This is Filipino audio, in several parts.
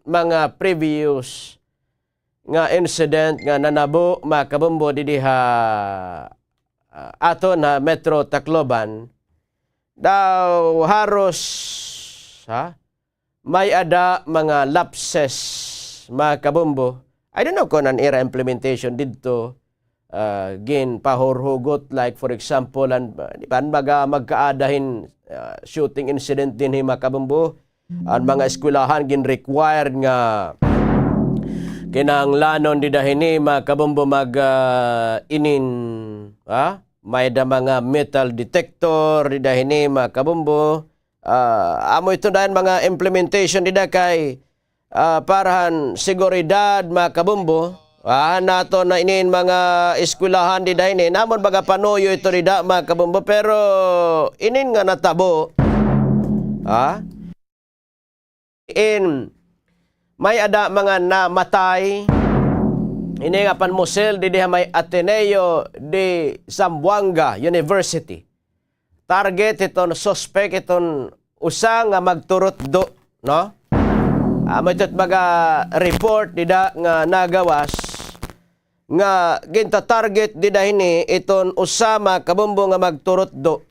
mga previous nga incident nga nanabo makabumbo didiha ato na Metro Tacloban daw haros may ada mga lapses makabumbo. I don't know kung an era implementation dito gin pahurhugot like for example magkaadahin shooting incident din makabumbo. Ang mga eskwelahan gin required nga kinahanglanon di dahini makabumbo inin may da mga metal detector di dahini makabumbo amo ito dahil mga implementation di da kay parahan seguridad makabumbo nato na inin mga eskwelahan di dahini namon baga panuyo ito di da makabumbo pero inin nga natabo may ada mga namatay ini nga panmusel di diha may Ateneo de Zamboanga University. Target iton suspect iton usa nga magturot do no. May mga report dida nga nagawas nga ginta target dida hini iton usa makabumbo nga magturot do.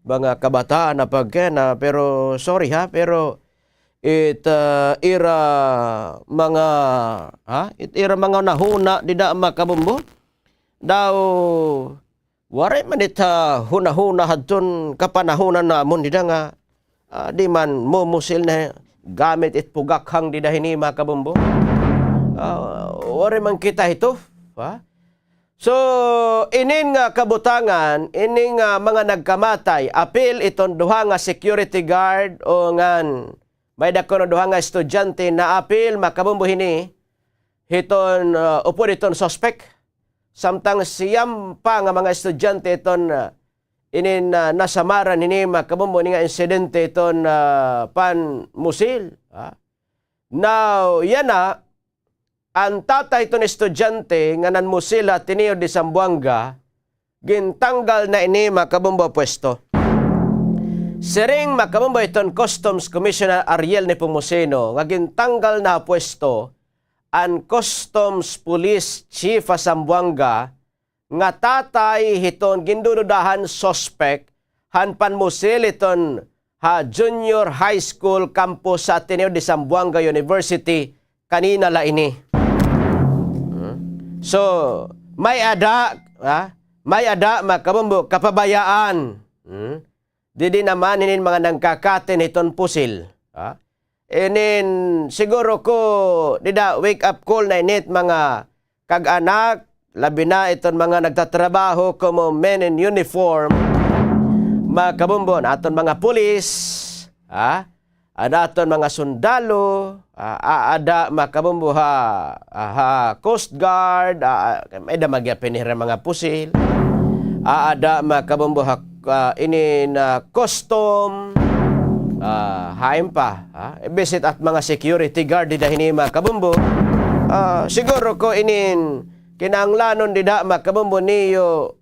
Mga kabataan na pagkena pero sorry pero ira mga nahuna dida makabumbo daw wari man ita hunahuna hadton kapanahunan namon dida nga di man mumusil na gamit it pugakhang dida hini makabumbo wari man kita ito So, inin nga kabutangan, inin nga mga nagkamatay, apil iton duha nga security guard o ngan may dako na duha nga estudyante na apil makabumbo hini hiton upod iton suspect. Samtang siyam pa nga mga estudyante iton inin nasamaran hini makabumbo ni nga insidente iton panmusil. Now, yan na ang tatay ito estudyante nga nanmusil Ateneo de Zamboanga gintanggal na ini makabumbo pwesto. Siring makabumbo iton Customs Commissioner Ariel Nepomuceno nga gintanggal na pwesto ang Customs Police Chief sa Zamboanga nga tatay hiton gindududahan suspect han panmusil iton Junior High School campus sa Ateneo de Zamboanga University kanina la ini. So, may ada makabumbo kapabayaan. Didi naman inin mga nangkakatin iton pusil. Inin siguro ko dida wake up call na init mga kag-anak, labi na iton mga nagtatrabaho como men in uniform. Makabumbo aton mga pulis, ada aton mga sundalo, ada makabumbo Coast Guard, may da magyapinira mga pusil, ada makabumbo ini na custom, haim pa, visit at mga security guard di dahini makabumbo. Siguro ko inin kinanglanon di da makabumbo niyo,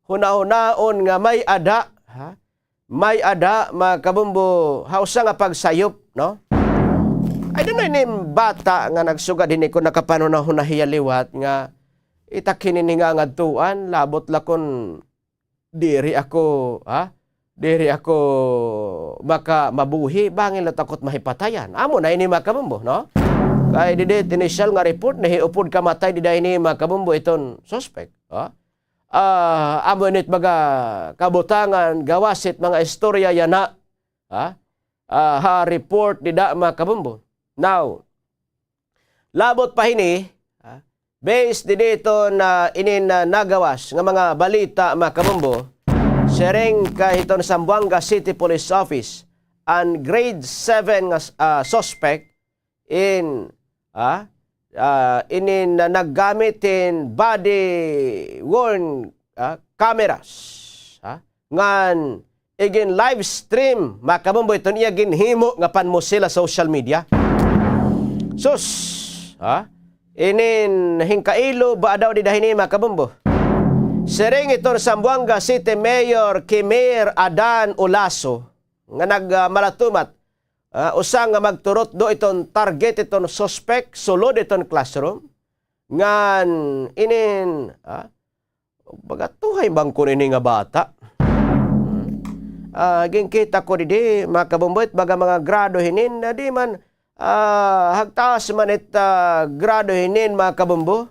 huna-hunaon nga may ada, makabumbo hausa nga pagsayop, no? I don't know ini bata nga nagsugad hini ko nakapanunahon na hiyaliwat nga itakin nga ngadtuan labot lakon diri ako baka mabuhi bangin la takot mahipatayan amo na ini makabumbo no kay didi initial nga report na hiupod kamatay dida ini makabumbo iton suspect amo nit baga kabutangan gawasit mga istorya yana report dida makabumbo. Now, labot pa hini, based dito na inin nagawas ng mga balita makabumbo, sereng kahiton Zamboanga City Police Office, and grade 7 suspect inin naggamitin body worn cameras, ngan igin live stream makabumbo ito niya ginhimo nga panmusila social media. Sus, inin hingkailo ba daw di dahini makabumbo. Sering ito Zamboanga City Mayor Kimir Adan Olaso nga nagmalatumat usa nga magturot do iton target iton suspect sulod iton classroom ngan inin bagatuhay bang kun ini nga bata. Kita ko di makabumbuit baga mga grado hinin na di man hagtaas man it grado hinin makabumbo.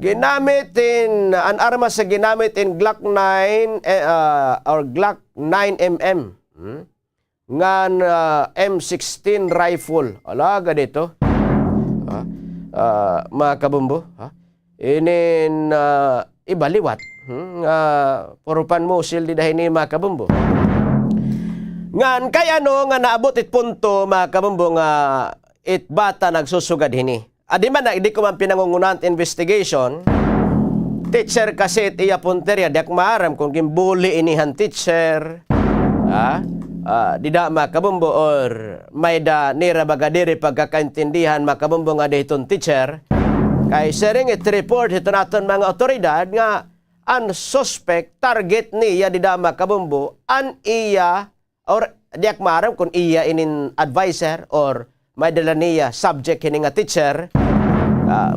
Ginamitin an armas sa ginamitin Glock 9 or Glock 9mm. Ngan M16 rifle. Alaga dito. Makabumbo. Inin ibaliwat. Purupan mo sil di dahil ni makabumbo. Ngan kay ano nga naabot it punto makabumbo nga it bata nagsusugad hini. Adi man di ko man pinangungunan investigation. Teacher kasi it iya punterya diak maaram kung gimbuli inihan teacher. Di da makabumbo or may da nira bagadiri pagkakaintindihan makabumbo nga dayton teacher. Kay sering it report ito naton mga otoridad nga ang suspect target niya di dama kabumbo an iya or diak maram kung iya inin advisor or may dala niya subject hini nga teacher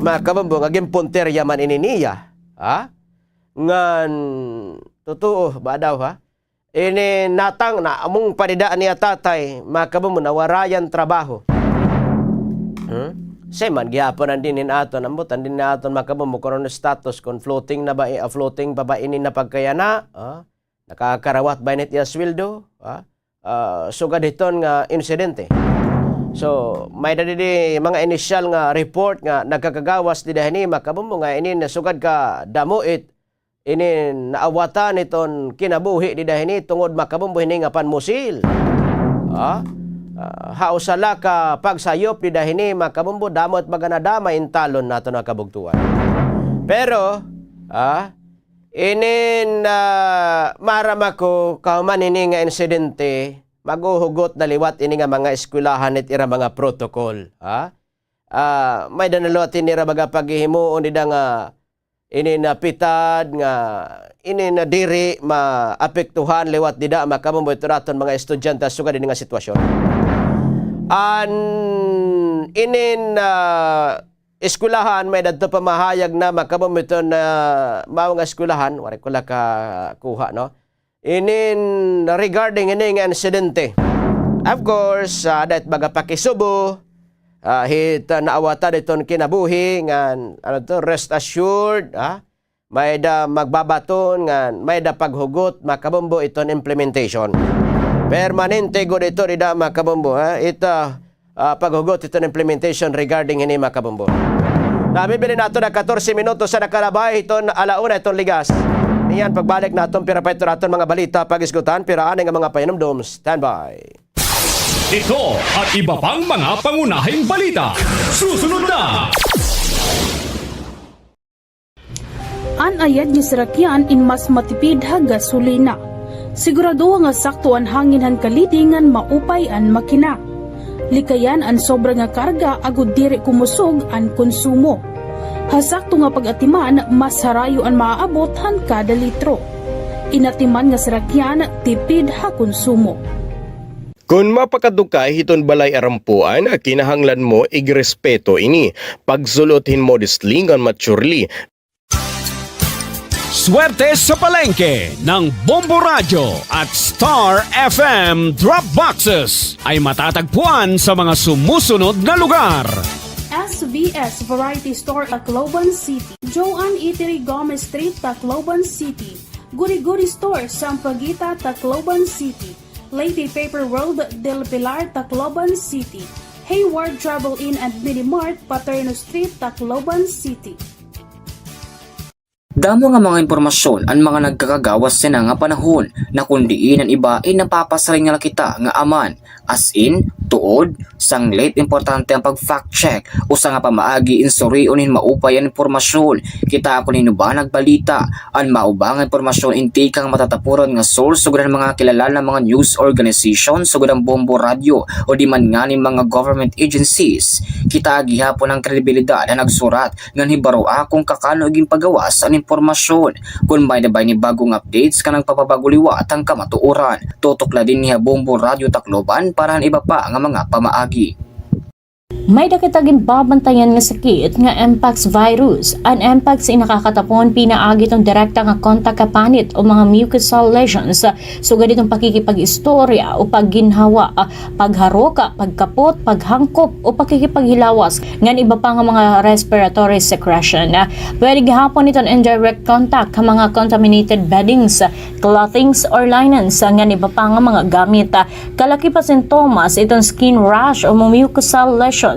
mga kabumbo nga gimpunterya man ini niya ngan totoo ba daw ini natang na among panidaan niya tatay mga kabumbo nawarayan trabaho Seman gihapon ang dinin aton ambutan din na aton makabumbo karon status kon floating na ba floating pa ba ini na pagkayana nakakarawat ba nit ya sweldo sugad hiton nga insidente. So may dadi mga initial nga report nga nagkakagawas di dahini makabumbo nga ini nasugad ka damuit ini naawatan iton kinabuhi di dahini tungod makabumbo hini nga panmusil. Hausala ka pagsayop di dahini makabumbo damot maganadama intalon nato na kabugtuan. Pero inin marama ko kauman ini nga insidente maguhugot na liwat ini nga mga eskwelahan it ira mga protocol. May danalot inira baga paghihimuon ida nga ini napitad nga ini na diri maapektuhan liwat dida makabumbo ito naton mga estudyante sugad ini nga sitwasyon. Inin eskwelahan may dadto pamahayag na makabumbo ito na mao nga eskwelahan wala ko la ka kuha no. Inin regarding ini nga insidente. Of course, dat baga pakisubo hit naawatan iton kinabuhi ngan ano to rest assured may da magbabaton ngan may da paghugot makabumbo iton implementation permanente gud ito ida makabumbo ita paghugot iton implementation regarding ini makabumbo. Nabibili nato na 14 minutos sa nakalabay iton alauna iton ligas niyan pagbalik naton pirapay aton mga balita pagisgutan piraan nga mga pahinumdom. Standby. Ito at iba pang mga pangunahing balita. Susunod na! Anayad ni Sarakyan in mas matipid ha gasolina. Sigurado nga sakto ang hangin han kalidingan maupay an makina. Likayan ang sobra nga karga agud diri kumusog ang konsumo. Hasakto nga pag-atiman mas harayo ang maaabot han kada litro. Inatiman nga Sarakyan tipid ha konsumo. Kung mapakadukay hiton balay arampuan, kinahanglan mo igrespeto ini. Pagsulothin modestly ngan maturely. Swerte sa palengke ng Bombo Radio at Star FM Drop Boxes ay matatagpuan sa mga sumusunod na lugar. SVS Variety Store Tacloban City, Joan Eatery Gomez Street, Tacloban City, Guri-Guri Store, Sampaguita, Tacloban City, Lady Paper World del Pilar, Tacloban City, Hayward Travel Inn and Minimart, Paterno Street, Tacloban City. Damo nga mga impormasyon ang mga nagkakagawas sa nga panahon na kundiin ang iba ay napapasaring nga kita nga aman as in, tuod, sanglit importante ang pag-fact check o sa nga pamaagi insurionin maupay ang impormasyon. Kita ako ba nagbalita ang maubang impormasyon inti kang matatapuran nga source sugod ang mga kilala ng mga news organization sugod ang Bombo Radio o di man nga ni mga government agencies. Kita gihapon ang kredibilidad na nagsurat nga hibaroa kung kakano iging pagawas ang impormasyon. Kung may nabay ni bagong updates kanang papabaguliwat ang kamatuoran. Tutok la din niya Bombo Radio Tacloban asin para iba pa nga mga pamaagi. May dakitagin babantayan nga sakit nga Mpox virus. Ang Mpox ay nakakatapon pinaagi itong direkta nga kontak kapanit o mga mucosal lesions. Sugad itong pakikipag-istorya o pagginhawa, pagharoka, pagkapot, paghangkop o pakikipaghilawas ngan iba pa nga mga respiratory secretion. Pwede gihapon itong indirect contact ka mga contaminated beddings, clothings or linens ngan iba pa nga mga gamit. Kalaki pa sintomas itong skin rash o mucosal lesions.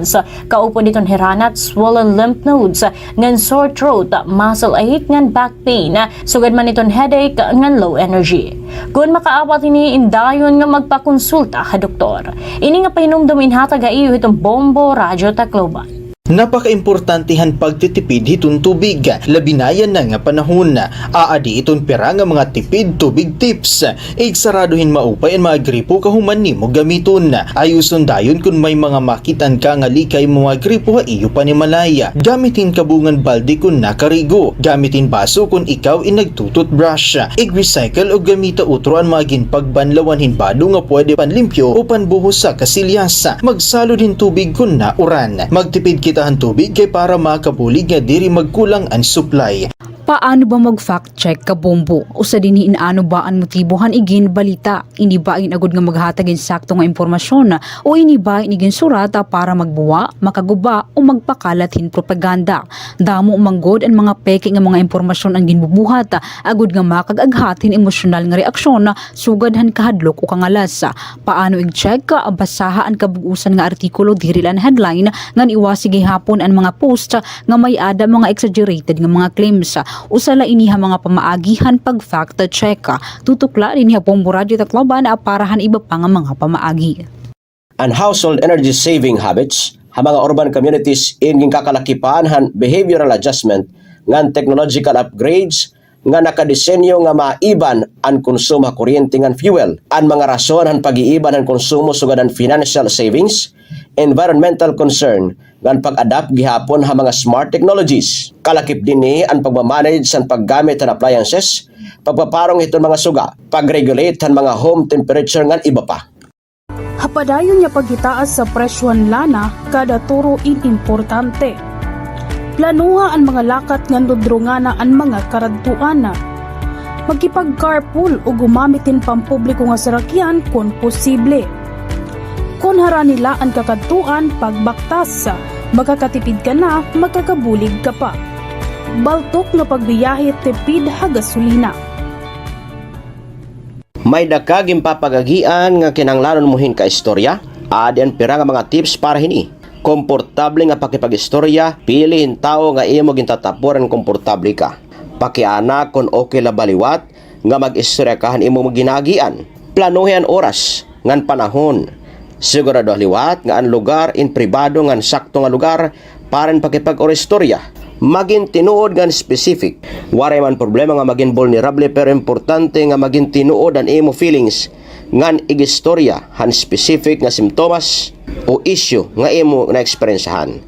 Kaupo nitong hiranat, swollen lymph nodes, ngan sore throat, muscle ache, ngan back pain, sugad man itong headache, ngan low energy. Kung makaapat ini indayon nga magpakonsulta ka doktor. Ini nga pahinumdumin hatag iyo itong Bombo Radyo Tacloban. Napaka-importantihan pagtitipid hitong tubig, labinayan na nga panahon. Aadi itong pera nga mga tipid tubig tips. Igsaraduhin maupay ang mga gripo kahuman nimo gamiton. Ayuson dayon kung may mga makitan ka nga likay mga gripo ha iyo pa ni malaya. Gamitin kabungan balde kung nakarigo. Gamitin baso kung ikaw nagtututbrush. Ig-recycle o gamita utro ang mga ginpagbanlawan hinbado nga pwede panlimpyo o panbuhos sa kasilyas. Magsalod hin tubig kung nauran. Magtipid kitahan tubig kay para makabulig nga diri magkulang ang supply. Paano ba mag-fact check ka, Bombo? Usa din inaano ba ang motibohan igin balita? Ini ba agud nga maghatagin sakto nga impormasyon o ini ba igin surata para magbuwa, makaguba o magpakalatin propaganda? Damo manggod ang mga peke nga mga impormasyon ang ginbubuhat agud nga makagaghatin emosyonal nga reaksyon sugadhan kahadlok o kangalas. Paano i-check ka basaha ang kabugusan nga artikulo diri lan headline nga iwasi gihapon ang mga post nga may ada mga exaggerated nga mga claims. Usala iniha mga pamaagihan pag fact check. Tutukla iniha Bombo Radyo Tacloban aparahan iba pa nga mga pamaagi. And household energy saving habits, ha mga urban communities inging kakalakipan han behavioral adjustment ngan technological upgrades nga nakadesenyo nga maiban ang konsumo kuryente ngan fuel. Ang mga rason han pag-iiban ang konsumo sugad ang financial savings, environmental concern ngan pag-adapt gihapon ha mga smart technologies. Kalakip din ni ang pagmamanage sa paggamit ng appliances, pagpaparong itong mga suga, pag-regulate ang mga home temperature ngan iba pa. Hapadayon niya pagitaas sa presyon lana kada turo importante. Planuha ang mga lakat nga nudrungana ang mga karadtuana. Magkipag-carpool o gumamitin pampubliko nga sarakyan kung posible. Kung hara nila ang kakadtuan pagbaktas, makakatipid ka na, makakabulig ka pa. Baltok nga pagbiyahe tipid ha gasolina. May dakaging papagagian nga kinanglanon muhin ka istorya, adi ang pira nga mga tips para hini. Komportable nga pakipag-istorya, pilihin tao nga imo gintatapuran komportable ka. Pakiana kung okay la baliwat nga mag-istorya kahan imo maginagian. Planuhin ang oras ngan panahon. Sigurado liwat nga ang lugar in pribado ngan sakto nga lugar para pakipag-istorya. Maging tinuod ngan specific. Waray man problema nga maging vulnerable pero importante nga maging tinuod ang imo feelings ngan igistorya han specific nga simptomas o issue nga imo na eksperyensahan.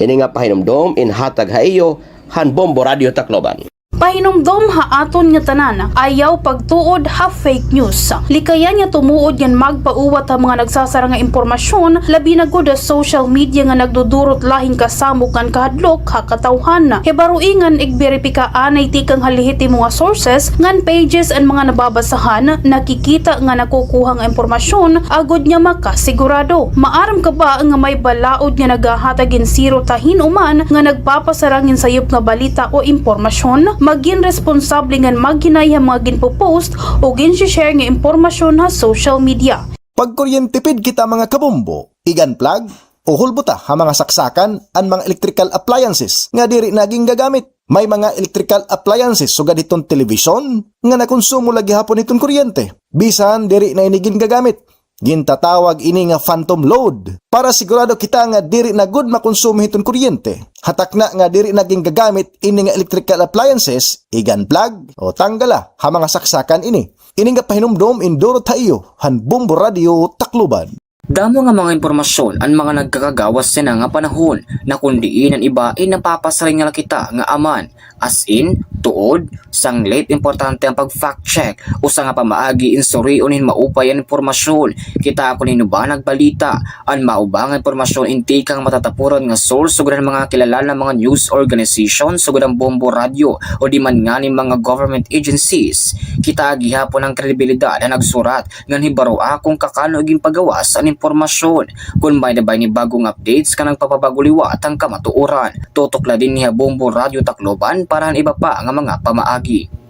Ini nga pahinumdom in hatag haiyo han Bombo Radyo Tacloban. Pahinumdom ha aton nga tanan, ayaw pagtuod ha fake news. Likayan nga tumuod yan magpauwat ha mga nagsasara nga impormasyon, labi na gud sa social media nga nagdudurot lahing kasamok kan kahadlok ha katawhan. Hebaruingan igberipika anay tikang halihiti mga sources ngan pages ang mga nababasahan, nakikita nga nakukuha nga impormasyon agud nya makasigurado. Maaram ka ba nga may balaod nga nagahatagin zero tahin uman nga nagpapasarangin sayop nga balita o impormasyon? Maging responsable nga maghinay ang mga ginpo-post o gin-share nga impormasyon ha social media. Pagkuryentipid kita mga kabombo, igan-plug o hulbuta ha mga saksakan ang mga electrical appliances nga diri naging gagamit. May mga electrical appliances sugad itong television nga nakonsumo lagi hapon itong kuryente. Bisan diri na inigin gagamit. Gintatawag ini nga phantom load para sigurado kita nga diri na good makonsumo itong kuryente. Hatak na nga diri naging gagamit ini nga electrical appliances, igan plug o tanggala ha mga saksakan ini. Ini nga pahinumdom induro tayo han Bombo Radyo Tacloban. Damo nga mga impormasyon ang mga nagkakagawas sa nga panahon na kundiin ang iba ay napapasaring nga kita nga aman As in, tuod, sanglit importante ang pag-fact check o sa nga pamaagi insuriunin maupay ang impormasyon. Kita ako ba nagbalita, ang maubang impormasyon inti kang matatapuran nga source sugod ang mga kilala ng mga news organization sugod ang Bombo Radio o di man nga ni mga government agencies. Kita gihapon ang kredibilidad na nagsurat nga hibaro akong kakano iging pagawas ang impormasyon. Kung may nabay ni bagong updates kanang papabaguliwat ang kamatuoran. Tutok la din niya Bombo Radio Tacloban para ang iba pa nga mga pamaagi.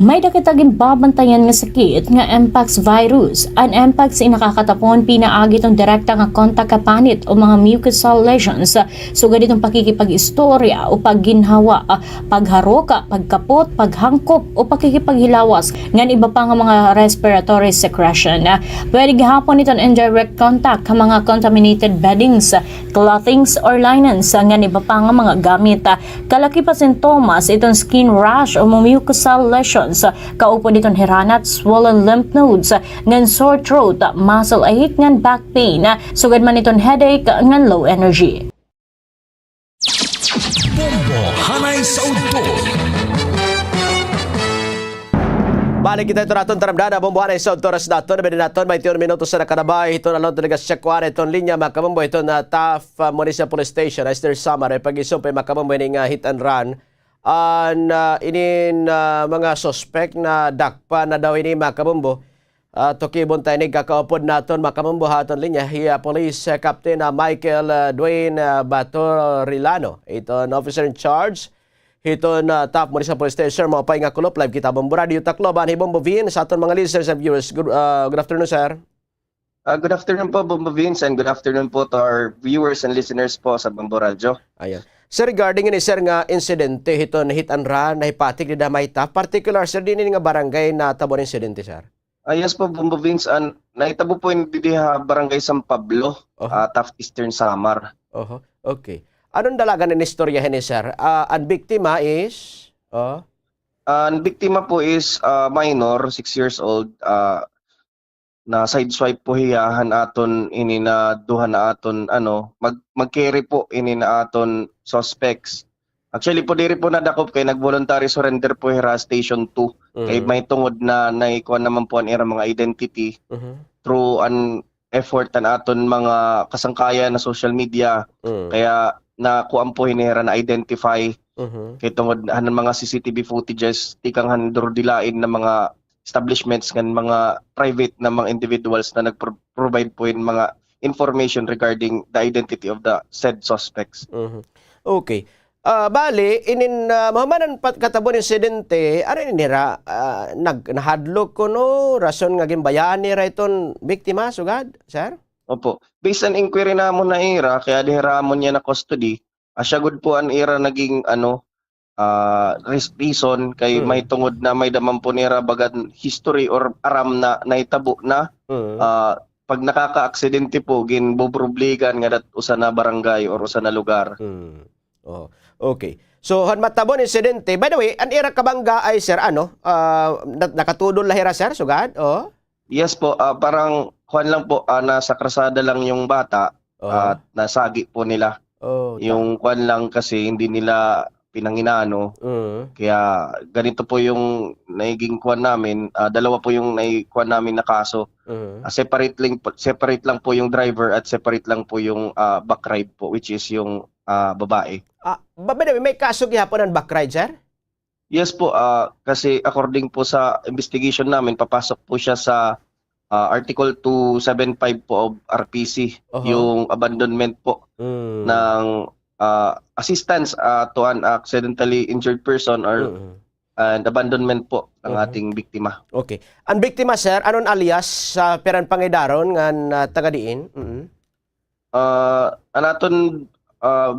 May dakitaging babantayan nga sakit nga Mpox virus. Ang Mpox ay nakakatapon pinaagi itong direkta nga kontak kapanit o mga mucosal lesions. Sugad itong pakikipag-istorya o pagginhawa, pagharoka, pagkapot, paghangkop o pakikipaghilawas ngan iba pa nga mga respiratory secretion. Pwede gihapon itong indirect contact ka mga contaminated beddings, clothings or linens ngan iba pa nga mga gamit. Kalaki pa sintomas itong skin rash o mga mucosal lesions. Kaupo ditong hiranat, swollen lymph nodes, ngan sore throat, muscle ache, ngan back pain, sugad man itong headache, ngan low energy. Bombo Hanay sa Udto. Balik kita ito natin taramdana, bumbuhan ay sa oras natin, nabili natin, may 21 minutos na nakanabay, ito na lang ito nag-checkwan, ito linya, makamambo, ito na TAF Municipal Police Station, as there's summer, ay pag-isupay makamambo, ini nga hit and run, inin mga suspect na dakpa na daw ini makamambo, tukibon tayo nagkakaupod natin, makamambo haton linya, hiya Police Captain Michael Dwayne Batorilano, ito an officer in charge, ito na TAF Municipal Police Station, mga pahinga kulop, live kita Bombo Radio Tacloban, Bombo Vince, sa aton mga listeners and viewers. Good afternoon, sir. Good afternoon po, Bombo Vince, and good afternoon po to our viewers and listeners po sa Bombo Radio. Ayan. Sir, regarding ini sir nga insidente, ito na hit and run, na hipatik ni damay TAF, particular, sir, din nga barangay na tabon insidente, sir? Yes po, Bombo Vince, naitabo po yung didiha barangay San Pablo, TAF Eastern Samar. Okay. Anong dalagan ng istoryahin ni sir? Ang biktima is? Ang biktima po is minor, 6 years old, na sideswipe po hiyahan aton ini na duha na aton mag-carry po ini na aton suspects. Actually po diri po nadakop kay nag-voluntary surrender po hira Station 2 kay may tungod na naikuha naman po ang ira mga identity through an effort na aton mga kasangkayan na social media kaya na kuan po hinihira na identify kay tungod ng mga CCTV footages tikang handurdilain na mga establishments ng mga private na mga individuals na nag-provide po yung mga information regarding the identity of the said suspects. Okay. Bali, inin mahamanan katabon insidente, ano nira nahadlok ko no rason nga gimbayan nira iton biktima sugad, sir? Opo. Based on inquiry na mo na ira kaya dihiramon niya na custody, asya good po an ira naging reason kay may tungod na may daman po nira bagan history or aram na naitabo na pag nakaka-aksidente po gin boprobligan nga dat usa na barangay or usa na lugar. Okay. So han matabon insidente. By the way, an ira kabangga ay sir nakatudol lahira sir sugad? Yes po, parang kuan lang po nasa krasada lang yung bata at nasagi po nila. Yung kuan lang kasi hindi nila pinanginano. Kaya ganito po yung naiging kuan namin, dalawa po yung naikuan namin na kaso. Separate lang po yung driver at separate lang po yung backride po which is yung babae. May kaso gihapon ang backride, sir? Yes po, kasi according po sa investigation namin, papasok po siya sa Article 275 po of RPC, yung abandonment po ng assistance to an accidentally injured person or and abandonment po ng ating biktima. Okay. Ang biktima, sir, anon alias sa peran pangidaron nga tagadiin? Anaton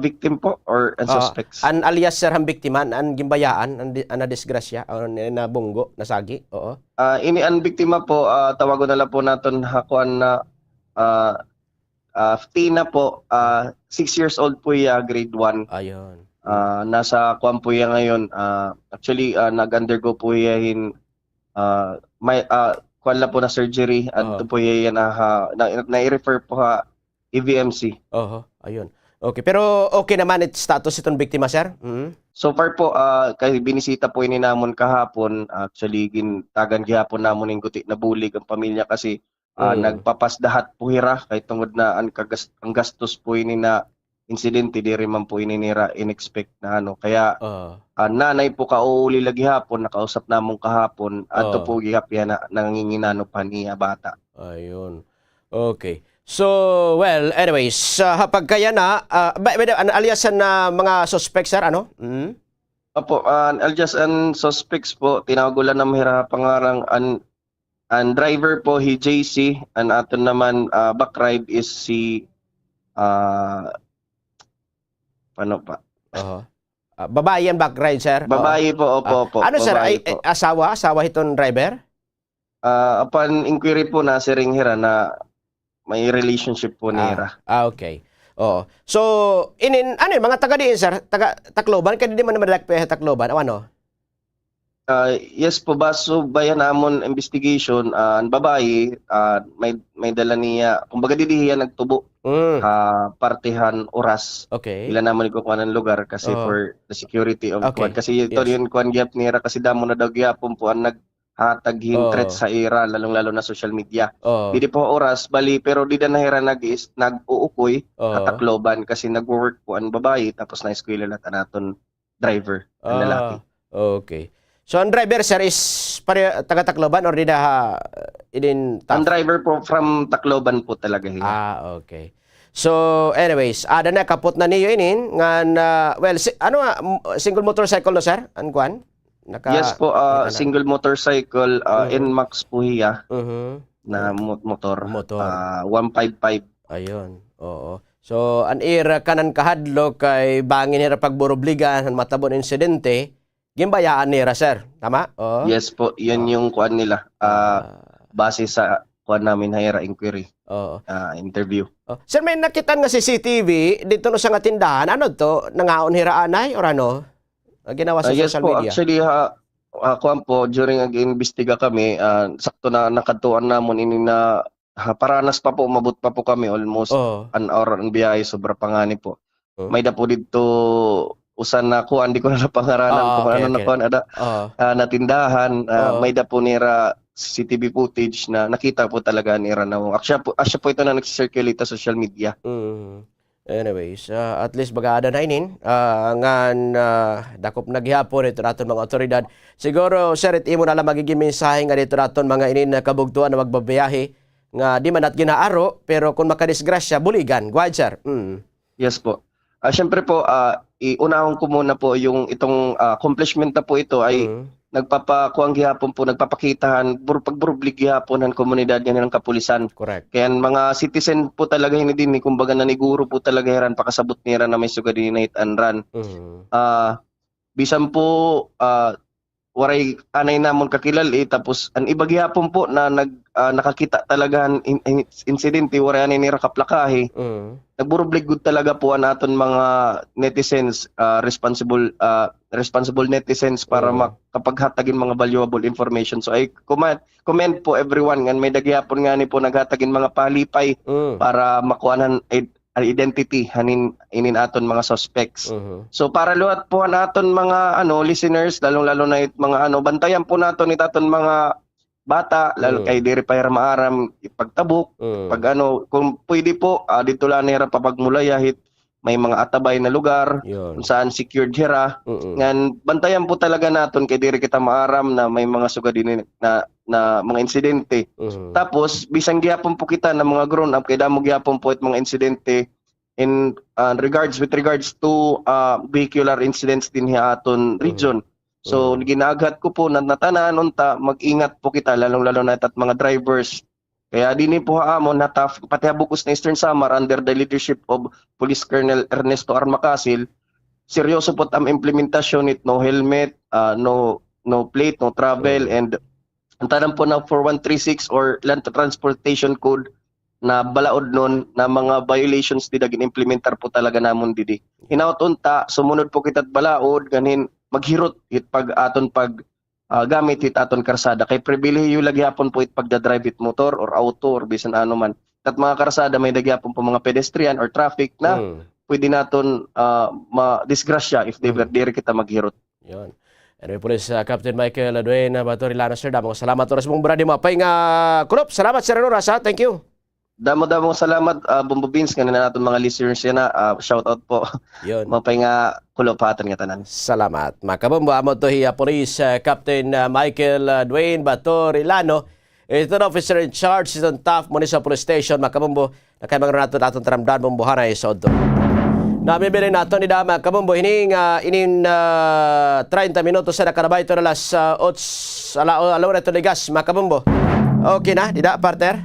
victim po or suspects? An alias, sir, ang biktima, an gimbayaan, an disgrasya, na bunggo, nasagi? Ini ang biktima po, tawagon na lang po natin hakuan na Tina po, 6 years old po iya, grade 1. Ayun. Nasa kuan po iya ngayon. Actually, nag-undergo po iya may kuan lang po na surgery at po iya na-refer po ha EVMC. Ayun. Okay, pero okay naman status itong biktima, sir? So far po, kay binisita po ini namon kahapon, actually gintagan gihapon namon ning guti na bulig ang pamilya kasi nagpapasdahat po hira kay tungod na ang gastos po ini na insidente diri man po ini nira inexpect na ano. Kaya nanay po kauli lagi hapon nakausap namon kahapon adto po gihapyan na nanginginano pa niya bata. Ayun. Okay. So, well, anyways, hapag kaya na, aliasan na mga suspects, sir, ano? Opo, alias and suspects po, tinagulan na mahira pangarang ang driver po, si JC, and aton naman back ride is si, paano pa? Babae ang back ride, sir? Babae po, opo. Ano, sir, babae ay po. asawa itong driver? Upon inquiry po na si Ringhira na may relationship po nira. Okay. Oo. So, ano yung mga taga diin, sir? Taga Tacloban? Kaya di man naman dalagpaya Tacloban? O ano? Yes po, baso bayan namon investigation, ang babae, may dala niya, kumbaga didihiya nagtubo, partihan oras. Okay. Ila naman ikukuha ng lugar kasi for the security of Okay. Kuan. Kasi ito yung kuan gyap nira kasi damo na daw gyapon po ang naghatag hintret sa ira, lalong-lalo na social media. Di po oras, bali, pero di na nahira nag-uukoy Tacloban kasi nag-work po ang babae tapos na-eskwela na tanaton driver, ang lalaki. Okay. So, ang driver, sir, is taga Tacloban or di na Ang driver po from Tacloban po talaga. okay. So, anyways, na kapot na niyo inin nga well, single motorcycle no, sir? An kuan? Yes po, single motorcycle, NMAX po hiya na motor. 155. Ayun, oo. So, an ira kanan kahadlo kay bangin nira pagburubligan matabon insidente, gimbayaan nira, sir. Tama? Yes po, yan yung kuan nila. Base sa kuan namin hira inquiry. Interview. Sir, may nakita nga CCTV dito no sa nga tindahan. Ano to? Nangaon hiraanay or ano? Ginawa sa Yes social po, media? actually, kuan po, during nag-imbestiga kami, sakto na nakatuan namon ini na paranas pa po, umabot pa po kami almost an hour ang biyahe, sobra pangani po. May da po dito usan na kuan, di ko na pangaranan kung ano na kuan ada na tindahan, may da po nira CCTV footage na nakita po talaga nira na actually po ito na nag-circulate sa social media. Anyways, at least bagada na inin ngan dakop naghihapon ito naton mga otoridad. Siguro, sir, imo na lang magiging mensahe nga dito naton mga inin na kabugtuan na magbabiyahe nga di man at ginaaro pero kung makadisgrasya buligan. Go ahead, sir. Yes po. Siyempre po, iunahon ko muna po yung itong accomplishment na po ito ay nagpapakuang gihapon po, nagpapakitahan, pagburublig gihapon ng komunidad yan ng kapulisan. Correct. Kaya mga citizen po talaga hindi din, kumbaga naniguro po talaga heran, pakasabot nira na may sugad din na hit and run. Bisan po, waray anay namon kakilal tapos ang iba gihapon po na nakakita talaga insidente waray anay nira kaplakahe. Nagburublig good talaga po ang aton mga netizens, responsible netizens para makapaghatagin mga valuable information. So I commend po everyone nga may daghihapon nga ni po naghatagin mga palipay para makuanan identity hanin inin aton mga suspects. So para luhat po naton mga listeners, lalong-lalo na mga bantayan po naton itaton mga bata, lalo kay diri pa maaram ipagtabok, pag kung pwede po dito lang nira papagmulayahit may mga atabay na lugar kung saan secured hira. Ngan bantayan po talaga naton kay diri kita maaram na may mga sugadin na mga insidente. Tapos bisang gihapon po kita na mga grown up kay damo gihapon po it mga insidente in with regards to vehicular incidents din hi aton region. So ginaghat ko po na natanan unta mag-ingat po kita lalong-lalo na at mga drivers. Kaya dinhi po haamon pati habukos na Eastern Samar under the leadership of Police Colonel Ernesto Armacasil, seryoso po ang implementasyon no helmet, no plate, no travel, and ang tanang po na 4136 or Land Transportation Code na balaod nun na mga violations di dagin implementar po talaga namon didi. Hinaut unta, sumunod po kita't balaod, ganin maghirot it pag aton gamit it aton karsada. Kay pribilehiyo lagi hapon po it pagdadrive it motor or auto or bisan ano man. At mga karsada may daghapon po mga pedestrian or traffic na pwede naton ma-disgrasya if diri kita maghirot. Yun. Anyway, Police Captain Michael Dwayne Batorilano, sir. Damang salamat oras mong brady mo. Apay nga, kulop. Salamat, Sir Roras, ha? Thank you. Damo salamat Bombo Beans kanina naton mga listeners yan shout out po. Yun. Mapay nga kulopatan nga tanan. Salamat. Makabombo, amo to hiya Police Captain Michael Dwayne Batorilano. Ito na officer in charge itong Taft Municipal Police Station. Makabombo, nakaimangan nato natong taramdan bombohanay sa odto. Namibili nato ni Dama Kabombo hining 30 minutos sa nakarabay ito na las 8 alaw na ito ligas Makabombo. Okay na, dida partner.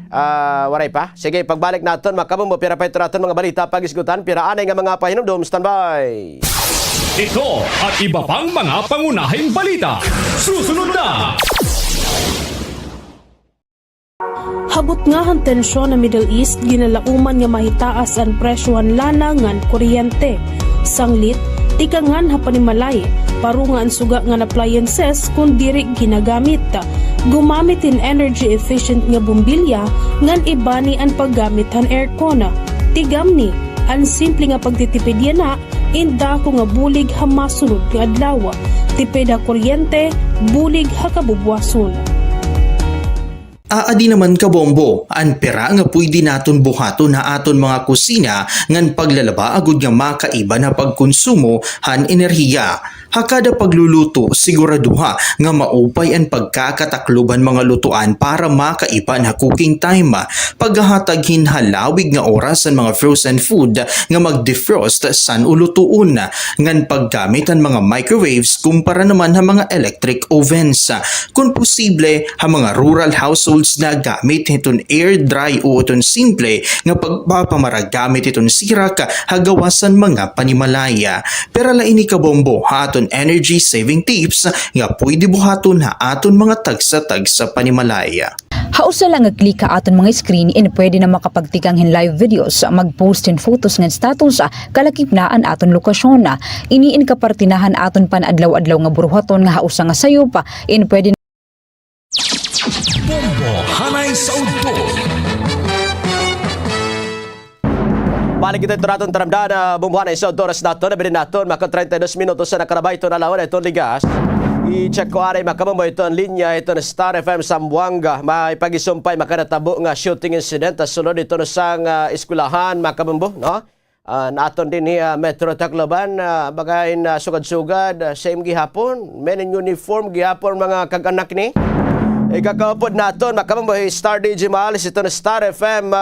Waray pa. Sige, pagbalik naton Makabombo pira pa ito naton mga balita pagisgutan pira anay nga mga pahinumdum. Standby. Ito at iba pang mga pangunahing balita. Susunod na! Habot nga ang tensyon na Middle East, ginalauman nga mahitaas ang presyohan lana ngan kuryente. Sanglit, tikangan hapanimalay, paro nga ang suga nga appliances kung diri ginagamit. Gumamit in energy efficient nga bumbilya ngan ibani ang paggamit ang aircon. Tigam ni, ang simple nga pagtitipid yan na, inda ko nga bulig hamasunod nga adlaw. Tipid ha kuryente, bulig ha kabubwason. Aadi naman kabombo, ang pera nga pwede naton buhaton na aton mga kusina ngan paglalaba agud nga makaiba na pagkonsumo han enerhiya. Hakada pagluluto siguraduha nga maupay ang pagkakatakluban mga lutuan para makaiba na cooking time. Paghahatag hinhalawig nga oras ang mga frozen food nga mag-defrost san ulutuon. Ngan paggamit ang mga microwaves kumpara naman ha mga electric ovens. Kung posible ha mga rural households na gamit iton air dry o iton simple nga pagpapamaragamit iton sirak hagawasan mga panimalaya. Pero laini kabombo ha aton energy saving tips nga pwede buhaton ha aton mga tagsa-tagsa panimalaya. Hausa lang nga click ka aton mga screen and pwede na makapagtikang hin live videos, mag-post in photos ng status, kalakip na ang aton lokasyon. Iniin kapartinahan aton pan adlaw-adlaw nga buruhaton nga hausa nga sayo pa in pwede Bombo hanay sa udto. Balik kita ito natin taramdaan na bumbuhan ay sa oras nato. Nabilin natin, maka 32 minutos sa nakarabay ito na lawan. Ito ligas. I-check ko aray makabambo ito ang linya. Ito na Star FM Sambuanga. May pag-isumpay makanatabo nga shooting incident. Sunod ito na sang eskulahan makabambo. No? Naton din ni Metro Tacloban. Bagayin sugad-sugad. Same gihapon. Men in uniform gihapon mga kaganak ni. Ikakaupod naton, makabamboy Star DJ Miles, ito na Star FM,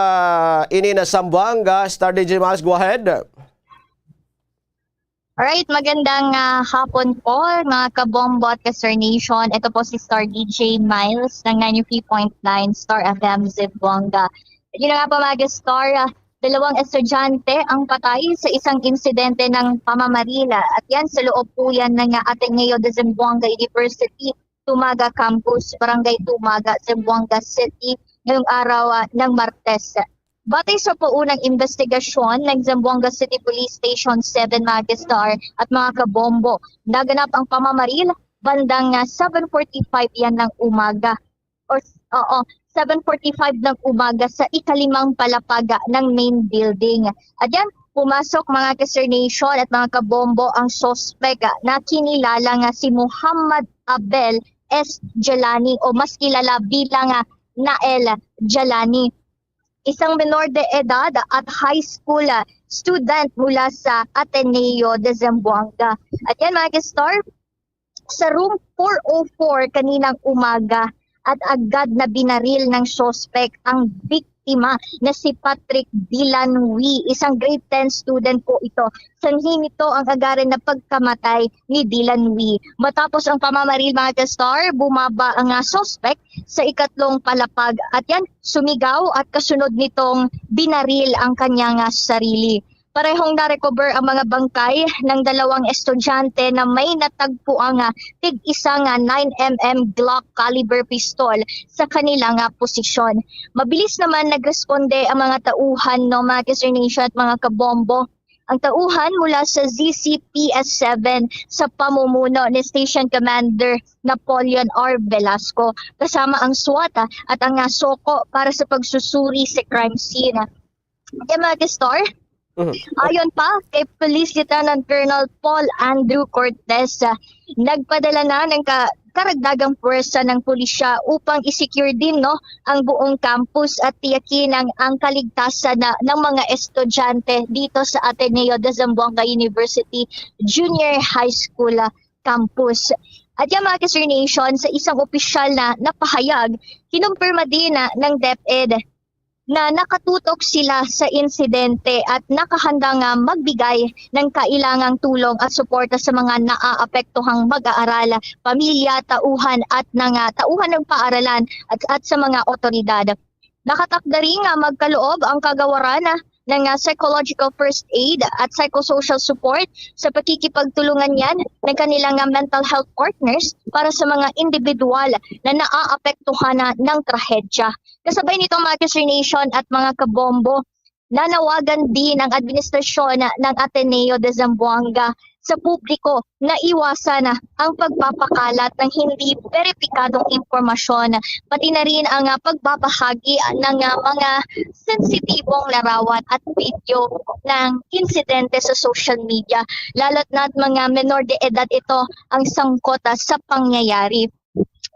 ini na Sambuanga. Star DJ Miles, go ahead. Alright, magandang hapon po mga kabombo at ka-Star Nation. Ito po si Star DJ Miles ng 93.9 Star FM Zamboanga. Yun na nga po mga Star, dalawang estudyante ang patay sa isang insidente ng pamamarila. At yan sa loob po yan ng Ateneo de Zamboanga University, Tumaga Campus, Barangay Tumaga, Zamboanga City, ngayong araw ng Martes. Batay sa paunang investigasyon ng Zamboanga City Police Station 7 Magistar at mga kabombo, naganap ang pamamaril bandang 7:45 yan ng umaga. 7:45 ng umaga sa ikalimang palapaga ng main building. At yan, pumasok mga ka-Star Nation at mga kabombo ang suspect na kinilala nga si Muhammad Abel S. Jalani o mas kilala bilang Nael Jalani. Isang menor de edad at high school student mula sa Ateneo de Zamboanga. At yan mga ka-Star, sa room 404 kaninang umaga at agad na binaril ng suspect ang biktima na si Patrick Dilanwi, isang grade 10 student po ito. Sanhi nito ang agaran na pagkamatay ni Dilanwi. Matapos ang pamamaril mga ka-Star, bumaba ang suspect sa ikatlong palapag at yan sumigaw at kasunod nitong binaril ang kanyang sarili. Parehong na-recover ang mga bangkay ng dalawang estudyante na may natagpuang tig-isang 9mm Glock caliber pistol sa kanilang posisyon. Mabilis naman nagresponde ang mga tauhan ng mga ka-Star Nation at mga kabombo. Ang tauhan mula sa ZCPS-7 sa pamumuno ni Station Commander Napoleon R. Velasco kasama ang SWAT at ang SOCO para sa pagsusuri sa crime scene. Kaya mga ka-Star, Ayon pa kay Police Lieutenant Colonel Paul Andrew Cortez, nagpadala na ng karagdagang puwersa ng pulisya upang i-secure din ang buong campus at tiyakin ang kaligtasan ng mga estudyante dito sa Ateneo de Zamboanga University Junior High School campus. At yung mga Sir Nation, sa isang opisyal na napahayag, kinumpirma din ng DepEd na nakatutok sila sa insidente at nakahanda nga magbigay ng kailangang tulong at suporta sa mga naaapektuhang mag-aaral, pamilya, tauhan at tauhan ng paaralan at sa mga otoridad. Nakatakda rin nga magkaloob ang kagawaran ng psychological first aid at psychosocial support sa pakikipagtulungan yan ng kanilang mental health partners para sa mga individual na naaapektuhan ng trahedya. Kasabay nito mga Sir Nation at mga kabombo, nanawagan din ang administrasyon ng Ateneo de Zamboanga sa publiko na iwasan ang pagpapakalat ng hindi beripikadong impormasyon, pati na rin ang pagbabahagi ng mga sensitibong larawan at video ng insidente sa social media, lalo't na mga menor de edad ito ang sangkot sa pangyayari.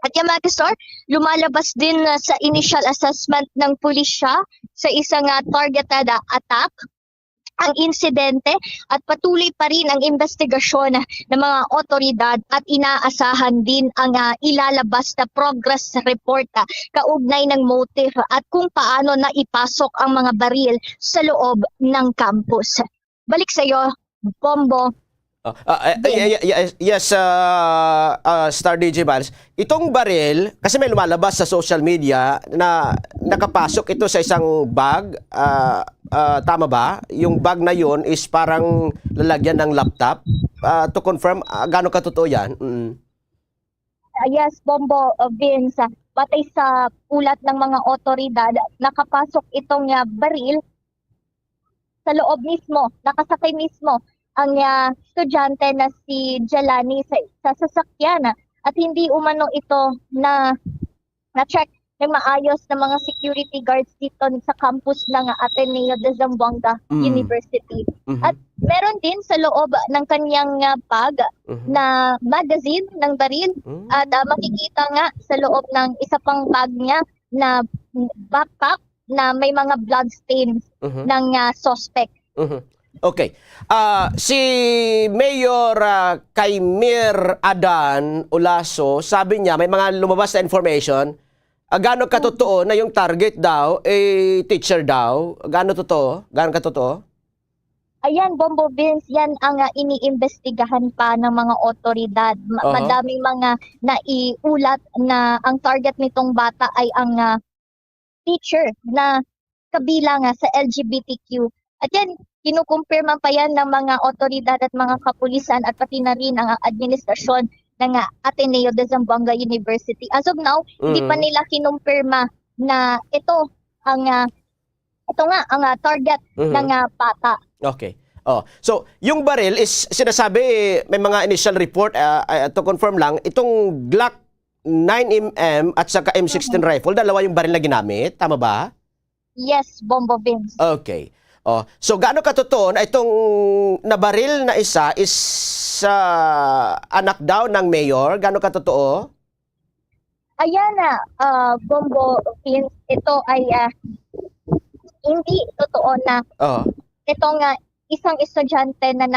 At yung mga kasor, lumalabas din sa initial assessment ng pulisya sa isang targeted attack ang insidente at patuloy pa rin ang investigasyon ng mga otoridad at inaasahan din ang ilalabas na progress report kaugnay ng motive at kung paano naipasok ang mga baril sa loob ng campus. Balik sa iyo, Bombo. Yes, Star DJ Miles. Itong baril, kasi may lumalabas sa social media na nakapasok ito sa isang bag. Tama ba? Yung bag na yun is parang lalagyan ng laptop. To confirm, gaano katotoo yan? Yes, Bombo, Vince. Batay sa ulat ng mga otoridad, nakapasok itong baril sa loob mismo, nakasakay mismo ang estudyante na si Jelani sa sasakyan at hindi umano ito na check ng maayos ng mga security guards dito sa campus ng Ateneo de Zamboanga University. At meron din sa loob ng kanyang bag na magazine ng baril at makikita nga sa loob ng isa pang bag niya na backpack na may mga blood stains ng suspect. Okay. Si Mayor Kaimir Adan Olaso, sabi niya may mga lumabas na information. Gaano katotoo na yung target daw teacher daw? Gaano totoo? Gaano katotoo? Ayan, Bombo Vince, yan ang iniimbestigahan pa ng mga otoridad. Madaming mga naiulat na ang target nitong bata ay ang teacher na kabilang sa LGBTQ. At yan, kinukumpirma pa yan ng mga otoridad at mga kapulisan at pati na rin ang administrasyon ng Ateneo de Zamboanga University. As of now, hindi pa nila kinumpirma na ito ang target ng bata. Okay. So, yung baril is sinasabi, may mga initial report, to confirm lang, itong Glock 9mm at saka M16 rifle, dalawa yung baril na ginamit, tama ba? Yes, Bombo Vince. Okay. So gaano katotoo na itong nabaril na isa is anak daw ng mayor? Gaano katotoo? Ayan Bombo Vince, ito ay hindi totoo na itong isang estudyante na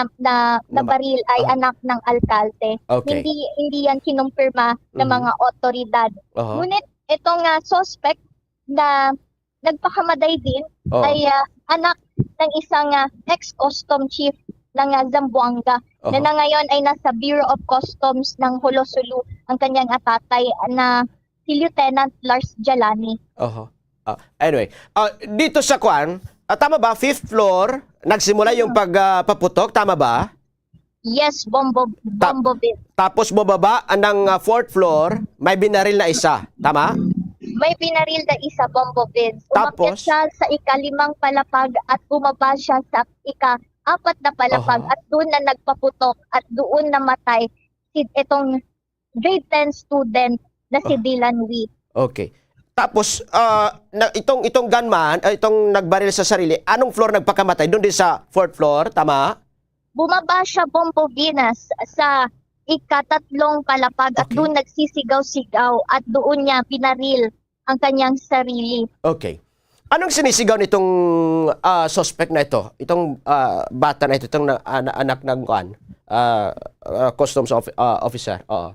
nabaril ay anak ng alkalde. Okay. Hindi yan kinumpirma ng mga otoridad. Ngunit itong suspect na nagpakamaday din ay anak ng isang ex-custom chief ng Zamboanga na ngayon ay nasa Bureau of Customs ng Holosulu ang kanyang tatay na si Lieutenant Lars Jelani. Anyway, dito sa Kwan, tama ba, 5th floor, nagsimula yung pagpaputok, tama ba? Yes, Bombo Vince. Tapos bumaba ng 4th floor, may binaril na isa, tama? May binaril na isa, Bombo Vince. Umakyat siya sa ika-5 palapag at bumaba siya sa ika-4 na palapag at doon na nagpaputok at doon namatay itong grade 10 student na si Dylan Wee. Okay. Tapos, itong gunman, itong nagbaril sa sarili, anong floor nagpakamatay? Doon din sa 4th floor, tama? Bumaba siya, Bombo Venus, sa ikatatlong palapag at Okay. doon nagsisigaw-sigaw at doon niya binaril ang kanyang sarili. Okay. Anong sinisigaw nitong suspect na ito? Itong bata na ito, itong anak ng customs officer. Oo.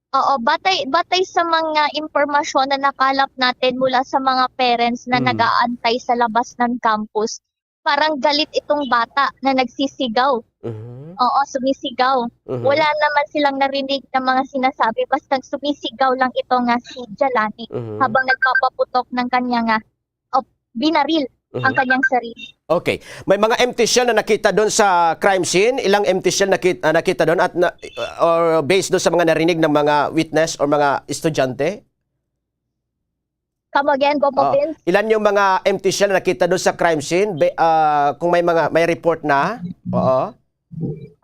Oo, batay sa mga impormasyon na nakalap natin mula sa mga parents na nag-aantay sa labas ng campus, parang galit itong bata na nagsisigaw. Mhm. Oo, sumisigaw. Mhm. Wala naman silang narinig na mga sinasabi, basta sumisigaw lang ito nga si Jalani Mhm. habang nagpapaputok ng kanyang binaril ang kanyang sarili. Okay. May mga empty shell na nakita doon sa crime scene. Ilang empty shell nakita doon at or based doon sa mga narinig ng mga witness or mga estudyante? Come again, Bombo Oo. Vince? Ilan yung mga empty shell na nakita doon sa crime scene? Kung may report na? Oo.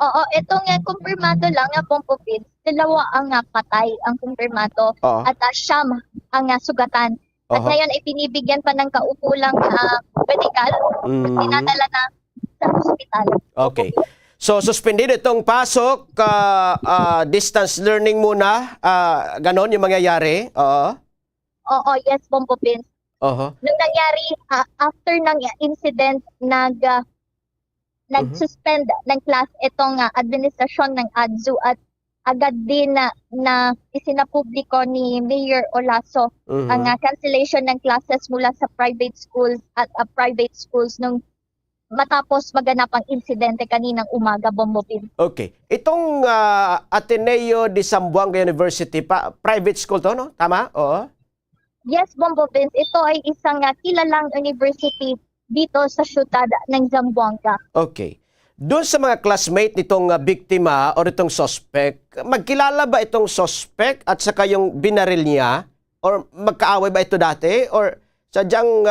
Oo, ito nga, kumpirmado lang nga, Bombo Vince. Dalawa ang patay, ang kumpirmado. Oo. At siyam ang sugatan. At Aha. ngayon ay pinibigyan pa ng kaukulang medical. Mhm. Dinadala na sa ospital. Okay. So, suspended itong pasok, distance learning muna, ganon yung mangyayari. Oo. Oo, yes, Bombo Vince. Oho. Nung nangyari, after ng incident, nag-suspend ng class itong administrasyon ng ADSU at agad din na isinapubliko ni Mayor Olaso Mhm. ang cancellation ng classes mula sa private schools at private schools nung matapos maganap ang insidente kaninang umaga, Bombo Vince. Okay. Itong Ateneo de Zamboanga University, private school to, no? Tama? Oo. Yes, Bombo Vince, ito ay isang kilalang university dito sa syudad ng Zamboanga. Okay. Doon sa mga classmate nitong biktima or itong suspect, magkilala ba itong suspect at saka yung binaril niya? Or magkaaway ba ito dati? Or sadyang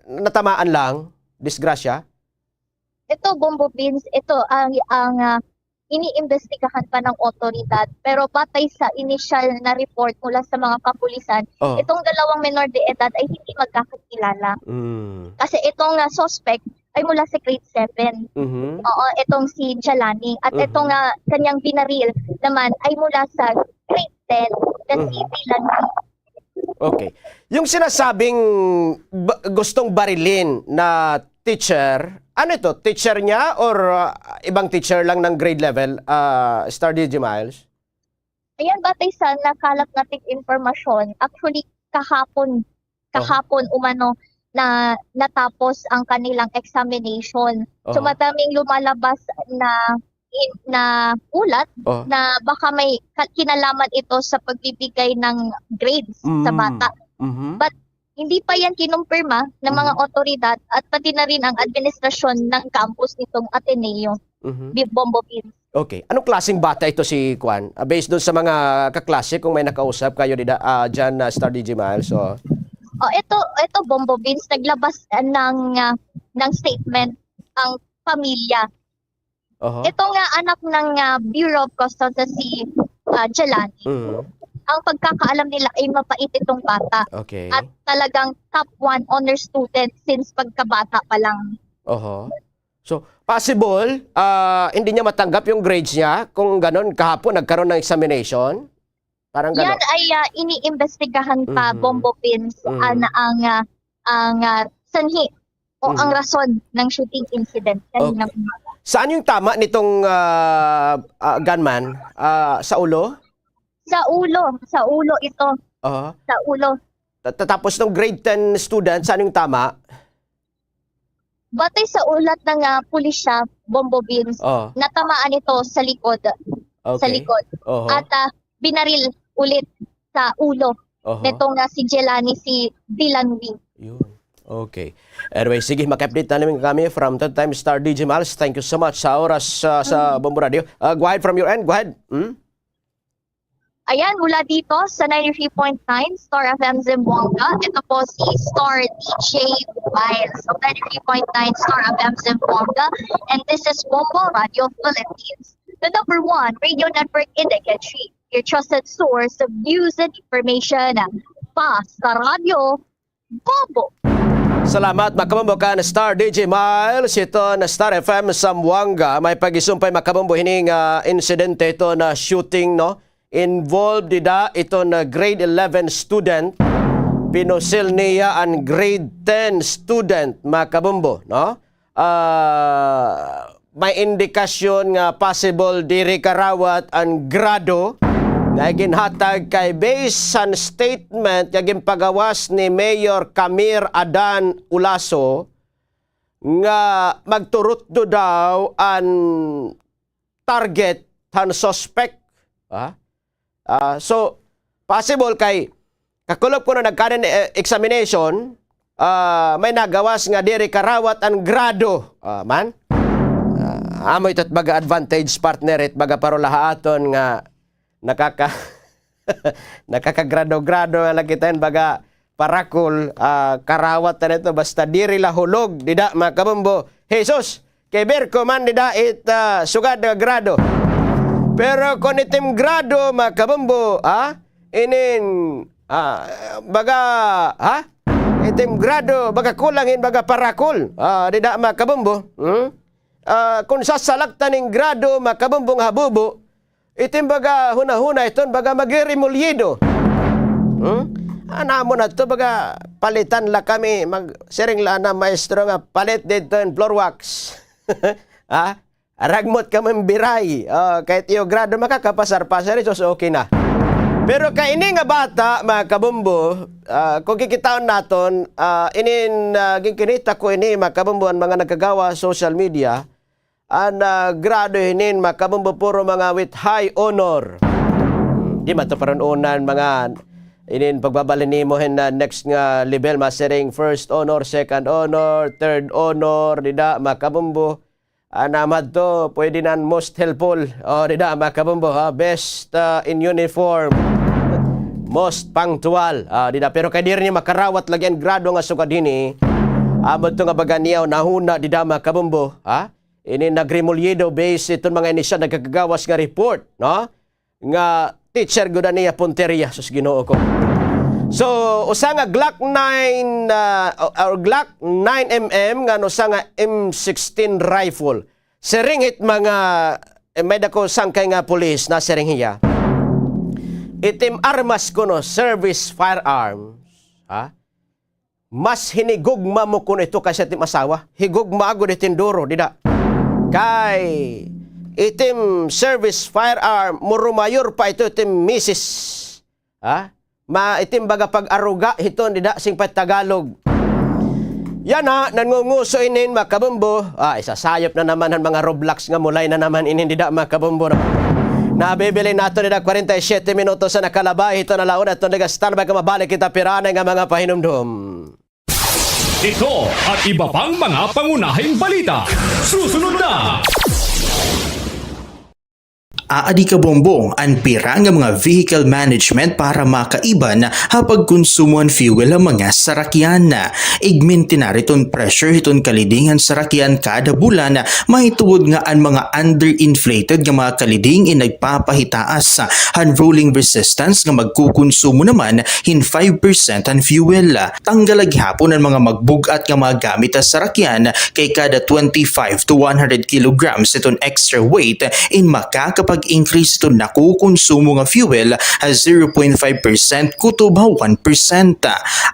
natamaan lang? Disgrasya? Ito, Bombo Vince, ito ang iniimbestigahan pa ng otoridad. Pero batay sa initial na report mula sa mga kapulisan, Oh. itong dalawang menor de edad ay hindi magkakakilala. Mm. Kasi itong suspect ay mula sa grade 7. Mhm. Oo, itong si Jalani. At itong kanyang binaril naman ay mula sa grade 10 na si Dylan. Okay. Yung sinasabing gustong barilin na teacher, ano ito? Teacher niya or ibang teacher lang ng grade level? Star DJ Miles? Ayan, batay sa nakalap nating informasyon, actually kahapon umano na natapos ang kanilang examination. So Oh. madaming lumalabas na ulat Oh. na baka may kinalaman ito sa pagbibigay ng grades sa bata. Mhm. But hindi pa yan kinumpirma ng mga otoridad at pati na rin ang administrasyon ng campus nitong Ateneo, Mhm. Bombo Vince. Okay. Anong klaseng bata ito si Kwan? Based doon sa mga kaklase, kung may nakausap kayo dyan Star DJ Miles. So, Ito Bombo Vince, naglabas ng statement ang pamilya. oho. Ito nga anak ng Bureau of Customs na si Jalani. Mhm. Ang pagkakaalam nila ay mapait itong bata. Okay. At talagang top 1 honor student since pagkabata pa lang. Oho. So, possible, hindi niya matanggap yung grades niya kung ganon kahapon nagkaroon ng examination? Parang Yan ganon. ay iniimbestigahan pa, Mhm. Bombo Pins, Mhm. ang sanhi o Mhm. ang rason ng shooting incident kaninang umaga. Saan yung tama nitong gunman? Sa ulo? Sa ulo ito, Oho. sa ulo. Tapos ng grade 10 student, saan yung tama? Batay sa ulat ng pulisya, Bombo Beans, Oh, natamaan ito sa likod. okay. Sa likod. Oho. At binaril ulit sa ulo Oho. nitong si Jelani, si Dylan Wing. Yun. Okay. Anyway, sige, mag-update na namin kami from Third Time Star DJ Miles. Thank you so much sa oras sa Bombo Radio. Go ahead from your end. Go ahead. Ayan, mula dito sa 93.9 Star FM Zamboanga, ito po si Star DJ Miles of 93.9 Star FM Zamboanga, and this is Bombo Radio Philippines, the #1 radio network in the country, your trusted source of news and information. pa sa radyo, Bobo. Salamat makabumbo ka na Star DJ Miles. Ito na Star FM Zamboanga. May pag-isumpay makabumbo hining insidente ito na shooting, no? Involved dida ito na grade 11 student. Pinusil niya ang grade 10 student makabumbo, no? May indikasyon nga possible diri karawat ang grado na ginhatag kay based on statement nga ginpagawas ni Mayor Camir Adan Ulaso nga magturot do daw ang target han suspect. So possible kay kakulop ko na nagkanin examination, may nagawas nga diri karawat ang grado. Amo ito't baga advantage partner it baga parolahaton nga nakakagrado-grado nga lakitain baga parakol karawat na ito basta diri la hulog dida mga kabumbo. Jesus kay Berko man dida it sugad nga grado, pero kung itim grado mga kabumbo inin baga itim grado baga kulangin baga parakol dida mga kabumbo. Kung sasalaktan ning grado mga kabumbong habubo, itim baga huna-huna iton baga magrimulyido. Anamo na to baga palitan la kami magsiring la na maestro nga palit dito in floor wax. Ragmot kami biray. Kahit iyo grado makakapasar-pasar ito so okay na. Pero kay ini nga bata mga kabumbo, kung kikitaon naton ginkinita ko ini mga kabumbo ang mga nagkagawa social media. Ang grado hinin makabumbo puro mga with high honor. Di mataparunan mga inin pagbabalin mo na next nga level mastering first honor, second honor, third honor, dida makabumbo. Namad to pwede nan most helpful. Dida makabumbo best in uniform. Most punctual. Dida pero kay diri ni makarawat lagi ang grado nga sugad hini. Amod to nga baganiyaw nahuna dida makabumbo, ini nagrimulyido based itong mga inisya nagkagawas nga report, no? Nga teacher gud niya punteriya sus Ginoo ko. So usa nga Glock 9 or Glock 9mm nga usa nga M16 rifle. Seringit mga may dako sangkay nga pulis na seringhiya. Itim armas kuno service firearms, mas hinigugma mo kuno ito kasi itim asawa. Higugma agud itin duro dida. Kay itim service firearm murumayor pa ito itim misis itim baga pag-aruga hiton dida sing Tagalog. Yan nangunguso inin makabumbo. Isasayop na naman ang mga Roblox nga mulay na naman inin dida makabumbo. Nabibili nato dida 47 minutos sa nakalabay hito na laon at naga standby ka mabalik kita pirana nga mga pahinumdum. Ito at iba pang mga pangunahing balita. Susunod na! Aadi ka bombong ang pira nga mga vehicle management para makaiban hapag konsumo ang fuel ang mga sarakyan. Igmin tinariton pressure hiton kalidingan sarakyan kada bulan mahituod nga ang mga underinflated nga mga kaliding nagpapahitaas han rolling resistance nga magkukonsumo naman hin 5% ang fuel. Tanggalag hapon ang mga magbugat nga mga gamit sa sarakyan kay kada 25 to 100 kilograms iton extra weight in makakapag-increase ito nakukonsumo nga fuel as 0.5% kutob 1%.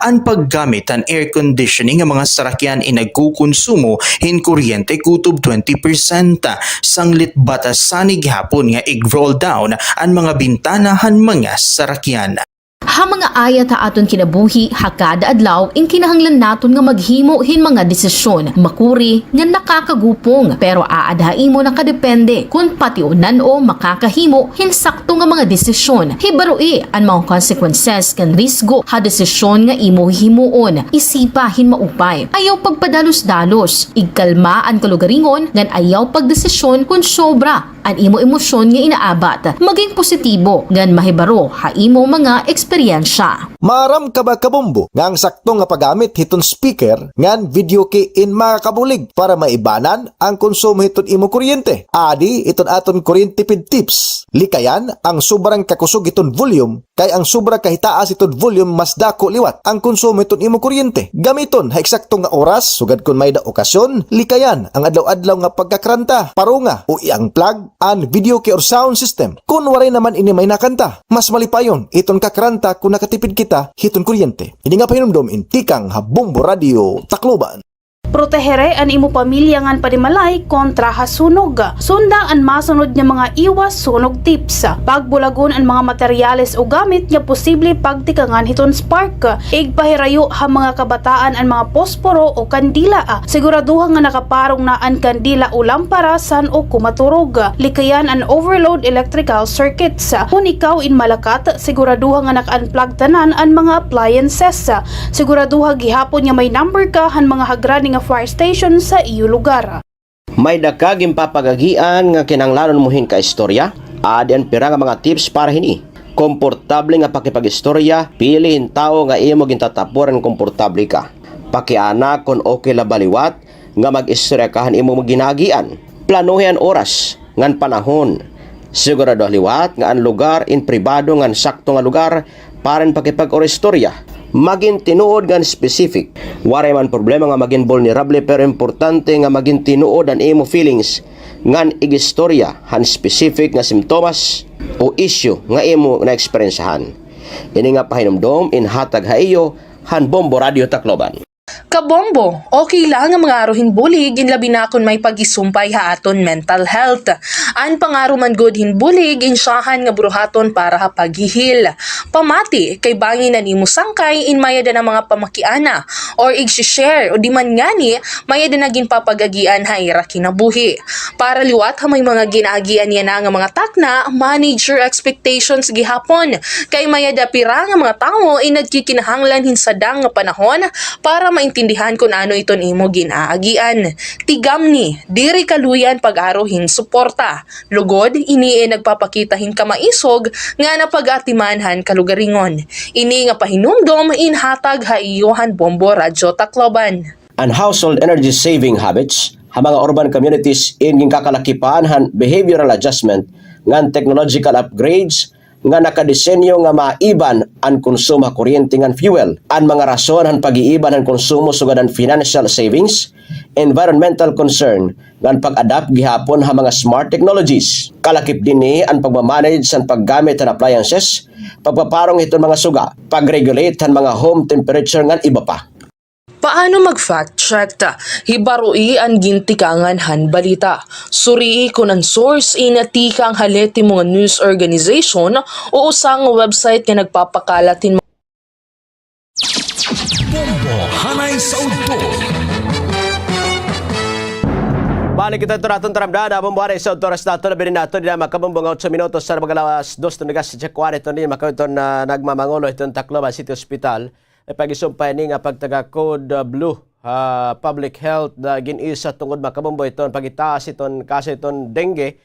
Ang paggamit ang air conditioning nga mga sarakyan nagkukonsumo hin kuryente kutob 20%. Sanglit batasanig hapon nga i-roll down ang mga bintanahan mga sarakyan. Ha mga ayat ha aton kinabuhi hakada adlaw in kinahanglan naton nga maghimo hin mga desisyon makuri nga nakakagupong pero aadhain mo nakadepende kung patiunan o makakahimo hin sakto nga mga desisyon. Hibaroi ang mga consequences kan risgo ha desisyon nga imo himuon isipa hin maupay. Ayaw pagpadalos-dalos igkalma ang kalugaringon ngan ayaw pagdesisyon kung sobra ang imo emosyon nga inaabat maging positibo ngan mahibaro ha imo mga eksperyensya. Maram ka ba kabombo nga ang sakto nga paggamit hiton speaker ngan video kay in makakabulig para maibanan ang konsumo hiton imo kuryente. Adi iton aton kuryente tipid tips. Likayan ang sobrang kakusog iton volume kay ang sobra kahitaas iton volume mas dako liwat ang konsumo iton imo kuryente. Gamiton ha eksakto nga oras sugad kun may da okasyon. Likayan ang adlaw-adlaw nga pagkakranta, parunga o iang plug and video key or sound system. Kung waray naman ini may nakanta, mas malipayon iton kakranta kung nakatipid kita hiton kuryente. Ini nga pahinumdom intikang Bombo Radio Tacloban. Protehere an imo pamilya ngan panimalay kontra hasunog. Sunda ang masunod nga mga iwas sunog tips. Pagbulagon ang mga materyales o gamit nga posible pagtikangan hiton spark. Igpahirayo ha mga kabataan ang mga posporo o kandila. Siguraduha nga nakaparong na ang kandila o lamparasan o kumaturog. Likayan ang overload electrical circuits. Kung ikaw in Malacat, siguraduha nga naka-unplug tanan ang mga appliances. Siguraduha gihapon nga may number ka han mga hagrani nga fire station sa iyo lugar. May dakaging papagagian nga kinanglanon muhin ka istorya. Adi ang pira nga mga tips para hini. Komportable nga pakipag-istorya, pilihin tao nga imo gintatapuran komportable ka. Pakiana kon okay la baliwat nga mag-istorya kahan imo maginagian. Planuhin oras ngan panahon. Sigurado liwat nga ang lugar in pribado ngan sakto nga lugar para pakipag-istorya. Maging tinuod gan specific. Waray man problema nga maging vulnerable pero importante nga maging tinuod ang imo feelings ngan igistorya han specific nga simptomas o issue nga imo na eksperyensahan. Ini nga pahinumdom in hatag haiyo han Bombo Radio Tacloban. Kabombo, okay lang ang mga aruhin bulig in labi na kung may pag-isumpay ha aton mental health. An pangaro man good hin bulig in syahan nga buruhaton para ha paghihil. Pamati kay bangin na nimo sangkay in mayada na mga pamakiana or i-share o di man ngani mayada na gin papagagian ha ira kinabuhi. Para liwat ha may mga ginagian yan nga mga takna, manage your expectations gihapon. Kay mayada pira nga mga tao in nagkikinahanglan hin sadang nga panahon para maintindihan kung ano iton imo ginaagian. Tigamni, diri kaluyan pag-aruhin suporta. Lugod, ini nagpapakitahin kamaisog nga napag-atimanhan kalugaringon. Ini nga pahinumdom inhatag haiyohan Bombo Radio Tacloban. Ang household energy saving habits, ha mga urban communities in kakalakipan han behavioral adjustment ngan technological upgrades nga nakadesenyo nga maiban ang konsumo kuryente ngan fuel. Ang mga rason han pag-iiban ang konsumo sugad ang financial savings, environmental concern ngan pag-adapt gihapon ha mga smart technologies. Kalakip dinhi ang pagmamanage san paggamit han appliances, pagpaparong iton mga suga, pag-regulate han mga home temperature ngan iba pa. Paano mag-fact check ta? Hibarui ang gintikangan han balita. Surii kung ang source inatikang haleti mga news organization o usang website nga nagpapakalatin Bombo Hanay sa Udto. Balik kita ito natin taramdada, bumbuhan sa oras nato na birin nato, na makabumbong 8 minutos sa magalawas 2 na nagas sa Jaguar ito ni makawiton na nagmamangulo itong Tacloban City Hospital. Pag-isumpay ni nga pagtaga Code Blue Public Health na ginisa tungod makabumbo iton pagitaas iton kaso iton dengue.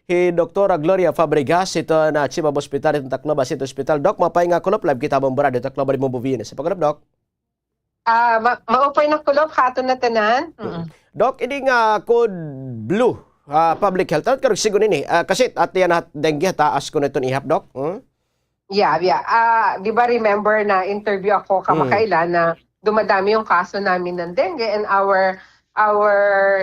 Hi Dr. Gloria Fabregas ito na Chief of Hospital itong Tacloban City Hospital. Doc, mapay nga kulop live kita bombo radio Tacloban mo buvines. Sa pagkulop, Doc? Maupay na kulop hato na tanan. Doc, ini nga Code Blue Public Health. At karong sigun ini kasi at yan at dengue taas ko na itong ihap, Doc. Yeah. Di ba remember na interview ako kamakailan na dumadami yung kaso namin ng dengue and our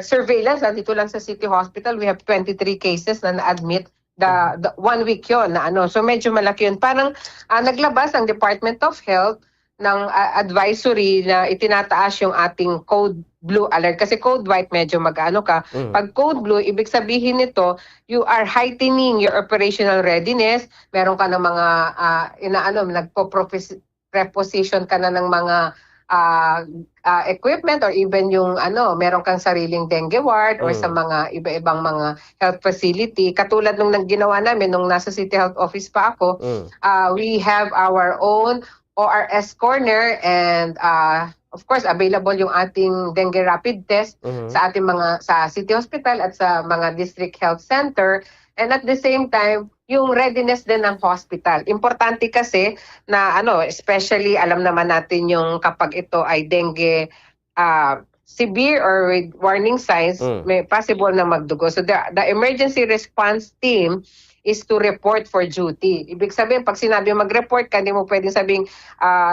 surveillance dito lang sa City Hospital, we have 23 cases na na-admit the 1 week yon na ano. So medyo malaki yun. Parang naglabas ang Department of Health ng advisory na itinataas yung ating Code Blue alert. Kasi Code White medyo mag-ano ka. Pag Code Blue, ibig sabihin nito, you are heightening your operational readiness. Meron ka ng mga, nagpo-preposition ka na ng mga equipment or even yung meron kang sariling dengue ward or sa mga iba-ibang mga health facility. Katulad nung ginawa namin nung nasa City Health Office pa ako, we have our own ORS corner and of course available yung ating dengue rapid test sa ating mga sa City Hospital at sa mga district health center, and at the same time yung readiness din ng hospital. Importante kasi na especially alam naman natin yung kapag ito ay dengue severe or with warning signs, may possible na magdugo. So the emergency response team is to report for duty. Ibig sabihin, pag sinabi mag-report ka, hindi mo pwedeng sabing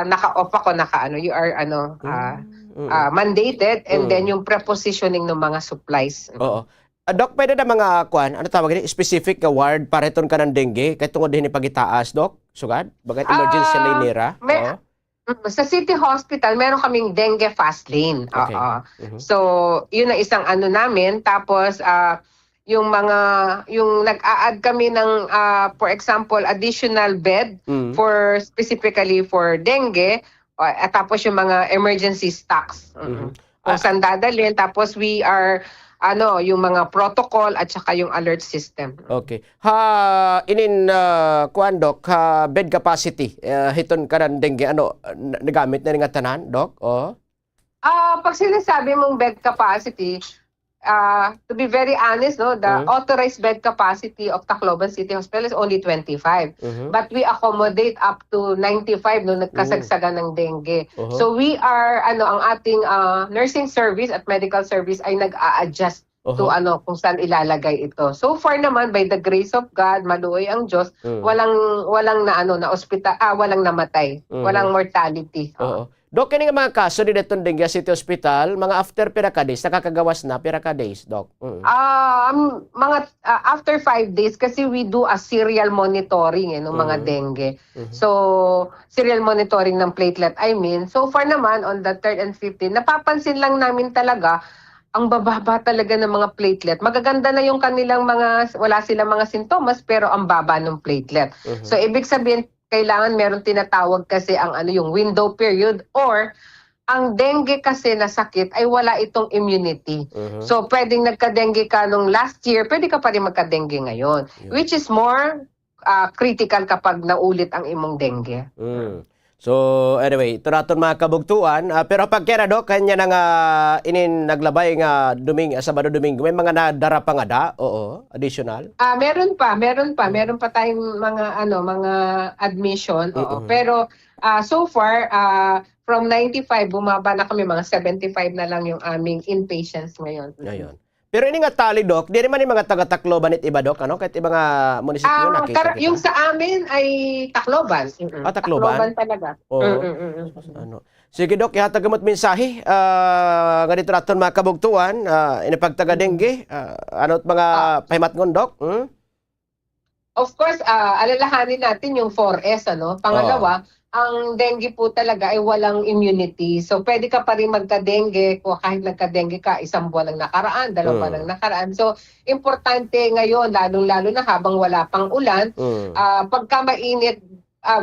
naka-off ako, you are mandated, and then yung prepositioning ng mga supplies. Oo. Doc, pwede na mga ano tawag ini, specific nga ward para iton ka ng dengue kay tungod din ipagitaas, Doc? Sugad? Bagat emergency lane nira? Sa City Hospital, meron kaming dengue fast lane. Okay. So, yun ang isang namin. Tapos, yung nag-a-add kami ng, for example, additional bed for specifically for dengue, at tapos yung mga emergency stocks. Kung saan dadalhin. Tapos we are, yung mga protocol at saka yung alert system. Okay. Kuan, Doc, bed capacity, hiton ka ng dengue, nagamit na nga tanan, Doc? Pag sinasabi mong bed capacity, to be very honest, the authorized bed capacity of Tacloban City Hospital is only 25. But we accommodate up to 95 nung nagkasagsagan ng dengue. So we are, ang ating nursing service at medical service ay nag-a-adjust to kung saan ilalagay ito. So far naman, by the grace of God, maluoy ang Diyos, walang na ospital, walang namatay, walang mortality. Doc, kini nga mga kaso di detong dengue City Hospital, mga after pira ka days, nakakagawas na pira ka days, Doc? After 5 days, kasi we do a serial monitoring ng mga dengue. So, serial monitoring ng platelet, So far naman, on the 3rd and 15th, napapansin lang namin talaga, ang bababa talaga ng mga platelet. Magaganda na yung kanilang wala silang mga sintomas, pero ang baba ng platelet. So, ibig sabihin, kailangan meron tinatawag kasi ang yung window period, or ang dengue kasi na sakit ay wala itong immunity. So pwedeng nagka-dengue ka nung last year, pwede ka pa rin magka-dengue ngayon, which is more critical kapag naulit ang imong dengue. So anyway, ito natin mga kabugtuan, pero pag kaya, Doc, kanya na nga naglabay nga Sabado Domingo, may mga nadara pa nga da? Oo, additional? Meron pa tayong mga admission. Pero so far, from 95 bumaba na kami, mga 75 na lang yung aming inpatients ngayon. Ngayon. Pero ini nga tali, Doc, di naman yung mga taga-Tacloban at iba, Doc, kahit ibang munisipyo nakita kita. Yung sa amin ay Tacloban. Tacloban? Tacloban talaga. Sige, Doc, ihatag gamot mensahe. Nga dito natin mga kabugtuan, inipagtaga-dengue, ano't mga pahimat ngon, Doc? Of course, alalahanin natin yung 4S, Pangalawa, ang dengue po talaga ay walang immunity. So, pwede ka pa rin magka-dengue kung kahit nagka-dengue ka, 1 buwan ang nakaraan, 2 buwan ang nakaraan. So, importante ngayon, lalong-lalo na habang wala pang ulan, pagka mainit,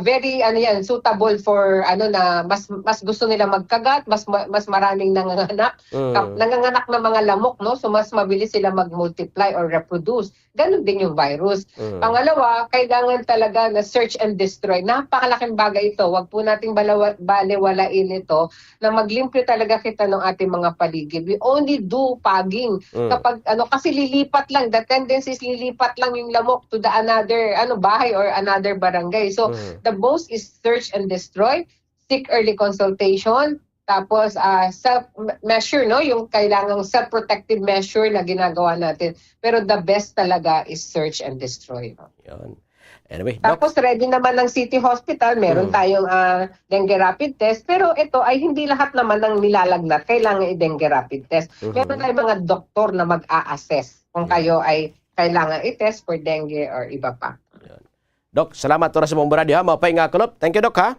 very suitable for na mas gusto nila magkagat, mas maraming nanganganak ng mga lamok, so mas mabilis sila mag-multiply or reproduce. Ganun din yung virus. Pangalawa, kailangan talaga na search and destroy. Napakalaking bagay ito. Huwag po nating balewalain ito na maglimpyo talaga kita ng ating mga paligid. We only do fogging kapag kasi lilipat lang, the tendency is lilipat lang yung lamok to the another bahay or another barangay. So the most is search and destroy, seek early consultation, tapos self-measure, yung kailangang self-protective measure na ginagawa natin. Pero the best talaga is search and destroy. Yun. Anyway, tapos ready naman ng City Hospital, meron tayong dengue rapid test, pero ito ay hindi lahat naman ng nilalagnat kailangan i-dengue rapid test. Meron tayong mga doktor na mag-a-assess kung kayo ay kailangan i-test for dengue or iba pa. Doc, salamat oras sa Bombo Radio, mapay nga kulop. Thank you, Doc, ha?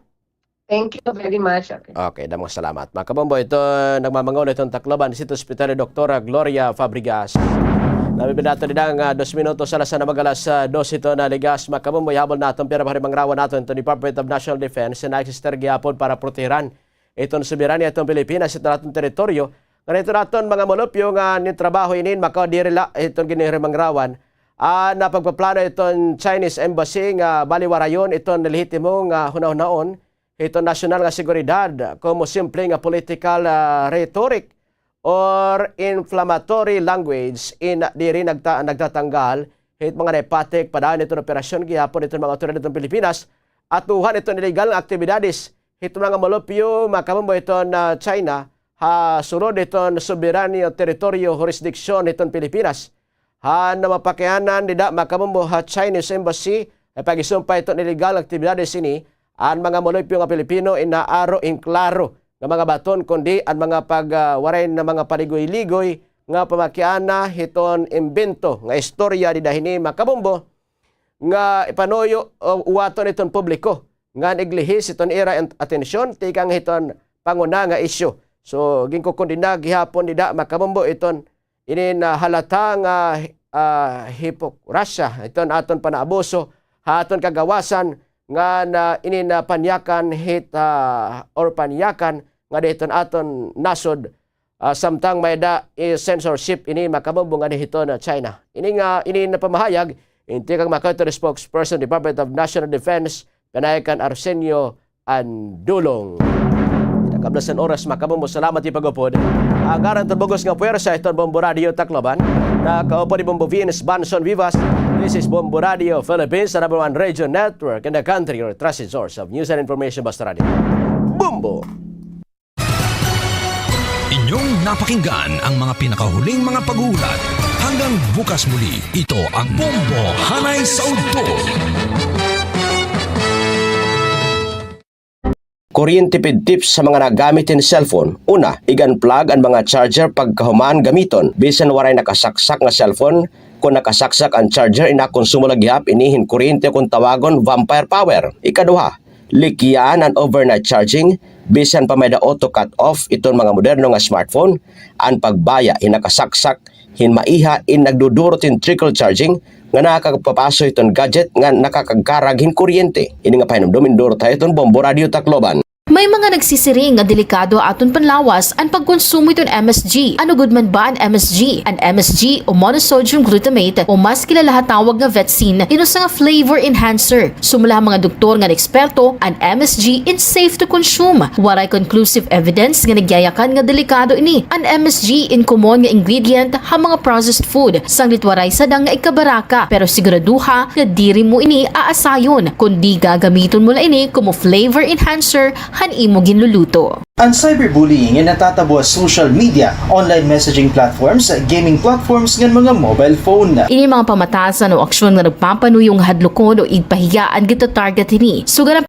Thank you very much. Okay, damang salamat. Mga kabombo, ito nagmamangaw itong Tacloban City Hospital ni Dr. Gloria Fabregas. Nabibinato din ang 2 minutos alas na magalas 2 ito na ligas. Mga kabombo, habol natin pero maharimangrawan natin ito Department of National Defense na nagsistar gyapon para protehiran itong soberanya itong Pilipinas, ito natin teritoryo. Ganito natin mga molupyo nga nitrabaho inin, makadirila itong giniharimangrawan. Napagpaplano itong Chinese Embassy nga baliwarayon itong nalihitimo nga hunahon itong nasyonal nga seguridad como simple nga political rhetoric or inflammatory language diri nagtatanggal hit mga hepatic, padaan ito operasyon, gihapon ito mga otoridad ng Pilipinas, at tuhan ito illegal ng aktibidades, hit mga malupyo, makamambo ito na China, sunod ito soberanyo, teritoryo, jurisdiksyon ito Pilipinas, na mapakianan, nida makamambo Chinese Embassy, ay pag-isumpay ito illegal aktibidades ini, ang mga malupyo nga Pilipino, inaaro in klaro, ng mga baton, kundi ang mga pagwaray na mga paligoy-ligoy, nga pamakiana hiton imbento nga istorya di dahini makabombo nga ipanoyo uwaton iton publiko nga neglihis iton era atensyon tikang hiton panguna nga isyu. So ginkukundina gihapon dida makabombo iton ini na halata nga hipokrasya iton aton panaabuso haton kagawasan nga na ini na panyakan or panyakan nga diton aton nasod. Samtang may da censorship ini makabombo nga hito na China. Ini na pamahayag inti kang makautor spokesperson Department of National Defense Panayakan Arsenio Andulong. Kablasan oras makabombo, salamat ipagupod. Agaran tubogos nga puwersa iton Bombo Radio Tacloban. Nakaupo ni Bombo Venus Banson Vivas. This is Bombo Radio Philippines, the number one radio network in the country, your trusted source of news and information. Basta Radio Bombo. Inyong napakinggan ang mga pinakahuling mga pag-uulat. Hanggang bukas muli, ito ang Bombo Hanay sa Udto. Kuryente-pid tips sa mga nagamitin cellphone. Una, i-unplug ang mga charger pagkahumaan gamiton. Bisan waray nakasaksak nga cellphone, kung nakasaksak ang charger, inakonsumo lagyap, inihin kuryente kung tawagon vampire power. Ikaduha, likyan ang overnight charging. Bisan pa may da auto cut off iton mga moderno nga smartphone, ang pagbaya hinakasaksak, hinmaiha in nagdudurot in trickle charging nga nakakapapaso iton gadget nga nakakagkarag hin kuryente. Ini nga pahinumdum indurot tayo iton Bombo Radio Tacloban. May mga nagsisiring nga delikado aton panlawas ang pagkonsumo iton MSG. Ano gud man ba ang MSG? Ang MSG o monosodium glutamate o mas kilala hatawag nga Vetsin inusa nga flavor enhancer. Sumula mga doktor nga eksperto, ang MSG is safe to consume. Waray conclusive evidence nga nagyayakan nga delikado ini. Ang MSG in common nga ingredient ha mga processed food. Sanglit waray sadang nga ikabaraka, pero siguraduha nga diri mo ini aasayon kundi gagamiton mo la ini como flavor enhancer han imo ginluluto. Ang cyberbullying ay natatabo sa social media, online messaging platforms, gaming platforms ng mga mobile phone. Ini mga pamatasan o aksyon nga nagpapanuyong hadlokon o igpahiyaan gito target ini. Sugan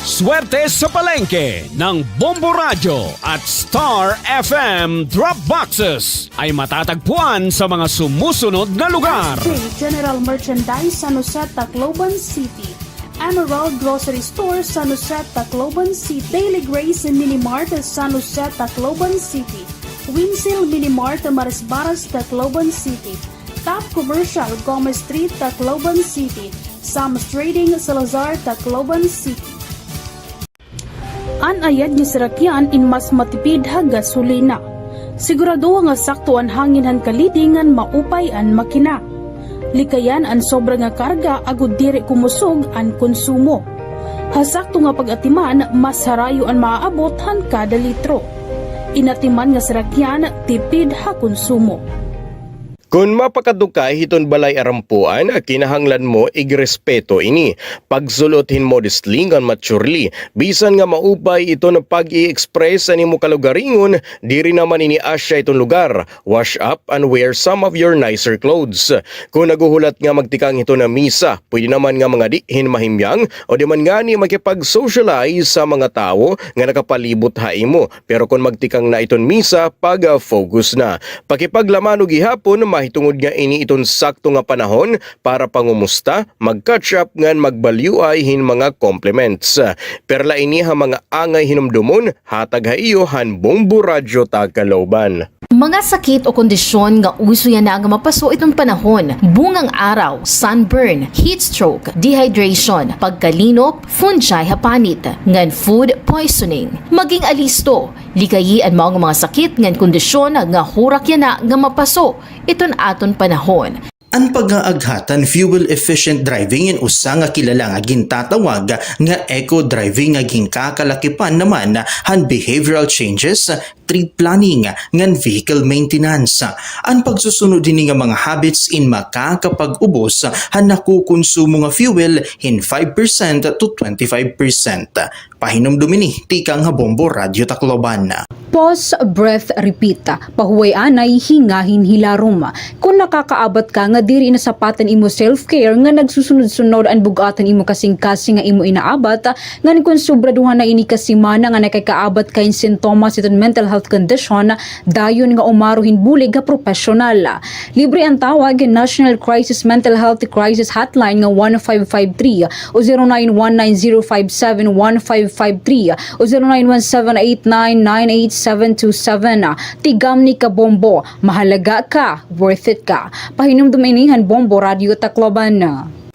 Swerte sa palengke ng Bombo Radio at Star FM Drop Boxes ay matatagpuan sa mga sumusunod na lugar. General Merchandise San Jose, Tacloban City. Emerald Grocery Store, San Jose, Tacloban City. Daily Grace Mini Mart, San Jose, Tacloban City. Winsil Mini Mart, Marisbaras, Tacloban City. Top Commercial, Gomez Street, Tacloban City. Sam's Trading, Salazar, Tacloban City. Anayad ni Sirakyan in mas matipid ha gasolina. Sigurado nga sakto ang hanginhan kalidingan maupay an makina. Likayan ang sobra nga karga agud diri kumusog ang konsumo. Hasakto nga pag-atiman mas harayo ang maaabot han kada litro. Inatiman nga Sirakyan tipid ha konsumo. Kung mapakadukay hiton balay arampuan, kinahanglan mo igrespeto ini. Pagsulothin modestly ngan maturely. Bisan nga maupay ito na pag-i-express ani mo kalugaringon, diri naman ini asya itong lugar. Wash up and wear some of your nicer clothes. Kung naguhulat nga magtikang ito na misa, pwede naman nga mga dihin mahimyang o di man nga ni makipag-socialize sa mga tao nga nakapalibot haimo. Pero kung magtikang na iton misa, pag-focus na. Pakipaglaman o gihapon, mahitungod nga ini iton sakto nga panahon para pangumusta, mag-catch up ngan magbaliway hin mga compliments. Perla ini ha mga angay hinumdumon, hatag ha iyo han Bombo Radio Tacloban. Mga sakit o kondisyon nga uso yan na nga mapaso itong panahon, bungang araw, sunburn, heat stroke, dehydration, pagkalinop, fungi hapanit, ngan food poisoning. Maging alisto, likayian mo ang mga sakit ngan kondisyon nga hurak yan na nga mapaso iton aton panahon. Ang pag-aaghatan fuel-efficient driving yan usa nga kilala nga gintatawag nga eco-driving nga ginkakalakipan naman han behavioral changes, trip planning ngan vehicle maintenance. Ang pagsusunod din nga mga habits in makakapag-ubos han nakukonsumo nga fuel in 5% to 25%. Pahinumdumin ni tikang Bombo Radio Tacloban. Pause, breath, repeat. Pahuway anay, hingahin hilarom. Kung nakakaabat ka nga diri na sapatan imo self-care nga nagsusunod-sunod ang bugatan imo kasing-kasing nga imo inaabat, nga kung sobraduhan na ini kasimana nga nakakaabat kain sintomas iton mental health condition, dayon nga umaruhin bulig nga professional. Libre ang tawag National Crisis Mental Health Crisis Hotline nga 1553 o 0919-057-1553 o 0917-899-8727. Tigam ni ka Bombo, mahalaga ka, worth it ka. Pahinumduminihan Bombo Radio Tacloban.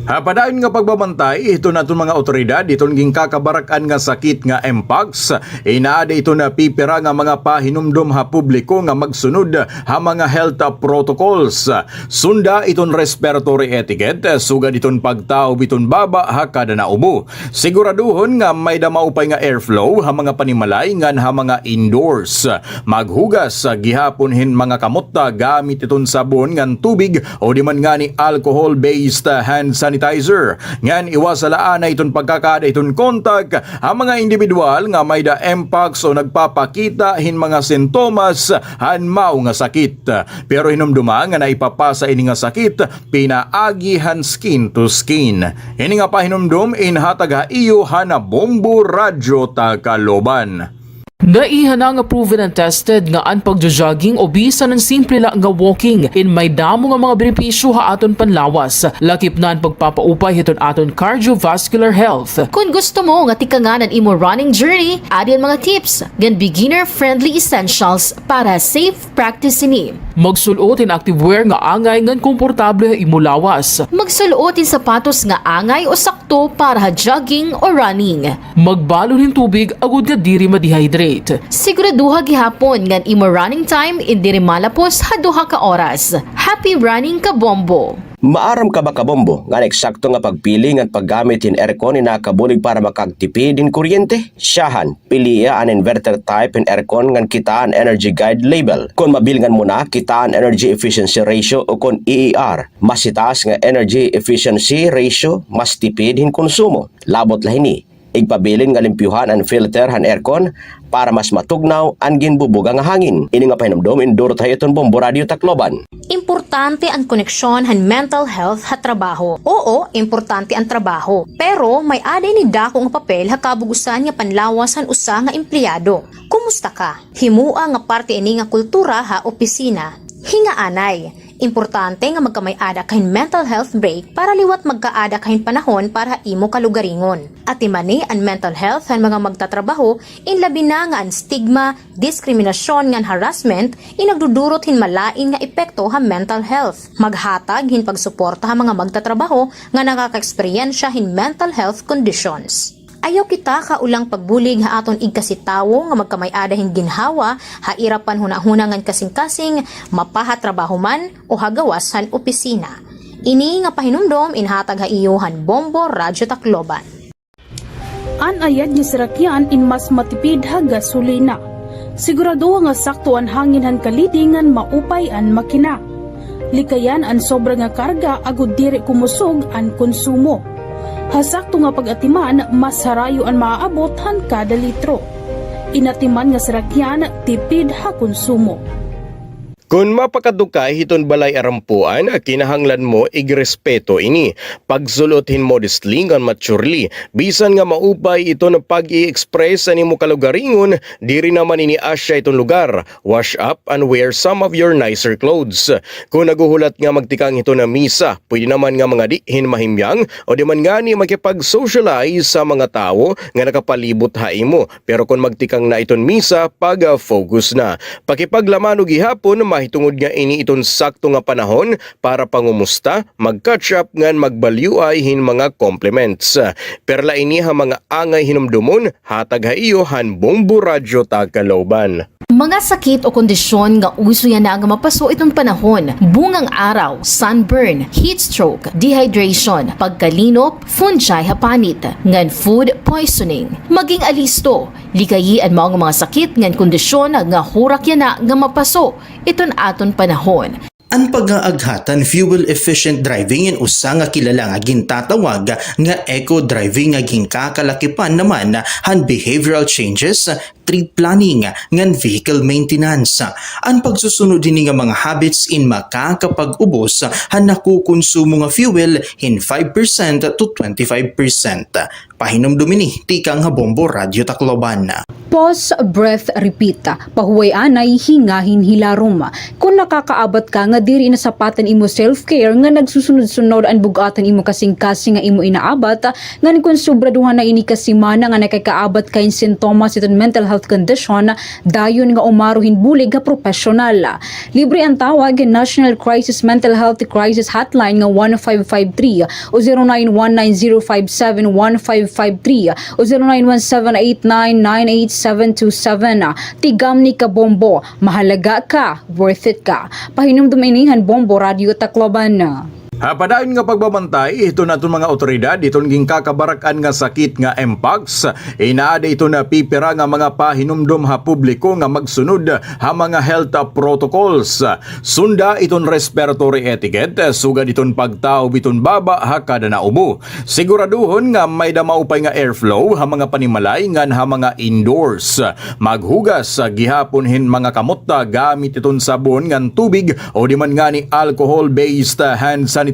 Padayon nga pagbabantay, ito na itong mga otoridad, itong ging kakabarakan nga sakit nga Mpox. Inaada ito na pipira nga mga pahinumdum ha publiko nga magsunod ha mga health protocols. Sunda itong respiratory etiquette, sugad itong pagtao biton baba ha kada na ubo. Siguraduhon nga may damaupay nga airflow ha mga panimalay ngan ha mga indoors. Maghugas gihapon mga kamotta gamit itong sabon ngan tubig o di man nga ni alcohol-based hand sanitizer. Ngan iwasalaan na iton pagkakada iton kontak ang mga individual nga may da Mpox o nagpapakita hin mga sintomas han mao nga sakit. Pero hinumduma nga naipapasa ini nga sakit pinaagihan skin to skin. Ini nga pahinumdum inhatag ha iyo hana Bombo Radyo Tacloban. Naiha na nga proven and tested nga ang pagja-jogging o bisan ng simple lang nga walking in may damo nga mga benepisyo ha aton panlawas. Lakip na ang pagpapaupay hiton aton cardiovascular health. Kung gusto mo nga tikanganan imo running journey, adyan mga tips gan beginner-friendly essentials para safe practice ini. Magsulot in activewear nga angay ngan komportable imo lawas. Magsulot in sapatos nga angay o sakto para jogging o running. Magbalon in tubig agud nga diri ma-dehydrate. Siguraduha gihapon ngan imo running time indiri malapos ha 2 ka oras. Happy running ka Bombo! Maaram ka ba kabombo nga eksakto nga pagpili nga paggamit in aircon ni nakabulig para makagtipid din kuryente? Siyahan, piliya an inverter type in aircon nga kitaan energy guide label. Kung mabilingan mo na kitaan energy efficiency ratio o kung EER, mas itaas nga energy efficiency ratio, mas tipid hin konsumo. Labot lahini, igpabilin nga limpyuhan ang filter han aircon para mas matugnaw ang ginbubuga nga hangin. Ini nga pahinumdom induro tayo itong Bombo Radio Tacloban. Importante ang koneksyon han mental health ha trabaho. Oo, importante ang trabaho. Pero may aday ni dako nga papel ha kabugusan nga panlawas han usa nga empleyado. Kumusta ka? Himua nga parte ini nga kultura ha opisina. Hingaanay. Importante nga magkamay-ada kahin mental health break para liwat magkaada kahin panahon para imo kalugaringon. At imani ang mental health ang mga magtatrabaho in labi na nga ang stigma, diskriminasyon nga harassment inagdudurot hin malain nga epekto ha mental health. Maghatag hin pagsuporta ha mga magtatrabaho nga nakaka-eksperyensya hin mental health conditions. Ayaw kita kaulang pagbulig ha aton igkasitawo nga magkamay-ada hin ginhawa ha irapan hunahunangan kasing-kasing mapahatrabaho man o hagawasan opisina. Ini nga pahinumdom inhatag ha iyohan Bombo Radyo Tacloban. Anayad ni Serakyan in mas matipid ha gasolina. Sigurado nga sakto ang hangin han kalidingan maupay an makina. Likayan an sobra nga karga agud diri kumusog an konsumo. Hasakto nga pag-atiman, mas harayo ang maaabot han kada litro. Inatiman nga Serakyan, tipid ha konsumo. Kung mapakadukay hiton balay arampuan, kinahanglan mo igrespeto ini. Pagsulotin modestly ngan maturely. Bisan nga maupay ito na pag-i-express sa nimo kalugaringon, diri naman ini asya itong lugar. Wash up and wear some of your nicer clothes. Kung naguhulat nga magtikang ito na misa, pwede naman nga mga dihin mahimyang o di man nga ni makipag-socialize sa mga tao nga nakapalibot ha imo. Pero kung magtikang na iton misa, pag-focus na. Pakipaglaman o gihapon, mahitungod nga ini iton sakto nga panahon para pangumusta, mag-catch up ngan magbalyuay hin mga compliments. Perla ini ha mga angay hinumdumon, hatag ha iyo han Bombo Radyo Tacloban. Mga sakit o kondisyon nga uso yan na nga mapaso itong panahon, bungang araw, sunburn, heat stroke, dehydration, pagkalinop, fungi hapanit, ngan food poisoning. Maging alisto, likayi ang mga sakit ngan kondisyon nga hurak yan na nga mapaso iton aton panahon. Ang pag-aaghatan fuel-efficient driving in usa nga kilala nga gintatawag nga eco-driving nga ginkakalakipan naman han behavioral changes, trip planning, ngan vehicle maintenance. Ang pagsusunod din nga mga habits in makakapag-ubos han nakukonsumo nga fuel in 5% to 25%. Pahinomdumi ni Tikang Bombo Radio Tacloban. Pause, breath, repeat. Pahuway anay, hingahin hilarom. Kung nakakaabot ka nga diri na sapatan imo self-care nga nagsusunod-sunod ang bugatan imo kasing-kasing nga imo inaabat, nga kung sobraduhan na ini kasimana nga nakakaabat kain sintomas iton mental health condition, dayon nga umaruhin bulig nga profesional. Libre ang tawag National Crisis Mental Health Crisis Hotline nga 1553 o 0919-057-1553 o 0917-899-8 727. Tigam ni Kabombo, mahalaga ka, worth it ka. Pahinom duminihan Bombo Radio Tacloban. Padayon nga pagbabantay, ito na itong mga otoridad, itong ginkakabarakan nga sakit nga Mpox. Inaada ito na pipira nga mga pahinumdom ha publiko nga magsunod ha mga health protocols. Sunda itong respiratory etiquette, sugad itong pagtao bitong baba ha kada naubo. Siguraduhon nga may damaupay nga airflow ha mga panimalay ngan ha mga indoors. Maghugas gihaponhin mga kamotta gamit itong sabon ngan tubig o di man nga ni alcohol-based hand sanitizer.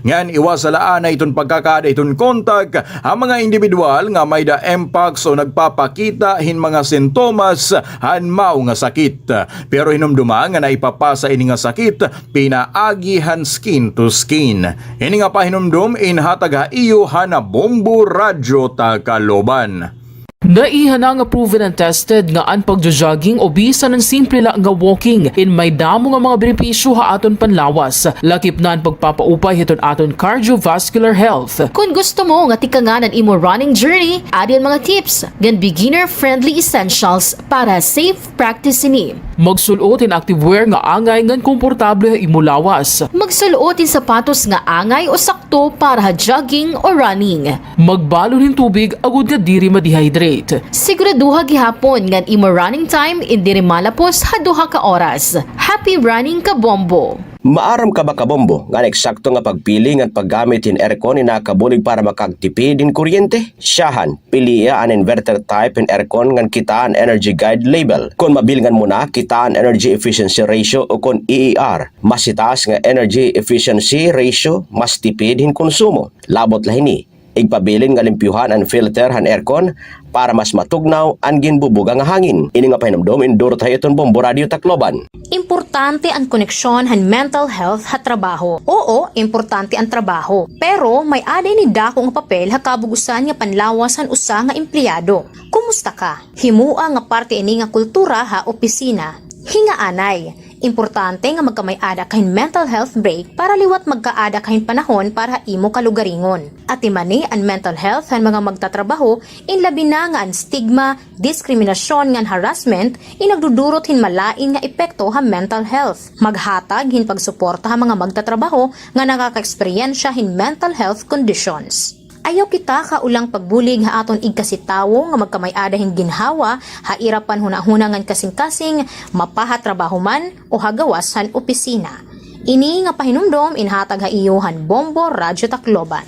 Ngan iwasalaan na itong pagkakada itong kontak ang mga individual nga may da Mpox o nagpapakita hin mga sintomas han mao nga sakit. Pero hinumduma nga naipapasa ini nga sakit pinaagihan skin to skin. Ini nga pahinumdum inhatag ha iyo hana Bombo Radio Tacloban. Naihan nga proven and tested nga ang pagjo-jogging o bisan ng simple lang nga walking in may damo nga mga benepisyo ha aton panlawas. Lakip na ang pagpapaupay hiton aton cardiovascular health. Kung gusto mo nga tikanganan imo running journey, adyan mga tips gan beginner-friendly essentials para safe practice ini. Magsulot in activewear nga angay ngan komportable imo lawas. Magsulot in sapatos nga angay o sakto para ha jogging o running. Magbalon in tubig agud nga diri ma-dehydrate. Siguraduha gihapon ngan imo running time indiri malapos ha 2 ka oras. Happy running ka Bombo! Maaram ka ba Kabombo nga eksakto nga pagpili nga paggamit in aircon ni nakabulig para makagtipid din kuryente? Siyahan, piliya an inverter type in aircon nga kitaan energy guide label. Kung mabilngan mo na kitaan energy efficiency ratio o kung EER, mas itaas nga energy efficiency ratio, mas tipid hin konsumo. Labot lahini. Igpabilin nga limpyuhan ang filter han aircon para mas matugnaw ang ginbubuga nga hangin. Ini nga pahinumdom induro tayo itong Bombo Radio Tacloban. Importante ang koneksyon han mental health ha trabaho. Oo, importante ang trabaho. Pero may aday ni dako nga papel ha kabugusan nga panlawasan usa nga empleyado. Kumusta ka? Himua nga parte ini nga kultura ha opisina. Hingaanay. Importante nga magkamay-ada kahin mental health break para liwat magkaada kahin panahon para imo kalugaringon. At imani ang mental health han mga magtatrabaho in labi na nga ang stigma, diskriminasyon nga harassment inagdudurot hin malain nga epekto ha mental health. Maghatag hin pagsuporta ha mga magtatrabaho nga nakaka-eksperyensya hin mental health conditions. Ayaw kita kaulang pagbulig ha aton igkasitawo nga magkamay-ada hin ginhawa ha irapan hunahuna ngan kasing-kasing mapaha trabaho man o hagawasan opisina. Ini nga pahinumdom inhatag ha iyohan Bombo Radio Tacloban.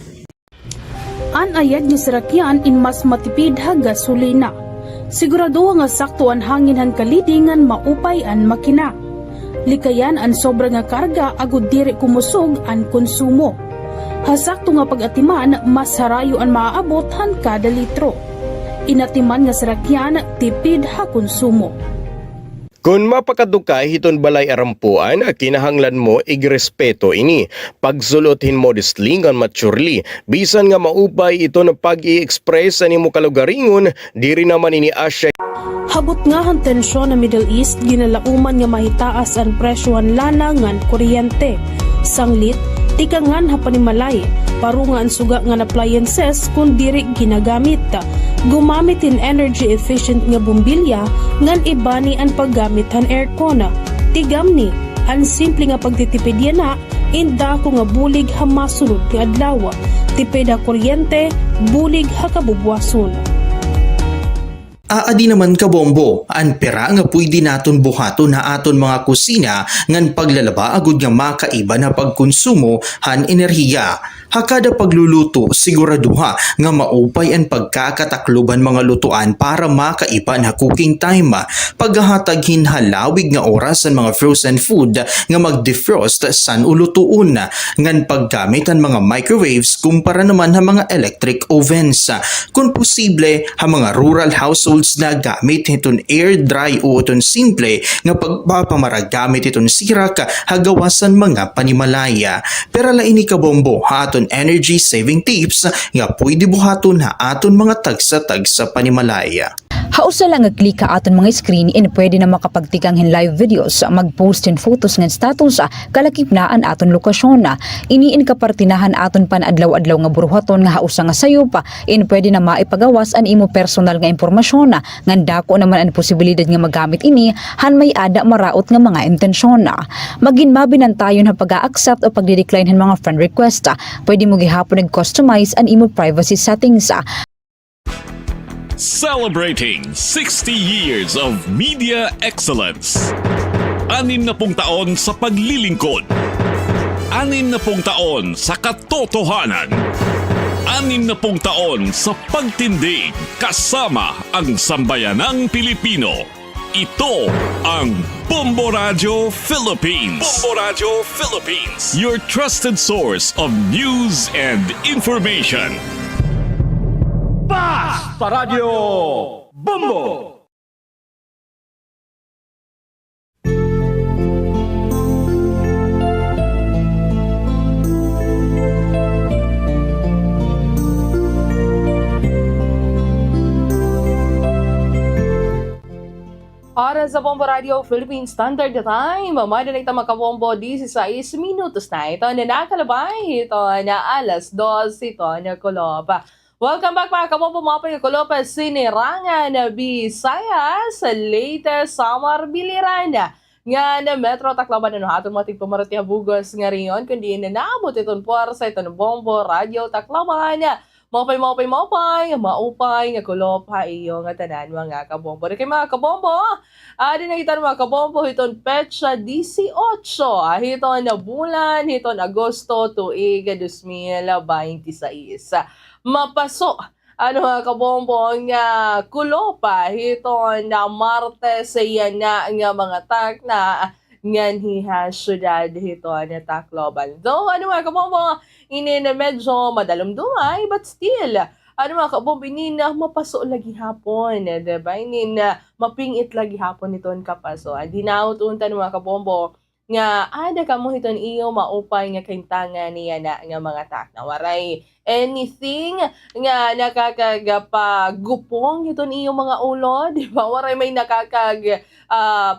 Anayad ni Serakyan in mas matipid ha gasolina. Sigurado nga sakto ang hangin han kalidingan maupay an makina. Likayan ang sobra nga karga agud diri kumusog an konsumo. Hasakto nga pag-atiman, mas harayo ang maaabot han kada litro. Inatiman nga Serakyan, tipid ha konsumo. Kung mapakadukay hiton balay arampuan, kinahanglan mo igrespeto ini. Pagsulothin modestly ngan maturely, bisan nga maupay ito na pag-i-express sa nimo kalugaringon, diri naman ini asya. Habot nga ang tensyon na Middle East, ginalauman nga mahitaas ang presyohan lana ngan kuryente. Sanglit, tikangan ha panimalay, paro nga ang suga nga appliances kung diri ginagamit. Gumamit in energy efficient nga bumbilya ngan ibani ang paggamit han aircon. Tigam ni, ang simple nga pagtitipid yan na, inda ko nga bulig ha masunod nga adlaw. Tipid ha kuryente, bulig ha kabubwason. Aadi naman kabombo, ang pera nga pwede naton buhato na aton mga kusina ngan paglalaba agud nga makaiba na pagkonsumo han enerhiya. Hakada pagluluto siguraduha nga maupay ang pagkakatakluban mga lutuan para makaiba na cooking time. Paghahatag hinhalawig nga oras ang mga frozen food nga mag-defrost san ulutuon. Ngan paggamit ang mga microwaves kumpara naman ha mga electric ovens. Kung posible ha mga rural households na gamit iton air dry o iton simple nga pagpapamaragamit iton sirak hagawasan mga panimalaya. Pero laini kabombo ha aton energy saving tips nga pwede buhaton ha aton mga tagsa-tagsa panimalaya. Hausa lang nga-click ka aton mga screen and pwede na makapagtikang hin live videos, mag-post in photos ng status, kalakip na ang aton lokasyon. Iniin kapartinahan aton panadlaw-adlaw nga buruhaton nga hausa nga sayop, and pwede na maipagawas ang imo personal nga impormasyon. Ngan dako naman ang posibilidad nga magamit ini, han may ada maraot nga mga intensyon. Maginmabinan tayo na pag-a-accept o pag-decline hin mga friend request. Pwede mo gihapon nag-customize ang imo privacy settings. Celebrating 60 years of media excellence. 60 taon sa paglilingkod. 60 taon sa katotohanan. 60 taon sa pagtindig kasama ang sambayanang Pilipino. Ito ang Bombo Radio Philippines. Bombo Radio Philippines. Your trusted source of news and information. Basta Radio Bombo! Oras sa Bombo Radio Philippines Standard Time. Mamada na ito makabombo 16 minutos na. Ito na nakalabay. Ito na alas 12. Ito na kulopa. Welcome back mga kabombo, mga pagkakulopa, sinirangan na Bisaya sa latest summer biliran nga na Metro Tacloban na hatong mating pumarati bugos nga riyon kundi na naabot itong puwersa ito ng Bombo Radio Tacloban. Maupay nga kulopa iyo nga tanan mga kabombo. Kay mga kabombo, adi na kita mga kabombo itong petsa 18 hiton na bulan hiton Agosto tuig 2026. Mapaso mga kabombo nga kulopa hiton na Martes yan na nga mga tak na nganhiha syudad hiton na Tacloban. So mga kabombo, ini na medyo madalumdumay but still mga kabombo ini na mapaso lagi hapon, diba? Ini na mapingit lagi hapon iton kapaso. Di na utuntan mga kabombo nga ada kamo hiton iyo maupay nga kaintangan niya na nga mga tak na waray anything nga nakakagapagupong hiton iyo mga ulo, di ba? Waray may nakakag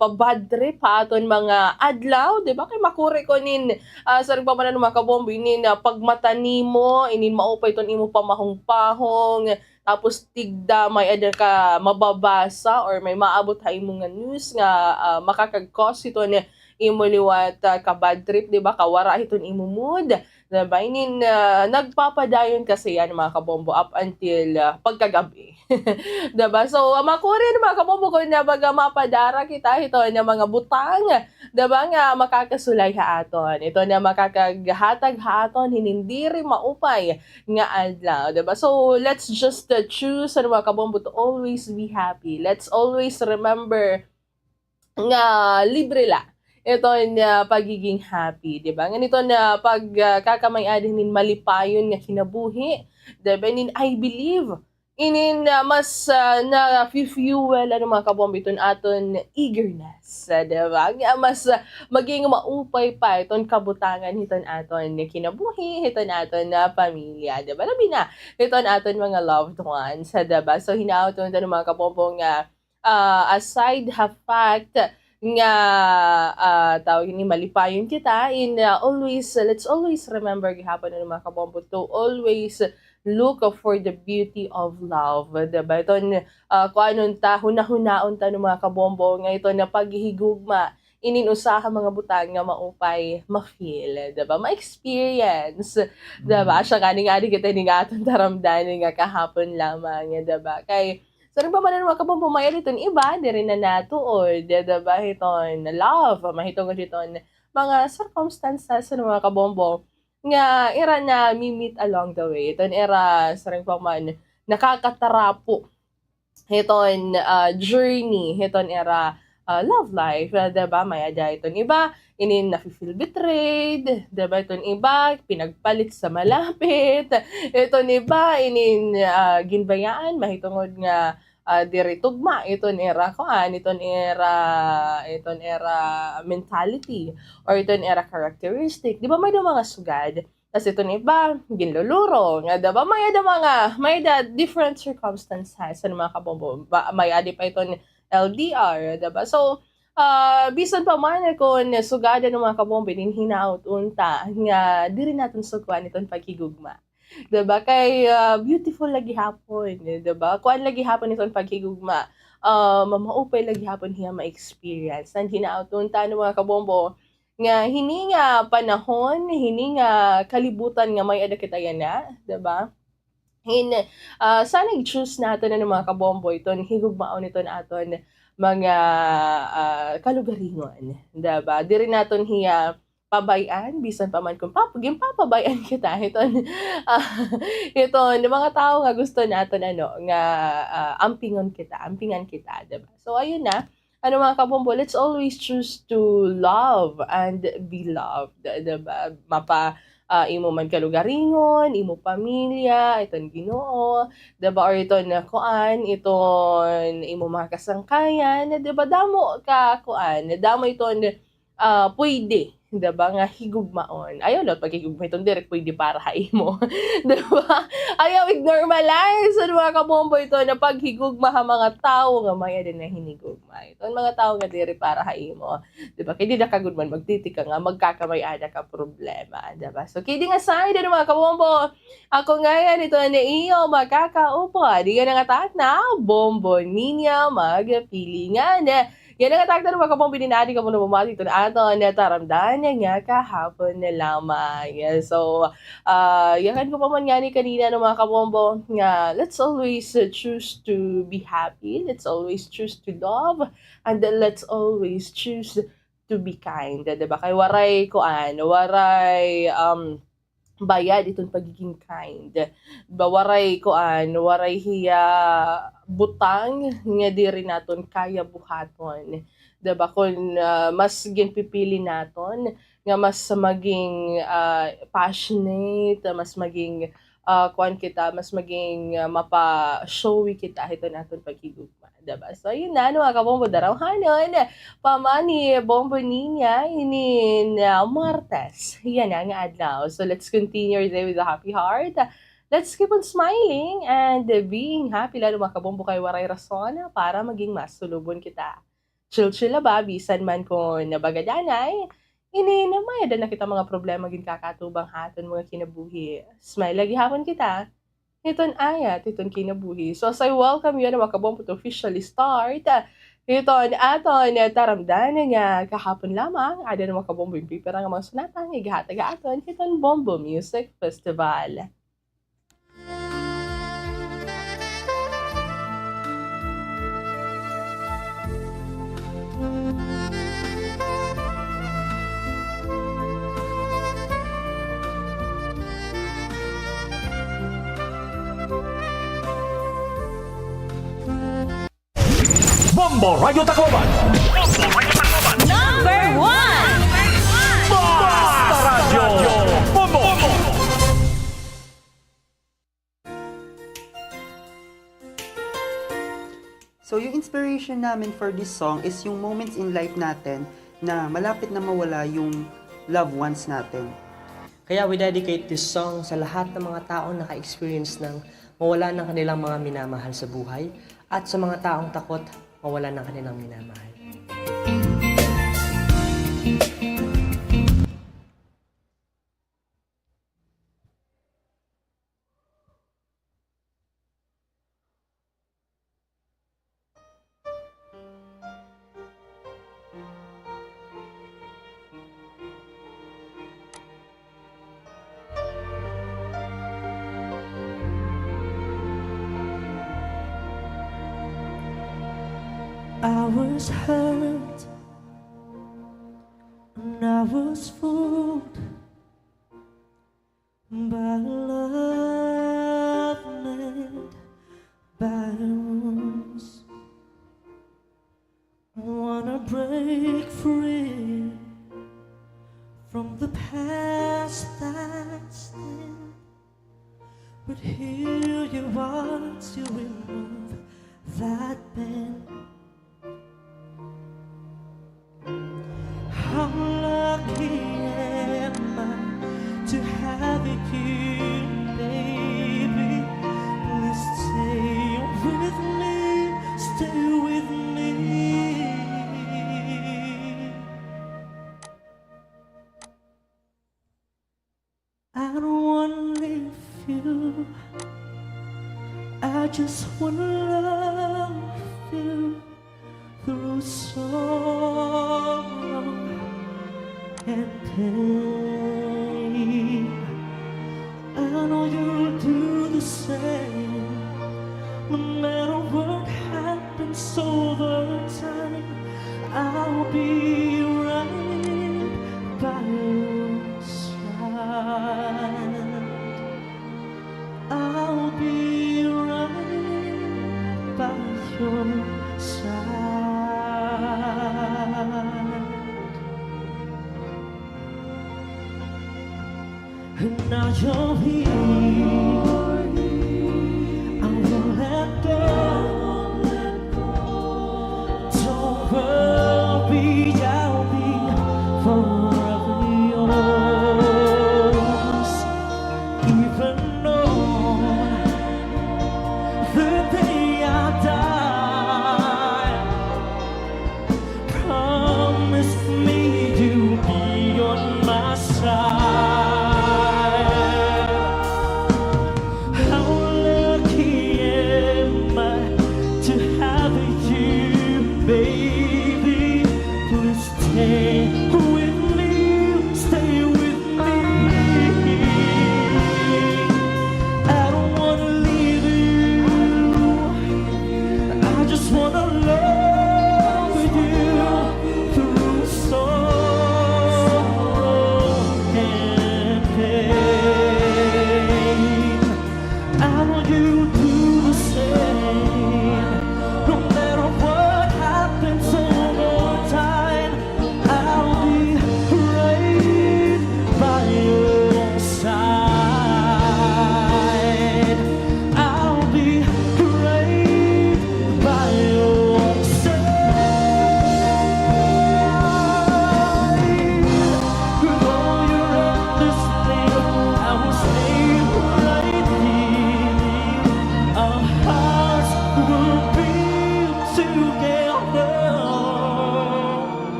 pa-bad trip aton mga adlaw, di ba? Kay makuri ko nin sa nagpamanan ng mga kabombo inin pagmata nimo inin maupay ton imo pamahong-pahong tapos tigda may ada ka mababasa or may maabot ha imo nga news nga makakag-cause ito na imo liwat ka bad trip, di ba? Kawara iton imo mood, diba? Inin nagpapadayon kasi yan mga kabombo up until pagkagabi. Diba? So makurin mga kabombo kung nabaga mapadara kita ito na mga butang, diba nga makakasulay ha aton. Ito na makakaghatag ha aton hinindiri maupay nga adlaw, diba? So let's just choose mga kabombo to always be happy. Let's always remember nga libre la ito na pagiging happy, di ba? Ganito na pagkakamay-adin nin malipayon nga kinabuhi, di ba? Nin I believe, inin mas na-fuel mga kabombo iton aton eagerness, di ba? Mas maging maupay pa iton kabutangan iton aton kinabuhi, iton aton na pamilya, di ba? Labi na, iton aton mga loved ones, di ba? So hinauton ito ng mga kabombo nga aside have fact nga tawag ni malipayon kita in always let's always remember gihapon ng mga kabombo to always look for the beauty of love, diba? Ito, kung anong ta, hunahunaon ta ng mga kabombo, nga ito na paghihigugma, ininusaha mga butang nga maupay, ma-feel, diba? Ma-experience, diba? Siya kaning-ani kita ni nga atong taramdanin nga kahapon lamang, diba? Kay, so rin pa man mga kabombo, may aliton iba, di rin na natuod, diba? Iton, love, mahitong iton, mga circumstances ng mga kabombo, nga era na mi-meet along the way. Iton era sa ring pa man nakakatarapo. Iton journey, iton era love life, diba? May ada iton iba, inin nafe-feel betrayed, diba? Iton iba, pinagpalit sa malapit. Iton iba, inin ginbayaan, mahitungod nga diri tugma iton era kuan, iton era mentality or iton era characteristic, di ba may mga sugad, tas iton iba ginluluro nga, di ba may different circumstances sa mga kabombo, may adi pa iton LDR, di ba? So bisan pa man kung sugada ng mga kabombo din hinaut unta nga diri naton sukuan iton paghigugma. Diba? Kay beautiful lagi hapon, diba? Kuan lagi hapon itong paghigugma. Maupay lagi hapon hiya ma-experience. Nan hinautunta ng mga kabombo nga hini nga panahon, hini nga kalibutan nga may ada kita yan na, diba? Sana i-choose natin na ng mga kabombo iton higugmaon ito na aton mga kalugaringon, diba? Diri naton hiya pabayan, bisan pa man kung papabayan kita, iton mga tao nga gusto naton nga ampingan kita, diba? So ayun na, mga kabombo, let's always choose to love and be loved, diba? Imo man kalugaringon, imo pamilya, iton Ginoo, diba? Or iton kuan, iton imo mga kasangkayan, diba? Damo ka kuan, damo iton pwede, diba, nga higugmaon. Ayaw lang paghigugma itong direct pwede para haimo. Diba? Ayaw i-normalize sa mga kabombo ito na paghigugma ha mga tao nga maya din na hinigugma. Ito mga tao nga direct para haimo. Diba? Kaya di na kagudman magtitika nga magkakamay-ada ka problema. Diba? So kaya di nga side ng mga kabombo, ako ngayon ito na iyo makakaupo. Di ka nangatak na bombo ninya magpilingan. Yan ang atak na ng mga kabombo dinadi ka muna bumati ito na ato na taramdan niya nga kahapon na lamang. So, yakan ko pa man nga ni kanina ng mga kabombo nga let's always choose to be happy, let's always choose to love, and then let's always choose to be kind. Diba? Kay waray bayad itong pagiging kind. Waray hiya butang nga diri naton kaya buhaton. Diba? Kung mas ginpipili naton nga mas maging passionate, mas maging mas maging mapa-showy kita ito naton paghigugma. Diba? So, yun na, mga kabombo, darawhanon, pamani, bombo niya, inin Martes. Yan ang adlaw. So, let's continue our day with a happy heart. Let's keep on smiling and being happy, lalo mga kabombo kay waray rason para maging mas sulubon kita. Chill-chill na ba, bisan man kung nabagadanay, inamayad na kita mga problema gin kakatubang haton mga kinabuhi. Smile lagi hapon kita. Iton ayat, iton kinabuhi. So, I welcome you na mga kabombo to officially start. Iton aton taramdanan nga kahapon lamang. Ada na mga kabombo yung pipira nga mga sunatang igahataga aton. Iton Bombo Music Festival. Bombo Radio Tacloban. Number 1. Basta Radio Bombo. So yung inspiration namin for this song is yung moments in life natin na malapit na mawala yung loved ones natin. Kaya we dedicate this song sa lahat ng mga taong naka-experience ng mawala ng kanilang mga minamahal sa buhay at sa mga taong takot mawala ng kanilang minamahal. I was hurt and I was fooled by love made by rules. Wanna break free from the past that's in, but here you are to remove that pain. How lucky am I to have you, baby? Please stay with me, stay with me. I don't wanna leave you, I just wanna love you through sorrow and pain. I know you'll do the same, no matter what happens over time. I'll be right by your side. I'll be right by your side. And now you're here, I won't let go. Don't worry, I'll be forever yours. Even on the day I die, promise me you'll be on my side. Baby, please stay with me, stay with me. I don't wanna leave you, I just wanna love you through sorrow and pain. I know you do the same, no matter what happens over time. I'll be right by your side. I'll be right by your side. With all your understanding, I will stay right here. Our hearts will be together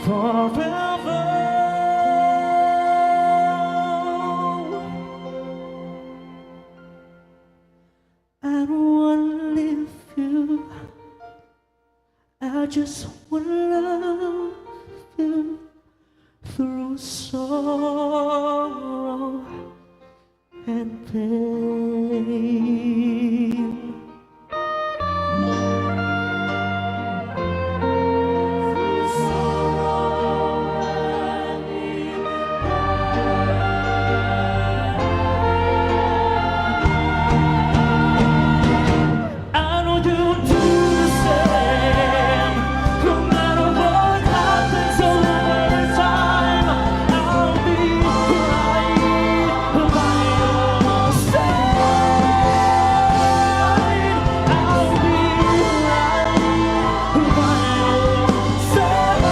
forever. I don't wanna leave you, I just wanna love you through sorrow and pain. I know you'll do the same, no matter what happens over time. I'll be right by your side. I'll be right by your side.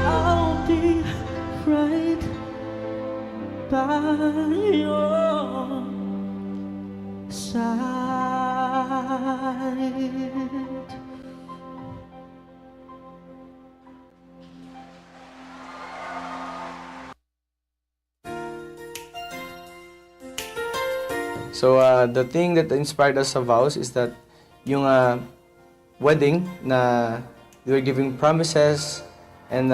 I'll be right by your side. So the thing that inspired us sa vows is that yung wedding na we were giving promises and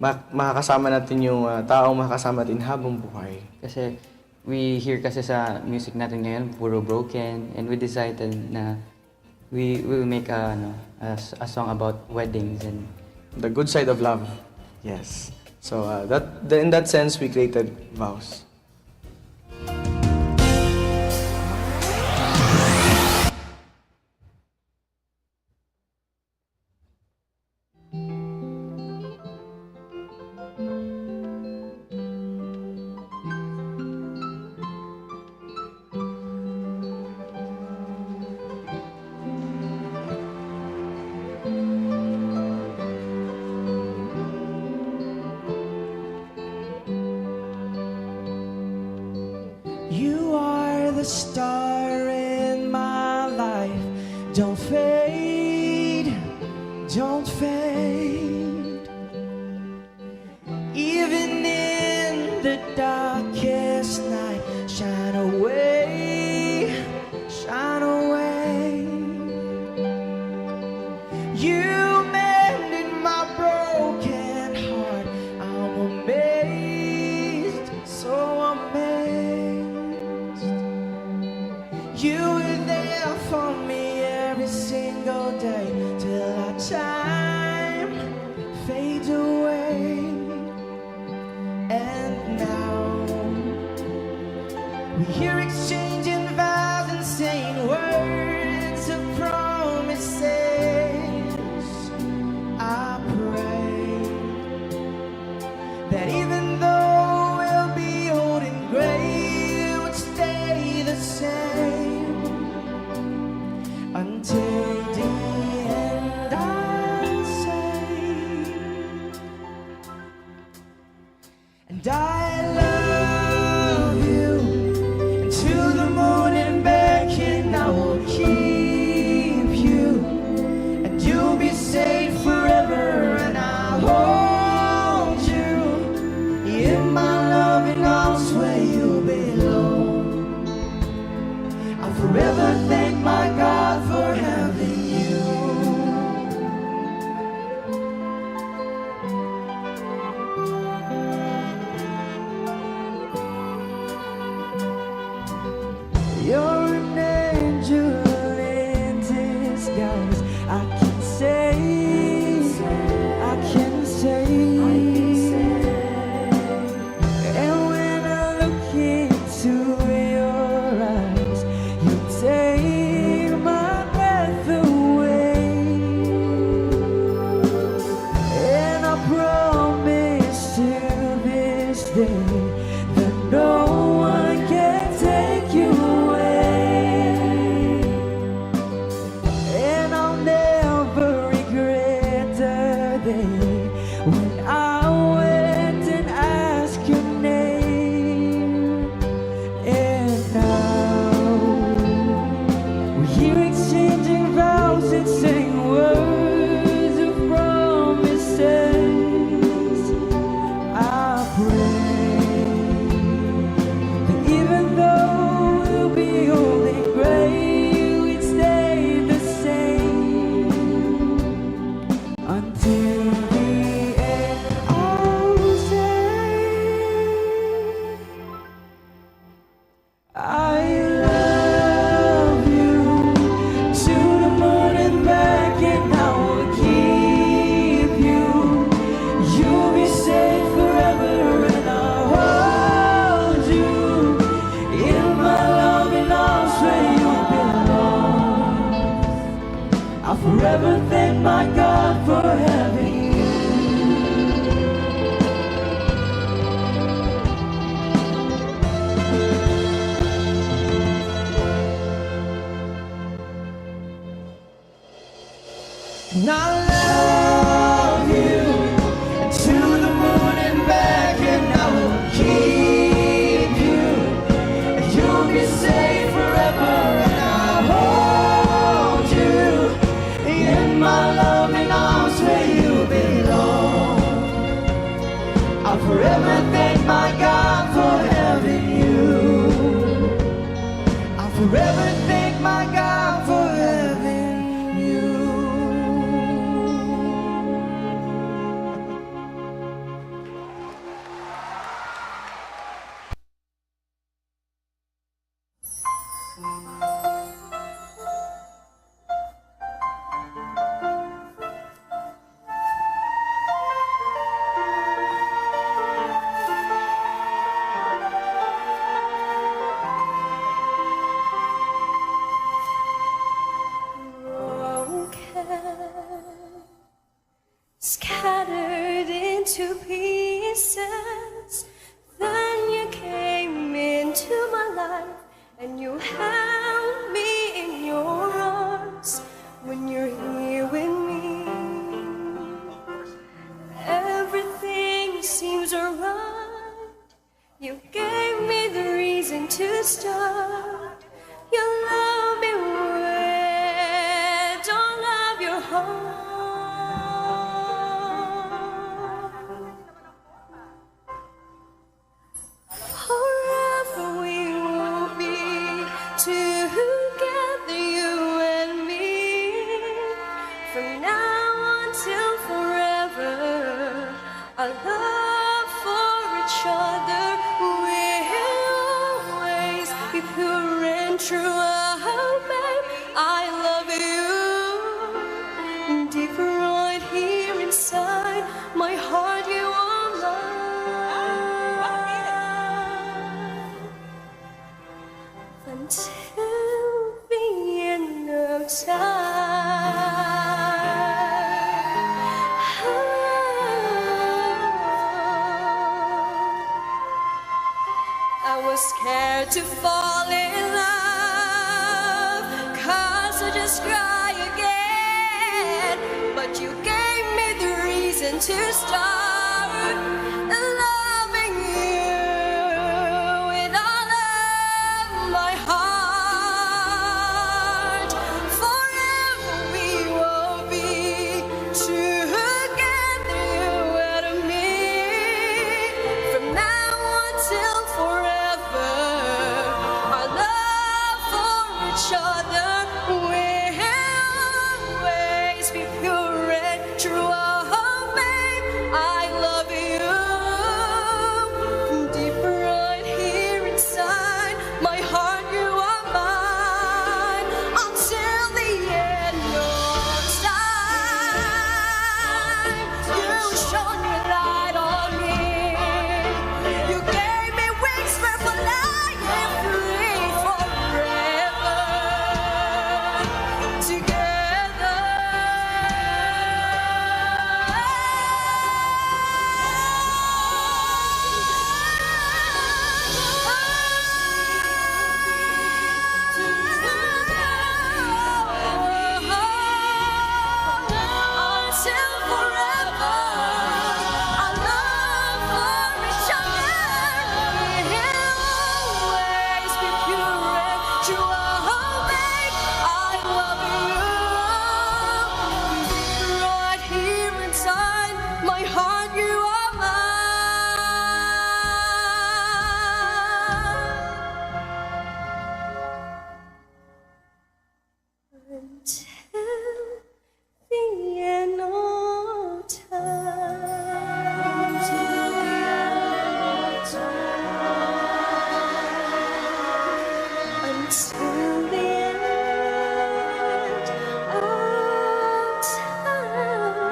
makakasama natin yung taong makakasama natin habang buhay. Kasi we hear kasi sa music natin ngayon, puro broken, and we decided na we will make a song about weddings and The good side of love. Yes. So in that sense, we created Vows. You are the star in my life. Don't fade, don't fade. Even in the darkest night, shine away, shine away. You mended my broken heart. I'm amazed, so amazed. You were there for me every single day till our time fades away. And now we're here exchanging vows and saying words of promises. I pray that even though we'll be old and gray, it would stay the same until the end. I'll say, and I love you until the moon and back, and I will keep you, and you'll be safe forever, and I'll hold you in my loving arms where you belong. I'll forever thank my God for having you. You're an angel in disguise. I can say, I can say. And when I look into your eyes, you take my breath away. And I promise to this day that no one can take you away. And I'll never regret the day when I went and asked your name. And now we're here exchanging vows and saying words of promises. I pray that even though we'll be old and gray, we'd stay the same until the end. I'll say, I love you to the moon and back, and I will keep you. You'll be safe forever, and I'll hold you in my loving arms where you belong. I'll forever thank my God for having you. And I love you to the moon and back, and I will keep you, and you'll be safe forever, and I'll hold you in my loving arms where you into pieces. Then you came into my life and you held me in your arms. When you're here with me, everything seems alright. You gave me the reason to start. You love me with all of your heart. Forever we will be together, you and me. From now until forever, our love for each other will always be pure and true. Oh, babe, I love you. Deep right here inside my heart, you are mine. Until the end of time. I was scared to fall in love, 'cause I just cry again. But you gave me the reason to start loving you with all of my heart. Forever we will be together, you and me. From now until forever, our love for each other will always be pure and true. Oh, babe, I love you. Deep right here inside my heart, you are mine. Until the end of time, you shone your light on me. You gave me wings for flying free forever. Together. Until forever, our love for each other will always be pure and true. Oh, babe, I love you. Right here inside my heart, you are mine. Until the end of time. Till the end of time. Until the end of time.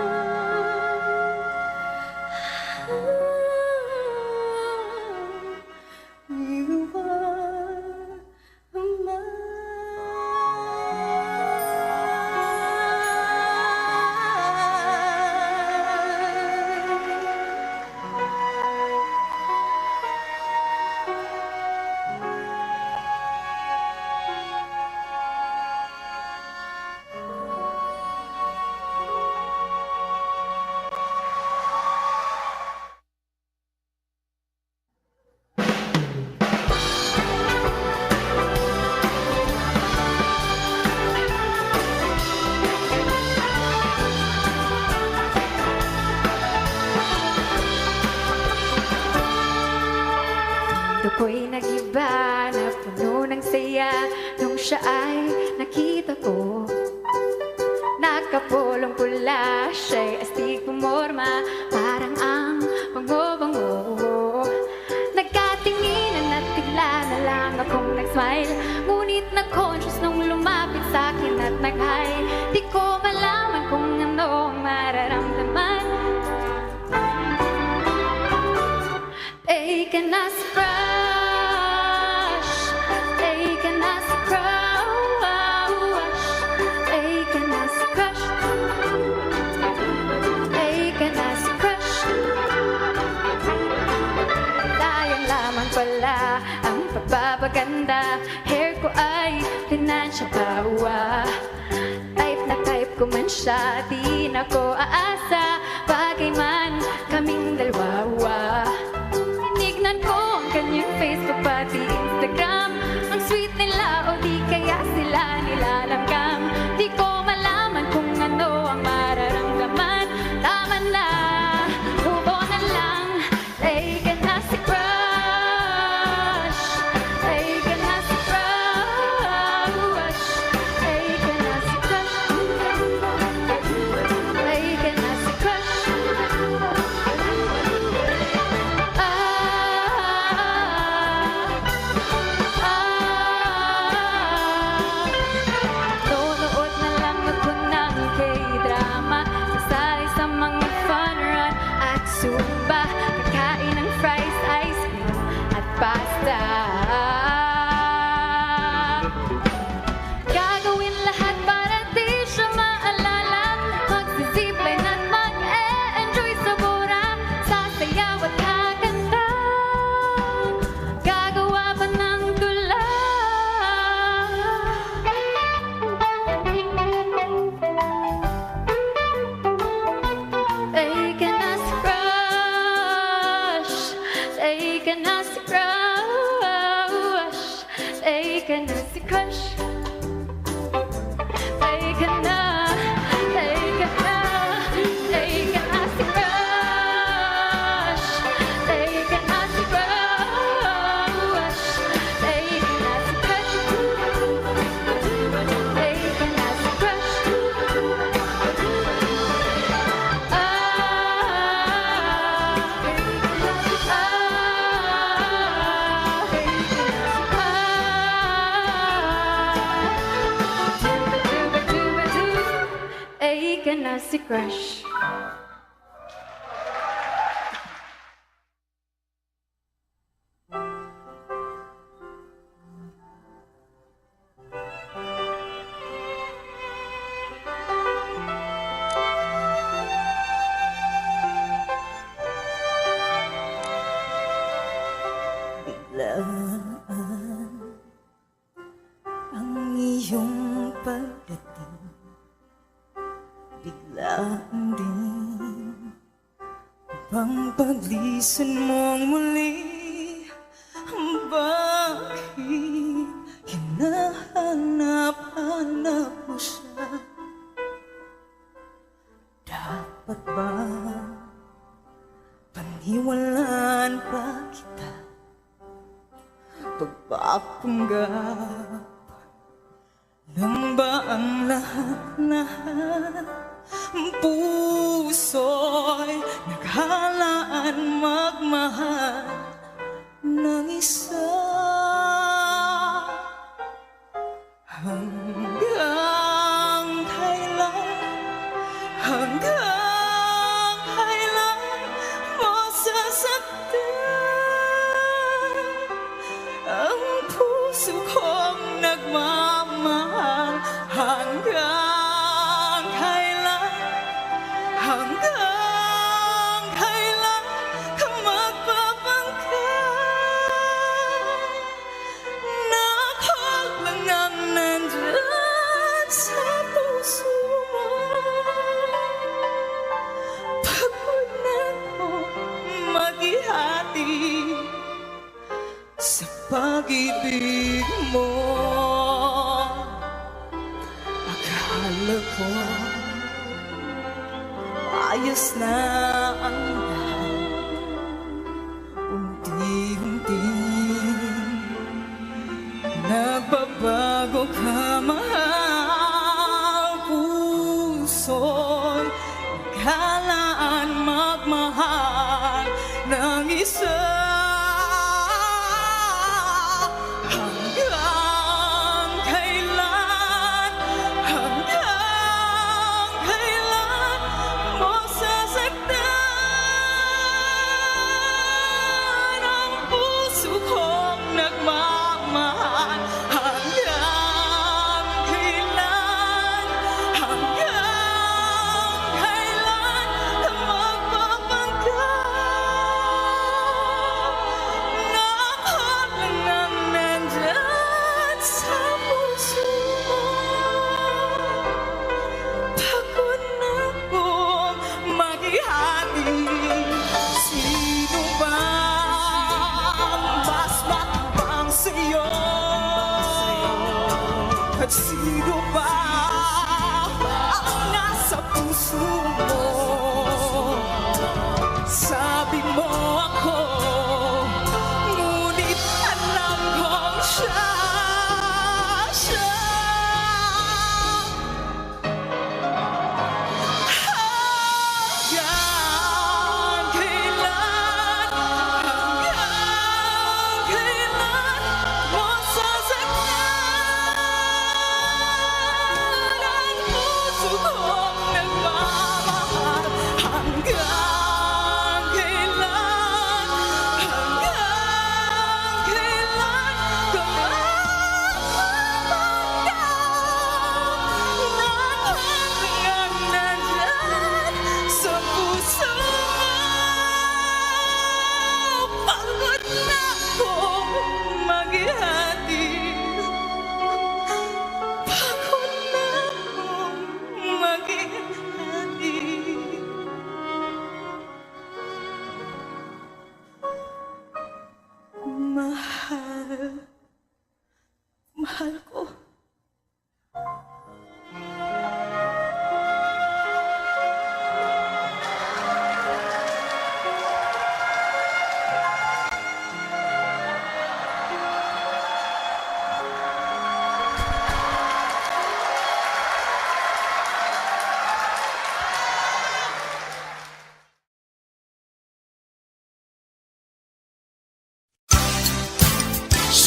You are Ako'y nag-iba na puno ng saya nung siya ay nakita ko. Nakapulong pula, siya'y astig pumorma, parang ang bango-bango. Nagkatinginan at bigla na lang akong nag-smile, ngunit na-conscious nung lumapit sa'kin at nag-hi. Di ko malaman kung ano ang mararamdaman. Taken as a crush, taken as a crush, taken as a crush, taken as a crush. maganda. Hair ko ay financial power. Type na type ko man siya, di na ko aasa. Bagay man kaming dalawa. Tinignan ko ang kanyang Facebook pati Instagram. Ang sweet nila o di kaya sila nilalanggam. Di ko malaman kung ano ang mararamdaman. Tama na, hubo na lang. Take na si crush. Take na si crush. Take na si crush. Take na si crush. Nonood na lang ako ng K-drama. Sasali sa mga fun run at Zumba. Kakain ng fries, ice cream at pasta. Gagawin lahat para di siya maalala. Magsisipline at mag-e-enjoy sa bura. Sasayaw at kakanta. Gagawa pa ng tula. Take na si crush. Take na si crush. Take na si crush. Take na. Take na. Take na si crush. Take na si crush. Take na si crush. Take na si crush. Take na si crush. Biglaan ang iyong pagdating, biglaan din bang paglisan mong muli. Bakit hinahanap-hanap mo siya? Dapat ba paniwalaan pa kita? Pagpapanggap lang ba ang lahat-lahat? Puso'y naghalaan magmahal ng isa. Hanggang kailan mo sasaktan ang puso kong nagmamahal? Hanggang kailan ka magpapangkay na ako lang ang nandyan sa puso mo? Pagod na ako maghihati sa pag-ibig mo. Akala ko ayos na ang lahat, unti-unti nagbabago ka, mahal. Puso'y naghalaan magmahal ng isa.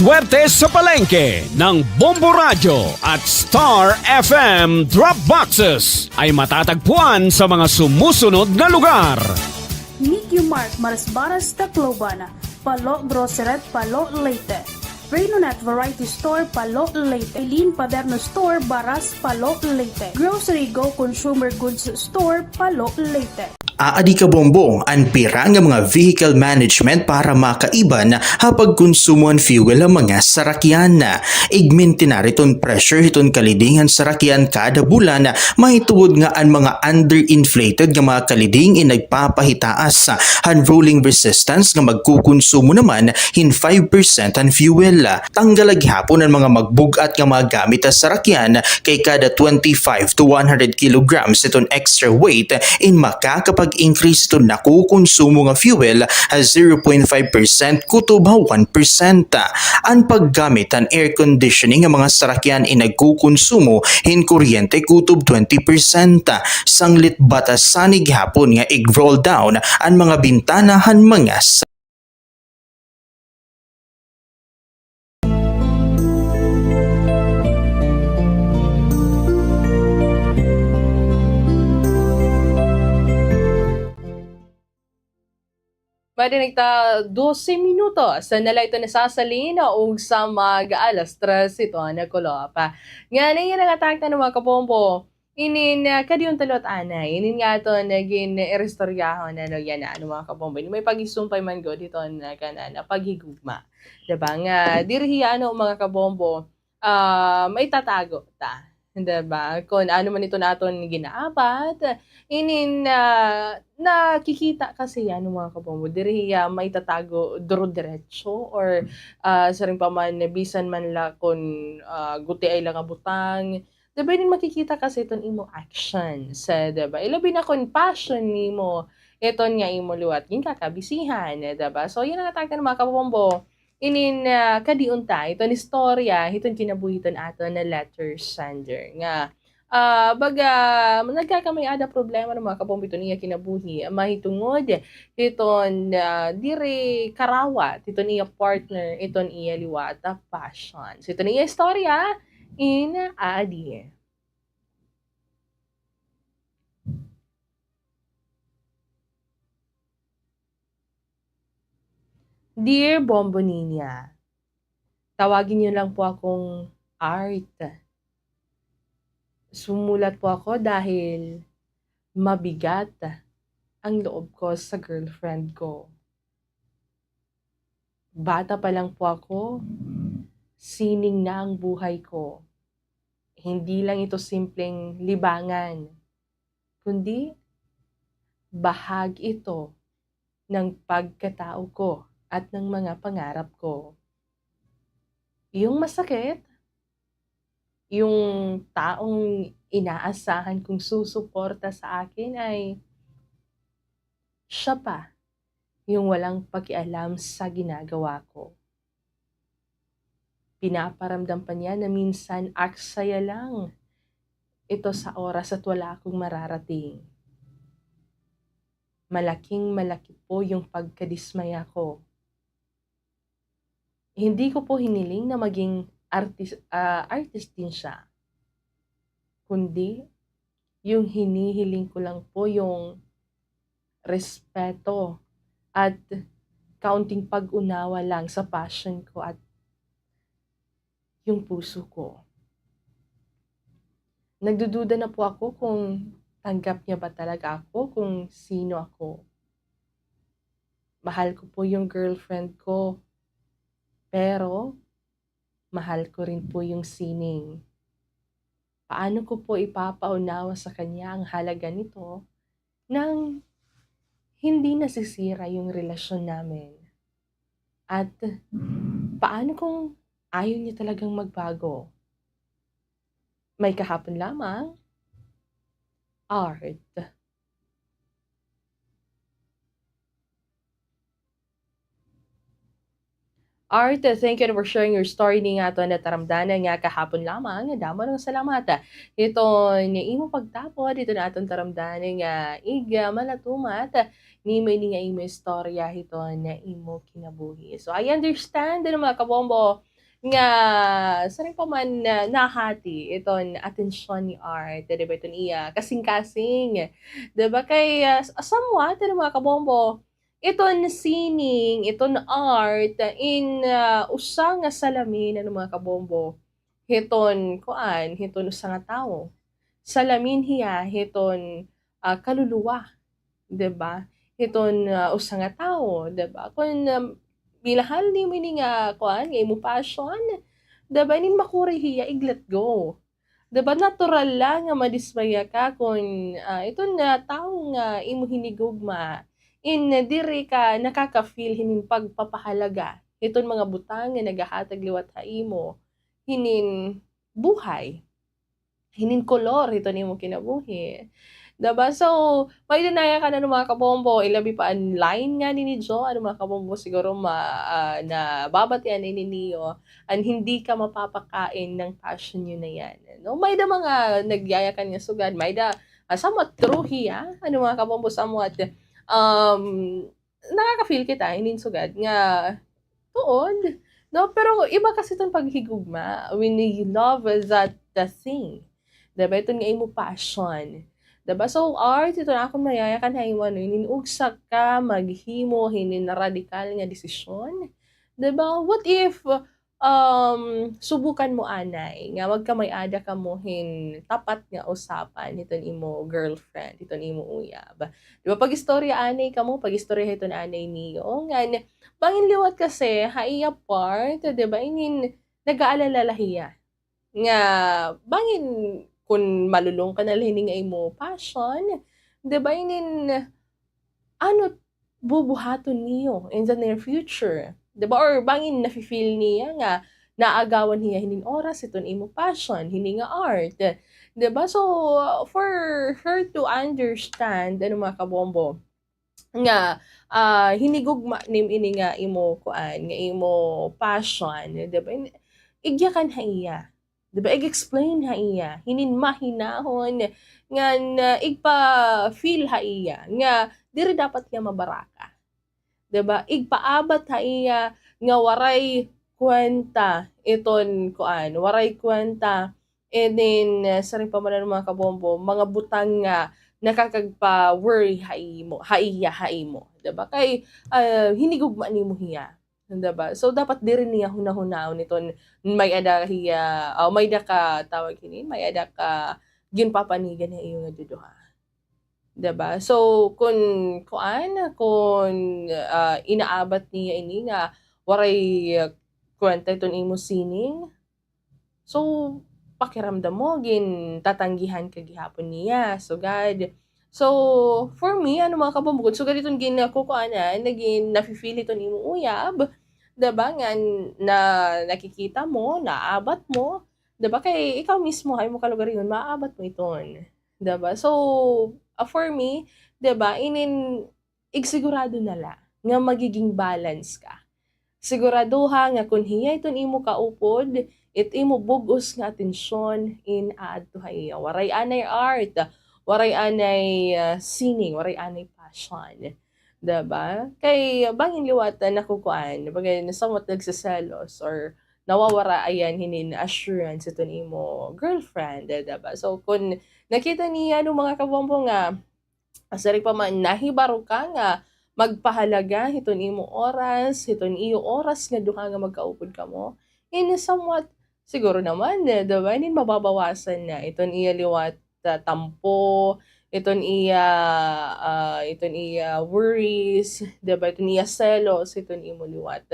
Swerte sa palengke ng Bombo Radio at Star FM Drop Boxes ay matatagpuan sa mga sumusunod na lugar. Nicky Mark, Marisbaras, Tacloban, Palo Grocery, Palo Leyte. Renonet Variety Store, Palo Leyte. Eileen Paderno Store, Baras, Palo Leyte. Grocery Go Consumer Goods Store, Palo Leyte. Aadi ka bombo, ang pira nga mga vehicle management para makaiban hapag konsumoan fuel ang mga sarakyan. Igmin tinariton pressure hiton kalidingan sarakyan kada bulan, mahituod nga ang mga underinflated nga mga kaliding nagpapahitaas han rolling resistance nga magkukonsumo naman hin 5% ang fuel. Tanggalag hapon ang mga magbugat nga mga gamit sa sarakyan kay kada 25 to 100 kilograms iton extra weight in makakapag-increase ito nakukonsumo nga fuel as 0.5% kutob 1%. Ang paggamit ang air conditioning ng mga sarakyan ay nagkukonsumo hin kuryente kutob 20%. Sanglit batas sanig hapon nga i-roll down ang mga bintanahan mga Marinig ta 12 minuto sa nala ito nasasalin o sa mag-alas 3 ito na kulopa. Nga na yun ang attack na mga kapombo. Inin kadiyong talot anay. Inin nga ito naging erestoryaho na yan na mga kapombo. May pag-isumpay man go dito na kanana paghigugma. Diba nga dirhiya mga kapombo may tatago ta. Diba? Kung ano man ito natin ginaapat, inin nakikita kasi yan mga kapombo. Diriya may tatago diretso or sa rin pa man bisan man la kung guti ay lang abutang. Diba yun makikita kasi itong imo actions. Diba? Ilabi na kung passion nimo ito nga imo liwat. Yung kakabisihan. Diba? So yun ang atake ng mga kapombo. Inin kadiunta, ito ni storya, itong kinabuhiton ato na letter sender. Nga, baga, nagkakamay ada problema ng mga kapombo ito niya kinabuhi. Mahitungod, itong dire karawat, ito niya partner, itong iya liwata passion. So ito niya storya, in adi. Dear Bombo Ninya, tawagin niyo lang po akong Art. Sumulat po ako dahil mabigat ang loob ko sa girlfriend ko. Bata pa lang po ako, sining na ang buhay ko. Hindi lang ito simpleng libangan, kundi bahag ito ng pagkatao ko at ng mga pangarap ko. Yung masakit, yung taong inaasahan kong susuporta sa akin ay siya pa, yung walang pakialam sa ginagawa ko. Pinaparamdam pa niya na minsan aksaya lang ito sa oras at wala akong mararating. Malaking-malaki po yung pagkadismaya ko. Hindi ko po hiniling na maging artist din siya. Kundi, yung hinihiling ko lang po yung respeto at kaunting pag-unawa lang sa passion ko at yung puso ko. Nagdududa na po ako kung tanggap niya ba talaga ako, kung sino ako. Mahal ko po yung girlfriend ko. Pero, mahal ko rin po yung sining. Paano ko po ipapaunawa sa kanya ang halaga nito nang hindi nasisira yung relasyon namin? At paano kung ayaw niya talagang magbago? May kahapon lamang, Art. Art, thank you for sharing your story ni nga to na taramdanan nga kahapon lamang. Damo ng salamat. Ito ni imo pagtapod, ito na atong taramdanan nga iga malatumat ni may nga imo istorya ito na imo kinabuhi. So I understand mga kabombo nga sarang pa man nahati iton atensyon ni art, di ba iton iya kasing-kasing, di ba kay somewhat mga kabombo, iton sining, iton art in usa nga salamin mga kabombo, hiton usa nga tawo. Salamin hiya hiton kaluluwa, 'di ba? Hiton usa nga tawo, 'di ba? Kun bilahal ni mo ni nga nga imo passion, 'di ba? Nin makuri hiya let go. 'Di ba natural lang nga madismaya ka kung iton nga tawo nga imo hinigugma in diri ka nakaka-feel hinin pagpapahalaga. Iton mga butang nga nagahatag liwat ha imo hinin buhay. Hinin kolor ito nimo kinabuhi. Diba? So, may dinaya ka na ng mga kabombo, ilabi pa ang line nga ni Jo, mga kabombo siguro na babatian ni Nio, and hindi ka mapapakain ng passion nyo na yan. No? May da mga nagyaya ka niya sugad, may da somewhat true hiya, mga kabombo, somewhat nakaka-feel kita, hindi sugad, nga tuod. No? Pero iba kasi itong paghigugma, when you love that thing. Diba? Ito nga imo passion. Diba? So, art, ito na akong mayayakan ha imo, ninugsak ka, maghimo, hinin na radikal nga desisyon. Diba? What if, subukan mo anay, nga magkamay-ada ka mo tapat nga usapan, ito imo girlfriend, ito imo uyab. Diba? Pag-istorya anay ka mo, pag-istorya ito na anay niyo, nga, bangin liwat kasi, haiya part, diba? Inin, nag-aalala hiya. Nga, bangin, kung malulong ka na lang nga imo passion, diba inin, bubuhaton niyo in the near future. Diba? Or bangin nafe-feel niya nga, naagawan niya hinin oras, iton imo passion, hini nga art. Diba? So, for her to understand, mga kabombo, nga, hinigugma nim ini nga imo nga imo passion, diba? Igyakan ha iya. Diba? I-explain ha iya. Hinin mahinahon nga igpa-feel ha iya. Nga, diri dapat nga mabaraka. Diba? Igpaabat ha iya nga waray kwenta iton waray kwenta. And then, sa rin pa man mga kabombo, mga butang nga nakakagpa-worry ha imo. Diba? Kay, hinigugma ni mo hiya. Diba? So, dapat diri niya hunahunahon iton may ada hiya, may da ka tawag hini, may ada ka ginpapanigan na iyo nga duduha. Diba? So, kung inaabat niya ini nga waray kwenta iton imo sining, so, pakiramdam mo, tatanggihan ka gihapon niya. So, God, so, for me, mga kabambukod, so, ganitong nafe-feel iton imo uyab, diba nga, na nakikita mo, naabat mo, diba, kay ikaw mismo, ay mo kalugar yun, maabat mo iton. Diba? So, for me, diba, igsigurado na la, nga magiging balance ka. Siguraduha nga kung hiya iton imo kaupod, imo bugos nga atensyon in aadto iya. Waray anay art, waray anay sining, waray anay passion. Diba? Kay bangin liwat nakukuan, bagay na somewhat nagsaselos or nawawara ayan hinin assurance ito imo girlfriend, diba? So kung nakita niya mga kabombo nga asari pa man nahibaro ka nga magpahalaga hiton imo oras, hiton iyo oras nga duha nga magkaupod ka mo, in somewhat siguro naman, diba? Inin mababawasan na iton iya liwat tampo, iton iya worries, diba? Iton iya selos, iton imo liwat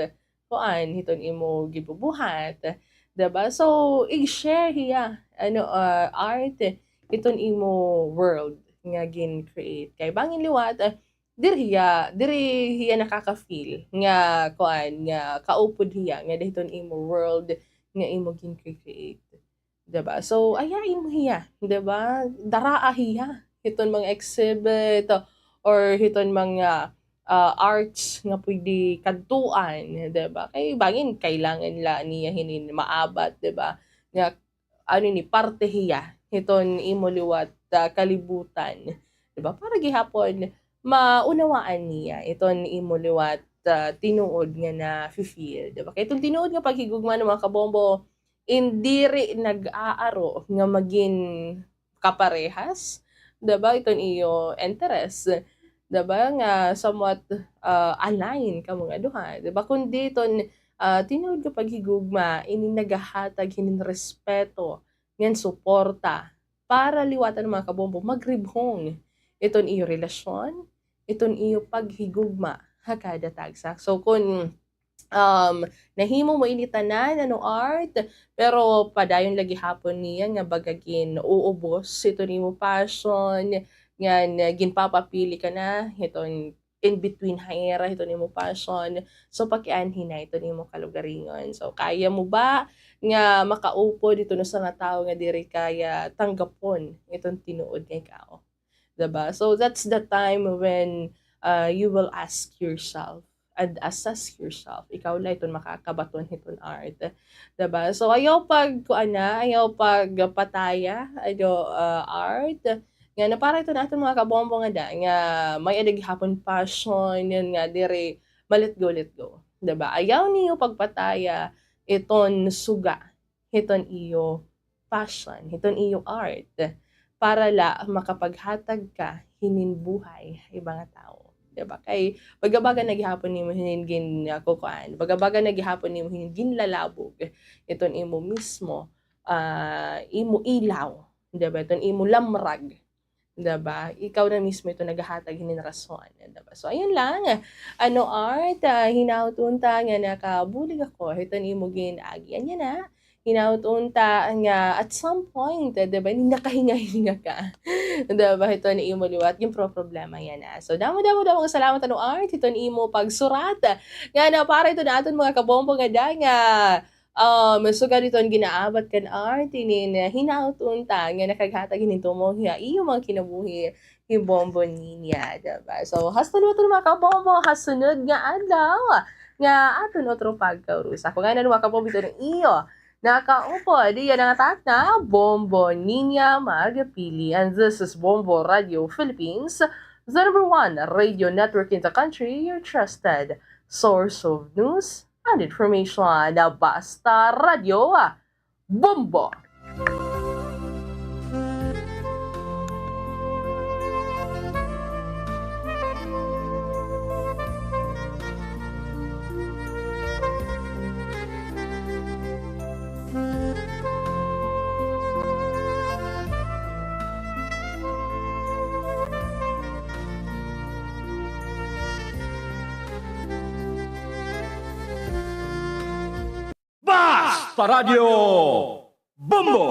iton imo gibubuhat, diba? So, i-share hiya art iton imo world nga gin-create. Kay bangin liwat diri hiya nakaka-feel nga nga kaupod hiya nga dahiton imo world nga imo gin-create. Diba? So, ayain mo hiya, diba? Daraa hiya hiton mga exhibit or hiton mga arts nga pwede kadtuan, diba? Kay bangin kailangan la niya hinin maabat, diba? Nga ni parte hiya hiton imo liwat kalibutan, diba? Para gihapon maunawaan niya iton imo liwat tinuod nga na feel, diba? Kaya itong tinuod nga paghigugma ng mga kabombo, hindi rin nag-aaro nga maging kaparehas, diba? Itong iyo interest, diba? Nga somewhat align ka mga duha, diba? Kundi itong tinuod nga paghigugma, ini nagahatag hinin respeto, ngan suporta, para liwatan ng mga kabombo, magribhong iton iyo relasyon, iton iyo paghigugma, hakada tagsak. So kung nahimo mo initanan ano art, pero padayon lagi hapon niya nga bagagin uubos, ito nimo passion, nga ginpapapili ka na, iton in between haera, ito nimo passion. So pakianhin na ito nimo kalugaringon. So kaya mo ba nga makaupo dito no sa nga tao nga diri kaya tanggapon itong tinuod nga ikaw, diba? So that's the time when you will ask yourself and assess yourself, ikaw la itong makakabaton itong art, diba? So ayaw pag kuana, ayaw pag pataya art nga na para ito natin mga kabombo nga nga may adag hapon passion yan nga dire let go, diba? Ayaw niyo pagpataya iton suga, iton iyo passion, iton iyo art, para la makapaghatag ka hinin buhay ibang tao, diba? Kay bagabaga naghihapon nimo hinin kukuan, bagabaga naghihapon nimo hinin ginlalabog iton imo mismo, imo ilaw, diba? Iton imo lamrag, diba? Ikaw na mismo ito naghahatag hinin rason, diba? So ayun lang, art, hinautunta nga nakabulig ako, ito ni mo ginagi, anya na, hinautunta nga at some point, diba, nakahinga-hinga ka, diba, ito ni imo liwat, yung problema yan na. So damo mga salamat art, ito ni imo pagsurat, nga na para ito natin mga kabombo nga so ganito ang ginaabat kan art, hinautunta nga nakaghatag hininto mo iyo mga kinabuhi yung bombo niya, diba? So hasunod mga kabombo, hasunod nga adlaw nga aton otro pagkarusa kung ano mga kabombo ito ng iyo nakaupo diyan ang atak na Bombo Ninya Magapili, and this is Bombo Radio Philippines, the #1 radio network in the country, your trusted source of news and information na Basta Radio Bombo. Basta Radio Bombo!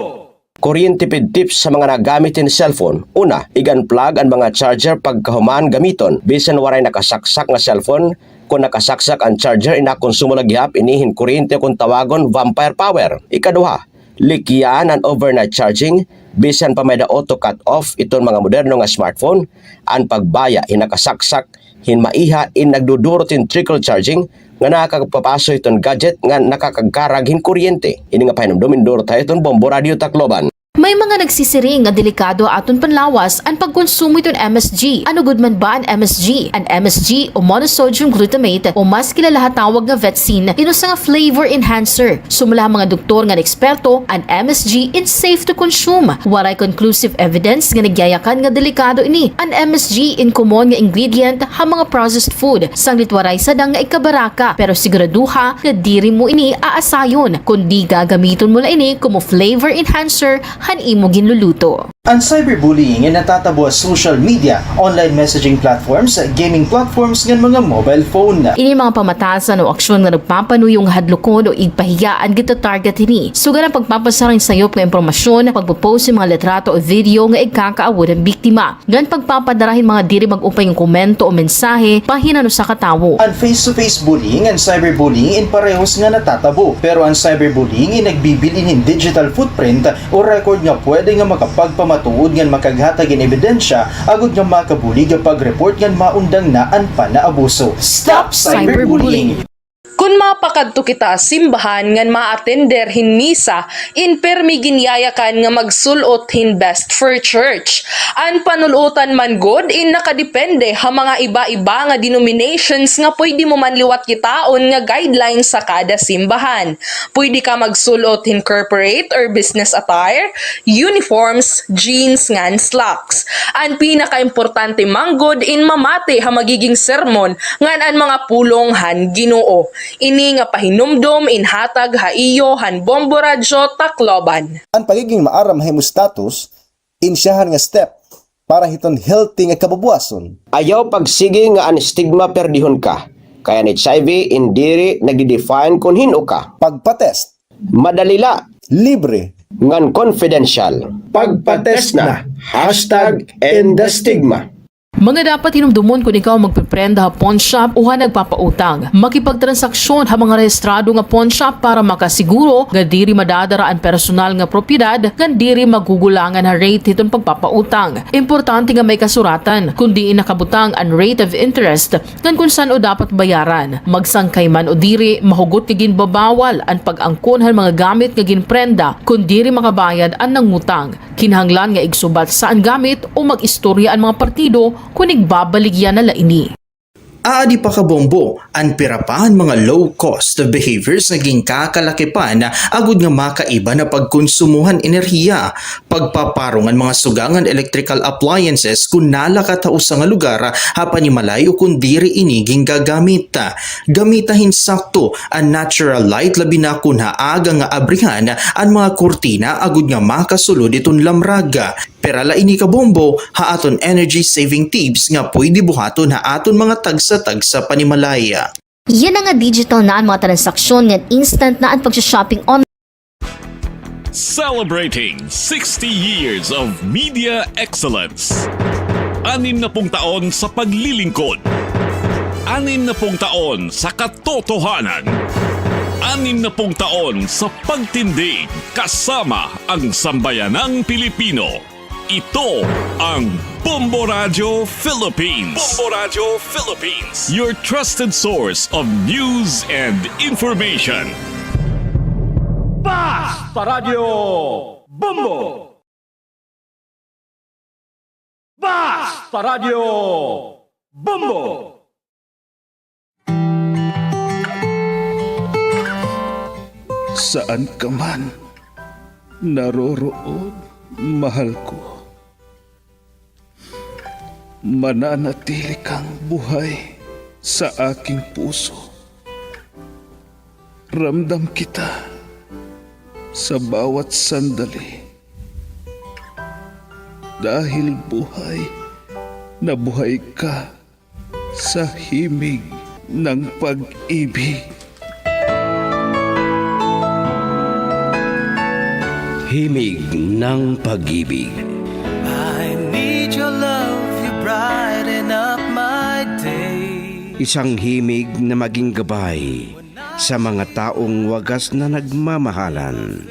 Kuryente pid tips sa mga nagamit in cellphone. Una, i-unplug ang mga charger pagkahuman gamiton. Bisan waray nakasaksak nga cellphone, kung nakasaksak ang charger, inakonsumo lagyap, inihin kuryente kung tawagon vampire power. Ikaduha, likyan ang overnight charging. Bisan pa may da auto cut off itong mga moderno nga smartphone, ang pagbaya hinakasaksak, hinmaiha in nagdudurot in trickle charging, nga nakakapapaso itong gadget nga nakakagarag hin kuryente. Ini nga pahinumdumin duro tayo itong Bombo Radio Tacloban. May mga nagsisiring nga delikado aton panlawas ang pagkonsumo iton MSG. Ano gud man ba ang MSG? Ang MSG o monosodium glutamate o mas kilala tawag nga Vetsin inusa nga flavor enhancer. Sumula mga doktor nga eksperto, ang MSG is safe to consume. Waray conclusive evidence nga nagyayakan nga delikado ini. Ang MSG in common nga ingredient ha mga processed food. Sanglit waray sadang nga ikabaraka, pero siguraduha nga diri mo ini aasayon kundi gagamiton mo la ini como flavor enhancer han imo ginluluto. Ang cyberbullying ay natatabo sa social media, online messaging platforms, gaming platforms ng mga mobile phone. Ini mga pamatasan o aksyon nga nagpapanuyong hadlokon o igpahiyaan gito target ini. Sugan ang pagpapasarang sayop nga impormasyon, pagpopost ng mga litrato o video nga igkakaawod ang biktima. Gan pagpapadarahin mga diri mag-upay ng komento o mensahe pahinano sa katawo. Ang face-to-face bullying and cyberbullying in parehos nga natatabo. Pero ang cyberbullying ay nagbibilin ng digital footprint o record nga pwede nga makapagpamatuod nga makaghatag in ebidensya agud nga makabuli nga pag-report nga maundang na ang panaabuso. Stop cyberbullying! Kun mapakadto kita simbahan ngan ma-attender hin misa, inpermi ginyayakan nga magsulot hin best for church. An panulutan man god in nakadepende ha mga iba-iba nga denominations nga pwede mo man liwat kitaon nga guidelines sa kada simbahan. Pwede ka magsulot hin corporate or business attire, uniforms, jeans ngan slacks. An pinaka-importante manggod in mamate ha magiging sermon ngan an mga pulong han Ginoo. Ini nga pahinumdom inhatag haiyo han Bombo Radyo Tacloban. Ang pagiging maaram hemostatus, insyahan nga step para hiton healthy nga kabubuason. Ayaw pagsige nga an stigma perdihon ka. Kaya ni HIV indiri nagidefine kung hino ka. Pagpatest, Madalila, libre, ngan confidential. Pagpatest na. #End the stigma. Mga dapat hinumdumon kung ikaw magpiprenda ha pawn shop o ha nagpapautang. Makipagtransaksyon ha mga rehistrado nga pawn shop para makasiguro nga diri madadara ang personal nga propiedad nga diri magugulangan ha rate hiton pagpapautang. Importante nga may kasuratan kundi nakabutang ang rate of interest ngan kung saan o dapat bayaran. Magsangkay man o diri mahugot nga ginbabawal ang pag-angkon ha mga gamit nga ginprenda kung diri makabayad ang nangutang. Kinahanglan nga igsubat saan gamit o mag-istorya ang mga partido kung igbabaligyan na laini. Aadi pa kabombo, ang pirapahan mga low-cost behaviors naging kakalakipan na agud nga makaiba na pagkonsumuhan enerhiya, pagpaparungan mga sugangan electrical appliances kung nalakatao sa nga lugar hapanimalay o kung diri iniging gagamit. Gamitahin sakto ang natural light labi na kung haaga nga abrihan ang mga kurtina agud nga makasulod iton lamraga. Pero laini kabombo, haaton energy saving tips nga pwede buhaton haaton mga tagsa-tagsa panimalaya. Yan nga digital na ang mga transaksyon nga instant na ang pag-shopping online. Celebrating 60 years of media excellence. 60 taon sa paglilingkod. 60 taon sa katotohanan. 60 taon sa pagtindig kasama ang sambayanang Pilipino. Ito ang Bombo Radyo Philippines. Bombo Radyo Philippines. Your trusted source of news and information. Basta Radio Bombo! Basta Radio Bombo! Saan ka man naroroon, mahal ko. Mananatili kang buhay sa aking puso. Ramdam kita sa bawat sandali. Dahil buhay na buhay ka sa himig ng pag-ibig. Himig ng pag-ibig. I need your love, you brighten up my day. Isang himig na maging gabay sa mga taong wagas na nagmamahalan.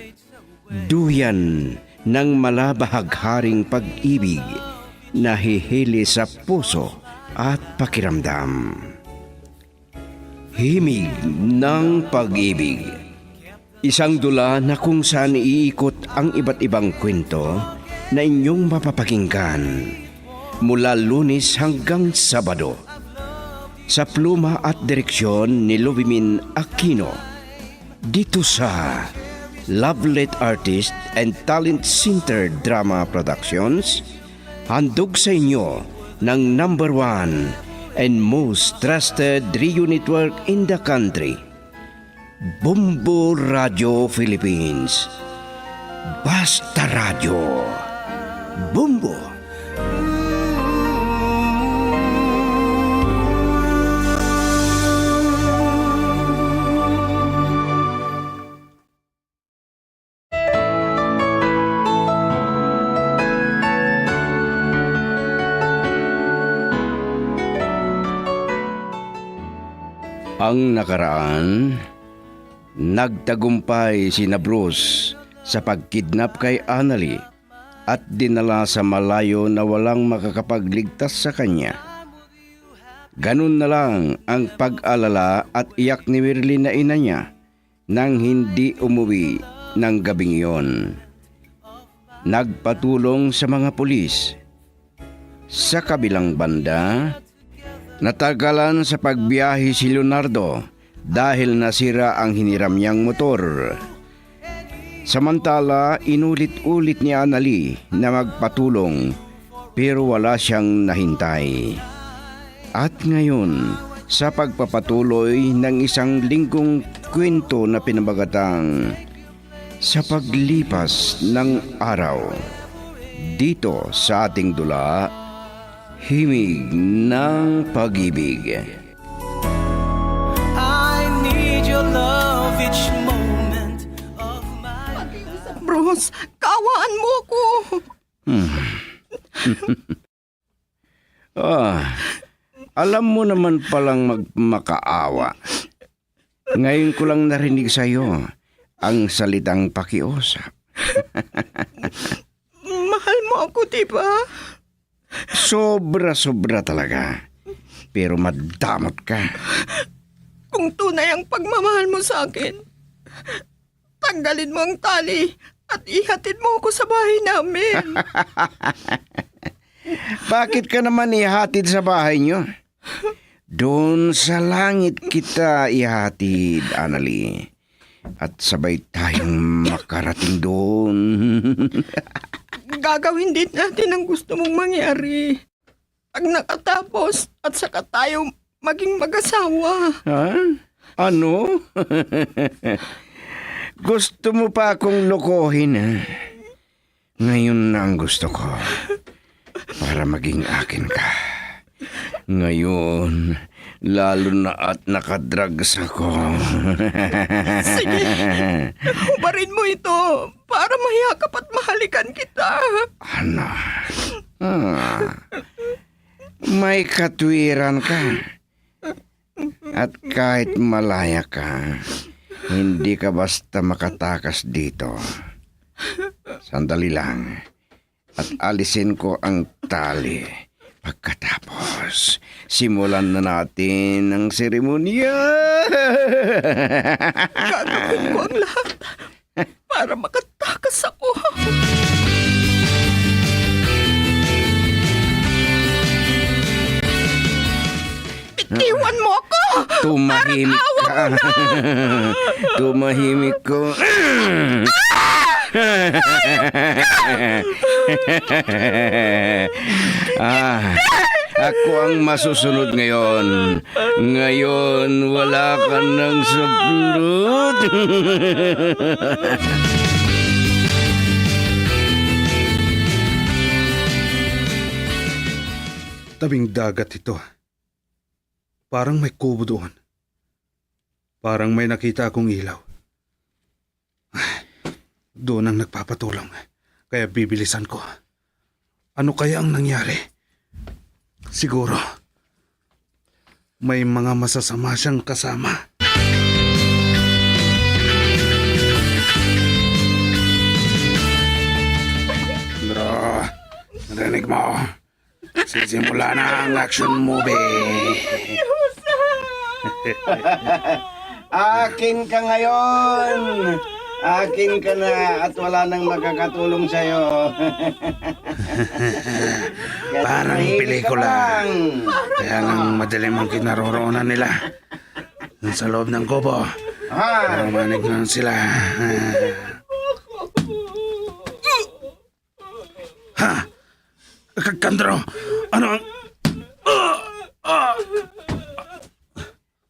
Duyan ng malabahagharing pag-ibig na hihili sa puso at pakiramdam. Himig ng pag-ibig. Isang dula na kung saan iikot ang iba't ibang kwento na inyong mapapakinggan mula Lunes hanggang Sabado sa pluma at direksyon ni Lubimin Aquino dito sa Lovelet Artist and Talent Center Drama Productions. Handog sa inyo ng #1 and most trusted radio network in the country, Bombo Radyo Philippines. Basta Radio Bombo. Ang nakaraan, nagtagumpay si Bruce sa pagkidnap kay Annalie at dinala sa malayo na walang makakapagligtas sa kanya. Ganun na lang ang pag-alala at iyak ni Wirlin na ina niya nang hindi umuwi ng gabing iyon. Nagpatulong sa mga pulis. Sa kabilang banda, natagalan sa pagbiyahe si Leonardo dahil nasira ang hiniram niyang motor. Samantala, inulit-ulit ni Annalie na magpatulong pero wala siyang nahintay. At ngayon, sa pagpapatuloy ng isang linggong kwento na pinabagatang Sa Paglipas ng Araw, dito sa ating dula, Himig ng Pag-ibig. I need your love each moment of my life. Bros, kaawaan mo ako. Alam mo naman palang magmakaawa. Ngayon ko lang narinig sa'yo ang salitang pakiusap. Mahal mo ako, diba? Sobra-sobra talaga. Pero madamot ka. Kung tunay ang pagmamahal mo sa akin, tanggalin mo ang tali at ihatid mo ako sa bahay namin. Bakit ka naman ihatid sa bahay niyo? Doon sa langit kita ihatid, Annalie. At sabay tayong makarating doon. Gagawin din natin ang gusto mong mangyari. Pag nakatapos at saka tayo maging mag-asawa. Ha? Ano? Gusto mo pa akong lokohin, ha? Ngayon na ang gusto ko. Para maging akin ka. Ngayon, lalo na at nakadrugs ako. Sige, hubarin mo ito para mahiyakap at mahalikan kita. Ano? May katwiran ka. At kahit malaya ka, hindi ka basta makatakas dito. Sandali lang. At alisin ko ang tali. Pagkatapos, simulan na natin ang seremonya. Gagawin ko ang lahat para makatakas ako. Bitiwan mo ako! Tumahimik ka. Tumahimik ko. Ako ang masusunod ngayon. Ngayon, wala ka ng sablot. Tabing dagat ito. Parang may kubo doon. Parang may nakita akong ilaw. Doon ang nagpapatulong. Kaya bibilisan ko. Ano kaya ang nangyari? Siguro, may mga masasama siyang kasama. Bro, narinig mo? Sisimula na ang action movie. Akin ka ngayon. Akin ka na at wala nang makakatulong sa'yo. Parang pelikula. Kaya nang madilim ang kinaroroonan nila. Sa loob ng kubo. Manig na sila. Ha? Kandro, ano ang...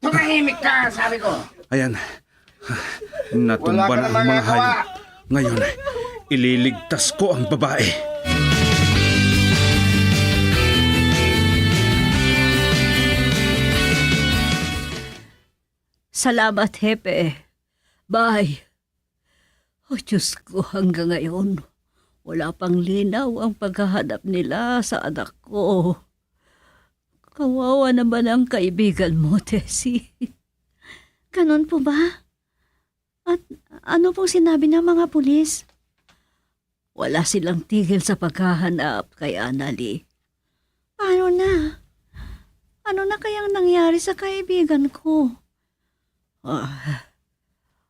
Tumahimik ka, sabi ko. Ayan. Natumba na ang mga hayop. Ngayon, ililigtas ko ang babae. Salamat, Hepe. Bye. Oh, Diyos ko, hanggang ngayon, wala pang linaw ang paghahanap nila sa anak ko. Kawawa naman ang kaibigan mo, Tessie. Ganon po ba? At ano pong sinabi ng mga pulis? Wala silang tigil sa paghahanap kay Annalie. Paano na? Ano na kayang nangyari sa kaibigan ko?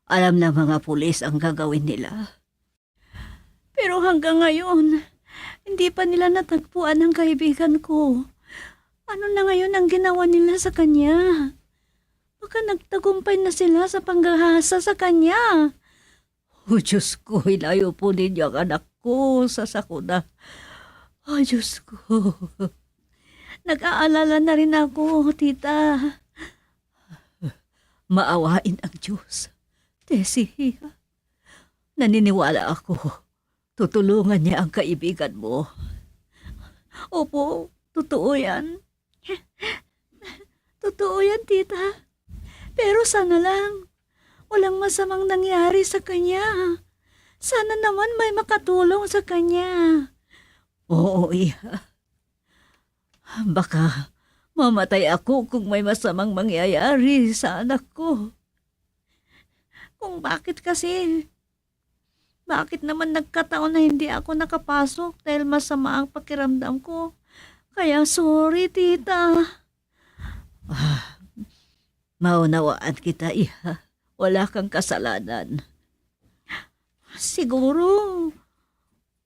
Alam na mga pulis ang gagawin nila. Pero hanggang ngayon, hindi pa nila natagpuan ang kaibigan ko. Ano na ngayon ang ginawa nila sa kanya? Baka nagtagumpay na sila sa panggahasa sa kanya. Diyos ko, ilayo po ninyo ang anak ko sa sakuna. Diyos ko. Nag-aalala na rin ako, tita. Maawain ang Diyos. Tessie, naniniwala ako. Tutulungan niya ang kaibigan mo. Opo, totoo yan. Totoo yan, tita. Pero sana lang, walang masamang nangyari sa kanya. Sana naman may makatulong sa kanya. Oo, iha. Baka mamatay ako kung may masamang mangyayari sa anak ko. Kung bakit kasi? Bakit naman nagkataon na hindi ako nakapasok dahil masama ang pakiramdam ko? Kaya sorry, tita. Maunawaan kita, iha. Wala kang kasalanan. Siguro,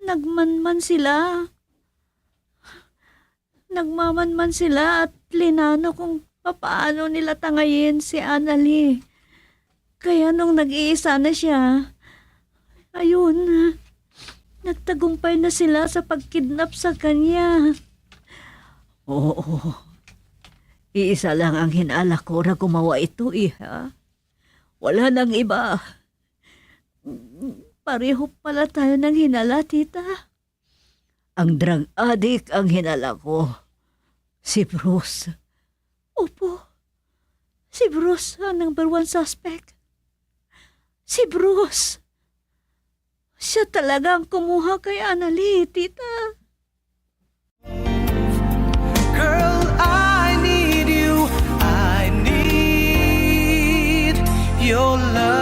nagmanman sila. Nagmamanman sila at linano kung paano nila tangayin si Annalie. Kaya nung nag-iisa na siya, ayun, nagtagumpay na sila sa pagkidnap sa kanya. Oo, iisa lang ang hinala ko na gumawa ito, iha. Wala nang iba. Pareho pala tayo ng hinala, tita. Ang drug addict ang hinala ko. Si Bruce. Opo. Si Bruce ang number 1 suspect. Si Bruce. Siya talaga ang kumuha kay Annalie, tita. Girl, I need you. I need your love.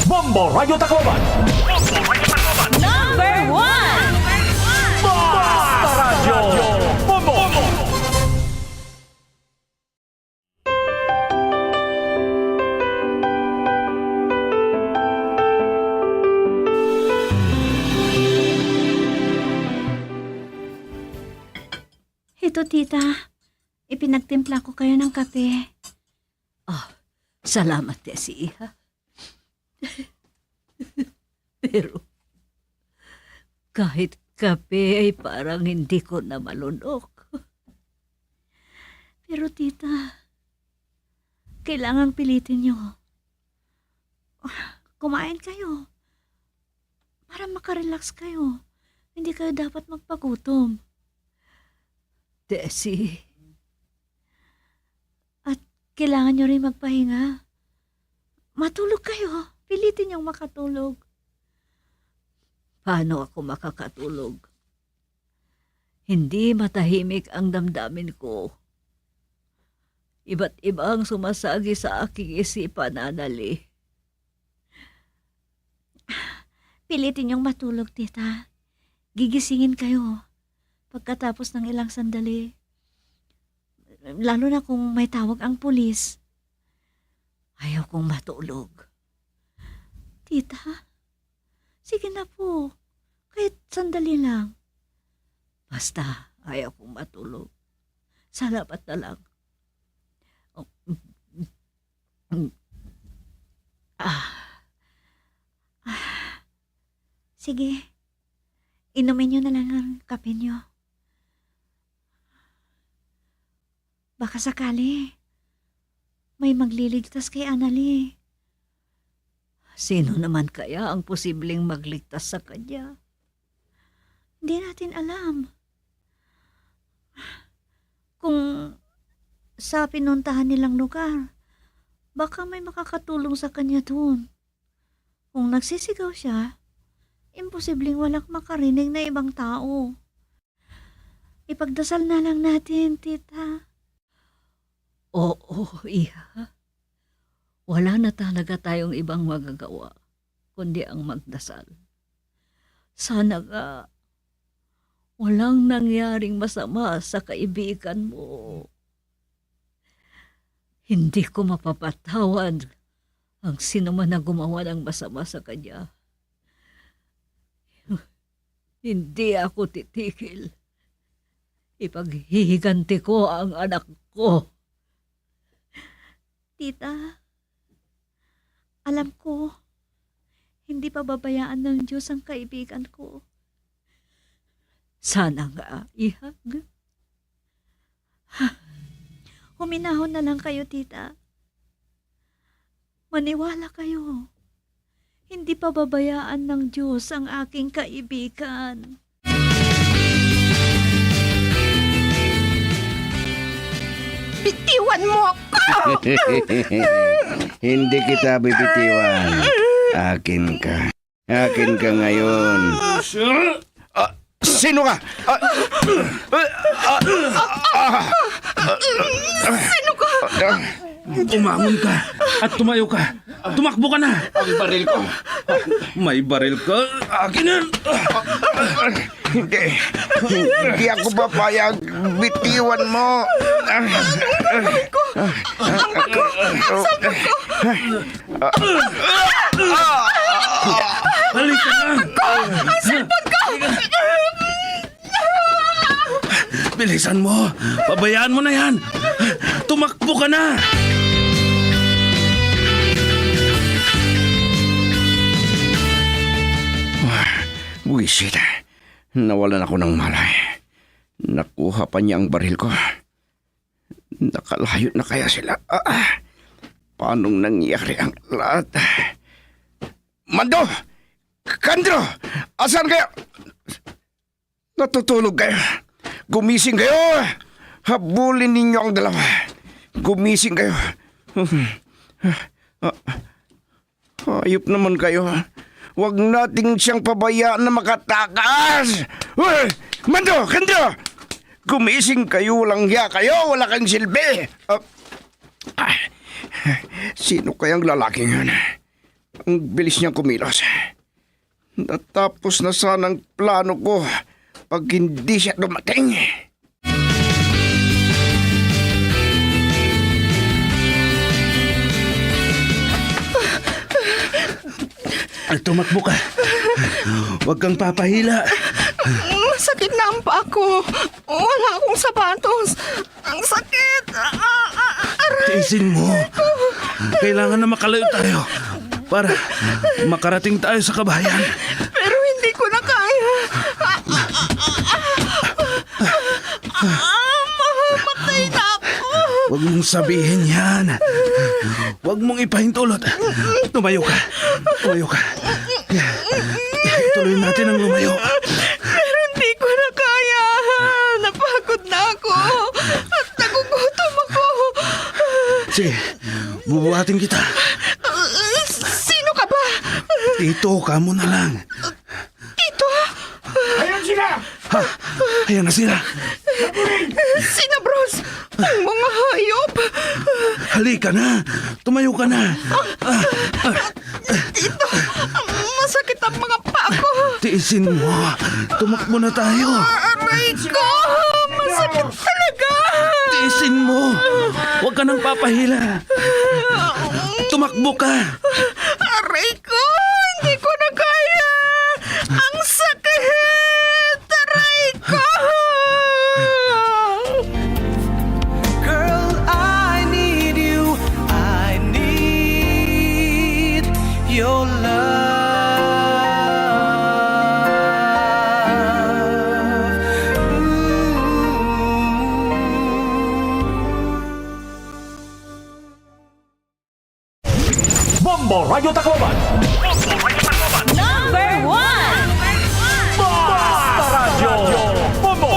Bombo Radio Tacloban. Number 1. Basta Radio Bombo. Ito, tita. Ipinagtimpla ko kayo ng kape. Salamat, Tessie, iha. Pero kahit kape ay parang hindi ko na malunok. Pero tita, kailangang pilitin nyo. Kumain kayo para makarelax kayo. Hindi kayo dapat magpagutom. Tessie, at kailangan nyo rin magpahinga. Matulog kayo. Pilitin niyong makatulog. Paano ako makakatulog? Hindi matahimik ang damdamin ko. Iba't iba ang sumasagi sa aking isipan, Annalie. Pilitin niyong matulog, tita. Gigisingin kayo pagkatapos ng ilang sandali. Lalo na kung may tawag ang pulis. Ayaw kong matulog. Tita, sige na po. Kahit sandali lang. Basta, ayaw kong matulog. Salamat na lang. Sige, inumin nyo na lang ang kape nyo. Baka sakali, may magliligtas kay Annalie. Sino naman kaya ang posibleng magligtas sa kanya? Hindi natin alam. Kung sa pinuntahan nilang lugar, baka may makakatulong sa kanya doon. Kung nagsisigaw siya, imposibleng walang makarinig na ibang tao. Ipagdasal na lang natin, tita. Oo, iha. wala na talaga tayong ibang magagawa kundi ang magdasal. Sana nga walang nangyaring masama sa kaibigan mo. Hindi ko mapapatawad ang sino man na gumawa ng masama sa kanya. Hindi ako titigil. Ipaghihiganti ko ang anak ko. Tita, alam ko, hindi pa babayaan ng Diyos ang kaibigan ko. Sana nga, ihag. Huminahon na lang kayo, tita. Maniwala kayo. Hindi pa babayaan ng Diyos ang aking kaibigan. Bitiwan mo ako! Hindi kita bibitiwan. Akin ka. Akin ka ngayon. Sino ka? Sino ka? Umangon ka at tumayo ka. Tumakbo ka na. Ang baril ko. May baril ka. Akin na. Hindi ako papayag. Bitiwan mo. Halika na. Ang cellphone ko! Bilisan mo. Pabayaan mo na yan. Tumakbo ka na. Buwisit. Nawalan ako ng malay. Nakuha pa niya ang baril ko. Nakalayo na kaya sila? Paanong nangyari ang lahat? Mando! Kandro! Asan kayo? Natutulog kayo. Gumising kayo. Habulin ninyo ang dalawa. Gumising kayo. Hayop naman kayo. Huwag nating siyang pabayaan na makatakas. Mando! Kandro! Gumising kayo, walang hiya kayo, wala kang silbi. Sino kayang lalaking yun? Ang bilis niyang kumilos. Natapos na sanang plano ko pag hindi siya dumating. Tumakbo ka. Huwag kang papahila. Masakit na ang paa ko. Wala akong sapatos. Ang sakit. Tiisin mo. Kailangan na makalayo tayo para makarating tayo sa kabahayan. Pero hindi ko na kaya. Mamamatay na ako. Huwag mong sabihin yan. Huwag mong ipahintulot. Tumayo ka. Tumayo ka. Ituloy natin ang lumayo. Pero hindi ko na kaya. Napagod na ako. At nagugutom ako. Sige, bubuhatin kita. Sino ka ba? Tito ka muna lang. Tito? Ayan sila! Ha? Ayan na sila. Sina Bros? Ang mga hayop. Halika na. Tumayo ka na. Tito, masakit ang mga paa ko. Tiisin mo. Tumakbo na tayo. Aray ko! Masakit talaga! Tiisin mo. Huwag ka nang papahila. Tumakbo ka. Aray ko! Hindi ko na kaya! Ang sakit! Aray ko! Girl, I need you. I need your love. Bombo Radio Tacloban. Number 1! Basta Radio Bombo.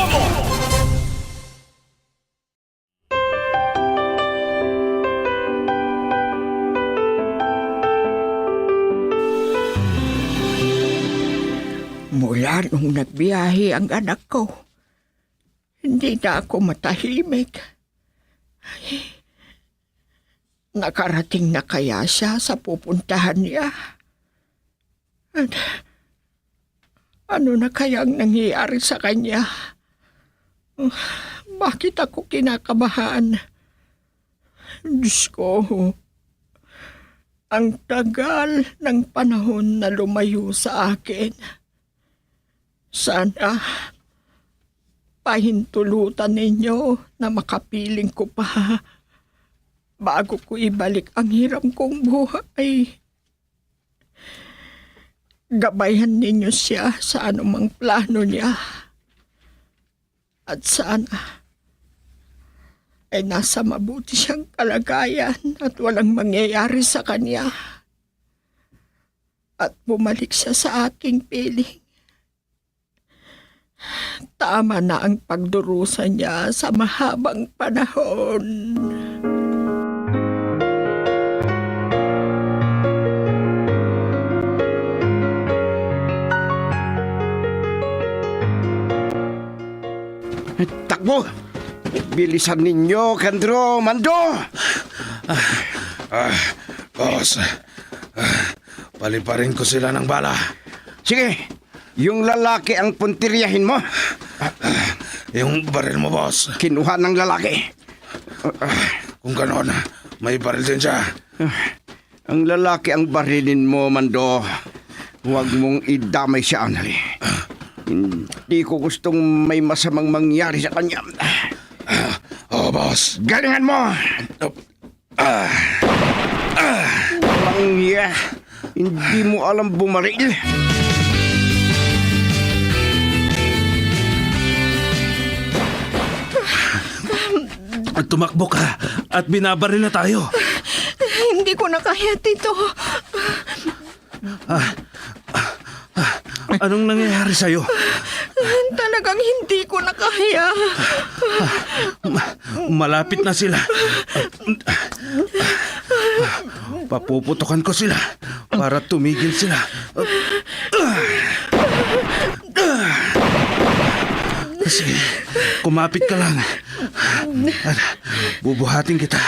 Mula nung nagbiyahe ang anak ko, hindi na ako matahimik. Nakarating na kaya siya sa pupuntahan niya? At ano na kayang nangyayari sa kanya? Bakit ako kinakabahan? Diyos ko, ang tagal ng panahon na lumayo sa akin. Sana pahintulutan ninyo na makapiling ko pa bago ko ibalik ang hiram kong buhay. Gabayan ninyo siya sa anumang plano niya. At sana ay nasa mabuti siyang kalagayan at walang mangyayari sa kanya. At bumalik siya sa aking piling. Tama na ang pagdurusa niya sa mahabang panahon. Takbo! Bilisan ninyo, Kandro, Mando! Boss, paliparin ko sila ng bala. Sige, yung lalaki ang puntiryahin mo. Yung baril mo, boss. Kinuha ng lalaki. Kung gano'n, may baril din siya. Ang lalaki ang barilin mo, Mando. Huwag mong idamay siya, Anali. Hindi ko gustong may masamang mangyari sa kanya. Boss. Galingan mo! Mangya, hindi mo alam bumaril. Tumakbo ka at binabaril na tayo. Hindi ko na kaya, Tito. Anong nangyayari sa'yo? Talagang hindi ko na kaya. Malapit na sila. Papuputokan ko sila para tumigil sila. Sige, kumapit ka lang. At bubuhatin kita.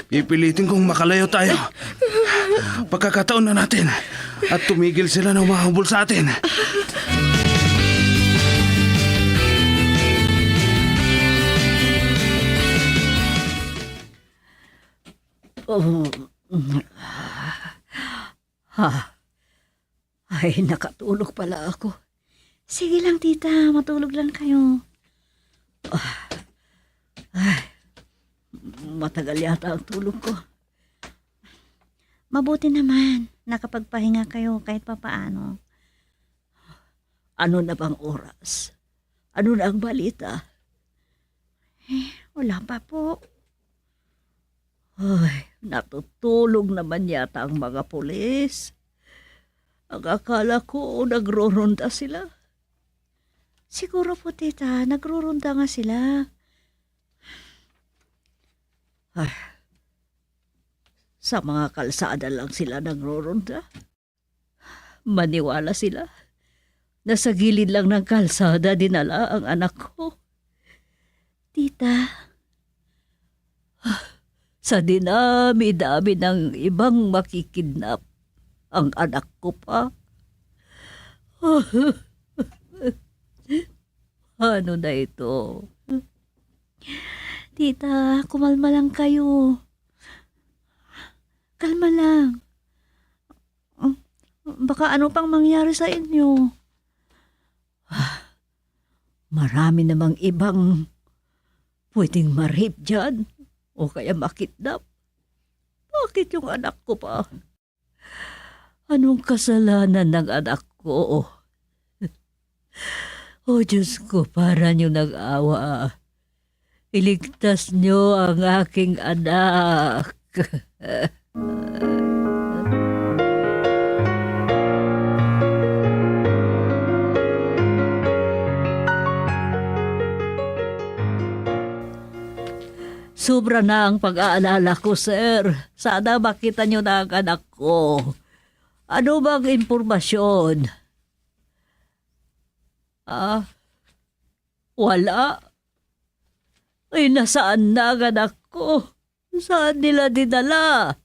Pipilitin kong makalayo tayo. Pagkakataon na natin at tumigil sila na umahubol sa atin. Ay, nakatulog pala ako. Sige lang, tita. Matulog lang kayo. Ay, matagal yata ang tulog ko. Mabuti naman. Nakapagpahinga kayo kahit papaano. Ano na bang oras? Ano na ang balita? Wala pa po. Ay, natutulog naman yata ang mga pulis. Ang akala ko nagro-ronda sila. Siguro po, tita. Nagrurunda nga sila. Ay, sa mga kalsada lang sila nagro-ronda. Maniwala sila. Nasa gilid lang ng kalsada dinala ang anak ko. Tita. Sa dinami-dami ng ibang makikidnap, ang anak ko pa. Ano na ito? Tita, kumalma lang kayo. Kalma lang. Baka ano pang mangyari sa inyo. Marami namang ibang pwedeng ma-rape dyan o kaya makidnap. Bakit yung anak ko pa? Anong kasalanan ng anak ko? Oh Diyos ko, para niyo nag-awa. Iligtas niyo ang aking anak. Sobra na ang pag-aalala ko, sir. Sana makita niyo na ang anak ko. Ano bang impormasyon? Wala. Ay, nasaan na ang anak ko? Saan nila dinala?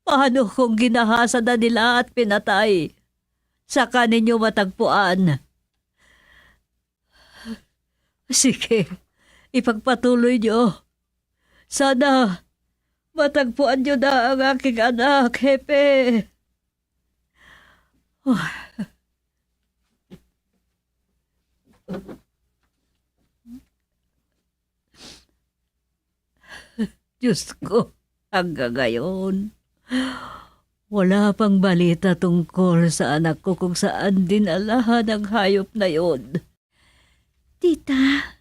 Paano kung ginahasa na nila at pinatay? Saka ninyo matagpuan. Sige, ipagpatuloy nyo. Sana matagpuan nyo na ang aking anak, Hepe. Diyos ko, hanggang ngayon, wala pang balita tungkol sa anak ko kung saan dinalahan ang hayop na yon. Tita,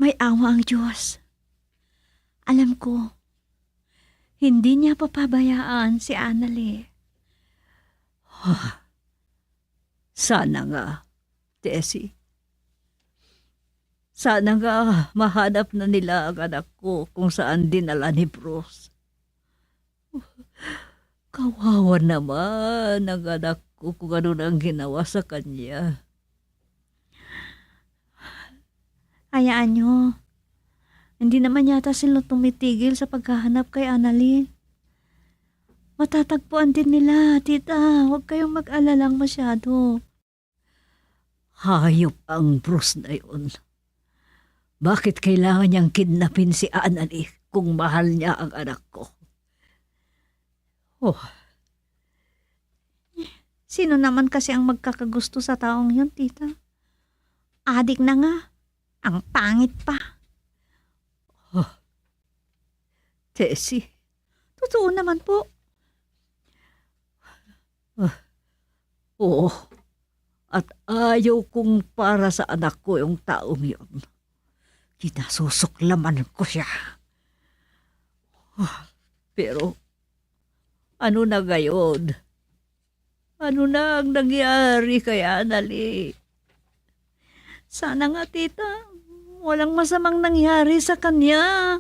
may awa ang Diyos. Alam ko, hindi niya papabayaan si Annalie. Sana nga, Tessie. Sana nga mahanap na nila ang anak ko kung saan dinala ni Bruce. Kawawa naman ang anak ko kung ano nang ginawa sa kanya. Hayaan niyo. Hindi naman yata sila tumitigil sa paghahanap kay Annalie. Matatagpuan din nila, tita. Huwag kayong mag-alalang masyado. Hayop ang Bruce na yun. Bakit kailangan niyang kidnapin si Annalie kung mahal niya ang anak ko? Oh, Sino naman kasi ang magkakagusto sa taong yun, tita? Adik na nga. Ang pangit pa. Tessie. Totoo naman po. Oo. At ayaw kong para sa anak ko yung taong yun. Kinasusuklaman ko siya. Pero, ano na gayon? Ano na ang nangyari kay Annalie? Sana nga, tita. Walang masamang nangyari sa kanya.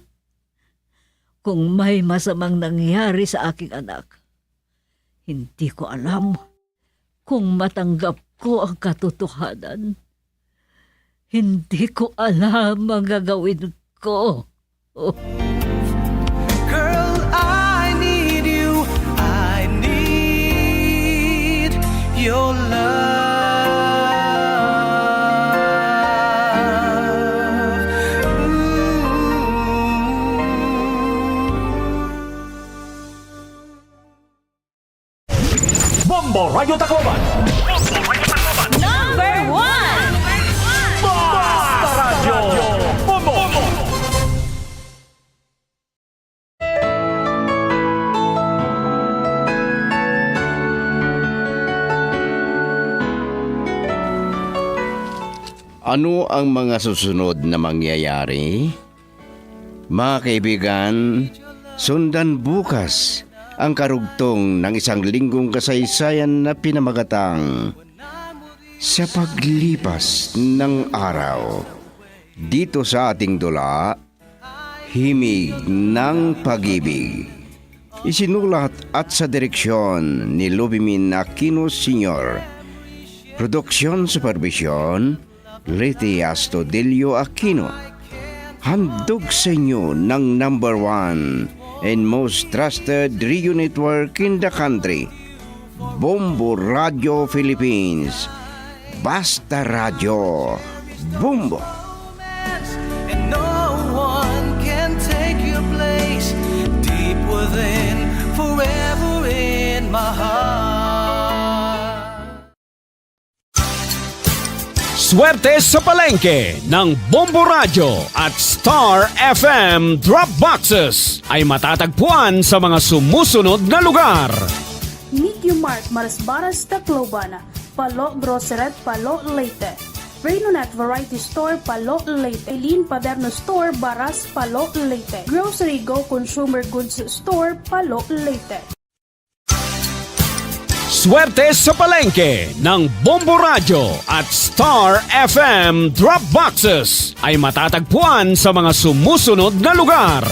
Kung may masamang nangyari sa aking anak, hindi ko alam kung matanggap ko ang katotohanan. Hindi ko alam ang gagawin ko. Girl, I need you. I need your love. Bombo Radio Tacloban. Number 1. Basta Radio Bombo. Ano ang mga susunod na mangyayari? Mga kaibigan, sundan bukas ang karugtong ng isang linggong kasaysayan na pinamagatang Sa Paglipas ng Araw. Dito sa ating dula, Himig ng Pag-ibig. Isinulat at sa direksyon ni Lubimin Aquino Sr. Produksyon Supervision, Leti Astudillo Aquino. Handog sa inyo ng number 1 and most trusted radio network in the country, Bombo Radio Philippines. Basta Radio Bombo. And no one can take your place deep within, forever in my heart. Swerte sa palengke ng Bombo Radio at Star FM Drop Boxes ay matatagpuan sa mga sumusunod na lugar. Nikki Mart, Marisbaras, Tacloban, Palo Groceret, Palo Leyte, Renonet Variety Store, Palo Leyte, Eileen Paderno Store, Baras, Palo Leyte, Grocery Go Consumer Goods Store, Palo Leyte. Swerte sa palengke ng Bombo Radio at Star FM Drop Boxes ay matatagpuan sa mga sumusunod na lugar.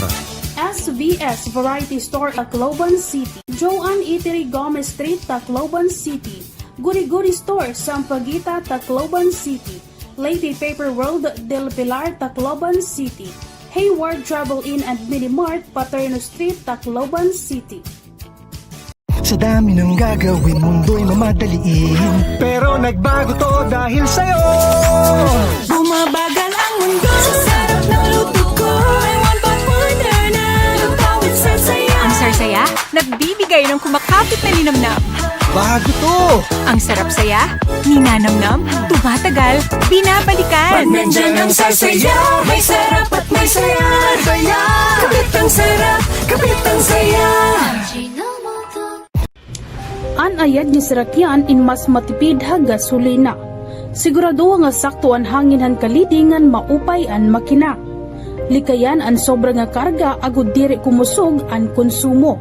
SVS Variety Store, Tacloban City, Joanne Eatery Gomez Street, Tacloban City, Guri-Guri Store, Sampaguita, Tacloban City, Leyte Paper World del Pilar, Tacloban City. Hayward Travel Inn and Minimart, Paterno Street, Tacloban City. Sa dami ng gagawin, mundo'y mamadaliin. Pero nagbago to dahil sa'yo. Bumabagal ang mundo sa sarap ng luto ko. I want but wonder na luto with Sarsaya. Ang Sarsaya, nagbibigay ng kumakapit na linamnam. Bago to! Ang sarap saya, ninanamnam, tumatagal, binabalikan. Pag nandyan ang Sarsaya, may sarap at may saya. Saya! Kapit ang sarap, kapit ang saya. Anayad ni Sirakyan in mas matipid ha gasolina. Sigurado nga sakto ang hangin han kalidingan maupay an makina. Likayan an sobra nga karga agud diri kumusog an konsumo.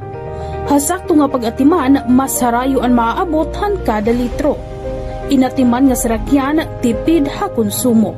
Hasakto nga pag-atiman mas harayo an maaabot han kada litro. Inatiman nga Sirakyan tipid ha konsumo.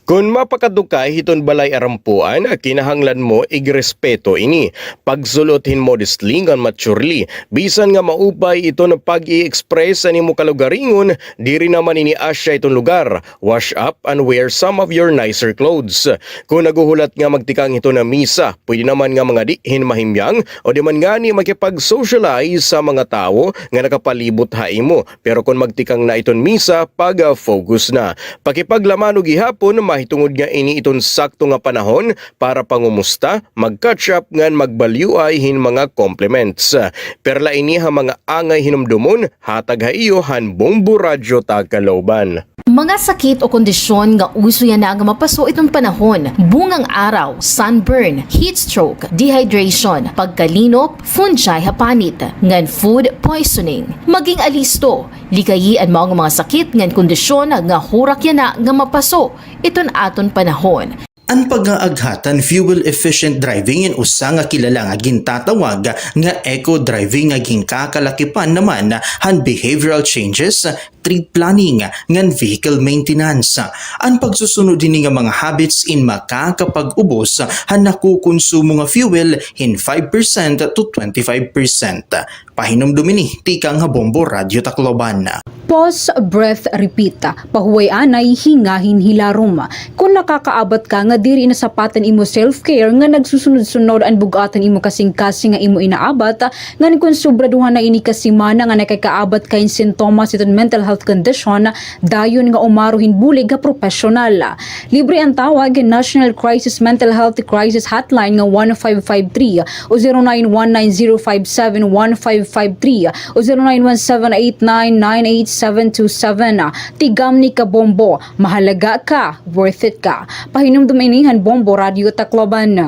Kung mapakadukay hiton balay arampuan, kinahanglan mo igrespeto ini. Pagsulothin modestly nga maturely, bisan nga maupay ito na pag-i-express sa nimo kalugaringon, diri naman ini asya itong lugar. Wash up and wear some of your nicer clothes. Kung naguhulat nga magtikang ito na misa, pwede naman nga mga dihin mahimyang o di man nga ni makipag-socialize sa mga tao nga nakapalibot haimo. Pero kung magtikang na iton misa, pag-focus na. Pakipaglaman o gihapon, mahitungod nga ini iton sakto nga panahon para pangumusta, mag-catch up ngan magbaliway hin mga compliments. Perla ini ha mga angay hinumdumon, hatag ha iyo han Bombo Radyo Tagkalooban. Mga sakit o kondisyon nga uso yan na nga mapaso itong panahon, bungang araw, sunburn, heat stroke, dehydration, pagkalinop, fungi hapanit, ngan food poisoning. Maging alisto, likayian mo ang mga sakit ngan kondisyon nga hurak yan na nga mapaso iton aton panahon. Ang pag-aaghatan fuel-efficient driving yan usa nga kilala nga gintatawag nga eco-driving nga ginkakalakipan naman han behavioral changes, trip planning, ngan vehicle maintenance. Ang pagsusunod din nga mga habits in makakapag-ubos han nakukonsumo nga fuel in 5% to 25%. Pahinom dumini, tikang ha Bombo Radyo Tacloban. Pause, breath, repeat. Pahuway anay, hingahin hilarom. Kung nakakaabot ka nga diri na sapatan imo self-care nga nagsusunod-sunod ang bugatan imo kasing-kasing nga imo inaabat, ngan kung sobraduhan na ini kasimana nga nakakaabat kain sintomas iton mental health condition, dayon nga umaruhin bulig nga professional. Libre ang tawag National Crisis Mental Health Crisis Hotline nga 1553 o 0919-057-1553 o 0917-899-8727. Tigam ni ka Bombo, mahalaga ka, worth it ka. Pahinom duminihan Bombo Radio Tacloban.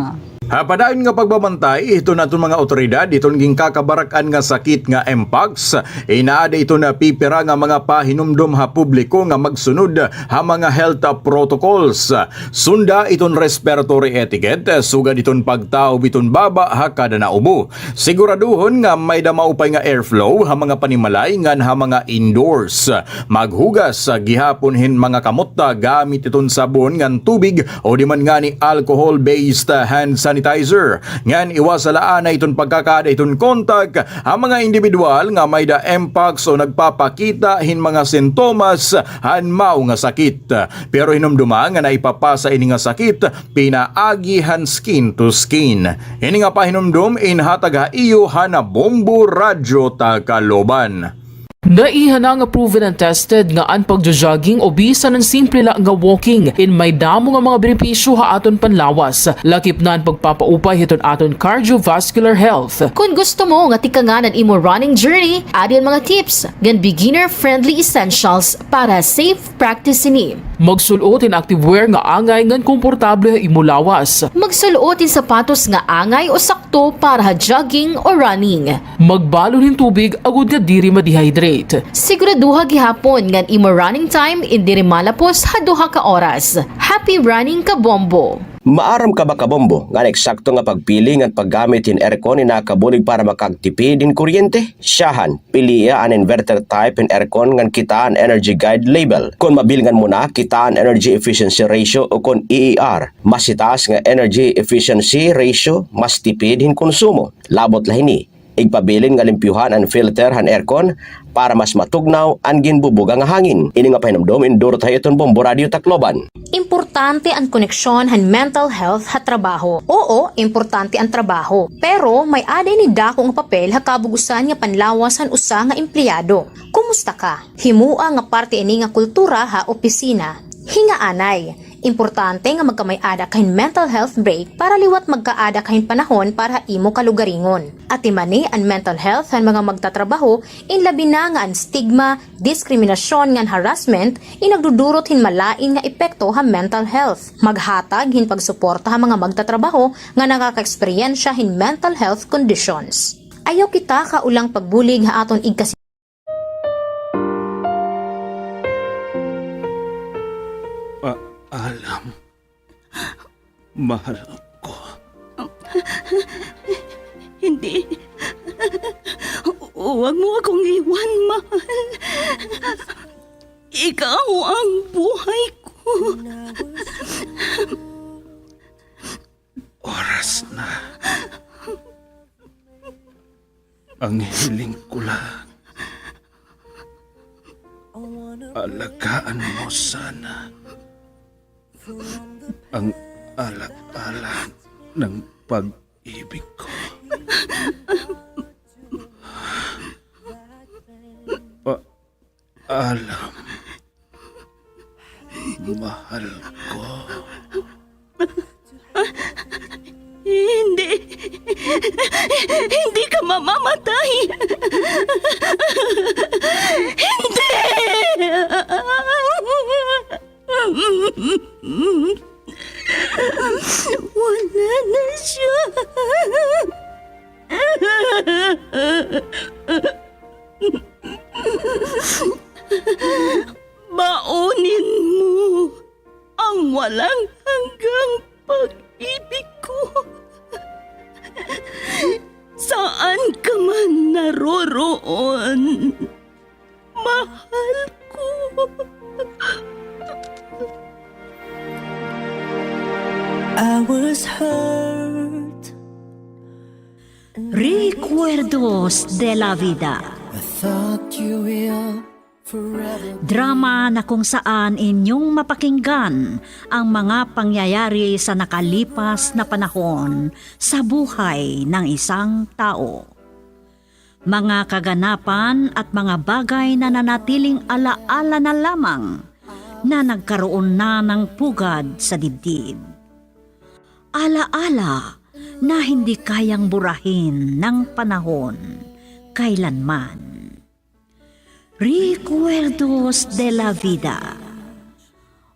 Hapadayon nga pagbabantay, ito na itong mga otoridad, itong ginkakabarakan nga sakit nga Mpox. Inaada ito na pipira nga mga pahinumdum ha publiko nga magsunod ha mga health protocols. Sunda itong respiratory etiquette, sugad itong pagtao bitong baba ha kada naubo. Siguraduhon nga may damaupay nga airflow ha mga panimalay ngan ha mga indoors. Maghugas gihapon hin mga kamotta gamit itong sabon ngan tubig o di man nga ni alcohol-based hand sanitizer. Ngan iwasalaan na iton pagkakada iton kontak ang mga individual nga may da Mpox o nagpapakita hin mga sintomas han mao nga sakit. Pero hinumduma nga naipapasa ini nga sakit pinaagi han skin to skin. Ini nga pahinumdum inhatag ha iyo han Bombo Radyo Tagkalooban. Naihan nga proven and tested nga ang pagjo-jogging o bisan ng simple lang nga walking in may damo nga mga benepisyo ha aton panlawas. Lakip na ang pagpapaupay hiton aton cardiovascular health. Kung gusto mo nga tikanganan imo running journey, adyan mga tips gan beginner-friendly essentials para safe practice ini. Magsulot in activewear nga angay ngan komportable imo lawas. Magsulot in sapatos nga angay o sakto para ha jogging o running. Magbalon in tubig agud nga diri ma-dehydrate. Siguraduha gihapon ngan imo running time indiri malapos ha 2 ka oras. Happy running ka Bombo! Maaram ka ba kabombo nga eksakto nga pagpili nga paggamit in aircon ni nakabulig para makagtipid din kuryente? Siyahan, piliya an inverter type in aircon nga kitaan energy guide label. Kung mabilingan mo na kitaan energy efficiency ratio o kung EER, mas itaas nga energy efficiency ratio, mas tipid hin konsumo. Labot lahini. Igpabilin nga limpyuhan ang filter han aircon para mas matugnaw ang ginbubuga nga hangin. Ini nga pahinumdom induro tayo iton Bombo Radio Tacloban. Importante ang koneksyon han mental health ha trabaho. Oo, importante ang trabaho. Pero may aday ni dako nga papel ha kabugusan nga panlawas han usa nga empleyado. Kumusta ka? Himua nga parte ini nga kultura ha opisina. Hingaanay. Importante nga magkamay-ada kahin mental health break para liwat magkaada kahin panahon para imo kalugaringon. At imani ang mental health ang mga magtatrabaho in labi na nga ang stigma, diskriminasyon nga harassment inagdudurot hin malain nga epekto ha mental health. Maghatag hin pagsuporta ha mga magtatrabaho nga nakaka-eksperyensya hin mental health conditions. Ayaw kita kaulang pagbulig ha aton igkasi Alam, mahal ko. Hindi. Huwag mo akong iwan, mahal. Ikaw ang buhay ko. Oras na. Ang hiling ko lang. Alagaan mo sana ang alak-alak ng pag-ibig ko. Alam, mahal ko. Hindi. Hindi ka mamamatay. Hindi. Wala na siya. Baunin mo ang walang hanggang pag-ibig ko. Saan ka man naroroon, mahal ko. I was hurt. Recuerdos de la Vida. I thought you will forever. Drama na kung saan inyong mapakinggan ang mga pangyayari sa nakalipas na panahon sa buhay ng isang tao. Mga kaganapan at mga bagay na nanatiling alaala na lamang na nagkaroon na ng pugad sa dibdib. Alaala na hindi kayang burahin ng panahon kailanman. Recuerdos de la Vida.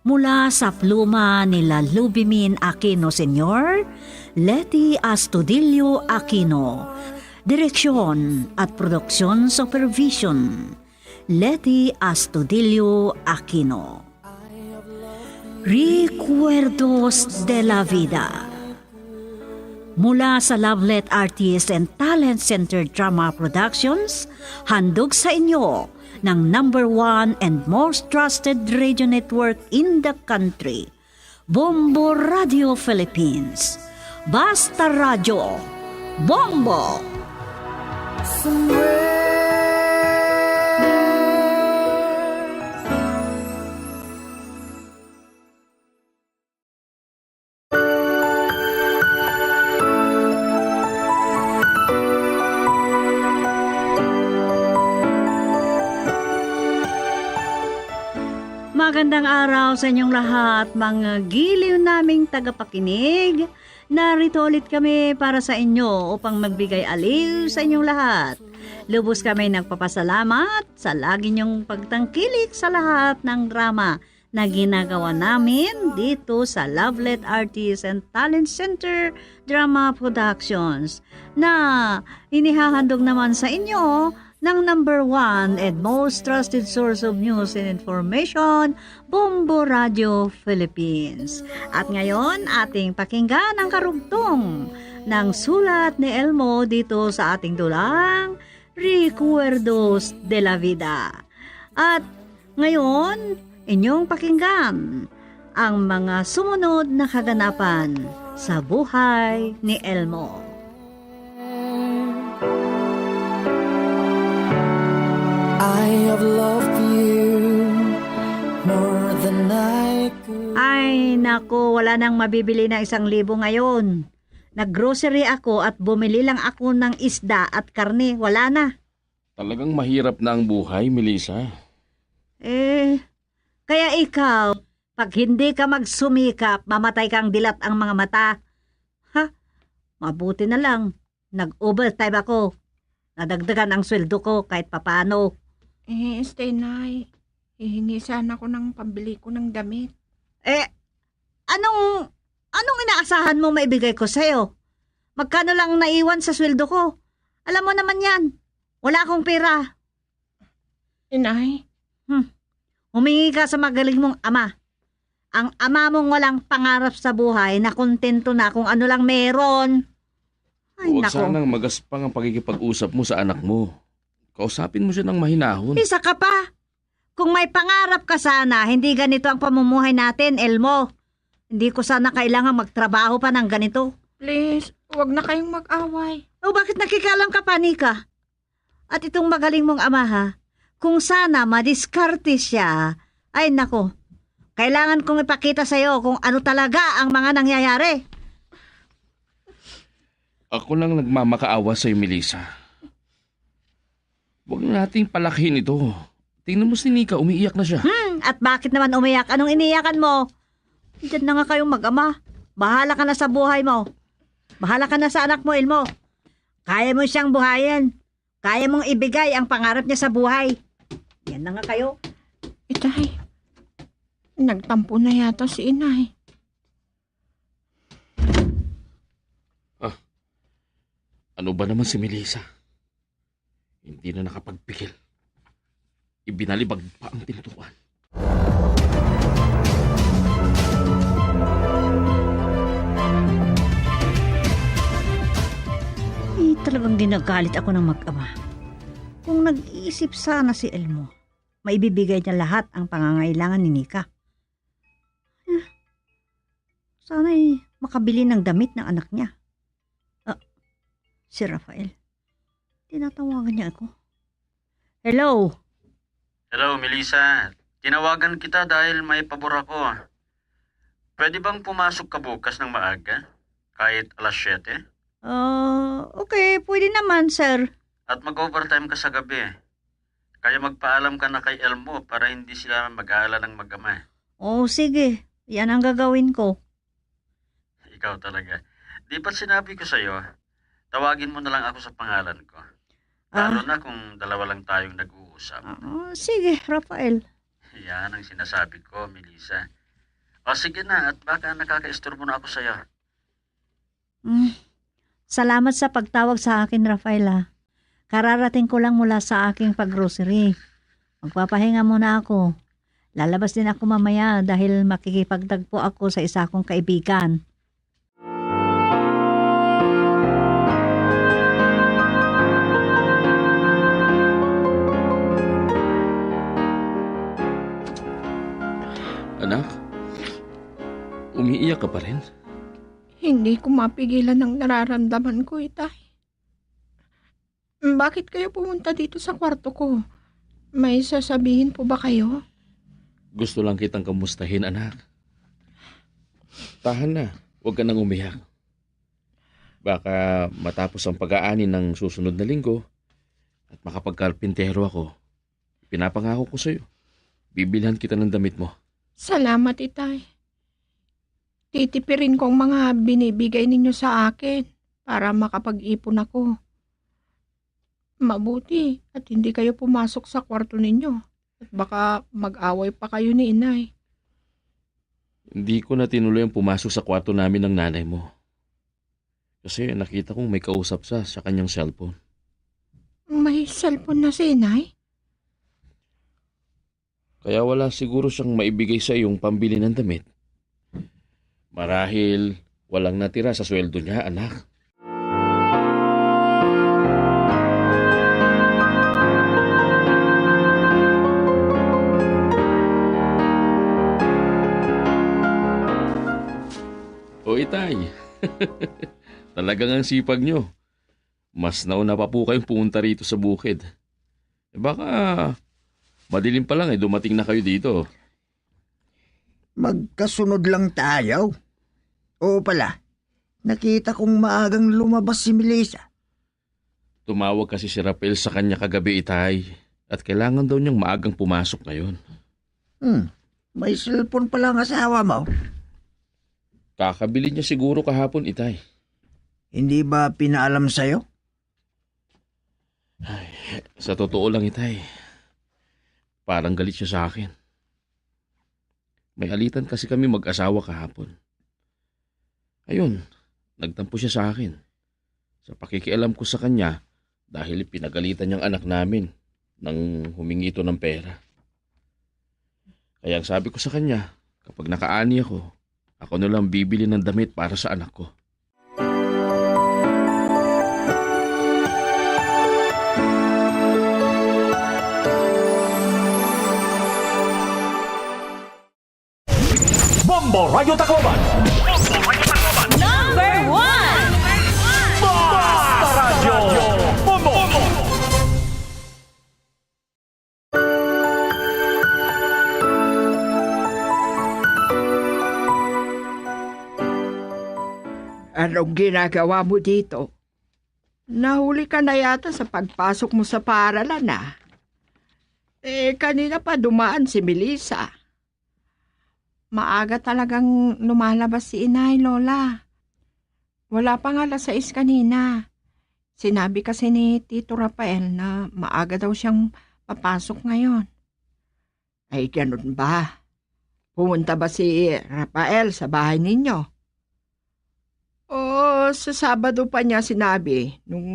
Mula sa pluma nila Lubimin Aquino Sr., Leti Astudillo Aquino, Direksyon at Produksyon Supervision, Leti Astudillo Aquino. Recuerdos de la Vida. Mula sa Lovelet Artist and Talent Center Drama Productions, handog sa inyo ng #1 and most trusted radio network in the country, Bombo Radio Philippines. Basta Radio, Bombo! Magandang araw sa inyong lahat, mga giliw naming tagapakinig. Narito ulit kami para sa inyo upang magbigay aliw sa inyong lahat. Lubos kami nagpapasalamat sa lagi niyong pagtangkilik sa lahat ng drama na ginagawa namin dito sa Lovelet Artist and Talent Center Drama Productions na inihahandog naman sa inyo ng #1 and most trusted source of news and information, Bombo Radio Philippines. At ngayon, ating pakinggan ang karugtong ng sulat ni Elmo dito sa ating dulang Recuerdos de la Vida. At ngayon, inyong pakinggan ang mga sumunod na kaganapan sa buhay ni Elmo. I've loved you more than I could. Ay, naku, wala nang mabibili na 1,000 ngayon. Naggrocery ako at bumili lang ako ng isda at karne. Wala na. Talagang mahirap na ang buhay, Melissa. Kaya ikaw, pag hindi ka magsumikap, mamatay kang dilat ang mga mata. Ha? Mabuti na lang. Nag-overtime ako. Nadagdagan ang sweldo ko kahit papano. Stay, Nay. Hihingi sana ako ng pambili ko ng damit. Anong inaasahan mo maibigay ko sa'yo? Magkano lang naiwan sa sweldo ko? Alam mo naman yan. Wala akong pera. Inay? Humingi ka sa magaling mong ama. Ang ama mong walang pangarap sa buhay na kontento na kung ano lang meron. Ay, Huwag nako. sanang magaspang ang pagkikipag-usap mo sa anak mo. Kausapin mo siya ng mahinahon. Isa ka pa. Kung may pangarap ka sana, hindi ganito ang pamumuhay natin, Elmo. Hindi ko sana kailangan magtrabaho pa ng ganito. Please, huwag na kayong mag-away. O bakit nakikalam ka pa, Nika? At itong magaling mong ama, ha? Kung sana madiskarte siya, ay nako, kailangan kong ipakita sa'yo kung ano talaga ang mga nangyayari. Ako lang nagmamakaawa sa'yo, Melissa. Huwag nating palakihin ito. Tingnan mo si Nika, umiiyak na siya. At bakit naman umiyak? Anong iniyakan mo? Diyan na nga kayong mag-ama. Bahala ka na sa buhay mo. Bahala ka na sa anak mo, Elmo. Kaya mo siyang buhayin. Kaya mong ibigay ang pangarap niya sa buhay. Yan na nga kayo. Itay, nagtampo na yata si Inay. Ano ba naman si Melissa? Hindi na nakapagpigil. Ibinalibag pa ang pintuan. Talagang ginagalit ako ng mag-ama. Kung nag-iisip sana si Elmo, maibibigay niya lahat ang pangangailangan ni Nika. Sana'y makabili ng damit ng anak niya. Si Rafael. Tinatawagan niya ako. Hello? Hello, Melissa. Tinawagan kita dahil may pabor ako. Pwede bang pumasok ka bukas ng maaga? Kahit alas 7? Okay. Pwede naman, sir. At mag-overtime ka sa gabi. Kaya magpaalam ka na kay Elmo para hindi sila mag-aalala ng mag-ama. Sige. Yan ang gagawin ko. Ikaw talaga. Di ba't sinabi ko sa'yo, tawagin mo na lang ako sa pangalan ko. Lalo na kung dalawa lang tayong nag-uusap. Sige, Rafael. Yan ang sinasabi ko, Melissa. O sige na, at baka nakaka-istorbo na ako sa'yo. Salamat sa pagtawag sa akin, Rafael. Kararating ko lang mula sa aking paggrocery. Magpapahinga muna ako. Lalabas din ako mamaya dahil makikipagtagpo ako sa isa kong kaibigan. Anak, umiiyak ka pa rin? Hindi ko mapigilan ng nararamdaman ko, Itay. Bakit kayo pumunta dito sa kwarto ko? May sasabihin po ba kayo? Gusto lang kitang kamustahin, anak. Tahan na, huwag ka nang umiyak. Baka matapos ang pag-aani ng susunod na linggo at makapagkarpintero ako, pinapangako ko sa'yo, bibilhan kita ng damit mo. Salamat, Itay. Titipirin ko ang mga binibigay ninyo sa akin para makapag-ipon ako. Mabuti at hindi kayo pumasok sa kwarto ninyo at baka mag-away pa kayo ni Inay. Hindi ko na tinuloy ang pumasok sa kwarto namin ng nanay mo. Kasi nakita kong may kausap sa kanyang cellphone. May cellphone na si Inay? Kaya wala siguro siyang maibigay sa iyong pambili ng damit. Marahil walang natira sa sweldo niya, anak. O Itay, talagang ang sipag nyo. Mas nauna pa po kayong pumunta rito sa bukid. Baka Madilim pa lang dumating na kayo dito. Magkasunod lang tayo. Oo pala, nakita kong maagang lumabas si Melissa. Tumawag kasi si Rafael sa kanya kagabi, Itay. At kailangan daw niyang maagang pumasok ngayon. May cellphone pala ang asawa mo. Kakabili niya siguro kahapon, Itay. Hindi ba pinaalam sa'yo? Sa totoo lang, Itay. Parang galit siya sa akin. May alitan kasi kami mag-asawa kahapon. Ayun, nagtampo siya sa akin. Sa pakikialam ko sa kanya dahil pinagalitan niyang anak namin nang humingi ito ng pera. Kaya ang sabi ko sa kanya, kapag nakaani ako na lang bibili ng damit para sa anak ko. Bombo Radio Tacloban. Number 1! Basta Radio. Bombo. Anong ginagawa mo dito? Nahuli ka na yata sa pagpasok mo sa paaralan na. Kanina pa dumaan si Melissa. Maaga talagang lumalabas si inay, Lola. Wala pa nga 6 kanina. Sinabi kasi ni Tito Rafael na maaga daw siyang papasok ngayon. Ay, ganun ba? Pumunta ba si Rafael sa bahay ninyo? O sa Sabado pa niya sinabi nung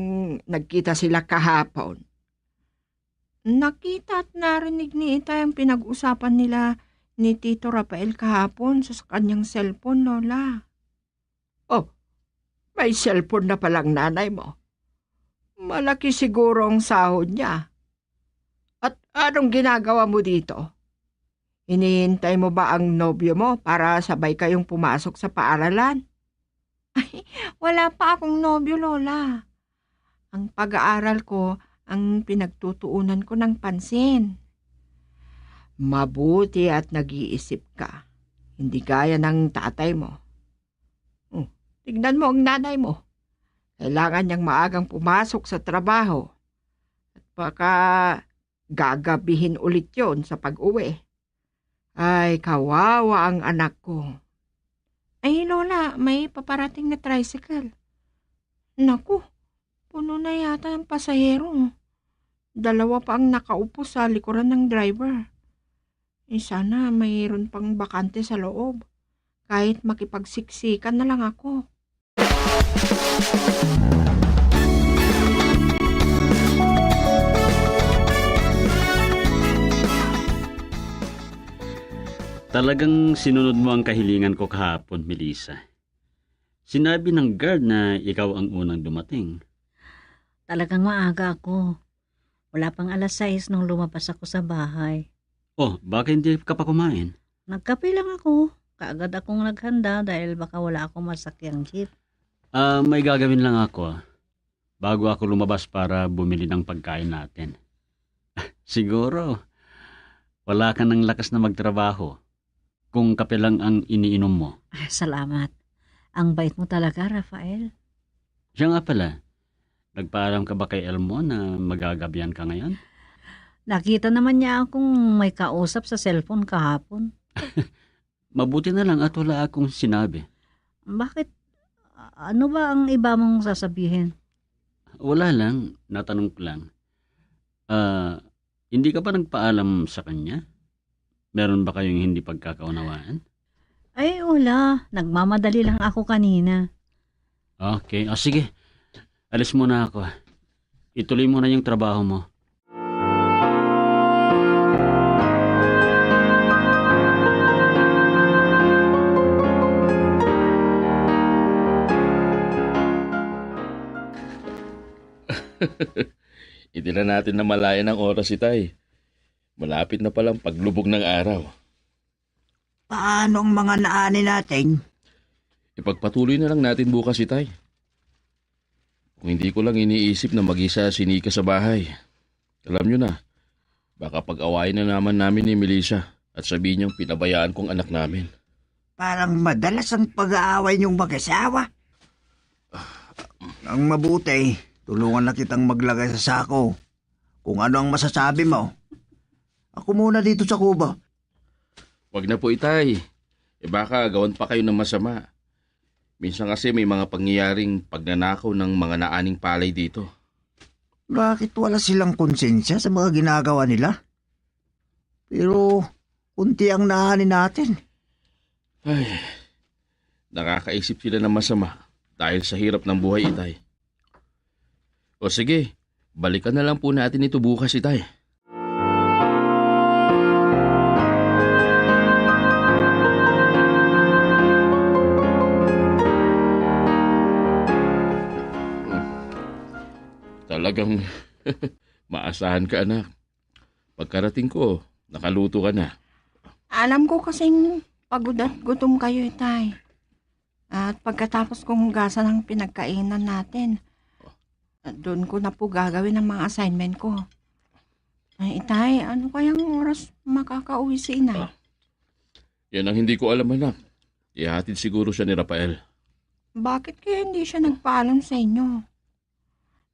nagkita sila kahapon. Nakita at narinig ni Itay ang pinag-usapan nila ni Tito Rafael kahapon sa kanyang cellphone, Lola. Oh, may cellphone na palang nanay mo. Malaki siguro ang sahod niya. At anong ginagawa mo dito? Hinihintay mo ba ang nobyo mo para sabay kayong pumasok sa paaralan? Ay, wala pa akong nobyo, Lola. Ang pag-aaral ko ang pinagtutuunan ko ng pansin. Mabuti at nag-iisip ka. Hindi gaya ng tatay mo. Tignan mo ang nanay mo. Kailangan niyang maagang pumasok sa trabaho. At baka gagabihin ulit yon sa pag-uwi. Ay, kawawa ang anak ko. Ay, Lola, may paparating na tricycle. Naku, puno na yata ang pasahero. 2 pa ang nakaupo sa likuran ng driver. Sana mayroon pang bakante sa loob. Kahit makipagsiksikan na lang ako. Talagang sinunod mo ang kahilingan ko kahapon, Melissa. Sinabi ng guard na ikaw ang unang dumating. Talagang maaga ako. Wala pang 6:00 nung lumabas ako sa bahay. Oh, baka hindi ka pa kumain? Nagkape lang ako. Kaagad akong naghanda dahil baka wala akong masakyang jeep. May gagawin lang ako. Bago ako lumabas para bumili ng pagkain natin. Siguro, wala ka ng lakas na magtrabaho. Kung kape lang ang iniinom mo. Salamat. Ang bait mo talaga, Rafael. Siya nga pala, nagpaalam ka ba kay Elmo na magagabihan ka ngayon? Nakita naman niya akong may kausap sa cellphone kahapon. Mabuti na lang at wala akong sinabi. Bakit? Ano ba ang iba mong sasabihin? Wala lang, natanong ko lang. Hindi ka ba nagpaalam sa kanya? Meron ba kayong hindi pagkakaunawaan? Ay, wala. Nagmamadali lang ako kanina. Okay, sige. Alis muna ako. Ituloy mo na yung trabaho mo. Hindi na natin namalayan ang oras, Itay. Malapit na palang paglubog ng araw. Paano ang mga naani natin? Ipagpatuloy na lang natin bukas, Itay. Kung hindi ko lang iniisip na mag-isa si Nika sa bahay. Alam nyo na, Baka pag-awayin na naman namin ni Melissa at sabihin niyang pinabayaan kong anak namin. Parang madalas ang pag-aaway niyong mag-asawa. Ang mabuti, tulungan na kitang maglagay sa sako. Kung ano ang masasabi mo. Ako muna dito sa kubo. Wag na po, Itay. Baka gawan pa kayo ng masama. Minsan kasi may mga pangyayaring pagnanakaw ng mga naaning palay dito. Bakit wala silang konsensya sa mga ginagawa nila? Pero, kunti ang naanin natin. Ay, nakakaisip sila ng masama dahil sa hirap ng buhay, Itay. O sige, balikan na lang po natin ito bukas, Itay. Talagang maasahan ka, anak. Pagkarating ko, nakaluto ka na. Alam ko kasing pagod at gutom kayo, Itay. At pagkatapos kong hugasan ang pinagkainan natin, doon ko na po gagawin ang mga assignment ko. Ay, Itay, ano kayang oras makakauwi si Inay? Yan ang hindi ko alam, anak. Ihatid siguro siya ni Rafael. Bakit kaya hindi siya nagpaalam sa inyo?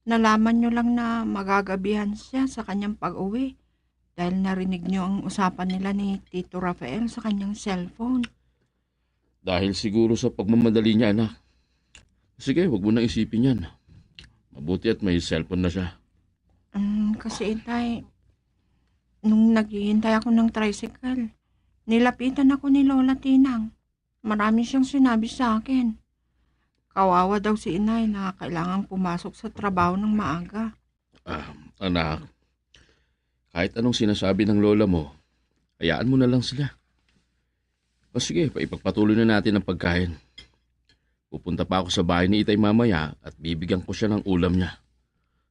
Nalaman nyo lang na magagabihan siya sa kanyang pag-uwi dahil narinig nyo ang usapan nila ni Tito Rafael sa kanyang cellphone. Dahil siguro sa pagmamadali niya, anak. Sige, wag mo nang isipin yan. Mabuti at may cellphone na siya. Kasi, Itay, nung naghihintay ako ng tricycle, nilapitan ako ni Lola Tinang. Marami siyang sinabi sa akin. Kawawa daw si Inay na kailangang pumasok sa trabaho ng maaga. Anak, kahit anong sinasabi ng lola mo, hayaan mo na lang sila. O sige, ipagpatuloy na natin ang pagkain. Pupunta pa ako sa bahay ni Itay mamaya at bibigyan ko siya ng ulam niya.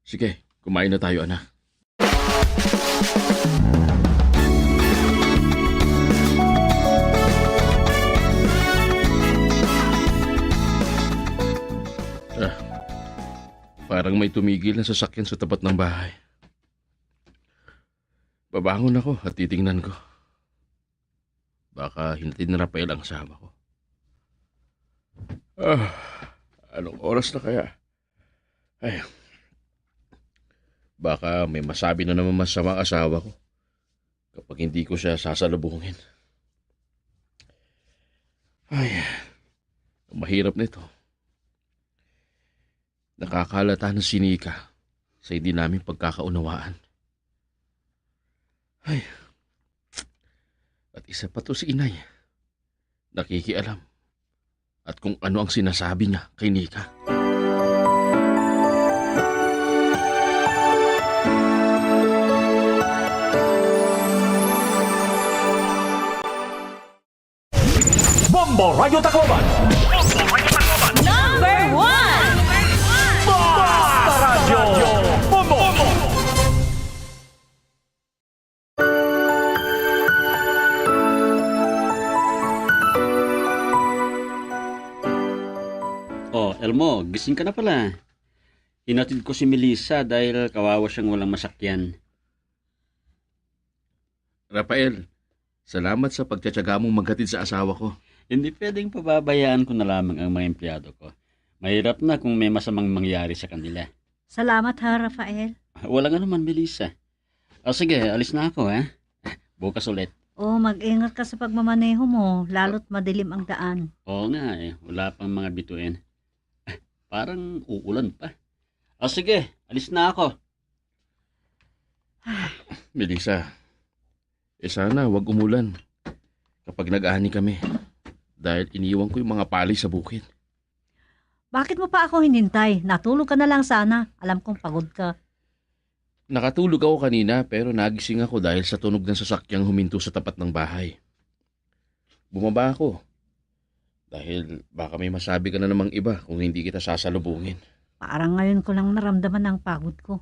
Sige, kumain na tayo, anak. Parang may tumigil na sasakyan sa tapat ng bahay. Babangon ako at titingnan ko. Baka hinatid na Rafael ang asawa ko. Anong oras na kaya? Ay, baka may masabi na naman masama ang asawa ko kapag hindi ko siya sasalubungin. Ay, mahirap nito. Nakakalata ng sinika sa hindi namin pagkakaunawaan. Ay, at isa pa to si Inay. Nakikialam. At kung ano ang sinasabi niya kay Nika. Bombo Radio Tacloban. Number 1! Basta Radio Bombo. Oh, Elmo, gising ka na pala. Hinatid ko si Melissa dahil kawawa siyang walang masakyan. Rafael, salamat sa pagtsatsaga mong maghatid sa asawa ko. Hindi pwedeng pababayaan ko na lamang ang mga empleyado ko. Mahirap na kung may masamang mangyari sa kanila. Salamat ha, Rafael. Wala nga naman, Melissa. Sige, alis na ako, ha? Bukas ulit. Mag-ingat ka sa pagmamaneho mo, lalo't madilim ang daan. Oo nga, wala pang mga bituin. Parang uulan pa. Sige, alis na ako. Melissa, sana wag umulan kapag nag-aani kami dahil iniwan ko yung mga palay sa bukid. Bakit mo pa ako hinintay? Natulog ka na lang sana. Alam kong pagod ka. Nakatulog ako kanina pero nagising ako dahil sa tunog ng sasakyang huminto sa tapat ng bahay. Bumaba ako dahil baka may masabi ka na namang iba kung hindi kita sasalubungin. Parang ngayon ko lang naramdaman ang pagod ko.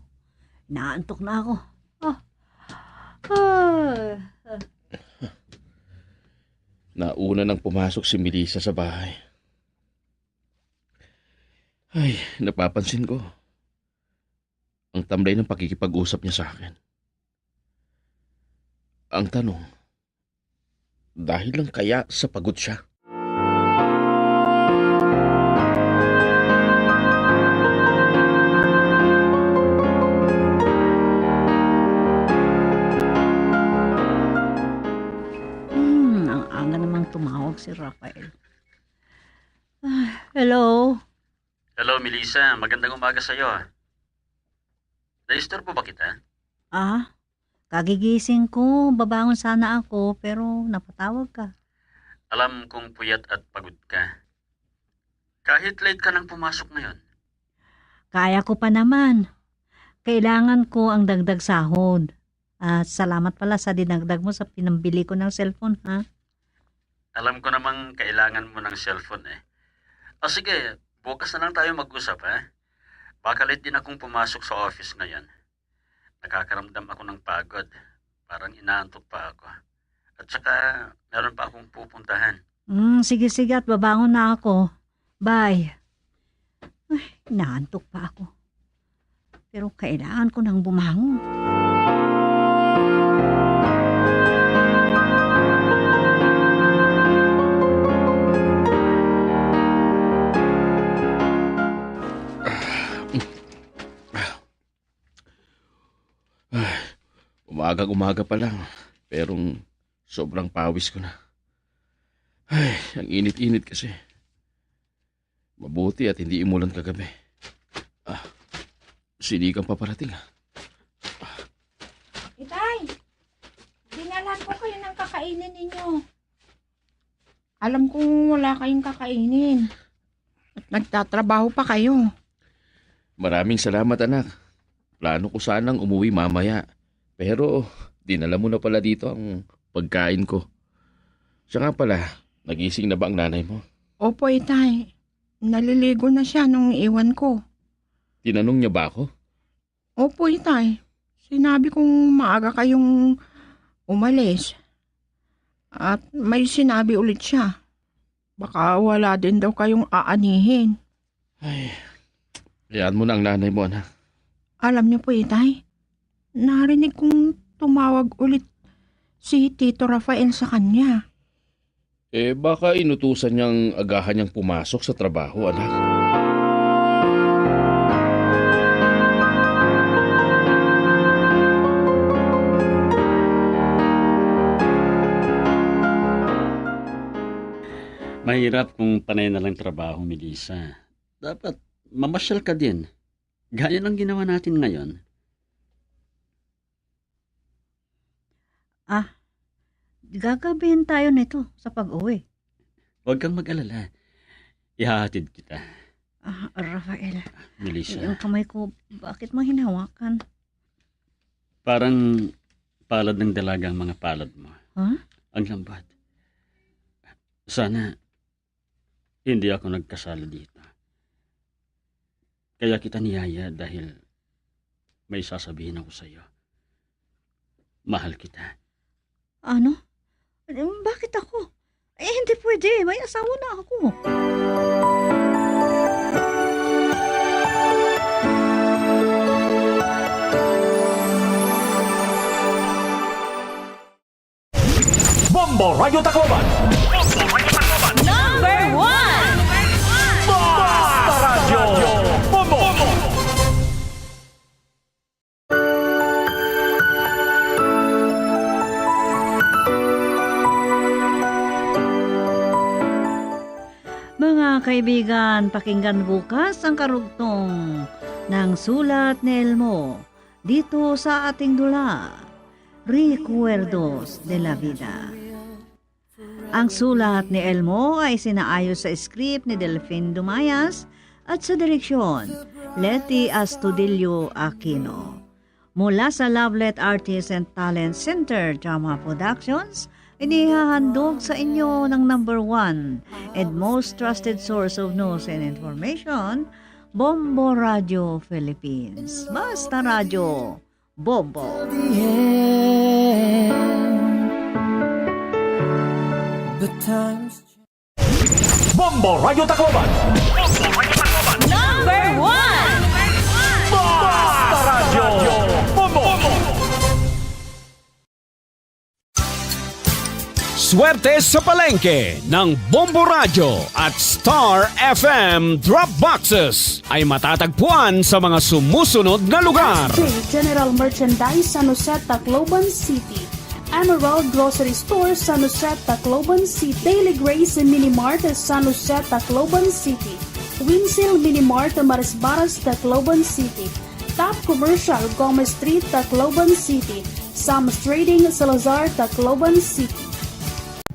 Inaantok na ako. Nauna nang pumasok si Melissa sa bahay. Ay, napapansin ko ang tamlay ng pakikipag-usap niya sa akin. Ang tanong, dahil lang kaya sa pagod siya? Ang aga namang tumawag si Rafael. Hello? Hello, Melissa. Magandang umaga sa'yo. Na-istorbo ba kita? Kagigising ko. Babangon sana ako pero napatawag ka. Alam kong puyat at pagod ka. Kahit late ka nang pumasok ngayon. Kaya ko pa naman. Kailangan ko ang dagdag sahod. At salamat pala sa dinagdag mo sa pinambili ko ng cellphone, ha? Alam ko namang kailangan mo ng cellphone eh. O sige, bukas na lang tayo mag-usap, ha? Baka late din akong pumasok sa office ngayon. Nakakaramdam ako ng pagod. Parang inaantok pa ako. At saka, meron pa akong pupuntahan. Sige at babangon na ako. Bye. Ay, inaantok pa ako. Pero kailangan ko nang bumangon. Umaga pa lang, pero sobrang pawis ko na. Ay, ang init-init kasi. Mabuti at hindi umulan kagabi. Sinigang pa parating. Itay, dinalan ko kayo ng kakainin ninyo. Alam kong wala kayong kakainin. At nagtatrabaho pa kayo. Maraming salamat, anak. Plano ko sanang umuwi mamaya. Pero dinala mo na pala dito ang pagkain ko. Siya nga pala, nagising na ba ang nanay mo? Opo, Itay. Naliligo na siya nung iwan ko. Tinanong niya ba ako? Opo, Itay. Sinabi kong maaga kayong umalis. At may sinabi ulit siya. Baka wala din daw kayong aanihin. Ay, hayaan mo na ang nanay mo, anak. Alam niyo po, Itay, narinig kong tumawag ulit si Tito Rafael sa kanya. Baka inutusan niyang agahan niyang pumasok sa trabaho, anak. Mahirap kung panay na lang trabaho, Melissa. Dapat mamasyal ka din. Gaya ng ginawa natin ngayon. Gagabihin tayo nito sa pag-uwi. Huwag kang mag-alala. Ihahatid kita. Rafael, Melissa. yung kamay ko, bakit mo hinawakan? Parang palad ng dalaga ang mga palad mo. Ang lambat. Sana hindi ako nagkasala dito. Kaya kita niyaya dahil may sasabihin ako sa iyo. Mahal kita. Ano? Bakit ako? Hindi pwede. May asawa na ako. Bombo Radio Tacloban. Number 1! Basta Radio Bombo. Mga kaibigan, pakinggan bukas ang karugtong ng sulat ni Elmo dito sa ating dula, Recuerdos de la Vida. Ang sulat ni Elmo ay sinaayos sa script ni Delphine Dumayas at sa direksyon, Leti Astudillo Aquino. Mula sa Lovelet Artists and Talent Center Drama Productions, inihahandog sa inyo ng number 1 and most trusted source of news and information, Bombo Radio Philippines. Basta Radio, Bombo. Bombo Radio Tacloban. Number 1! Basta Radio Bombo. Swerte sa palengke ng Bombo Radio at Star FM Drop Boxes ay matatagpuan sa mga sumusunod na lugar. General Merchandise San Jose, Tacloban City. Emerald Grocery Store San Jose, Tacloban City. Daily Grace Mini Mart San Jose, Tacloban City. Winsil Mini Mart Marisbaras, Tacloban City. Top Commercial Gomez Street, Tacloban City. Sam's Trading Salazar, Tacloban City.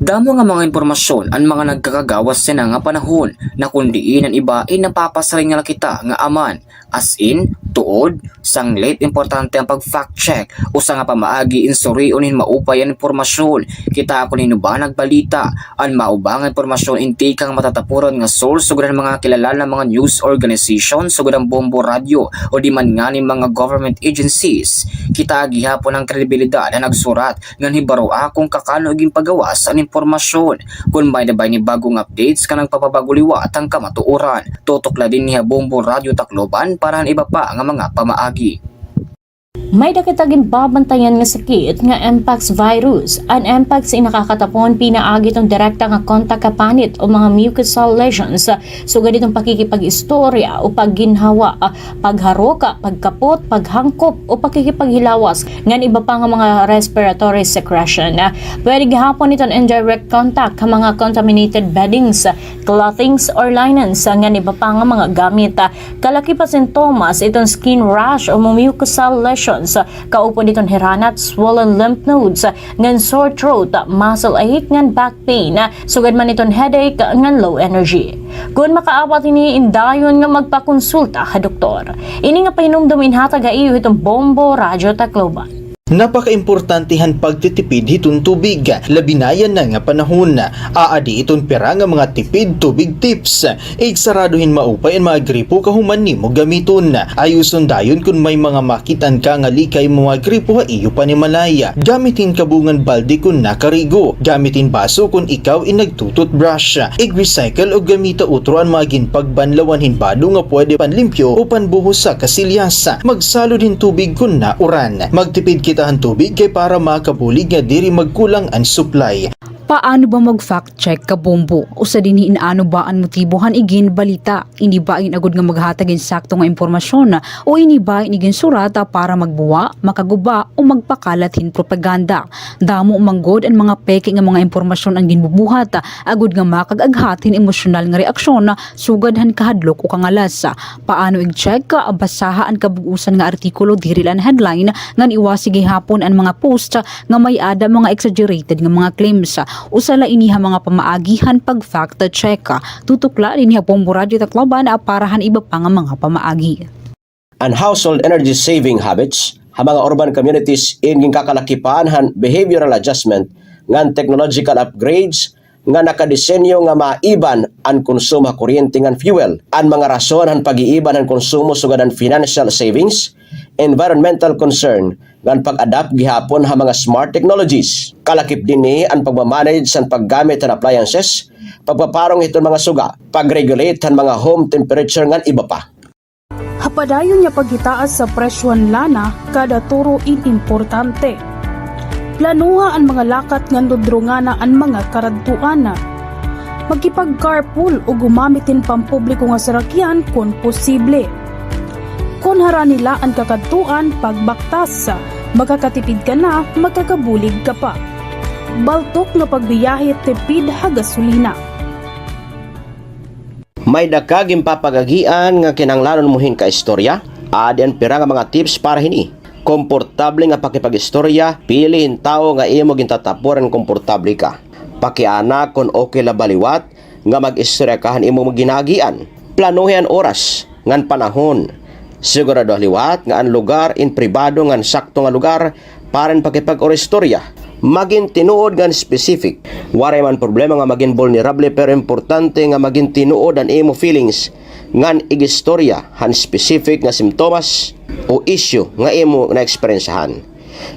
Damo nga mga impormasyon ang mga nagkakagawas sa nga panahon na kundiin ang iba ay napapasaring nga kita nga aman as in, tuod, sanglit importante ang pag-fact check o sa nga pamaagi insuriunin maupay ang impormasyon. Kita ako ba nagbalita ang maubang impormasyon inti kang matatapuran nga source sugod ang mga kilala na mga news organization sugod ang Bombo Radio o di man nga ni mga government agencies. Kita gihapon ang kredibilidad na nagsurat nga hibaro akong kakano iging pagawas ang impormasyon. Kung may nabay ni bagong updates ka nagpapabaguliwat ang kamatuoran. Tutok la din niya Bombo Radio Tacloban para iba pa nga mga pamaagi. May dakitaging babantayan nga sakit nga Mpox virus. Ang Mpox ay nakakatapon pinaagi itong direkta nga kontak kapanit o mga mucosal lesions. Sugad itong pakikipag-istorya o pagginhawa, pagharoka, pagkapot, paghangkop o pakikipaghilawas. Ngan iba pa nga mga respiratory secretion. Pwede gihapon itong indirect contact ka mga contaminated beddings, clothings or linens. Ngan iba pa nga mga gamit. Kalaki pa sintomas itong skin rash o mucosal lesions. Kaupo nitong hiranat, swollen lymph nodes, ngan sore throat, muscle ache, ngan back pain, sugad man itong headache, ngan low energy. Kung makaawat ini indayon nga magpakonsulta ka doktor. Ini nga pahinumdum inhatag ga iyo itong Bombo Radio Tacloban. Napaka-importantihan pagtitipid hiton tubig, labinayan na nga panahon. Aadi iton pera nga mga tipid tubig tips. Igsaraduhin maupay ang mga gripo kahuman nimo gamiton. Ayuson dayon kung may mga makitan ka nga likay mga gripo ha iyo pa ni malaya. Gamitin kabungan balde kung nakarigo. Gamitin baso kung ikaw inagtututbrush. Ig-recycle o gamita utro ang mga ginpagbanlawan hinbado nga pwede panlimpyo o panbuhos sa kasilyas. Magsalo din tubig kung nauran. Magtipid kita ang tubig kay para makabulig nga diri magkulang ang supply. Paano ba mag-fact check ka Bombo? O sa diniin ano ba ang motibohan igin balita? Ini ba agud nga maghatag insakto nga impormasyon o ini ba igin surata para magbuwa, makaguba o magpakalatin propaganda? Damo manggod ang mga peke nga mga impormasyon ang ginbubuhat agud nga makagaghatin emosyonal nga reaksyon sugadhan kahadlok o kangalas. Paano i-check ka basaha ang kabugusan nga artikulo diri lan headline ngan iwasi gihapon ang mga post nga may ada mga exaggerated nga mga claims. Usala iniha mga pamaagihan pag fact check. Tutukla iniha Bombo Radio Tacloban aparahan iba pa nga mga pamaagi. And household energy saving habits, ha mga urban communities inging kakalakipan han behavioral adjustment ngan technological upgrades nga nakadesenyo nga maiban ang konsumo kuryente ngan fuel. Ang mga rason han pag-iiban ang konsumo sugad ang financial savings, environmental concern ngan pag-adapt gihapon ha mga smart technologies. Kalakip din ni ang pagmamanage sa paggamit ng appliances, pagpaparong itong mga suga, pag-regulate ang mga home temperature ngan iba pa. Hapadayon niya pagitaas sa presyon lana kada turo importante. Planuha ang mga lakat nga dudrungana ang mga karadtuana. Magkipag-carpool o gumamitin pampubliko nga sarakyan kung posible. Kung hara nila ang kakadtuan pagbaktas, makakatipid ka na, makakabulig ka pa. Baltok nga pagbiyahe tipid ha gasolina. May dakaging papagagian nga kinanglanon muhin ka istorya, adian pira nga mga tips para hini. Komportable nga pakipag-istorya, piliin tao nga imo gintatapuran komportable ka. Pakiana kung okay la baliwat nga mag-istorya kahan imo maginagian. Planuhin oras ngan panahon. Sigurado liwat nga ang lugar in pribado ngan sakto nga lugar para pakipag-istorya. Maging tinuod ngan specific. Waray man problema nga maging vulnerable pero importante nga maging tinuod ang imo feelings ngan igistorya han specific nga simptomas o issue nga imo na eksperyensahan.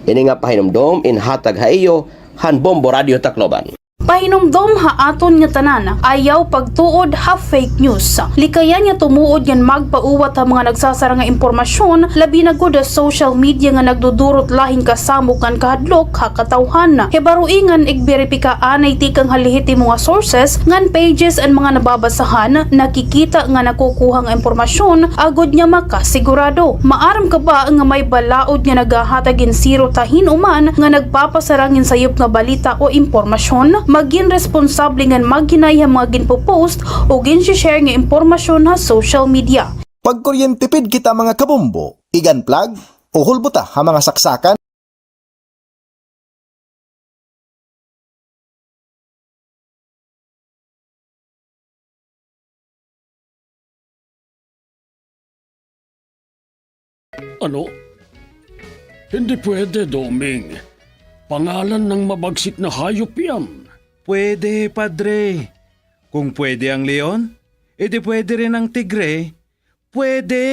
Ini nga pahinumdom in hatag ha iyo han Bombo Radio Tacloban. Pahinumdom haaton nga tanan, ayaw pagtuod ha fake news. Likayan nga tumuod nga magpauwat ha mga nagsasara nga impormasyon, labi na gud sa social media nga nagdudurot lahing kasamok kan kahadlok ha katawhan. Hibaruingan igberipika anay tikang halihiti mga sources ngan pages and mga nababasahan, nakikita nga nakukuha nga impormasyon agud nga makasigurado. Maaram ka ba nga may balaod nga nagahatagin zero tahin uman nga nagpapasarangin sayop nga balita o impormasyon? Maging responsable nga maghinay mga ginpopost o ginshare nga impormasyon sa social media. Pagkuryentipid kita mga kabombo, igan plug o hulbuta ha mga saksakan. Ano? Hindi pwede, Doming. Pangalan ng mabagsik na hayop yan. Pwede, padre. Kung pwede ang leon, edi pwede rin ang tigre. Pwede!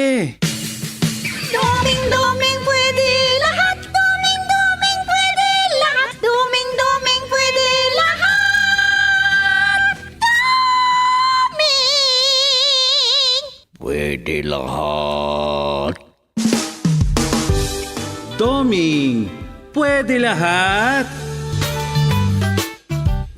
Doming, doming, pwede lahat. Doming, doming, pwede lahat. Doming, doming, pwede lahat. Doming! Pwede lahat. Doming, pwede lahat.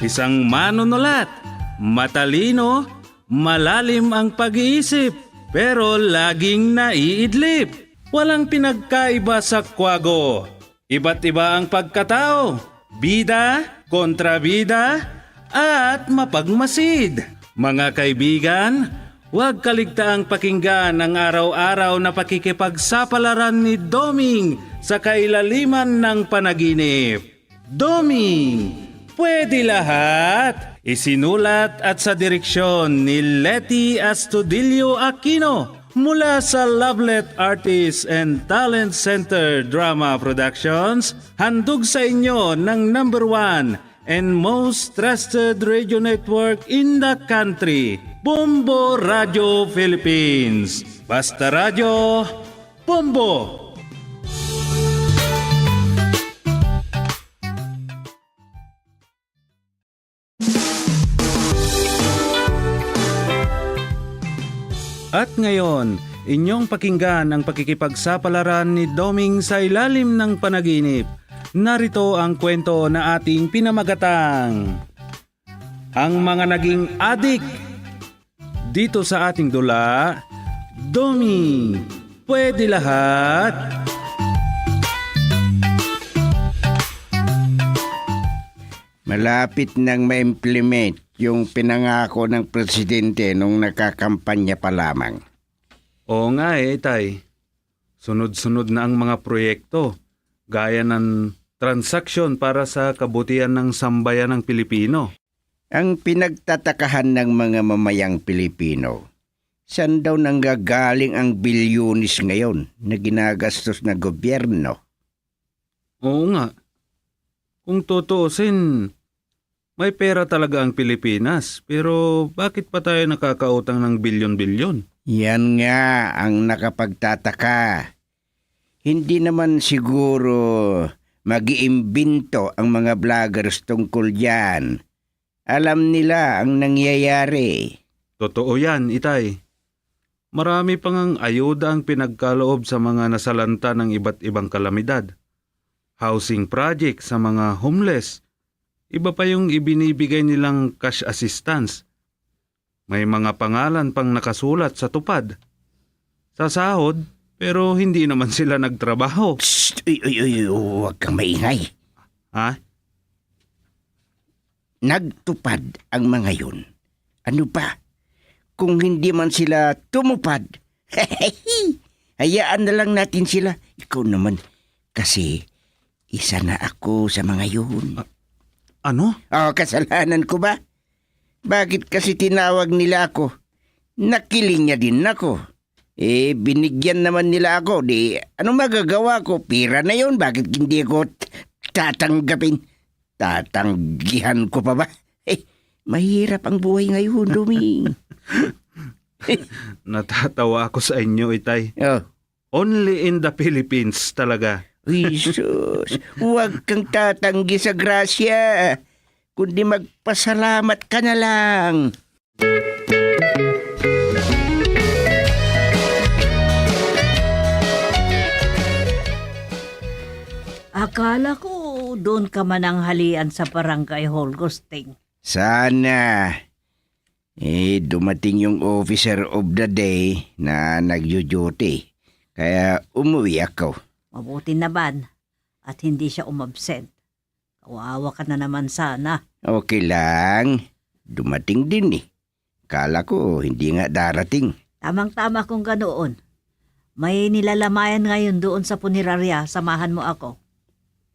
Isang manunulat, matalino, malalim ang pag-iisip, pero laging naiidlip. Walang pinagkaiba sa kwago. Iba't iba ang pagkatao, bida, kontrabida, at mapagmasid. Mga kaibigan, huwag kaligtaang pakinggan ang araw-araw na pakikipagsapalaran ni Doming sa kailaliman ng panaginip. Doming, pwede lahat. Isinulat at sa direksyon ni Leti Astudillo Aquino mula sa Lovelet Artists and Talent Center Drama Productions. Handog sa inyo ng #1 and most trusted radio network in the country, Bombo Radio Philippines. Basta Radio, Bombo! At ngayon, inyong pakinggan ang pakikipagsapalaran ni Doming sa ilalim ng panaginip. Narito ang kwento na ating pinamagatang ang mga naging adik. Dito sa ating dula, Doming, pwede lahat. Malapit nang ma-implement yung pinangako ng presidente nung nakakampanya pa lamang. Oo nga tay. Sunod-sunod na ang mga proyekto, gaya ng transaksyon para sa kabutihan ng sambayan ng Pilipino. Ang pinagtatakahan ng mga mamayang Pilipino, saan daw nanggagaling ang bilyonis ngayon na ginagastos ng gobyerno? Oo nga. Kung tutuusin, may pera talaga ang Pilipinas, pero bakit pa tayo nakakautang ng bilyon-bilyon? Yan nga ang nakapagtataka. Hindi naman siguro mag-iimbento ang mga vloggers tungkol yan. Alam nila ang nangyayari. Totoo yan, itay. Marami pang ang ayuda ang pinagkaloob sa mga nasalanta ng iba't ibang kalamidad. Housing project sa mga homeless. Iba pa yung ibinibigay nilang cash assistance. May mga pangalan pang nakasulat sa tupad. Sa sahod, pero hindi naman sila nagtrabaho. Psst! Huwag kang maingay. Ha? Nagtupad ang mga yun. Ano pa? Kung hindi man sila tumupad, hayaan na lang natin sila. Ikaw naman, kasi isa na ako sa mga yun. Ano? Kasalanan ko ba? Bakit kasi tinawag nila ako? Nakiling niya din ako. Binigyan naman nila ako. Ano magagawa ko? Pira na yun. Bakit hindi ako tatanggapin? Tatanggihan ko pa ba? Mahirap ang buhay ngayon, Doming. Natatawa ako sa inyo, itay. Only in the Philippines talaga. Jesus, huwag kang tatanggi sa grasya. kundi magpasalamat ka na lang. Akala ko doon ka mananghalian sa barangay hall, Gusting. Sana. Dumating yung officer of the day na nag-duty. Kaya umuwi ako. Mabuti naman at hindi siya umabsent. Kawawa ka na naman sana. Okay lang. Dumating din eh. Kala ko hindi nga darating. Tamang-tama kung ganoon. May nilalamayan ngayon doon sa punerarya. Samahan mo ako.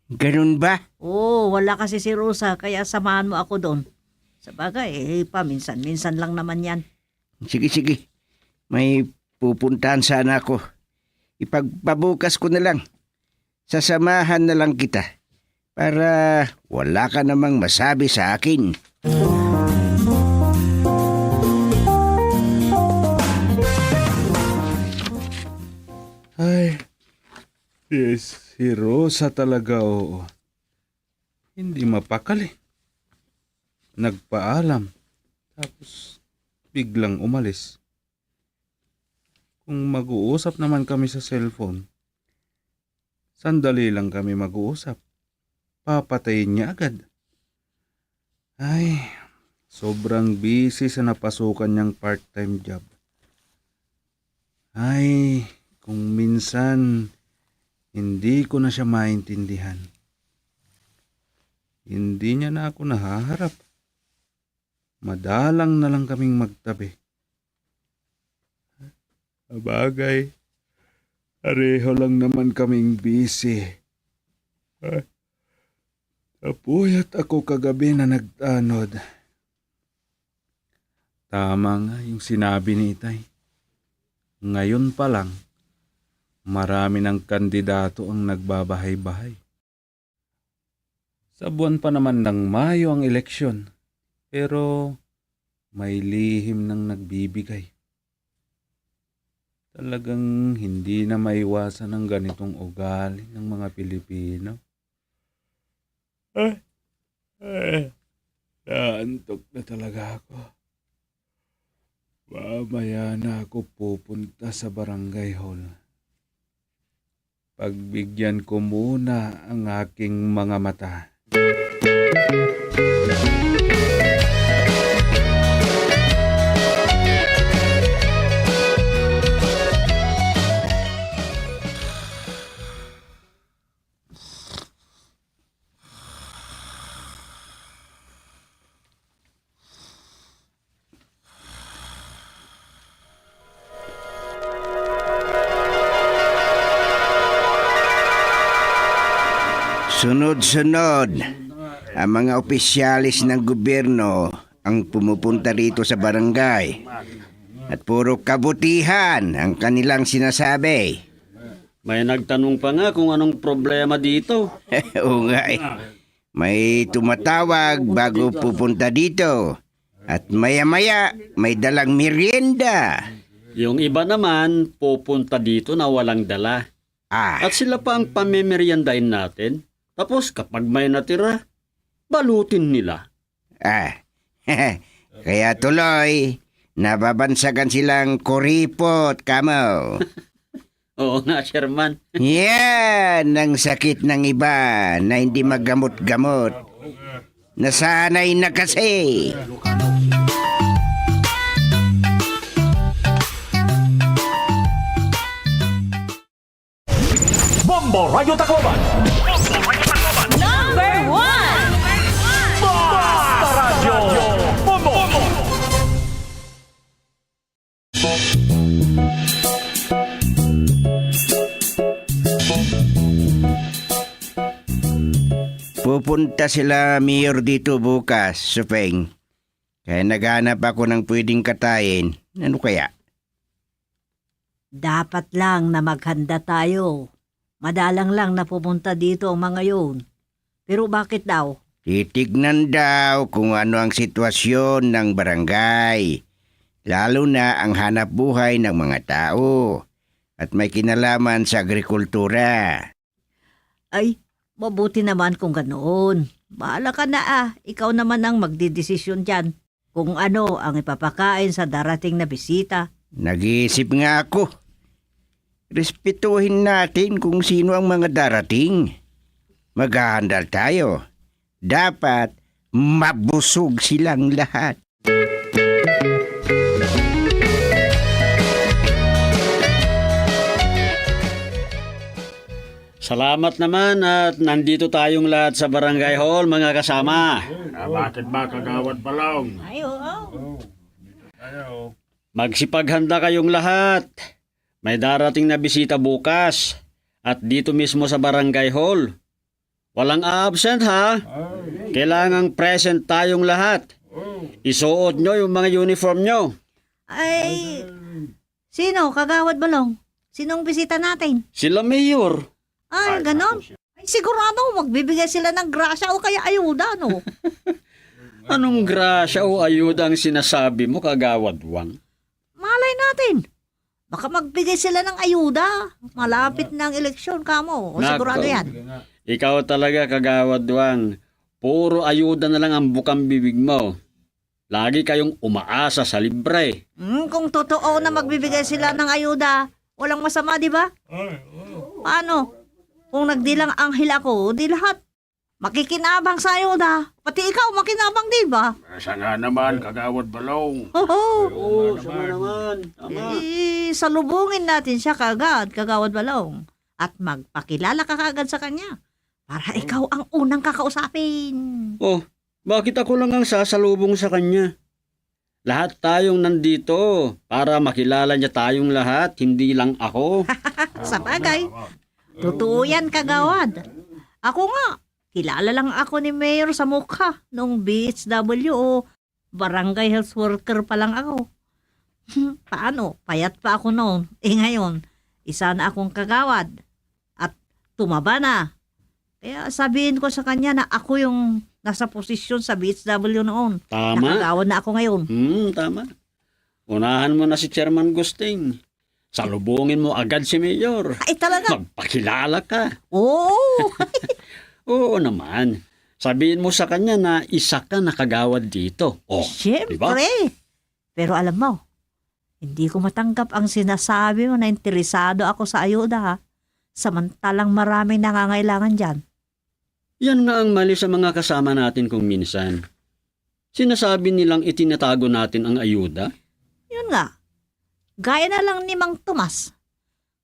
Ganun ba? Oo, wala kasi si Rosa kaya samahan mo ako doon. Sabagay, paminsan-minsan lang naman yan. Sige. May pupuntahan sana ako. Ipagpabukas ko na lang. Sasamahan na lang kita. Para wala ka namang masabi sa akin. Ay, yes, si Rosa talaga, oo. Hindi mapakali. Nagpaalam, tapos biglang umalis. Kung mag-uusap naman kami sa cellphone, sandali lang kami mag-uusap. Papatayin niya agad. Ay, sobrang busy sa napasukan niyang part-time job. Ay, kung minsan hindi ko na siya maintindihan. Hindi niya na ako nahaharap. Madalang na lang kaming magtabi. Abagay, pareho lang naman kaming busy. Napuyat ako kagabi na nagtanod. Tama nga yung sinabi ni Itay. Ngayon pa lang, marami ng kandidato ang nagbabahay-bahay. Sa buwan pa naman ng Mayo ang eleksyon, pero may lihim ng nagbibigay. Talagang hindi na maiwasan ang ganitong ugali ng mga Pilipino. Naantok na talaga ako. Mamaya na ako pupunta sa barangay hall. Pagbigyan ko muna ang aking mga mata. Sunod-sunod, ang mga opisyalis ng gobyerno ang pumupunta rito sa barangay. At puro kabutihan ang kanilang sinasabi. May nagtanong pa nga kung anong problema dito. Oo nga eh. May tumatawag bago pupunta dito. At maya-maya may dalang merienda. Yung iba naman pupunta dito na walang dala. At sila pa ang pamemeriendahin natin. Tapos kapag may natira, balutin nila. Kaya tuloy, nababansagan silang kuripot, kamo. Oo nga, Sherman. Yan ang sakit ng iba na hindi maggamot-gamot. Nasanay na kasi. Bombo Radio Tacloban. Number 1! Basta Radio Bombo. Pupunta sila mayor dito bukas, Supeng. Kaya naghanap ako ng pwedeng katayin. Ano kaya? Dapat lang na maghanda tayo. Madalang lang na pumunta dito ang mga yun. Pero bakit daw? Titignan daw kung ano ang sitwasyon ng barangay. Lalo na ang hanap buhay ng mga tao. At may kinalaman sa agrikultura. Ay, mabuti naman kung ganoon. bahala ka na Ikaw naman ang magdidesisyon dyan kung ano ang ipapakain sa darating na bisita. Nag-iisip nga ako. Respetuhin natin kung sino ang mga darating. Maghahandal tayo. Dapat mabusog silang lahat. Salamat naman at nandito tayong lahat sa Barangay Hall, mga kasama. Bakit ba, Kagawad Balong? Magsipaghanda kayong lahat. May darating na bisita bukas at dito mismo sa Barangay Hall. Walang absent ha. Kailangang present tayong lahat. Isuot nyo yung mga uniform nyo. Ay, sino, Kagawad Balong? Sinong bisita natin? Sila Mayor. Ay, ganon. Ay, sigurado magbibigay sila ng grasya o kaya ayuda, no? Anong grasya o ayuda ang sinasabi mo, Kagawad Wang? Malay natin. Baka magbigay sila ng ayuda. Malapit ng eleksyon, kamo. O sigurado yan. Ikaw talaga, Kagawad Wang. Puro ayuda na lang ang bukang bibig mo. Lagi kayong umaasa sa libre. Kung totoo na magbibigay sila ng ayuda, walang masama, di ba? Paano? Kung nagdilang anghel ako, di lahat makikinabang sa ayuda. Pati ikaw makinabang, di ba? Asa nga naman, Kagawad Balong. Oo, sama naman. Tama. Salubungin natin siya kagad, Kagawad Balong. At magpakilala ka kagad sa kanya. Para ikaw ang unang kakausapin. Oh, bakit ako lang ang sasalubong sa kanya? Lahat tayong nandito para makilala niya tayong lahat, hindi lang ako. Sa bagay. Totoo yan, Kagawad. Ako nga, kilala lang ako ni Mayor sa mukha nung BHW o Barangay Health Worker pa lang ako. Paano? Payat pa ako noon. Ngayon, isa na akong kagawad. At tumaba na. Kaya sabihin ko sa kanya na ako yung nasa posisyon sa BHW noon. Tama. Nakagawad na ako ngayon. Tama. Unahan mo na si Chairman Gusting. Salubungin mo agad si Mayor. Ay, talaga? Magpakilala ka. Oo. Oo naman. Sabihin mo sa kanya na isa ka nakagawad dito. Oh, Siyempre. diba? Pero alam mo, hindi ko matanggap ang sinasabi mo na interesado ako sa ayuda ha. Samantalang maraming nangangailangan dyan. Yan nga ang mali sa mga kasama natin kung minsan. Sinasabi nilang itinatago natin ang ayuda. Yun nga. Gaya na lang ni Mang Tomas.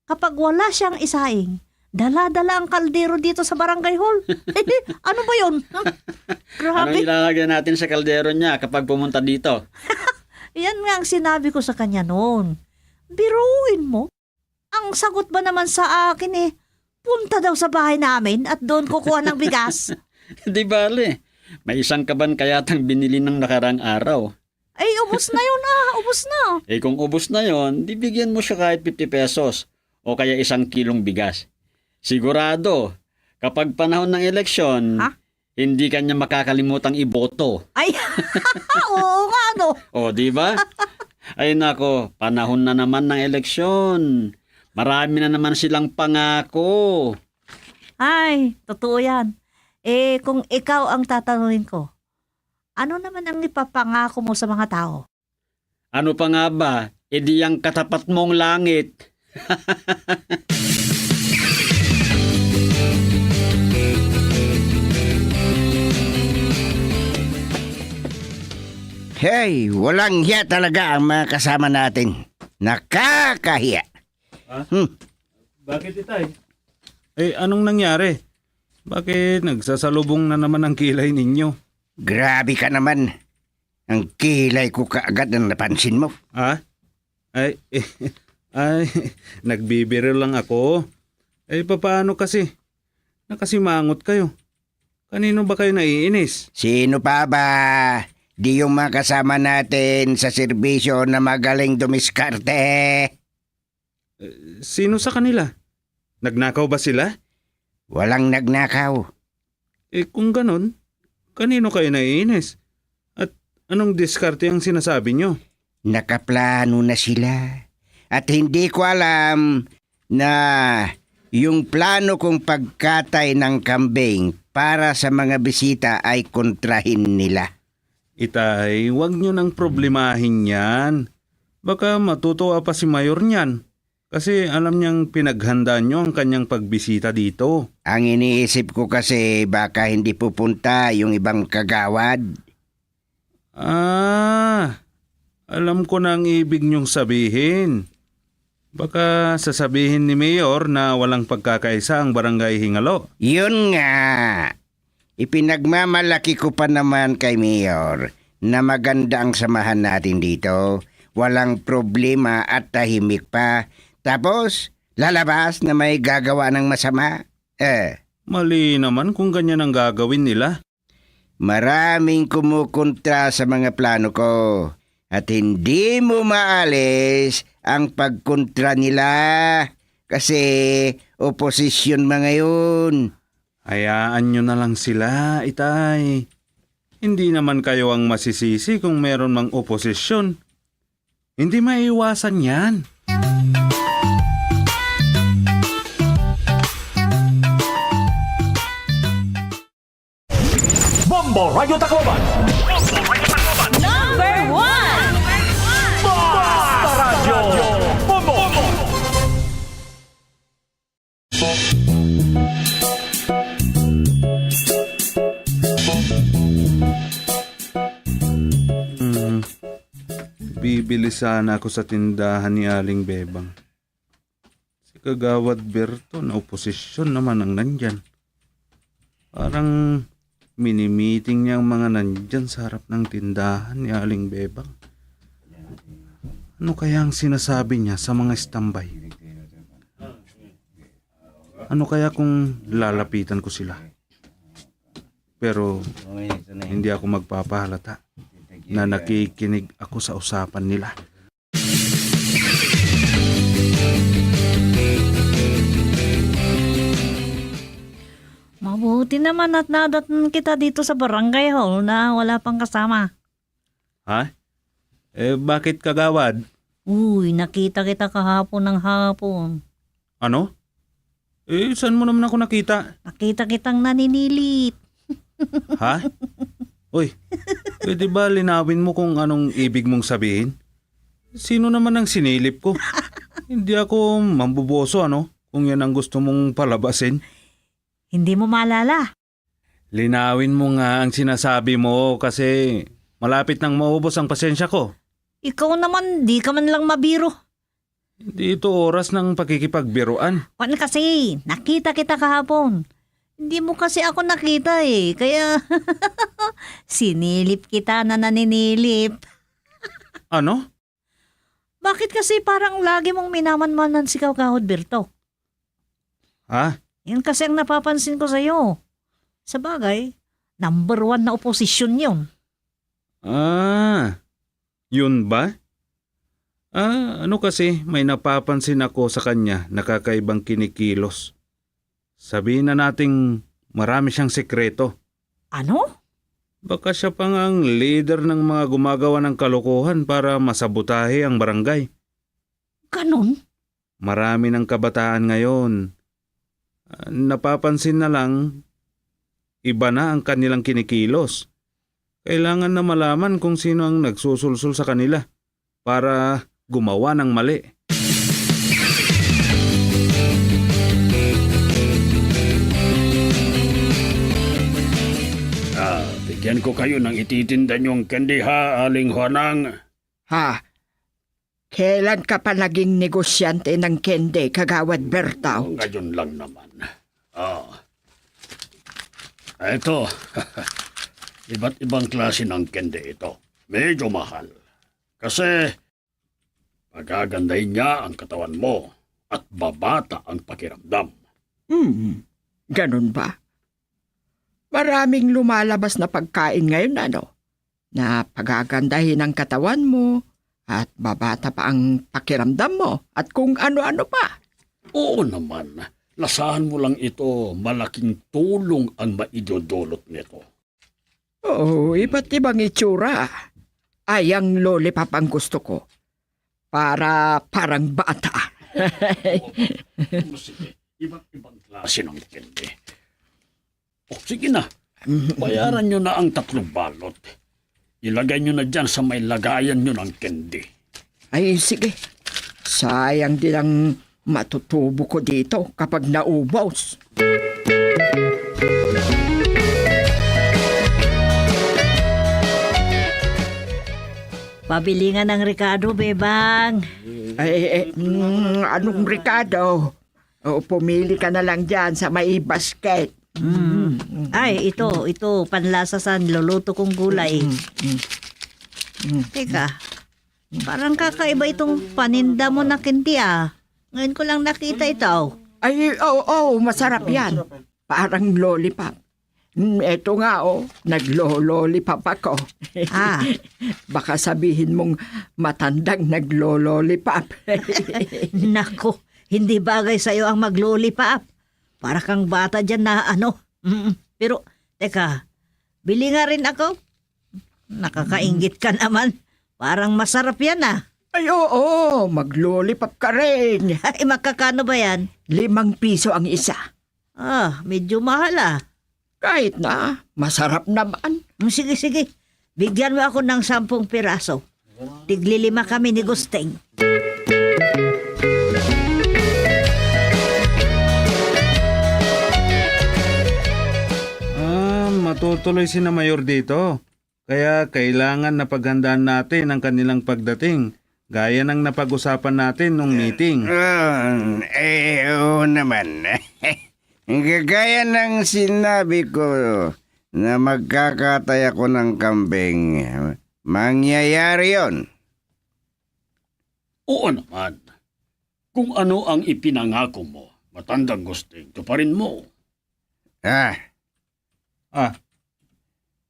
Kapag wala siyang isaing, dala-dala ang kaldero dito sa barangay hall. Ano ba yun? Grabe. Anong ilalagay natin sa kaldero niya kapag pumunta dito? Yan nga ang sinabi ko sa kanya noon. Biruin mo. Ang sagot ba naman sa akin punta daw sa bahay namin at doon kukuha ng bigas. Di bale, may isang kaban kayatang binili ng nakarang araw. Ay, ubos na yun ubos na. Kung ubos na yon, di bigyan mo siya kahit 50 pesos o kaya 1 kilong bigas. Sigurado, kapag panahon ng eleksyon, hindi kanya makakalimutang iboto. Ay, oo nga no. O, di ba? Ay nako, panahon na naman ng eleksyon. Marami na naman silang pangako. Ay, totoo yan. Kung ikaw ang tatanungin ko, ano naman ang ipapangako mo sa mga tao? Ano pa nga ba? Di ang katapat mong langit. Hey, walang hiya talaga ang mga kasama natin. Nakakahiya. Bakit itay? Anong nangyari? Bakit nagsasalubong na naman ang kilay ninyo? Grabe ka naman. Ang kilay ko kaagad ang napansin mo. Ay, nagbibiro lang ako. Paano kasi? Nakasimangot kayo. Kanino ba kayo naiinis? Sino pa ba? Di yung mga kasama natin sa serbisyo na magaling dumiskarte. Sino sa kanila? Nagnakaw ba sila? Walang nagnakaw. Kung ganon, kanino kayo naiinis? At anong diskarte ang sinasabi nyo? Nakaplano na sila. At hindi ko alam na yung plano kong pagkatay ng kambing para sa mga bisita ay kontrahin nila. Itay, huwag nyo nang problemahin yan. Baka matutuwa pa si Mayor niyan. Kasi alam niyang pinaghanda nyo ang kanyang pagbisita dito. Ang iniisip ko kasi baka hindi pupunta yung ibang kagawad. Alam ko na ang ibig niyong sabihin. Baka sasabihin ni Mayor na walang pagkakaisa ang barangay Hingalo. Yun nga. Ipinagmamalaki ko pa naman kay Mayor na maganda ang samahan natin dito. Walang problema at tahimik pa. Tapos, lalabas na may gagawa ng masama. Mali naman kung ganyan ang gagawin nila. Maraming kumukontra sa mga plano ko. At hindi mo maalis ang pagkontra nila. Kasi oposisyon mga yun. Hayaan nyo na lang sila, Itay. Hindi naman kayo ang masisisi kung meron mang oposisyon. Hindi maiiwasan yan. Bombo Radio Tacloban. Number 1! Basta Radio Bombo. Bibili sana ako sa tindahan ni Aling Bebang. Si Kagawad Berto na oposisyon naman ang nandyan. Parang mini-meeting niya ang mga nandyan sa harap ng tindahan ni Aling Bebang. Ano kaya ang sinasabi niya sa mga standby? Ano kaya kung lalapitan ko sila? Pero hindi ako magpapahalata na nakikinig ako sa usapan nila. Mabuti naman at nadatan kita dito sa barangay hall na wala pang kasama. Ha? Bakit Kagawad? Uy, nakita kita kahapon ng hapon. Ano? Saan mo naman ako nakita? Nakita kitang naninilip. Ha? Uy, pwede ba linawin mo kung anong ibig mong sabihin? Sino naman ang sinilip ko? Hindi ako mambuboso, ano? Kung yan ang gusto mong palabasin. Hindi mo maalala. Linawin mo nga ang sinasabi mo kasi malapit nang maubos ang pasensya ko. Ikaw naman, di ka man lang mabiro. Hindi ito oras ng pakikipagbiruan. Kwan kasi, nakita kita kahapon. Hindi mo kasi ako nakita kaya sinilip kita na naninilip. Ano? Bakit kasi parang lagi mong minamanmanan si Kagawad Berto? Ha? Yan kasi ang napapansin ko sa'yo. Sa bagay, number 1 na oposisyon yun. Yun ba? Ano kasi may napapansin ako sa kanya na kakaibang kinikilos. Sabihin na nating marami siyang sekreto. Ano? Baka siya pang ang leader ng mga gumagawa ng kalokohan para masabotahe ang barangay. Ganon? Marami ng kabataan ngayon. Napapansin na lang, iba na ang kanilang kinikilos. Kailangan na malaman kung sino ang nagsusulsul sa kanila para gumawa ng mali. Bigyan ko kayo ng ititinda niyong candy ha, Aling Juanang. Ha? Kailan ka pa naging negosyante ng kende, Kagawad Bertaw? Ngayon lang naman. Ito. Iba't ibang klase ng candy ito. Medyo mahal. Kasi pagagandahin niya ang katawan mo at babata ang pakiramdam. Ganun ba? Maraming lumalabas na pagkain ngayon, na pagagandahin ang katawan mo at babata pa ang pakiramdam mo at kung ano-ano pa. Oo naman. Lasahan mo lang ito. Malaking tulong ang maidudulot nito. Oo, iba't ibang itsura. Ay, ang lollipop ang gusto ko. Parang bata. Sige, iba't ibang klase ng candy. O sige na, bayaran nyo na ang 3 balot. Ilagay nyo na dyan sa may lagayan nyo ng candy. Ay, sige. Sayang din ang matutubo ko dito kapag naubos. Pabili nga ng Ricardo, Bebang. Anong Ricardo? O, pumili ka na lang dyan sa may basket. Ay, ito, panlasa sa niluluto kong gulay. Teka, parang kakaiba itong paninda mo na candy ah. Ngayon ko lang nakita ito. Ay, masarap yan. Parang lollipop. Eto nga, naglo-lollipop ako. Baka sabihin mong matandang naglo-lollipop. Nako, hindi bagay sa'yo ang mag-lollipop. Para kang bata dyan na Pero, teka, bili nga rin ako. Nakakaingit ka naman. Parang masarap yan ah. Ay, oo, mag-lollipop ka rin. Ay, magkakano ba yan? 5 piso ang isa. Medyo mahal ah. Kahit na, masarap naman. Sige. Bigyan mo ako ng 10 piraso. Tigli-5 kami ni Gusteng. Matutuloy si na Mayor dito. Kaya kailangan na paghandaan natin ang kanilang pagdating. Gaya ng napag-usapan natin nung meeting. Oo naman. Gaya ng sinabi ko na magkakatay ako ng kambing, mangyayari yon. Oo naman. Kung ano ang ipinangako mo, matandang Gusteng, tuparin mo.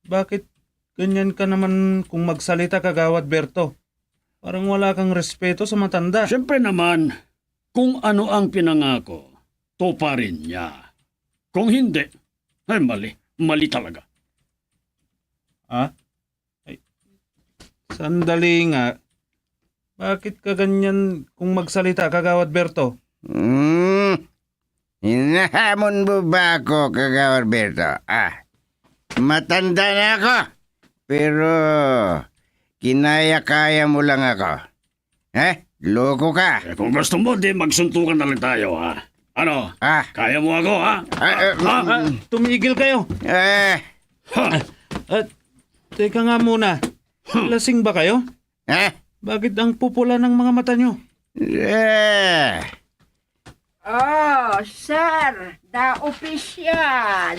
Bakit ganyan ka naman kung magsalita kagawad Berto? Parang wala kang respeto sa matanda. Siyempre naman, kung ano ang pinangako, tuparin niya. Kung hindi, ay mali talaga. Ay, sandali nga. Bakit ka ganyan kung magsalita kagawad Berto? Hinahamon mo ba ako, Kagawad Berto? Matanda na ako, pero kinaya-kaya mo lang ako. Loko ka. Kung gusto mo, di magsuntukan na lang tayo, ha? Ano? Kaya mo ako, ha? Tumigil kayo. Teka nga muna. Lasing ba kayo? Bakit ang pupula ng mga mata nyo? Sir, the official.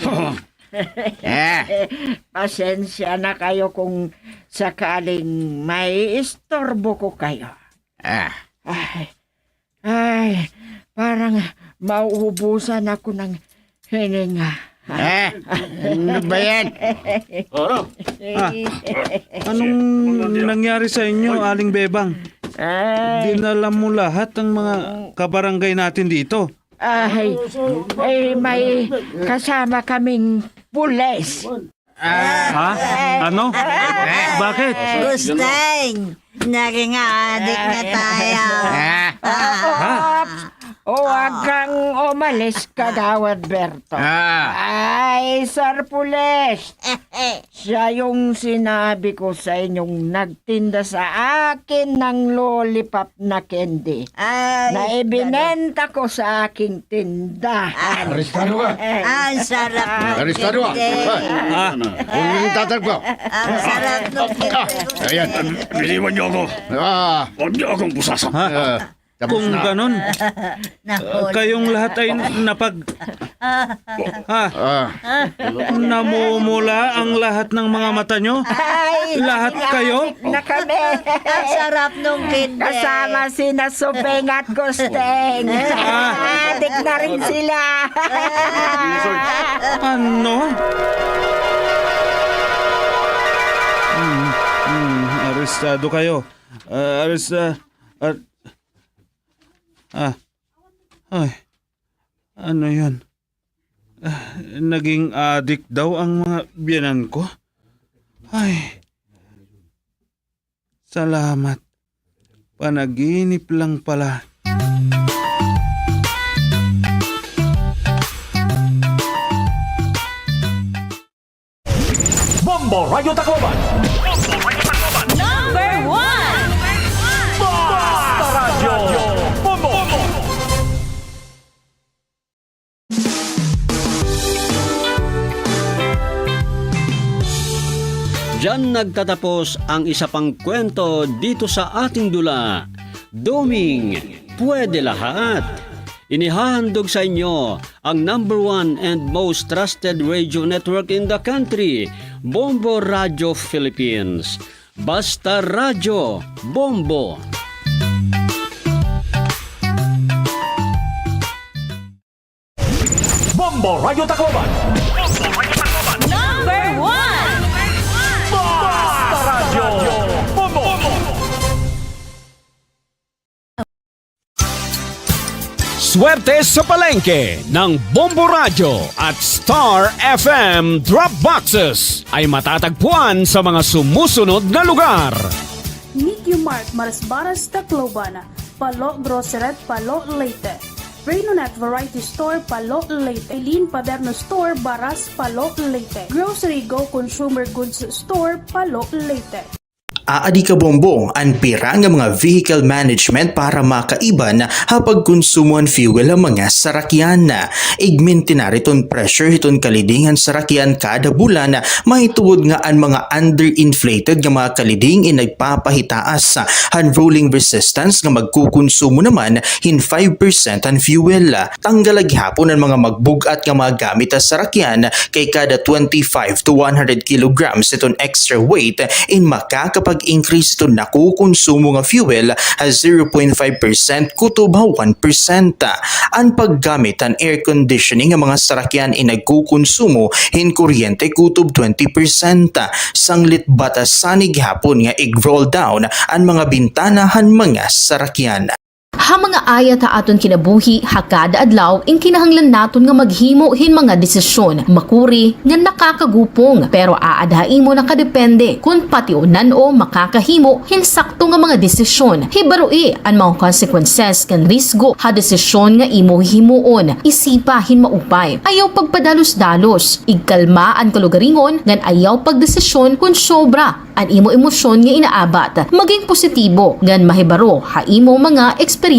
Pasensya na kayo kung sakaling may istorbo ko kayo. Parang mauubusan ako ng hininga. Ano ba yan? Anong nangyari sa inyo, Aling Bebang? Dinala mo lahat ng mga kabarangay natin dito. May kasama kaming pulis. Ano? Bakit? Gusteng, naging adik na tayo. Huwag kang umalis, Kagawad Berto. Ay, Sir Pulis. Siya yung sinabi ko sa inyong nagtinda sa akin ng lollipop na candy. Na ibinenta ko sa aking tindahan. Aristado ka? Ang sarap. Aristado ka? Huwag yung tatagpo. Ang sarap ng Ayan. Biniwan niyo ako. Huwag niyo akong pusasan. Kung ganon, kayong lahat ay namumula ang lahat ng mga mata nyo? Lahat kayo? Na kami. Ang sarap nung candy. Kasama sina Supeng at Gusteng. Adik na rin sila. Ano? Arestado kayo. Ano yan? Naging addict daw ang mga biyanan ko? Salamat. Panaginip lang pala. Bombo Radio Tacloban. Number 1! Basta Radio Bombo. Diyan nagtatapos ang isa pang kwento dito sa ating dula. Doming Pwede Lahat. Inihahandog sa inyo ang number 1 and most trusted radio network in the country, Bombo Radio Philippines. Basta Radio Bombo. Bombo Radio Tacloban. Number 1! Basta Radio Bombo. Swerte sa palengke ng Bombo Radio at Star FM Drop Boxes ay matatagpuan sa mga sumusunod na lugar. Nikki Mart, Marisbaras, Tacloban, Palo Grocery, Palo Leyte, Renonet Variety Store, Palo Leyte, Eileen Paderno Store, Baras, Palo Leyte, Grocery Go Consumer Goods Store, Palo Leyte. Aadi ka bombo, ang pira nga mga vehicle management para makaiban hapag konsumoan fuel ang mga sarakyan. Igminti na riton pressure hiton kalidingan sarakyan kada bulan, mahituod nga ang mga underinflated nga mga kaliding in nagpapahitaas han rolling resistance nga magkukonsumo naman hin 5% ang fuel. Tanggalag hapon ang mga magbugat nga mga gamit sa sarakyan kay kada 25 to 100 kilograms iton extra weight in makakapag-increase ito nakukonsumo nga fuel as 0.5% kutob 1%. Ang paggamit ang air conditioning ng mga sarakyan ay nagkukonsumo hin kuryente kutob 20%. Sanglit batasanig hapon nga i-roll down ang mga bintanahan mga sarakyan. Ha mga ayat ha aton kinabuhi, hakada adlaw, in kinahanglan naton nga maghimo hin mga desisyon, makuri, nga nakakagupong, pero aadhain mo nakadepende kung patiunan o makakahimo hin sakto nga mga desisyon. Hibaroi ang mga consequences kan risgo ha desisyon nga imo himuon, isipa hin maupay. Ayaw pagpadalos-dalos, igkalma ang kalugaringon, ngan ayaw pagdesisyon kung sobra ang imo emosyon nga inaabat. Maging positibo, ngan mahibaro ha imo mga eksperyensya.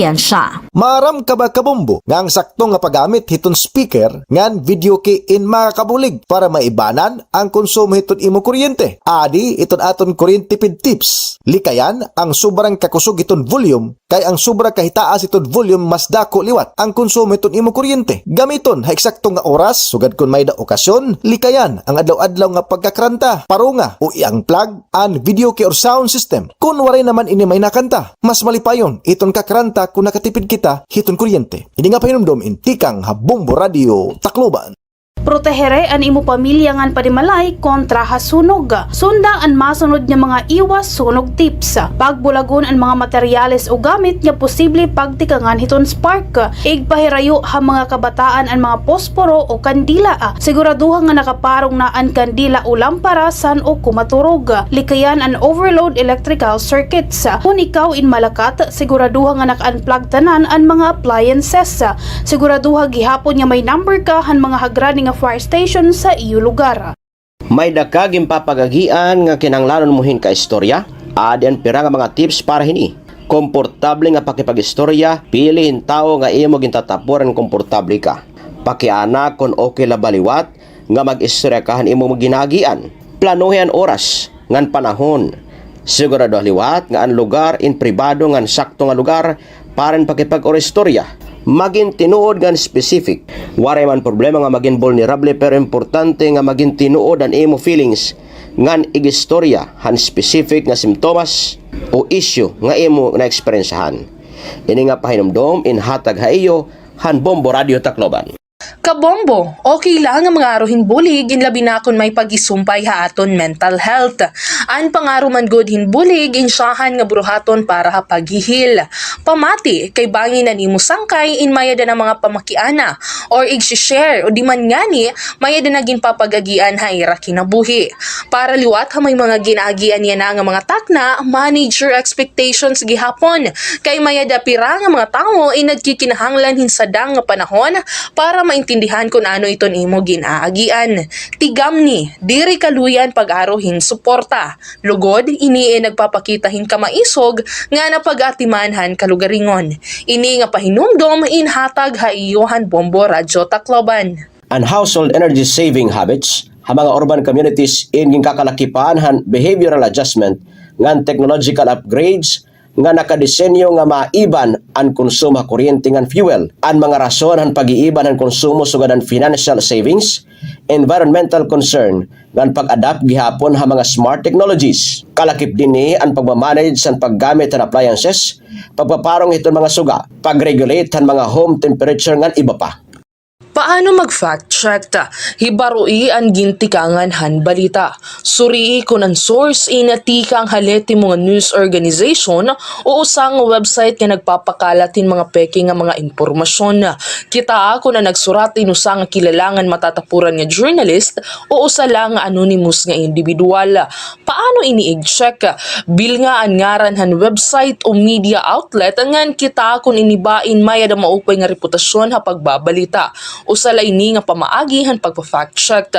Maram ka ba kabombo nga ang sakto nga paggamit hiton speaker ngan video key in makakabulig para maibanan ang konsumo hiton imo kuryente. Adi iton aton kuryente tipid tips. Likayan ang sobrang kakusog iton volume kay ang sobra kahitaas iton volume mas dako liwat ang konsumo hiton imo kuryente. Gamiton ha eksakto nga oras sugad kun may da okasyon. Likayan ang adlaw-adlaw nga pagkakranta, parunga o iyang plug an video key or sound system. Kung waray naman ini may nakanta, mas malipayon iton kakranta kung nakatipid kita hiton kuryente. Hindi nga pahinumdom intikang ha Bombo Radio Tacloban. Protehere an imo pamilya ngan panimalay kontra hasunog. Sunda ang masunod nga mga iwas sunog tips. Pagbulagon ang mga materyales o gamit nga posible pagtikangan hiton spark. Igpahirayo ha mga kabataan ang mga posporo o kandila. Siguraduhan nga nakaparong na ang kandila o lampara san o kumaturog. Likayan ang overload electrical circuits. Kung ikaw in Malakat, siguraduhan nga naka-unplug tanan ang mga appliances. Siguraduhan gihapon nga may number ka han mga hagrani nga fire station sa iyo lugar. May dakaging papagagian nga kinanglanon muhin ka istorya. Adi ang pira nga mga tips para hini. Komportable nga pakipag-istorya, piliin tao nga imo gintatapuran komportable ka. Pakiana kon okay la baliwat nga mag-istorya kahan imo maginagian. Planuhin oras ngan panahon. Sigurado liwat nga ang lugar in pribado ngan sakto nga lugar para pakipag-istorya. Maging tinuod gan specific. Waray man problema nga maging vulnerable pero importante nga maging tinuod ang imo feelings ngan igistorya han specific nga simptomas o issue nga imo na eksperyensahan. Ini nga pahinumdom in hatag haiyo han Bombo Radio Tacloban. Kabombo, okay lang ang mga aruhin bulig inlabi na kung may pag-isumpay ha aton mental health. An pangaro man good hinbulig insyahan nga buruhaton para ha paghihil. Pamati kay bangin na nimo sangkay in mayada na mga pamakiana or i-share o di man ngani mayada na ginpapagagian ha ira kinabuhi. Para liwat ha may mga ginaagian niya na nga mga takna, manage your expectations gihapon. Kay mayada pira nga mga tao inadkikinahanglan hinsadang nga panahon para maintindihan maintindihan kung ano iton imo ginaagian. Tigam ni, diri kaluyan pag-arohin suporta. Lugod, ini nagpapakitahin kamaisog nga napag-atimanhan kalugaringon. Ini nga pahinumdom inhatag haiyohan Bombo Radyo Tacloban. And household energy saving habits, ha mga urban communities in kakalakipan han behavioral adjustment ngan technological upgrades nga nakadesenyo nga maiban ang konsumo kuryente ngan fuel. Ang mga rason han pag-iiban ang konsumo sugad ang financial savings, environmental concern ngan pag-adapt gihapon ha mga smart technologies. Kalakip dinhi ang pagmamanage sa paggamit ng appliances, pagpaparong iton mga suga, pag-regulate han mga home temperature ngan iba pa. Paano mag-fact check ta? Hibarui ang gintikangan han balita. Suri kung ang source inatikang haleti mga news organization o usang website nga nagpapakalatin mga peke nga mga impormasyon. Kita ako na nagsurat inusang kilalangan matatapuran nga journalist o usa lang nga anonymous nga individual. Paano ini-check? Bil nga ang ngaran han website o media outlet ngan kita kung inibain maya da maupay nga reputasyon ha pagbabalita. Usala ini nga pamaagi han pagpa-fact check.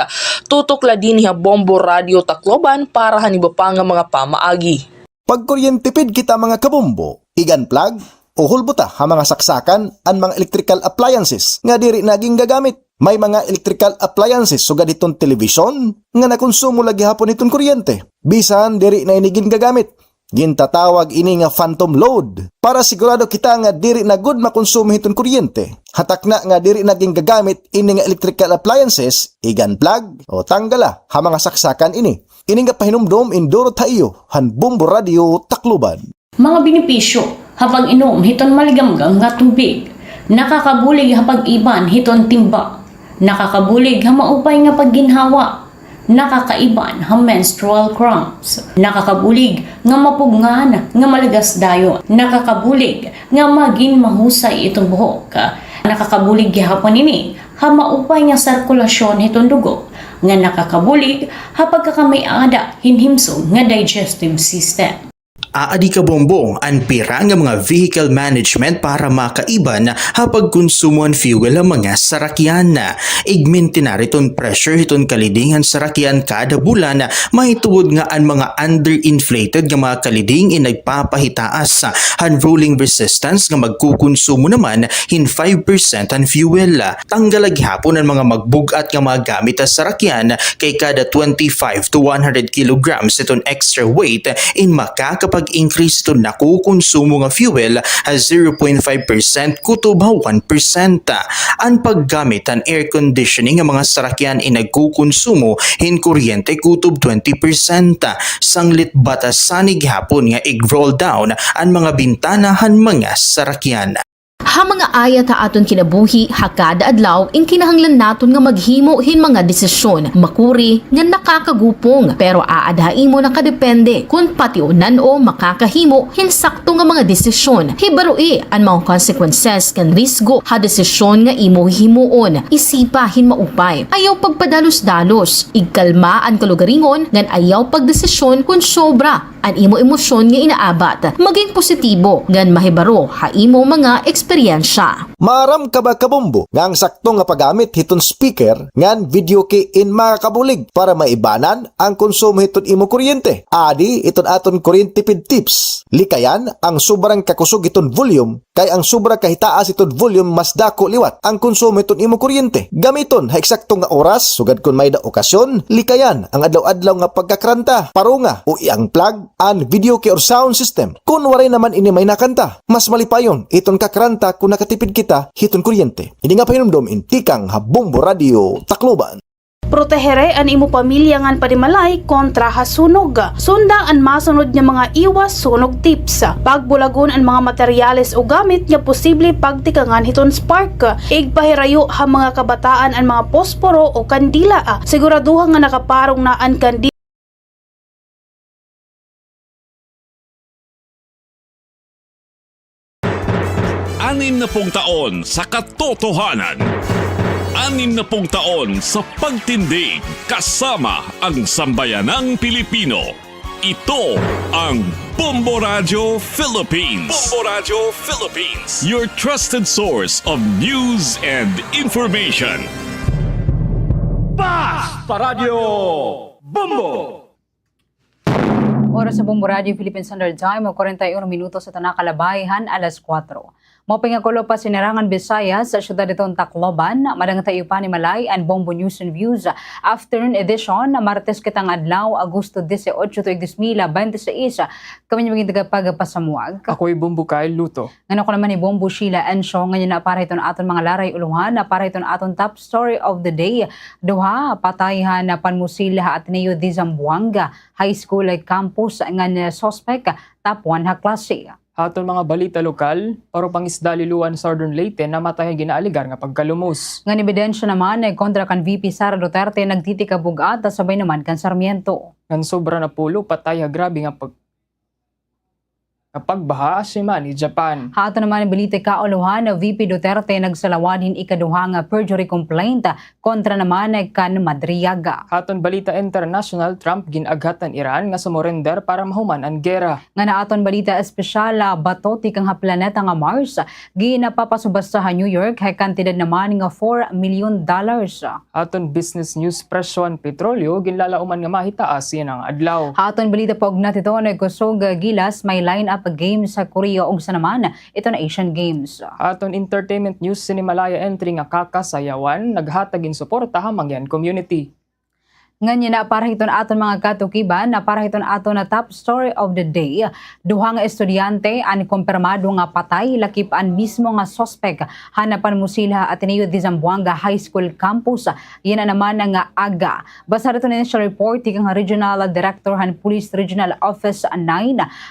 Tutok la din ha Bombo Radio Tacloban para han iba pa nga mga pamaagi. Pagkuryentipid kita mga kabombo, igan plug o hulbuta ha mga saksakan ang mga electrical appliances nga diri naging gagamit. May mga electrical appliances sugad itong television nga nakonsumo lagi hapon itong kuryente. Bisan diri na inigin gagamit. Gintatawag ini nga phantom load para sigurado kita nga diri na good makonsumo itong kuryente. Hatak na nga diri naging gagamit ini nga electrical appliances, igan plug o tanggala ha mga saksakan ini. Ini nga pahinumdom induro tayo han Bombo Radio Tacloban. Mga benepisyo, hapag inom hiton maligamgam nga tubig. Nakakabulig hapag iban hiton timba. Nakakabulig ha maupay nga pagginhawa. Nakakaiban ha menstrual cramps. Nakakabulig nga mapugngan nga malagas dayon. Nakakabulig nga maging mahusay itong buhok. Nakakabulig gihapon ini ha maupay nga sirkulasyon itong dugo. Nga nakakabulig ha pagkakamay-ada hinhimsog nga digestive system. Aadi ka bombong ang pira nga mga vehicle management para makaiban hapag konsumo ang fuel ang mga sarakyan. Igminti na riton pressure hiton kalidingan sarakyan kada bulan, mahituod nga ang mga underinflated nga mga kaliding nagpapahitaas han rolling resistance nga magkukonsumo naman hin 5% ang fuel. Tanggalag hapon ang mga magbugat nga mga gamit sa sarakyan kay kada 25 to 100 kilograms iton extra weight in makakapag-increase ito nakukonsumo nga fuel as 0.5% kutob 1%. Ang paggamit ang air conditioning nga mga sarakyan nagkukonsumo hin kuryente kutob 20%. Sanglit batasanig hapon nga i-roll down ang mga bintanahan mga sarakyan. Ha mga ayat ha aton kinabuhi hakada adlaw in kinahanglan naton nga maghimo hin mga desisyon makuri nga nakakagupong pero aadhain mo nakadepende kung patiunan o makakahimo hin sakto nga mga desisyon. Hibarui ang mga consequences kan risgo ha desisyon nga imo himuon. Isipa hin maupay. Ayaw pagpadalos-dalos. Igkalma ang kalugaringon ngan ayaw pagdesisyon kung sobra ang imo emosyon nga inaabat. Maging positibo ngan mahibaro ha imo mga eksperyensya. Maram ka ba kabombo nga ang sakto nga paggamit hiton speaker ngan video kay in makakabulig para maibanan ang konsumo hiton imo kuryente. Adi iton aton kuryentipid tips. Likayan ang sobrang kakusog iton volume kay ang sobra kahitaas iton volume mas dako liwat ang konsumo hiton imo kuryente. Gamiton ha eksakto nga oras sugad kun may da okasyon. Likayan ang adlaw-adlaw nga pagkakranta, parunga o iang plug an video kay or sound system. Kun waray naman ini may nakanta, mas malipayon iton kakranta kung nakatipid kita hiton kuryente. Hindi nga pahinumdom intikang ha Bombo Radio Tacloban. Protehere an imo pamilya ngan panimalay kontra ha sunog. Sunda ang masunod nga mga iwas sunog tips. Pagbulagon ang mga materyales o gamit nga posible pagtikangan hiton spark. Igpahirayo ha mga kabataan ang mga posporo o kandila. Siguraduhan nga nakaparong na ang kandila. 60 taon sa katotohanan. 60 taon sa pagtindig kasama ang sambayanang Pilipino. Ito ang Bombo Radio Philippines. Bombo Radio Philippines. Your trusted source of news and information. Basta Radio Bombo! Oras sa Bombo Radio Philippine Standard Time, 41 minutos sa Tanaka Labayhan, alas 4. Mapingakulo pa sinirangan Visayas sa syudad itong Tacloban, madang tayo pa ni Malay and Bombo News and Views. Afternoon edition, Martes kitang adlaw, Agosto 18, 2026. Kami niyo maging tagapagpasamuag. Ako'y Bombo Kyle Luto. Ngano ko naman ni Bombo Sheila Ensho, ngayon na para iton aton mga laray uluhan, na para iton aton top story of the day. Duha, patayhan na Panmusila Ateneo de Zamboanga High School campus ng sospek top 1 ha klase. Aton mga balita lokal, paro pangisda liluan Southern Leyte na matayan ginaaligar nga pagkalumos. Ngan ebidensya naman ay kontra kan VP Sara Duterte nagtitikabug-at sabay naman kan Sarmiento. Ngan sobra na pulo patay grabe nga pagbaha si man ni Japan. Hato naman ang balita kauluhan na VP Duterte nagsalawadin ikaduha nga perjury complaint kontra naman ay kan Madriaga. Haton balita international, Trump ginaghatan Iran nga sumurrender para mahuman ang gera. Nga na aton balita espesyal bato tikang ha planeta nga Mars ginapapasubastahan New York hay kantidad naman nga $4 million. Haton business news, presyon petrolyo ginlalauman nga mahitaas yan ang adlaw. Haton balita pog natito na kusog gilas may line up games sa Korea ug sa naman ito na Asian Games. Aton entertainment news, Sinimalaya entry nga kakasayawan naghatagin suporta ha mangyan community. Nganyan na para hiton aton mga katukiban na para hiton aton na top story of the day. Duha nga estudyante an kumpirmado nga patay lakip an mismo nga sospek hanapan mo sila Ateneo de Zamboanga High School campus. Yan na naman nga aga. Basta rito na initial report tikang Regional Director han Police Regional Office 9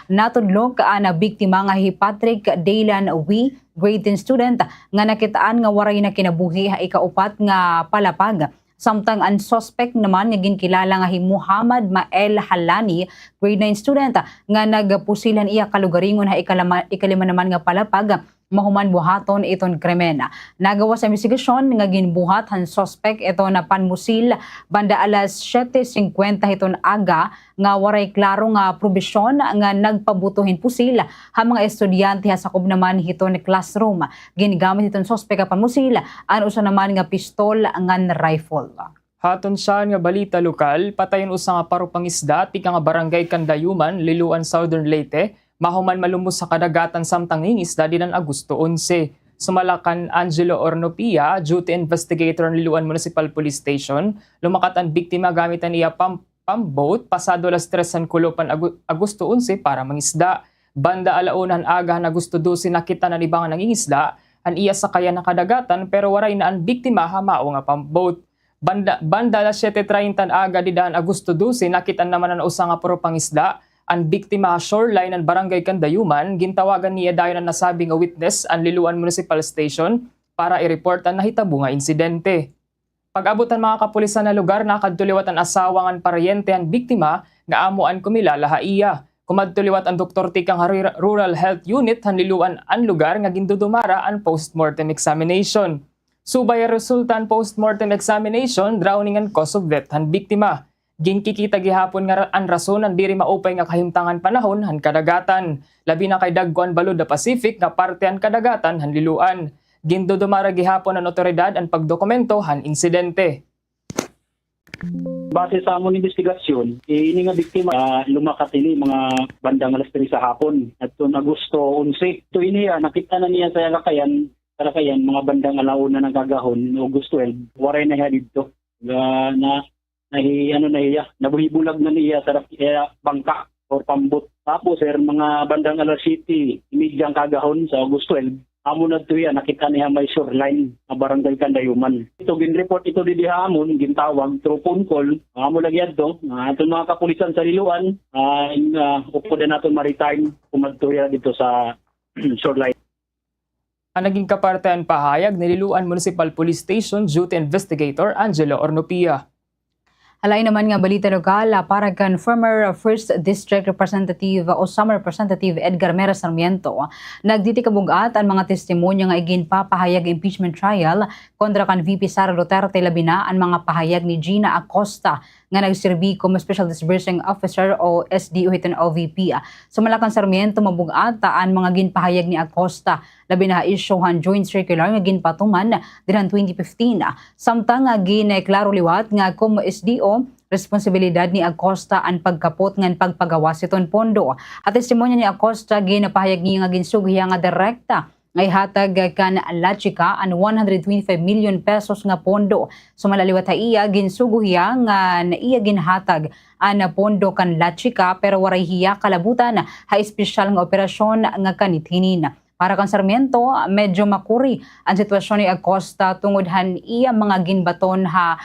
natudlok na biktima nga hi Patrick Daylan Wee, grade 10 student nga nakitaan nga waray na kinabuhi ha ikaupat nga palapag. Samtang ang suspect naman nga ginkilala nga hi Muhammad Mael Halani, grade 9 student nga nagpusilan iya kalugaringon ha ikalima naman nga palapag mahuman buhaton iton krimen. Nagawa sa investigasyon nga ginbuhat han suspect ito na panmusil banda alas 7:50 iton aga nga waray klaro nga probisyon nga nagpabutuhin pusil ha mga estudyante ha sakob naman hiton classroom. Ginigamit iton suspect nga panmusil an usa naman nga pistol nga rifle. Haton siya nga balita lokal, patayon usa nga paro pangisda tika nga barangay Kandayuman, Liluan Southern Leyte. Mahuman malumos sa kadagatan samtang isda din ang Agosto 11. Sumalakan Angelo Ornopia, duty investigator ng Liluan Municipal Police Station, lumakat ang biktima gamit ang iya pump-boat pasado las 3 Kulopan Agosto 11 para mangisda. Banda alaunan aga na Agosto 12 nakita na ibang nangingisda, ang iya sa kaya na kadagatan pero waray na ang biktima hamao nga pump-boat. Banda las 7:30 aga di daan Agosto 12 nakita naman ang usa nga puro pangisda. Ang biktima shoreline ng barangay Kandayuman, gintawagan niya dayon ang nasabing witness ang Liluan Municipal Station para i-report ang nahitabo nga insidente. Pag-abutan mga kapulisan na lugar, nakadtuliwat ang asawa ng paryente ang biktima nga amuan kumilala ha iya. Kumadtuliwat ang Dr. Tikang Rural Health Unit han Liluan ang lugar nga gindudumara ang postmortem examination. Subay resulta ang postmortem examination, drowning and cause of death han biktima. Ginkikita gihapon nga ang rason ang diri maupay nga kahimtangan panahon han kadagatan. Labi na kay Dagguan Balud Pacific nga parte han kadagatan han Liluan. Gindudumara gihapon ang otoridad ang pagdokumento han insidente. Base sa among investigasyon, ini nga biktima lumakat ini mga bandang alas 3 sa hapon at Agosto 11. Ito ini nakita na niya sa lakayan mga bandang alauna ng kagahon Agosto 12. Waray na siya dito. Nabuhibulag na niya sa bangka or pambot. Tapos mga bandang alas city, imidyang kagahon sa Agosto 12. Amo na ito nakita niya may shoreline na barangay Kandayuman. Ito gin-report ito di hamon, gintawag through phone call. Amo lagi ito, itong mga kapulisan sa Liluan, upo din natin maritime, kumadtuya dito sa shoreline. Ang naging kapartehan pahayag ni Liluan Municipal Police Station Duty Investigator Angelo Ornopia. Halain naman nga balita lokal para kan former 1st District Representative o Summer Representative Edgar Mera Sarmiento nagditikabugat ang mga testimonya nga iginpapahayag impeachment trial kontra kan VP Sara Duterte labi na ang mga pahayag ni Gina Acosta nga nagserbi como Special Disbursing Officer o SDO hiton OVP. Sumalakan Sarmiento mabugata ang mga ginpahayag ni Acosta labi na isyohan joint circular nga ginpatuman diran 2015. Samtang nga gineklaro liwat nga como SDO responsibilidad ni Acosta ang pagkapot ngan pagpagawas iton pondo. At testimonya ni Acosta ginapahayag niya nga ginsugya nga direkta ngay hatag kan Lachika ang 125 million pesos nga pondo. Sumalaliwat iya ginsuguhiya nga naiya ginhatag ang pondo kan Lachika pero waray hiya kalabutan ha espesyal nga operasyon nga kanithinin. Para kan Sarmiento, medyo makuri ang sitwasyon ni Acosta tungod han iya mga ginbaton ha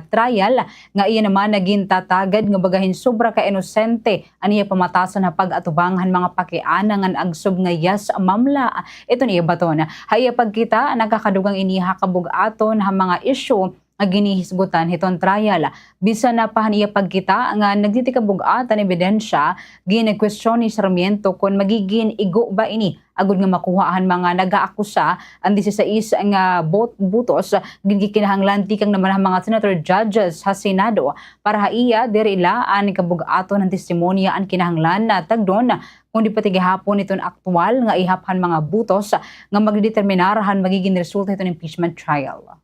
trial nga iya naman naging tatagad nga bagahin sobra ka inosente aniya pamatasan na pag-atubanghan mga pakiana nga agsub nga yas mamla ito niya baton haya pagkita nagkakadugang iniha kabugaton ha mga isyu nga ginihisgutan hiton trial bisan na pahaniya pagkita nga nagtitikabugatan ebidensya gine-question ni Sarmiento kung magiging igo ba ini agud nga makuhaan mga nagaakusa ang 16 nga butos gikinahanglan tikang naman ang mga senator judges sa Senado para haiya dirila ang kabugaton ng testimonya ang kinahanglan na tagdon kundi pati gihapon iton aktual nga ihaphan mga butos nga magdeterminarahan magiging resulta iton impeachment trial.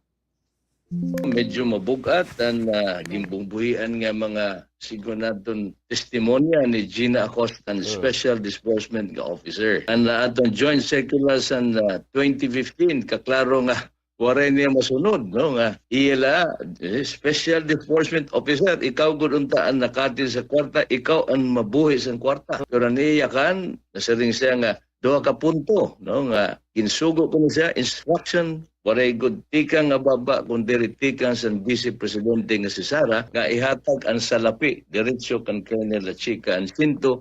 Medyo mabugat ang gimbungbuhian nga mga sigunadon testimonya ni Gina Acosta, Special Disbursement Officer. Ang aton joint circular sa 2015, kaklaro nga waray niya masunod, no? Nga iyala, Special Disbursement Officer, ikaw gudunta ang nakatil sa kwarta, ikaw ang mabuhi sa kwarta. Pero niya kan, nasaring siya nga, doha ka punto, no? Nga insugo ko siya, instruction, waray good tikang nga baba kung diritikang sa Vice Presidente nga si Sara nga ihatag ang salapi diretso kan Colonel Lachika ang 125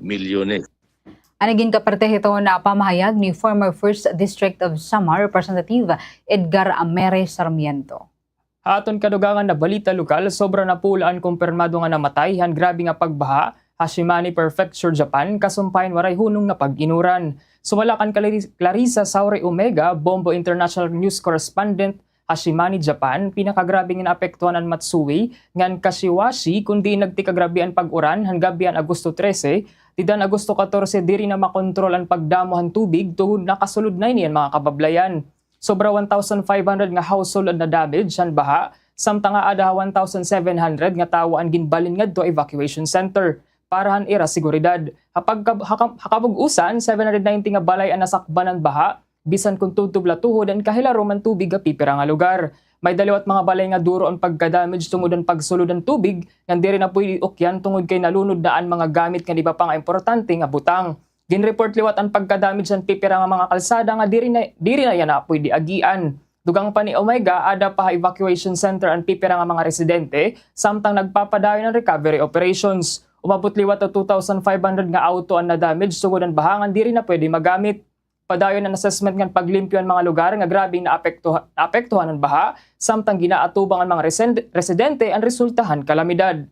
milyones. Anagin kaparte ito na pamahayag ni former 1st District of Samar Representative Edgar Amere Sarmiento. Aton kadugangan na balita lokal, sobra na pulaan kumpirmado nga namatay han grabe nga pagbaha Hashimani Prefecture, Japan, kasumpayan waray hunong na pag-inuran. Sumalakan Clarissa Saure Omega, Bombo International News Correspondent, Hashimani, Japan, pinakagrabe nga naapektuhan ang Matsui, ngan Kashiwashi, kundi nagtikagrabe ang pag-uran, hanggabian Agosto 13, tidan Agosto 14, diri na makontrol ang pagdamo ang tubig, tuhod nakasulod na iniyan mga kabablayan. Sobra 1,500 nga household na damage ang baha, samtang nga ada 1,700 nga tawo ang ginbalin ngadto evacuation center. Parahan ira seguridad. Hakabug-usan, 790 nga balay ang nasakban ng baha, bisan kung tutubla tuhod ang kahilaro man tubig nga pipira nga lugar. May daliwat mga balay nga duro ang pagka-damage tungod ang pagsulod ng tubig, nga diri na pwede ukyan tungod kay nalunod daan mga gamit nga di ba pa nga importante nga butang. Ginreport liwat ang pagka-damage ng pipira nga mga kalsada nga diri na yan na pwede agian. Dugang pa ni Omega, ada pa evacuation center ang pipira nga mga residente, samtang nagpapadayon ng recovery operations. Umabot liwat o 2,500 nga auto ang na-damage tungod ang bahangan diri na pwede magamit. Padayon ang assessment ng paglimpyo ang mga lugar nga grabing naapektuhan ng baha, samtang ginaatubang ang mga residente ang resultahan kalamidad.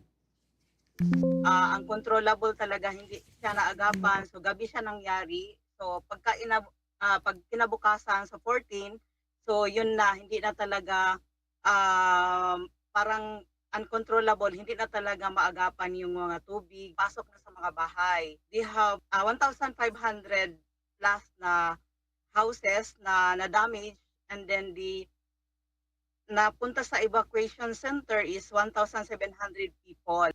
Ang controllable talaga hindi siya naagapan, so gabi siya nangyari. So pag kinabukasan sa 14, so yun na, hindi na talaga parang uncontrollable, hindi na talaga maagapan yung mga tubig, pasok na sa mga bahay. They have 1,500 plus na houses na damage, and then the napunta sa evacuation center is 1,700 people.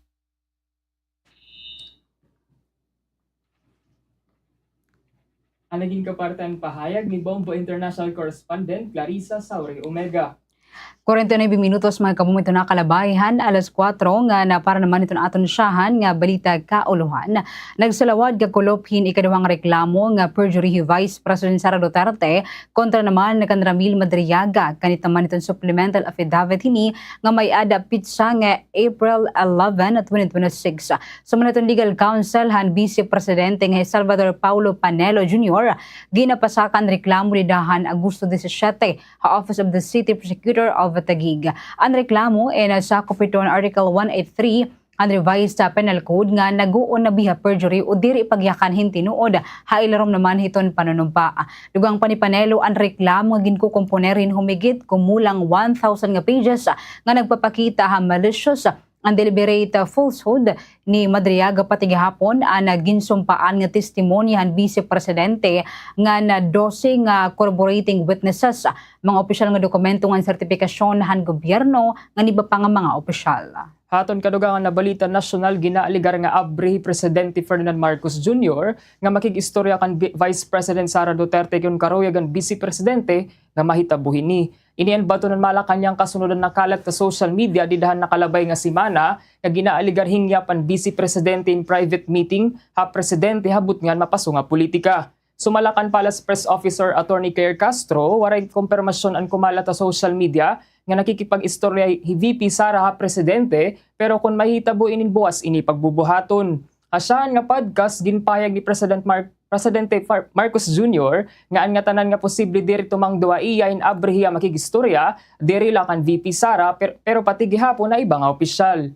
Ang naging kapartan pahayag ni Bombo International Correspondent Clarissa Saure Omega. 49 minutos mga kabumito na kalabayhan, alas 4 nga na para naman ito na aton siyahan nga balita kauluhan. Nagsalawad kakulophin ikaduhang reklamo nga perjury Vice President Sara Duterte kontra naman na kan Ramil Madriaga. Kanit naman itong supplemental affidavit hini nga may ada pitsa nga April 11, 2026. Sumunod itong legal counsel han Vice Presidente nga Salvador Paulo Panelo Jr. ginapasakan reklamo ni dahan Agosto 17 ha Office of the City Prosecutor of Taguig. Ang reklamo ay nasakop ito ng Article 183 ang revised penal code nga naguon na biha perjury o diri pagyakanhin tinuod hailarom naman hiton panunumpa. Dugang panipanelo ang reklamo nga ginkukomponerin humigit kumulang 1,000 nga pages nga nagpapakita ha malicious ang deliberate falsehood ni Madriaga pati gihapon ang ginsumpaan nga testimonyahan Vice Presidente nga na 12 nga corroborating witnesses mga opisyal nga dokumento nga sertifikasyon han gobyerno nga niba pa nga mga opisyal. Haton kadugangan na balita nasyonal ginaaligar nga abri Presidente Ferdinand Marcos Jr. nga makikistorya kan Vice President Sara Duterte kun karoyagan Vice Presidente nga mahitabuhin ni. Inian bato ng Malacanang kasunodan na kalat sa social media didahan nakalabay nga simana nga ginaaligar hingyapan Vice Presidente in private meeting ha Presidente habut nga mapasunga politika. Sumalakan Palace Press Officer Attorney Claire Castro waray kumpirmasyon ang kumalat sa social media nga nakikipag-istorya VP Sara ha Presidente pero kung mahitabo inin buwas ini pagbubuhaton. Asyahan nga podcast ginpayag ni Presidente Marcos Jr. nga ang nga tanan nga posible diri tumang duwa iya in abrihiya makigistorya diri la kan VP Sara pero pati gihapon na ibang opisyal.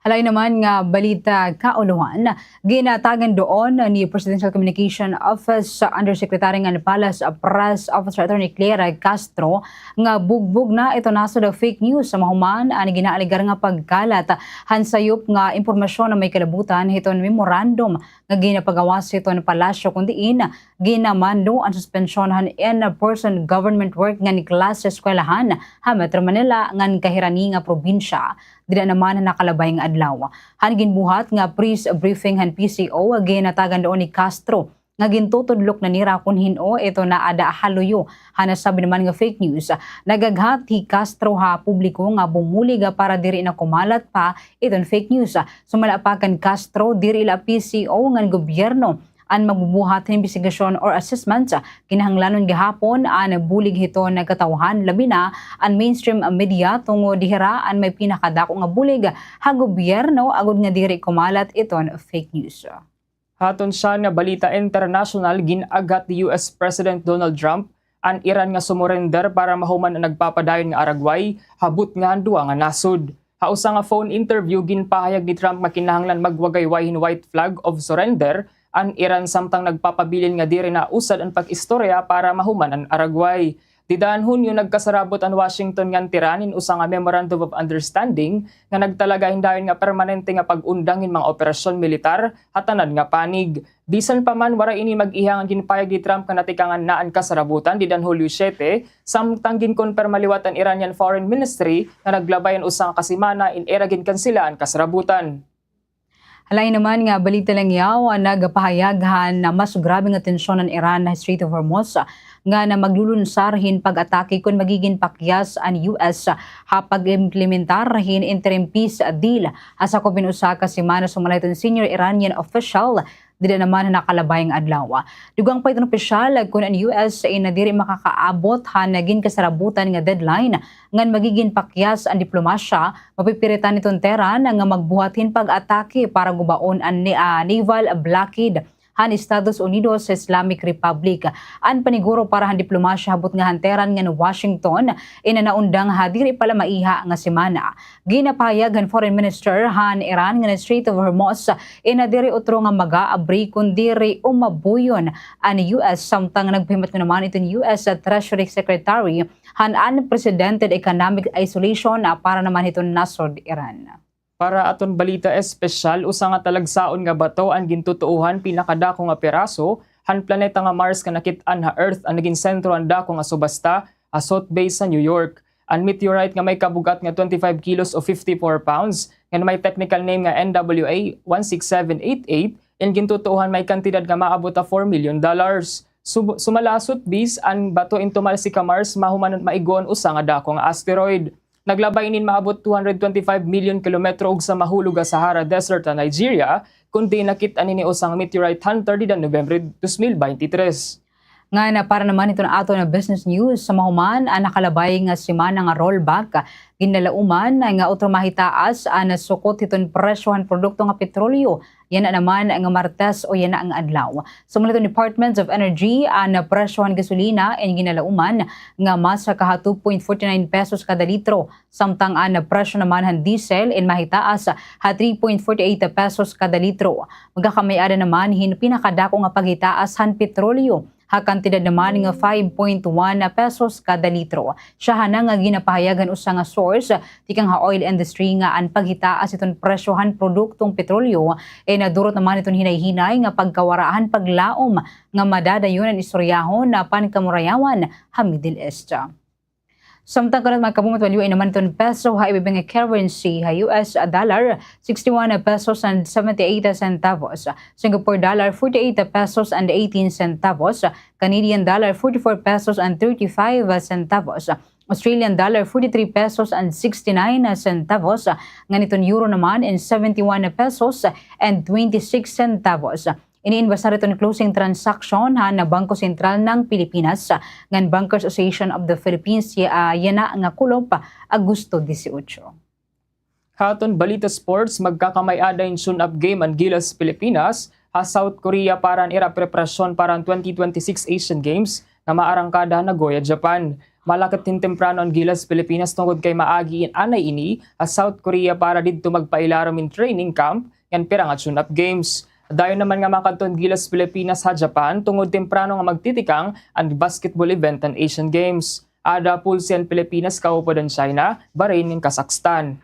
Halay naman nga balita kauluhan, ginatagan doon ni Presidential Communication Office Undersecretary ng Palace Press Officer Attorney Claire Castro nga bugbog na ito naso daw fake news sa mahuman ani ginaaligar nga pagkalat hansayop nga impormasyon na may kalabutan hiton memorandum nga ginapagawas hiton palasyo kundiin ginamando ang suspensyonan in-person government work nga ni klase eskwelahan ha Metro Manila ngan kahirani nga probinsya. Dila naman na nakalabay nga adlaw. Hangin buhat nga press briefing han PCO ginatagan doon ni Castro nga gintutudlok na nira kun hino ito na ada haluyo. Hanasabi naman nga fake news. Nagaghat hi Castro ha publiko nga bumulig para diri na kumalat pa iton fake news. Sumalapakan Castro diri la PCO nga gobyerno ang magbubuhat ng investigasyon or assessment kinahanglanon gihapon ang bulig hito nagkatawhan labi na ang mainstream media tungo dihira ang may pinakadako nga bulig ha gobyerno agud nga diri kumalat iton fake news. Haton siya nga balita international ginagat ni US President Donald Trump ang Iran nga sumurrender para mahuman ang nagpapadayon nga Aragway habut nga duwa nga nasud. Hausa nga phone interview ginpahayag ni Trump nga kinahanglan magwagayway white flag of surrender ang Iran samtang nagpapabilin nga diri na usad ang pag-istorya para mahuman ang Aragway. Didahan Hunyo nagkasarabot ang Washington nga tiranin usa nga Memorandum of Understanding nga nagtalaga hindayon nga permanente nga pag-undangin mga operasyon militar hatanan nga panig. Bisan pa man wara ini mag-ihang ang ginpayag ni Trump nga natikangan naan kasarabutan didan Hulyo 7 samtang ginkonperma liwat ang Iranian Foreign Ministry nga naglabayan usa nga kasimana in era ginkansila ang kasarabutan. Halay naman nga balita lang yaw nagpahayaghan na mas grabe nga tensyon ng Iran na Strait of Hormuz nga na maglulunsarhin pag-atake kung magiging pakyas ang US ha pag-implementarhin interim peace deal. Asa ko binusa ka simana sumalayton senior Iranian official dili naman na nakalabayang adlaw. Dugang pa itong opisyal kung ang US ay nadiri makakaabot ha naging kasarabutan nga deadline ngan magiging pakyas ang diplomasya mapipiritan nitong Tehran nga magbuhatin pag-atake para gubaon ang naval blockade han Estados Unidos sa Islamic Republic. An paniguro para han diplomasya habot nga hanteran nga no Washington inanaundang hadiri pala maiha nga semana. Ginapahayag han Foreign Minister han Iran nga Strait of Hormuz inadiri utro nga mag-aabri kundiri umabuyon an US samtang nagpahimat ko naman itong US Treasury Secretary han unprecedented economic isolation para naman itong nasod Iran. Para aton balita espesyal, usa nga talagsaon nga bato ang gintutuuhan pinakadako nga piraso han planeta nga Mars nga nakit-an ha Earth ang naging sentro ang dako nga subasta a South Bay sa New York. Ang meteorite nga may kabugat nga 25 kilos o 54 pounds nga may technical name nga NWA 16788 ang gintutuuhan may kantidad nga maabot a $4 million. Sumalasot bis ang bato intumal si ka Mars mahuman maigon usa nga dako nga asteroid. Naglabay inin maabot 225 million kilometro og sa mahulog nga Sahara Desert sa Nigeria kundi nakit-an ni usang meteorite hunter di November 2023. Nga na para naman ito na ato na business news sa mahuman ang nakalabay nga semana nga rollback ginalauman nga otro mahitaas ang sukot iton presyohan produkto nga petrolyo. Yan na naman ang Martes o yan na ang adlaw. Sumala ito Department of Energy ang presyohan gasolina ang ginalauman nga mas ka 2.49 pesos kada litro. Samtang ang presyo naman ang diesel in mahitaas ha 3.48 pesos kada litro. Magkakamay-ada naman hin pinakadako nga paghitaas han petrolyo. Hakantidad naman nga 5.1 pesos kada litro. Siya nga ginapahayagan usa nga source tikang ha oil industry nga ang paghitaas iton presyohan produktong petrolyo nadurot naman iton hinay-hinay nga pagkawaraan paglaom nga madadayon ang istoryahon na pankamurayawan ha Middle East. Samtang kanat magkabumot value ay naman itong peso ha ibibang currency ha US dollar 61 pesos and 78 centavos, Singapore dollar 48 pesos and 18 centavos, Canadian dollar 44 pesos and 35 centavos, Australian dollar 43 pesos and 69 centavos, nganiton euro naman in 71 pesos and 26 centavos. Iniinbasa rito ng closing transaction na Bangko Sentral ng Pilipinas ngan Bankers Association of the Philippines yana nga kulop Agosto 18. Haton balita sports, magkakamay-ada yung tune-up game ang Gilas Pilipinas ha South Korea para ang ira preparasyon para ang 2026 Asian Games na maarangkada na Nagoya, Japan. Malakit din temprano ang Gilas Pilipinas tungkol kay maagi anay ini ha South Korea para dito magpailarom in training camp yan pirang at tune-up games. Dayon naman nga makadton Gilas Pilipinas sa Japan tungod temprano nga magtitikang ang basketball event ng Asian Games. Ada pulsian Pilipinas kaupod ang China, Bahrain ng Kazakhstan.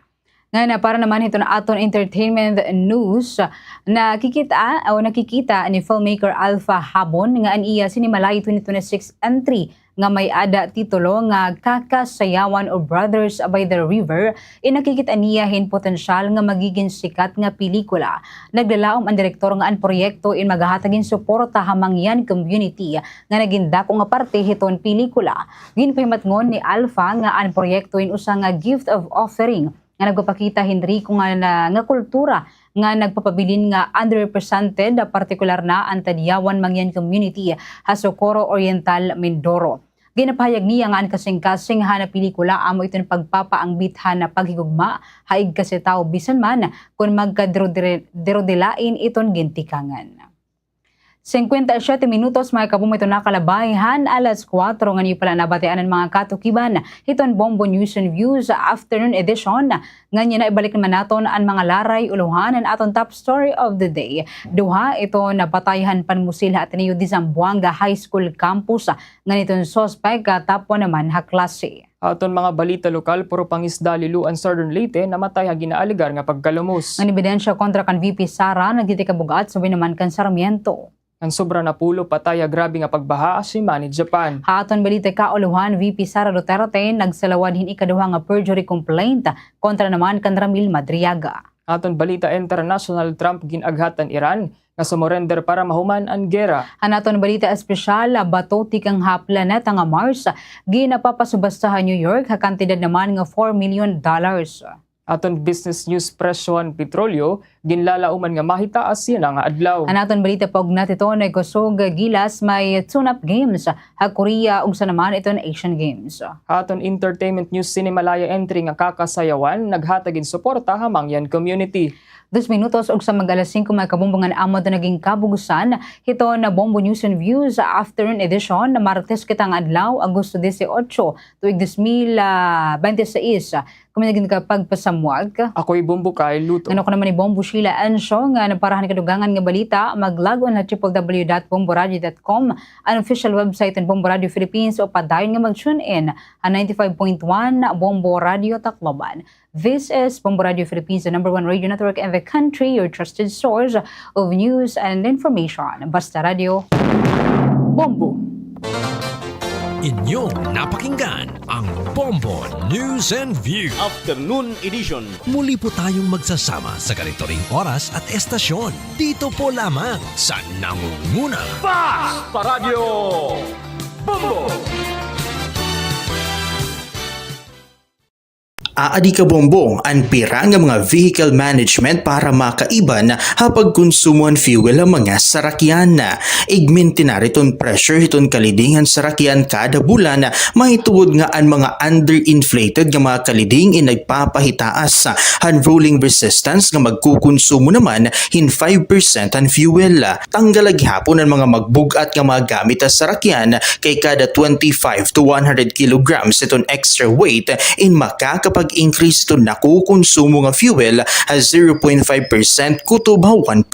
Ngayon na para naman ito na aton entertainment news, nakikita ni filmmaker Alpha Habon nga aniya sinimalay 2026 entry nga may ada titulo nga Kakasayawan o Brothers by the River, nakikita niya hin potensyal nga magiging sikat nga pelikula. Naglalaom ang direktor nga ang proyekto in maghahatagin suporta hamang yan community nga naging dako nga parte hiton pelikula. Ginpahimatngon ni Alpha nga ang proyekto in usa nga gift of offering nga nagpapakita Henrico nga kultura nga nagpapabilin nga underrepresented partikular na ang Tadyawan Mangyan community ha Socorro Oriental, Mindoro. Ginapahayag niya nga ang kasing-kasing na pelikula amo ito pagpapaangbit na paghigugma haig kasi tao bisan man kung magkadrodilain iton gintikangan. 57 minutos may kabum ito nakalabayhan alas 4 nga niyo pala nabatean ng mga katukiban hiton Bombo News and Views afternoon edition nga niya na ibalik naman naton ang mga laray uluhan ang aton top story of the day. Duha ito nabatayhan panmusil ha Ateneo de Zamboanga High School campus nga niton suspect tapon naman ha klase. Aton mga balita lokal, puro pangisda liluan Southern Leyte namatay ha ginaaligar nga pagkalumos. Ang ebidensya kontra kan VP Sara nagtitikabugat sabi naman kan Sarmiento. Ang sobra na pulo pataya grabe nga pagbaha si Mani Japan. Haton balita kauluhan VP Sara Duterte nagsalawad hin ikaduha nga perjury complaint kontra naman kan Ramil Madriaga. Haton balita international, Trump ginaghatan Iran nga sumurrender para mahuman ang gera. Hanaton balita espesyal bato tikang ha planeta nga Mars ginapapasubastahan New York ha kantidad naman nga $4 million. Aton business news, presyohan petrolyo ginlalauman nga mahitaas yan nga adlaw. Anaton balita paugnat ito na kusog Gilas may tune-up games ha Korea ug sa naman iton Asian Games. Aton entertainment news, sinimalaya entry nga Kakasayawan naghatagin suporta hamang yan community. 2 minutos og sa mag-alas 5 may kabumbungan amo na naging kabugusan hito na Bombo News and Views afternoon edition na Martes kitang adlaw Agosto 18 tuig 2026. Kami naging kapagpasamuag. Ako'y Bombo Kay Luto. Ano ko naman ni Bombo Sheila Ensho nga naparahan kadugangan nga balita mag-log on na www.bomboradio.com ang official website ng Bombo Radio Philippines o padayon nga mag-tune in ang 95.1 Bombo Radio Tacloban. This is Bombo Radio Philippines, the #1 radio network in the country, your trusted source of news and information. Basta Radio Bombo. Inyong napakinggan ang Bombo News and Views Afternoon Edition. Muli po tayong magsasama sa ganito ring oras at estasyon. Dito po lamang sa nangungunang Basta Radio Bombo. Aadi ka bombo, ang pira nga mga vehicle management para makaiban hapag konsumoan fuel ang mga sarakyan. Igminti na riton pressure hiton kalidingan sarakyan kada bulan, mahituod nga ang mga underinflated nga mga kaliding nagpapahitaas han rolling resistance nga magkukonsumo naman hin 5% ang fuel. Tanggalag hapon ang mga magbugat nga mga gamit sa sarakyan kay kada 25 to 100 kilograms iton extra weight in makakapag-increase ito nakukonsumo nga fuel as 0.5% kutob 1%.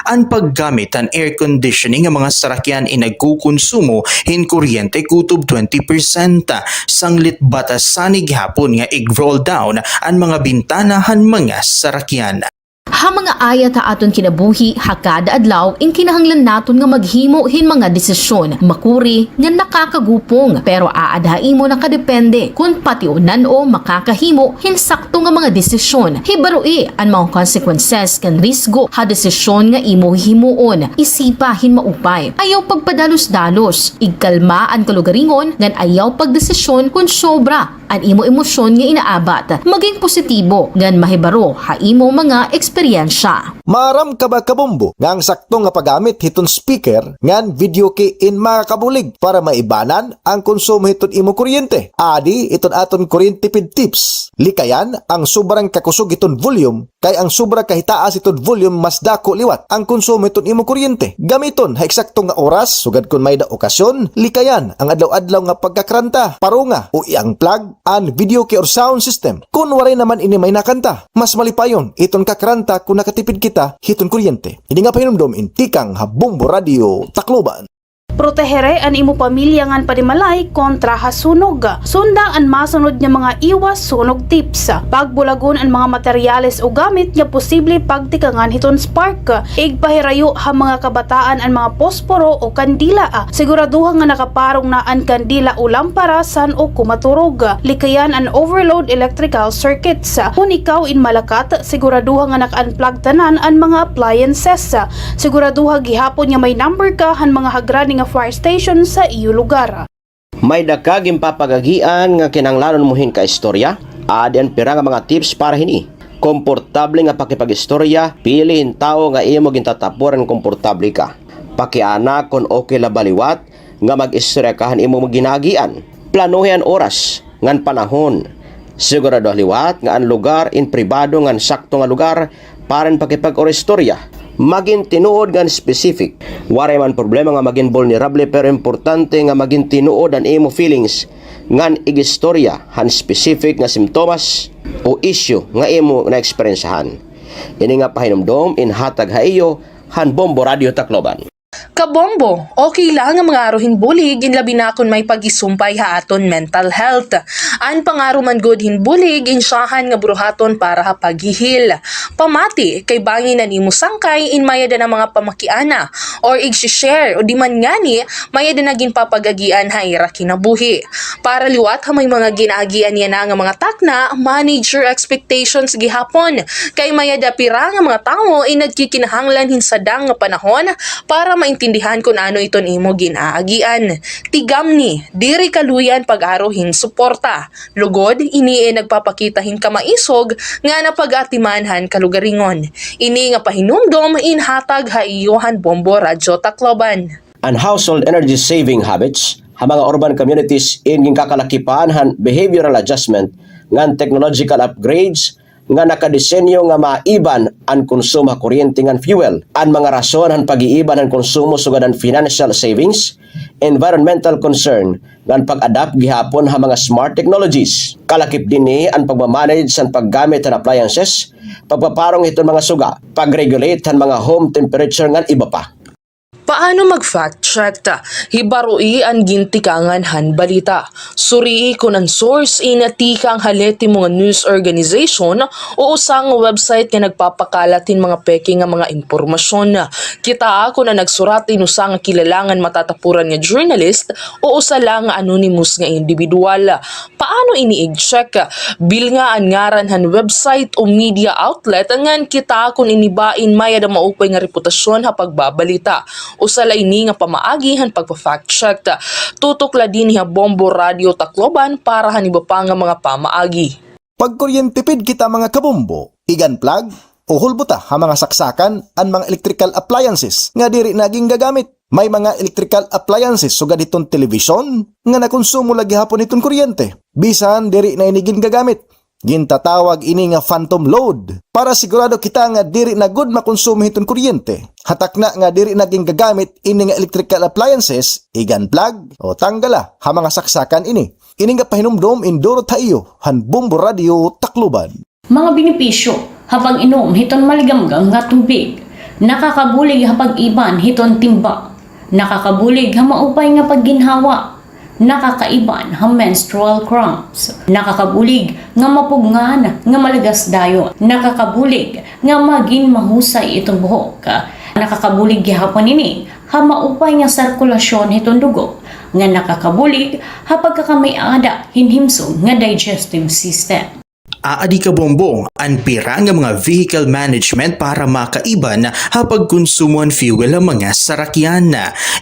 Ang paggamit ang air conditioning nga mga sarakyan nagkukonsumo hin kuryente kutob 20%. Sanglit batasanig hapon nga i-roll down ang mga bintanahan mga sarakyan. Ha mga ayat ha aton kinabuhi hakada adlaw in kinahanglan naton nga maghimo hin mga desisyon makuri nga nakakagupong pero aadhaimo nakadepende kung patiunan o makakahimo hin sakto nga mga desisyon. Hibaroi ang mga consequences kan risgo ha desisyon nga imo himuon isipa hin maupay. Ayaw pagpadalos-dalos igkalma ang kalugaringon ngan ayaw pagdesisyon kung sobra ang imo emosyon nga inaabat. Maging positibo ngan mahibaro ha imo mga eksperyensya. Maram ka ba kabombo nga ang sakto nga paggamit hiton speaker ngan video kay in makakabulig para maibanan ang konsumo hiton imo kuryente. Adi iton aton kuryente tipid tips. Likayan ang sobrang kakusog iton volume kay ang sobra kahitaas iton volume mas dako liwat ang konsumo hiton imo kuryente. Gamiton ha eksakto nga oras sugad kun may da okasyon. Likayan ang adlaw-adlaw nga pagkakranta, parunga o iang plug an video key or sound system. Kung waray naman ini may nakanta, mas malipayon iton kakranta kung nakatipid kita hiton kuryente. Hindi nga pahinomdom intikang Bombo Radio Tacloban. Protehere an imo pamilya ngan panimalay kontra hasunog. Sundang an masunod nga mga iwas sunog tips. Pagbulagon ang mga materyales o gamit nga posible pagtikangan hiton spark. Igpahirayo ha mga kabataan ang mga posporo o kandila. Siguraduhan nga nakaparong na ang kandila o lamparasan o kumaturog. Likayan an overload electrical circuits. Kung ikaw in Malacat, siguraduhan nga naka-unplug tanan ang mga appliances. Siguraduhan gihapon nga may number ka han mga hagrani nga fire station sa iyo lugar. May dakaging papagagian nga kinanglanon mo hin ka istorya. Adian pira nga mga tips para hini. Komportable nga pakipag-istorya, piliin tao nga imo gintatapuran komportable ka. Pakiana kon okay la baliwat nga mag-istorya kahan imo maginagian. Planuhin oras ngan panahon. Sigurado liwat nga ang lugar in pribado ngan sakto nga lugar para pakipag-istorya. Maging tinuod gan specific. Waray man problema nga maging vulnerable pero importante nga maging tinuod ang imo feelings ngan igistorya han specific nga simptomas o issue nga imo na eksperyensahan. Ini nga pahinomdom in hatag haiyo han Bombo Radio Tacloban. Kabombo, okay lang ang mga aruhin bulig in labi na kung may pagisumpay ha aton mental health. An pangaro man good hin bulig insyahan nga buruhaton para ha paghihil. Pamati kay bangin na nimo sangkay in mayada na mga pamakiana or ig-share o di man ngani mayada na gin papagagian ha ira kinabuhi. Para liwat ha may mga ginagian yan na nga mga takna, manage your expectations gihapon. Kay mayada pira nga mga tao ay nagkikinahanglan hinsadang nga panahon para maintindihan kung ano iton imo ginaagian. Tigamni, diri kaluyan pag-arohin suporta. Lugod, ini nagpapakitahin kamaisog nga napag-atimanhan kalugaringon. Ini nga pahinumdom inhatag haiyohan Bombo Radio Tacloban. Ang household energy saving habits, ha mga urban communities in kakalakipan han behavioral adjustment ngan technological upgrades nga nakadesenyo nga maiban ang konsumo kuryente ngan fuel. Ang mga rason han pag-iiban ang konsumo sugad ang financial savings, environmental concern ngan pag-adapt gihapon ha mga smart technologies. Kalakip dinhi ang pagmamanage sa paggamit ng appliances, pagpaparong iton mga suga, pag-regulate han mga home temperature ngan iba pa. Paano mag-fact check ta? Hibaroi ang gintikangan han balita. Surii kung ang source inatikang haleti mga news organization o usang website nga nagpapakalatin mga peke nga mga impormasyon. Kita kung na nagsurat inusang kilalangan matatapuran nga journalist o usa lang anonymous nga individual. Paano ini-check? Bil nga ang ngaran han website o media outlet ngan kita kung inibain maya da maupay nga reputasyon ha pagbabalita. Usa ini nga pamaagi han pagpa-fact check. Tutok la din ha Bombo Radio Tacloban para haniba pa nga mga pamaagi. Pag kuryentipid kita mga kabombo, igan plug o hulbuta ha mga saksakan ang mga electrical appliances nga diri naging gagamit. May mga electrical appliances sugad itong television nga nakonsumo lagi hapon itong kuryente. Bisan diri na inigin gagamit. Gintatawag ini nga phantom load para sigurado kita nga diri na good makonsumo itong kuryente. Hatak na nga diri naging gagamit ini nga electrical appliances, igan plug o tanggala ha mga saksakan ini. Ini nga pahinumdom induro tayo han Bombo Radio Tacloban. Mga benepisyo habang inom hiton maligamgam nga tubig, nakakabulig habang iban hiton timba, nakakabulig ha maupay nga pagginhawa, nakakaiban ha menstrual cramps, nakakabulig nga mapugngan nga malagas dayon, nakakabulig nga maging mahusay itong buhok, nakakabulig gihapon ini ha maupay nga sirkulasyon hitong dugo, nga nakakabulig ha pagkakamay-ada hinhimsog nga digestive system. Aadi ka bombo, ang pira nga mga vehicle management para makaiban hapag konsumo ang fuel ang mga sarakyan.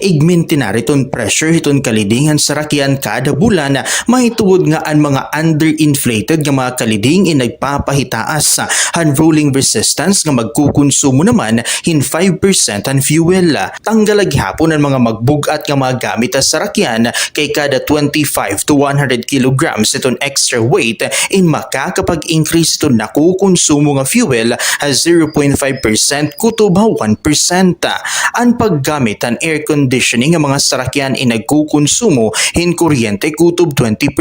Igminti na riton pressure hiton kalidingan sarakyan kada bulan, mahituod nga ang mga underinflated nga mga kaliding nagpapahitaas. Han rolling resistance nga magkukonsumo naman hin 5% ang fuel. Tanggalag hapon ang mga magbugat nga mga gamit sa sarakyan kay kada 25 to 100 kilograms iton extra weight in makakapag-increase ito nakukonsumo nga fuel as 0.5% kutob 1%. Ang paggamit ang air conditioning nga mga sarakyan nagkukonsumo hin kuryente kutob 20%.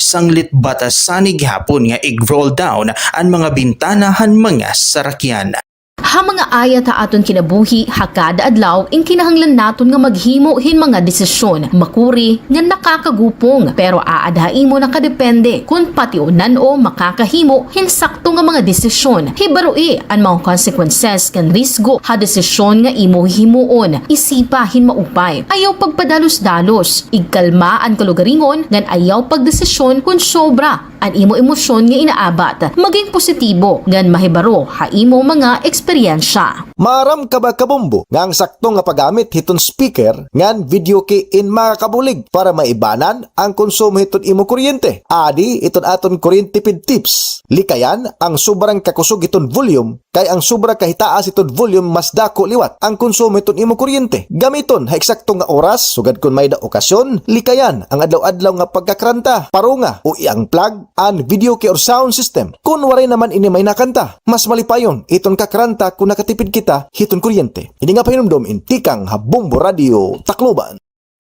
Sanglit batas sanig hapon nga i-roll down ang mga bintanahan mga sarakyan. Ha mga ayat ha aton kinabuhi hakada adlaw ing kinahanglan naton nga maghimo hin mga desisyon makuri nga nakakagupong pero aadhain mo nakadepende kung patiunan o makakahimo hin sakto nga mga desisyon. Hibaroi ang mga consequences kan risgo ha desisyon nga imo himuon isipa hin maupay. Ayaw pagpadalos-dalos igkalma ang kalugaringon ngan ayaw pagdesisyon kung sobra ang imo emosyon nga inaabat. Maging positibo ngan mahibaro ha imo mga eksperyensya. Maram ka ba kabombo nga ang sakto nga paggamit hiton speaker ngan video kay in makakabulig para maibanan ang konsumo hiton imo kuryente. Adi iton aton kuryentipid tips. Likayan ang sobrang kakusog iton volume kay ang sobra kahitaas iton volume mas dako liwat ang konsumo hiton imo kuryente. Gamiton ha eksakto nga oras sugad kun may da okasyon. Likayan ang adlaw-adlaw nga pagkakranta, parunga o iyang plug an video kay or sound system. Kun waray naman ini may nakanta, mas malipayon iton kakranta kung nakatipid kita hiton kuryente. Hindi nga pahinumdom intikang ha Bombo Radio Tacloban.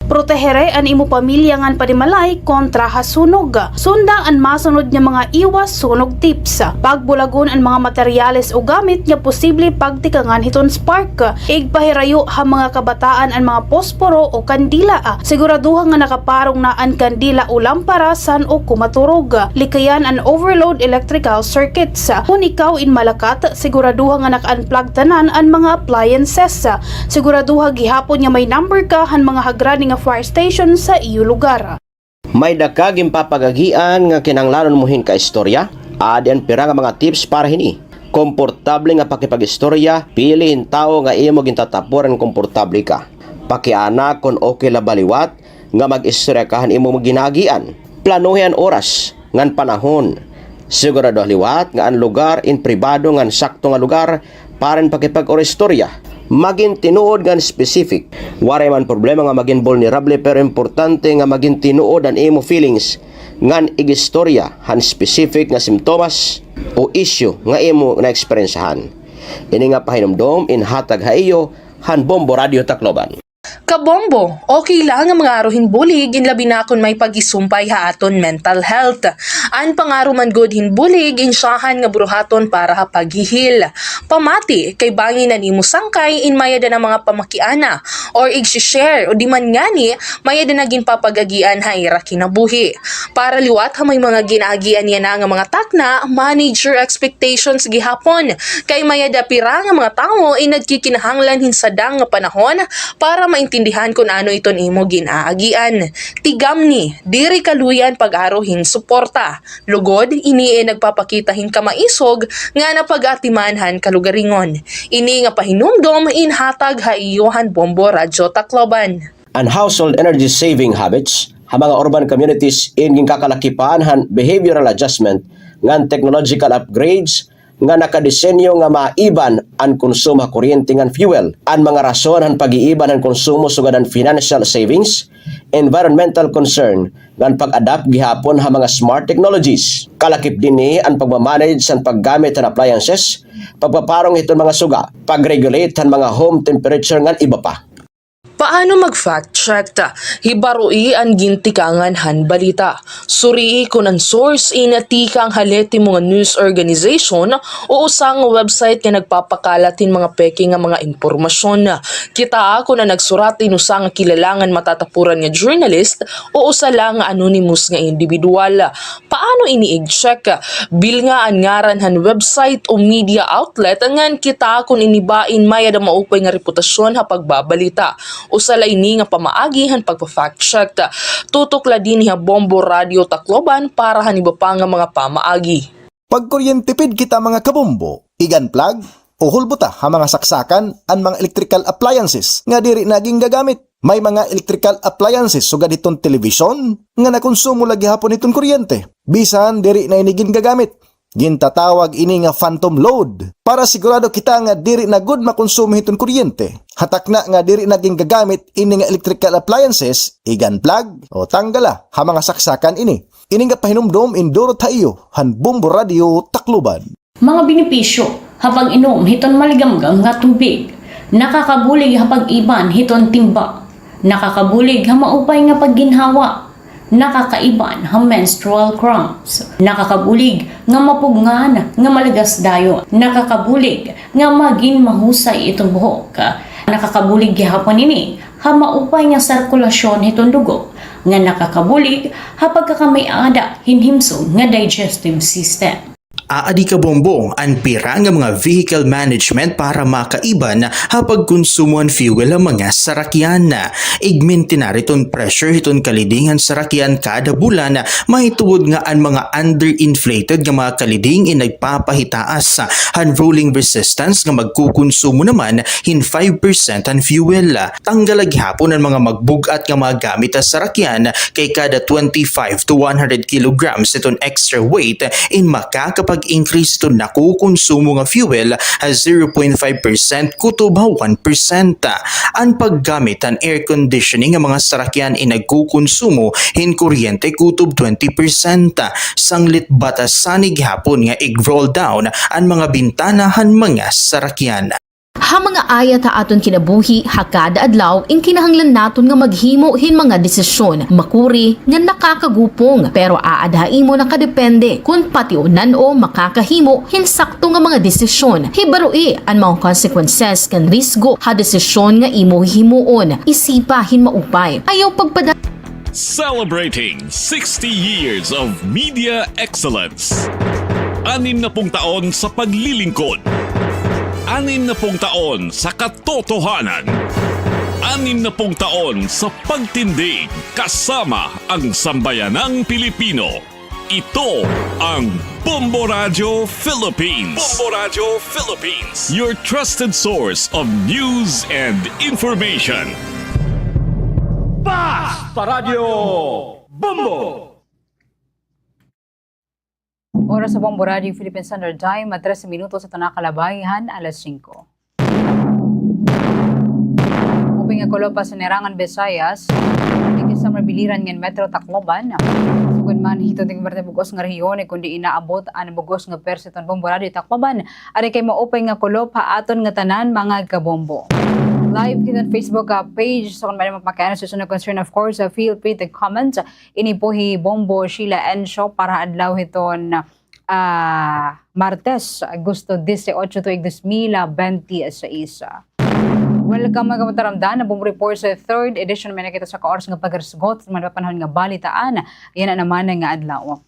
Protehere an imo pamilya ngan panimalay kontra hasunog. Sunda ang masunod nga mga iwas sunog tips. Pagbulagon ang mga materyales o gamit nga posible pagtikangan hiton spark. Igpahirayo ha mga kabataan ang mga posporo o kandila. Siguraduhan nga nakaparong na ang kandila o lampara san o kumaturog. Likayan ang overload electrical circuits. Kung ikaw in Malacat, siguraduhan nga naka-unplug tanan ang mga appliances. Siguraduhan gihapon nga may number ka han mga hagrani nga fire station sa iyo lugar. May dakaging papagagian nga kinanglanon mo hin ka istorya. Adi ang pira nga mga tips para hini. Komportable nga pakipag-istorya, piliin tao nga imo gintatapuran komportable ka. Pakiana kon okay la baliwat nga mag-istorya kahan imo maginagian. Planuhin oras ngan panahon. Sigurado liwat nga ang lugar in pribado ngan sakto nga lugar para pakipag-istorya. Maging tinuod gan specific. Waray man problema nga maging vulnerable pero importante nga maging tinuod ang imo feelings ngan igistorya han specific nga simptomas o issue nga imo na eksperyensahan. Ini nga pahinumdom in hatag ha iyo han Bombo Radio Tacloban. Kabombo, okay lang ang mga aruhin bulig inlabi na kung may pagisumpay ha aton mental health. An pangaruman good hinbulig insyahan nga buruhaton para ha paghihil. Pamati kay bangin na nimo sangkay in mayada ng mga pamakiana or ig-share o di man ngani mayada naging papagagian ha ira kinabuhi. Para liwat ha may mga ginaagian yan na nga mga takna, manage your expectations gihapon. Kay mayada pira nga mga tao ay nagkikinahanglan hinsadang nga panahon para maintindihan kung ano iton imo ginaagian. Tigamni, diri kaluyan pag-aruhin suporta. Lugod, ini nagpapakitahin kamaisog nga napag-atimanhan kalugaringon. Ini nga pahinumdom inhatag ha iyohan Bombo Radio Tacloban. Ang household energy saving habits, ha mga urban communities in kakalakipan han behavioral adjustment ngan technological upgrades nga nakadesenyo nga maiban ang konsumo sa kuryente ngan fuel. Ang mga rason han pag-iiban ang konsumo sugad ang financial savings, environmental concern ngan pag-adapt gihapon ha mga smart technologies. Kalakip dinhi ang pagmamanage sa paggamit ng appliances, pagpaparong iton mga suga, pag-regulate han mga home temperature ngan iba pa. Paano mag-fact check ta? Hibarui ang gintikangan han balita. Surii kung ang source inatikang haleti mga news organization o usang website nga nagpapakalatin mga peke nga mga impormasyon. Kita ako na nagsuratin usang kilalangan matatapuran nga journalist o usa lang nga anonymous nga individual. Paano ini-check? Bil nga ang ngaran han website o media outlet ngan kita kung inibain may ada maupay nga reputasyon ha pagbabalita. Usalay ni nga pamaagihan pagpa-fact check. Tutok la din ha Bombo Radio Tacloban para haniba pa nga mga pamaagi. Pagkuryentipid kita mga kabombo, igan plug o hulbuta ha mga saksakan ang mga electrical appliances nga diri naging gagamit. May mga electrical appliances sugad itong television nga nakonsumo lagi hapon itong kuryente. Bisan diri na inigin gagamit. Gintatawag ini nga phantom load para sigurado kita nga diri na good makonsumo itong kuryente. Hatak na nga diri naging gagamit ini nga electrical appliances, igan plug o tanggala ha mga saksakan ini. Ini nga pahinumdom induro tayo han Bombo Radio Tacloban. Mga benepisyo hapag inom hiton maligamgam nga tubig, nakakabulig hapag iban hiton timba, nakakabulig ha maupay nga pagginhawa, nakakaiban ha menstrual cramps, nakakabulig nga mapugngan nga malagas dayon, nakakabulig nga maging mahusay itong buhok, nakakabulig gihapon ini ha maupay nga sirkulasyon itong dugo, nga nakakabulig ha pagkakamay-ada hinhimsog nga digestive system. Aadi ka bombong ang pira nga mga vehicle management para makaiban hapag konsumoan fuel ang mga sarakyan. Igminti na riton pressure hiton kalidingan sarakyan kada bulan may tuwod nga ang mga underinflated nga mga kaliding in nagpapahitaas han rolling resistance nga magkukonsumo naman hin 5% ang fuel. Tanggalag hapon ang mga magbugat nga mga gamit sa sarakyan kay kada 25 to 100 kilograms iton extra weight in makakapag-increase ito nakukonsumo nga fuel as 0.5% kutob 1%. Ang paggamit ang air conditioning nga mga sarakyan ay nagkukonsumo hin kuryente kutob 20%. Sanglit batasanig hapon nga i-roll down ang mga bintanahan mga sarakyan. Ha mga ayat ha aton kinabuhi hakada adlaw ing kinahanglan naton nga maghimo hin mga desisyon makuri nga nakakagupong pero aadhain mo nakadepende kung patiunan o makakahimo hin sakto nga mga desisyon. Hibarui ang mga consequences kan risgo ha desisyon nga imo himuon isipa hin maupay. Ayaw pagpada Celebrating 60 years of media excellence. 60 taon sa paglilingkod. 60 taon sa katotohanan. 60 taon sa pagtindig kasama ang sambayanang Pilipino. Ito ang Bombo Radio Philippines. Bombo Radio Philippines. Your trusted source of news and information. Basta Radio Bombo! Oras sa Bombo Radio Philippine Standard Time at 13 minutos sa Tanakalabayan, alas 5. Uping akolopa sa Nerangan, Visayas, sa marbiliran ng Metro Tacloban. Sugod man hito ting parte bugos nga rehiyon kundi inaabot ang bugos nga persiton Bombo Radio Tacloban. Ari kay maupay nga kolop aton nga tanan mga kabombo. Live kita Facebook page so kung may magpakailan sa sunod concern of course feel free to comment ini po hi Bombo Sheila Ensho para adlaw hiton Martes Agosto 18 tuig 2026. Welcome mga kamataramdan na Bombo Report sa 3rd edition may nakita sa kaoras nga pagresgot sa mga panahon nga balitaan yan na naman nga adlaw.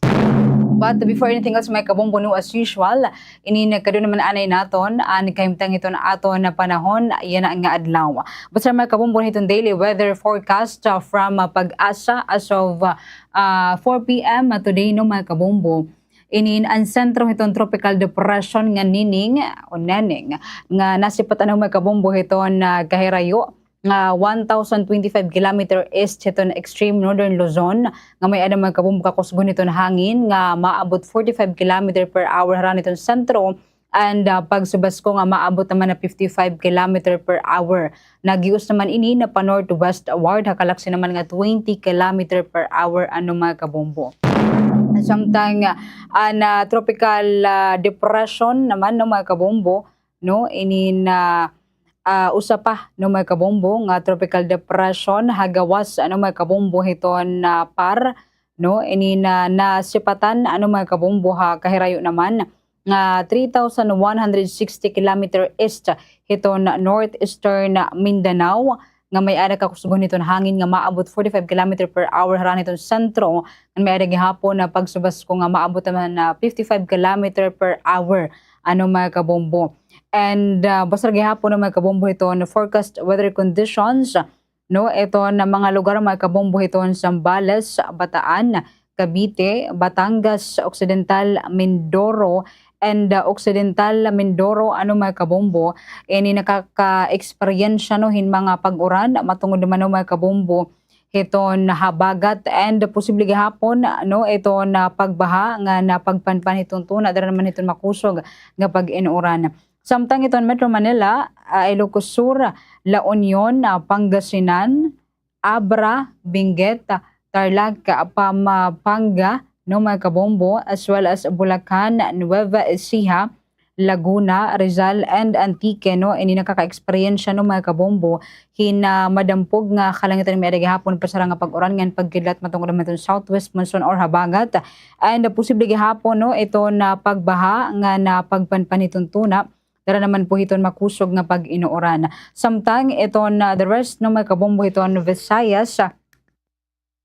But before anything else, may kabombo no as usual, ini nagkado naman anay naton, kahimtang ito na aton na panahon, yan ang nga adlaw. But sa mga kabombo itong daily weather forecast from Pag-asa as of 4 p.m. today no mga kabombo. Inin ang sentro itong tropical depression nga nining o neneng nga nasipatan ng mga kabombo iton kahirayo nga 1,025 kilometer east hiton extreme northern Luzon nga may ada mga kabombo kakusgon niton hangin nga maabot 45 kilometer per hour haran niton sentro and pag Subasko nga maabot naman na 55 kilometer per hour. Nagius naman ini na pa northwest ward hakalaksi naman nga 20 kilometer per hour ano mga kabombo. Samtang na tropical depression naman no mga kabombo no ini na usa pa no mga kabombo nga tropical depression hagawas ano mga kabombo hiton par no ini na nasipatan ano mga kabombo ha kahirayo naman nga 3,160 kilometer east hiton northeastern Mindanao nga may ada kakusgon niton hangin nga maabot 45 km per hour haran niton sentro nga may ada gihapon na pagsubasko nga maabot naman na 55 km per hour ano mga kabombo. And basta gihapon na mga kabombo hiton forecast weather conditions no ito na mga lugar mga kabombo hiton Zambales, Bataan, Cavite, Batangas, Occidental Mindoro and Occidental Mindoro ano mga kabombo ini nakaka-experience no hin mga pag-uran matungod naman no mga kabombo hiton habagat and posible gihapon no ito na pagbaha nga napagpanpan hiton tuna dara naman hiton makusog nga pag-inuran. Samtang iton Metro Manila, Ilocos Sur, La Union, Pangasinan, Abra, Benguet, Tarlac, Pampanga, no mga kabombo, as well as Bulacan, Nueva Ecija, Laguna, Rizal, and Antique, no, ini nakaka-experience no mga kabombo, hina madampog nga kalangitan may gihapon pasara nga pag-uran ngan pagkidlat matungod naman southwest monsoon or habagat, and posible gihapon no ito na pagbaha nga na pagpanpaniton tuna. Dara naman po hiton makusog nga pag-inuoran. Samtang iton the rest no mga kabombo hiton Visayas,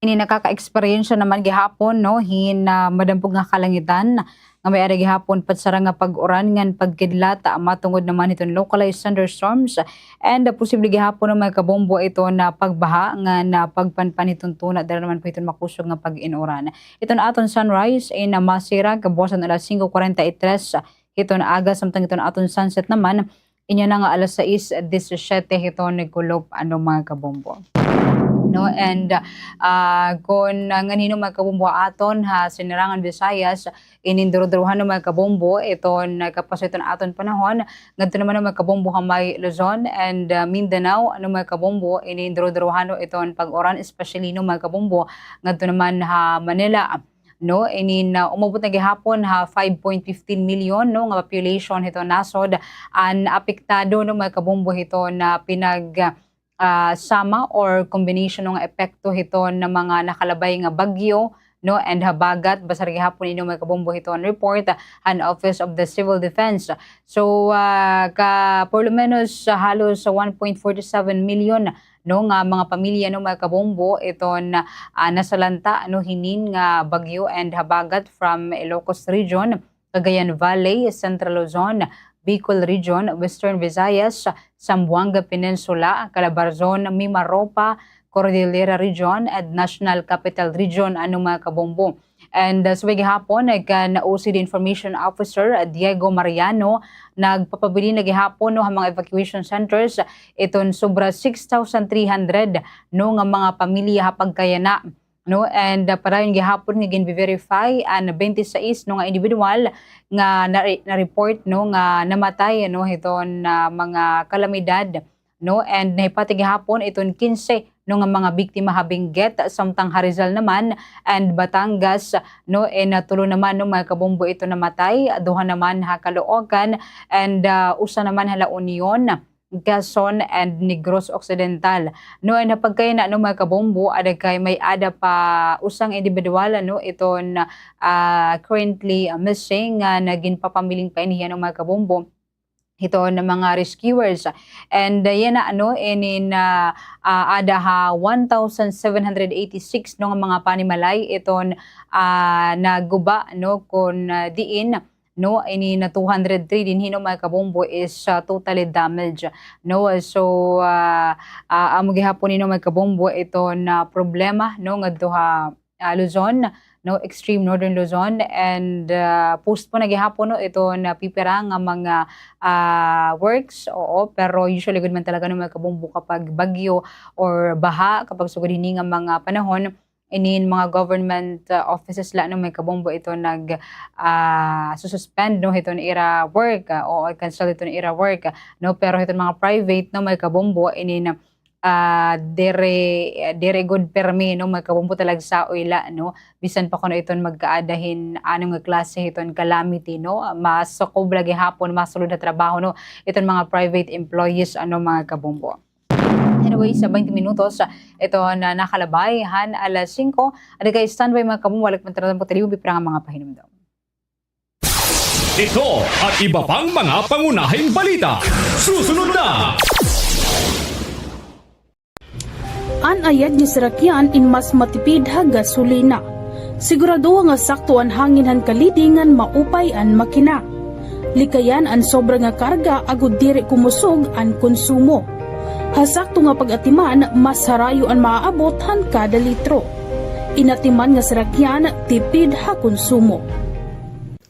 ini nakaka-experience naman gihapon no hin madampog nga kalangitan nga may ari gihapon patsara nga pag-uran ngan pagkidlat matungod naman iton localized thunderstorms and posible gihapon no mga kabombo ito na pagbaha nga na pagpanpan iton tuna dara naman po iton makusog nga pag-inuoran. Iton aton sunrise in Masira kabuosan alas 5:43 hiton aga samtang iton aton sunset naman inya na nga alas 6:17 hiton nagkulop ano mga kabombo. No and kung nganino mga kabombo aton ha sinirangan Visayas ininduro-duruhan no mga kabombo iton kapasiton aton panahon ngadto naman no mga kabombo hamay Luzon and Mindanao ano mga kabombo ininduro-duruhan no iton pag-uran especially no mga kabombo ngadto naman ha Manila no inin umabot na gihapon ha 5.15 million no nga population hito nasod an apektado no mga kabombo hito na pinag sama or combination ng epekto hiton ng mga nakalabay nga bagyo no and habagat basar gihapon inyo mga kabombo hiton report an Office of the Civil Defense. So ka por lo menos halos 1.47 million no nga mga pamilya no mga kabombo iton nasalanta no hinin nga bagyo and habagat from Ilocos Region, Cagayan Valley, Central Luzon, Bicol Region, Western Visayas, Zamboanga Peninsula, Calabarzon, Mimaropa, Cordillera Region, at National Capital Region ano mga kabombo. And sa gihapon nag-OCD Information Officer Diego Mariano nagpapabili na gihapon no ang mga evacuation centers iton sobra 6,300 no nga mga pamilya pagkayana no and parayon gihapon nga gin-verify an 26 no nga individual nga na-report no nga namatay no hiton mga kalamidad no and naipati gihapon iton 15 no nga mga biktima Benguet samtang Rizal naman and Batangas no tulo naman no mga kabombo ito namatay duha naman ha Caloocan and usa naman hala Union, Quezon and Negros Occidental. No and napagkaya na no mga kabombo ada kay may ada pa usang individual no iton currently missing naging papamiling pa iniya no mga kabombo ito na mga rescuers and yan na ano inin ada ha 1,786 no nga mga panimalay iton naguba no kun diin no ini na 203 din hino mga kabombo is totally damaged no so amo gihapon nino mga kabombo ito na problema no ngadto ha Luzon no, extreme northern Luzon, and post po nagihapon no ito na pipira nga mga works, oo, pero usually good man talaga no may kabumbo kapag bagyo or baha, kapag sugod hini nga mga panahon, inin mga government offices la no may kabombo ito suspend no ito na ira work o cancel ito na ira work no, pero ito mga private no may kabombo inin dere good permi no may kabombo talaga sa oila no, bisan pa kuno iton magkaadahin anong nga klase iton calamity no, masakob lagi hapon masulod na trabaho no iton mga private employees ano mga kabombo. Anyway, sa 20 minutos, ito na nakalabay, alas 5. Ada kay standby mga kabong, walik mantaratan po taliw, bipira nga mga pahinumdom. Ito at iba pang mga pangunahing balita. Susunod na! Anayad ni Sarakian in mas matipid ha gasolina. Sigurado nga sakto ang hangin han kalidingan maupay an makina. Likayan an sobra nga karga agud diri kumusog an konsumo. Hasakto nga pag-atiman, mas harayo ang maaabot han kada litro. Inatiman nga Sarakian, tipid ha konsumo.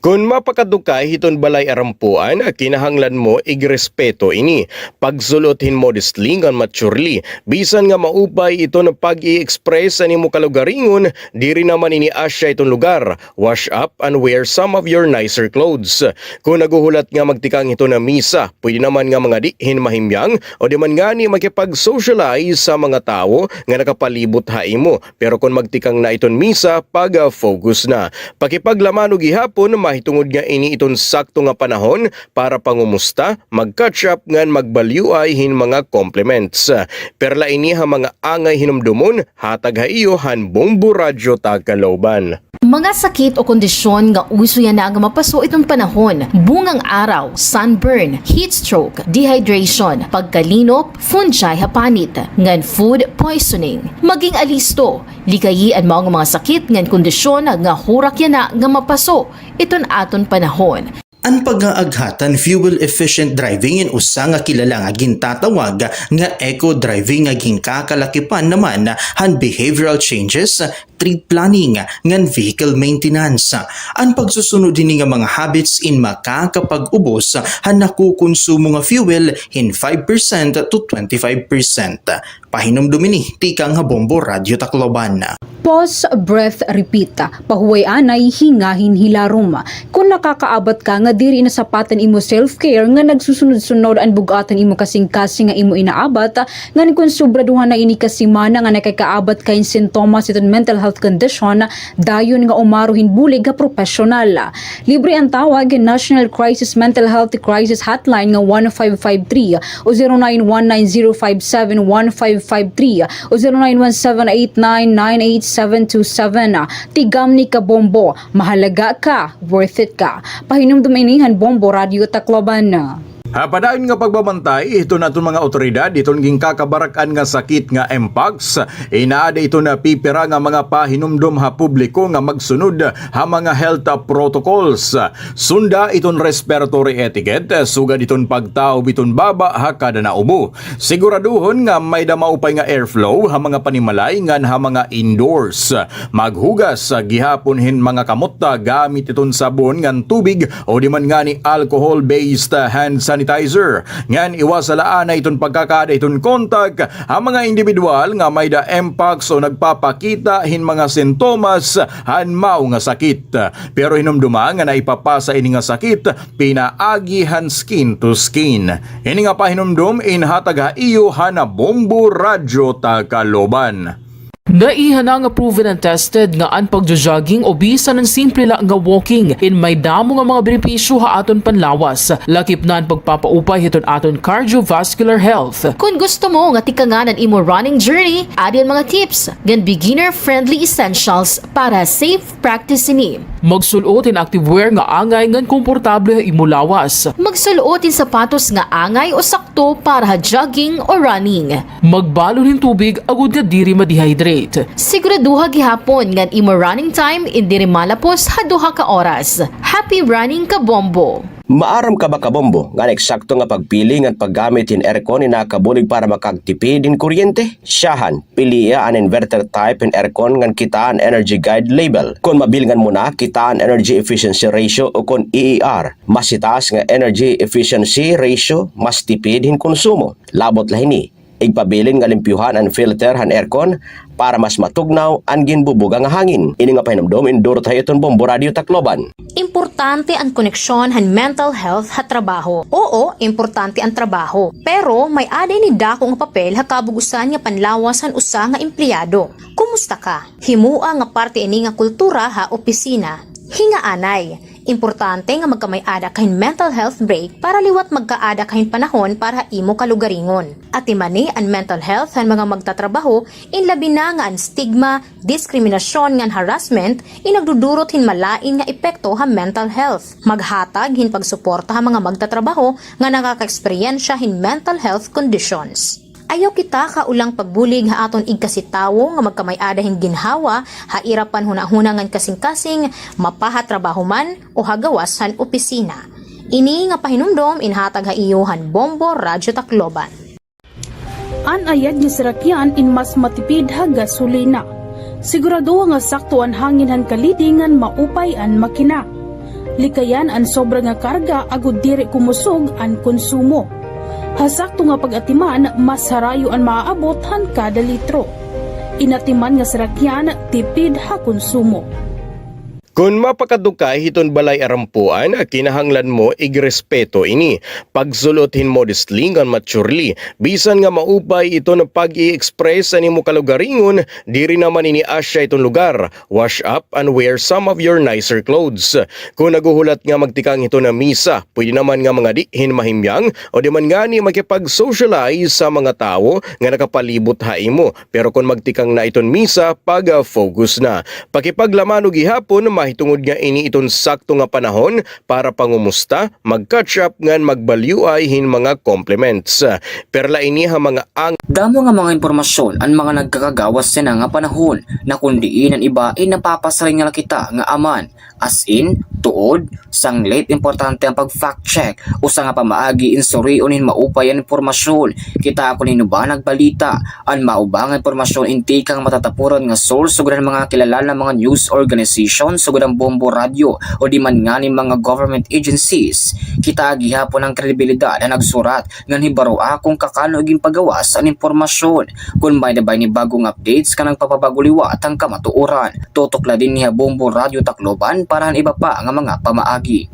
Kung mapakadukay hiton balay arampuan, kinahanglan mo igrespeto ini. Pagsulothin modestly nga maturely, bisan nga maupay ito na pag-i-express ani mo kalugaringon, diri naman ini asya itong lugar. Wash up and wear some of your nicer clothes. Kung naguhulat nga magtikang ito na misa, pwede naman nga mga dihin mahimyang o di man nga ni makipag-socialize sa mga tao nga nakapalibot haimo. Pero kung magtikang na iton misa, pag-focus na. Pakipaglaman o gihapon, mahitungod nga ini iton sakto nga panahon para pangumusta, mag-catch up ngan magbalyuay hin mga compliments. Perla ini ha mga angay hinumdumon, hatag ha iyo han Bombo Radyo Tagkalooban. Mga sakit o kondisyon nga uso yan na nga mapaso itong panahon, bungang araw, sunburn, heat stroke, dehydration, pagkalinop, fungi hapanit, ngan food poisoning. Maging alisto, likayi ang mga sakit ngan kondisyon nga hurak yan na nga mapaso iton aton panahon. Ang pag-aaghatan fuel-efficient driving in usa nga kilala nga gintatawag nga eco-driving nga ginkakalakipan naman han behavioral changes, trip planning, ngan vehicle maintenance. Ang pagsusunod din nga mga habits in makakapag-ubos han nakukonsumo nga fuel in 5% to 25%. Pahinumdumini, tikang Bombo Radyo Tacloban. Pause, breath, repeat. Pahuway anay, hingahin hilarom. Kung nakakaabot ka nga diri na sapatan imo self-care nga nagsusunod-sunod ang bugatan imo kasing-kasing nga imo inaabat, nga kung sobraduhan na ini kasimana nga nakakaabat kain sintomas iton mental health condition, dayon nga umaruhin bulig nga professional. Libre ang tawag National Crisis Mental Health Crisis Hotline nga 1553 o 0919-057-1553 o 0917-899-8 727. Tigam ni Kabombo, mahalaga ka, worth it ka. Pahinumdum inihan Bombo Radyo Tacloban. Padayon nga pagbabantay, ito na itong mga otoridad, itong ginkakabarakan nga sakit nga Mpox. Inaada ito na pipira nga mga pahinumdum ha publiko nga magsunod ha mga health protocols. Sunda itong respiratory etiquette, sugad itong pagtaob itong baba ha kada naubo. Siguraduhon nga may damaupay nga airflow ha mga panimalay ngan ha mga indoors. Maghugas gihapon mga kamota gamit itong sabon ngan tubig o di man nga ni alcohol-based hand sanitizer. Ngan iwasalaan na itong pagkakada itong kontak ang mga individual nga may da Mpox o nagpapakita hin mga sintomas han mao nga sakit. Pero hinumduma nga naipapasa ini nga sakit pinaagihan skin to skin. Ini nga pahinumdum inhatag ha iyo hana Bombo Radyo Tacloban. Naihanang proven and tested nga ang pagjo-jogging o bisan ng simple lang nga walking in may damo nga mga benepisyo ha aton panlawas. Lakip na ang pagpapaupay hiton aton cardiovascular health. Kung gusto mo nga tikanganan imo running journey, adin mga tips gan beginner-friendly essentials para safe practice ini. Magsulot in activewear nga angay ngan komportable imo lawas. Magsulot in sapatos nga angay o sakto para ha jogging o running. Magbalon in tubig agud nga diri ma-dehydrate. Siguraduha gihapon ngan imo running time indiri malapos ha 2 ka oras. Happy running ka Bombo. Maaram ka ba kabombo nga eksakto nga pagpili nga paggamit in aircon ni nakabulig para makagtipid in kuryente? Siyahan, piliya an inverter type in aircon nga kitaan energy guide label. Kung mabilngan mo na kitaan energy efficiency ratio o kung EER, mas itaas nga energy efficiency ratio, mas tipid in konsumo. Labot lahini, igpabilin nga limpyuhan ang filter han aircon para mas matugnaw ang ginbubuga nga hangin. Ini nga pahinumdom induro tayo itong Bombo Radio Tacloban. Importante ang koneksyon han mental health ha trabaho. Oo, importante ang trabaho. Pero may aday ni dako nga papel ha kabugusan nga panlawasan usa nga empleyado. Kumusta ka? Himua nga parte ini nga kultura ha opisina. Hingaanay. Importante nga magkamay-ada kahin mental health break para liwat magkaada kahin panahon para imo kalugaringon. At imani ang mental health han mga magtatrabaho in labi na nga ang stigma, diskriminasyon nga harassment inagdudurot hin malain nga epekto ha mental health. Maghatag hin pagsuporta ha mga magtatrabaho nga nakaka-eksperyensya hin mental health conditions. Ayaw kita kaulang pagbulig ha aton igkasitawo nga magkamay-ada hin ginhawa ha irapan hunahunangan kasing-kasing mapahatrabaho man o hagawasan opisina. Ini nga pahinumdom inhatag ha iyohan Bombo Radio Tacloban. Anayad ni Serakyan in mas matipid ha gasolina. Sigurado nga sakto ang hangin han kalidingan maupay an makina. Likayan an sobra nga karga agud diri kumusog an konsumo. Hasakto nga pag-atiman, mas harayo ang maaabot han kada litro. Inatiman nga Serakyan, tipid ha konsumo. Kung mapakadukay hiton balay arampuan, kinahanglan mo igrespeto ini. Pagsulothin modestly ngan maturely, bisan nga maupay ito na pag-i-express sa nimo kalugaringon, diri naman ini asya itong lugar. Wash up and wear some of your nicer clothes. Kung naguhulat nga magtikang ito na misa, pwede naman nga mga dihin mahimyang o di man nga ni makipag-socialize sa mga tao nga nakapalibot ha imo. Pero kung magtikang na iton misa, pag-focus na. Pakipaglaman og gihapon, mahitungod nga ini iton sakto nga panahon para pangumusta, mag-catch up ngan magbalyuay hin mga compliments. Perla ini ha mga Damo nga mga impormasyon ang mga nagkakagawas sa nga panahon na kundiin ang iba ay napapasaring nga kita nga aman. As in, tuod, sanglit importante ang pag-fact check o sa nga pamaagi insurion hin maupay ang impormasyon. Kita ako ba nagbalita ang maubang impormasyon inti kang matatapuran nga source sugod mga kilala ng mga news organization sugod ang Bombo Radio o di man nga ni mga government agencies. Kita gihapon ang kredibilidad na nagsurat ngan hibaroa kung kakano iging pagawas ang impormasyon. Kung may nabay ni bagong updates kanang papabaguliwat ang kamatuoran. Tutok din niya Bombo Radio Tacloban para iba pa nga mga pamaagi.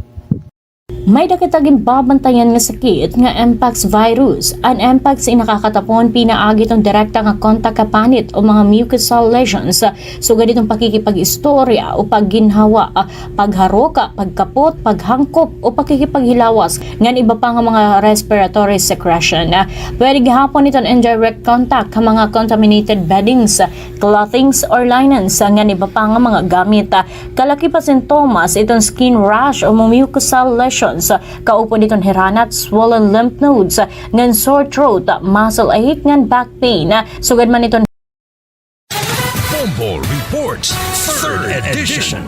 May dakitaging babantayan nga sakit nga Mpox virus. Ang Mpox ay nakakatapon pinaagi itong direkta nga kontak kapanit o mga mucosal lesions. Sugad itong pakikipag-istorya o pagginhawa, pagharoka, pagkapot, paghangkop o pakikipaghilawas ngan iba pa nga mga respiratory secretion. Pwede gihapon itong indirect contact ka mga contaminated beddings, clothings or linens ngan iba pa nga mga gamit. Kalaki pa sintomas itong skin rash o mucosal lesions. Kaupo nitong hiranat, swollen lymph nodes, ngan sore throat, muscle ache, ngan back pain. Sugad man itong Bombo Reports, 3rd edition.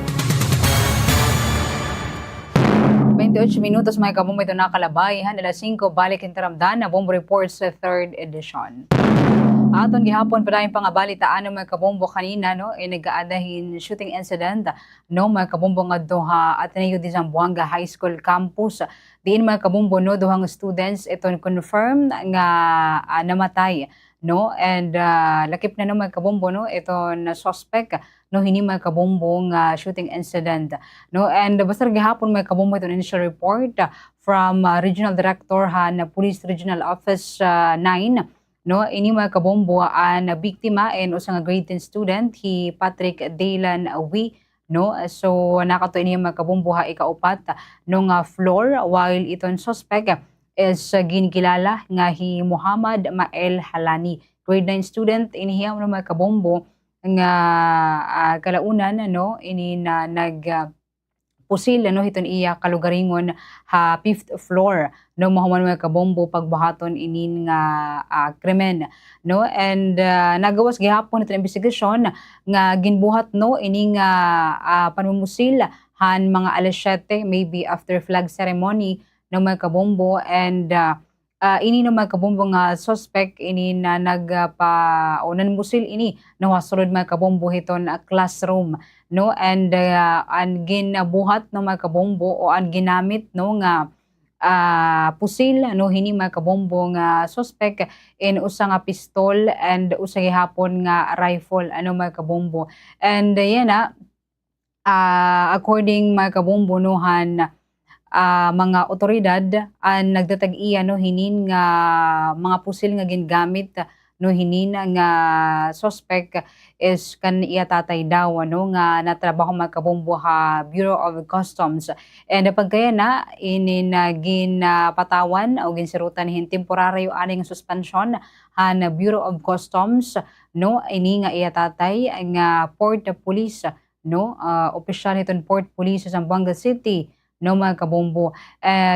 28 minutos may kabumbo ito nakalabay. Alas 5, balik interamdan na Bombo Reports sa 3rd edition. Aton gihapon pa dahil pangabalitaan ng mga kabombo kanina no nag-aadahin shooting incident no mga kabombo nga duha Ateneo de Zamboanga High School campus diin mga kabombo no duhang students ito confirm nga namatay no and lakip na no mga kabombo no ito na suspect no hini mga kabombo nga shooting incident no and basta gihapon mga kabombo ito initial report from Regional Director na Police Regional Office 9 no ini mga kabombo na biktima and usa nga grade 10 student hi Patrick Daylan Awi no so nakato ini mga kabombo ikaupat no nga floor while iton suspect is ginikilala nga hi Muhammad Mael Halani grade 9 student inihiya no mga kabombo nga kalaunan no ini na nag pusil hiton iya kalugaringon ha 5th floor no mahuman mga kabombo pagbuhaton inin nga krimen no and nagawas gihapon ito investigasyon nga ginbuhat no ining panmumusil han mga alas 7 maybe after flag ceremony no mga kabombo and ini no mga kabombo nga suspect ini na nanmusil ini no sulod mga kabombo hiton classroom no and ang ginabuhat no mga kabombo o ang ginamit no nga pusil no hini mga kabombo nga suspect in usa nga pistol and usa gihapon nga rifle mga kabombo and yan according mga kabombo nohan mga otoridad nagdatag-iya no hinin nga mga pusil nga gingamit no hinin nga suspect is kan iya tatay daw no nga natrabaho mga kabombo ha Bureau of Customs and pagkaya na inin patawan o ginsirutan hin temporaryo aning suspension han Bureau of Customs no ini nga iya tatay nga Port Police no opisyal hiton Port Police sa Zamboanga City no mga kabombo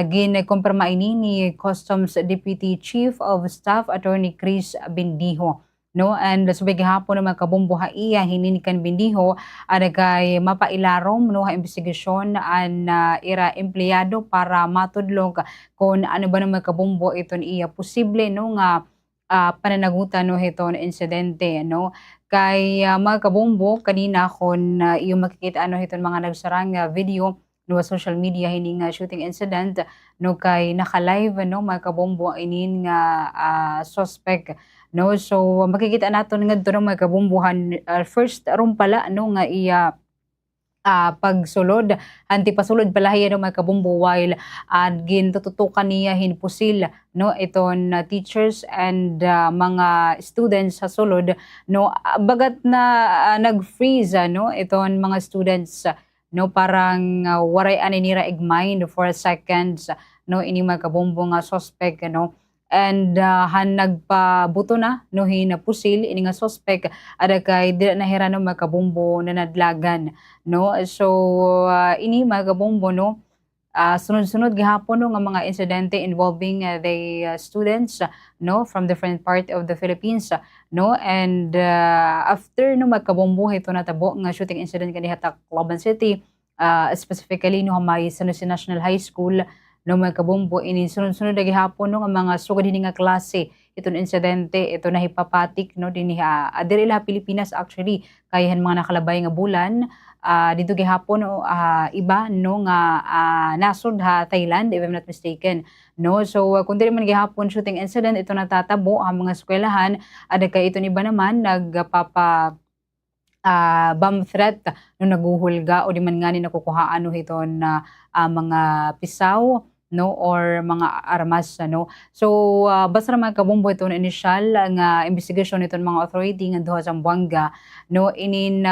ginkumpirma ini ni Customs Deputy Chief of Staff Attorney Chris Bendijo no and subay gihapon ng mga kabombo ha iya hininikan Bendijo kay mapailarom no ha investigasyon an ira empleyado para matudlog kung ano ba ng mga kabombo iton iya posible no nga pananagutan no hiton insidente no kay mga kabombo kanina kon iyo makikita ano hiton mga nagsarang video no social media hini nga shooting incident no kay naka-live no mga kabombo inin nga suspect no so makikita naton ngadto no mga kabombohan first room pala no nga iya pagsulod anti pasulod palahiya no mga kabombo while gintututukan niya hinpusil no iton teachers and mga students sa sulod no bagat na nag-freeze no iton mga students no parang waray aninira igmind for seconds no ini mga kabombo nga suspect no and han nagpabuto na no hinapusil ini nga suspect kay dila nahira no mga kabombo na nadlagan no so ini mga kabombo no sunod-sunod gihapon no nga mga insidente involving the students no from different part of the Philippines no and after no magkabombo ito natabo nga shooting incident kaniha sa Cloban City specifically no may San Jose National High School no magkabombo ini sunod-sunod gihapon no nga mga sugod dinhi nga klase itong insidente ito nahipapatik no dinhi diri Pilipinas actually kay mga nakalabay nga bulan dito gihapon iba no nga nasud Thailand if I'm not mistaken no so kung dili man gihapon shooting incident ito natatabo ang mga eskwelahan kay ito iba naman nagpapa bomb threat no naguhulga o di man ngani nakukuhaan no hiton mga pisaw no or mga armas no so basta ra mga kabombo ito initial nga investigation iton mga authority nga duha sa Zamboanga no inin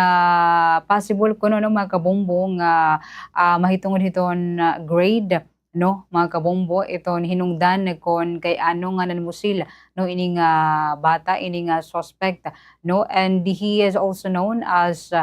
possible kuno no mga kabombo nga mahitungod hiton grade no mga kabombo iton hinungdan kon kay ano nga nanmusil no ini nga bata ini nga suspect no and he is also known as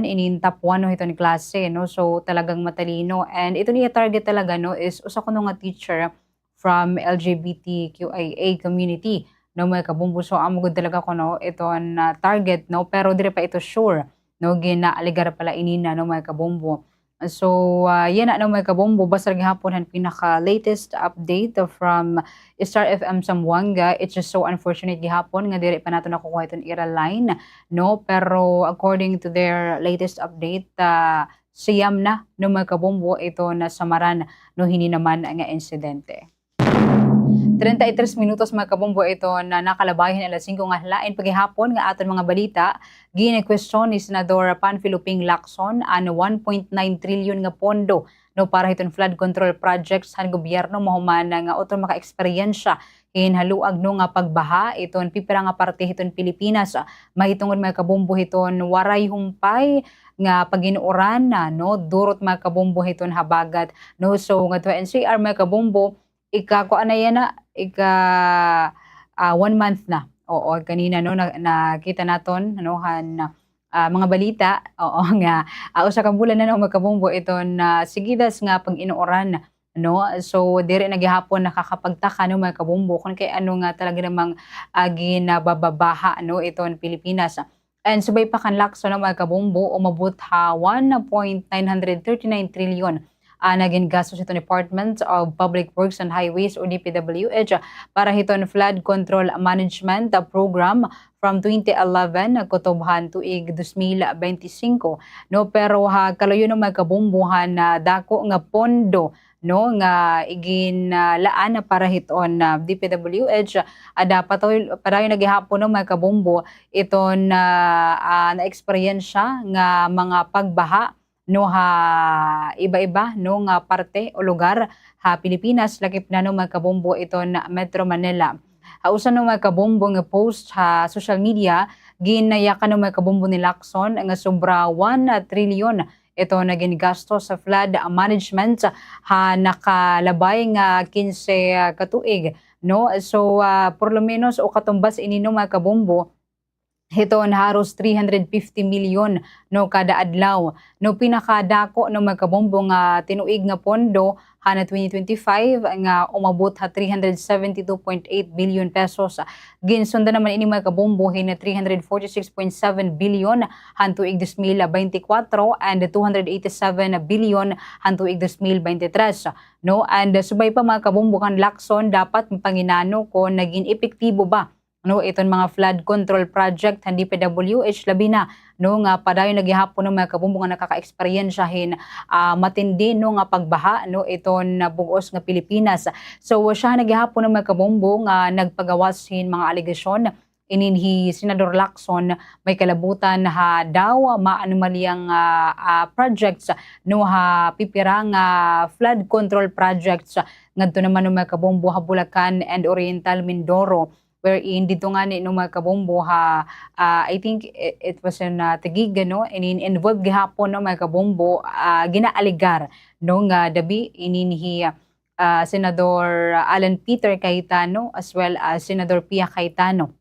inin top 1 no hiton klase no so talagang matalino and ito niya target talaga no is usa kuno nga teacher from LGBTQIA community no mga kabombo so amugod talaga kuno iton target no pero dire pa ito sure no ginaaligar pala inina no mga kabombo so yan na no mga kabombo basta gihapon han pinaka latest update from Star FM Zamboanga. It's just so unfortunate gihapon nga diri pa nato nakukuha iton ira line no pero according to their latest update siyam na no mga kabombo ito na samaran no hini naman nga insidente. 33 minutos mga kabombo ito na nakalabayan alas 5 nga lain paghihapon nga aton mga balita gine-question ni Senador Panfilo Ping Lacson ang 1.9 trillion nga pondo no para hiton flood control projects han gobyerno mahuman nga uton maka-eksperyensya hinhaluag no nga pagbaha iton pipira nga parte hiton Pilipinas mahitungod mga kabombo hiton waray humpay nga paginuoran no durot mga kabombo hiton habagat no so nga to NCR mga kabombo kuan na yan na 1 month na oo kanina no nakita naton no han mga balita, oo nga, usa ka bulan na no magkabombo iton sigidas nga pag inuoran no. So dire nagihapon nakakapagtaka no mga kabombo kung kay ano nga talaga namang ginababaha no iton Pilipinas. And subay pa kan lakso no mga kabombo umabot ha 1.939 trillion naging gastos itong Department of Public Works and Highways o DPWH para hiton flood control management program from 2011 kutubhan tuig 2025 no. Pero kalayo no magkabombohan na dako nga pondo no nga iginlaan para hiton DPWH dapat padayon nagihapon no magkabombo iton na eksperyensya nga mga pagbaha no iba-iba no nga parte o lugar Pilipinas lakip na no magkabombo iton Metro Manila. Usa no magkabombo nga post social media ginayakan no magkabombo ni Lacson nga sobra 1 trillion ito naging gasto sa flood management nakalabay nga 15 katuig no. So por lo menos o katumbas ini no magkabombo hiton haros 350 milyon no kada adlaw no. Pinakadako no magkabombo nga tinuig nga pondo na 2025 nga umabot 372.8 billion pesos. Ginsundan naman ini magkabombo na 346.7 billion tuig 2024 and 287 billion tuig 2023 no. And subay pa magkabombo kan Lacson dapat panginano ko naging epektibo ba no iton mga flood control project hindi PWH labi na no nga padayon nagihapon no mga kabombo nga nakaka-eksperyensyahin matindi no nga pagbaha no iton bugos nga Pilipinas. So siya nagihapon no mga kabombo nga nagpagawasin mga alegasyon ininhi Senador Lacson may kalabutan daw maanumalyang projects no pipirang flood control projects ngadto naman no mga kabombo Bulacan and Oriental Mindoro wherein dito nga ni no mga kabombo I think it was in Taguig no involved gihapon no mga kabombo ginaaligar no nga dabi ininhi Senador Alan Peter Cayetano as well as Senador Pia Cayetano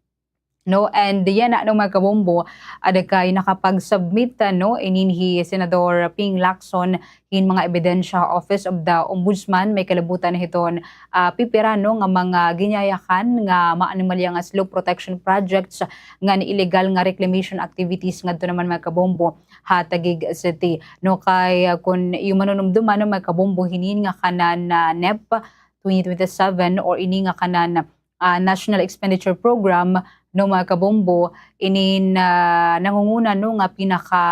no. And yan na no mga kabombo kay nakapag-submit no ininhi Senador Ping Lacson in mga ebidensya Office of the Ombudsman may kalabutan hiton pipira no nga mga ginyayakan nga maanumalya nga slope protection projects nga illegal nga reclamation activities ngadto naman mga kabombo Taguig City no. Kay kun yung manunumduman no mga kabombo hinin nga kanan NEP 2027 or ini nga kanan National Expenditure Program no mga kabombo inin nangunguna no nga pinaka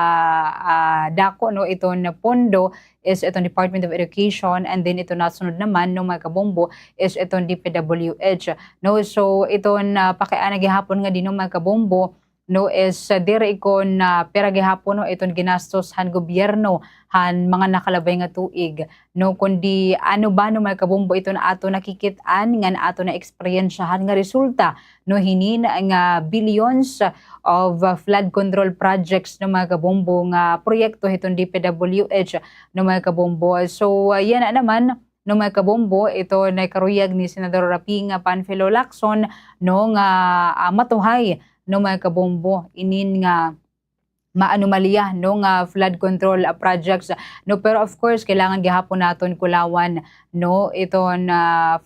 dako no iton pondo is itong Department of Education and then ito nasunod naman no mga kabombo is itong DPWH no. So iton pakiana gihapon nga din no mga kabombo no is dire ikon pera gihapon no iton ginastos han gobyerno han mga nakalabay nga tuig no kundi ano ba no mga kabombo ito na ato nakikit-an nga na ato na eksperyensyahan nga resulta no hinin nga billions of flood control projects no mga kabombo nga proyekto itong DPWH no mga kabombo. So yan na naman no mga kabombo ito na karuyag ni Senador Raping Panfilo Lacson no nga matuhay no mga kabombo inin nga maanumalya no nga flood control projects no. Pero of course kailangan gihapon naton kulawan no iton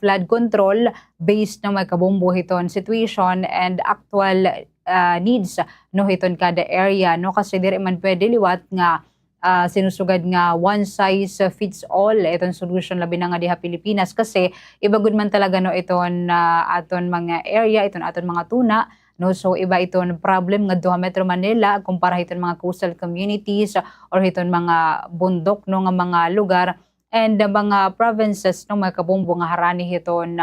flood control based no mga kabombo hiton situation and actual needs no hiton kada area no. Kasi diri man pwede liwat nga sinusugad nga one size fits all iton solution labi na nga diha Pilipinas kasi iba gud man talaga no iton aton mga area iton aton mga tuna no. So iba iton problem nga duha Metro Manila kumpara hiton mga coastal communities or hiton mga bundok no nga mga lugar and mga provinces no mga kabombo nga harani hiton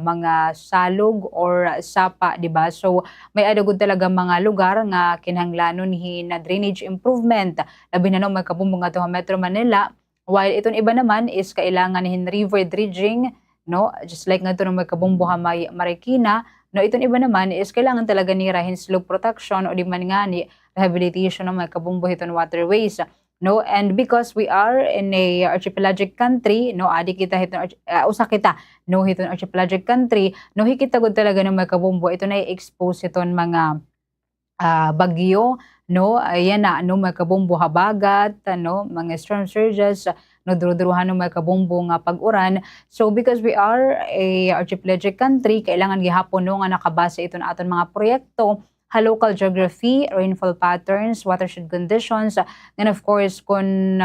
mga salog or sapa di ba. So may adagod talaga mga lugar nga kinahanglanon hin drainage improvement labi na no mga kabombo nga duha Metro Manila while iton iba naman is kailangan hin river dredging no just like nga no mga kabombo may Marikina no. Iton iba naman is kailangan talaga ni rahin slope protection o di man nga ni rehabilitation ng mga kabombo hiton waterways no. And because we are in a archipelagic country no adi kita hiton usa kita no hiton archipelagic country no hikita gud talaga ng mga kabombo ito na i-expose hiton mga bagyo no, ayan na, no, may kabombo habagat, no, mga storm surges, no, duro-duruhan no, may kabombo nga pag-uran. So, because we are a archipelagic country, kailangan gihapon no, nga nakabase ito na aton mga proyekto, local geography, rainfall patterns, watershed conditions, and of course, kung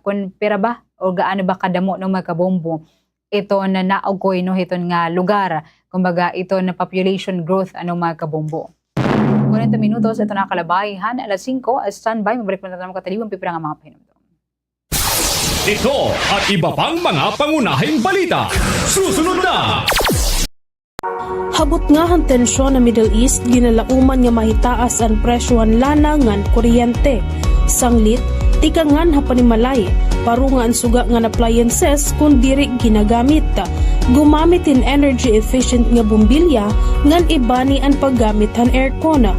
kung pira ba, o gaano ba kadamo no, may kabombo, ito na naogoy no hiton nga lugar, kumbaga ito na population growth ano mga kabombo. 40 minutos ito na kalabayan, alas 5 standby, mabalik mo na tayo kataliwang pipira nga mga pahinumdum. Ito at iba pang mga pangunahing balita. Susunod na! Habot nga ang tensyon na Middle East, ginalauman nga mahitaas ang presyohan lana ngan kuryente. Sanglit, tikangan hapanimalay, paro nga ang suga nga appliances kung diri ginagamit. Gumamit in energy efficient nga bumbilya ngan ibani ang paggamit han aircon.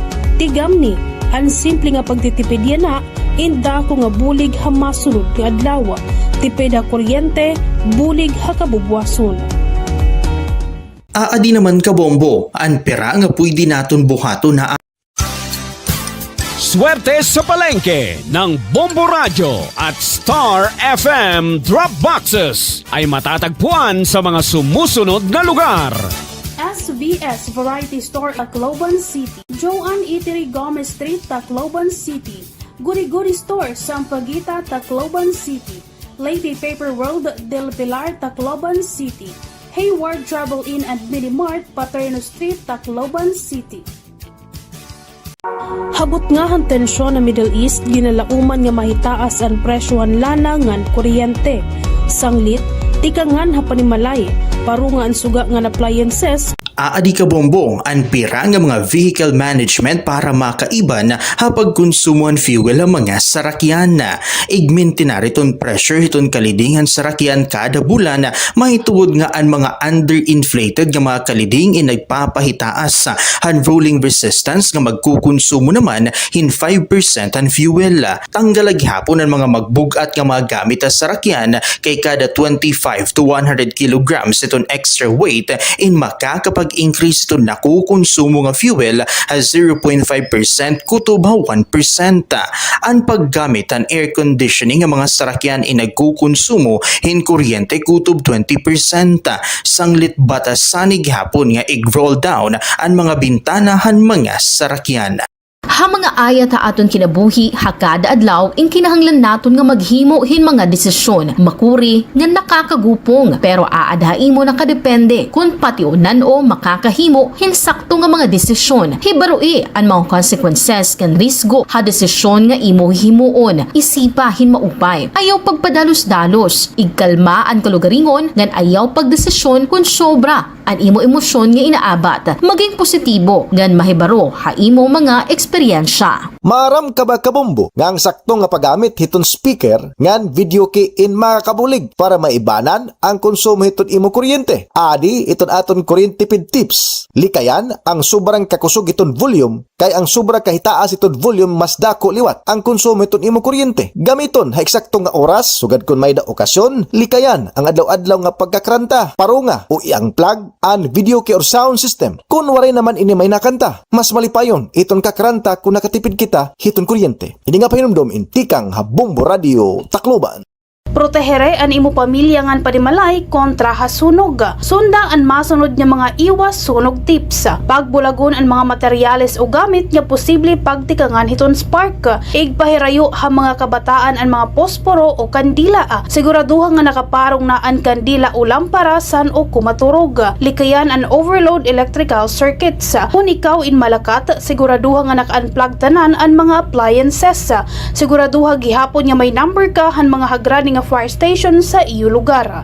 Tigamni, ang simple nga pagtitipid yana, inda ko nga bulig ha masunod nga adlaw. Tipid ha kuryente, bulig ha kabubwason. Aadi naman kabombo, ang pera nga pwede naton buhato na Swerte sa palengke ng Bombo Radio at Star FM Drop Boxes ay matatagpuan sa mga sumusunod na lugar. SVS Variety Store Tacloban City, Joan Eatery Gomez Street, Tacloban City, Guri-Guri Store, Sampaguita, Tacloban City, Lady Paper World del Pilar, Tacloban City, Hayward Travel Inn and Minimart, Paterno Street, Tacloban City. Habot nga ang tensyon na Middle East, ginalauman nga mahitaas ang presyohan lana ngan kuryente. Sanglit, tikangan hapanimalay, paro nga ang suga nga appliances. Aadi kabombo, ang pira nga mga vehicle management para makaiban hapag konsumo ang fuel ang mga sarakyan. Igmin tinariton pressure hiton kaliding ang sarakyan kada bulan, mahituod nga ang mga underinflated nga mga kaliding in nagpapahitaas han rolling resistance nga magkukonsumo naman hin 5% ang fuel. Tanggalag hapon ang mga magbugat nga mga gamit sa sarakyan kay kada 25 to 100 kilograms iton extra weight in makakapag-increase ito nakukonsumo nga fuel as 0.5% kutob 1%. Ang paggamit ang air conditioning ng mga sarakyan ay nagkukonsumo hin kuryente kutob 20%. Sanglit batasanig hapon nga i-roll down ang mga bintanahan mga sarakyan. Ha mga ayat ha aton kinabuhi, hakada adlaw, in kinahanglan naton nga maghimo hin mga desisyon, makuri, nga nakakagupong, pero aadhain mo nakadepende, kung patiunan o makakahimo, hin sakto nga mga desisyon. Hibaroi, ang mga consequences kan risgo, ha desisyon nga imo himuon, isipa hin maupay. Ayaw pagpadalos-dalos, igkalma ang kalugaringon, ngan ayaw pagdesisyon kung sobra, ang imo emosyon nga inaabat, maging positibo, ngan mahibaro, ha imo mga eksperyensya. Maram ka ba kabombo nga ang sakto nga paggamit hiton speaker ngan video key in mga kabulig para maibanan ang konsumo hiton imo kuryente. Adi iton aton kuryente tipid tips. Likayan ang sobrang kakusog iton volume kay ang sobra kahitaas iton volume mas dako liwat ang konsumo hiton imo kuryente. Gamiton ha eksakto nga oras sugad kun may da okasyon. Likayan ang adlaw-adlaw nga pagkakranta, parunga o iyang plug and video key or sound system. Kun waray naman ini may nakanta, mas malipayon iton kakranta kung nakatipid kita hiton kuryente. Hindi nga pahinumdom intikang ha Bombo Radio Tacloban. Protehere an imo pamilya ngan panimalay kontra hasunog. Sunda ang masunod nga mga iwas sunog tips. Pagbulagon ang mga materyales o gamit nga posible pagtikangan hiton spark. Igpahirayo ha mga kabataan ang mga posporo o kandila. Siguraduhan nga nakaparong na ang kandila o lampara san o kumaturog. Likayan ang overload electrical circuits. Kung ikaw in Malacat, siguraduhan nga naka-unplug tanan ang mga appliances. Siguraduhan gihapon nga may number ka han mga hagrani nga fire station sa iyo lugar.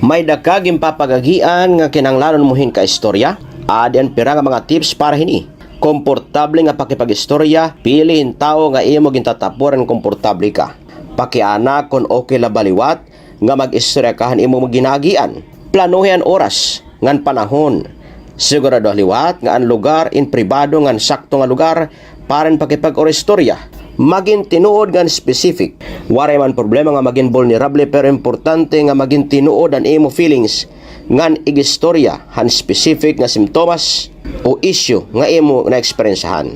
May dakaging papagagian nga kinanglanon muhin ka istorya. Adi ang pira nga mga tips para hini. Komportable nga pakipag-istorya, piliin tao nga imo gintatapuran komportable ka. Pakiana kon okay la baliwat nga mag-istorya kahan imo maginagian. Planuhin oras ngan panahon. Sigurado liwat nga ang lugar in pribado ngan sakto nga lugar para pakipag-istorya. Maging tinuod nga specific. Waray man problema nga maging vulnerable pero importante nga maging tinuod ang imo feelings ngan igistorya han specific nga simptomas o issue nga imo na eksperyensahan.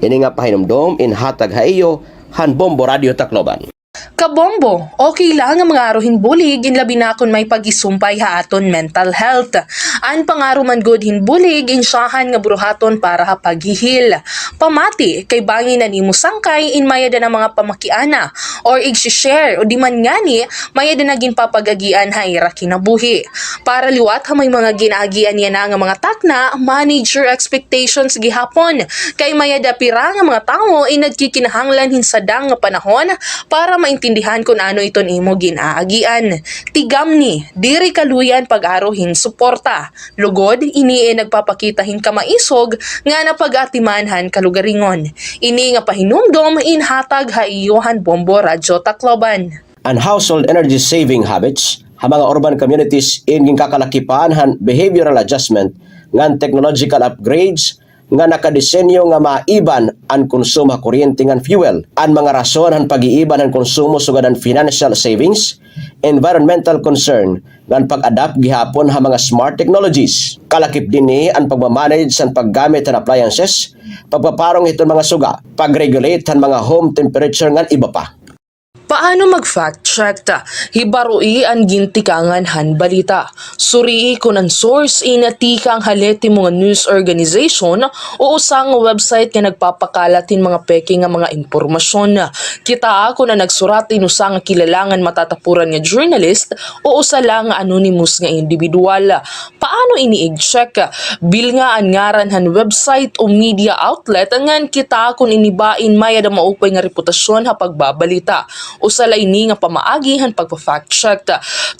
Ini nga pahinumdom in hatag haiyo han Bombo Radio Tacloban. Kabombo, okay lang ang mga aruhin bulig in labi na kun may pagisumpay ha aton mental health. An pangaro man good hin bulig insyahan nga buruhaton para ha paghihil. Pamati kay bangin na nimo sangkay in mayada na mga pamakiana or i-share o di man ngani mayada na ginpapagagian ha ira kinabuhi. Para liwat ha may mga ginaagian niya na nga mga takna, manage your expectations gihapon. Kay mayada pira nga mga tawo in nagkikinahanglan hinsadang nga panahon para maintindihan kung ano iton imo ginaagian. Tigam ni, diri kaluyan pag-arohin suporta. Lugod, ini nagpapakitahin kamaisog nga napag-atimanhan kalugaringon. Ini nga pahinumdom inhatag haiyohan Bombo Radyo Tacloban. An household energy saving habits ha mga urban communities in kakalakipan han behavioral adjustment ngan technological upgrades nga nakadesenyo nga maiban ang konsumo kuryente ngan fuel. Ang mga rason han pag-iiban ang konsumo sugad ang financial savings, environmental concern ngan pag-adapt gihapon ha mga smart technologies. Kalakip dinhi ang pagmamanage sa paggamit ng appliances, pagpaparong iton mga suga, pag-regulate han mga home temperature ngan iba pa. Paano mag-fact check ta? Hibarui ang gintikangan han balita. Suri kung ang source inatikang haleti mga news organization o usang website nga nagpapakalatin mga peke nga mga impormasyon. Kita ako na nagsuratin usang kilalangan matatapuran nga journalist o usa lang nga anonymous nga individual. Paano ini i-check? Bil nga ang ngaran han website o media outlet ngan kita kung inibain mayada maupay nga reputasyon ha pagbabalita. Usalay ni nga pamaagi han pagpa-fact check.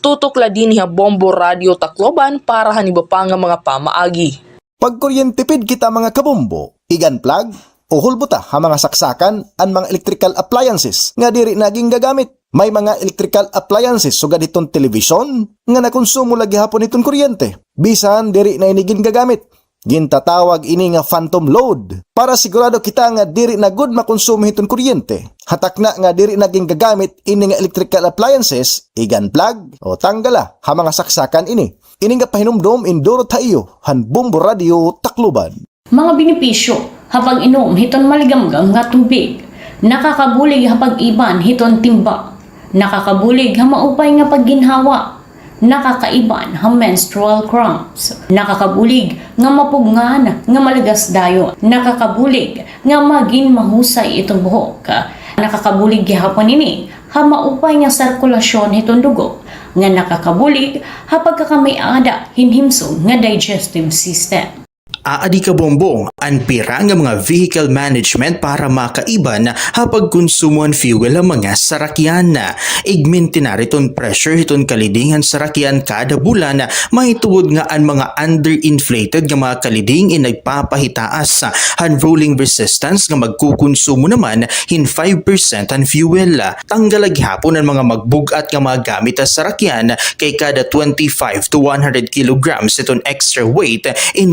Tutok la din ha Bombo Radio Tacloban para han iba pa nga mga pamaagi. Pagkuryentipid kita mga kabombo, igan plug o hulbuta ha mga saksakan ang mga electrical appliances nga diri naging gagamit. May mga electrical appliances sugad itong television nga nakonsumo lagi hapon itong kuryente. Bisan diri na inigin gagamit. Gintatawag ini nga phantom load para sigurado kita nga diri na good makonsumo itong kuryente. Hatak na nga diri naging gagamit ini nga electrical appliances, igan plug o tanggala ha mga saksakan ini. Ini nga pahinumdom induro tayo han Bombo Radio Tacloban. Mga benepisyo habang inom hiton maligamgam nga tubig, nakakabulig habang iban hiton timba, nakakabulig ha maupay nga pagginhawa, nakakaiban ha menstrual cramps, nakakabulig nga mapugngan nga malagas dayon, nakakabulig nga maging mahusay itong buhok, nakakabulig gihapon ini ha maupay nga sirkulasyon itong dugo, nga nakakabulig ha pagkakamay-ada hinhimsog nga digestive system. Aadi ka bombo, ang pira nga mga vehicle management para makaiban hapag konsumoan fuel ang mga sarakyan. Igminti na riton pressure hiton kalidingan sarakyan kada bulan, may tuwod nga ang mga underinflated nga mga kaliding in nagpapahitaas han rolling resistance nga magkukonsumo naman hin 5% ang fuel. Tanggalag hapon ang mga magbugat nga mga gamit sa sarakyan kay kada 25 to 100 kilograms iton extra weight in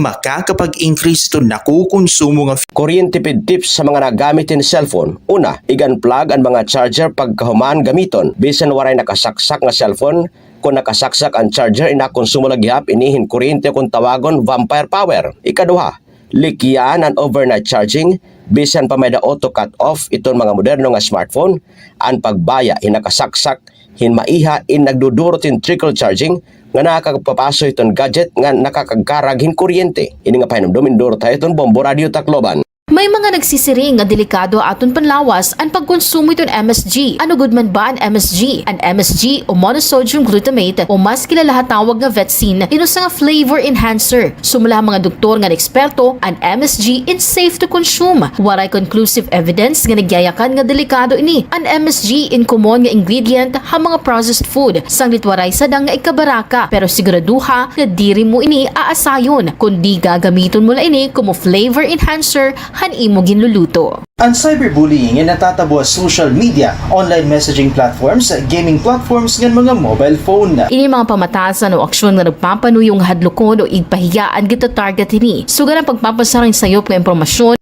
pag-increase ito nakukonsumo nga kuryentipid tips sa mga nagamitin cellphone. Una, igan-plug ang mga charger pagkahuman gamiton. Bisan waray nakasaksak nga cellphone, kung nakasaksak ang charger, inakonsumo lagyap, inihin kuryente kung tawagon vampire power. Ikaduha, likyan ang overnight charging. Bisan pa may da auto cut off itong mga moderno nga smartphone, ang pagbaya, inakasaksak, hinmaiha, in nagdudurot in trickle charging, nga nakakapapaso itong gadget nga nakakagkaraghin kuryente. Ini nga pahinumdom induro tayo itong Bombo Radio Tacloban. May mga nagsisiring nga delikado aton panlawas ang pagkonsumo iton MSG. Ano good man ba ang MSG? Ang MSG o monosodium glutamate o mas kilala tawag nga Vetsin, inusa nga flavor enhancer. Sumula mga doktor nga eksperto, ang MSG is safe to consume. Waray conclusive evidence nga nagyayakan nga delikado ini. Ang MSG in common nga ingredient ha mga processed food. Sanglit waray sadang nga ikabaraka, pero siguraduha nga diri mo ini aasayon kundi gagamiton mo la ini como flavor enhancer han imo ginluluto. Ang cyberbullying ay natatabo sa social media, online messaging platforms, gaming platforms ng mga mobile phone. Ini mga pamatasan o aksyon nga nagpapanuyong hadlokon o igpahiyaan kita target ini. Sugan ang pagpapasarang sayop ng impormasyon.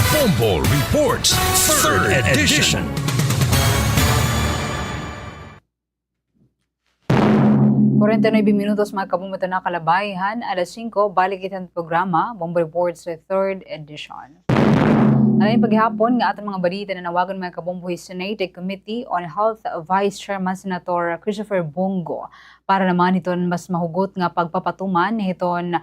Bombo Reports, 3rd edition. Minutos mga kabumuto na kalabayhan, alas 5, balik itang programa, Bombo Reports 3rd edition. Alain paghapon nga atong mga balita na nawagan mga kabomboy Senate Committee on Health Vice Chairman Senator Christopher Bongo para naman hiton mas mahugot nga pagpapatuman hiton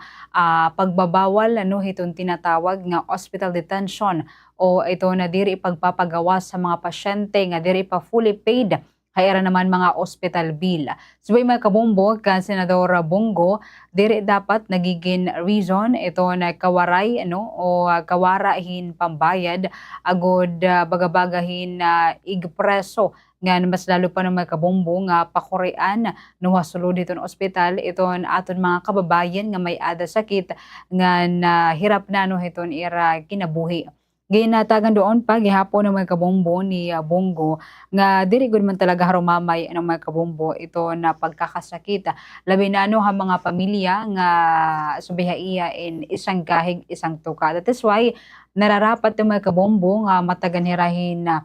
pagbabawal hiton tinatawag nga hospital detention o ito na diri pagpapagawas sa mga pasyente nga diri pa fully paid kaya naman mga hospital bill. Subay mga kabombo kan Senador Bongo, diri dapat nagiging reason ito na kawaray o kawarahin pambayad agod bagabagahin igpreso nga mas lalo pa ng mga kabombo nga pakurian no sulod iton ospital iton aton mga kababayan nga may ada sakit nga hirap na iton ira kinabuhi. Ginatagan doon pa gihapon ng mga kabombo ni Bongo nga diri gud man talaga harumamay ng mga kabombo ito na pagkakasakit. Labi na ang mga pamilya nga subihaiya in isang kahig isang tuka. That is why nararapat ng mga kabombo nga mataganhirahin na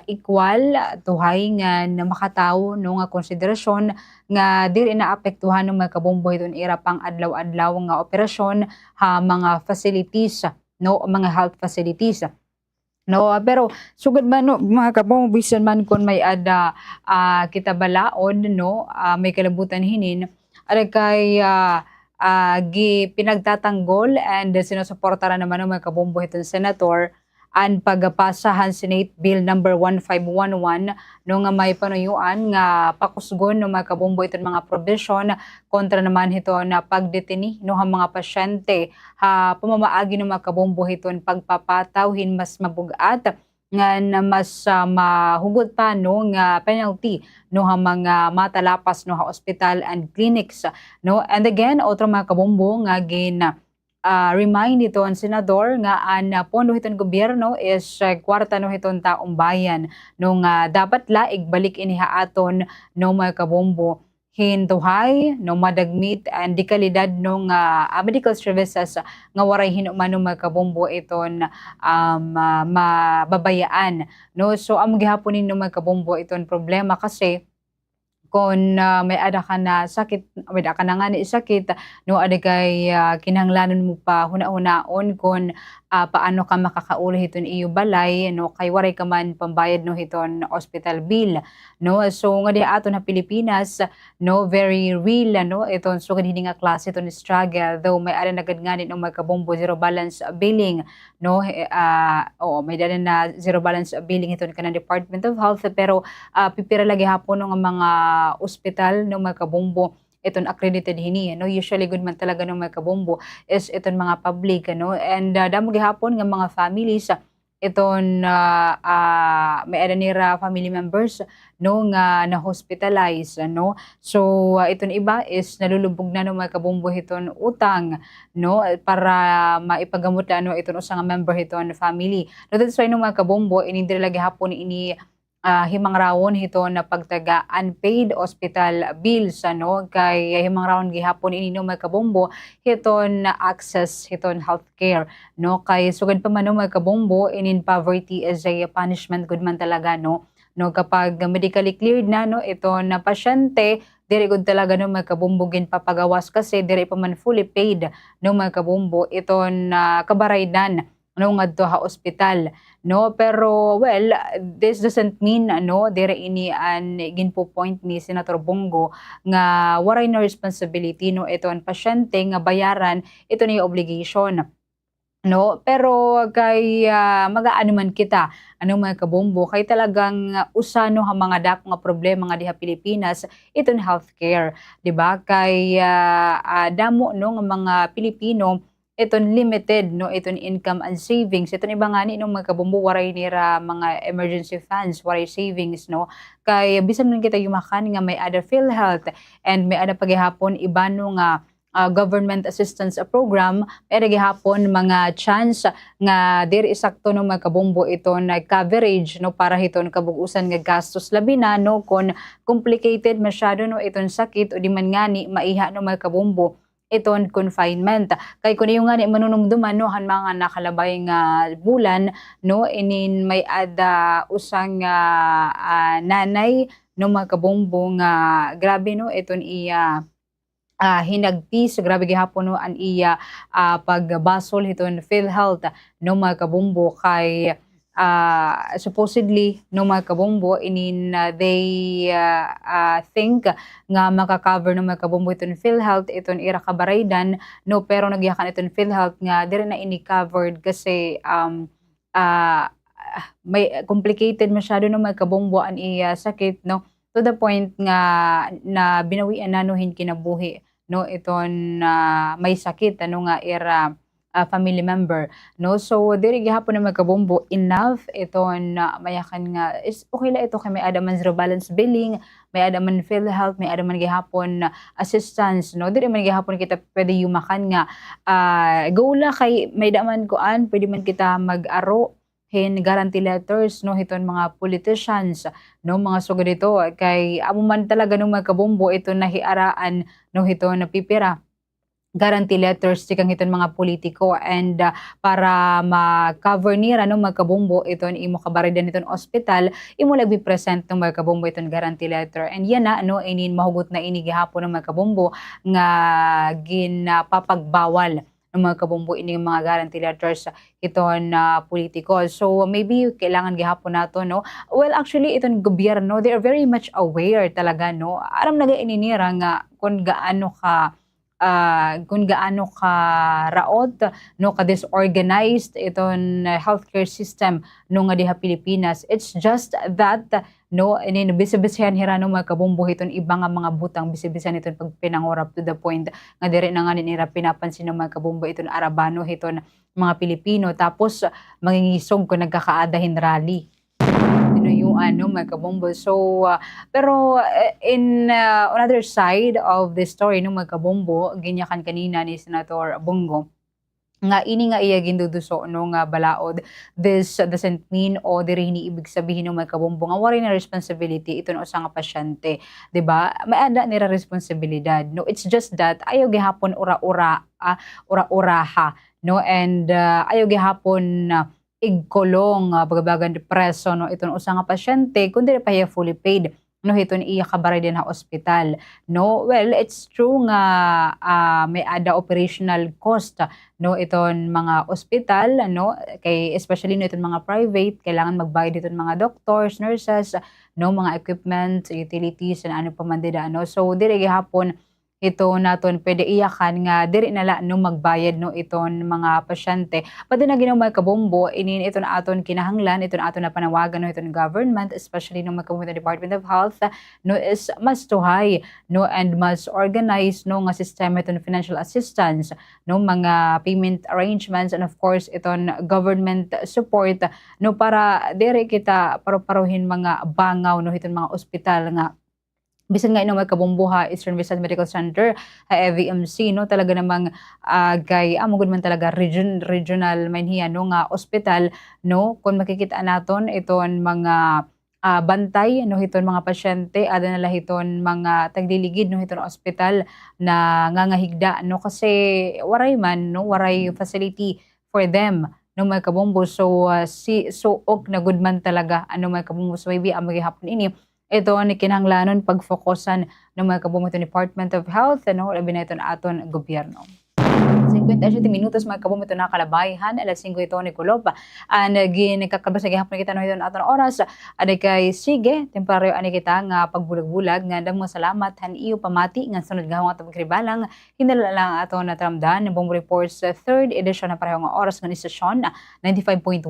equal tuhay nga na makatawo nga konsiderasyon nga diri na apektuhan ng mga kabombo iton ira pang adlaw-adlaw nga operasyon ha mga facilities mga health facilities. Pero sugod man mga kabombo bisan man kon may ada kita balaod may kalabutan hinin ada kay pinagtatanggol and sinusuportara naman ng mga kabombo itong senator ang pagpasahan Senate Bill number 1511 nga may panuyuan nga pakusgon ng mga kabombo itong mga provision kontra naman ito na pagdetini ang mga pasyente pamamaagi ng mga kabombo ito pagpapatawhin mas mabugat nga mas mahugot pa nga penalty ang mga matalapas ha hospital and clinics and again otro mga kabombo nga remind ito ang senador nga ang pondo hiton gobyerno is kwarta hiton taong bayan dapat igbalik iniha aton mga kabombo hintuhay madagmit and di kalidad medical services nga waray hinuman mga kabombo iton mababayaan so ang gihaponin mga kabombo iton problema kasi kung may ada ka na sakit, may ada ka na nga ni sakit, ada kay kinahanglanon mo pa huna-hunaon kung paano ka makakaulo hiton iyo balay, kay waray ka man pambayad hiton hospital bill. So nga di aton na Pilipinas, very real, iton so hindi nga klase iton struggle, though may ada nagadnganit ng mga kabombo zero balance billing, may dala na zero balance billing iton ka ng Department of Health, pero pipira lagi hapon ng mga ospital ng mga kabombo iton accredited hini usually good man talaga ng mga kabombo is iton mga public and damo gihapon nga mga families iton may ada nira family members nga na hospitalize so iton iba is nalulubog na ng mga kabombo iton utang para maipagamot na iton usa nga member iton family that's why ng mga kabombo inindiri lagi hapon ini himang rawon hito na pagtaga unpaid hospital bills kay himang rawon gihapon ini mga kabombo hiton na access hiton healthcare kay sugad pa man mga kabombo in poverty is a punishment good man talaga kapag medically cleared na ito na pasyente diri gud talaga mga kabombo ginpapagawas kasi diri pa man fully paid mga kabombo iton kabaraydan ngadto ha ospital pero well this doesn't mean dire ini an ginpo point ni Senator Bongo nga waray na responsibility ito ang pasyente nga bayaran ito ni obligation pero kay magaano man kita mga kabombo kay talagang usano ha mga dako nga problema nga diha Pilipinas iton healthcare di ba kay damo nga mga Pilipino iton limited iton income and savings iton iba nga ni mga kabombo waray nira mga emergency funds waray savings kay bisan man kita yumakan nga may other PhilHealth and may ada pagihapon iba nga government assistance program pero gihapon mga chance nga diri sakto ng mga kabombo iton coverage para hiton kabugusan nga gastos labi na kon complicated masyado iton sakit o di man ngani maiha ng mga kabombo iton confinement kay kun yung nga ni manunumduman han mga nakalabay nga bulan inin may ada usang nanay mga kabombo nga grabe iton iya hinagtis grabe gihapon no an iya pagbasol hiton PhilHealth no mga kabombo kay supposedly no mga kabombo inin they think nga makakover no mga kabombo iton PhilHealth iton ira kabaraydan no pero nagyakan iton PhilHealth nga dire na ini covered kasi may complicated masyado no mga kabombo an iya sakit no to the point nga na binawian nanuhin kinabuhi no iton may sakit ano nga ira family member no so diri gihapon na magkabombo enough iton mayakan nga is okay la ito kay may adaman zero balance billing may adaman PhilHealth may adaman gihapon assistance no diri man gihapon kita pwede yumakan nga go la kay may daman kuan pwede man kita mag-aro guarantee letters no hiton mga politicians no mga sugod dito kay amo man talaga nung magkabombo ito nahiaraan no hiton napipira guarantee letters tikang hiton mga politiko and para ma-cover nira no magkabombo iton imo kabaridan iton ospital imo lagi present no magkabombo iton guarantee letter and yan na no inin mahugot na ini gihapon no magkabombo nga ginapapagbawal ng mga kabombo ini mga guarantee letters iton politiko. So maybe kailangan gihapon nato no. Well actually iton gobyerno they are very much aware talaga no. Aram naga ininira nga kung gaano ka raot no ka disorganized iton healthcare system no nga diha Pilipinas. It's just that no inin bisibisihan hira no mga kabombo iton iba nga mga butang bisibisihan iton pag pinangorap to the point nga dire na nga nila pinapansin ng mga kabombo iton Arabano iton mga Pilipino tapos mangingisog ko nagkakaadahin rally yung ano mga kabombo. So pero in another side of the story no mga kabombo ginyakan kanina ni Senator Bongo nga ini nga iya ginduduso no nga balaod this doesn't mean o diri ni ibig sabihin no mga kabombo nga wala na responsibility ito no usa nga pasyente di ba may ada nira responsibilidad no it's just that ayaw gihapon ura-uraha no and ayaw gihapon igkolong pagabagan depreso no iton usa nga pasyente kun dili pa iya fully paid no hiton iya kabaray din ha ospital no well it's true nga may ada operational cost no iton mga ospital no kay especially no iton mga private kailangan magbayad iton mga doctors nurses no mga equipment utilities and ano pa man dida no so dili gihapon ito naton pwede iyakan nga diri nala no magbayad no iton mga pasyente pwede na ginaw mga kabombo inin iton aton kinahanglan iton aton na panawagan no iton government especially no magkabombo Department of Health no is must to high no and must organize no nga sistema iton financial assistance no mga payment arrangements and of course iton government support no para diri kita paruhin mga bangaw no iton mga ospital nga bisan nga ino may kabombuha Eastern Visayas Medical Center EVMC no talaga namang kay amugod man talaga regional manhiya no nga ospital no kung makikita naton iton mga bantay no hiton mga pasyente ada na hiton mga tagliligid no hiton ospital na ngangahigda no kasi waray man no waray facility for them no may kabombo so ok na good man talaga ano may kabombo so maybe magihapon ini ito ni kinahanglanon pagfokusan ng mga kabombo Department of Health no labi na ito na aton gobyerno. 57 minutos mga kabombo ito na kalabayhan alas 5 ito ni Kulob and ginagkakabasa gihapon kita no ito na aton oras aday kay sige temporaryo ani kita nga pagbulag-bulag nga damo salamat han iyo pamati nga sunod gahong atong kribalang hinala lang aton natramdan ng Bombo Reports 3rd edition na pareho nga oras nga istasyon 95.1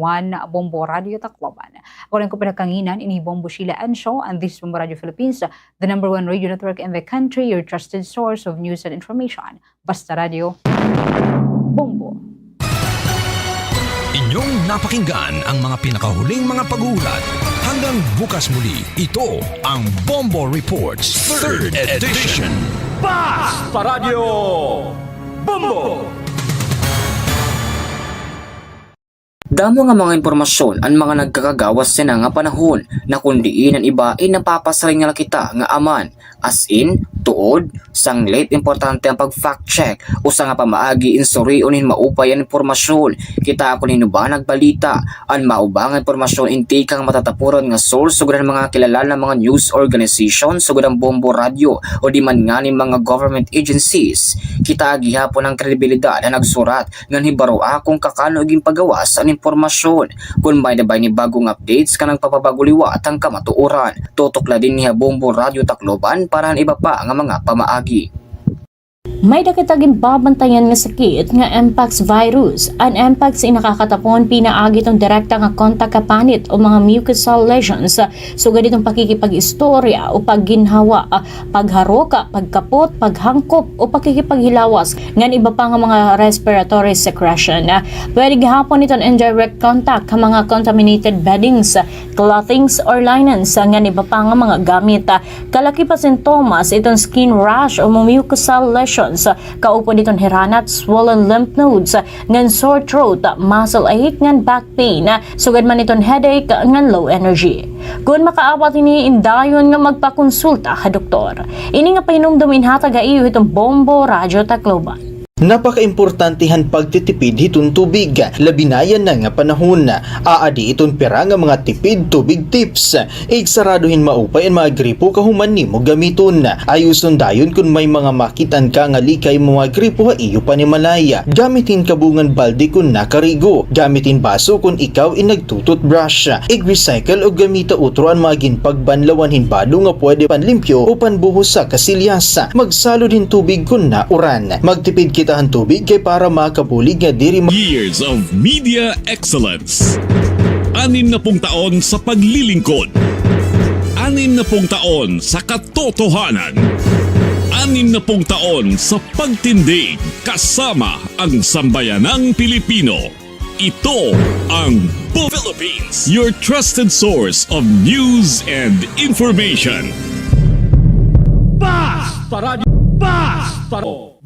Bombo Radio Tacloban. Ako rin ko pinakanginan ini Bombo Sheila Ansho and this Bombo Radio Philippines, the #1 radio network in the country, your trusted source of news and information. Basta Radio Bombo. Inyong napakinggan ang mga pinakahuling mga pag-uulat. Hanggang bukas muli, ito ang Bombo Reports 3rd Edition. Basta Radio Bombo! Damo nga mga impormasyon ang mga nagkakagawas sa nga panahon na kundiin ang iba ay napapasaring nga kita nga aman as in tuod sang late importante ang pag-fact check usa nga pamaagi insuri unin maupay ang impormasyon kita ako ba nagbalita ang maubang impormasyon inti kang matatapuron nga source sugod ang mga kilala mga news organization sugod ang Bombo Radio o di man nga ni mga government agencies kita gihapon ang kredibilidad na nagsurat nga hibaroa kung kakano iging pagawas ang impormasyon kung may nabay ni bagong updates kanang papabaguliwat ang kamatuoran tutok la din niya Bombo Radio Tacloban para iba pa nga mga pamaagi. May dakitaging babantayan nga sakit nga Mpox virus. Ang Mpox ay nakakatapon pinaagi itong direkta nga kontak kapanit o mga mucosal lesions. Sugad itong pakikipag-istorya o pagginhawa, pagharoka, pagkapot, paghangkop o pakikipaghilawas ngan iba pa nga mga respiratory secretion. Pwede gihapon itong indirect contact ka mga contaminated beddings, clothings or linens ngan iba pa nga mga gamit. Kalaki pa sintomas itong skin rash o mucosal lesions kaupo ditong hiranat, swollen lymph nodes, ngan sore throat, muscle ache, ngan back pain, sugad man itong headache, ngan low energy. Kung makaawat ini indayon nga magpakonsulta ka doktor. Ini nga pahinumdum inhatag iyo itong Bombo Radio Tacloban. Napaka-importantihan pagtitipid hiton tubig, labinayan na nga panahon. Aadi iton pera nga mga tipid tubig tips. Igsaraduhin maupay ang mga gripo kahuman nimo gamiton. Ayuson dayon kung may mga makitan ka nga likay mga gripo ha iyo pa ni malaya. Gamitin kabungan balde kung nakarigo. Gamitin baso kung ikaw inagtutot brush. I-recycle o gamita utro ang mga ginpagbanlawan hinbado nga pwede panlimpyo o panbuhos sa kasilyas. Magsalo din tubig kung nauran. Magtipid kita ang tubig kay para makabulig nga diri Years of media excellence. 60 taon sa paglilingkod. 60 taon sa katotohanan. 60 taon sa pagtindig kasama ang sambayanang Pilipino. Ito ang Philippines, your trusted source of news and information. Basta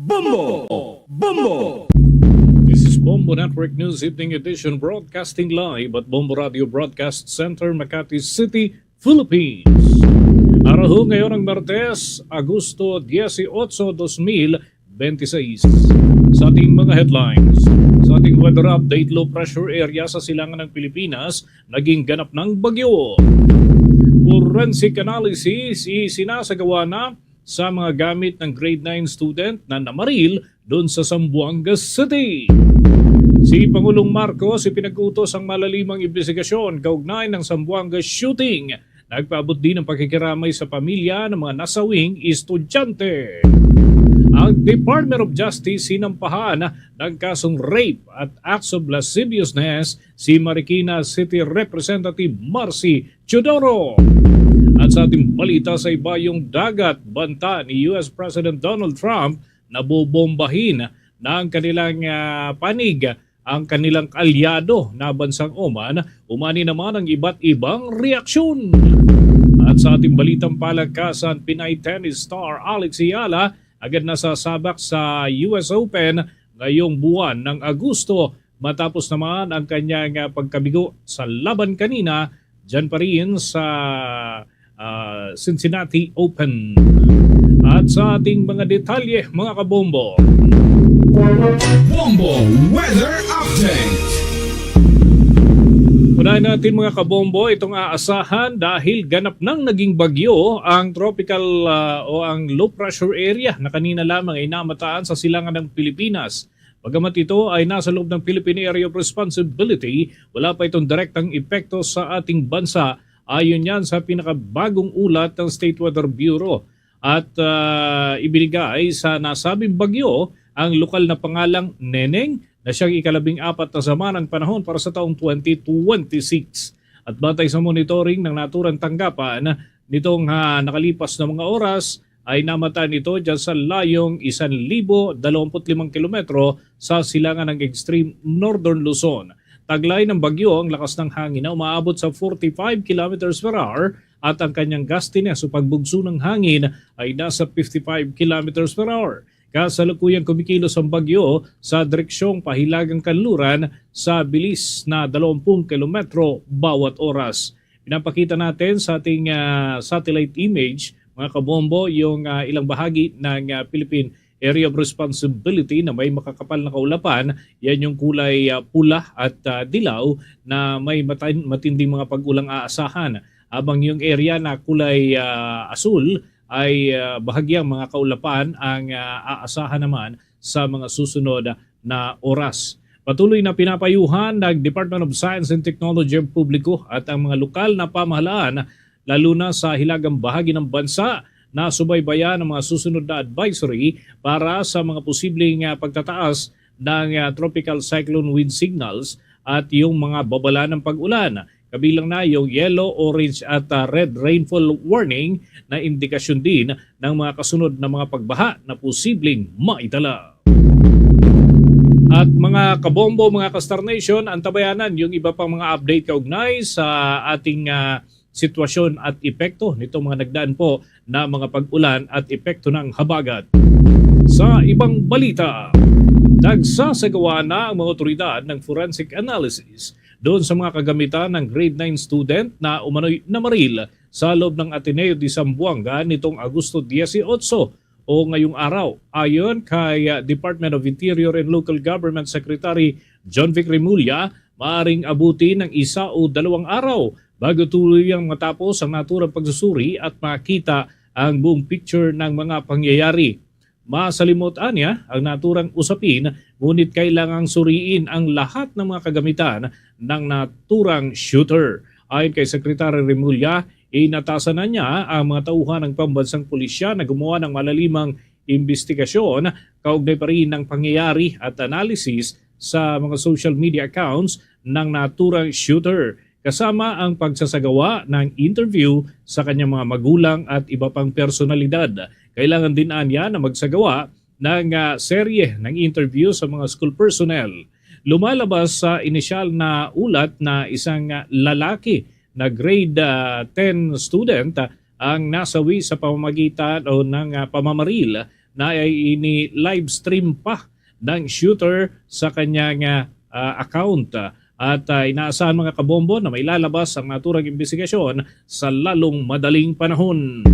Bombo! Bombo! This is Bombo Network News Evening Edition broadcasting live at Bombo Radio Broadcast Center, Makati City, Philippines. Araw ngayon ang Martes, Agosto 18, 2026. Sa ating mga headlines, sa ating weather update, low pressure area sa silangan ng Pilipinas naging ganap ng bagyo. Forensic analysis isinasagawa na sa mga gamit ng grade 9 student na namaril doon sa Zamboanga City. Si Pangulong Marcos ipinag-utos ang malalimang investigasyon kaugnay ng Zamboanga shooting. Nagpaabot din ng pakikiramay sa pamilya ng mga nasawing estudyante. Ang Department of Justice sinampahan ng kasong rape at acts of lasciviousness si Marikina City Representative Marcy Chodoro. At sa ating balita sa ibayong dagat, banta ni US President Donald Trump na bobombahin ng kanilang panig ang kanilang kalyado na bansang Oman, umani naman ang iba't ibang reaksyon. At sa ating balitang palagkasan, Pinay tennis star Alex Ayala agad nasasabak sa US Open ngayong buwan ng Agosto matapos naman ang kanyang pagkabigo sa laban kanina dyan pa rin sa Cincinnati Open. At sa ating mga detalye, mga kabombo. Bombo Weather Update. Unahin natin mga kabombo, itong aasahan dahil ganap nang naging bagyo ang tropical o ang low pressure area na kanina lamang ay namataan sa silangan ng Pilipinas. Bagamat ito ay nasa loob ng Philippine Area of Responsibility, wala pa itong direktang epekto sa ating bansa. Ayon yan sa pinakabagong ulat ng State Weather Bureau at ibinigay sa nasabing bagyo ang lokal na pangalang Neneng na siyang ika-14 na sama ng panahon para sa taong 2026. At batay sa monitoring ng naturang tanggapan nitong nakalipas na mga oras ay namata nito dyan sa layong 1,025 kilometro sa silangan ng extreme northern Luzon. Taglay ng bagyo ang lakas ng hangin na umaabot sa 45 km per hour at ang kanyang gustiness o pagbugso ng hangin ay nasa 55 km per hour. Kasalukuyang kumikilos ang bagyo sa direksyong pahilagang kanluran sa bilis na 20 km bawat oras. Pinapakita natin sa ating satellite image mga kabombo, yung ilang bahagi ng Philippine Area of Responsibility na may makakapal na kaulapan. Yan yung kulay pula at dilaw na may matinding mga pag-ulang aasahan. Habang yung area na kulay asul ay bahagyang mga kaulapan ang aasahan naman sa mga susunod na oras. Patuloy na pinapayuhan ng Department of Science and Technology ang publiko at ang mga lokal na pamahalaan, lalo na sa hilagang bahagi ng bansa, na subaybayan ang mga susunod na advisory para sa mga posibleng pagtataas ng tropical cyclone wind signals at yung mga babala ng pag-ulan. Kabilang na yung yellow, orange at red rainfall warning na indikasyon din ng mga kasunod na mga pagbaha na posibleng maitala. At mga kabombo, mga ka-Star Nation, antabayanan yung iba pang mga update kaugnay sa ating sitwasyon at epekto nitong mga nagdaan po na mga pag-ulan at epekto ng habagat. Sa ibang balita, nagsasagawa na ang mga otoridad ng forensic analysis doon sa mga kagamitan ng grade 9 student na umano'y namaril sa loob ng Ateneo de Zamboanga nitong Agosto 18 o ngayong araw. Ayon kay Department of Interior and Local Government Secretary John Vic Remulla, maaaring abuti ng 1 o 2 araw bago tuluyang matapos ang naturang pagsusuri at makita ang buong picture ng mga pangyayari. Masalimot niya ang naturang usapin, ngunit kailangang suriin ang lahat ng mga kagamitan ng naturang shooter. Ayon kay Secretary Remulla, inatasan na niya ang mga tauhan ng pambansang pulisya na gumawa ng malalimang investigasyon kaugnay pa rin ng pangyayari at analysis sa mga social media accounts ng naturang shooter, kasama ang pagsasagawa ng interview sa kanyang mga magulang at iba pang personalidad. Kailangan din niya na magsagawa ng serye ng interview sa mga school personnel. Lumalabas sa inisyal na ulat na isang lalaki na grade 10 student ang nasawi sa pamamagitan o ng pamamaril na ay ini-live stream pa ng shooter sa kanyang account. At inaasahan mga kabombo na may lalabas ang naturang investigasyon sa lalong madaling panahon.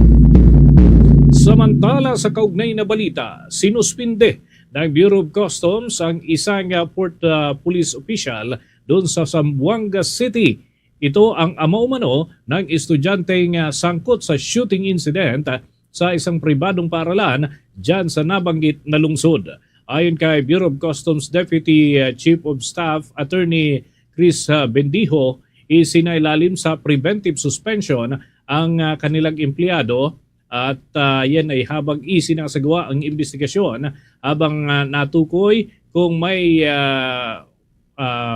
Samantala sa kaugnay na balita, sinuspinde ng Bureau of Customs ang isang port police official doon sa Zamboanga City. Ito ang amaumano ng estudyanteng sangkot sa shooting incident sa isang pribadong paaralan dyan sa nabanggit na lungsod. Ayon kay Bureau of Customs Deputy Chief of Staff Attorney Chris Bendijo, isinailalim sa preventive suspension ang kanilang empleyado at yan ay habang isinasagawa ang investigasyon habang natukoy kung may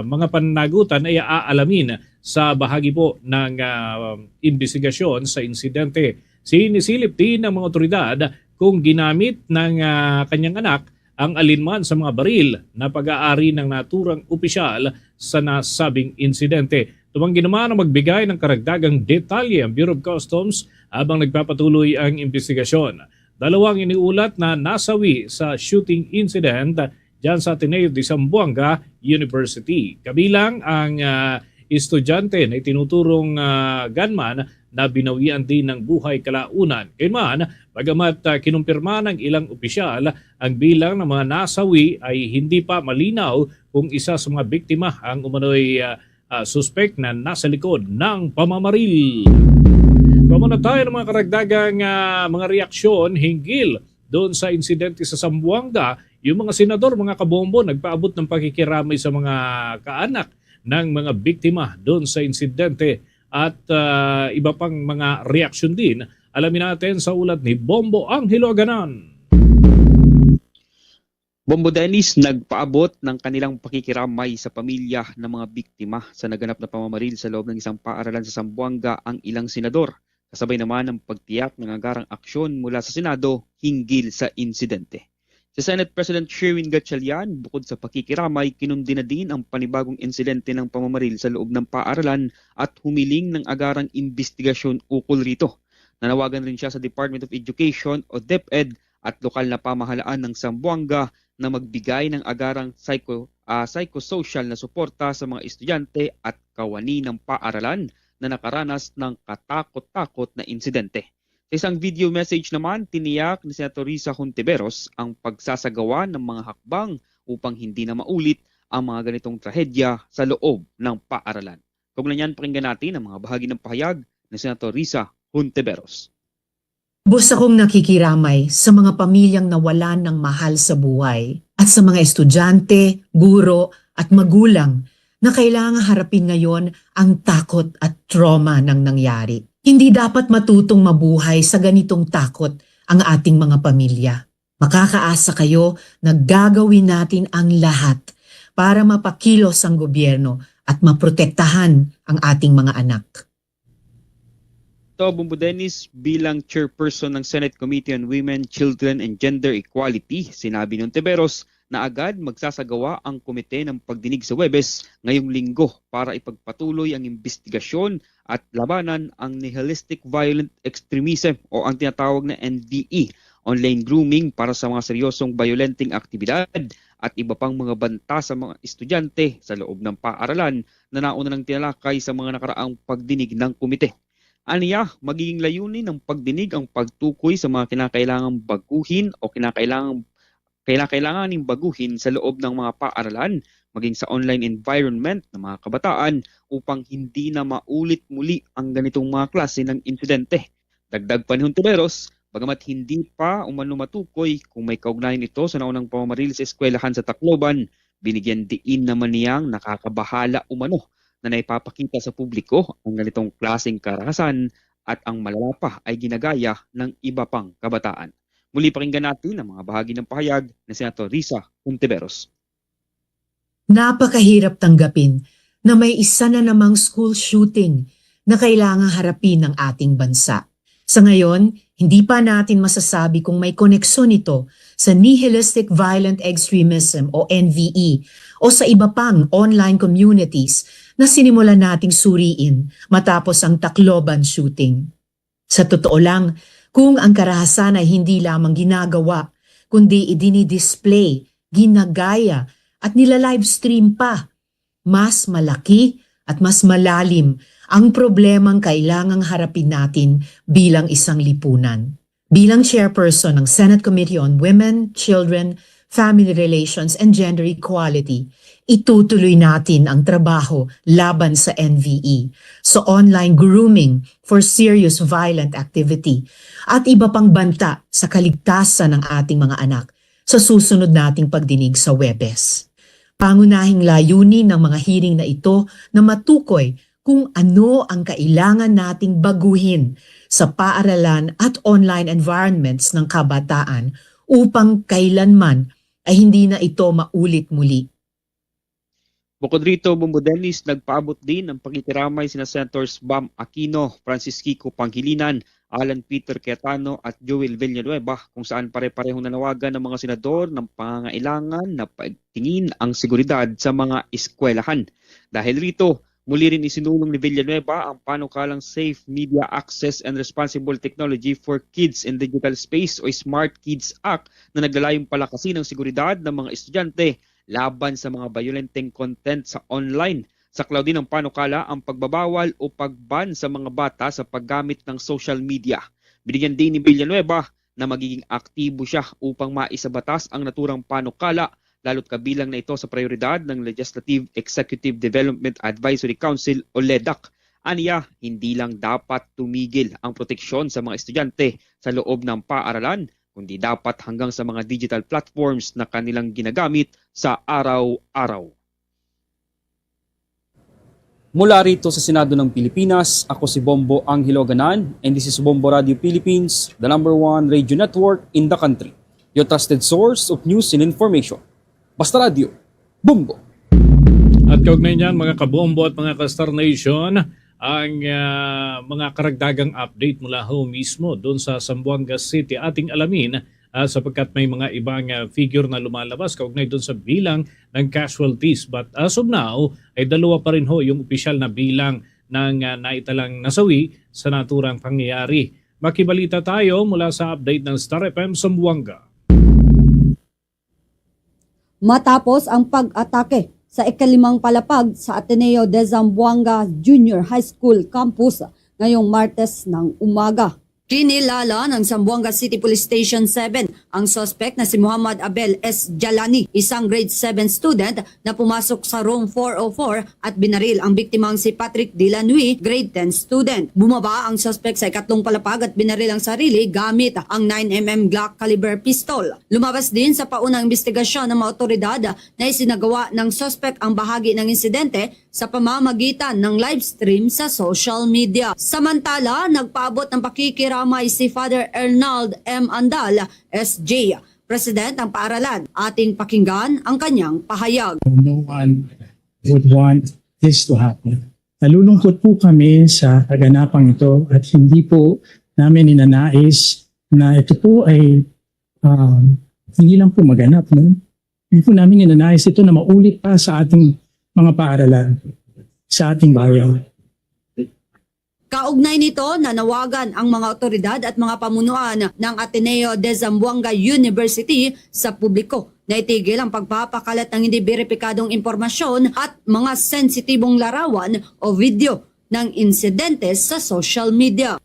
mga pananagutan ay aalamin sa bahagi po ng investigasyon sa insidente. Sinisilip din ng mga otoridad kung ginamit ng kanyang anak ang alinman sa mga baril na pag-aari ng naturang opisyal sa nasabing insidente. Tumanggi naman ang magbigay ng karagdagang detalye ang Bureau of Customs habang nagpapatuloy ang investigasyon. Dalawang iniulat na nasawi sa shooting incident dyan sa Ateneo de Zamboanga University. Kabilang ang estudyante na itinuturong gunman na binawian din ng buhay kalaunan. Kayman, bagamat kinumpirma ng ilang opisyal, ang bilang ng mga nasawi ay hindi pa malinaw kung isa sa mga biktima ang umano'y suspect na nasa likod ng pamamaril. Pamuna tayo ng mga karagdagang mga reaksyon hinggil doon sa insidente sa Zamboanga. Yung mga senador, mga kabombo, nagpaabot ng pakikiramay sa mga kaanak ng mga biktima doon sa insidente at iba pang mga reaksyon din. Alamin natin sa ulat ni Bombo Angelo Aganan. Bombo Dennis nagpaabot ng kanilang pakikiramay sa pamilya ng mga biktima sa naganap na pamamaril sa loob ng isang paaralan sa Zamboanga ang ilang senador. Kasabay naman ang pagtiyak ng agarang aksyon mula sa Senado hinggil sa insidente. Si Senate President Sherwin Gatchalian, bukod sa pakikiramay, kinundi na din ang panibagong insidente ng pamamaril sa loob ng paaralan at humiling ng agarang investigasyon ukol rito. Nanawagan rin siya sa Department of Education o DepEd at lokal na pamahalaan ng Zamboanga na magbigay ng agarang psychosocial na suporta sa mga estudyante at kawani ng paaralan na nakaranas ng katakot-takot na insidente. Sa isang video message naman, tiniyak ni Senator Risa Hontiveros ang pagsasagawa ng mga hakbang upang hindi na maulit ang mga ganitong trahedya sa loob ng paaralan. Kaugnay niyan, pakinggan natin ang mga bahagi ng pahayag ni Senator Risa Hontiveros. Bus akong nakikiramay sa mga pamilyang nawalan ng mahal sa buhay at sa mga estudyante, guro at magulang na kailangang harapin ngayon ang takot at trauma ng nangyari. Hindi dapat matutong mabuhay sa ganitong takot ang ating mga pamilya. Makakaasa kayo na gagawin natin ang lahat para mapakilos ang gobyerno at maprotektahan ang ating mga anak. Ito, Bumbo Dennis, bilang chairperson ng Senate Committee on Women, Children and Gender Equality, sinabi ng Hontiveros na agad magsasagawa ang komite ng pagdinig sa Huwebes ngayong linggo para ipagpatuloy ang investigasyon at labanan ang nihilistic violent extremism o ang tinatawag na NVE, online grooming para sa mga seryosong violenting aktibidad at iba pang mga banta sa mga estudyante sa loob ng paaralan na nauna ng tinalakay sa mga nakaraang pagdinig ng komite. Aniya, magiging layunin ng pagdinig ang pagtukoy sa mga kinakailangang baguhin o kailanganing baguhin sa loob ng mga paaralan maging sa online environment ng mga kabataan upang hindi na maulit muli ang ganitong mga klase ng insidente. Dagdag pa ni Hontiveros, bagamat hindi pa umano matukoy kung may kaugnayan ito sa naunang pamamaril sa eskwelahan sa Tacloban, binigyan diin naman niyang nakakabahala umano na naipapakita sa publiko ang ganitong klaseng karahasan at ang malala pa ay ginagaya ng iba pang kabataan. Muli pakinggan natin ang mga bahagi ng pahayag ni Senator Risa Hontiveros. Napakahirap tanggapin na may isa na namang school shooting na kailangang harapin ng ating bansa. Sa ngayon, hindi pa natin masasabi kung may koneksyon ito sa nihilistic violent extremism o NVE o sa iba pang online communities na sinimulan nating suriin matapos ang Tacloban shooting. Sa totoo lang, kung ang karahasan ay hindi lamang ginagawa, kundi idinidisplay, ginagaya at nila-livestream pa, mas malaki at mas malalim ang problemang kailangang harapin natin bilang isang lipunan. Bilang chairperson ng Senate Committee on Women, Children, Family Relations and Gender Equality, itutuloy natin ang trabaho laban sa NVE, sa online grooming for serious violent activity at iba pang banta sa kaligtasan ng ating mga anak sa susunod nating pagdinig sa Huwebes. Pangunahing layunin ng mga hearing na ito na matukoy kung ano ang kailangan nating baguhin sa paaralan at online environments ng kabataan upang kailanman ay hindi na ito maulit muli. Bukod rito, Bumbo Dennis, nagpaabot din ng pakikiramay sina Senators Bam Aquino, Francis Kiko Pangilinan, Alan Peter Cayetano at Joel Villanueva kung saan pare-parehong nanawagan ng mga senador ng pangangailangan na pagtingin ang seguridad sa mga eskwelahan. Dahil rito, muli rin isinulong ni Villanueva ang panukalang Safe Media Access and Responsible Technology for Kids in Digital Space o Smart Kids Act na naglalayong palakasin ang seguridad ng mga estudyante laban sa mga violenting content sa online. Saklaw din ng panukala ang pagbabawal o pagban sa mga bata sa paggamit ng social media. Binigyan din ni Villanueva na magiging aktibo siya upang maisabatas ang naturang panukala, lalo't kabilang na ito sa prioridad ng Legislative Executive Development Advisory Council o LEDAC. Aniya, hindi lang dapat tumigil ang proteksyon sa mga estudyante sa loob ng paaralan, kundi dapat hanggang sa mga digital platforms na kanilang ginagamit sa araw-araw. Mula rito sa Senado ng Pilipinas, ako si Bombo Angelo Ganan and this is Bombo Radio Philippines, the #1 radio network in the country. Your trusted source of news and information. Basta Radio, Bombo! At kaugnay niyan mga kabombo at mga ka-Star Nation, ang mga karagdagang update mula ho mismo doon sa Zamboanga City ating alamin sapagkat may mga ibang figure na lumalabas kaugnay doon sa bilang ng casualties. But as of now, ay dalawa pa rin ho yung opisyal na bilang ng naitalang nasawi sa naturang pangyayari. Makibalita tayo mula sa update ng Star FM Zamboanga. Matapos ang pag-atake sa ikalimang palapag sa Ateneo de Zamboanga Junior High School Campus ngayong Martes ng umaga, Kinilala ng Zamboanga City Police Station 7 ang suspect na si Muhammad Abel S. Jalani, isang grade 7 student na pumasok sa room 404 at binaril ang biktimang si Patrick Dilanui, grade 10 student. Bumaba ang suspect sa ikatlong palapag at binaril ang sarili gamit ang 9mm Glock caliber pistol. Lumabas din sa paunang investigasyon ng mga otoridad na isinagawa ng suspect ang bahagi ng insidente sa pamamagitan ng live stream sa social media. Samantala, nagpaabot ng pakikiramay si Father Arnold M. Andal, SJ, President ng paaralan. Ating pakinggan ang kanyang pahayag. No one would want this to happen. Nalulungkot po kami sa kaganapang ito at hindi po namin ninanais na ito po ay hindi lang po maganap. No? Hindi po namin ninanais ito na maulit pa sa ating mga paaralan, sa ating bayan. Kaugnay nito, nanawagan ang mga otoridad at mga pamunuan ng Ateneo de Zamboanga University sa publiko na itigil ang pagpapakalat ng hindi beripikadong impormasyon at mga sensitibong larawan o video ng insidente sa social media.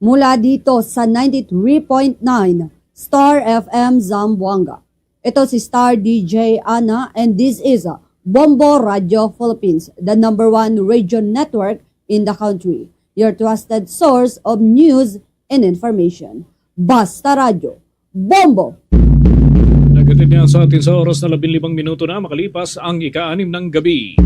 Mula dito sa 93.9 Star FM Zamboanga. Ito si Star DJ Ana and this is Bombo Radio Philippines, the #1 radio network in the country. Your trusted source of news and information. Basta Radio, Bombo! Nagatid niya sa atin sa oras na 15 minuto na makalipas ang ika-6 ng gabi.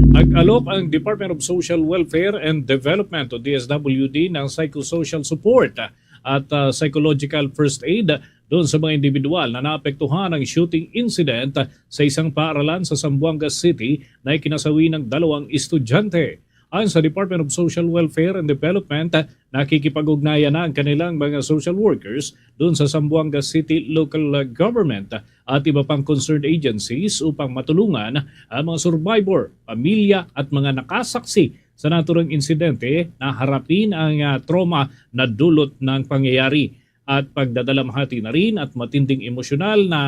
Nag-alok ang Department of Social Welfare and Development o DSWD ng psychosocial support at psychological first aid doon sa mga individual na naapektuhan ng shooting incident sa isang paaralan sa Zamboanga City na ikinasawi ng 2 estudyante. Ayon sa Department of Social Welfare and Development, nakikipag-ugnayan na ang kanilang mga social workers doon sa Zamboanga City Local Government at iba pang concerned agencies upang matulungan ang mga survivor, pamilya at mga nakasaksi sa naturang insidente na harapin ang trauma na dulot ng pangyayari at pagdadalamhati na rin at matinding emosyonal na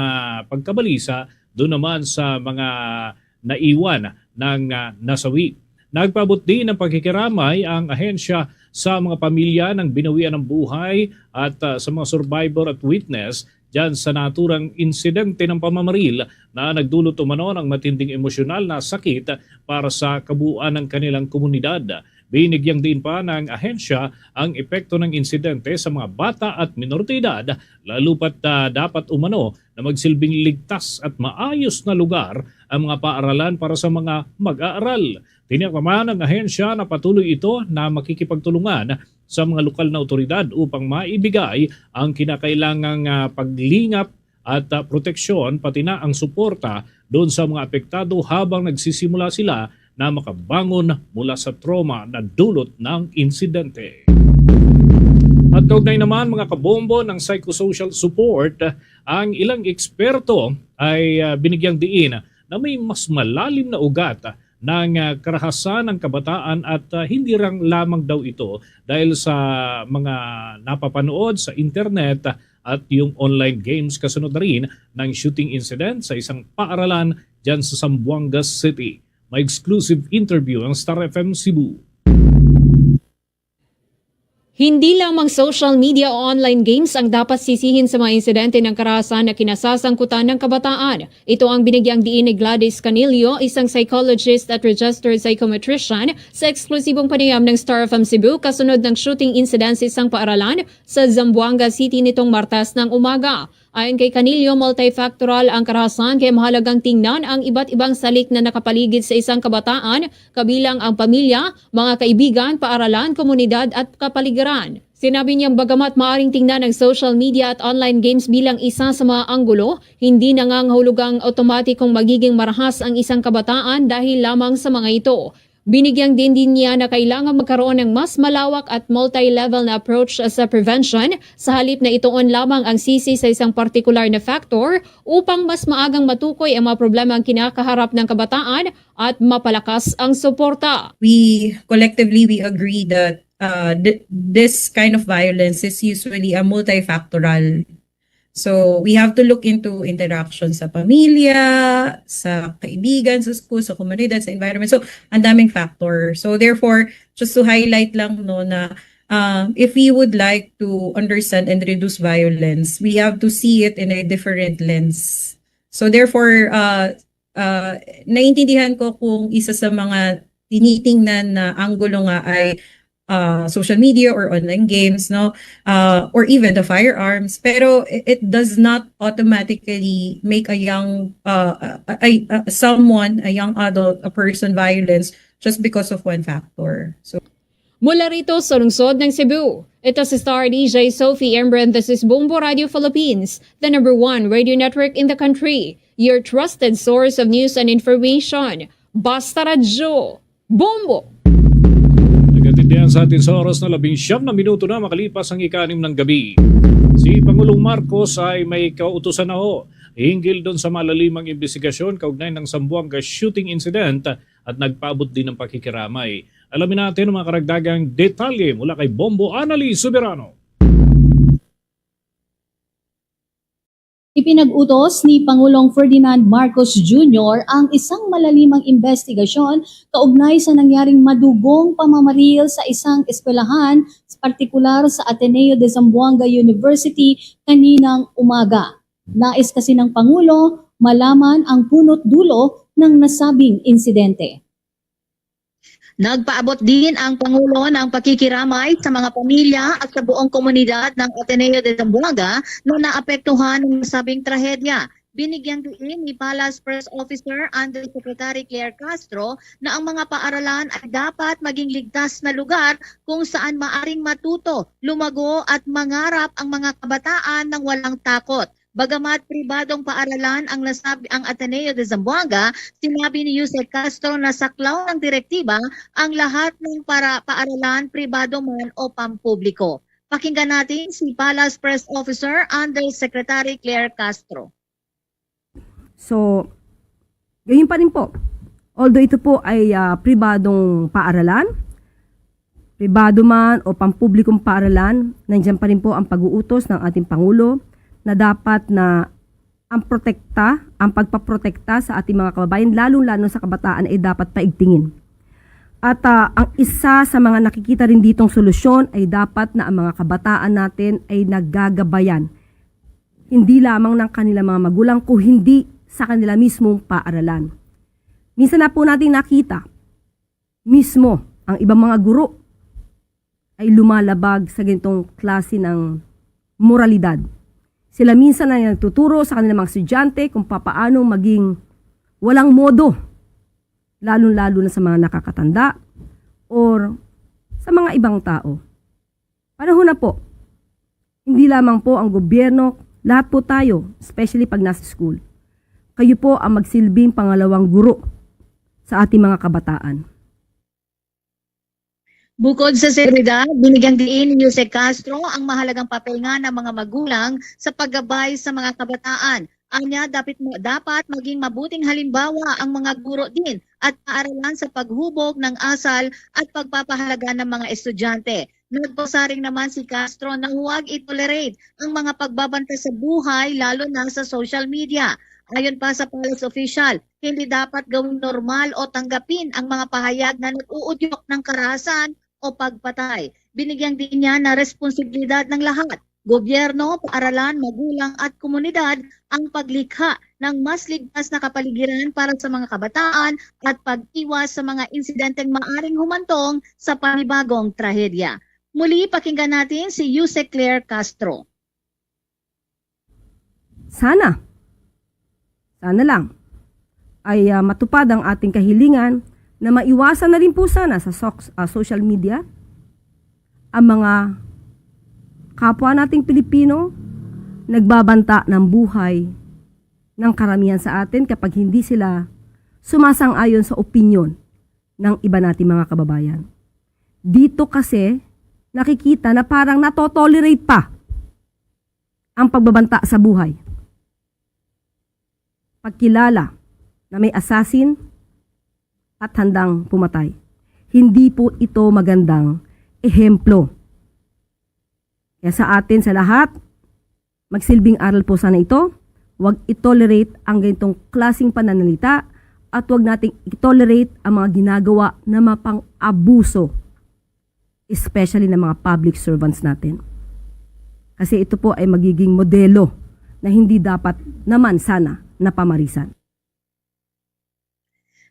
pagkabalisa doon naman sa mga naiwan ng nasawi. Nagpaabot din ng pagkikiramay ang ahensya sa mga pamilya ng binawian ng buhay at sa mga survivor at witness dyan sa naturang insidente ng pamamaril na nagdulot umano ng matinding emosyonal na sakit para sa kabuuan ng kanilang komunidad. Binigyang din pa ng ahensya ang epekto ng insidente sa mga bata at minoridad, lalo pat dapat umano na magsilbing ligtas at maayos na lugar ang mga paaralan para sa mga mag-aaral. Tiniyak naman ng ahensya na patuloy ito na makikipagtulungan sa mga lokal na otoridad upang maibigay ang kinakailangang paglingap at proteksyon pati na ang suporta doon sa mga apektado habang nagsisimula sila na makabangon mula sa trauma na dulot ng insidente. At kaugnay naman mga kabombo ng psychosocial support, ang ilang eksperto ay binigyang diin na may mas malalim na ugat ng karahasan ng kabataan at hindi lamang daw ito dahil sa mga napapanood sa internet at yung online games kasunod na rin ng shooting incident sa isang paaralan dyan sa Zamboanga City. May exclusive interview ang Star FM Cebu. Hindi lamang social media o online games ang dapat sisihin sa mga insidente ng karahasan na kinasasangkutan ng kabataan. Ito ang binigyang diin ni Gladys Canillo, isang psychologist at registered psychometrician sa eksklusibong panayam ng Star FM Cebu kasunod ng shooting incident sa isang paaralan sa Zamboanga City nitong Martes ng umaga. Ayon kay Canillo, multifactoral ang karahasan kaya mahalagang tingnan ang iba't ibang salik na nakapaligid sa isang kabataan, kabilang ang pamilya, mga kaibigan, paaralan, komunidad at kapaligiran. Sinabi niyang bagamat maaring tingnan ang social media at online games bilang isa sa mga anggulo, hindi nangangahulugang otomatikong magiging marahas ang isang kabataan dahil lamang sa mga ito. Binigyang din niya na kailangan magkaroon ng mas malawak at multi-level na approach sa prevention sa halip na ituon lamang ang sisi sa isang particular na factor upang mas maagang matukoy ang mga problema ang kinakaharap ng kabataan at mapalakas ang suporta. We agree that this kind of violence is usually a multifactoral. So we have to look into interaction sa pamilya, sa kaibigan, sa school, sa komunidad, sa environment. So ang daming factor. So therefore, just to highlight lang no na if we would like to understand and reduce violence, we have to see it in a different lens. So therefore, naiintindihan ko kung isa sa mga tinitingnan na anggulo nga ay social media or online games, no, or even the firearms. Pero it does not automatically make a young someone, a young adult, a person violence just because of one factor. So Mula rito sa lungsod ng Cebu, ito si Star DJ Sophie Embren. This is Bombo Radio Philippines, the #1 radio network in the country. Your trusted source of news and information. Basta Radyo. Bombo! Nagatindihan sa atin sa oras na 19 na minuto na makalipas ang ika-6 ng gabi. Si Pangulong Marcos ay may kautusan na ho hinggil doon sa malalimang investigasyon kaugnay ng Zamboanga shooting incident at nagpaabot din ng pakikiramay. Alamin natin ang mga karagdagang detalye mula kay Bombo Anali Soberano. Ipinag-utos ni Pangulong Ferdinand Marcos Jr. ang isang malalimang investigasyon kaugnay sa nangyaring madugong pamamaril sa isang eskwelahan, partikular sa Ateneo de Zamboanga University kaninang umaga. Nais kasi ng Pangulo malaman ang punot dulo ng nasabing insidente. Nagpaabot din ang Pangulo ng pakikiramay sa mga pamilya at sa buong komunidad ng Ateneo de Zamboanga na naapektuhan ng nasabing trahedya. Binigyang diin ni Palace Press Officer Undersecretary Claire Castro na ang mga paaralan ay dapat maging ligtas na lugar kung saan maaring matuto, lumago at mangarap ang mga kabataan ng walang takot. Bagamat pribadong paaralan ang nasabi ang Ateneo de Zamboanga, sinabi ni Yusek Castro na saklaw ng direktiba ang lahat ng paaralan, pribado man o pampubliko. Pakinggan natin si Palace Press Officer Undersecretary Claire Castro. So, ganyan pa rin po. Although ito po ay pribadong paaralan, pribado man o pampublikong paaralan, nandiyan pa rin po ang pag-uutos ng ating Pangulo na dapat na ang pagpaprotekta sa ating mga kababayan, lalong-lalo sa kabataan, ay dapat paigtingin. At ang isa sa mga nakikita rin ditong solusyon ay dapat na ang mga kabataan natin ay naggagabayan. Hindi lamang ng kanilang mga magulang, kung hindi sa kanila mismong paaralan. Minsan na po natin nakita, mismo ang ibang mga guro ay lumalabag sa ganitong klase ng moralidad. Sila minsan na nagtuturo sa kanilang mga estudyante kung papaano maging walang modo, lalong-lalo na sa mga nakakatanda or sa mga ibang tao. Panahon na po, hindi lamang po ang gobyerno, lahat po tayo, especially pag nasa school. Kayo po ang magsilbing pangalawang guro sa ating mga kabataan. Bukod sa seguridad, binigyang diin ni Yusek Castro ang mahalagang papel nga ng mga magulang sa paggabay sa mga kabataan. Anya, dapat maging mabuting halimbawa ang mga guro din at paaralan sa paghubog ng asal at pagpapahalaga ng mga estudyante. Nagpasaring naman si Castro na huwag itolerate ang mga pagbabanta sa buhay, lalo na sa social media. Ayon pa sa Palace official, hindi dapat gawing normal o tanggapin ang mga pahayag na nag-uudyok ng karahasan o pagpatay. Binigyang din niya na responsibilidad ng lahat, gobyerno, paaralan, magulang at komunidad ang paglikha ng mas ligtas na kapaligiran para sa mga kabataan at pag-iwas sa mga insidenteng maaring humantong sa panibagong trahedya. Muli, pakinggan natin si Yusek Claire Castro. Sana lang ay matupad ang ating kahilingan na maiwasan na rin po sana sa social media ang mga kapwa nating Pilipino nagbabanta ng buhay ng karamihan sa atin kapag hindi sila sumasang-ayon sa opinyon ng iba nating mga kababayan. Dito kasi nakikita na parang natotolerate pa ang pagbabanta sa buhay. Pagkilala na may assassin at handang pumatay. Hindi po ito magandang ehemplo. Kaya sa atin sa lahat, magsilbing aral po sana ito, huwag itolerate ang ganitong klaseng pananalita at huwag nating itolerate ang mga ginagawa na mapang-abuso. especially ng mga public servants natin. Kasi ito po ay magiging modelo na hindi dapat naman sana napamarisan.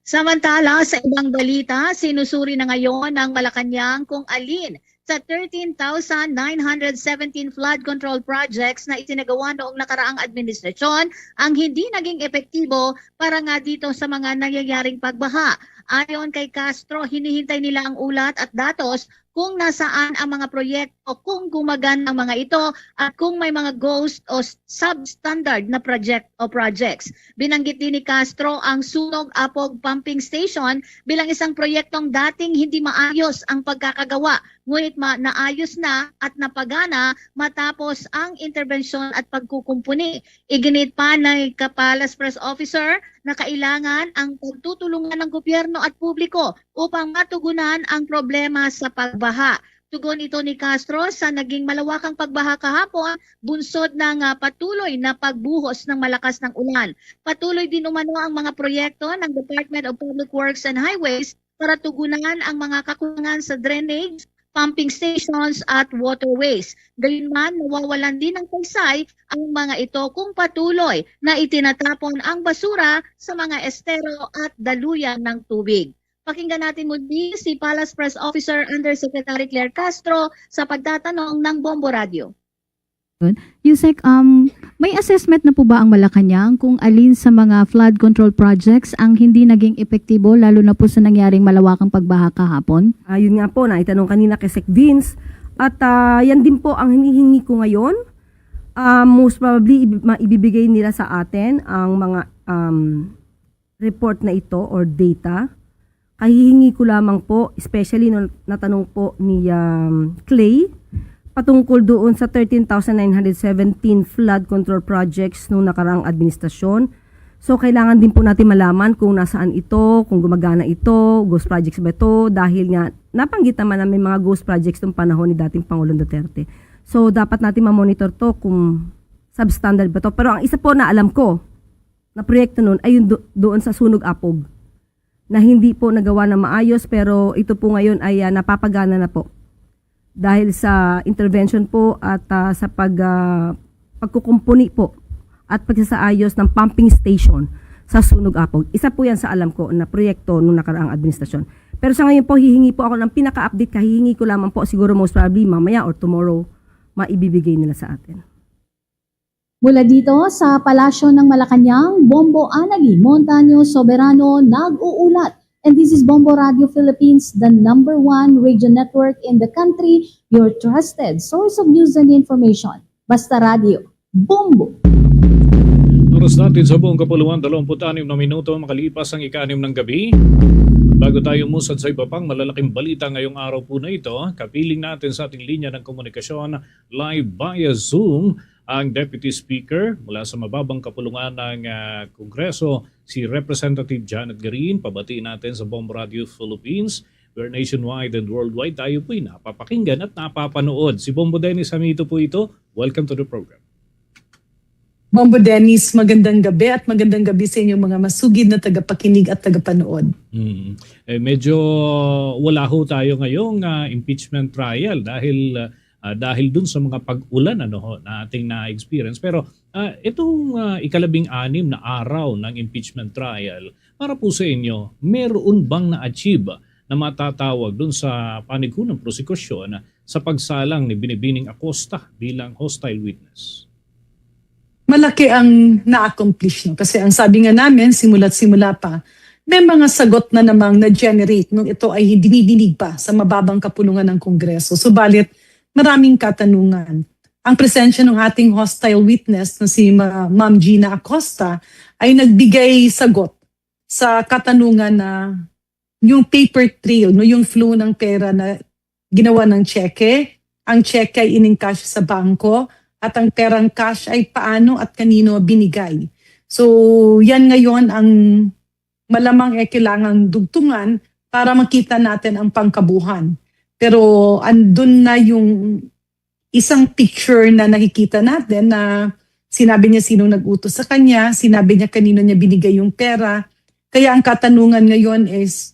Samantala, sa ibang balita, sinusuri na ngayon ng Malacanang kung alin sa 13,917 flood control projects na isinagawa noong nakaraang administrasyon ang hindi naging epektibo para nga dito sa mga nangyayaring pagbaha. Ayon kay Castro, hinihintay nila ang ulat at datos kung nasaan ang mga proyekto, kung gumagana ang mga ito at kung may mga ghost o substandard na projects. Binanggit din ni Castro ang Sunog Apog Pumping Station bilang isang proyektong dating hindi maayos ang pagkakagawa, ngunit naayos na at napagana matapos ang interbensyon at pagkukumpuni. Iginit pa ng Kapalas Press Officer na kailangan ang pagtutulungan ng gobyerno at publiko upang matugunan ang problema sa pagbaha. Tugon ito ni Castro sa naging malawakang pagbaha kahapon, bunsod ng patuloy na pagbuhos ng malakas ng ulan. Patuloy din umano ang mga proyekto ng Department of Public Works and Highways para tugunan ang mga kakulangan sa drainage, pumping stations at waterways. Gayunman, nawawalan din ng paysay ang mga ito kung patuloy na itinatapon ang basura sa mga estero at daluyan ng tubig. Pakinggan natin muli si Palace Press Officer Undersecretary Claire Castro sa pagtatanong ng Bombo Radio. Yusek, may assessment na po ba ang Malacanang kung alin sa mga flood control projects ang hindi naging epektibo lalo na po sa nangyaring malawakang pagbaha kahapon? Yun nga po, naitanong kanina kay Sec Vince at yan din po ang hinihingi ko ngayon. Most probably ibibigay nila sa atin ang mga report na ito or data. Kahihingi ko lamang po, especially nung natanong po ni Clay, patungkol doon sa 13,917 flood control projects nung nakaraang administrasyon. So, kailangan din po natin malaman kung nasaan ito, kung gumagana ito, ghost projects ba ito, dahil nga napanggit naman na may mga ghost projects nung panahon ni dating Pangulong Duterte. So, dapat natin ma-monitor to kung substandard ba to. Pero ang isa po na alam ko na proyekto nun ay yung doon sa Sunog Apog na hindi po nagawa na maayos, pero ito po ngayon ay napapagana na po. Dahil sa intervention po at sa pagkukumpuni po at pagsasaayos ng pumping station sa Sunog Apog. Isa po yan sa alam ko na proyekto nung nakaraang administrasyon. Pero sa ngayon po, hihingi po ako ng pinaka-update. Kahihingi ko lamang po siguro most probably mamaya or tomorrow maibibigay nila sa atin. Mula dito sa Palasyo ng Malacanang, Bombo Anagi, Montaño Soberano, nag-uulat. And this is Bombo Radio Philippines, the #1 radio network in the country, your trusted source of news and information. Basta Radio, Bombo! Oras natin sa buong kapuluan, 26 na minuto makalipas ang ika-6 ng gabi. Bago tayo musad sa iba pang malalaking balita ngayong araw po na ito, kapiling natin sa ating linya ng komunikasyon live via Zoom ang Deputy Speaker mula sa mababang kapulungan ng Kongreso, si Representative Janet Garin. Pabatiin natin sa Bombo Radio Philippines, where nationwide and worldwide tayo po'y napapakinggan at napapanood. Si Bombo Dennis Hamito po ito. Welcome to the program. Bombo Dennis, magandang gabi at magandang gabi sa inyong mga masugid na tagapakinig at tagapanood. Medyo wala ho tayo ngayong impeachment trial dahil dun sa mga pag-ulan na ating na-experience. Pero itong ika-16 na araw ng impeachment trial, para po sa inyo, meron bang na-achieve na matatawag dun sa panigunan ng prosekusyon sa pagsalang ni Binibining Acosta bilang hostile witness? Malaki ang na-accomplish. No? Kasi ang sabi nga namin, simula't simula pa, may mga sagot na namang na-generate nung ito ay dinidinig pa sa mababang kapulungan ng Kongreso. Subalit, maraming katanungan. Ang presensya ng ating hostile witness na si Ma'am Gina Acosta ay nagbigay sagot sa katanungan na yung paper trail, no, yung flow ng pera na ginawa ng cheque, ang cheque ay in-encash sa bangko, at ang perang cash ay paano at kanino binigay. So yan ngayon ang malamang kailangang dugtungan para makita natin ang pangkabuhan. Pero andun na yung isang picture na nakikita natin na sinabi niya sino nag-utos sa kanya, sinabi niya kanino niya binigay yung pera. Kaya ang katanungan ngayon is,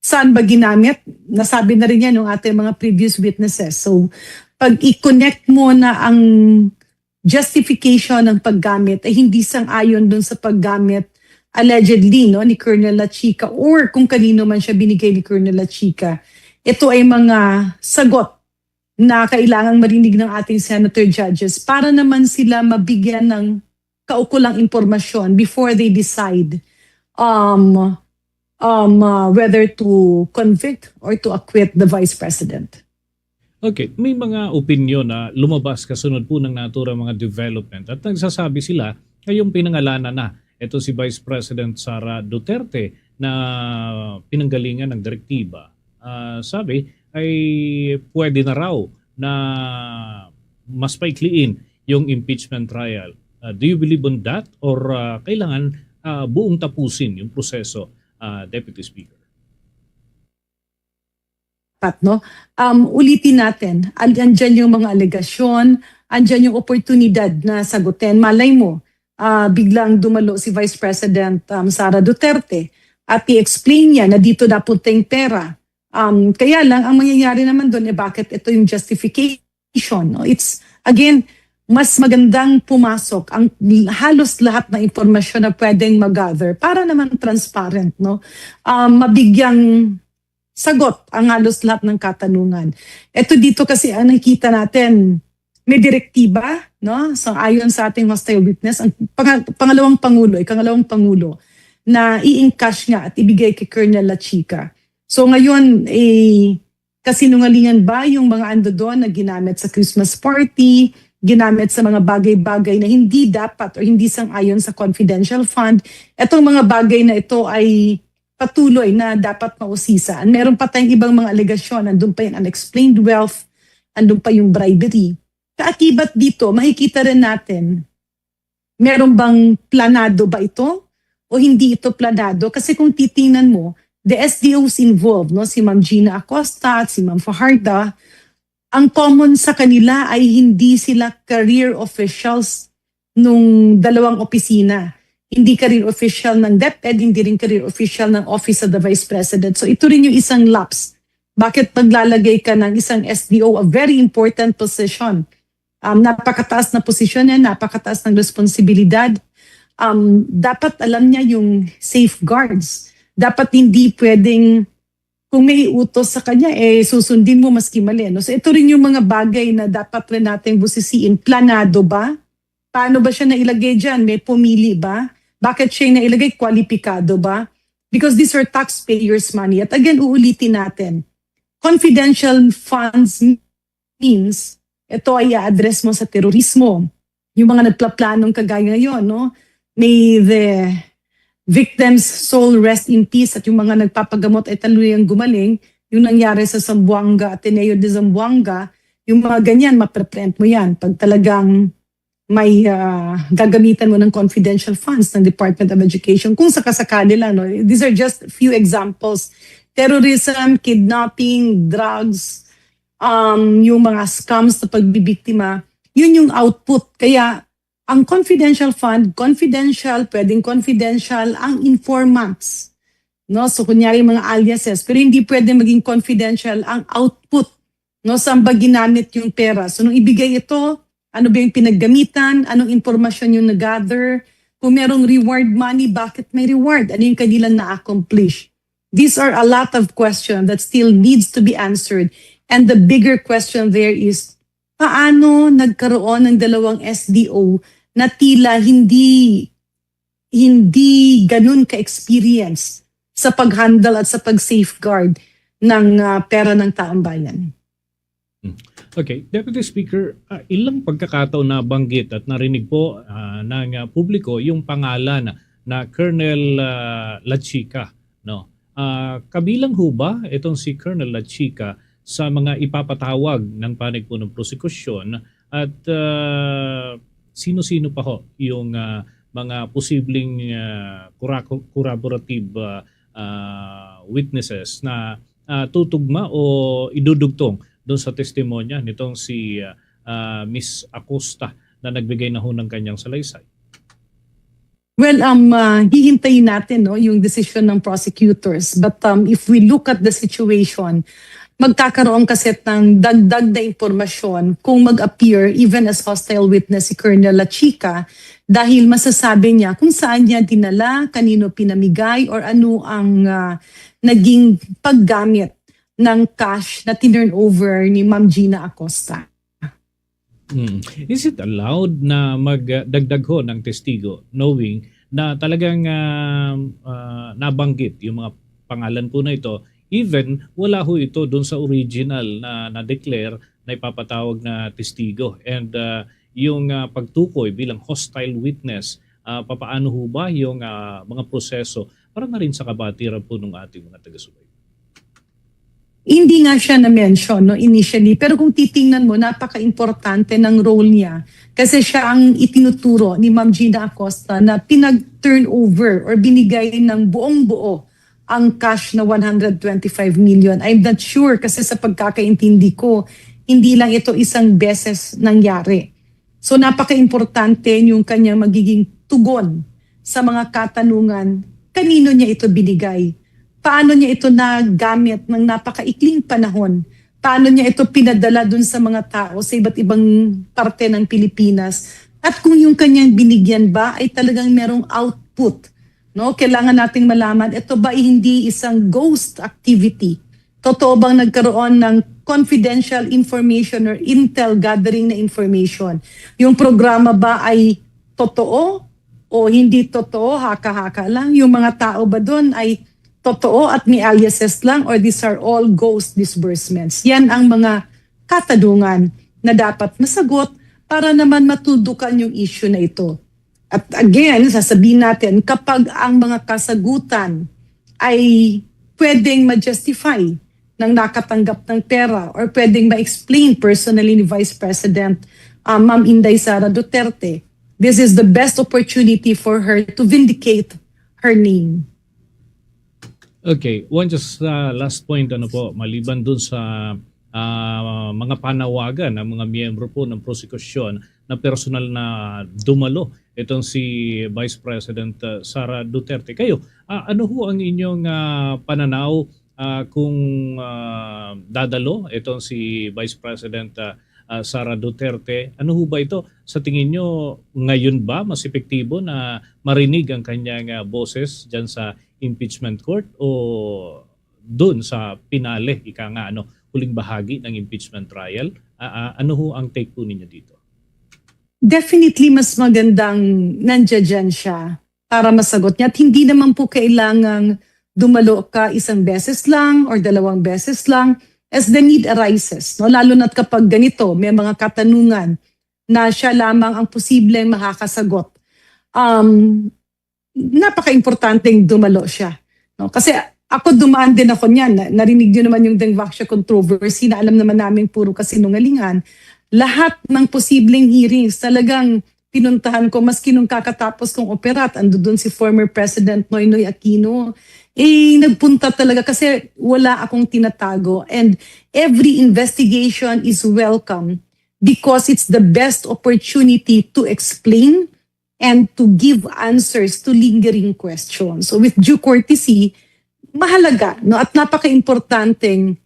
saan ba ginamit? Nasabi na rin yan ng ating mga previous witnesses. So, pag i-connect mo na ang justification ng paggamit ay hindi sang-ayon dun sa paggamit allegedly no, ni Colonel La Chica or kung kanino man siya binigay ni Colonel La Chica, ito ay mga sagot na kailangang marinig ng ating senator judges para naman sila mabigyan ng kaukulang impormasyon before they decide whether to convict or to acquit the Vice President. Okay, may mga opinyon na lumabas kasunod po ng naturang mga development at nagsasabi sila ngayong pinangalanan na ito si Vice President Sara Duterte na pinanggalingan ng direktiba. Sabi ay pwede na raw na mas paikliin yung impeachment trial. Do you believe on that or kailangan buong tapusin yung proseso, Deputy Speaker? No? Ulitin natin, andyan yung mga alegasyon, andyan yung oportunidad na sagutin. Malay mo, biglang dumalo si Vice President Sara Duterte at i-explain niya na dito napunta yung pera. Kaya lang, ang mangyayari naman doon, bakit ito yung justification? No? It's, again, mas magandang pumasok ang halos lahat ng impormasyon na pwedeng mag-gather para naman transparent, no? Mabigyang sagot ang halos lahat ng katanungan. Ito dito kasi ang nakikita natin, may direktiba, no? So ayon sa ating hostile witness, ang pangalawang pangulo na i-encash nga at ibigay kay Colonel La Chica. So ngayon, kasinungalingan ba yung mga ando doon na ginamit sa Christmas party, ginamit sa mga bagay-bagay na hindi dapat o hindi sang-ayon sa confidential fund? Etong mga bagay na ito ay patuloy na dapat mausisa. Meron pa tayong ibang mga alegasyon, andun pa yung unexplained wealth, andun pa yung bribery. Kaakibat dito, makikita rin natin, meron bang planado ba ito o hindi ito planado? Kasi kung titingnan mo, the SDOs involved, no, si Ma'am Gina Acosta at si Ma'am Fajarda, ang common sa kanila ay hindi sila career officials nung dalawang opisina. Hindi career official ng DepEd, hindi rin career official ng Office of the Vice President. So ito rin yung isang lapse. Bakit paglalagay ka ng isang SDO, a very important position? Napakataas na posisyon yan, napakataas ng responsibilidad. Dapat alam niya yung safeguards. Dapat hindi pwedeng, kung may utos sa kanya, susundin mo maski mali. No? So ito rin yung mga bagay na dapat rin natin busisiin. Planado ba? Paano ba siya nailagay dyan? May pumili ba? Bakit siya nailagay? Kwalipikado ba? Because these are taxpayers' money. At again, uulitin natin. Confidential funds means ito ay i-address mo sa terorismo. Yung mga nagplaplanong kagaya ngayon, no? May the victims' soul rest in peace at yung mga nagpapagamot ay taluyang gumaling. Yung nangyari sa Zamboanga, Ateneo de Zamboanga, yung mga ganyan, mapreprint mo yan. Pag talagang may gagamitan mo ng confidential funds ng Department of Education. Kung sakasakali lang, no? These are just few examples. Terrorism, kidnapping, drugs, yung mga scams na pagbibiktima, yun yung output. Kaya ang confidential fund, confidential, pwedeng confidential, ang informants. No? So kunyari mga aliases, pero hindi pwedeng maging confidential ang output. No? Saan ba ginamit yung pera? So nung ibigay ito, ano ba yung pinaggamitan? Anong impormasyon yung nag-gather? Kung merong reward money, bakit may reward? Ano yung kanilang na-accomplish? These are a lot of questions that still needs to be answered. And the bigger question there is, paano nagkaroon ng dalawang SDO na tila hindi ganun ka-experience sa pag-handle at sa pag-safeguard ng pera ng taong bayan? Okay, Deputy Speaker, ilang pagkakataon na banggit at narinig po ng publiko yung pangalan na Colonel La Chica, no? Kabilang ho ba itong si Colonel La Chica sa mga ipapatawag ng panig po ng prosekusyon at sino-sino pa ho yung mga posibleng corroborative witnesses na tutugma o idudugtong doon sa testimonya nitong si Miss Acosta na nagbigay na ho ng kanyang salaysay? Well, hihintayin natin no, yung decision ng prosecutors. But if we look at the situation, magkakaroon kasi ng dagdag na impormasyon kung mag-appear even as hostile witness si Colonel La Chica dahil masasabi niya kung saan niya dinala, kanino pinamigay, or ano ang naging paggamit ng cash na tinurn over ni Ma'am Gina Acosta. Is it allowed na magdagdag ho ng testigo knowing na talagang nabanggit yung mga pangalan po na ito even wala ho ito doon sa original na declare na ipapatawag na testigo and yung pagtukoy bilang hostile witness papaano ho ba yung mga proseso para na rin sa kabatiran po ng ating mga taga-subaybay? Hindi nga siya na-mention no, initially, pero kung titingnan mo, napaka-importante ng role niya kasi siya ang itinuturo ni Ma'am Gina Acosta na pinag-turn over or binigay ng buong-buo ang cash na 125 million. I'm not sure kasi sa pagkakaintindi ko, hindi lang ito isang beses nangyari. So napaka-importante yung kanyang magiging tugon sa mga katanungan, kanino niya ito binigay? Paano niya ito nagamit ng napakaikling panahon? Paano niya ito pinadala dun sa mga tao sa iba't ibang parte ng Pilipinas? At kung yung kanyang binigyan ba ay talagang merong output? No? Kailangan nating malaman, ito ba ay hindi isang ghost activity? Totoo bang nagkaroon ng confidential information or intel gathering na information? Yung programa ba ay totoo o hindi totoo? Haka-haka lang. Yung mga tao ba doon ay totoo at may aliases lang or these are all ghost disbursements? Yan ang mga katanungan na dapat masagot para naman matudukan yung issue na ito. At again, sasabihin natin, kapag ang mga kasagutan ay pwedeng ma-justify ng nakatanggap ng pera or pwedeng ma-explain personally ni Vice President Ma'am Inday Sara Duterte, this is the best opportunity for her to vindicate her name. Okay, one just last point maliban dun sa mga panawagan ng mga miyembro po ng prosekusyon na personal na dumalo itong si Vice President Sara Duterte. Kayo, ano ho ang inyong pananaw kung dadalo itong si Vice President Sara Duterte? Ano ho ba ito? Sa tingin nyo, ngayon ba mas epektibo na marinig ang kanyang boses dyan sa impeachment court o doon sa pinale, huling bahagi ng impeachment trial? Ano ho ang take po ninyo dito? Definitely mas magandang nandiyan siya para masagot niya. At hindi naman po kailangang dumalo ka isang beses lang or dalawang beses lang as the need arises. No? Lalo na't kapag ganito, may mga katanungan na siya lamang ang posibleng makakasagot. Napaka-importanteng dumalo siya. No? Kasi ako dumaan din ako niyan. Narinig niyo naman yung Dengvaxia controversy na alam naman namin puro kasinungalingan. Lahat ng posibleng hearings talagang pinuntahan ko maski nung kakatapos kong operat. Ando doon si former President Noynoy Aquino. Nagpunta talaga kasi wala akong tinatago. And every investigation is welcome because it's the best opportunity to explain and to give answers to lingering questions. So with due courtesy, mahalaga no? At napaka-importanteng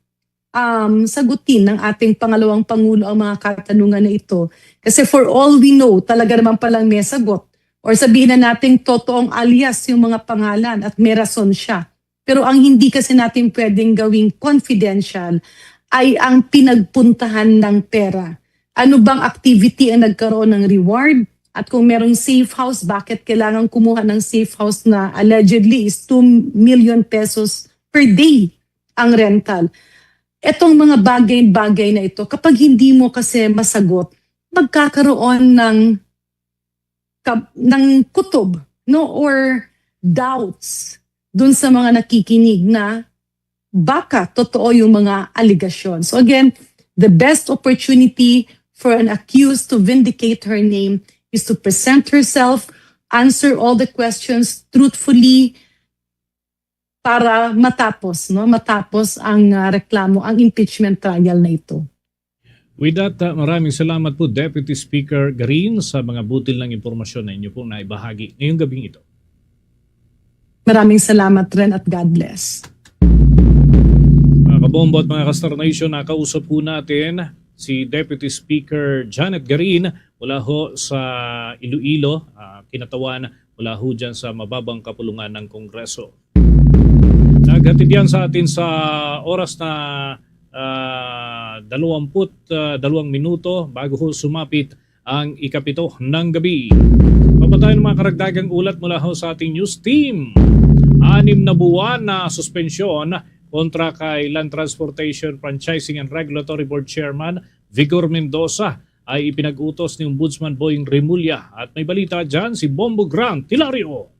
sagutin ng ating pangalawang Pangulo ang mga katanungan na ito. Kasi for all we know, talaga naman palang may sagot. Or sabihin na natin totoong alias yung mga pangalan at may rason siya. Pero ang hindi kasi natin pwedeng gawing confidential ay ang pinagpuntahan ng pera. Ano bang activity ang nagkaroon ng reward? At kung merong safe house, bakit kailangan kumuha ng safe house na allegedly is 2 million pesos per day ang rental? Etong mga bagay-bagay na ito, kapag hindi mo kasi masagot, magkakaroon ng kutob no? Or doubts dun sa mga nakikinig na baka totoo yung mga allegation. So again, the best opportunity for an accused to vindicate her name is to present herself, answer all the questions truthfully para matapos ang reklamo, ang impeachment trial na ito. With that, maraming salamat po Deputy Speaker Garin sa mga butil ng impormasyon na inyo pong naibahagi ngayong gabing ito. Maraming salamat rin at God bless. Mga kabombo at mga Kastar Nation, nakausap po natin si Deputy Speaker Janet Garin mula ho sa Iloilo, kinatawan mula ho dyan sa mababang kapulungan ng Kongreso. Naghatid yan sa atin sa oras na 22 minuto bago ho sumapit ang ikapito ng gabi. Papatayin ng mga karagdagang ulat mula ho sa ating news team. 6 na buwan na suspensyon kontra kay Land Transportation Franchising and Regulatory Board Chairman Vigor Mendoza ay ipinag-utos ni Ombudsman Boying Remulla. At may balita dyan si Bombo Grant Hilario.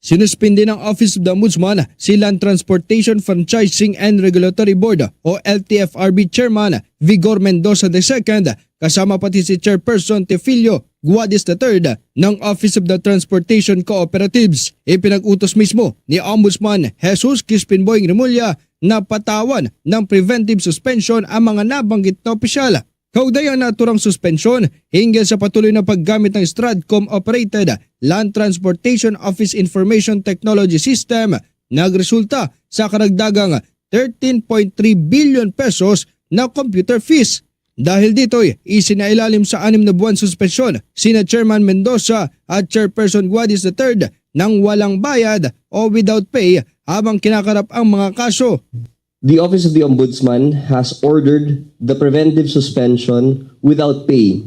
Sinuspindi ng Office of the Ombudsman si Land Transportation Franchising and Regulatory Board o LTFRB Chairman Vigor Mendoza II kasama pati si Chairperson Teofilio Guadis III ng Office of the Transportation Cooperatives. Ipinag-utos mismo ni Ombudsman Jesus Crispin Boying Remulla na patawan ng preventive suspension ang mga nabanggit na opisyal. Kaugnay ang naturang suspensyon hinggil sa patuloy na paggamit ng Stradcom-operated Land Transportation Office Information Technology System nagresulta sa karagdagang 13.3 billion pesos na computer fees. Dahil dito'y isinailalim sa 6 na buwan suspensyon sina Chairman Mendoza at Chairperson Guadis III nang walang bayad o without pay habang kinakarap ang mga kaso. The Office of the Ombudsman has ordered the preventive suspension without pay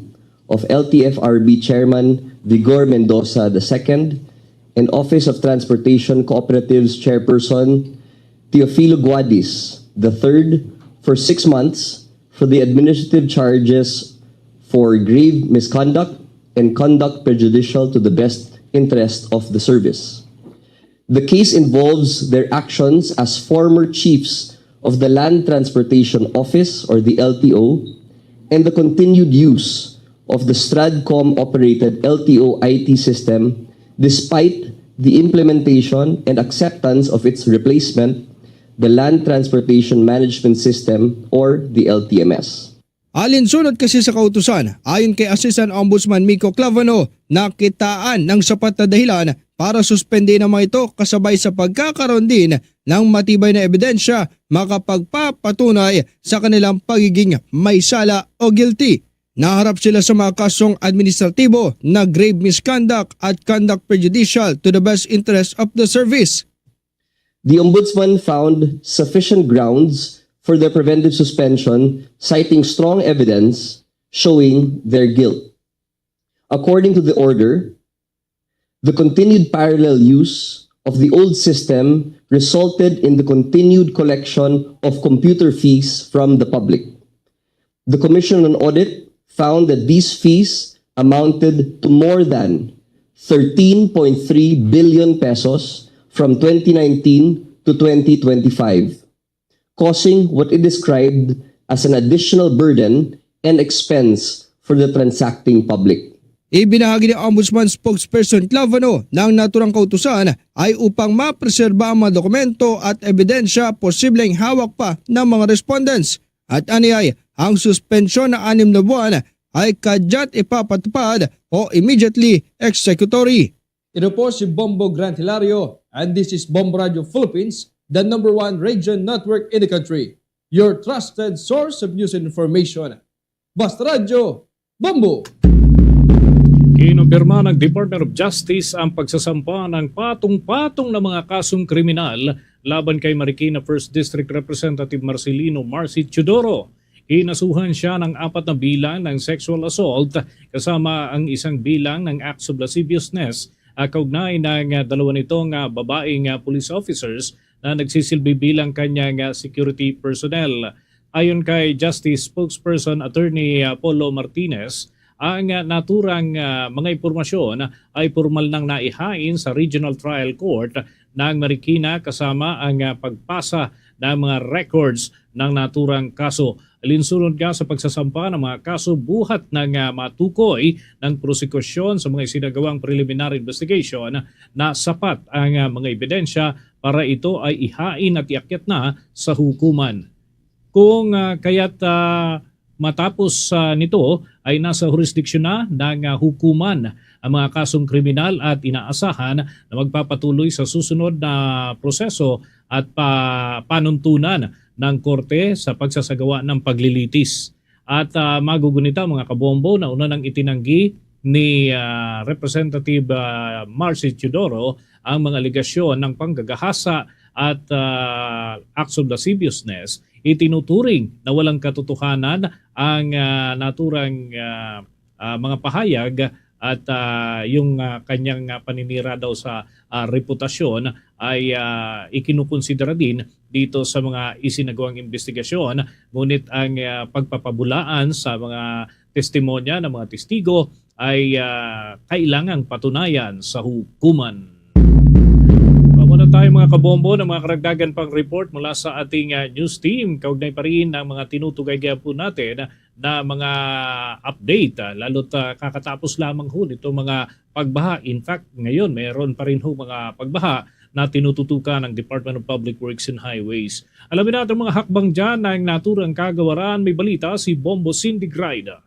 of LTFRB Chairman Vigor Mendoza II and Office of Transportation Cooperatives Chairperson Teofilo Guadis III for 6 months for the administrative charges for grave misconduct and conduct prejudicial to the best interest of the service. The case involves their actions as former chiefs of the Land Transportation Office or the LTO and the continued use of the Stradcom-operated LTO IT system despite the implementation and acceptance of its replacement, the Land Transportation Management System or the LTMS. Alinsunod kasi sa kautusan, ayon kay Assistant Ombudsman Miko Clavano, nakitaan ng sapat na dahilan para suspendin ang mga ito kasabay sa pagkakaroon din ng matibay na ebidensya makapagpapatunay sa kanilang pagiging may sala o guilty. Naharap sila sa mga kasong administratibo na grave misconduct at conduct prejudicial to the best interest of the service. The Ombudsman found sufficient grounds for their preventive suspension, citing strong evidence showing their guilt. According to the order, the continued parallel use of the old system resulted in the continued collection of computer fees from the public. The Commission on Audit found that these fees amounted to more than 13.3 billion pesos from 2019 to 2025. Causing what it described as an additional burden and expense for the transacting public. Ibinahagi ni Ombudsman spokesperson Clavano na ang naturang kautusan ay upang mapreserba ang mga dokumento at ebidensya posibleng hawak pa ng mga respondents. At aniyay, ang suspensyon na 6 na buwan ay kadyat ipapatupad o immediately executory. Ito po si Bombo Grant Hilario and this is Bombo Radio Philippines, the #1 radio network in the country. Your trusted source of news and information. Basta Radio, Bombo! Kinumpirma ng Department of Justice ang pagsasampa ng patong-patong na mga kasong kriminal laban kay Marikina 1st District Representative Marcelino Marcy Teodoro. Inasuhan siya ng 4 na bilang ng sexual assault kasama ang 1 bilang ng acts of lasciviousness kaugnay ng 2 nitong babaeng police officers na nagsisilbi bilang kanyang security personnel. Ayon kay Justice Spokesperson Attorney Polo Martinez, ang naturang mga impormasyon ay formal nang naihain sa Regional Trial Court ng Marikina kasama ang pagpasa ng mga records ng naturang kaso. Alinsunod nga sa pagsasampa ng mga kaso buhat ng matukoy ng prosekusyon sa mga isinagawang preliminary investigation na sapat ang mga ebidensya para ito ay ihain at iakyat na sa hukuman. kung kaya't matapos nito ay nasa jurisdiksyon na ng hukuman ang mga kasong kriminal at inaasahan na magpapatuloy sa susunod na proseso at panuntunan ng korte sa pagsasagawa ng paglilitis. At magugunita mga kabombo na una nang itinanggi ni Representative Marcy Teodoro ang mga aligasyon ng panggagahasa at acts of lasciviousness. Itinuturing na walang katotohanan ang naturang mga pahayag at yung kanyang paninira daw sa reputasyon ay ikinukonsidera din dito sa mga isinagawang investigasyon. Ngunit ang pagpapabulaan sa mga testimonya ng mga testigo ay kailangang patunayan sa hukuman. Muna tayo mga kabombo ng mga karagdagan pang report mula sa ating news team. Kaugnay pa rin ang mga tinutugay po natin na mga update. Lalo't kakatapos lamang ho nito mga pagbaha. In fact, ngayon mayroon pa rin ho mga pagbaha na tinututukan ng Department of Public Works and Highways. Alamin natin mga hakbang dyan ng naturang kagawaran. May balita si Bombo Cindy Graida.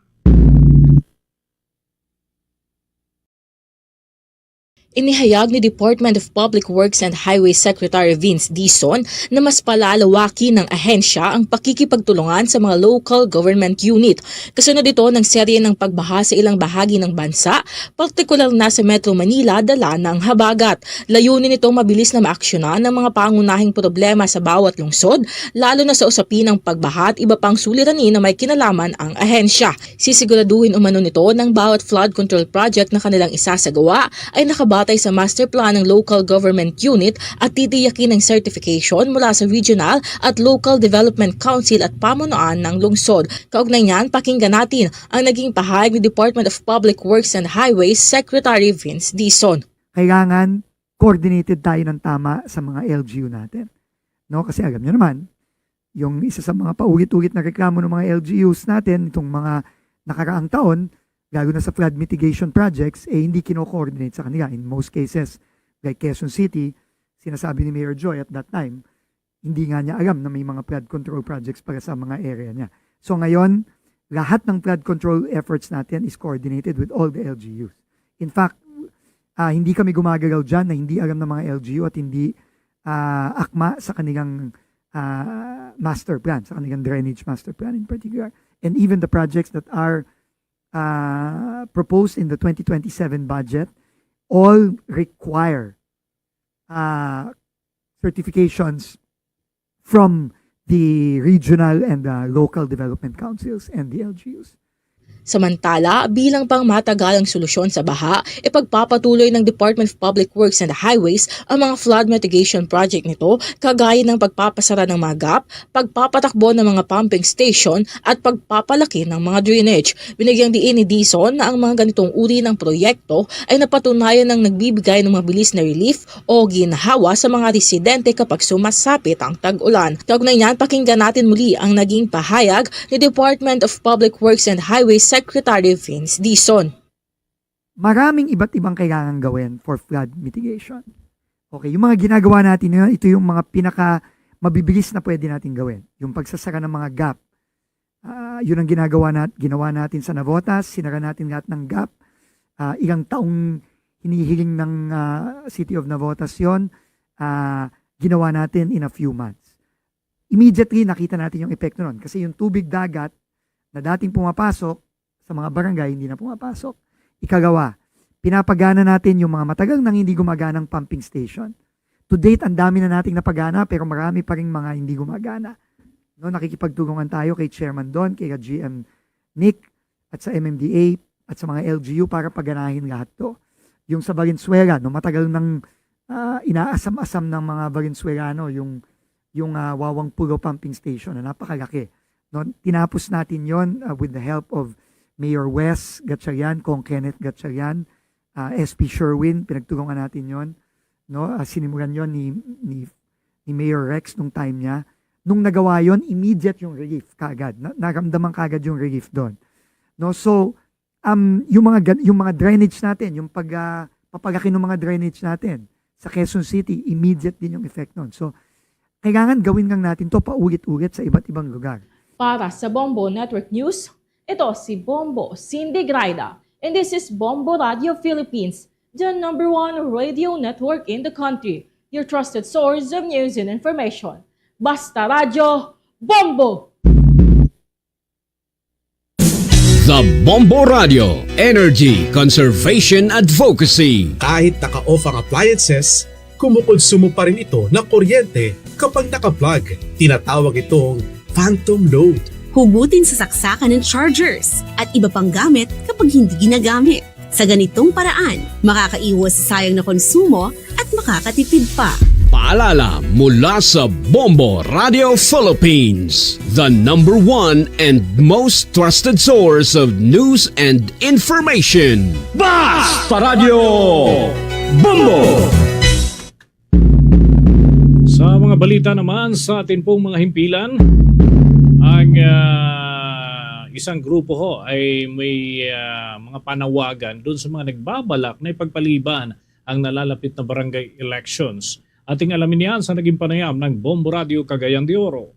Inihayag ni Department of Public Works and Highways Secretary Vince Dizon na mas palalawakin ng ahensya ang pakikipagtulungan sa mga local government unit. Kasunod ito ng serye ng pagbaha sa ilang bahagi ng bansa, partikular na sa Metro Manila, dala ng habagat. Layunin nito mabilis na maaksyonan ng mga pangunahing problema sa bawat lungsod, lalo na sa usapin ng pagbaha at iba pang suliranin na may kinalaman ang ahensya. Sisiguraduhin umano nito ng bawat flood control project na kanilang isasagawa ay nakabatay sa master plan ng local government unit at titiyakin ng certification mula sa regional at local development council at pamunuan ng lungsod. Kaugnay niyan, pakinggan natin ang naging pahayag ni Department of Public Works and Highways Secretary Vince Dizon. Kailangan coordinated tayo ng tama sa mga LGU natin. No? Kasi alam nyo naman, yung isa sa mga paulit-ulit na reklamo ng mga LGUs natin itong mga nakaraang taon, lalo na sa flood mitigation projects, hindi kino-coordinate sa kanila. In most cases, like Quezon City, sinasabi ni Mayor Joy at that time, hindi nga niya alam na may mga flood control projects para sa mga area niya. So ngayon, lahat ng flood control efforts natin is coordinated with all the LGUs. In fact, hindi kami gumagalaw dyan na hindi alam ng mga LGU at hindi akma sa kanilang master plan, sa kanilang drainage master plan in particular. And even the projects that are proposed in the 2027 budget all require certifications from the regional and local development councils and the LGUs. Samantala, bilang pang matagalang solusyon sa baha, ipagpapatuloy ng Department of Public Works and Highways ang mga flood mitigation project nito kagaya ng pagpapasara ng mga gap, pagpapatakbo ng mga pumping station at pagpapalaki ng mga drainage. Binigyang diin ni Dizon na ang mga ganitong uri ng proyekto ay napatunayan ng nagbibigay ng mabilis na relief o ginhawa sa mga residente kapag sumasapit ang tag-ulan. Kaugnay niyan, pakinggan natin muli ang naging pahayag ni Department of Public Works and Highways Secretary Vince Dizon. Maraming iba't ibang kailangan gawin for flood mitigation. Okay, yung mga ginagawa natin yun, ito yung mga pinaka mabibilis na pwede natin gawin. Yung pagsasara ng mga gap. Yun ang ginawa natin sa Navotas, sinara natin lahat ng gap. Ilang taong hinihiling ng City of Navotas yun, ginawa natin in a few months. Immediately nakita natin yung epekto nun kasi yung tubig dagat na dating pumapasok sa mga barangay, hindi na pumapasok. Ikagawa, pinapagana natin yung mga matagal nang hindi gumaganang pumping station. To date, ang dami na nating napagana pero marami pa rin mga hindi gumagana. No, nakikipagtulungan tayo kay Chairman Don, kay GM Nick, at sa MMDA, at sa mga LGU para paganahin lahat to. Yung sa Valenzuela, no, matagal nang inaasam-asam ng mga Valenzuelano yung Wawang Pulo Pumping Station na napakalaki. No, tinapos natin yon with the help of Mayor Wes Gatchalian, Kong Kenneth Gatchalian, SP Sherwin, pinagtulungan natin yon. No, sinimulan yon ni Mayor Rex nung time niya. Nung nagawa yon, immediate yung relief kagad. Naramdaman kagad yung relief doon. No, so yung mga drainage natin, yung papalaki ng mga drainage natin sa Quezon City, immediate din yung effect noon. So kailangan gawin lang natin to paulit-ulit sa iba't ibang lugar. Para sa Bombo Network News, ito si Bombo Cindy Graida. And this is Bombo Radio Philippines, the #1 radio network in the country. Your trusted source of news and information. Basta Radio, Bombo! The Bombo Radio Energy Conservation Advocacy. Kahit naka-off ang appliances, kumukonsumo pa rin ito ng kuryente kapag naka-plug. Tinatawag itong phantom load. Hugutin sa saksakan ng chargers at iba pang gamit kapag hindi ginagamit. Sa ganitong paraan, makakaiwas sa sayang na konsumo at makakatipid pa. Paalala mula sa Bombo Radio Philippines, the #1 and most trusted source of news and information. Basta Radio Bombo! Sa mga balita naman sa atin pong mga himpilan, ang isang grupo ho ay may mga panawagan doon sa mga nagbabalak na ipagpaliban ang nalalapit na barangay elections. Ating alamin yan sa naging panayam ng Bombo Radio Cagayan de Oro.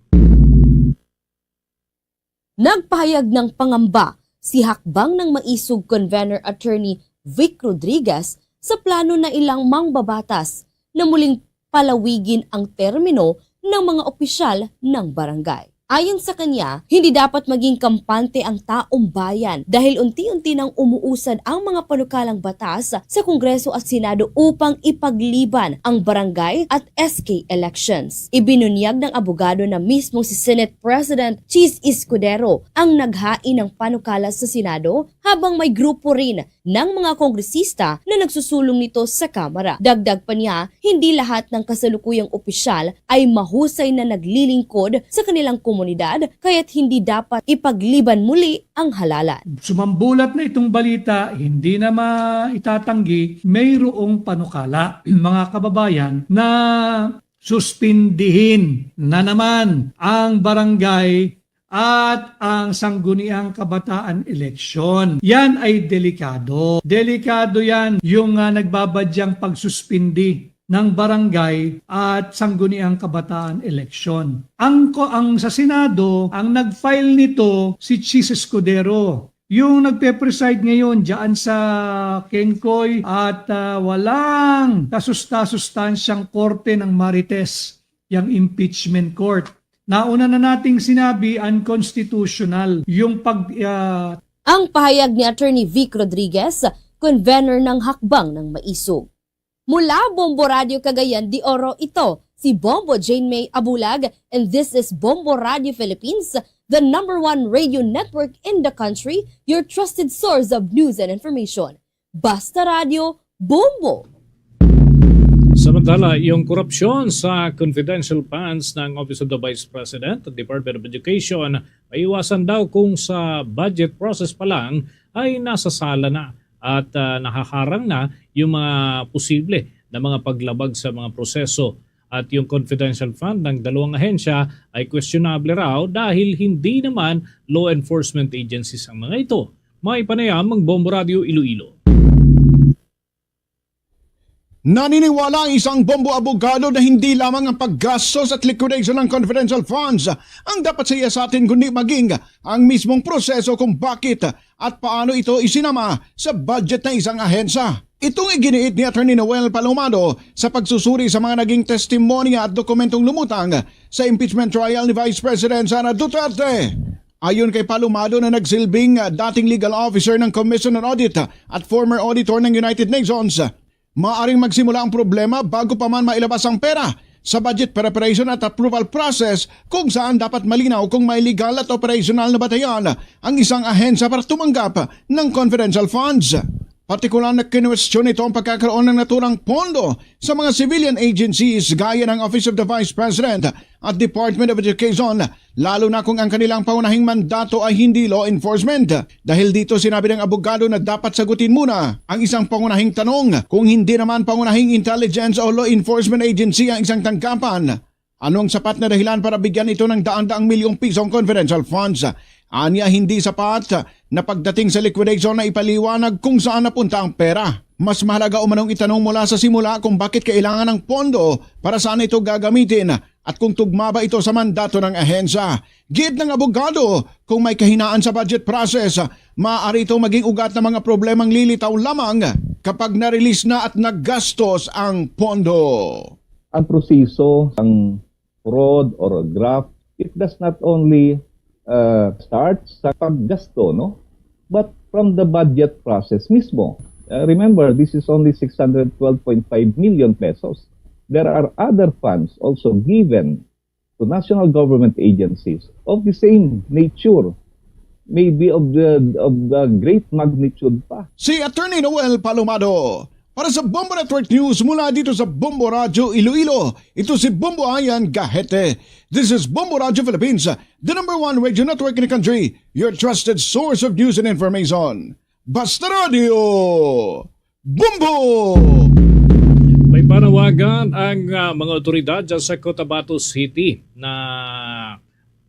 Nagpahayag ng pangamba si Hakbang ng Maisog Convener Attorney Vic Rodriguez sa plano na ilang mangbabatas na muling palawigin ang termino ng mga opisyal ng barangay. Ayon sa kanya, hindi dapat maging kampante ang taong bayan dahil unti-unti nang umuusad ang mga panukalang batas sa Kongreso at Senado upang ipagliban ang barangay at SK elections. Ibinunyag ng abogado na mismo si Senate President Chis Escudero ang naghain ng panukala sa Senado habang may grupo rin ng mga kongresista na nagsusulong nito sa Kamara. Dagdag pa niya, hindi lahat ng kasalukuyang opisyal ay mahusay na naglilingkod sa kanilang komunidad kaya't hindi dapat ipagliban muli ang halalan. Sumambulat na itong balita, hindi na maitatanggi, mayroong panukala, mga kababayan, na suspindihin na naman ang barangay at ang sangguniang kabataan eleksyon. Yan ay delikado. Delikado yan yung nagbabadyang pagsuspindi ng barangay at sangguniang kabataan eleksyon. Ang sa Senado, ang nag-file nito si Chis Escudero. Yung nagpe-preside ngayon diyan sa Kengkoy at walang kasustansyang korte ng Marites, yung impeachment court. Nauna na nating sinabi unconstitutional yung Ang pahayag ni Attorney Vic Rodriguez, convener ng Hakbang ng Maisog. Mula Bombo Radio Cagayan de Oro, ito si Bombo Jane May Abulag, and this is Bombo Radio Philippines, the #1 radio network in the country, your trusted source of news and information. Basta Radio, Bombo! Samantala, yung korupsyon sa confidential funds ng Office of the Vice President at Department of Education ay iwasan daw kung sa budget process pa lang ay nasa sala na at nakaharang na yung mga posible na mga paglabag sa mga proseso. At yung confidential fund ng dalawang ahensya ay questionable raw dahil hindi naman law enforcement agencies ang mga ito. May panayam ang Bombo Radio Iloilo. Naniniwala ang isang bombo abogado na hindi lamang ang paggastos at liquidation ng confidential funds ang dapat siya sa atin kundi maging ang mismong proseso kung bakit at paano ito isinama sa budget ng isang ahensya. Itong iginiit ni Atty. Noel Palomado sa pagsusuri sa mga naging testimonya at dokumentong lumutang sa impeachment trial ni Vice President Sara Duterte. Ayon kay Palomado na nagsilbing dating legal officer ng Commission on Audit at former auditor ng United Nations, maaring magsimula ang problema bago pa man mailabas ang pera sa budget preparation at approval process kung saan dapat malinaw kung may legal at operational na batayan ang isang ahensya para tumanggap ng confidential funds. Partikular na kinwestiyon ito ang pagkakaroon ng naturang pondo sa mga civilian agencies gaya ng Office of the Vice President at Department of Education, lalo na kung ang kanilang paunahing mandato ay hindi law enforcement. Dahil dito sinabi ng abogado na dapat sagutin muna ang isang pangunahing tanong kung hindi naman pangunahing intelligence o law enforcement agency ang isang tanggapan. Ano ang sapat na dahilan para bigyan ito ng daan-daang milyong pisong confidential funds? Anya hindi sapat na pagdating sa liquidation na ipaliwanag kung saan napunta ang pera. Mas mahalaga umanong itanong mula sa simula kung bakit kailangan ng pondo para saan ito gagamitin at kung tugma ba ito sa mandato ng ahensya. Gid ng abogado, kung may kahinaan sa budget process, maaari itong maging ugat ng mga problemang lilitaw lamang kapag na-release na at naggastos ang pondo. Ang proseso ng fraud or graft, it does not only start sa paggasto, no? But from the budget process mismo. Remember, this is only 612.5 million pesos. There are other funds also given to national government agencies of the same nature, maybe of the great magnitude pa. Si Attorney Noel Palomado. Para sa Bombo Network News mula dito sa Bombo Radio Iloilo, ito si Bombo Ayan Gahete. This is Bombo Radio Philippines, the #1 radio network in the country, your trusted source of news and information. Basta Radio Bombo! May panawagan ang mga otoridad dyan sa Cotabato City na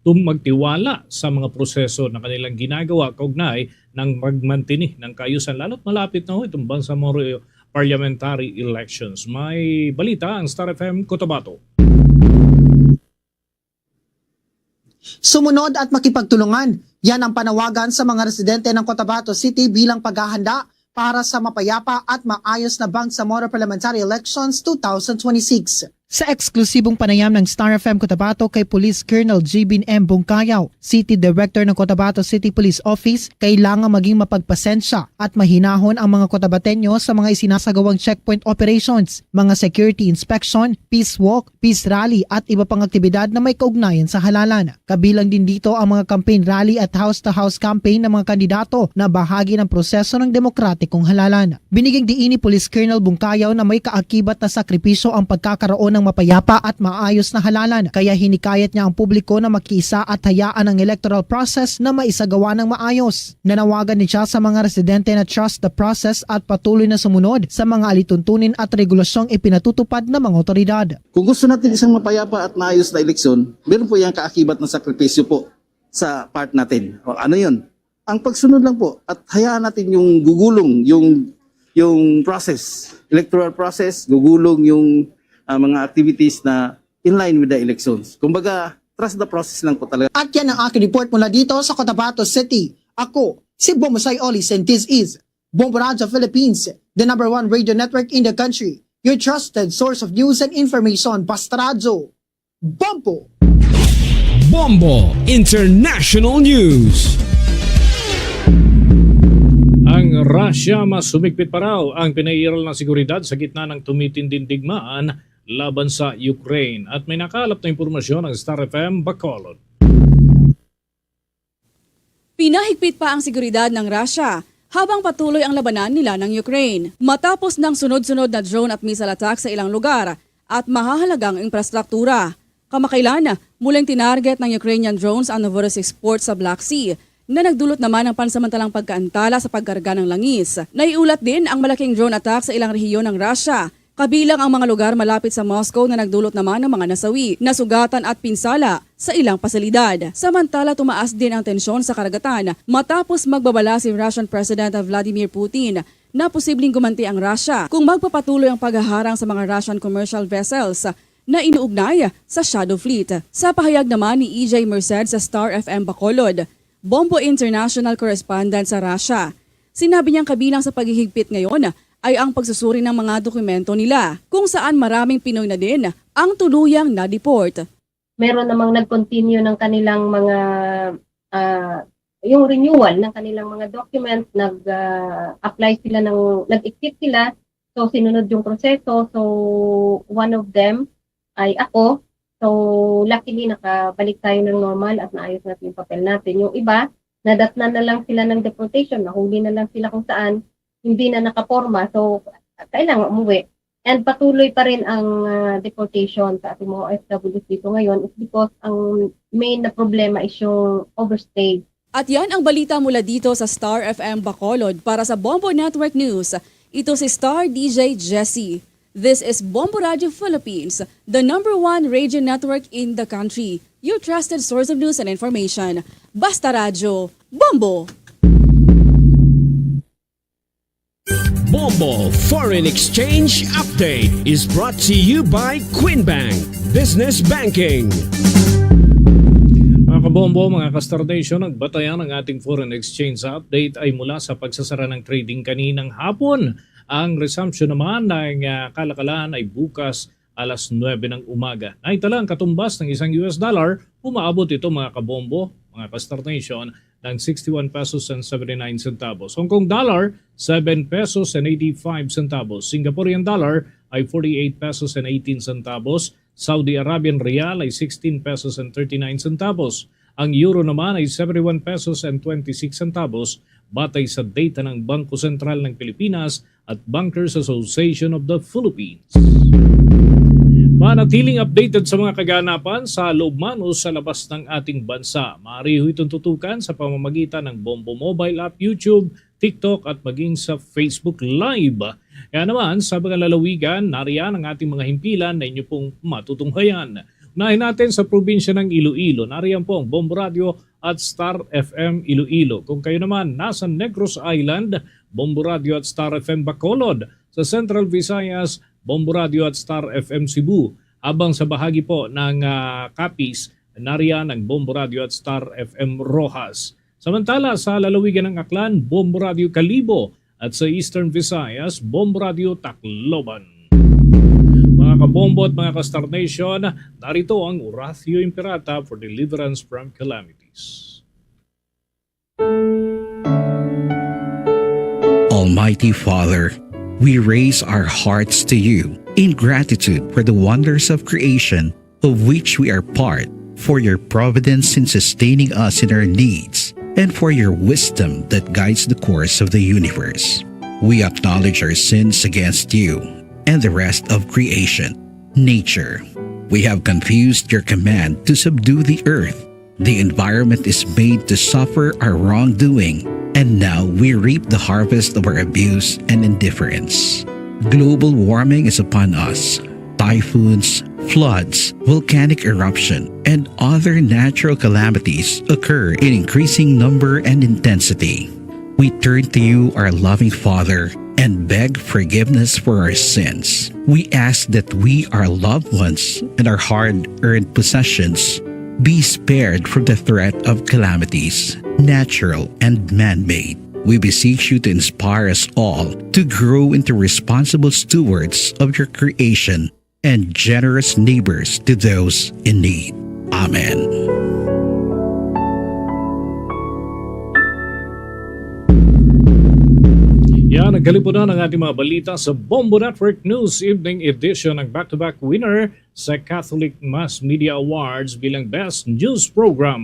magtiwala sa mga proseso na kanilang ginagawa kaugnay ng magmantini ng kaayusan, lalo't malapit na itong Bangsamoro parliamentary elections. May balita ang Star FM Cotabato. Sumunod at makipagtulungan. Yan ang panawagan sa mga residente ng Cotabato City bilang paghahanda para sa mapayapa at maayos na Bangsamoro Parliamentary Elections 2026. Sa eksklusibong panayam ng Star FM Cotabato kay Police Colonel Jibin M. Bungkayaw, City Director ng Cotabato City Police Office, kailangan maging mapagpasensya at mahinahon ang mga Cotabateño sa mga isinasagawang checkpoint operations, mga security inspection, peace walk, peace rally at iba pang aktibidad na may kaugnayan sa halalan. Kabilang din dito ang mga campaign rally at house-to-house campaign ng mga kandidato na bahagi ng proseso ng demokratikong halalan. Binigyang diin ni Police Colonel Bungkayaw na may kaakibat na sakripisyo ang pagkakaroon ng mapayapa at maayos na halalan, kaya hinikayat niya ang publiko na makiisa at hayaan ang electoral process na maisagawa ng maayos. Nanawagan niya sa mga residente na trust the process at patuloy na sumunod sa mga alituntunin at regulasyong ipinatutupad ng mga otoridad. Kung gusto natin isang mapayapa at maayos na eleksyon, meron po yung kaakibat ng sakripisyo po sa part natin. O, ano yun? Ang pagsunod lang po at hayaan natin yung gugulong, yung process, electoral process, gugulong yung mga activities na in line with the elections. Kumbaga, trust the process lang po talaga. At yan ang aking report mula dito sa Cotabato City. Ako, si Bomosay Olis, and this is Bombo Radio Philippines, the #1 radio network in the country. Your trusted source of news and information. Basta Radio Bombo! Bombo International News. Ang Russia mas sumigpit pa raw ang pinairal ng seguridad sa gitna ng tumitinding digmaan laban sa Ukraine. At may nakalap na impormasyon ng Star FM Bacolod. Pinahigpit pa ang seguridad ng Russia habang patuloy ang labanan nila ng Ukraine. Matapos ng sunod-sunod na drone at missile attack sa ilang lugar at mahahalagang infrastruktura. Kamakailan, muling tinarget ng Ukrainian drones ang Novorossiysk port sa Black Sea na nagdulot naman ng pansamantalang pagkaantala sa pagkarga ng langis. Naiulat din ang malaking drone attack sa ilang rehiyon ng Russia, kabilang ang mga lugar malapit sa Moscow na nagdulot naman ng mga nasawi, nasugatan at pinsala sa ilang pasilidad. Samantala, tumaas din ang tensyon sa karagatan matapos magbabala si Russian President Vladimir Putin na posibleng gumanti ang Russia kung magpapatuloy ang paghaharang sa mga Russian commercial vessels na inuugnay sa Shadow Fleet. Sa pahayag naman ni EJ Merced sa Star FM Bacolod, Bombo International Correspondent sa Russia, sinabi niyang kabilang sa paghihigpit ngayon ay ang pagsusuri ng mga dokumento nila, kung saan maraming Pinoy na din ang tuluyang na-deport. Meron namang nag-continue ng kanilang mga, yung renewal ng kanilang mga documents, nag-apply sila, nag-exit sila, so sinunod yung proseso. So one of them ay ako. So luckily nakabalik tayo ng normal at naayos natin yung papel natin. Yung iba, nadatnan na lang sila ng deportation, nahuli na lang sila kung saan, hindi na nakaporma, so kailangan umuwi. And patuloy pa rin ang deportation sa ating mga OFWs dito ngayon is because ang main na problema is yung overstay. At yan ang balita mula dito sa Star FM Bacolod. Para sa Bombo Network News, ito si Star DJ Jessie. This is Bombo Radio Philippines, the #1 radio network in the country. Your trusted source of news and information. Basta Radio Bombo! Bombo Foreign Exchange Update is brought to you by Quinbank Business Banking. Mga kabombo, mga ka-Star-Nation, nagbatayan ng ating foreign exchange update ay mula sa pagsasara ng trading kaninang hapon. Ang resumption naman ng kalakalan ay bukas alas 9 ng umaga. Naitalang katumbas ng isang US dollar, umaabot ito mga kabombo, mga ka-Star-Nation, ng 61 pesos and 79 centavos. Hong Kong dollar, 7 pesos and 85 centavos. Singaporean dollar ay 48 pesos and 18 centavos. Saudi Arabian Rial ay 16 pesos and 39 centavos. Ang euro naman ay 71 pesos and 26 centavos batay sa data ng Bangko Sentral ng Pilipinas at Bankers Association of the Philippines. Manatiling updated sa mga kaganapan sa loob man o sa labas ng ating bansa. Maaari ho itong tutukan sa pamamagitan ng Bombo Mobile App, YouTube, TikTok at maging sa Facebook Live. Kaya naman sa mga lalawigan, nariyan ang ating mga himpilan na inyo pong matutunghayan. Unahin natin sa probinsya ng Iloilo. Nariyan po ang Bombo Radio at Star FM Iloilo. Kung kayo naman nasa Negros Island, Bombo Radio at Star FM Bacolod. Sa Central Visayas, Bombo Radio at Star FM Cebu. Habang sa bahagi po ng Capiz, nariyan ang Bombo Radio at Star FM Rojas. Samantala sa lalawigan ng Aklan, Bombo Radio Calibo at sa Eastern Visayas, Bombo Radio Tacloban. Mga kabombo at mga ka-Star Nation, narito ang Oratio Imperata for deliverance from calamities. Almighty Father, we raise our hearts to you in gratitude for the wonders of creation of which we are part, for your providence in sustaining us in our needs, and for your wisdom that guides the course of the universe. We acknowledge our sins against you and the rest of creation, nature. We have confused your command to subdue the earth. The environment is made to suffer our wrongdoing, and now we reap the harvest of our abuse and indifference. Global warming is upon us. Typhoons, floods, volcanic eruption, and other natural calamities occur in increasing number and intensity. We turn to you, our loving Father, and beg forgiveness for our sins. We ask that we, our loved ones, and our hard-earned possessions be spared from the threat of calamities, natural and man-made. We beseech you to inspire us all to grow into responsible stewards of your creation and generous neighbors to those in need. Amen. Yan, nagkalipunan ang ating mga balita sa Bombo Network News Evening Edition ng back-to-back winner sa Catholic Mass Media Awards bilang Best News Program.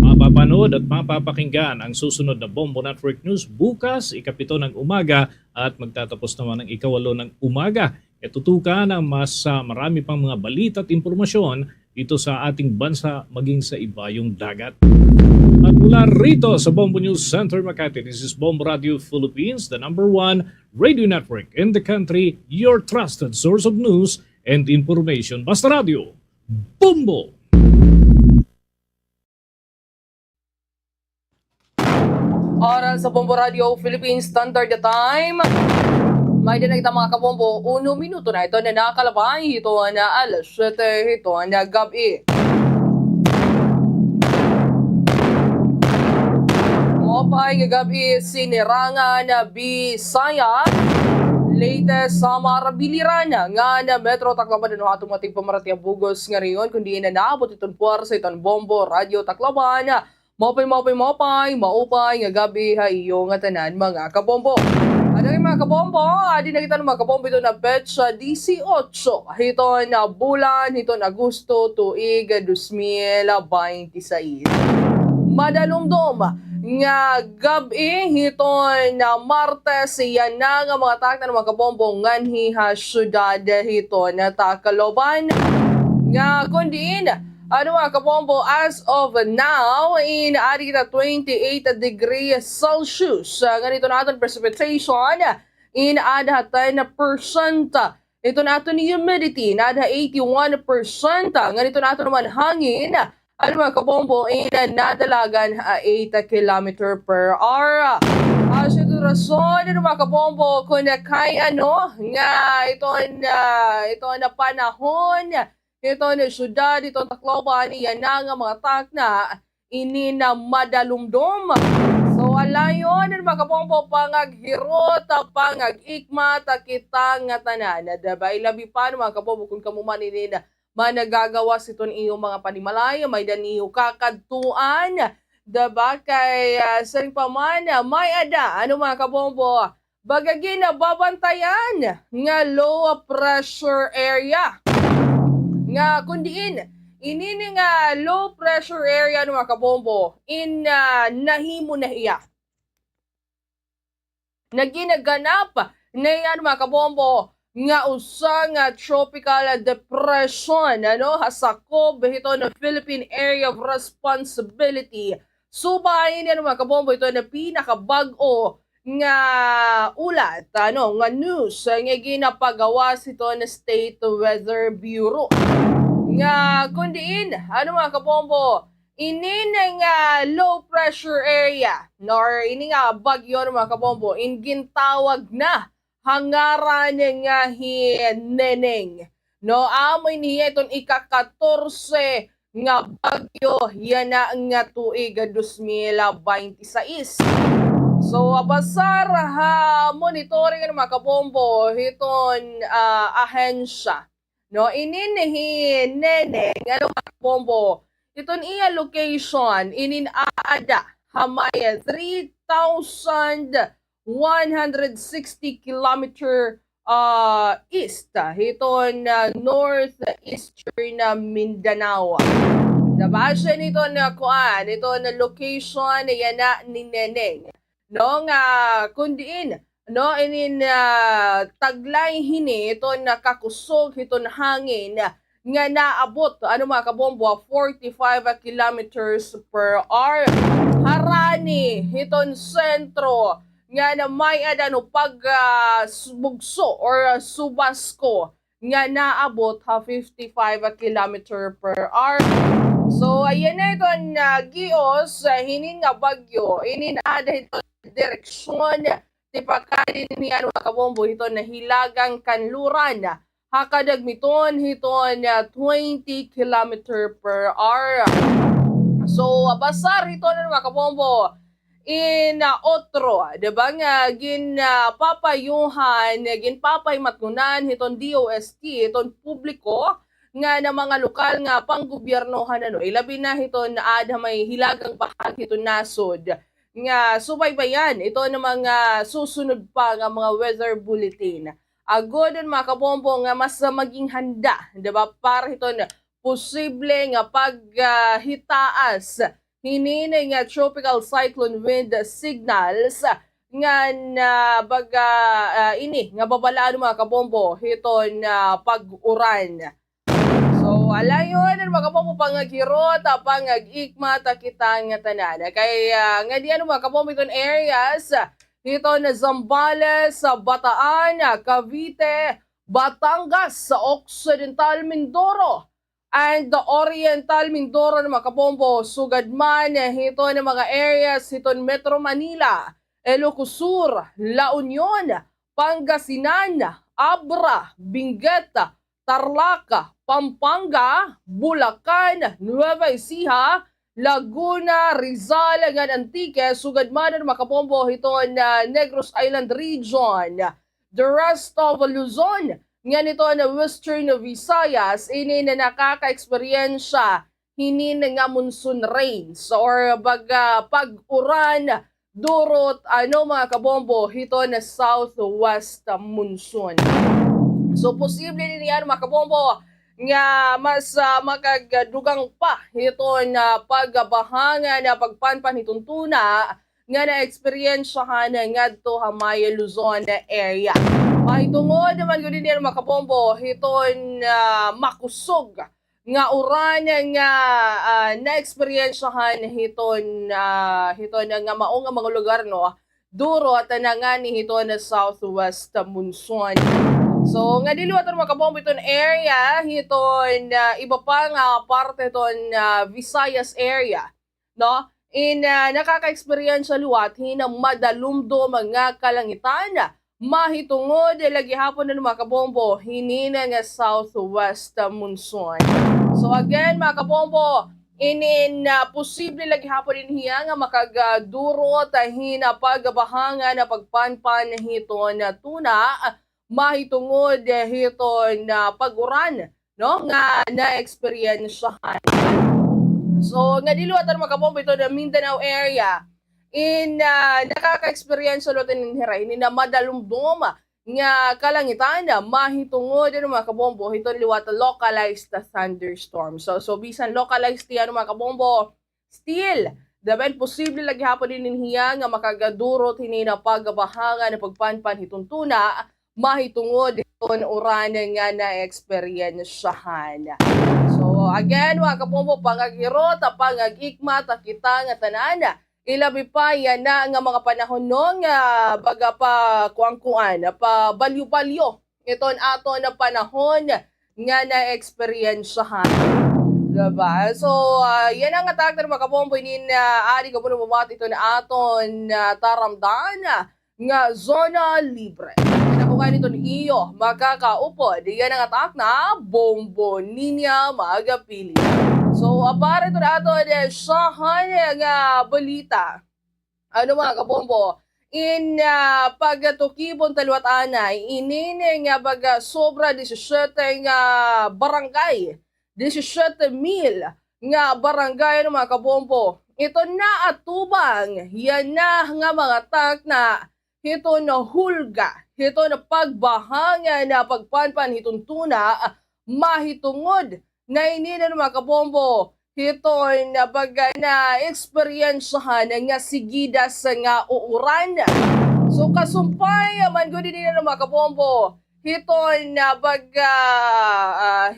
Mapapanood at mapapakinggan ang susunod na Bombo Network News bukas, 7 ng umaga at magtatapos naman ng 8 ng umaga. Tutukan ang mas marami pang mga balita at impormasyon dito sa ating bansa maging sa ibayong dagat. At mula rito sa Bombo News Center, Makati, this is Bombo Radio Philippines, the #1 radio network in the country, your trusted source of news and information. Basta Radio, Bombo! Oras sa Bombo Radio Philippines Standard Time. May dinagita mga kabombo, 1 minuto na ito na nakalabay. Ito na alas 7, ito na gabi. Mopay gabi sinirangan na Bisaya. Latest sa marabiliran nga na Metro Tacloban na atong ating pamaratiang bugos nga riyon kundi na naabot itong puwersa itong Bombo Radio Tacloban. Mopay, maupay nga gabi ha iyo nga tanan mga kabombo. Ano yung mga kabombo? Adi na kita ng mga kabombo ito na petsa 18. Ito na bulan, ito na Agosto, tuig 2026. Madalumdom nga gabi, ito na Martes, yan na nga mga takta ng mga kabombo nganhi ha syudad ito na Tacloban. Nga kundiin, ano mga kabombo, as of now, in adita 28 degrees Celsius. Ganito natin precipitation, in adha 10%. Ito natin humidity, in adha 81%. Ganito natin naman hangin, ano mga kabombo, in nadalagan 8 km per hour. As ito rason mga kabombo kung kay nga ito na panahon, ito na syudad, ito Tacloban, yan na nga mga tak na ini na madalumdom. So alayon mga kabombo pangaghirot, pangag-ikma, kita nga tanan. Diba? Ilabi pa mga kabombo kung kamumanin managagawas iton iyong mga panimalay, may dan iyo kakadtuan. Diba? Kay sa pa man, may ada, mga kabombo, bagagin na babantayan nga low pressure area. Nga kundiin, ini nga low pressure area mga kabombo, nahimo na iya. Naginaganap na yan mga kabombo, nga usang tropical depression, hasakop ito na Philippine Area of Responsibility. Subayin yan mga kabombo, ito na pinakabag-o nga ulat, nga news, nga ginapagawas ito na State Weather Bureau. Nga kundiin, mga kabombo, ini nga low pressure area, nor ini nga bagyo mga kabombo, gintawag na hangaran nga hineneng. No, amoy niya itong ika-14 nga bagyo, yan na nga tuig 2026. So, abasar monitoring mga kabombo iton ahensya. No, ininihin neneng mga kabombo. Iton iya location inin aada hamay 3,160 kilometer east. Iton northeastern na Mindanao. Nabasya nito na kuan, ito na location yan na ni neneng. No nga kundiin inin taglay hini ito nakakusog ito na hangin nga naabot mga kabombo 45 kilometers per hour. Harani iton sentro nga na may pagbugso or subasko nga naabot 55 kilometer per hour. So ayan na ito gios hinin nga bagyo ininada ito direksyon tipakanin niya mga kabombo ito na hilagang kanluran hakadagmiton hiton 20 kilometer per hour. So basar ito na mga kabombo in otro, diba nga ginpapayuhan, ginpapaymatnunan hiton DOST, hiton publiko nga na mga lokal nga panggobyernohan ilabi na hiton ada may hilagang bahagi hiton nasod nga subaybayan ito na mga susunod pa nga mga weather bulletin. Agodon mga kabombo nga mas maging handa, diba? Para ito na posible nga paghitaas hinini nga tropical cyclone wind signals nga na ini nga babalaan mga kabombo ito na pag-uran. So, alayon, mga kabombo pangaghirot, pangag-ikma, kita nga tanan. Kaya nga diyan mga kabombo itong areas, ito na Zambales, Bataan, Cavite, Batangas, Occidental Mindoro, and the Oriental Mindoro na mga kabombo, Sugadman, ito na mga areas, ito Metro Manila, Ilocos Sur, La Union, Pangasinan, Abra, Benguet, Tarlac, Pampanga, Bulacan, Nueva Ecija, Laguna, Rizal, Antique, Sugadman, Macabombo, hiton Negros Island Region. The rest of Luzon, nga nito na Western Visayas, ini na nakaka-eksperyensya hinin nga monsoon rains or pag-uran durot mga kabombo hito na southwest monsoon. So posible din yan mga kabombo nga mas makagdugang pa ito na pagbahangan na pagpanpan hitong tuna nga na-eksperyensyahan nga ito hamay Luzon area. Mahitungod naman ko din yan mga kabombo ito na makusog nga uran nga na-eksperyensyahan ito na nga maong mga lugar duro at nangani ito na southwest monsoon. So, nga diliwat mga kabombo itong area, itong iba pa nga parte itong Visayas area, no? nakaka-experience sa luwat hina madalumdo mga kalangitan mahitungod lagi hapon na mga kabombo hinina nga southwest monsoon. So again mga kabombo, posible lagi hapon din hiya nga makagadurot hina pagabahanga na pagpanpan hiton na tuna mahitungod hiton na paguran no nga na-experiencehan. So, nga diluwatan mga kabombo ito na Mindanao area nakaka-experience ulit ng hiray na madalumdum nga kalangitan na mahitungod mga kabombo ito liwatan localized thunderstorm. So bisan localized yan mga kabombo, still dapat posible lagi hapon din niya nga makagadurot hinina pagbahanga na pagpanpan hitong tuna mahitungod ito na uran nga na-experiencehan. So again mga kabombo, pangagirot, pangagikmat, kita nga tanan, ilabi pa yan na nga mga panahon nung baga pa kuang-kuan, pa balyo-balyo. Ito ato na panahon nga na-experiencehan. Diba? So, yan ang atak na mga kabombo, ari ka po na bumati ito na aton taramdaan nga zona libre. Nabukan ito ni iyo, makakaupod. Yan ang atak na Bombo Ninya Magapili. So, apara ito na ato sahan nga balita. Ano mga kabombo? Pagtukibon talwat anay, nga baga sobra 17 nga barangay. 17,000 nga barangay ng mga kabombo. Ito na atubang, yan na nga mga tak na ito na hulga, ito na pagbahanga na pagpanpan hitong tuna, mahitungod na inina ng mga kabombo, ito na baga na experiencehan nga sigidas nga uuran. So kasumpay, man ko din ng mga kabombo, ito na baga,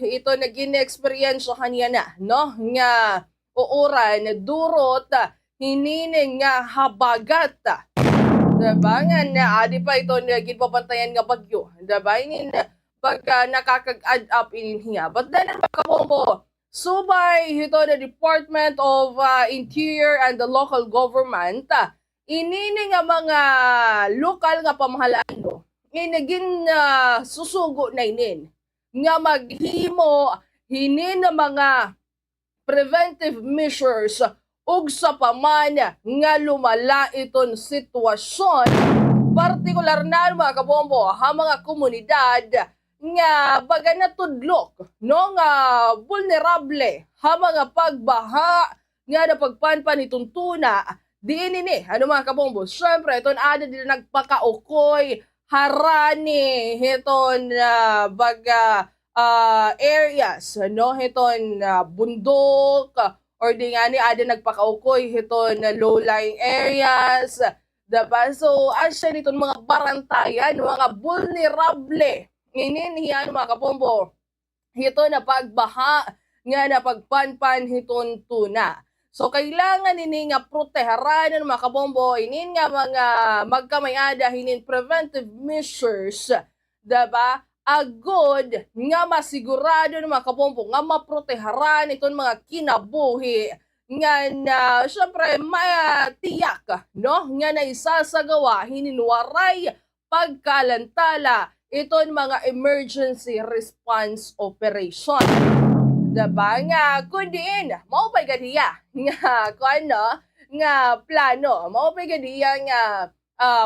ito na gine-experiencehan niya na, no? Nga uuran, durot, hininin nga habagat. Diba? Nga adi pa ito na ginpapantayan nga bagyo. Diba? Pagka nakakag-add up inihiya. But then, mga kabombo, subay ito na Department of Interior and the Local Government, inini nga mga lokal nga pamahalaan, no? Naging susugo na inin nga maghimo hinin na mga preventive measures ug sa paman nga lumala iton sitwasyon, partikular na mga kabombo ha mga komunidad nga baga natudlok no nga vulnerable ha mga pagbaha nga napagpanpan itong tuna diin ini ano mga kabombo. Syempre iton ada din nagpakaukoy harani hiton baga areas no hiton bundok or di nga ni ada nagpakaukoy hiton low-lying areas, diba? So asya niton mga barantayan, mga vulnerable ininihan mga kabombo hito na pagbaha nga na pagpanpan hiton tuna. So kailangan ini nga proteharan ng mga kabombo, inin nga mga magkamayada hinin preventive measures, diba? Agod nga masigurado ng mga kabombo nga maproteharan iton mga kinabuhi nga na syempre matiyak no nga na isasagawa hininwaray pagkalantala iton mga emergency response operation. Diba nga kundiin maupay gadiya nga kuano nga plano maupay gadiya nga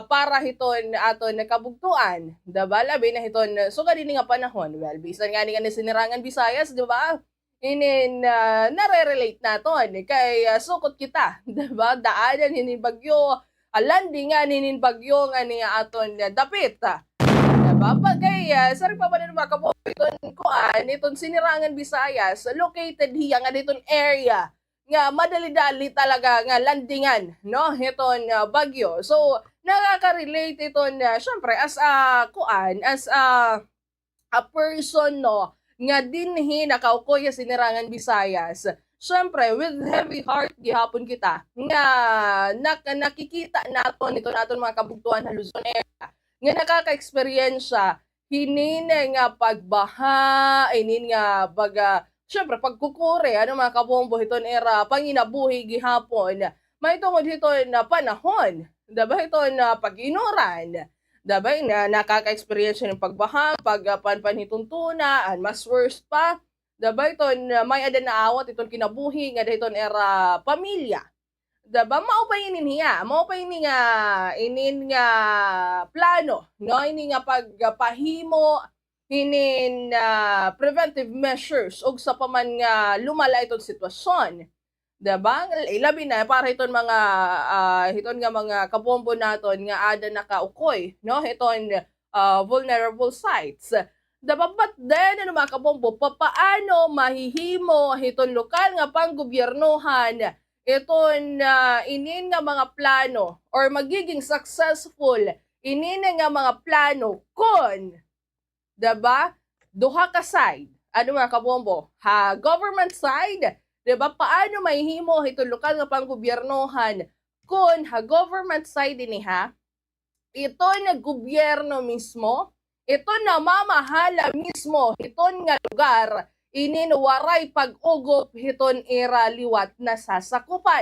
para hiton aton nakabugtuan, diba? Labi na hiton so gani nga panahon. Well, bisan nga ni sinirangan Visayas, diba? Inin nare-relate naton kay sukot kita, diba? Daanan hinin bagyo, landing nga hinin bagyo nga ni aton dapit. Diba? Pagay sari pa ba mga kabombo iton kuan iton sinirangan Visayas, located hiya nga diton area nga madali-dali talaga nga landingan no hiton bagyo. So nakaka-relate ito na syempre as a kuan as a person no nga dinhi nakaukoy sinirangan Visayas. Syempre with heavy heart gihapon kita nga nakikita naton ito naton mga kabugtuan sa Luzon area nga nakaka-experience hinin nga pagbaha inin nga baga syempre pagkukure ano mga kabombo hiton era panginabuhi gihapon Maitungod ito na panahon, diba ito na pag-inuran, diba na nakaka-experience ng pagbaha, pagpanpan hitong tuna, and mas worst pa, diba ito na may ada na awat itong kinabuhi, nga ito era pamilya. Diba, maupainin niya, maupainin nga, inin nga plano, no? Ini nga pagpahimo, inin preventive measures, og sa paman nga lumala itong sitwasyon. Diba? Ilabi na, para itong mga, iton nga mga kabombo naton nga ada nakaukoy, no? Itong vulnerable sites. Diba? But then, ano mga kabombo, paano mahihimo itong lokal nga panggobyernohan iton inin nga mga plano or magiging successful inin nga mga plano kung, diba, duha ka side, ano mga kabombo, government side, diba, paano mahihimo itong lokal nga panggobyernohan kung government side ini ito na gobyerno mismo, ito na mamahala mismo, ito nga lugar, ininuwaray pag-ugop hiton era liwat na sasakupan.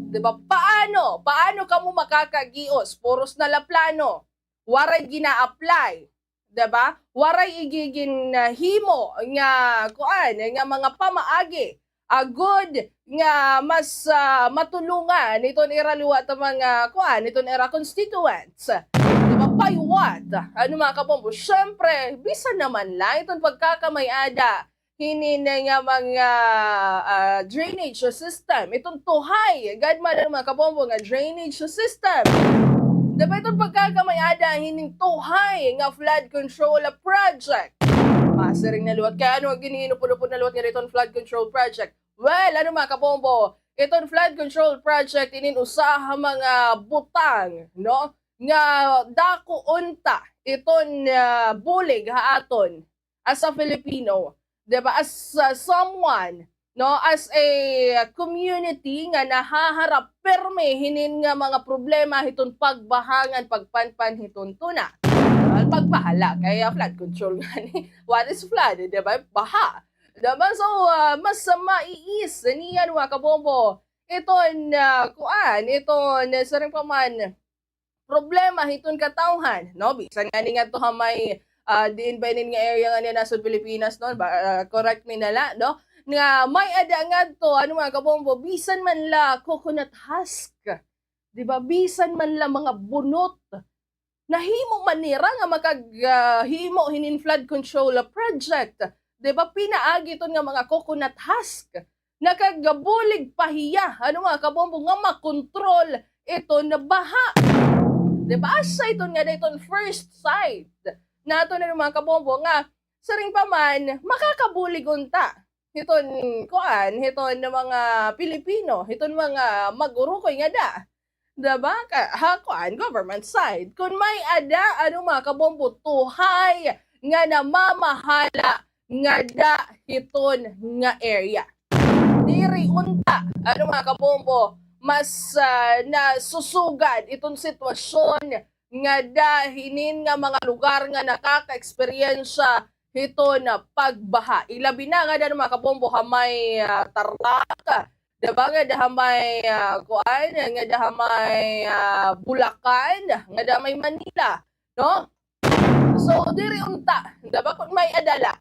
Diba? Paano? Paano ka mo makakagios? Puros na la plano. Waray gina-apply. Diba? Waray igigin himo nga kuan nga mga pamaagi. Agod nga mas matulungan iton era liwat mga kuan iton era constituents. By what? Ano mga kabombo? Siyempre, bisa naman lang itong pagkakamayada. Hinin nga mga drainage system. Itong tuhay. Gadman ang mga kabombo nga drainage system. Diba itong pagkakamayada, hining tuhay nga flood control project. Masiring na luwat. Kaya ano ginihinupuno-puno na luwat nga itong flood control project? Well, ano mga kabombo? Itong flood control project, ininusaha mga butang, no? Nga dako unta iton bulig haaton as a Filipino, diba, as someone, no, as a community nga nahaharap perme hinin nga mga problema hiton pagbahangan pagpanpan hiton tuna, pagbahala kaya flood control gani. What is flood, diba? Baha, diba? So mas maiis niyan mga kabombo iton kuan iton sa ring paman problema hiton katawhan, no? Bisan nga ni nga to may diin ba nga area nga niya nasod Pilipinas, no? Correct me nala, no? Nga may ada nga to, ano mga kabombo, bisan man la coconut husk, di ba? Bisan man la mga bunot, nahimo manira nga makaghimo hinin flood control project, di ba? Pinaagi ton nga mga coconut husk, nakagabulig pahiya, ano mga kabombo, nga makontrol ito na baha. Diba? Asa ito nga na itong first sight na ito na mga kabombo nga sa ring pa man makakabulig unta hiton kuan hiton na mga Pilipino hiton mga magurukoy nga da. Diba? Kuan government side kung may ada ano mga kabombo tuhay nga namamahala nga da hiton nga area. Diri unta ano mga kabombo mas nasusugad itong sitwasyon nga dahinin nga mga lugar nga nakaka-eksperyensya ito na pagbaha. Ilabi na nga na mga kabombo hamay Tarlac, diba nga dahamay kuan, nga dahamay Bulacan, nga dahamay Manila, no? So, diri unta, diba? Kung may adala.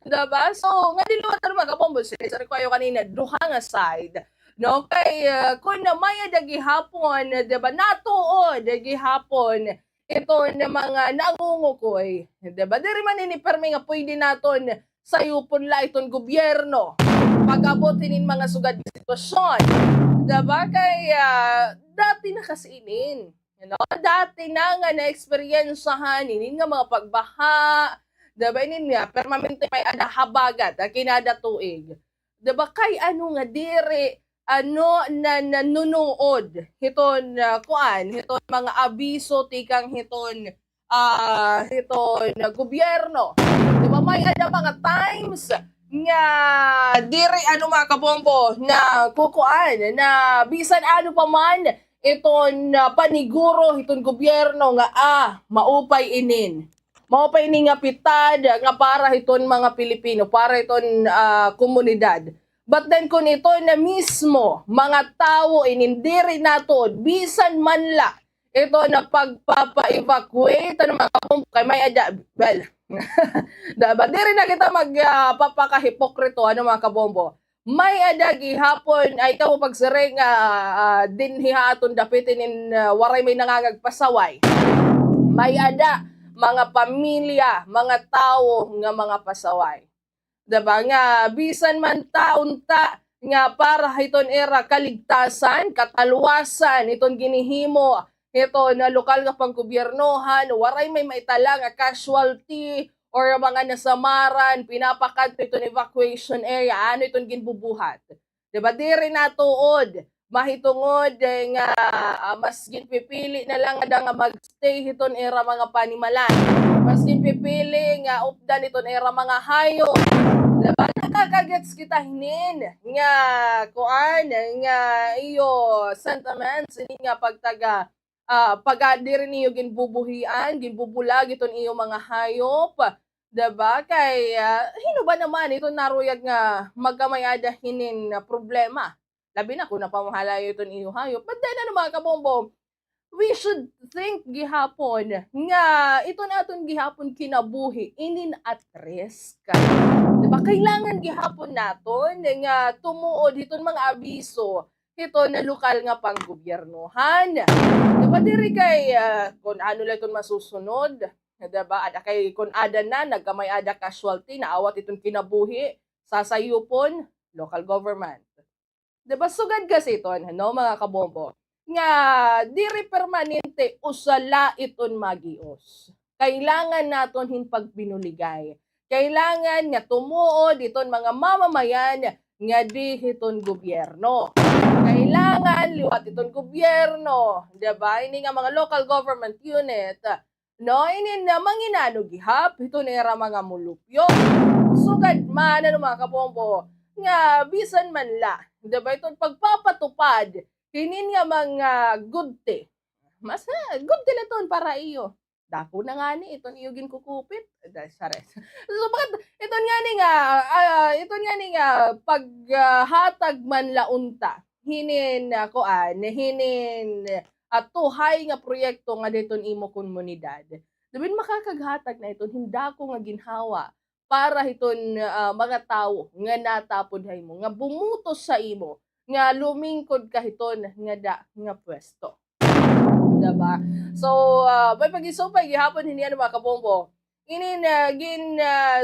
Diba? So, nga diluwat na mga kabombo, sinasabi ko kayo kanina, duha nga side, no, kay kung na may dagihapon, diba, natuod dagihapon ito na mga nangungukoy, diba, diri man inipermi nga pwede naton sayupon la itong gobyerno pag-abot inin mga sugad sitwasyon, diba, kay dati na kasinin, you know, dati na nga na-experiensahan inin nga mga pagbaha, diba, inin nga permanente may adahabagat kinada tuig, diba, kay ano nga diri ano na nanunood hiton kuan hiton mga abiso tikang hiton hiton gobyerno, di ba may ada mga times nga diri ano mga kabombo na kukuan na bisan ano pa man iton paniguro hiton gobyerno nga maupay inin nga pitad nga para hiton mga Pilipino, para hiton komunidad. But then kung ito na mismo, mga tao hindi rin nato, bisan man la, ito na pagpapa-evacuate, ano mga kapumbo, kay may adya, well, diba? Di rin na kita magpapakahipokrito, ano mga kabombo. May adagi hapon ay ikaw pagsiring din hihaton dapitin in waray may nangangagpasaway. May ada mga pamilya, mga tao nga mga pasaway. Diba nga bisan man taon ta nga para iton era kaligtasan, katalwasan iton ginihimo ito na lokal nga panggobyernohan, waray may maitala nga casualty or mga nasamaran, pinapakat itong evacuation area, ano itong ginbubuhat. Diba? Di rin natuod, mahitungod nga mas ginpipili na lang nga magstay itong era mga panimalan. Mas ginpipili nga updan itong era mga hayo. Diba? Nakakagets kita hinin nga kuan, nga iyo sentiments, hindi nga pagtaga pag-adi rin niyo ginbubuhian, ginbubulag iton iyo mga hayop, diba? Kay, hino ba naman ito naruyag nga magkamayada hinin na problema? Labi na kung napamahalayo iton iyo hayop. But then, ano mga kabombo, we should think gihapon nga ito naton gihapon kinabuhi, inin at risk. Diba? Kailangan gihapon naton nga tumuod iton mga abiso ito na lokal nga panggobyernohan. Diba diri kay kung ano lang itong masusunod, diba? Ada kay kung ada na, nagkamay ada casualty, naawat itong kinabuhi, sasayupon, local government. Diba? Sugad kasi ito, no, mga kabombo, nga diri permanente usala iton magios. Kailangan naton hinpagbinuligay. Kailangan nga tumuod iton mga mamamayan nga di hiton gobyerno. Kailangan liwat itong gobyerno, diba? Ini nga mga local government unit, no? Ini na manginano gihap, ito nera mga mulupyo. Sugad man, ano mga kabombo, nga bisan man la, diba? Itong pagpapatupad, kinin nga mga good te. Mas good te na ito para iyo. Dako na nga ni, itong iyo ginkukupit. Sares. So, bakit, ito nga ni nga, paghatag man launta, hinin at tuhay nga proyekto nga deton imo komunidad. Dabin makakaghatag na iton hinda ko nga ginhawa para hiton mga tawo nga natapod hay mo nga bumutos sa imo nga lumingkod ka hiton nga pwesto. Diba? So may pagisupay gihapon hindi ano mga kabombo.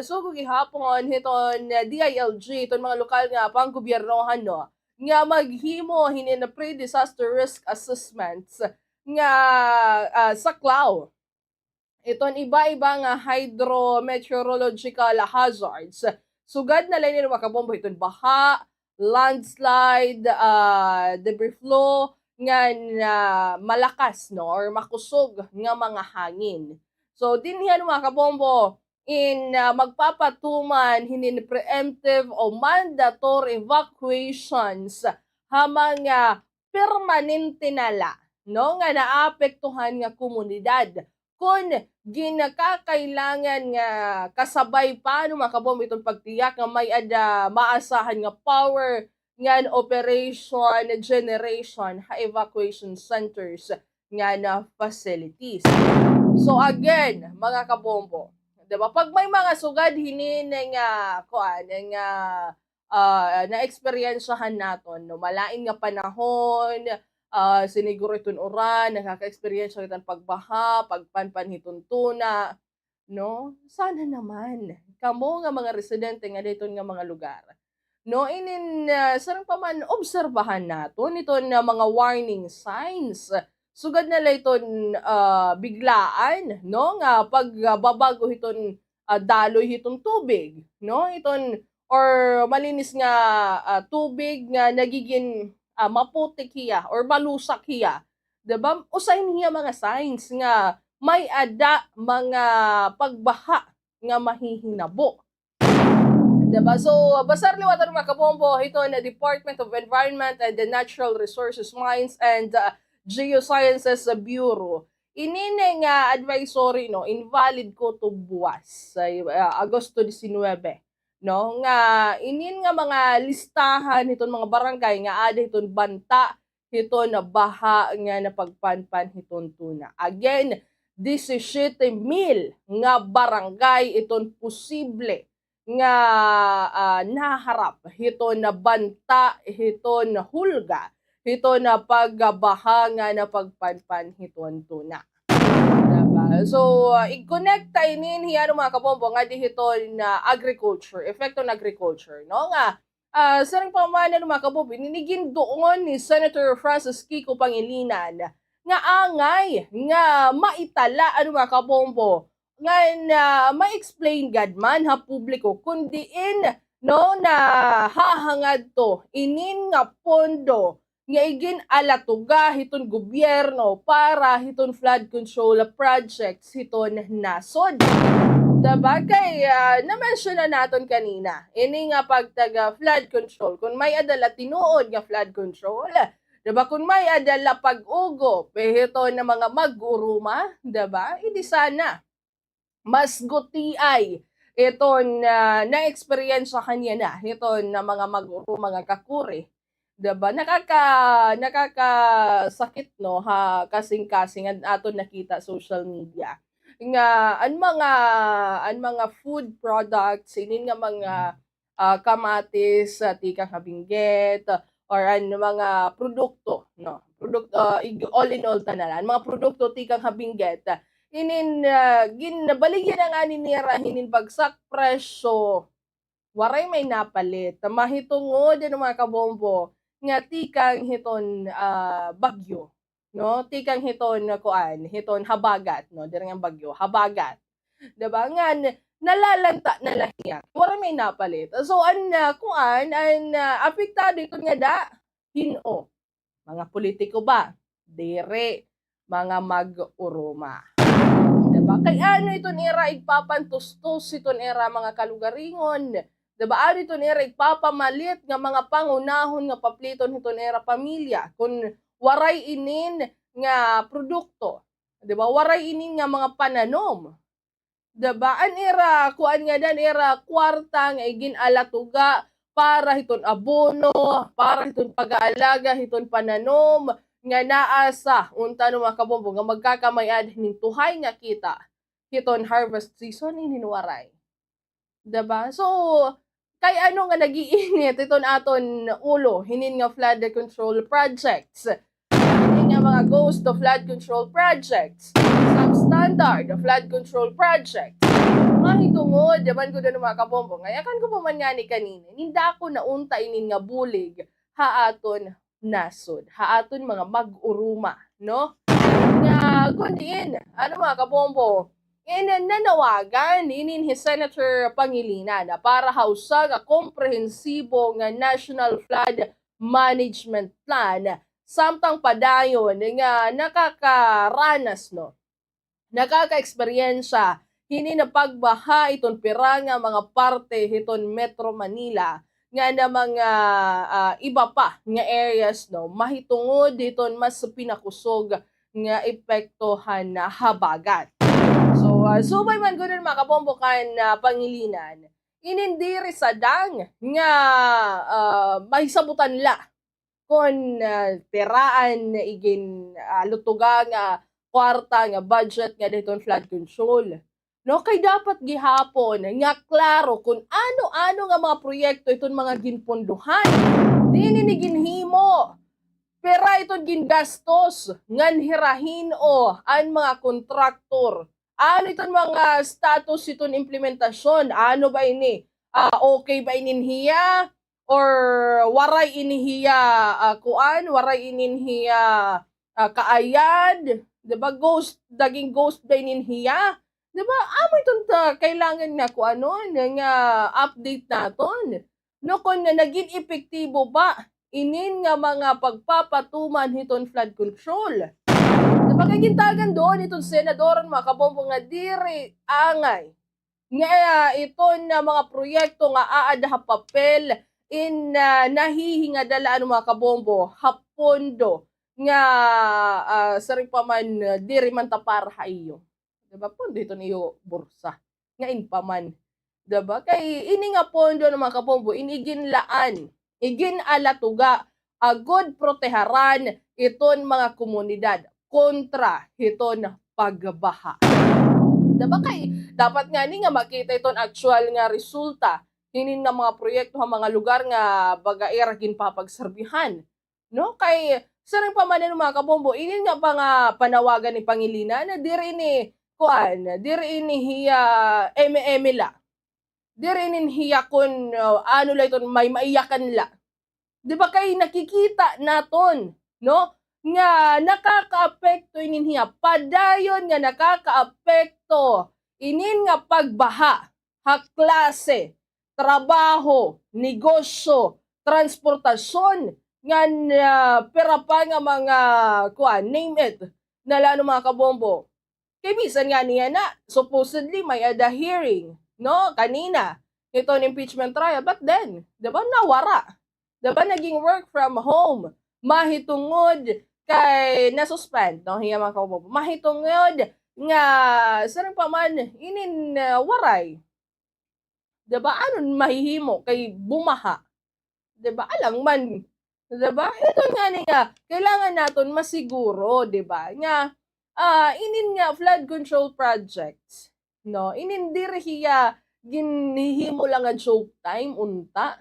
Sugo gihapon hiton DILG iton mga lokal nga panggobyernohan no nga maghimo hinin na pre-disaster risk assessments nga sa CLAW. Iton iba-iba nga hydrometeorological hazards. Sugad na lang nila makabombo iton baha, landslide, debris flow nga malakas no or makusog nga mga hangin. So dinhian mga kabombo in magpapatuman hinin preemptive o mandatory evacuations hamang permanente nala no nga naapektuhan nga komunidad kung ginakakailangan nga kasabay pa no mga kabombo itong pagtiyak nga may maasahan nga power nga operation generation evacuation centers nga na facilities. So again mga kabombo, diba? Pag may mga sugad hinin nga kuan nga na-eksperyensahan naton no malain nga panahon, siniguro iton uran, nakaka-experience iton pagbaha, pagpanpan hiton tuna, no? Sana naman kamo nga mga residente nga dayton nga mga lugar. No, sarang pa man obserbahan naton iton mga warning signs. Sugad na layton biglaan no nga pagbabago hiton daloy hiton tubig no iton or malinis nga tubig nga nagiging maputik hiya or malusak hiya, diba? Usain hiya mga signs nga may ada mga pagbaha nga mahihinabo. Diba? So, basar liwatan mga kabombo, ito na Department of Environment and the Natural Resources, Mines and Geosciences Bureau. Inine nga advisory no, invalid ko to buwas sa Agosto 19. no nga inin nga mga listahan hiton mga barangay nga ada hiton banta hiton na baha nga napagpanpan hiton tuna. Again, 17,000 nga barangay iton posible nga naharap hiton na banta hiton na hulga hiton na pagbaha nga napagpanpan hiton tuna. So, i-connecta inin hiyan mga kabombo nga dihiton na agriculture, epekto ng agriculture, no? Nga, sa ring pamanan mga kabombo, ninigin doon ni Senator Francis Kiko Pangilinan nga angay, nga maitala, mga kabombo, nga na ma-explain gadman ha publiko, kundiin, no, na hahangad to, inin nga pondo, nga igin alatuga hiton gobyerno para hiton flood control projects hiton nasod. Diba? Kaya na-mention na natin kanina, ini nga pagtaga flood control, kung may adala tinuod nga flood control, diba? Kung may adala pag-ugo, hiton na mga mag-uruma, diba? Hindi sana mas gutiay iton na-experience kanya na hiton na mga mag-uruma nga kakuri. Diba? Nakakasakit, no, ha, kasing-kasing aton nakita social media nga ang mga food products inin nga mga kamatis, tikang habingget, or mga produkto, no, all in all tanalan mga produkto tikang habingget inin ginabaligyan ang aninira hinin bagsak presyo, waray may napalit mahitungod ng mga kabombo nga tikang hiton bagyo, no, tikang hiton kuan hiton habagat, no, diri nga bagyo habagat, diba nga nalalanta na lahiya wala may napalit. So kuan apektado ito nga da hino mga politiko ba dire mga mag-uruma, diba? Kay ano iton era igpapantustos iton era mga kalugaringon. Diba, ari ito nera ipapamalit nga mga pangunahon nga papliton hiton era pamilya kung waray inin nga produkto. Diba, waray inin nga mga pananom. Diba, an era, kuan nga dan era kwarta nga igin alatuga para hiton abono, para hiton pag-aalaga, hiton pananom, nga naasa, unta no mga kabombo, nga magkakamayad nin tuhay nga kita, hiton harvest season inin waray. Diba, so, kay ano nga nagiinit iton aton ulo hinin nga flood control projects, hinin nga mga ghost of flood control projects, substandard flood control projects, mahitungod yaman ko din mga kabombo ngayakan ko pa man nga ni kanina ninda ko na unta inin nga bulig haaton nasod, haaton mga mag-uruma, no, nga kundiin mga kabombo nanawagan inin ni Senator Pangilinan para hausa nga komprehensibo nga National Flood Management Plan samtang padayon nga nakakaranas, no, nakaka-eksperyensya hini na pagbaha iton pira nga mga parte hiton Metro Manila nga na mga iba pa nga areas, no, mahitungod hiton mas pinakusog nga epektohan na habagat. So may man gano'n mga kabombo kan Pangilinan, inindiri sa dang nga mahisabutan la kung peraan igin lutuga nga kwarta nga budget nga dito flood control. No, kay dapat gihapon nga klaro kung ano-ano nga mga proyekto iton mga ginponduhan. Dini ni ginhimo. Pera iton gingastos ngan hirahin o an mga kontraktor. Ano iton mga status iton implementasyon? Ano ba ini? Okay ba ininhiya? Or waray inihiya kuan? Waray ininhiya kaayad? Diba? Daging ghost ba ininhiya? Diba? Amo iton kailangan nga kuano nga update naton. No, kung naging epektibo ba inin nga mga pagpapatuman hiton flood control? Pagkagintagan doon itong senadoran mga kabombo nga diri angay nga iton na mga proyekto nga aada papel in nahihingadala mga kabombo hapondo nga saring paman diri man tapar haiyo, diba po dito niyo bursa nga in paman, Diba? Kay ini nga pondo ng mga kapombo, iniginlaan, iginalatuga, agod proteharan iton mga komunidad kontra iton pagbaha. Diba? Kay dapat nga ni nga makita iton actual nga resulta hinin nga mga proyekto ha mga lugar nga bagaira ginpapagserbihan. No? Kay sa rin pamanan ng mga kapombo, inin nga pa nga panawagan ni Pangilinan na diri ni kuan, diri ini hiya eme la. Diri inin hiya kun ano la iton may maiyakan la. Di ba kay nakikita naton, no? Nga nakakaapekto inin hiya padayon nga nakakaapekto inin nga pagbaha, ha klase, trabaho, negosyo, transportasyon nga pera pa nga mga kuan, name it, nalano mga kabombo. Kay bisan nga niya na supposedly may ada hearing, no? Kanina ito ang impeachment trial, but then, 'di ba nawara? 'Di ba naging work from home? Mahitungod kay nasuspend, no? Hiya mga kabombo. Mahitungod nga sarang pa man inin waray. 'Di ba anon mahihimo kay bumaha? 'Di ba alang man, 'di ba? Ito nga ni nga kailangan naton masiguro, 'di ba? Nga inin nga flood control projects, no? Inin diri hiya ginihimo lang nga joke time unta.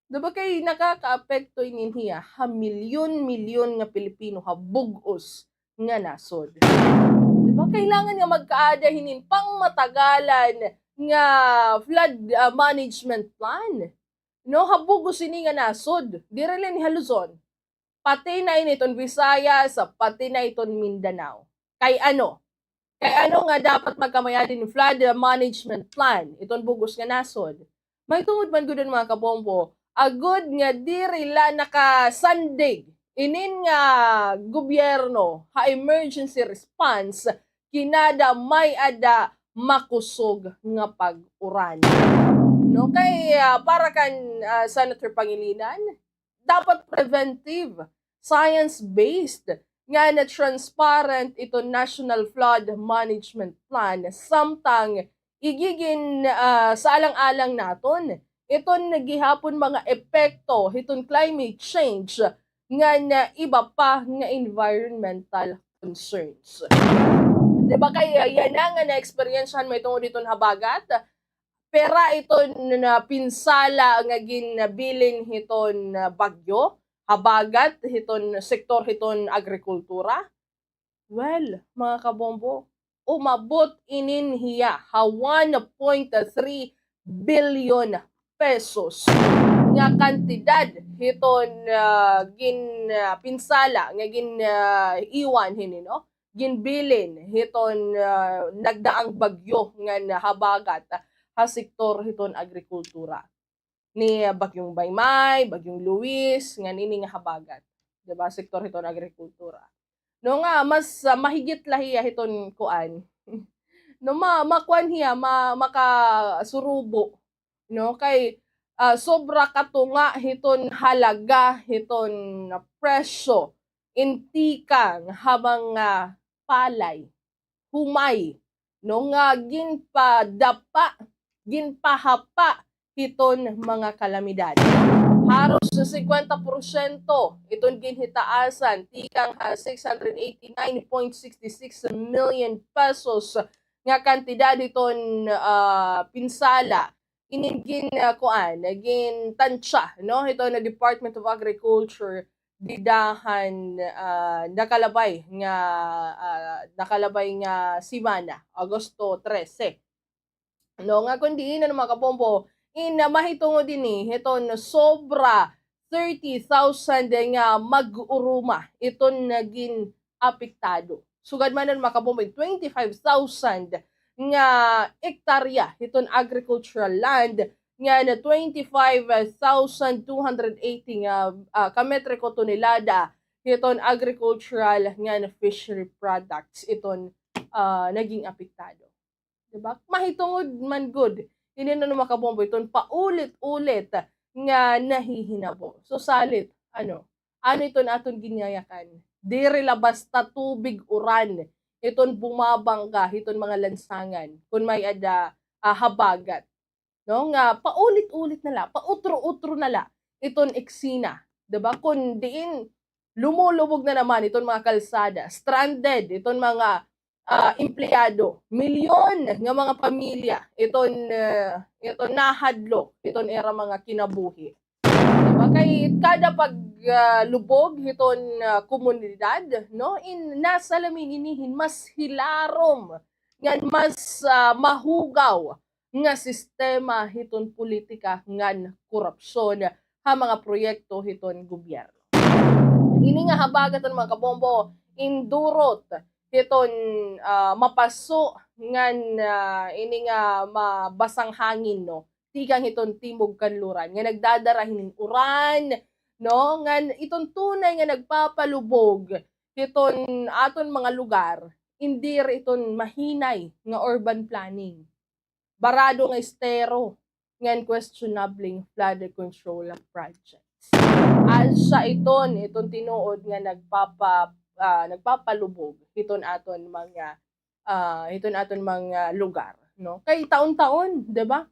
Diba kay nakakaapekto inin hiya ha milyon-milyon nga Pilipino ha bugos nga nasod. Diba kailangan nga magkaada hinin pang matagalan nga flood management plan. No, ha bugos ini nga nasod. Dire lang ni Luzon. Pati na initon Visayas, pati na iton Mindanao. Kay ano? Kaya ano nga dapat magkamayanin ng flood management plan, itong bugos nga nasod. May tungod man gud mga kabombo, agud nga diri la nakasandig inin nga gobyerno ha emergency response kinada may ada makusog nga pag-uran. No kay para kan Senator Pangilinan, dapat preventive, science-based nga na transparent ito National Flood Management Plan samtang igigin sa alang-alang naton iton nagihapon mga epekto iton climate change nga na iba pa nga environmental concerns. Diba kaya yan nga na-experiencehan mo itong diton habagat, pera iton na pinsala nga ginabilin iton bagyo, habagat hiton sektor hiton agrikultura. Well, mga kabombo, umabot inin hiya ha 1.3 billion pesos nga kantidad hiton pinsala nga iwan hini, no? Ginbilin hiton nagdaang bagyo nga habagat ha sektor hiton agrikultura. Ni Bagyong Baymay, Bagyong Luis, nga nini nga habagat. Diba? Sektor hiton agrikultura. No nga, mas mahigit lahiya hiton kuan. No makuan hiya, makasurubo. No? Kay sobra katunga hiton halaga, hiton presyo, intikang habang palay, humay. No nga, ginpahapa, hiton mga kalamidad. Haros sa 50% iton ginhitaasan tikang 689.66 million pesos nga kantidad iton pinsala iningin kuan naging tansya, no? Ito na Department of Agriculture didahan nakalabay nga simana Agosto 13. No nga kundi na mga kabombo mahitungo din iton sobra 30,000 nga mag-uruma iton naging apektado. Sugad man mga kabombo 25,000 nga ektarya iton agricultural land nga na 25,280 nga kametriko tonelada iton agricultural nga na fishery products iton naging apektado. Diba? Mahitungod man good. Hindi na makabombo iton paulit-ulit nga nahihinabo. So salit, ano iton aton ginyayakan? Diri la basta tubig uran. Iton bumabangga, iton mga lansangan. Kung may ada habagat. no nga paulit-ulit nala, pautro-utro nala iton eksena, 'di ba? Kun diin lumulubog na naman iton mga kalsada, stranded iton mga empleyado, milyon nga mga pamilya iton nahadlok iton era mga kinabuhi. Diba? Kay kada paglubog iton komunidad, no, nasa lamin inihin mas hilarom ngan mas mahugaw nga sistema hiton politika ngan korupsyon ha mga proyekto hiton gobyerno. Ini nga habagatan mga kabombo, indurot hiton mapaso ngan ini nga mabasang hangin, no, tikang hiton timog kanluran nga nagdadarahin uran, no, ngan iton tunay nga nagpapalubog hiton aton mga lugar, hindi iton mahinay nga urban planning. Barado nga estero ngan questionable flood control projects. Asa iton tinuod nga nagpapalubog hiton aton mga lugar, no? Kay taon-taon, 'di ba?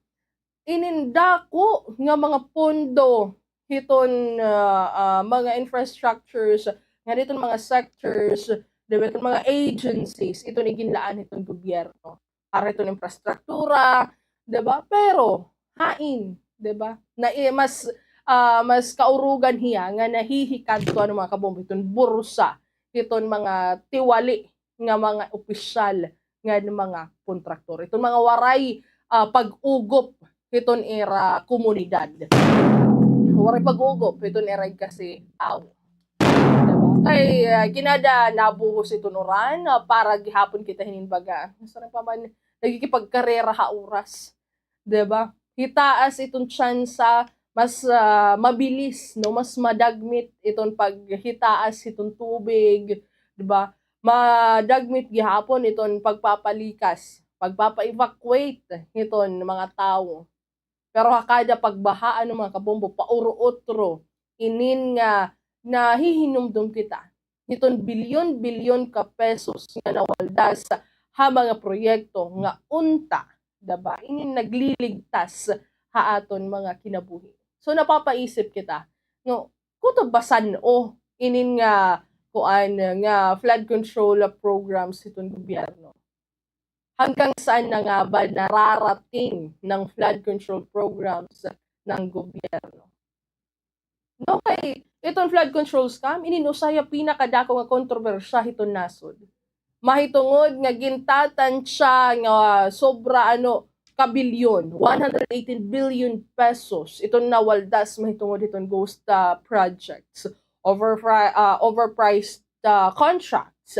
Inindako nga mga pondo hiton mga infrastructures nga diton mga sectors, 'di ba, iton mga agencies iton iginlaan hiton gobyerno para iton infrastruktura, 'di ba? Pero hain, 'di ba? Na mas kaurugan hiya nga nahihikadto ano mga kabombo iton bursa iton mga tiwali nga mga opisyal nga mga kontraktor, iton mga waray pag-ugop iton era komunidad, waray pag-ugop iton era kasi tao, diba? Kay kinada nabuhos iton oran para gihapon kita hininbaga sarang pa man nagikipagkarera ha oras, diba? Hitaas iton tsansa mas mabilis, no, mas madagmit iton paghitaas iton tubig, 'di ba? Madagmit gihapon iton pagpapalikas, pagpapa-evacuate iton mga tao. Pero kada pagbaha ano mga kabombo pauro-otro inin nga nahihinumdum kita. Iton bilyon-bilyon ka pesos nga nawaldas ha mga proyekto nga unta, 'di ba? Inin nagliligtas ha aton mga kinabuhi. So napapaisip kita, no, kuto basan inin nga kuan nga flood control programs iton gobyerno. Hanggang saan na nga ba nararating ng flood control programs ng gobyerno? No, kay iton flood control scam ininusaya pinakadako nga kontrobersya hiton nasod. Mahitungod nga gintatan siya nga sobra kabilyon, 118 billion pesos iton nawaldas mahitungod iton ghost projects, overpriced contracts,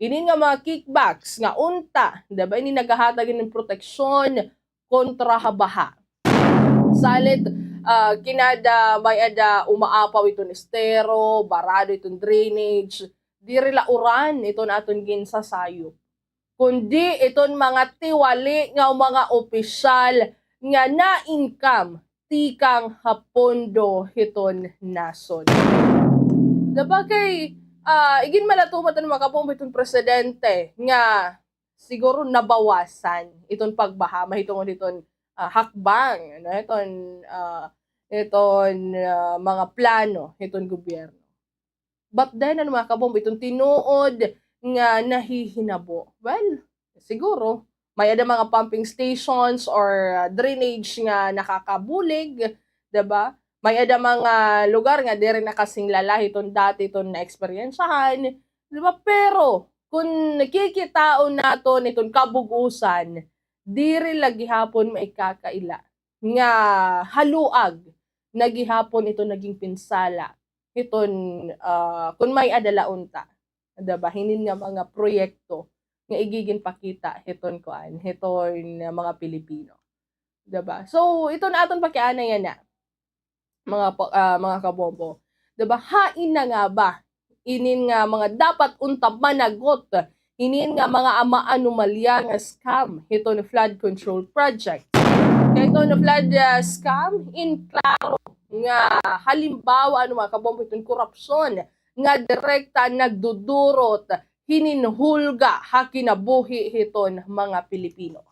ini nga mga kickbacks nga unta, diba, ini nagahatag ng proteksyon kontra habaha. Salit kinada may umaapaw iton estero, barado iton drainage, diri lauran iton aton ginsasayop, kundi iton mga tiwali nga mga opisyal nga na-income tikang hapondo hiton nasod. Diba kay igin malatumat ang mga kabombo iton presidente nga siguro nabawasan iton pagbaha mahitungod iton hakbang, no, iton mga plano iton gobyerno. But then mga kabombo iton tinuod nga nahihinabo. Well, siguro may mga pumping stations or drainage nga nakakabulig, 'di ba? May mga lugar nga diri nakasinglala iton dati iton na eksperyensyahan, 'di ba? Pero kung nakikitaon naton iton kabugusan, diri lagi hapon maikakaila nga haluag nagihapon ito naging pinsala iton kung may adalaunta. Diba? Hinin nga mga proyekto nga igigin pakita hiton mga Pilipino. Diba? So ito na aton pakiana yan na mga kabombo. Diba? Hain na nga ba inin nga mga dapat unta managot, hinin nga mga anomalya nga scam hiton flood control project. Kaya ito flood scam in klaro nga halimbawa mga kabombo iton korupsyon nga direkta nagdudurot hininhulga ha kinabuhi hiton mga Pilipino.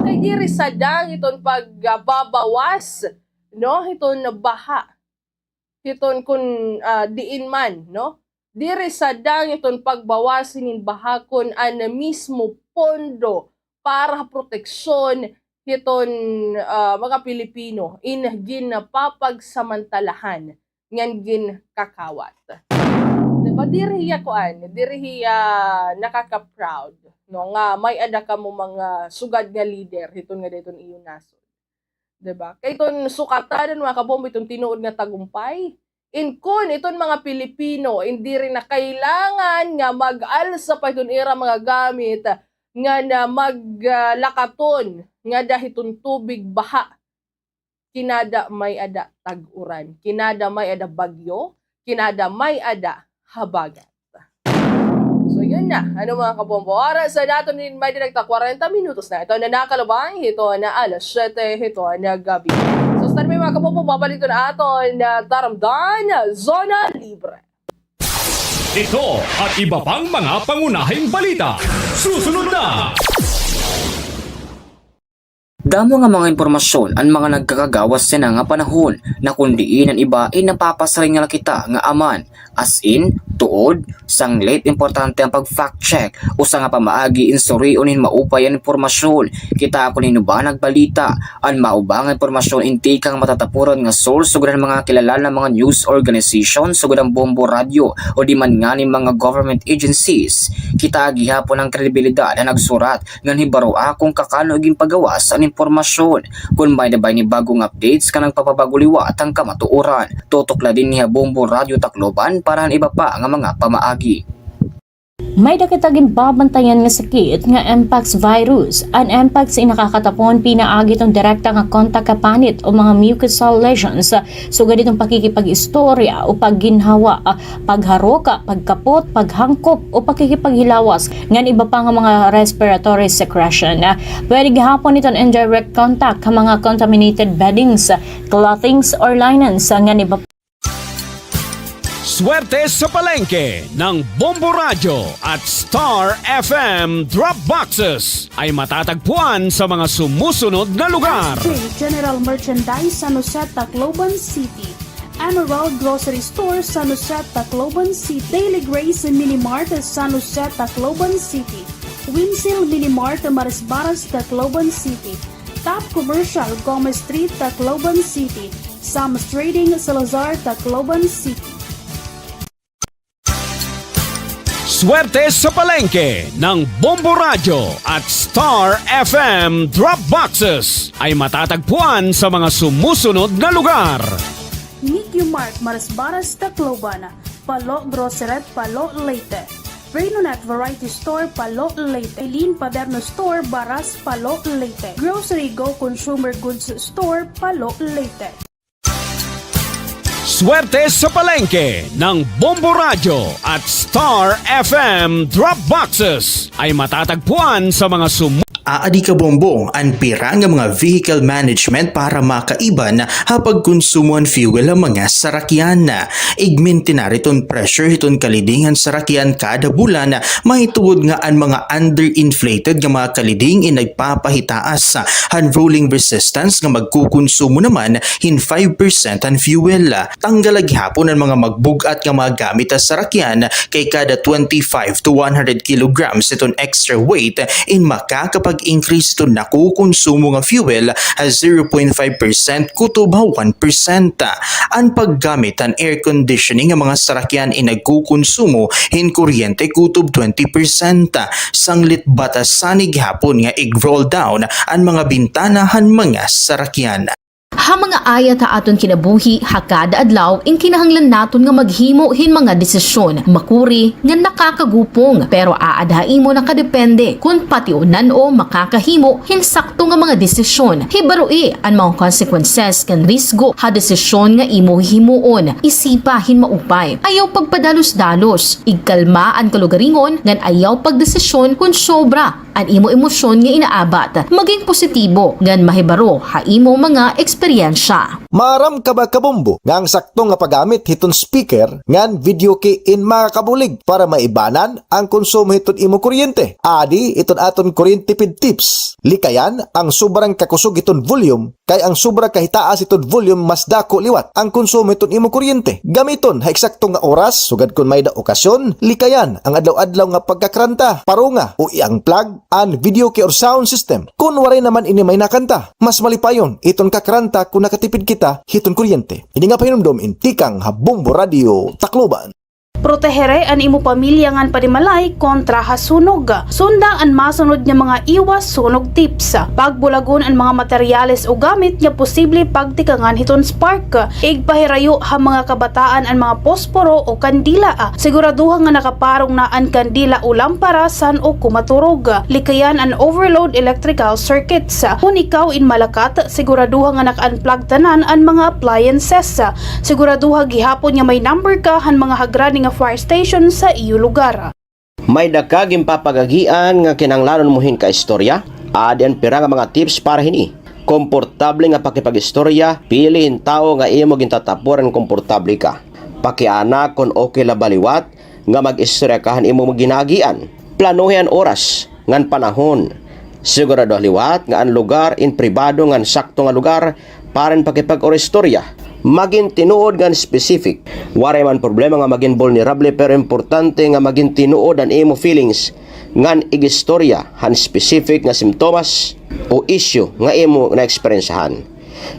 kay diri sa dang iton pagbabawas, no, iton na baha, iton kun diin man, no, diri sa dang iton pagbawasin in bahakon an mismo pondo para proteksyon iton mga Pilipino in ginapapagsamantalahan ngan gin kakawat. Diba diriya kuan, diriya nakaka-proud no nga may ada ka mo mga sugad nga leader hiton nga dayton iyon nasod. Diba? Kay iton sukatan mga kabombo iton tinuod nga tagumpay. In kun iton mga Pilipino hindi rin na kailangan nga mag-alsa pa iton ira mga gamit nga na maglakaton nga dahiton tubig baha. Kinada may ada tag-uran, kinada may ada bagyo, kinada may ada habagat. So yun na, ano mga kabombo, oras sa nato ni may dinagta 40 minutos na. Ito na nakalabang, ito na alas 7, ito na gabi. So sa mga kabombo, babalik na aton na Taramdan Zona Libre. Ito at iba pang mga pangunahing balita. Susunod na! Damo nga mga impormasyon ang mga nagkakagawas sa nga panahon na kundiin ang iba ay napapasaring nga kita nga aman as in, tuod, sanglit importante ang pag-fact check o sa nga pamaagi insuriunin maupay ang impormasyon. Kita ako ba nagbalita ang maubang impormasyon inti kang matatapuran nga source sugod ang mga kilala ng mga news organization sugod ang Bombo Radio o di man nga ni mga government agencies. Kita gihapon ang kredibilidad na nagsurat nga hibaro akong kakanoging pagawas ang impormasyon. Kung may nabay ni bagong updates ka ng papabaguliwat ang kamatuoran. Tutok din niya Bombo Radio Tacloban para ang iba pa nga mga pamaagi. May dakitagin babantayan nga sakit nga Mpox virus. Ang Mpox ay nakakatapon pinaagi itong direkta nga kontak kapanit o mga mucosal lesions. Sugad itong pakikipag-istorya o pagginhawa, pagharoka, pagkapot, paghangkop o pakikipaghilawas. Ngan iba pa nga mga respiratory secretion. Pwede gihapon itong indirect contact ka mga contaminated beddings, clothings or linens. Ngan iba Swerte sa palengke ng Bombo Radio at Star FM Drop Boxes ay matatagpuan sa mga sumusunod na lugar. General Merchandise San Jose, Tacloban City. Emerald Grocery Store San Jose, Tacloban City. Daily Grace Mini Mart San Jose, Tacloban City. Winsil Mini Mart Marisbaras, Tacloban City. Top Commercial Gomez Street, Tacloban City. Sam's Trading Salazar, Tacloban City. Swerte sa palengke ng Bombo Radio at Star FM Drop Boxes ay matatagpuan sa mga sumusunod na lugar. Nikki Mart Marisbaras, Tacloban. Palo Grocery, Palo Leyte. Renonet Variety Store, Palo Leyte. Eileen Paderno Store, Baras, Palo Leyte. Grocery Go Consumer Goods Store, Palo Leyte. Swerte sa palengke ng Bombo Radio at Star FM Drop Boxes ay matatagpuan sa mga Aadi ka Bombo, ang pira nga mga vehicle management para makaiban hapag konsumoan fuel ang mga sarakyan. Igminti na riton pressure hiton kalidingan sarakyan kada bulan, mahituod nga ang mga underinflated nga mga kaliding nagpapahitaas han rolling resistance nga magkukonsumo naman hin 5% ang fuel. Tanggalag hapon ang mga magbugat nga mga gamit sa sarakyan kay kada 25 to 100 kilograms iton extra weight in makakapag increase to nakukonsumo nga fuel as 0.5% kutob 1%. Ang paggamit ang air conditioning nga mga sarakyan nagkukonsumo hin kuryente kutob 20%. Sanglit batas sanig hapon nga i-roll down ang mga bintanahan mga sarakyan. Ha mga ayat ha aton kinabuhi hakada adlaw in kinahanglan naton nga maghimo hin mga desisyon makuri nga nakakagupong pero aadhain mo nakadepende kung patiunan o makakahimo hin sakto nga mga desisyon. Hibaroi ang mga consequences kan risgo ha desisyon nga imo himuon. Isipa hin maupay. Ayaw pagpadalos-dalos. Igkalma ang kalugaringon ngan ayaw pagdesisyon kung sobra ang imo emosyon nga inaabat, maging positibo ngan mahibaro ha imo mga eksperyensya. Maram ka ba kabombo nga ang sakto nga paggamit hiton speaker ngan video key in makakabulig para maibanan ang konsumo hiton imo kuryente. Adi iton aton kuryente tipid tips. Likayan ang sobrang kakusog iton volume kay ang sobra kahitaas iton volume mas dako liwat ang konsumo iton imo kuryente. Gamiton ha eksakto nga oras sugad kun may da okasyon. Likayan ang adlaw-adlaw nga pagkakranta, parunga o iyang plug and video key or sound system. Kung waray naman ini may nakanta, mas malipayon iton kakranta kung nakatipid kita hiton kuryente. Ini nga pahinumdom intikang Bombo Radio Tacloban. Protehere an imo pamilya ngan panimalay kontra hasunog. Sundang an masunod nga mga iwas sunog tips. Pagbulagon ang mga materyales o gamit nga posible pagtikangan hiton spark. Igpahirayo ha mga kabataan ang mga posporo o kandila. Siguraduha nga nakaparong na ang kandila o lamparasan o kumaturog. Likayan an overload electrical circuits. Kung ikaw in Malakat, siguraduha nga naka-unplug tanan ang mga appliances. Siguraduha gihapon nga may number ka han mga hagrani nga fire station sa iyo lugar. May dakaging papagagian nga kinanglanon muhin ka istorya, adi ang pira nga mga tips para hini. Komportable nga pakipag-istorya, piliin tao nga imo gintatapuran komportable ka. Pakiana kon okay la baliwat nga mag-istorya kahan imo maginagian. Planuhin ang oras ngan panahon. Sigurado liwat nga ang lugar in pribado ngan sakto nga lugar para pakipag-istorya. Maging tinuod nga specific. Waray man problema nga maging vulnerable pero importante nga maging tinuod ang imo feelings ngan igistorya han specific nga simptomas o issue nga imo na eksperyensahan.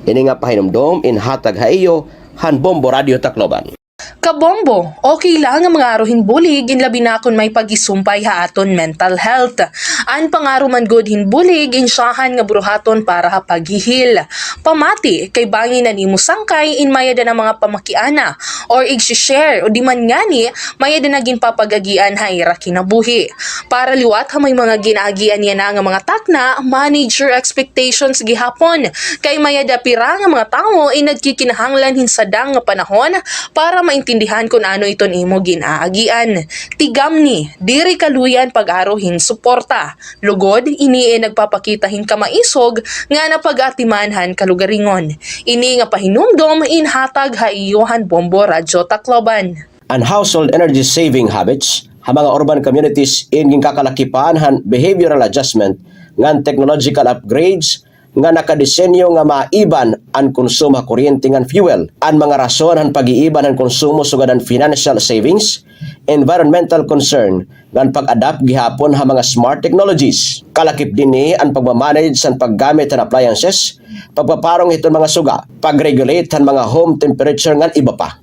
Ini nga pahinumdom in hatag haiyo han Bombo Radio Tacloban. Kabombo, okay lang ang mga aruhin bulig in labi na kung may pag-isumpay ha aton mental health. An pangaro man good hin bulig in syahan nga buruhaton para ha paghihil. Pamati kay bangin na nimo sangkay in mayada na mga pamakiana or i-share o di man ngani mayada naging papagagian ha ira kinabuhi. Para liwat ha may mga ginaagian yan na nga mga takna, manage your expectations gihapon. Kay mayada pira nga mga tao ay nagkikinahanglan hinsadang nga panahon para maintindihan kung ano iton imo ginaagian. Tigamni, diri kaluyan pag-arohin suporta. Lugod, ini nagpapakitahin ka maisog nga napag-atimanhan kalugaringon. Ini nga pahinumdom inhatag haiyohan Bombo Radio Tacloban. Ang household energy saving habits, ha mga urban communities in kakalakipan han behavioral adjustment ngan technological upgrades nga nakadesenyo nga maiban ang konsumo ha kuryente ngan fuel. Ang mga rason han pag-iiban ang konsumo sugad ang financial savings, environmental concern ngan pag-adapt gihapon ha mga smart technologies. Kalakip dinhi ang pagmamanage sa paggamit ng appliances, pagpaparong iton mga suga, pag-regulate han mga home temperature ngan iba pa.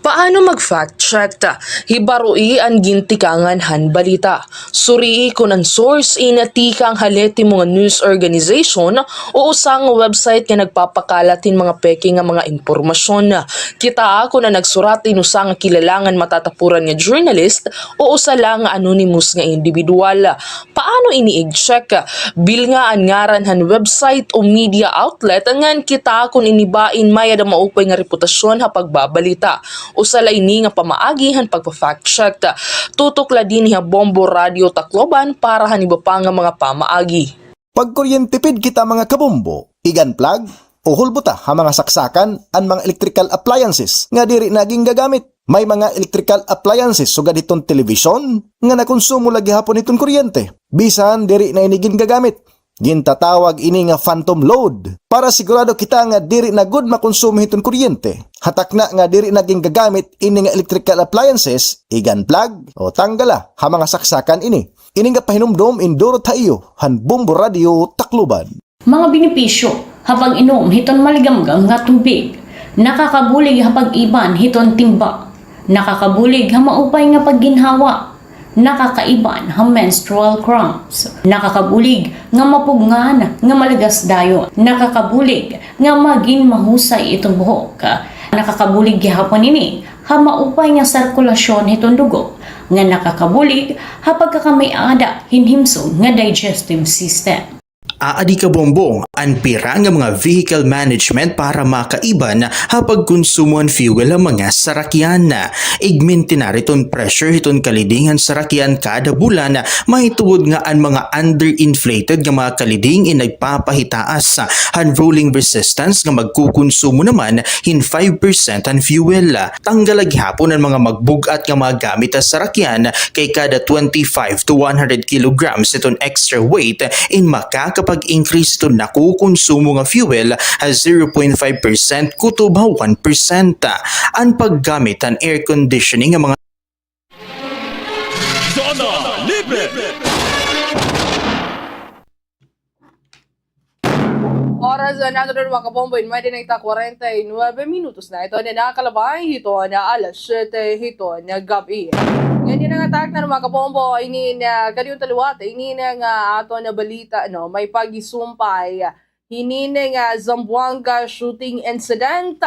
Paano mag-fact check? Hibarui ang gintikangan han balita. Surii kung ang source inatikang haleti mga news organization o usang website nga nagpapakalatin mga peke nga mga impormasyon. Kita ako na nagsurat inusang kilalangan matatapuran nga journalist o usa lang nga anonymous nga individual. Paano ini-check? Bil nga ang ngaran han website o media outlet ngan kita kung inibain mayada maupay nga reputasyon ha pagbabalita. Usala ini nga pamaagihan pagpa-fact check. Tutok la din ha Bombo Radio Tacloban para haniba pa nga mga pamaagi. Pagkuryentipid kita mga kabombo, igan plug o hulbuta ha mga saksakan ang mga electrical appliances nga diri naging gagamit. May mga electrical appliances sugad itong television nga nakonsumo lagi hapon itong kuryente. Bisan diri na inigin gagamit. Gintatawag ini nga phantom load para sigurado kita nga diri na good makonsumo hiton kuryente. Hatak na nga diri naging gagamit ini nga electrical appliances, igan plug o tanggala ha mga saksakan ini. Ini nga pahinumdom induro tayo han Bombo Radio Tacloban. Mga benepisyo habang inom hiton maligamgam nga tubig, nakakabulig habang iban hiton timba, nakakabulig ha maupay nga pagginhawa, nakakaiban ha menstrual cramps, nakakabulig nga mapugngan nga malagas dayon, nakakabulig nga maging mahusay itong buhok, nakakabulig gihapon ini ha maupay nga sirkulasyon itong dugo, nga nakakabulig ha pagkakamay-ada hinhimsog nga digestive system. Aadi ka bombong, anpira nga mga vehicle management para makaiban hapag konsumo fuel ang mga sarakyan. Igmin tinariton pressure hiton kalidingan sarakyan kada bulan, mahituod nga ang mga underinflated nga mga kaliding nagpapahitaas han rolling resistance nga magkukonsumo naman hin 5% ang fuel. Tanggalag hapon ang mga magbugat nga mga gamit sa sarakyan kay kada 25 to 100 kilograms iton extra weight in makakapag-increase ito nakukonsumo nga fuel as 0.5% kutob 1%. Ang paggamit ang air conditioning nga mga Zona Libre! Oras na nato doon mga kabomboy, may dinagta 49 minutos na. Ito na nakakalabay, ito na alas 7, ito na gabi. Ganyan ang attack na mga kabombo, ini na kanyang taliwat, ini na nga ato na balita, no, may pagisumpay, ini na nga Zamboanga shooting incident.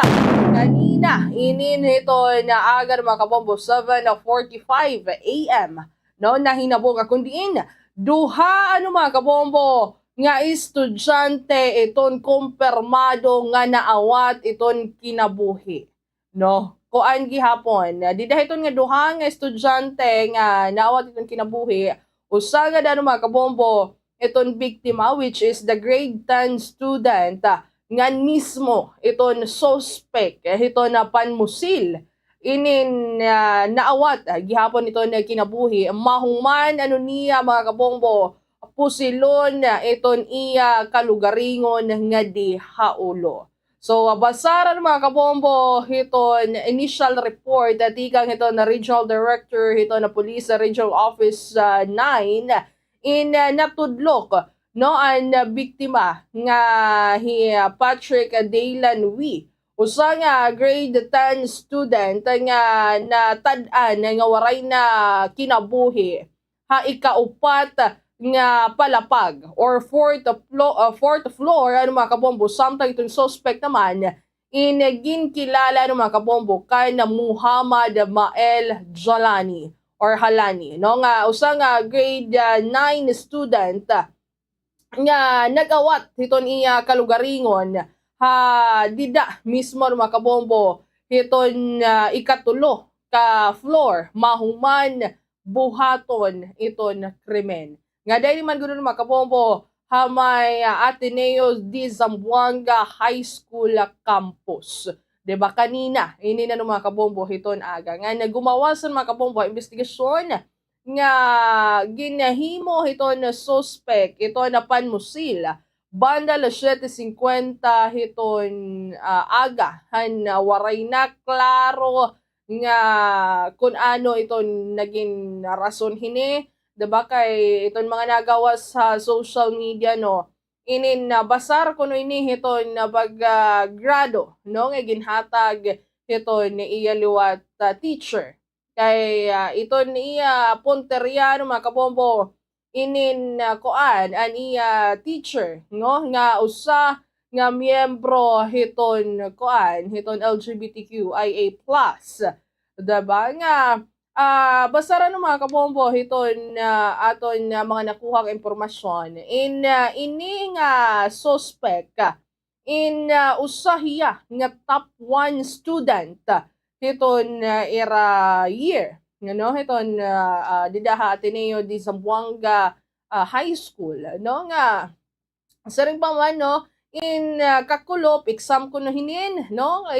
Kanina, ini ito na aga mga kabombo, 7:45 a.m. No, na hinabog kundiin, duha mga kabombo, nga estudyante iton kumpirmado nga naawat iton kinabuhi. No? Kuan gihapon, di dahiton nga duha nga estudyante nga naawat iton kinabuhi, usa nga dano mga kabombo iton biktima which is the grade 10 student nga mismo iton suspect ito na panmusil inin naawat gihapon iton na kinabuhi mahuman ano niya mga kabombo pusilon iton iya kalugaringon nga di haulo. So, basaran mga kabombo, hiton initial report at ikang ito na Regional Director, ito na Police Regional Office 9, in natudlok, no, ang biktima nga Patrick Daylan Wee. Usa nga grade 10 student nga natad-an nga waray na kinabuhi, ha ikaupat nga palapag or fourth floor ano mga kabombo, samtang itong suspect naman ginkilala ano mga kabombo kay na Muhammad Mael Jalani or Halani, no, nga usa nga grade 9 student nga nagawat hiton iya kalugaringon ha dida mismo ano mga kabombo hiton ikatulo ka floor mahuman buhaton iton krimen. Nga dahil man ganoon mga kabombo, hamay Ateneo de Zamboanga High School Campus. Diba kanina, ini na mga kabombo hiton aga. Nga nagumawasan mga kabombo, investigasyon nga ginahimo hiton na suspect, ito na panmusil. Banda la 7:50 hiton aga, han waray na klaro nga kung ano iton naging rason hini. Diba kay iton mga nagawas sa social media, no, inin basar kuno ini hiton na grado, no, nga ginhatag hiton ni iya liwat teacher kay iton iya punteriya no mga kabombo inin kuan an iya teacher, no, nga usa nga miyembro hiton kuan hiton LGBTQIA+, diba nga basara no mga kabombo hiton aton mga nakuhang impormasyon in ini nga suspect in usahiya nga top 1 student hiton era year no hiton didaha Ateneo de Zamboanga High School, no, nga saring pa man, no, in kakulop exam kuno hinin, no,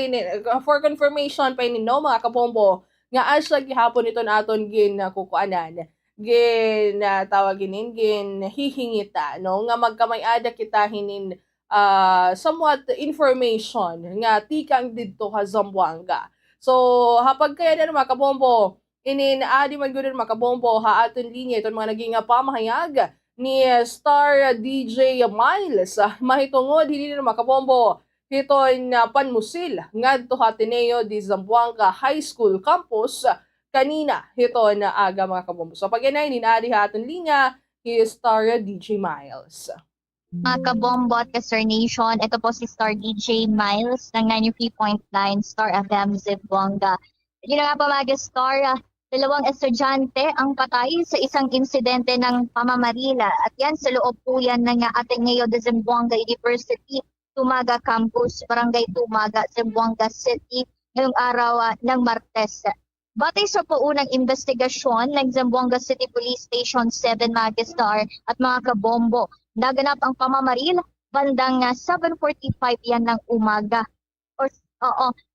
for confirmation pa inin, no, mga kabombo nga asa gihapon iton aton gin kukuanan gin tawagin gin hihingita, no, nga magkamay-ada kita hinin somewhat information nga tikang didto ka Zamboanga. So hapag kaya na mga kabombo inin adi man gud mga kabombo ha aton linya iton mga naging pamahayag ni Star DJ Miles mahitungod hindi na mga kabombo hiton panmusil ngadto Ateneo de Zamboanga High School Campus kanina hiton aga mga kabombo. So pag-inay ninadi haton linya ni Star DJ Miles. Mga kabombo at Star Nation, ito po si Star DJ Miles ng 93.9 Star FM Zamboanga. Yun nga po mga Star, 2 estudyante ang patay sa isang insidente ng pamamarila. At yan sa loob po yan ng Ateneo de Zamboanga University, Tumaga Campus, Barangay Tumaga, Zamboanga City, ngayong araw ng Martes. Batay sa paunang investigasyon ng Zamboanga City Police Station 7 Magistar at mga kabombo, naganap ang pamamaril bandang 7:45 yan ng umaga.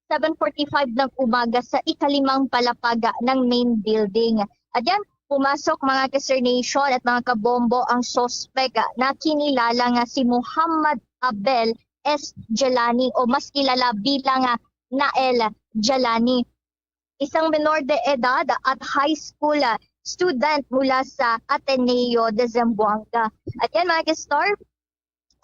7:45 ng umaga sa ikalimang palapag ng main building. At yan, pumasok mga Sir Nation at mga kabombo ang suspect na kinilala nga si Muhammad Abel S. Jalani o mas kilala bilang Nael Jalani. Isang menor de edad at high school student mula sa Ateneo de Zamboanga. At yan mga Star,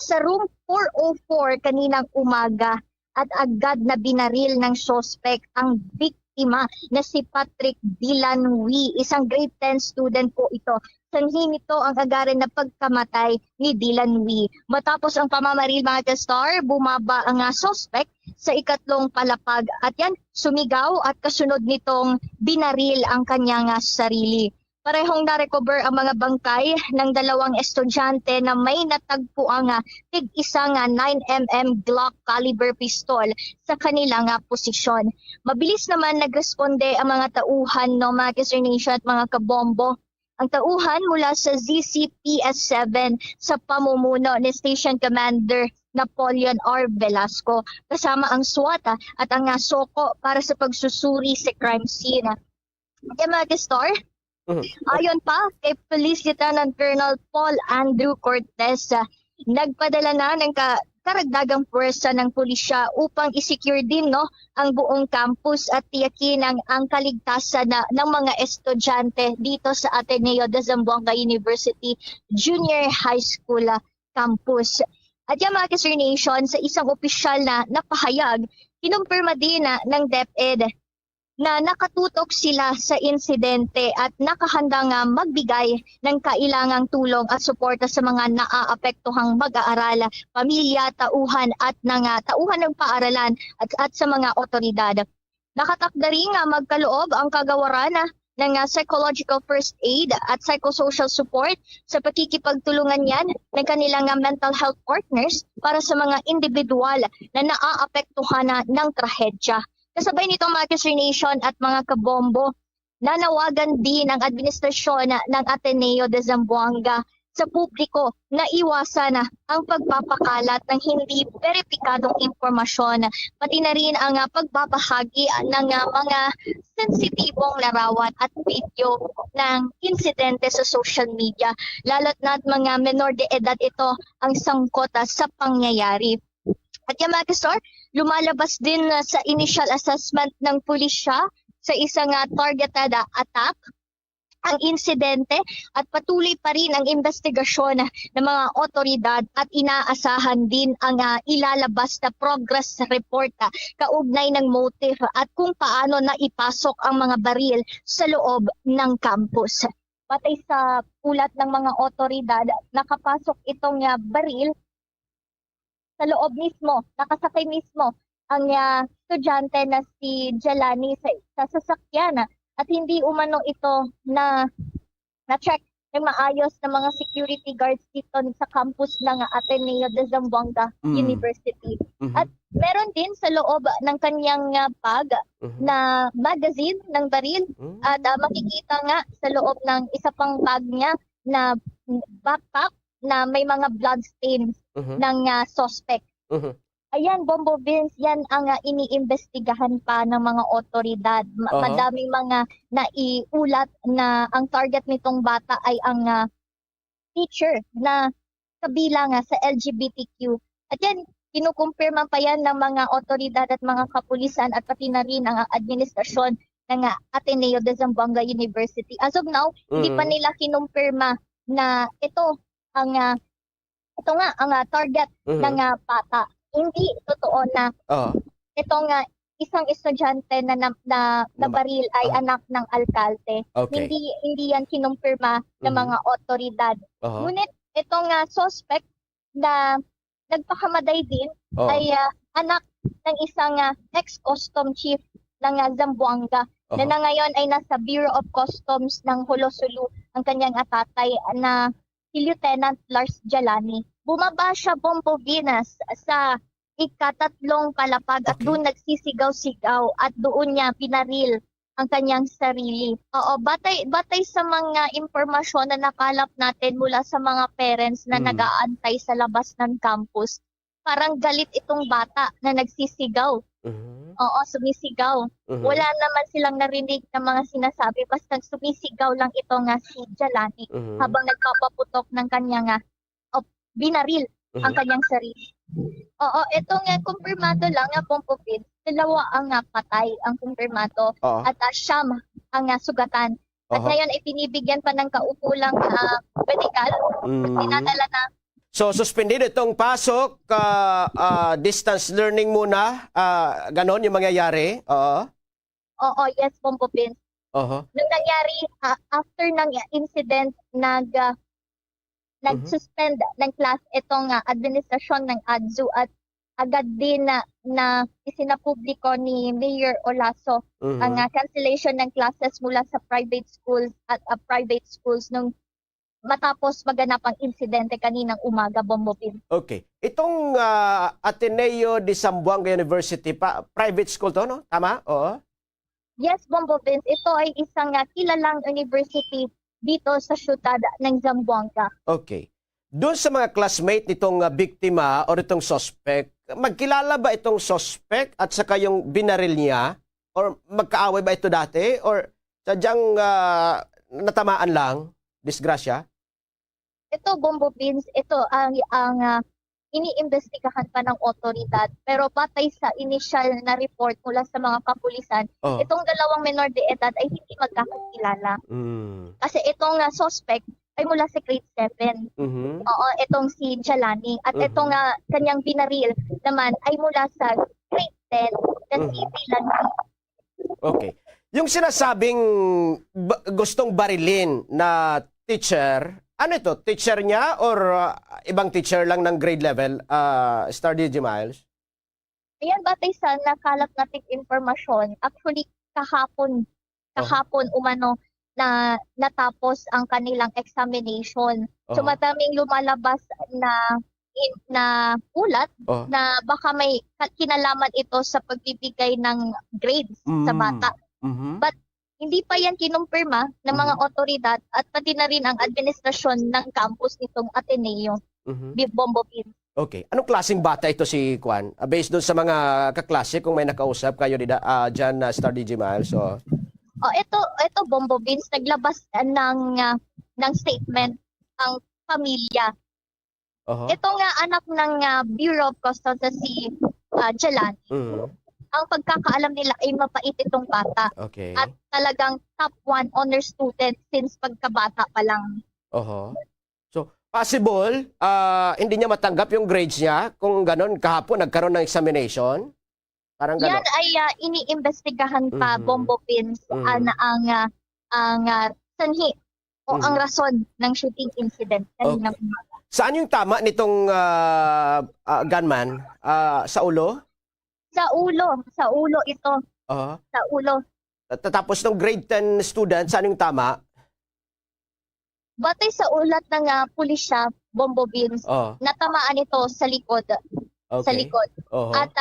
sa room 404 kaninang umaga, at agad na binaril ng suspect ang biktima na si Patrick Dilanwi. Isang grade 10 student po ito. Sanhi nito ang agaran na pagkamatay ni Dilanwi. Matapos ang pamamaril mga Star, bumaba ang suspect sa ikatlong palapag at yan sumigaw at kasunod nitong binaril ang kanyang sarili. Parehong na-recover ang mga bangkay ng 2 estudyante na may natagpuang tig-isang 9mm Glock caliber pistol sa kanilang posisyon. Mabilis naman nagresponde ang mga tauhan ng mga Sir Nation at mga kabombo. Ang tauhan mula sa ZCPS-7 sa pamumuno ni Station Commander Napoleon R. Velasco kasama ang SWAT at ang SOCO para sa pagsusuri sa crime scene. Kaya mga Star, ayon pa kay Police Lieutenant Colonel Paul Andrew Cortez, nagpadala na ng karagdagang puwersa ng pulisya upang i-secure din ang buong campus at tiyakin ang kaligtasan ng mga estudyante dito sa Ateneo de Zamboanga University Junior High School campus. At yung mga Sir Nation, sa isang opisyal na napahayag, kinumpirma din ng DepEd na nakatutok sila sa insidente at nakahanda nga magbigay ng kailangang tulong at suporta sa mga naaapektuhang mag-aaral, pamilya, tauhan at tauhan ng paaralan at sa mga otoridad. Nakatakda rin nga magkaloob ang kagawaran ng psychological first aid at psychosocial support sa pakikipagtulungan yan ng kanilang mental health partners para sa mga individual na naaapektuhan ng trahedya. Kasabay nito mga Sir Nation at mga kabombo, nanawagan din ang administrasyon ng Ateneo de Zamboanga sa publiko na iwasan ang pagpapakalat ng hindi beripikadong impormasyon, pati na rin ang pagbabahagi ng mga sensitibong larawan at video ng insidente sa social media, lalo't na mga menor de edad ito ang sangkot sa pangyayari. At yung mga Star, lumalabas din sa initial assessment ng pulisya sa isang targeted attack ang insidente at patuloy pa rin ang investigasyon ng mga otoridad at inaasahan din ang ilalabas na progress report kaugnay ng motive at kung paano naipasok ang mga baril sa loob ng campus. Patay sa ulat ng mga otoridad, nakapasok itong baril sa loob mismo, nakasakay mismo ang estudyante na si Jalani sa sasakyan at hindi umano ito na-check ng maayos ng mga security guards dito sa campus ng Ateneo de Zamboanga University. At meron din sa loob ng kanyang bag na magazine ng baril at makikita nga sa loob ng isa pang bag niya na backpack na may mga blood stains ng suspect. Ayan, Bombo Vince, yan ang iniimbestigahan pa ng mga otoridad. Madaming mga naiulat na ang target nitong bata ay ang teacher na kabilang sa LGBTQ. At yan, kinukumpirma pa yan ng mga otoridad at mga kapulisan at pati na rin ang administrasyon ng Ateneo de Zamboanga University. As of now, hindi pa nila kinumpirma na ito ang target ng bata. Hindi totoo na itong isang estudyante na baril ay anak ng alkalde. Okay. Hindi yan kinumpirma ng mga otoridad. Ngunit itong suspect na nagpakamatay din ay anak ng isang ex-custom chief ng Zamboanga na ngayon ay nasa Bureau of Customs ng Holosulu ang kanyang tatay na si Lieutenant Lars Jalani. Bumaba siya, Bombo Venus, sa ikatatlong palapag at doon nagsisigaw-sigaw at doon niya binaril ang kanyang sarili. Oo, batay sa mga impormasyon na nakalap natin mula sa mga parents na nag-aantay sa labas ng campus, parang galit itong bata na nagsisigaw. Oo, sumisigaw. Wala naman silang narinig na mga sinasabi, basta sumisigaw lang ito nga si Jalani habang nagpapaputok ng kanyang binaril ang kanyang sarili. Oo, ito nga, kumpirmado lang nga Pompopin, dalawa ang patay ang kumpirmado at siyam ang sugatan. At ngayon ay pinibigyan pa ng kaukulang medical, pinadala na. So, suspended itong pasok, distance learning muna, ganon yung mangyayari? Oo, yes, Pompopin. Nung nangyari, after ng incident, nag-suspend ng class itong administrasyon ng ADSU at agad din na isinapubliko ni Mayor Olaso ang cancellation ng classes mula sa private schools at private schools nung matapos maganap ang insidente kaninang umaga, Bombopin. Okay. Itong Ateneo de Zamboanga University, private school to, no? Tama? Oo. Yes, Bombopin. Ito ay isang kilalang university dito sa syudad ng Zamboanga. Okay. Doon sa mga classmate nitong biktima o itong suspect, magkilala ba itong suspect at saka yung binaril niya? Or magkaaway ba ito dati? Or sadyang natamaan lang? Disgrasya? Ito, Bombo Beans, ito ang iniimbestigahan pa ng otoridad. Pero batay sa initial na report mula sa mga kapulisan, itong dalawang menor de edad ay hindi magkakakilala. Kasi itong suspect ay mula sa grade 7. Oo, itong si Jalani. At itong kanyang binaril naman ay mula sa grade 10 na si Dilani. Okay. Yung sinasabing gustong barilin na teacher, ano ito? Teacher niya or ibang teacher lang ng grade level? Star DJ Miles? Ayan, batay sa nakalat nating informasyon. Actually, kahapon umano na natapos ang kanilang examination. So madaming lumalabas na ulat na baka may kinalaman ito sa pagbibigay ng grades sa bata. But hindi pa yan kinumpirma ng mga otoridad at pati na rin ang administrasyon ng campus nitong Ateneo, Bombopin. Okay. Anong klaseng bata ito si Kwan? Based doon sa mga kaklase, kung may nakausap kayo dyan na Star DJ Miles. So. Ito Bombo Beans, naglabas ng statement ang pamilya. Ito nga anak ng Bureau of Customs si Jalani. Ang pagkakaalam nila ay mapait itong bata. Okay. At talagang top 1 honor student since pagkabata pa lang. So, possible, hindi niya matanggap yung grades niya kung ganon kahapon nagkaroon ng examination? Parang ganon. Yan ay iniimbestigahan pa, Bombo Pins, ang sanhi o ang rason ng shooting incident kaninang umaga. Saan yung tama nitong gunman? Sa ulo? Sa ulo ito. Sa ulo. Tapos ng grade 10 student, saan yung tama? Batay sa ulat ng pulisya, Bombo Beans, natamaan ito sa likod. Sa likod. At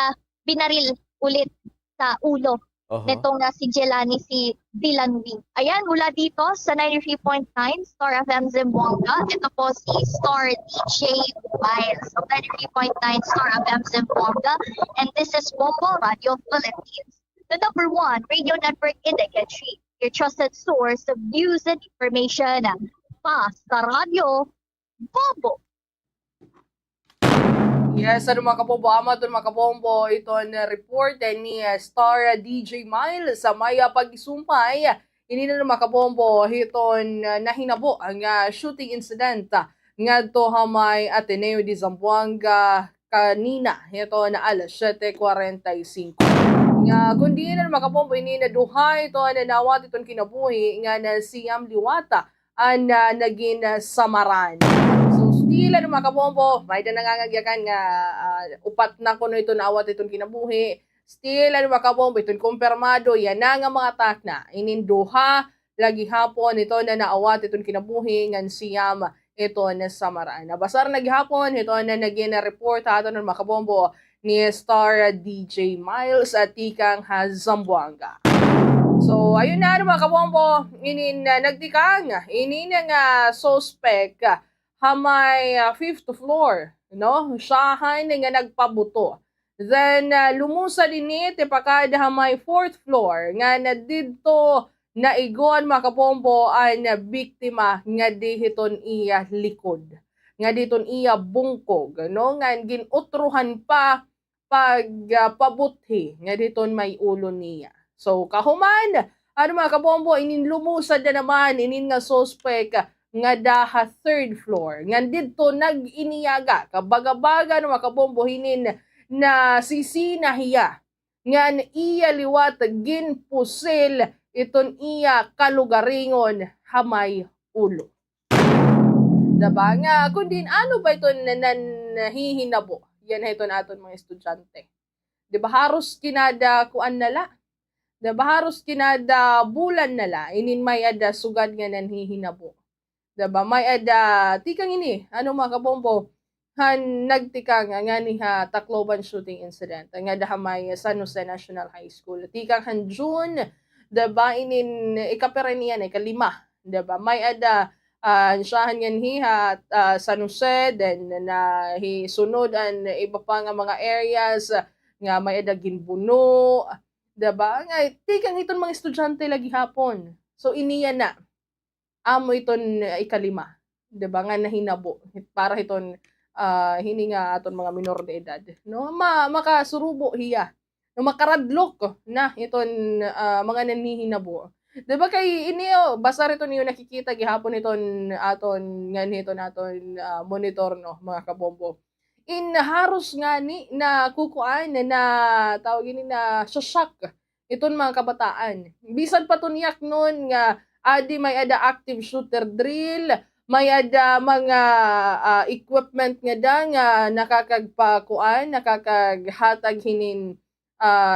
binaril ulit sa ulo nitong si Jelani, si Dilanwi. Ayan, mula dito sa 93.9 Star FM Zamboanga. Ito po si Star DJ Miles of 93.9 Star FM Zamboanga. And this is Bombo Radio Philippines, the #1 radio network in the country. Your trusted source of news and information. Pa sa radyo, Bombo. Yes, mga kapombo, mga kapombo, ito na report ni Star DJ Miles sa may pag-isumpay. Ini na mga kapombo, ito na hinabo ang shooting incident nga to hamay Ateneo de Zamboanga kanina. Ito na alas 7:45. Nga kundi na mga kapombo, ini na duhay ito na nawat itong kinabuhi nga na siyam liwata ang naging samaran. Tila ng mga kapombo, may na nangangagyakan nga upat na kuno ito naawat itong kinabuhi Still, ano mga kabombo, ito'y kumpirmado, yan na nga mga attack na. Ininduha, lagi hapon, ito na naawat, itong kinabuhi, ngan siyam, ito na samaraan. Nabasar naghapon, ito na naging report ato ng mga kabombo ni Star DJ Miles at Tikang Zamboanga. So, ayun na mga kabombo, nagtikang, nga suspect, hamay 5th floor, no? Siyahan nga nagpabuto. Then, lumusa din tipakad hamay 4th floor, nga na dito naigon mga kabombo ang biktima nga dihiton iya likod. Nga diton iya bungkog, no? Nga ginutruhan pa pabuthi, nga diton may ulo niya. So, kahuman, ano mga kabombo, lumusa na naman, nga suspect, nga daha 3rd floor. Nga dito nag-iniyaga, kabagabaga ng mga kabombo, na sisinahiya. Nga iya liwat, ginpusil, iton iya kalugaringon, hamay ulo. Diba nga, kundi ano ba ito nahihinabo? Yan ito natin mga estudyante. Diba haros kinada kuan nala? Diba haros kinada bulan nala? May ada sugad nga nanhihinabo. Diba may ada, tikang ini, ano mga kabombo, nagtikang nga ni Tacloban shooting incident. Nga dahamay San Jose National High School. Tikang June, diba ikapera niyan, ikalima. Diba may ada, siyahan yan San Jose, then na sunod ang iba pa nga mga areas nga may ada ginbuno, diba? Nga, tikang iton mga estudyante lagi hapon. So, iniya na. Amo iton ikalima. Diba? Nga nahinabo. Para iton hininga aton mga minor de edad. No? Makasurubo hiya. No, makaradlok na iton mga nanihinabo. Diba kay inyo, basta rito niyo nakikita gihapon iton aton nga nito naton monitor no mga kabombo. Haros nga ni na kukuan na tawag ini na shock iton mga kabataan. Bisan pa tuniyak nun nga adi may ada active shooter drill, may ada mga equipment nga nakakagpakuan, nakakaghatag hinin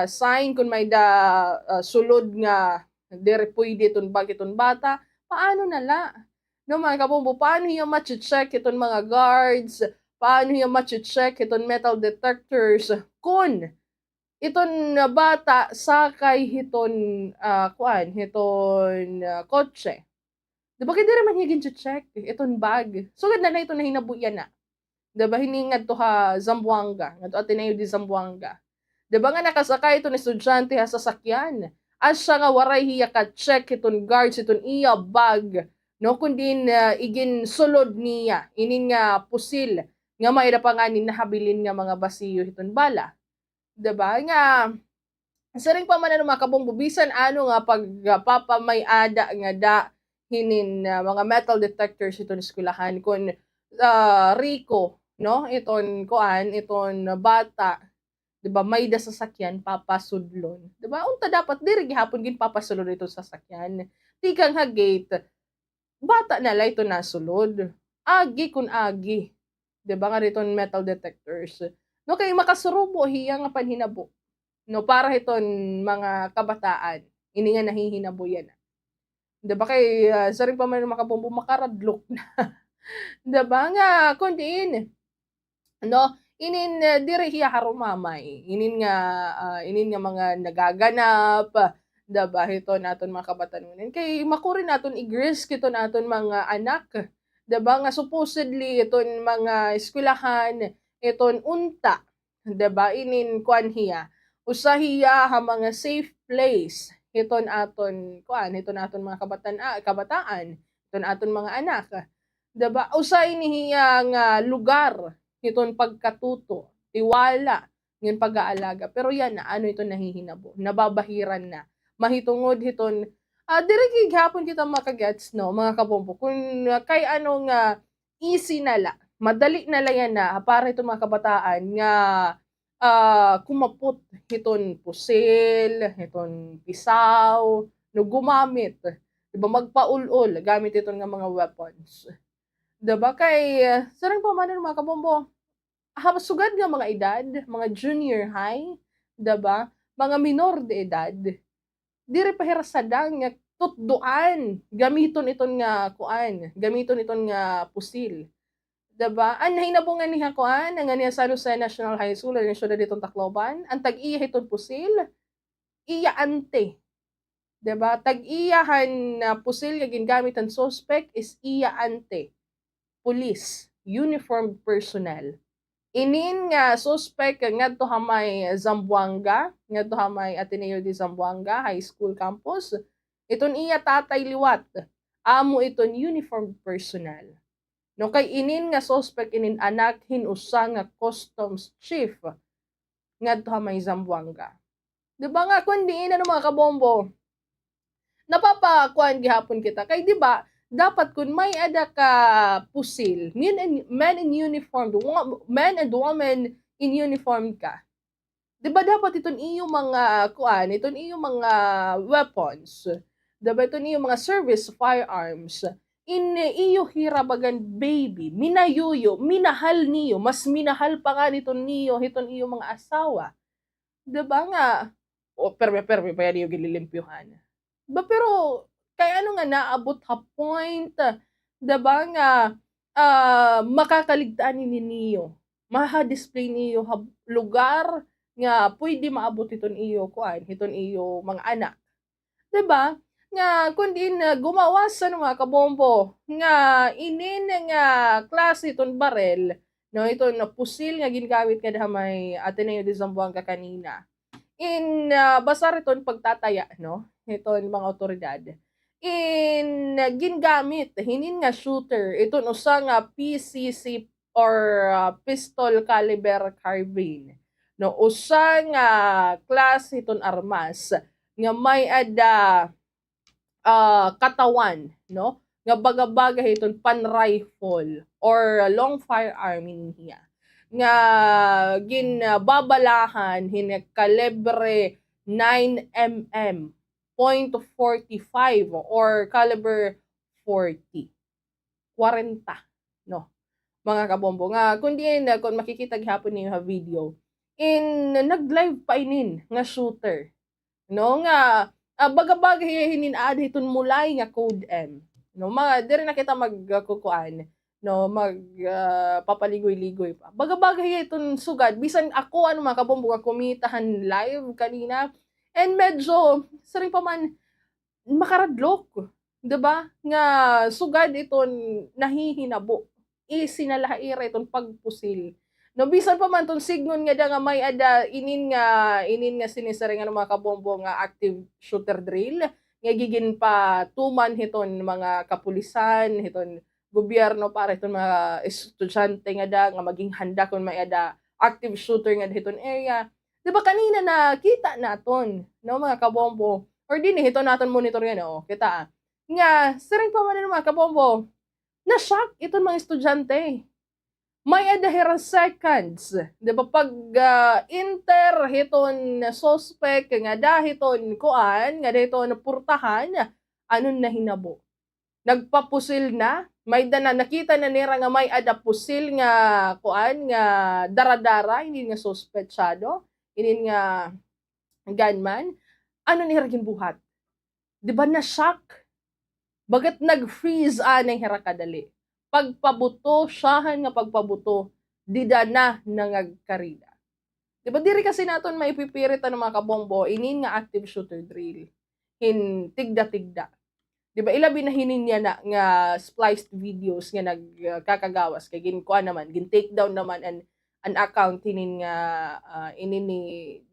sign kung may da sulod nga dire pwede itong bag itong bata, paano nala? No mga kabombo, paano yung ma-check itong mga guards? Paano yung ma-check itong metal detectors? Kung itong bata sakay itong kotse. Diba kaya dire man higin check itong bag? So ganda na ito na hinabuyan na. Diba hiningad to Zamboanga, nga to Ateneo de Zamboanga. Diba nga nakasakay ito na estudyante sa sasakyan? As siya nga waray hiya ka-check iton guards iton iya bag, no? Kundi igin sulod niya, inin nga pusil, nga may pa nga nahabilin nga mga basiyo iton bala. Diba? Nga, saring pa man ng mga kabombubisan, ano nga pagpapamayada nga da, hinin mga metal detectors iton eskwelahan, kung Rico, no? Iton bata, diba may da sasakyan papasudlon, diba unta dapat diri gihapon gin papasulod ito sasakyan, tikang gate bata na la ito nasulod agi kun agi, diba nga riton metal detectors no kay makasurubo hiya nga panhinabo no para iton mga kabataan ini nga nahihinabo yan, diba kay saring pa man makabombo makaradlok na diba nga kundiin no dire hiya harumamay inin nga mga nagaganap diba ito naton mga kabatanunan kay makuri naton i-risk ito naton mga anak diba nga supposedly iton mga eskwelahan iton unta diba kuan hiya usahiya ha mga safe place iton aton mga kabataan iton aton mga anak diba usay ni hiya nga lugar iton pagkatuto, tiwala, yung pag-aalaga. Pero yan na, ano ito nahihinabo, nababahiran na. Mahitungod iton, dirigig hapon kita makagets, no, mga kabombo. Kung kay ano nga, easy nala, madali nala yan na, para itong mga kabataan nga, kumapot iton pusil, iton pisaw, no, gumamit. Diba, magpaulol, gamit iton nga mga weapons. Diba? Kay, sarang pamanan mga kabombo, sugad nga mga edad, mga junior high, diba? mga minor de edad, diri pahirasadang nga tutduan gamiton iton nga kuan, gamiton iton nga pusil. Diba? Ang hinabungan niya kuan, ang niya San Jose National High School, ang syudad ditong Tacloban, ang tag-iya iton pusil, iya ante. Diba? Tag-iyahan na pusil nga gingamit ang suspect is iya ante. Police, uniformed personnel. Inin nga suspect ngadto hamay Zamboanga, ngadto hamay Ateneo de Zamboanga High School campus. Iton iya tatay liwat. Amo iton uniformed personnel. No kay inin nga suspect inin anak hinusa nga customs chief ngadto hamay Zamboanga. Di ba nga kundi ina mga kabombo, napapakuan gihapon kita kay di ba dapat kun may ada ka pusil, men in uniform, men and women in uniform ka. Di ba dapat iton iyo mga kuan, iton iyo mga weapons, di ba iton iyo mga service firearms, in iyo hirabagan baby, minayuyo, minahal niyo, mas minahal pa nga niton niyo, hiton iyo mga asawa. Di ba nga, o perme, pa niyo gililimpyuhan. Ba pero, kaya ano nga naabot ha point, diba nga, makakaligtaan ni niyo, maha-display niyo ha lugar nga pwede maabot iton iyo kuan, iton iyo mga anak. Diba? Nga kundi na gumawas sa mga kabombo nga inin nga klase iton barel, no iton na pusil nga ginagamit kada may Ateneo de Zamboanga kanina. In basar iton pagtataya, no? Iton mga otoridad. In gingamit hinin nga shooter iton usa nga PCC or pistol caliber carbine, no usa nga klase iton armas nga may ada katawan, no nga baga-baga iton pan rifle or long firearm niya nga ginbabalahan hin kalibre 9mm .45 or caliber 40. No? Mga kabombo nga kundi na kung makikita gihapon niyo ha video in nag-live pa inin nga shooter. No nga baga-baga hinin ad hiton mulay nga code M. No mga diri na kita magkukuan, no papaligoy-ligoy pa. Baga-baga hiton sugad bisan ako ano mga kabombo nga kumitahan live kanina. And medyo, saring pa man, makaradlok. Diba? Nga sugad iton nahihinabo. Isinalahaira iton pagpusil. No, bisan pa man ton signon nga nga may ada inin nga sinisaring ng mga kabombo nga active shooter drill. Nga gigin pa tuman hiton mga kapulisan, hiton gobyerno para hiton mga estudyante nga maging handa kung may ada active shooter nga hiton area. Diba kanina na kita naton, no mga kabombo, or din hito naton monitor yan, no, kita. Nga, siring pa man mga kabombo, na-shock iton mga estudyante. May adahira seconds, diba pag enter hiton suspect, nga dahiton kuan, nga dahiton purtahan, anon na hinabo. Nagpapusil na, may nakita na nira nga may ada pusil nga kuan, nga daradara, hindi nga suspetsado. Inin nga gunman, ano ni Hergin buhat? Di ba na-shock? Bagat nag-freeze anang hirakadali. Pagpabuto, siyahan nga pagpabuto, di na nangagkarida. Di ba diri kasi naton maipipiritan ng mga kabombo, inin nga active shooter drill. Hin tigda-tigda. Di ba ilabi na hinin niya na nga spliced videos nga nagkakagawas, kay ginkuan naman, gin-take down naman an account inin nga inin ni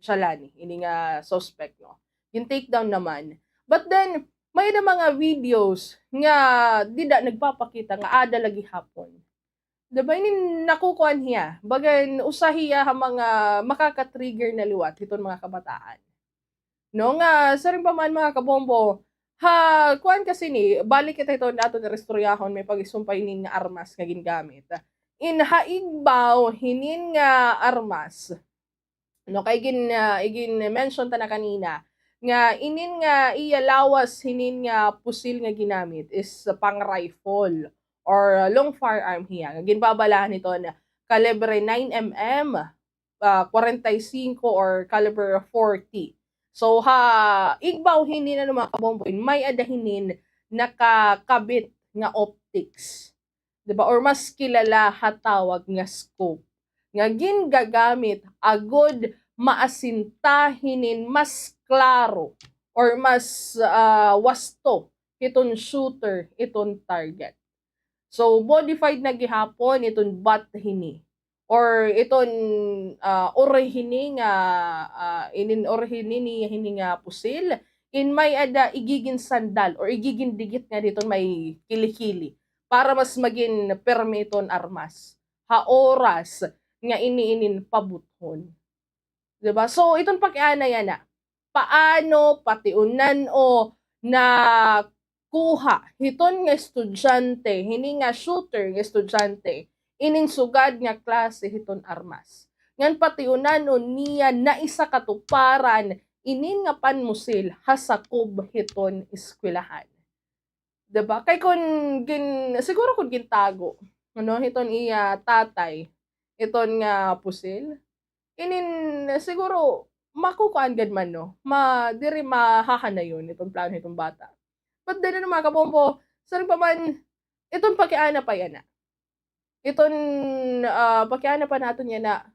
Shalani, inin nga suspect, no. Yung take down naman. But then may na mga videos nga dida nagpapakita nga ada lagi hapon. Diba inin nakukuan hiya, bagan usahiya ha mga makaka-trigger na liwat hiton mga kabataan. No nga sa rin pa man mga kabombo, ha kuan kasi ni balik kita ito nato ni restoryahon may pag-isumpay nin nga armas nga gingamit. In haigbaw hinin nga armas, no kay igin mention ta na kanina nga inin nga iyalawas hinin nga pusil nga ginamit is pang rifle or long firearm hiya nga ginbabalahan nito na calibre 9mm 45 or caliber 40. So igbaw hinin na mga kabomboin may adahinin nakakabit nga optics. 'Di ba? Or mas kilala hatawag nga scope. Nga gingagamit agod maasintahinin mas klaro or mas wasto iton shooter, iton target. So modified na gihapon iton bat hini or iton orihini nga inin orihini ni hini nga pusil in may ada igigin sandal or igigin digit nga dito may kilikili para mas maging permi iton armas. Oras nga iniinin pabuthon. Diba? So iton pakiana yan na. Paano patiunan o na kuha hiton nga estudyante, hini nga shooter nga estudyante, inin sugad nga klase hiton armas. Ngan patiunanon niya na isa katuparan inin nga panmusil hasakob hiton eskwelahan. Diba? Kay siguro kung gintago, hiton iya tatay, iton nga pusil, inin siguro makukuan gad man diri mahahanayon itong plano itong bata. But then mga kabombo, sari pa man, itong pakiana pa yan na. Itong pakiana pa natin yan na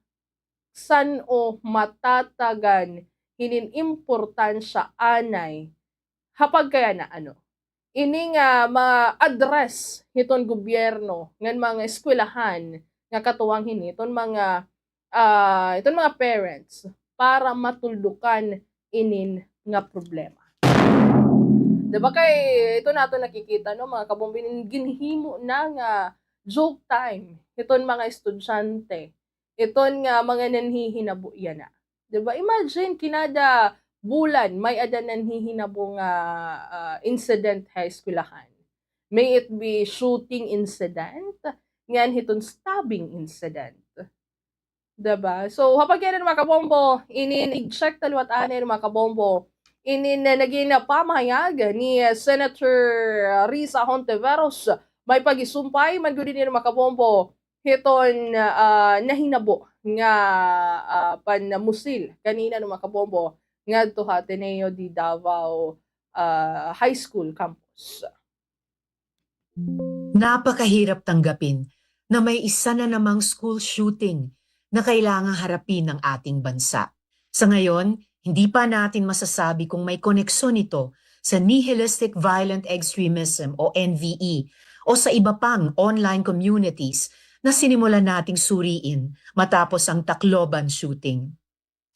san o matatagan hinin importansya anay hapag kaya na ini nga ma-address itong gobyerno ngan mga eskwelahan nga katuwang hini itong mga parents para matuldukan inin nga problema. Diba kay ito nato nakikita mga kabombin ginhimo na nga joke time iton mga estudyante iton nga mga nanhihinabo yan na. Diba imagine kinada bulan may ada nanhihinabo nga incident sa eskwelahan. May it be shooting incident ngan hiton stabbing incident. Diba? So kapag yan mga kabombo i-check talwat anin mga kabombo naging pamahayag ni Senator Risa Hontiveros may pagisumpay man gud ni makabombo hiton nahinabo nga panmusil kanina no makabombo ngadto sa Ateneo de Davao High School campus. Napakahirap tanggapin na may isa na namang school shooting na kailangang harapin ng ating bansa. Sa ngayon, hindi pa natin masasabi kung may koneksyon ito sa nihilistic violent extremism o NVE o sa iba pang online communities na sinimulan nating suriin matapos ang Tacloban shooting.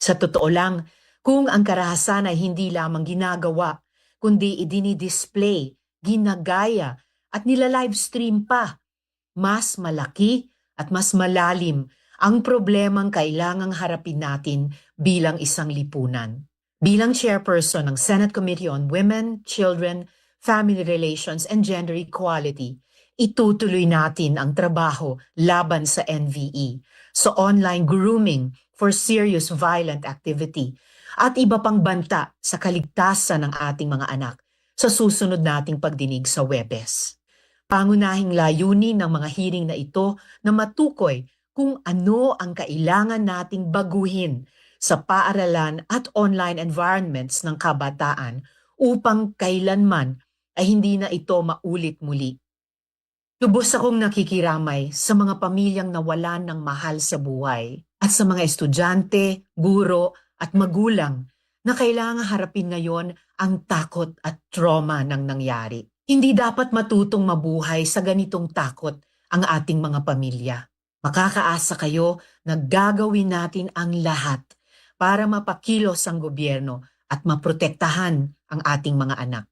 Sa totoo lang, kung ang karahasan ay hindi lamang ginagawa, kundi idinidisplay, ginagaya at nila-livestream pa, mas malaki at mas malalim ang problemang kailangang harapin natin bilang isang lipunan. Bilang chairperson ng Senate Committee on Women, Children, Family Relations and Gender Equality, itutuloy natin ang trabaho laban sa NVE, sa online grooming for serious violent activity, at iba pang banta sa kaligtasan ng ating mga anak sa susunod nating pagdinig sa Webes. Pangunahing layunin ng mga hearing na ito na matukoy kung ano ang kailangan nating baguhin sa paaralan at online environments ng kabataan upang kailanman ay hindi na ito maulit muli. Lubos akong nakikiramay sa mga pamilyang nawalan ng mahal sa buhay at sa mga estudyante, guro at magulang na kailangang harapin ngayon ang takot at trauma ng nangyari. Hindi dapat matutong mabuhay sa ganitong takot ang ating mga pamilya. Makakaasa kayo na gagawin natin ang lahat para mapakilos ang gobyerno at maprotektahan ang ating mga anak.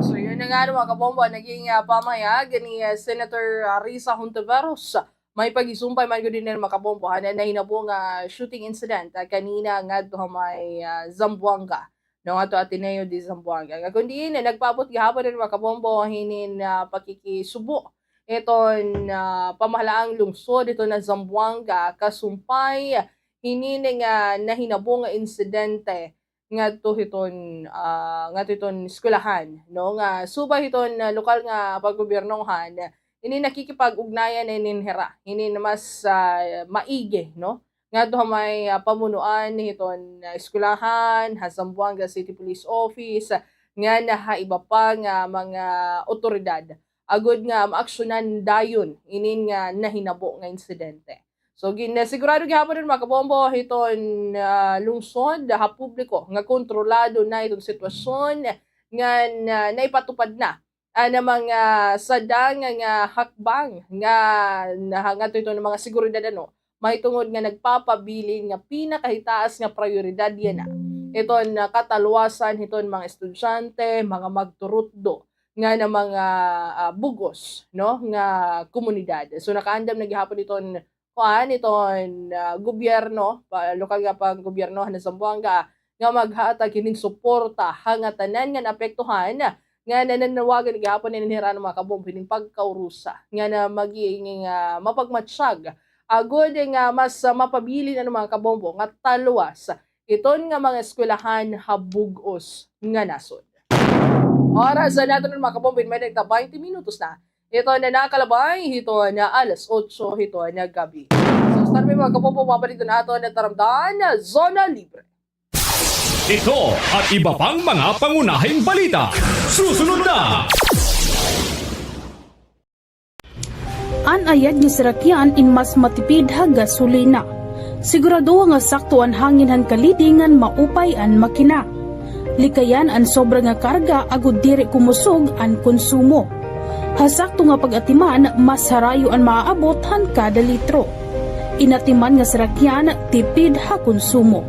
So yun na nga mga kabombo, naging pamahayag ni Senator Risa Hontiveros. May pagisumpay man gud din mga kabombo na hinabo nga shooting incident kanina ngadto may Zamboanga. No ato Ateneo de Zamboanga. Kundi nagpaabot gihapon din mga kabombo hinin pakikisubo iton pamahalaang lungsod ito na Zamboanga kasumpay hinining nahinabo nga insidente ngadto hiton eskwelahan no nga subay hiton lokal nga paggobyernohan ini nakikipag-ugnayan ininhera, ini na mas maigi, no? Nga to may pamunuan hiton eskwelahan, Zamboanga City Police Office, nga iba pa nga mga otoridad. Agud nga maaksyonan dayon inin nga nahinabo nga insidente. So sigurado gihapon din mga kabombo hiton lungsod ha publiko nga kontrolado na itong sitwasyon nga naipatupad na na mga sadang nga hakbang nga ito ng mga seguridad mahitungod nga nagpapabilin nga pinakahitaas nga prioridad yan iton katalwasan hiton mga estudyante, mga magturutdo nga na mga bugos no nga komunidad. So nakaandam na gihapon iton gobyerno, lokal nga pang gobyerno na Zamboanga nga maghatag kining suporta hanga tanan nga naapektuhan nga nananawagan gihapon ni Nihira ng mga kabombo ning pagkaurusa nga na maging mapagmatsyag agud nga mas mapabili na ng mga kabombo nga talwas iton nga mga eskwelahan habugos nga nasod. Oras na nato ng mga kabombo may nagta 20 minutos na. Ito na nakalabay, ito na alas 8, ito na gabi. So start mga kabombo, pabalito na ito na taramdaan na Zona Libre. Ito at iba pang mga pangunahing balita. Susunod na! Anayad ni Sarakyan in mas matipid ha gasolina. Sigurado nga sakto ang hangin han kalidingan maupay an makina. Likayan an sobra nga karga agud diri kumusog an konsumo. Hasakto nga pag-atiman mas harayo an maaabot han kada litro. Inatiman nga Sarakyan tipid ha konsumo.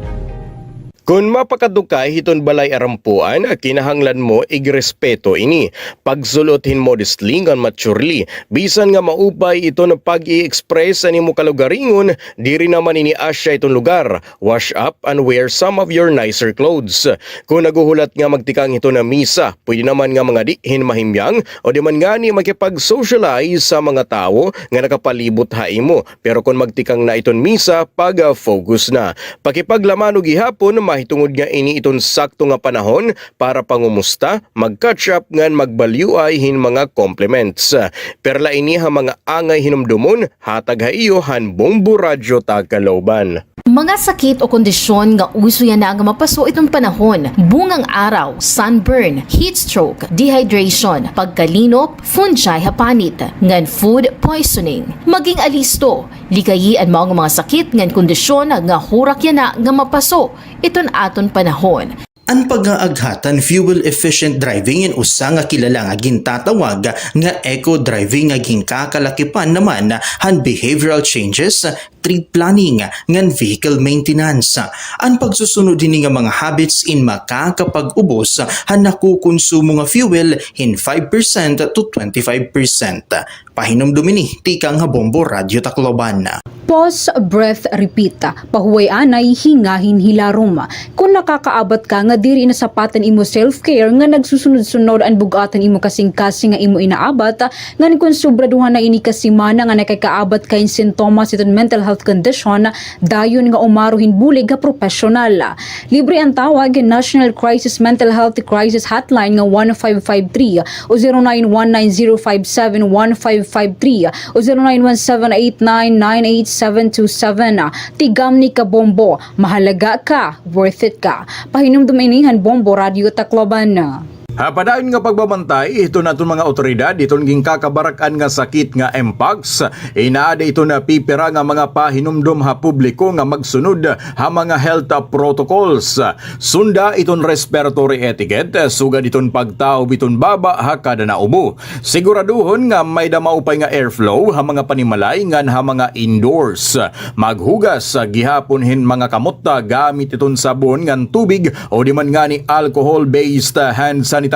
Kung mapakadukay hiton balay arampuan, kinahanglan mo igrespeto ini. Pagsulothin modestly ngan maturely, bisan nga maupay ito na pag-i-express sa nimo kalugaringon, diri naman ini asya itong lugar. Wash up and wear some of your nicer clothes. Kung naguhulat nga magtikang ito na misa, pwede naman nga mga dihin mahimyang o di man nga ni makipag-socialize sa mga tao nga nakapalibot haimo. Pero kung magtikang na iton misa, pag-focus na. Pakipaglaman o gihapon, mahitungod nga ini iton sakto nga panahon para pangumusta, mag-catch up ngan magbalyuay hin mga compliments. Perla ini ha mga angay hinumdumon, hatag ha iyo han Bombo Radyo Tagkalooban. Mga sakit o kondisyon nga uso yan na nga mapaso itong panahon, bungang araw, sunburn, heat stroke, dehydration, pagkalinop, fungi hapanit, ngan food poisoning. Maging alisto, likayi ang mga sakit ngan kondisyon nga hurak yan na nga mapaso iton aton panahon. Ang pag-aaghatan fuel-efficient driving in usa nga kilala nga gintatawag nga eco-driving nga ginkakalakipan naman han behavioral changes, trip planning, ngan vehicle maintenance. Ang pagsusunod din nga mga habits in makakapag-ubos han nakukonsumo nga fuel in 5% to 25%. Pahinom dumini, tikang Bombo Radyo Tacloban. Pause, breath, repeat. Pahuway anay, hingahin hilarom. Kung nakakaabat ka nga diri na sapatan imo self-care nga nagsusunod-sunod ang bugatan imo kasing-kasing nga imo inaabat, nga kung sobraduhan na ini kasimana nga nakakaabat kain sintomas iton mental health condition, dayon nga umaruhin bulig nga professional. Libre ang tawag National Crisis Mental Health Crisis Hotline nga 1553 o 0919-057-1553 o 0917-899-88727. Tigam ni Kabombo, mahalaga ka, worth it ka. Pahinom duminihan Bombo Radyo Tacloban. Padayon nga pagbabantay, ito na itong mga otoridad, itong ginkakabarakan nga sakit nga Mpox. Inaada ito na pipira nga mga pahinumdum ha publiko nga magsunod ha mga health protocols. Sunda itong respiratory etiquette, sugad itong pagtao bitong baba ha kada naubo. Siguraduhon nga may damaupay nga airflow ha mga panimalay ngan ha mga indoors. Maghugas gihapon hin mga kamotta gamit itong sabon ngan tubig o di man nga ni alcohol-based hand sanitizer.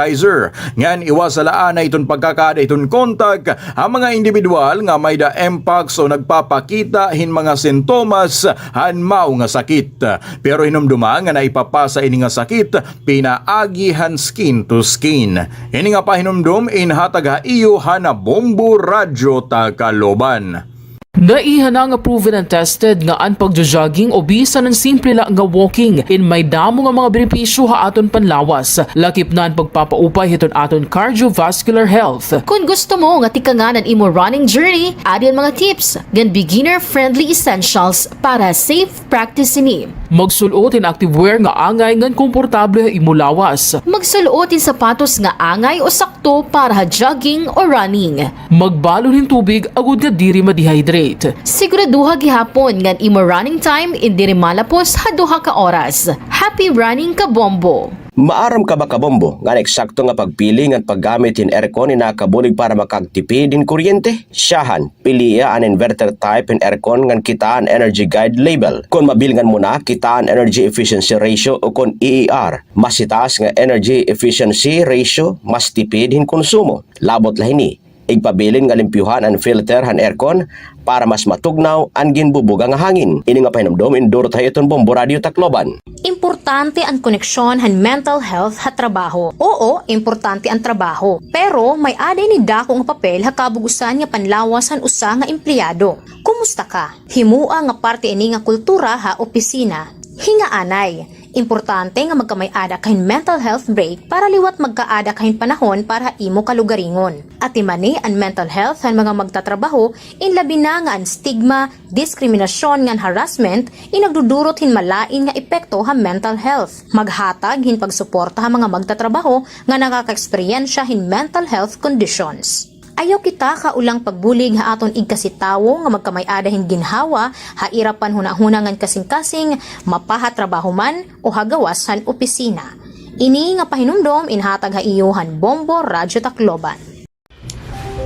Ngan iwasalaan na itong pagkakada itong kontak ang mga individual nga may da Mpox o nagpapakita hin mga sintomas han mao nga sakit. Pero hinumduma nga naipapasa ini nga sakit pinaagihan skin to skin. Ini nga pahinumdum inhatag ha iyo hana Bombo Radyo Tagkalooban. Naihan na nga proven and tested nga ang pagjo-jogging o bisan ng simple lang nga walking in may damo nga mga benepisyo ha aton panlawas. Lakip na ang pagpapaupay hiton aton cardiovascular health. Kung gusto mo nga tikanganan imo running journey, adyan mga tips gan beginner-friendly essentials para safe practice ini. Magsulot in activewear nga angay ngan komportable imo lawas. Magsulot in sapatos nga angay o sakto para ha jogging o running. Magbalon hin tubig agud nga diri ma-dehydrate. Siguraduha gihapon ngan imo running time indiri malapos ha 2 ka oras. Happy running ka bombo! Maaram ka ba kabombo nga eksakto nga pagpili nga paggamit in aircon ni nakabulig para makagtipid din kuryente? Siyahan, piliya an inverter type in aircon nga kitaan energy guide label. Kung mabilngan mo na kitaan energy efficiency ratio o kung EER, mas itaas nga energy efficiency ratio, mas tipid hin konsumo. Labot lahini. Igpabilin nga limpyuhan ang filter han aircon para mas matugnaw ang ginbubuga nga hangin. Ini nga pahinumdom induro tayo itong Bombo Radio Tacloban. Importante ang koneksyon han mental health ha trabaho. Oo, importante ang trabaho. Pero may aday ni dako nga papel ha kabugusan nga panlawas han usa nga empleyado. Kumusta ka? Himua nga parte ini nga kultura ha opisina. Hingaanay. Importante nga magkamay-ada kahin mental health break para liwat magkaada kahin panahon para imo kalugaringon. At imani ang mental health ang mga magtatrabaho in labi na nga ang stigma, diskriminasyon nga harassment inagdudurot hin malain nga epekto ha mental health. Maghatag hin pagsuporta ha mga magtatrabaho nga nakaka-eksperyensya hin mental health conditions. Ayaw kita kaulang pagbulig ha aton igkasitawo nga magkamay-ada hin ginhawa ha irapan hunahunangan kasing-kasing mapaha trabaho man o hagawasan opisina. Ini nga pahinumdom inhatag ha iyuhan Bombo Radio Tacloban.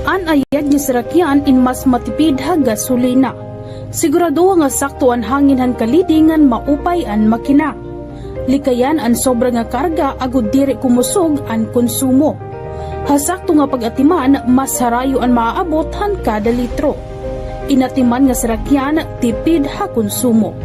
Anayad ni Sarakyan in mas matipid ha gasolina. Sigurado nga sakto ang hangin han kalidingan maupay an makina. Likayan an sobra nga karga agud diri kumusog an konsumo. Hasakto nga pag-atiman, mas harayo ang maaabot han kada litro. Inatiman nga Sarakyan, tipid ha konsumo.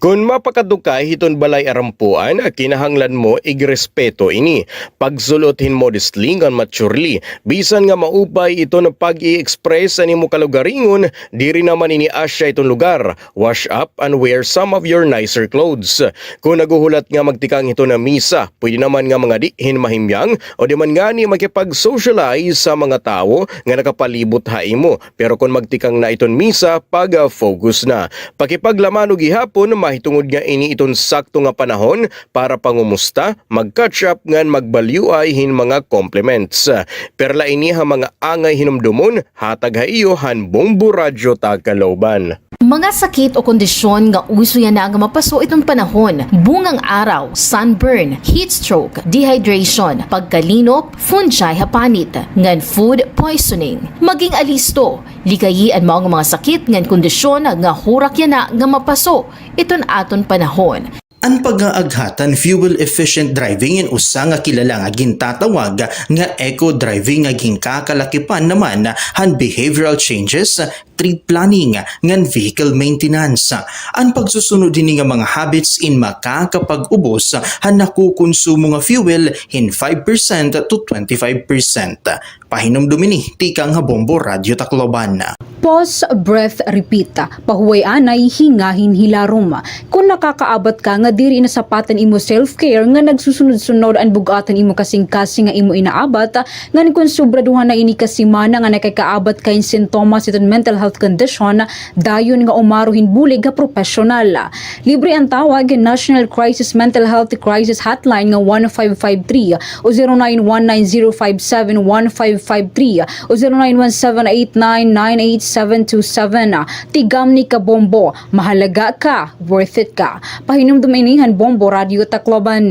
Kung mapakadukay hiton balay arampuan, kinahanglan mo igrespeto ini. Pagsulotin modestly ngan maturely. Bisan nga maupay ito na pag-i-express sa nimo kalugaringon, diri naman ini asya itong lugar. Wash up and wear some of your nicer clothes. Kung naguhulat nga magtikang ito na misa, pwede naman nga mga dihin mahimyang o di man nga ni makipag-socialize sa mga tao nga nakapalibot ha imo. Pero kung magtikang na iton misa, pag-focus na. Pakipaglaman o gihapon, mahitungod nga ini iton sakto nga panahon para pangumusta, mag-catch up ngan magbalyuay hin mga compliments. Perla ini ha mga angay hinumdumon, hatag ha iyo han Bombo Radio Tacloban. Mga sakit o kondisyon nga uso yan na nga mapaso itong panahon, bungang araw, sunburn, heat stroke, dehydration, pagkalinop, fungi hapanit, ngan food poisoning. Maging alisto, likayi ang mga sakit ngan kondisyon nga hurak yan na nga mapaso iton aton panahon. Ang pag-aaghatan fuel-efficient driving in usa nga kilala nga gintatawag nga eco-driving nga ginkakalakipan naman han behavioral changes, trip planning, ngan vehicle maintenance. Ang pagsusunod din nga mga habits in makakapag-ubos han nakukonsumo nga fuel in 5% to 25%. Pahinom dumini, tikang ha Bombo Radio Tacloban. Pause, breath, repeat. Pahuway anay, hingahin hilarom. Kung nakakaabot ka nga diri na sapatan imo self-care nga nagsusunod-sunod ang bugatan imo kasing-kasing nga imo inaabat, nga kung sobraduhan na ini kasimana nga nakakaabot kain sintomas iton mental health condition, dayon nga umaruhin bulig nga professional. Libre ang tawag National Crisis Mental Health Crisis Hotline nga 1553 o 0919-057-1553 o 0917-899-8727. Tigam ni Kabombo, mahalaga ka, worth it ka. Pahinumdum inihan Bombo Radio Tacloban.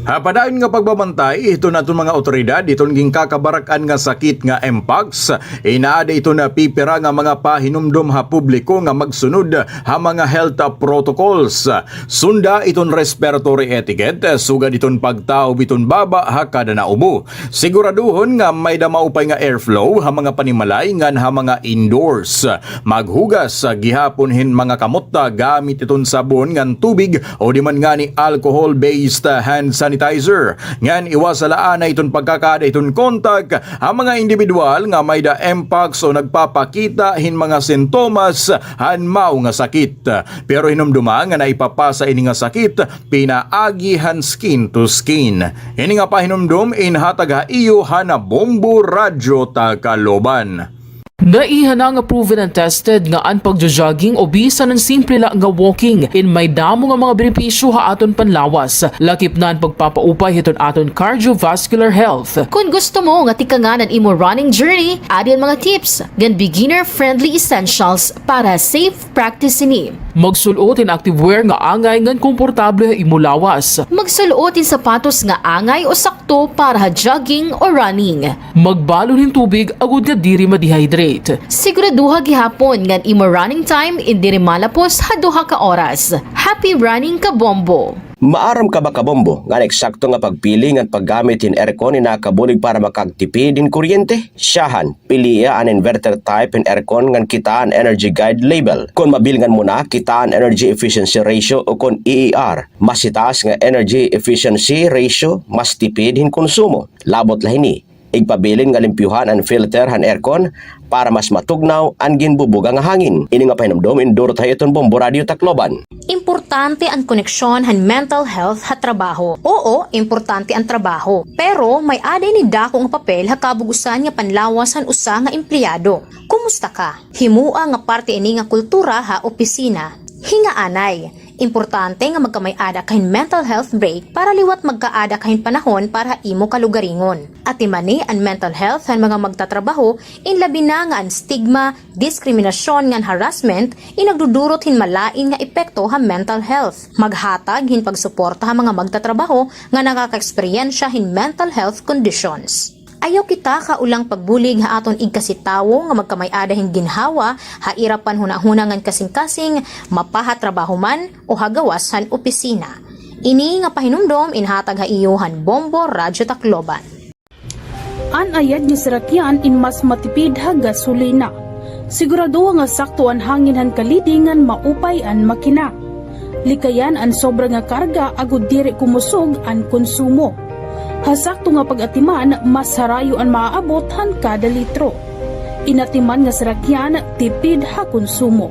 Padayon nga pagbabantay, ito na itong mga otoridad, itong ginkakabarakan nga sakit nga Mpox. Inaada ito na pipira nga mga pahinumdom ha publiko nga magsunod ha mga health protocols. Sunda itong respiratory etiquette, sugad itong pagtao biton baba ha kada naubo. Siguraduhon nga may damaupay nga airflow ha mga panimalay ngan ha mga indoors. Maghugas gihapon hin mga kamotta gamit itong sabon ngan tubig o di man nga ni alcohol-based hand sanitizer sanitizer. Ngan iwasalaan na iton pagkakaada iton kontak ang mga individual nga may da mpox o nagpapakita hin mga sintomas han mao nga sakit. Pero hinumduma nga naipapasa ini nga sakit pinaagihan skin to skin. Ini nga pahinumdum inhatag ha iyo hana Bombo Radyo Tacloban. Naihan nga proven and tested nga ang pagjo-jogging o bisan ng simple lang nga walking in may damo nga mga benepisyo ha aton panlawas. Lakip na ang pagpapaupay hiton aton cardiovascular health. Kung gusto mo nga tikanganan imo running journey, adyan mga tips gan beginner-friendly essentials para safe practice ini. Magsulot in activewear nga angay ngan komportable imo lawas. Magsulot in sapatos nga angay o sakto para ha jogging o running. Magbalon in tubig agud nga diri ma-dehydrate. Siguraduha gihapon ngan imo running time indiri malapos ha 2 ka oras. Happy running ka Bombo! Maaram ka ba kabombo nga eksakto nga pagpili nga paggamit in aircon ni nakabulig para makagtipid din kuryente? Siyahan, piliya an inverter type in aircon nga kitaan energy guide label. Kung mabilngan mo na kitaan energy efficiency ratio o kung EER, mas itaas nga energy efficiency ratio, mas tipid hin konsumo. Labot lahini. Igpabilin nga limpyuhan ang filter han aircon para mas matugnaw ang ginbubuga nga hangin. Ini nga pahinumdom induro tayo itong Bombo Radio Tacloban. Importante ang koneksyon han mental health ha trabaho. Oo, importante ang trabaho. Pero may aday ni dako nga papel ha kabugusan nga panlawasan usa nga empleyado. Kumusta ka? Himua nga parte ini nga kultura ha opisina. Hingaanay. Importante nga magkamay-ada kahin mental health break para liwat magkaada kahin panahon para imo kalugaringon. At imani ang mental health han mga magtatrabaho in labi na nga ang stigma, diskriminasyon nga harassment inagdudurot hin malain nga epekto ha mental health. Maghatag hin pagsuporta ha mga magtatrabaho nga nakaka-eksperyensya hin mental health conditions. Ayaw kita kaulang pagbulig ha aton igkasitawo nga magkamay-ada hin ginhawa ha irapan hunahunangan kasing-kasing mapaha trabaho man o hagawas han opisina. Ini nga pahinumdom inhatag ha iyuhan Bombo Radyo Tacloban. Anayad niya sirakyan in mas matipid ha gasolina. Sigurado nga sakto ang hangin han kalidingan maupay an makina. Likayan ang sobra nga karga agud diri kumusog ang konsumo. Hasakto nga pag-atiman, mas harayo ang maaabot han kada litro. Inatiman nga sarakyan, tipid ha konsumo.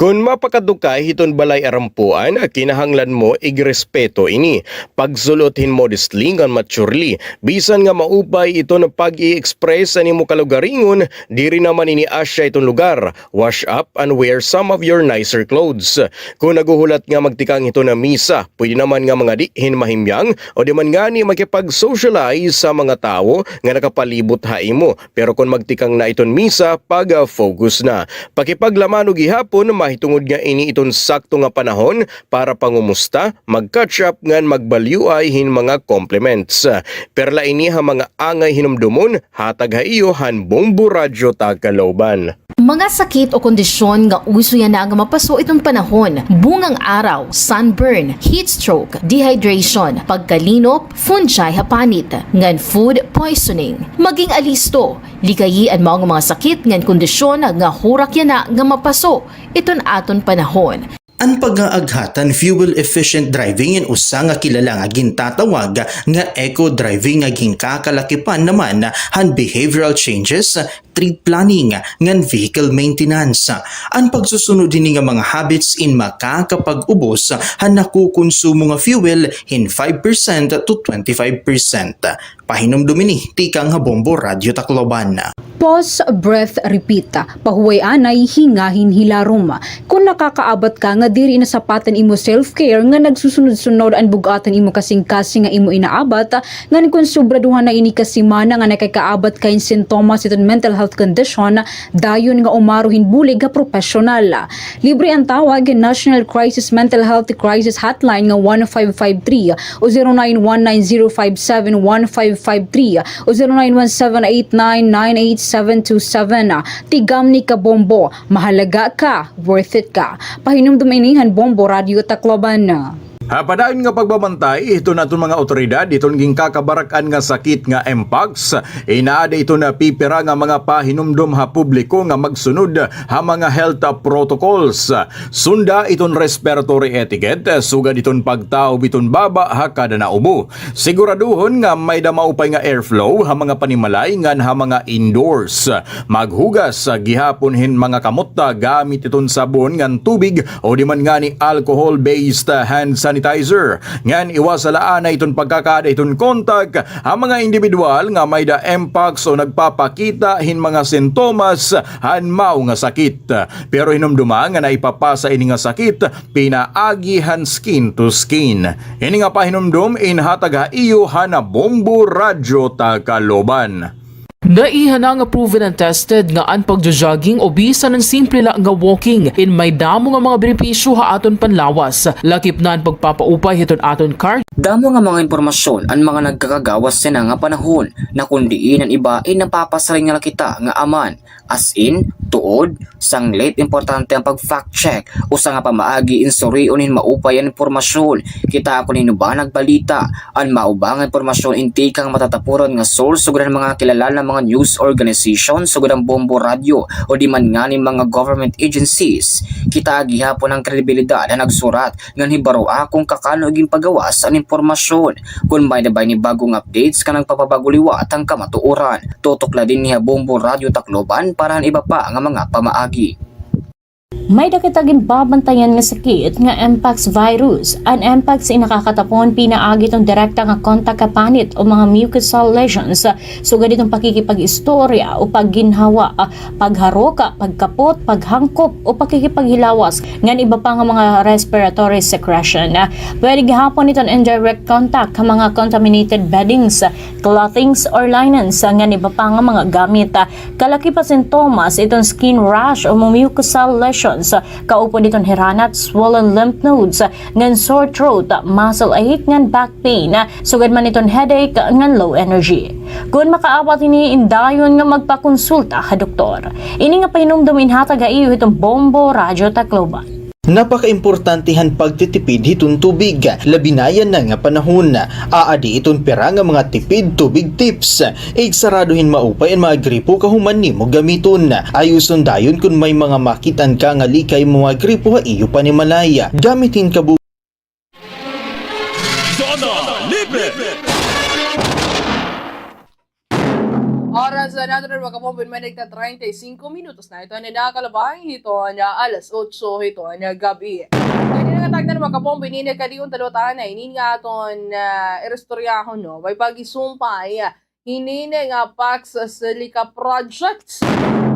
Kung mapakadukay hiton balay arampuan, kinahanglan mo igrespeto ini. Pagsulotin modestly ngan maturely, bisan nga maupay ito na pag-i-express ani mo kalugaringon, diri naman ini asya itong lugar. Wash up and wear some of your nicer clothes. Kung naguhulat nga magtikang ito na misa, pwede naman nga mga dihin mahimyang o di man nga ni makipag-socialize sa mga tao nga nakapalibot ha imo. Pero kung magtikang na iton misa, pag-focus na. Pakipaglaman o gihapon, mahitungod nga ini iton sakto nga panahon para pangumusta, mag-catch up ngan magbalyuay hin mga compliments. Perla ini ha mga angay hinumdumon, hatag ha iyo han Bombo Radyo Tacloban. Mga sakit o kondisyon nga uso yan na nga mapaso itong panahon, bungang araw, sunburn, heat stroke, dehydration, pagkalinop, fungi hapanit, ngan food poisoning. Maging alisto, likayian mo ang mga sakit ngan kondisyon nga hurak yan na nga mapaso iton aton panahon. Ang pag-aaghatan fuel-efficient driving in usa nga kilala nga gintatawag nga eco-driving nga ginkakalakipan naman han behavioral changes, trip planning, ngan vehicle maintenance. Ang pagsusunod din nga mga habits in makakapag-ubos han nakukonsumo nga fuel in 5% to 25%. Pahinumdum ini tikang ha Bombo Radyo Tacloban. Pause, breath, repeat. Pahuwayan ay hingahin hilarom. Kung nakakaabat ka nga diri na sapatan imo self-care nga nagsusunod-sunod ang bugatan imo kasing-kasing nga imo inaabat, ngan kung sobraduhan na ini kasimana nga nakakaabat kain sintomas iton mental health condition, dayon nga umaruhin bulig nga professional. Libre ang tawag National Crisis Mental Health Crisis Hotline nga 1553 o 0919-057-1553 o 0917-899-8727. Tigam ni ka Bombo, mahalaga ka, worth it ka. Pahinumdum inihan Bombo Radio Tacloban. Padayon nga pagbabantay, ito na itong mga otoridad, itong ging kakabarakan nga sakit nga Mpox, inaada ito na pipira nga mga pahinumdum ha publiko nga magsunod ha mga health protocols. Sunda itong respiratory etiquette, sugad itong pagtaob itong baba ha kada naubo. Siguraduhon nga may damaupay nga airflow ha mga panimalay nga ha mga indoors. Maghugas gihapon mga kamota gamit itong sabon ngan tubig o di man nga ni alcohol-based hand sanitizer. Ngan iwasalaan na itong pagkakada itong kontak ang mga individual nga may da Mpox o nagpapakita hin mga sintomas han mao nga sakit. Pero hinumduma nga naipapasa ini nga sakit pinaagihan skin to skin. Ini nga pahinumdum inhatag ha iyo hana Bombo Radyo Tacloban. Naihanang proven and tested nga ang pagjo-jogging o bisan ng simple lang nga walking in may damo nga mga benepisyo ha aton panlawas. Lakip na ang pagpapaupay hiton aton card. Damo nga mga impormasyon ang mga nagkakagawas sa nga panahon na kundiin ang iba ay napapasaring nga kita nga aman. As in, tuod, sanglit importante ang pag-fact check o sa nga pamaagi insuriunin maupay ang impormasyon. Kita ako ba nagbalita ang maubang impormasyon inti kang matatapuran nga source sugad mga kilala ng mga news organization sugad ang Bombo Radio o di man nga ni mga government agencies. Kita gihapon ang kredibilidad na nagsurat nga hibaro akong kakano iging pagawas ang impormasyon. Kung may nabay ni bagong updates kanang papabaguliwat ang kamatuoran. Tutok din niya Bombo Radio Tacloban para iba pa nga mga pamaagi. May dakitagin babantayan nga sakit nga Mpox virus. Ang Mpox ay nakakatapon pinaagi itong direkta nga kontak kapanit o mga mucosal lesions. Sugad itong pakikipag-istorya o pagginhawa, pagharoka, pagkapot, paghangkop o pakikipaghilawas. Ngan iba pa nga mga respiratory secretion. Pwede gihapon itong indirect contact ka mga contaminated beddings, clothings or linens. Ngan iba pa nga mga gamit. Kalaki pa sintomas itong skin rash o mucosal lesions. Kaupo ditong hiranat, swollen lymph nodes, ngan sore throat, muscle ache, ngan back pain, sugad man itong headache, ngan low energy. Kung makaawat ini indayon nga magpakonsulta ka doktor. Ini nga pahinumdumin hatag iyo itong Bombo Radyo Tacloban. Napaka-importantihan pagtitipid hitong tubig, labinayan na nga panahon. Aadi itong pera nga mga tipid tubig tips. Igsaraduhin maupay ang mga gripo kahuman ni mo gamiton. Ayuson dayon kung may mga makitan ka nga likay mga gripo ha iyo panimalaya. Gamitin ka Zona Libre! Oras na natin mga kapombo, may nagta 35 minutos na ito na nakakalabang ito na alas 8 ito na gabi. Hindi na natagnan mga kapombo, hindi na kadiyon talutaan na, hindi nga itong irestoryahon, no? May pag-isumpay, hindi na nga Pax Silica Projects.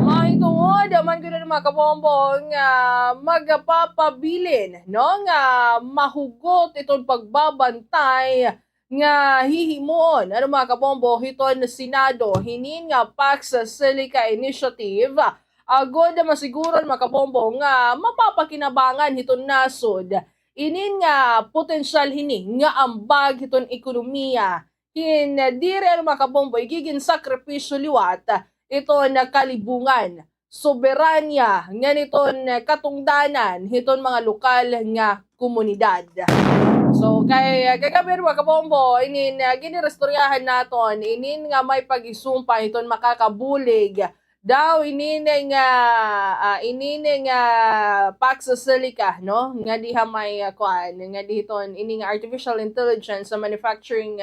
Mahitungod, man ko na mga kapombo, nga magpapabilin, no? Nga mahugot itong pagbabantay nga hihimuon ano mga kapombo hiton na Senado hinin nga Pax Silica Initiative agod na masiguron mga kapombo nga mapapakinabangan hiton nasod inin nga potensyal hini nga ambag hiton ekonomiya hin dire ano mga kapombo igigin sakripisyo liwat ito na kalibungan soberanya nga niton katungdanan hiton mga lokal nga komunidad. So, kay kagabi mga kapombo, inin ginirestoryahan naton, inin nga may pag-isumpa iton makakabulig. Daw inin nga Pax Silica, no? Nga diha may kuan, nga diton inin nga artificial intelligence sa manufacturing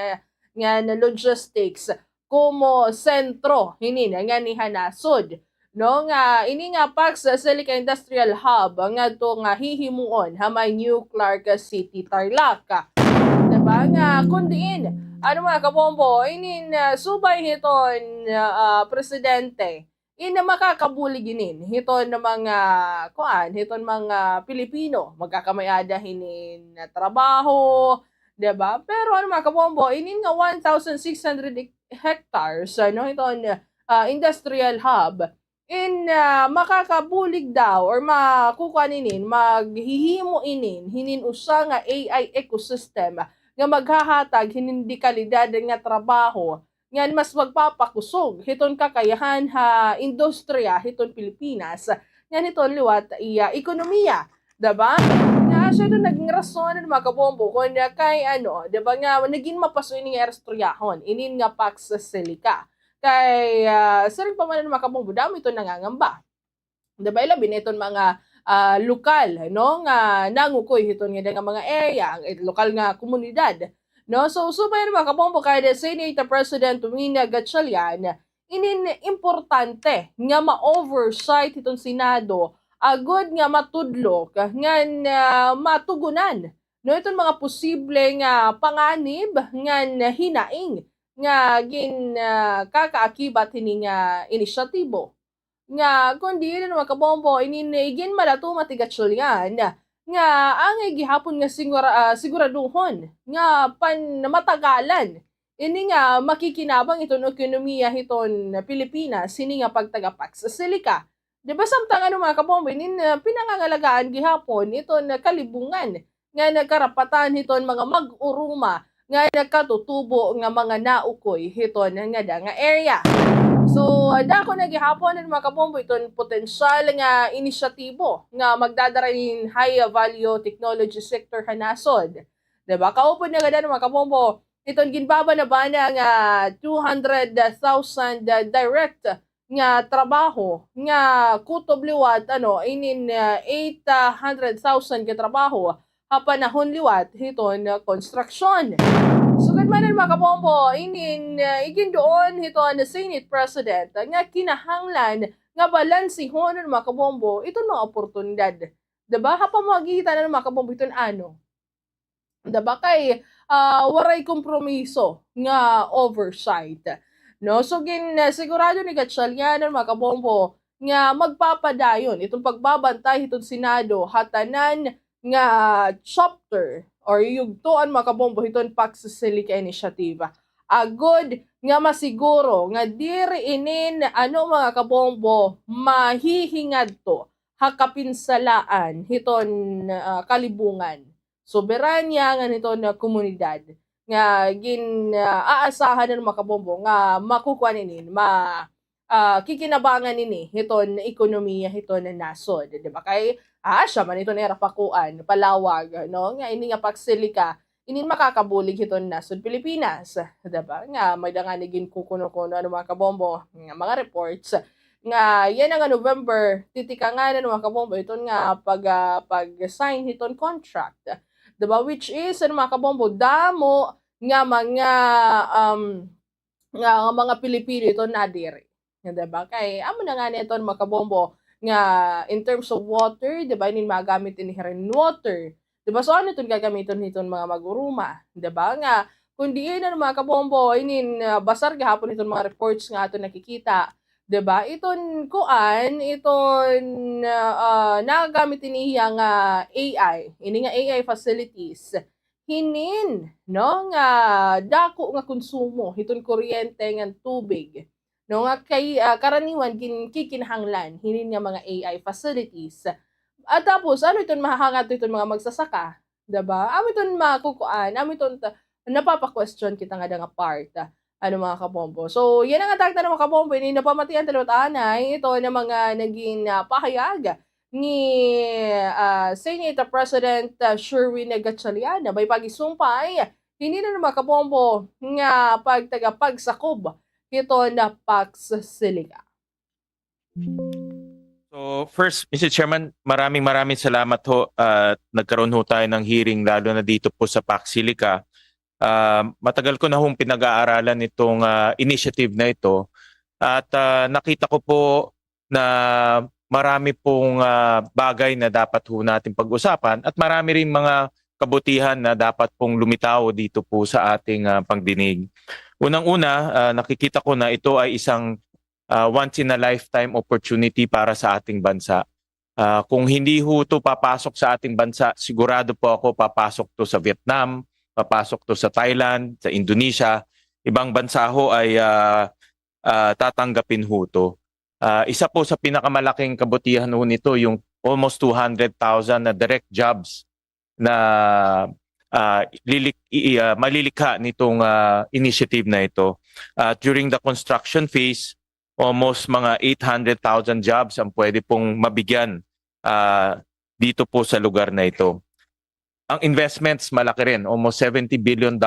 nga na logistics como sentro hinin nga ni hanasod. No nga ini nga Pax Silica Industrial Hub nga to nga hihimuon ha may New Clark City Tarlac. Diba nga kundiin ano mga kapombo inin subay hiton presidente ina makakabulig inin hiton na mga kuan hiton mga Pilipino magkakamayada hinin trabaho, diba? Pero ano mga kapombo inin nga 1,600 hectares no hiton industrial hub in makakabulig daw or makukuaninin, maghihimuinin hinin usa nga AI ecosystem nga maghahatag hindi kalidad nga trabaho nga mas magpapakusog hiton kakayahan ha industriya hiton Pilipinas nga niton liwat iya ekonomiya, diba? Nga siya ito naging rason ng mga kabombo kung kay ano, di ba nga, naging mapaso ini nga erstroyahon, inin nga Pax Silica. Kay sarili pa man ng mga kabombo, dami ito nangangamba. Di ba, ilabi na itong mga lokal, no, nga nangukoy ito nga mga area, lokal nga komunidad. No, so subay ng mga kabombo kay Senate President Tumina Gatchalian, inin importante nga ma-oversight itong Senado, agod nga matudlok, nga matugunan. No, itong mga posible nga panganib, nga hinaing, nga kakaakibat hini nga inisyatibo. Nga, kundi yun mga kabombo, ininigin malato matigatsulyan, nga ang gihapon nga siguraduhon, nga matagalan. Ini nga makikinabang iton ekonomiya hiton Pilipinas, sini nga pagtagapax Silica. Di ba samtang mga kabombo, pinangangalagaan gihapon iton kalibungan, nga nagkarapatan hiton mga mag-uruma, nga nagkatutubo nga mga naukoy hiton nga area. So, dako na gihapon ng mga kabombo iton potensyal nga inisyatibo nga magdadarain high value technology sector hanasod. Diba? Kaupod na ganda ng mga kabombo, iton ginbaba na ba na nga 200,000 direct nga trabaho nga kutob liwat inin 800,000 ka trabaho panahon liwat hiton construction. Sugad man ang mga kabombo, igin doon ito na Senate President nga kinahanglan nga balansihon ng mga kabombo itong mga oportunidad. Diba? Hapamagita na ng mga kabombo itong ano. Diba? Kay waray kompromiso nga oversight. No? So, sigurado ni Gatchalian ng mga kabombo nga magpapadayon itong pagbabantay itong Senado hatanan nga chapter or yugtuan mga kabombo hiton Pax Silica Initiative. Agod nga masiguro nga diri inin mga kabombo mahihingad to hakapinsalaan hiton kalibungan. Soberanya nga niton komunidad nga aasahan ng mga kabombo nga makukuha ninin kikinabangan nini hiton ekonomiya hiton nasod. Diba? Kay siya man ito nera pakuan, palawag, no? Nga ini nga Pax Silica, inin makakabulig ito nasod Pilipinas. Diba? Nga may danganigin kukuno-kuno mga kabombo, nga mga reports. Nga yan nga November, titika nga ng mga kabombo, ito nga pag-sign iton contract. Diba? Which is, mga kabombo, damo nga mga Pilipino ito nadiri. Diba? Kay amo na nga nito mga kabombo, nga in terms of water, di ba, inin magamit in rainwater. Di ba, so ano itong gagamitin nitong mga maguruma? Di ba, nga, kundi yun mga kabombo, inin basar gahapon itong mga reports nga ito nakikita. Di ba, itong nagagamit niya nga AI, ini nga AI facilities, hinin, no, nga dako nga konsumo, itong kuryente nga tubig. No nga kay karaniwan kikinahanglan hinin nga mga AI facilities. At tapos ano iton mahahangat iton mga magsasaka, diba? Amo iton makukuan, amo iton napapa-question kita nga nga part mga kabombo. So yan ang atak na mga kabombo ni napamatian talutanay ito na mga naging pahayag ni Senate President Sherwin Gatchalian by pagisumpay hindi na mga kabombo nga pagsakob ito na Pax Silica. So first, Mr. Chairman, maraming salamat ho. Nagkaroon ho tayo ng hearing lalo na dito po sa Pax Silica. Matagal ko na hong pinag-aaralan itong initiative na ito. At nakita ko po na marami pong bagay na dapat ho natin pag-usapan at marami rin mga kabutihan na dapat pong lumitaw dito po sa ating pagdinig. Unang-una, nakikita ko na ito ay isang once-in-a-lifetime opportunity para sa ating bansa. Kung hindi ho ito papasok sa ating bansa, sigurado po ako papasok to sa Vietnam, papasok to sa Thailand, sa Indonesia. Ibang bansa ho ay tatanggapin ho ito. Isa po sa pinakamalaking kabutihan ho nito, yung almost 200,000 na direct jobs na malilikha nitong initiative na ito. During the construction phase, almost mga 800,000 jobs ang pwede pong mabigyan dito po sa lugar na ito. ang investments malaki rin. Almost $70 billion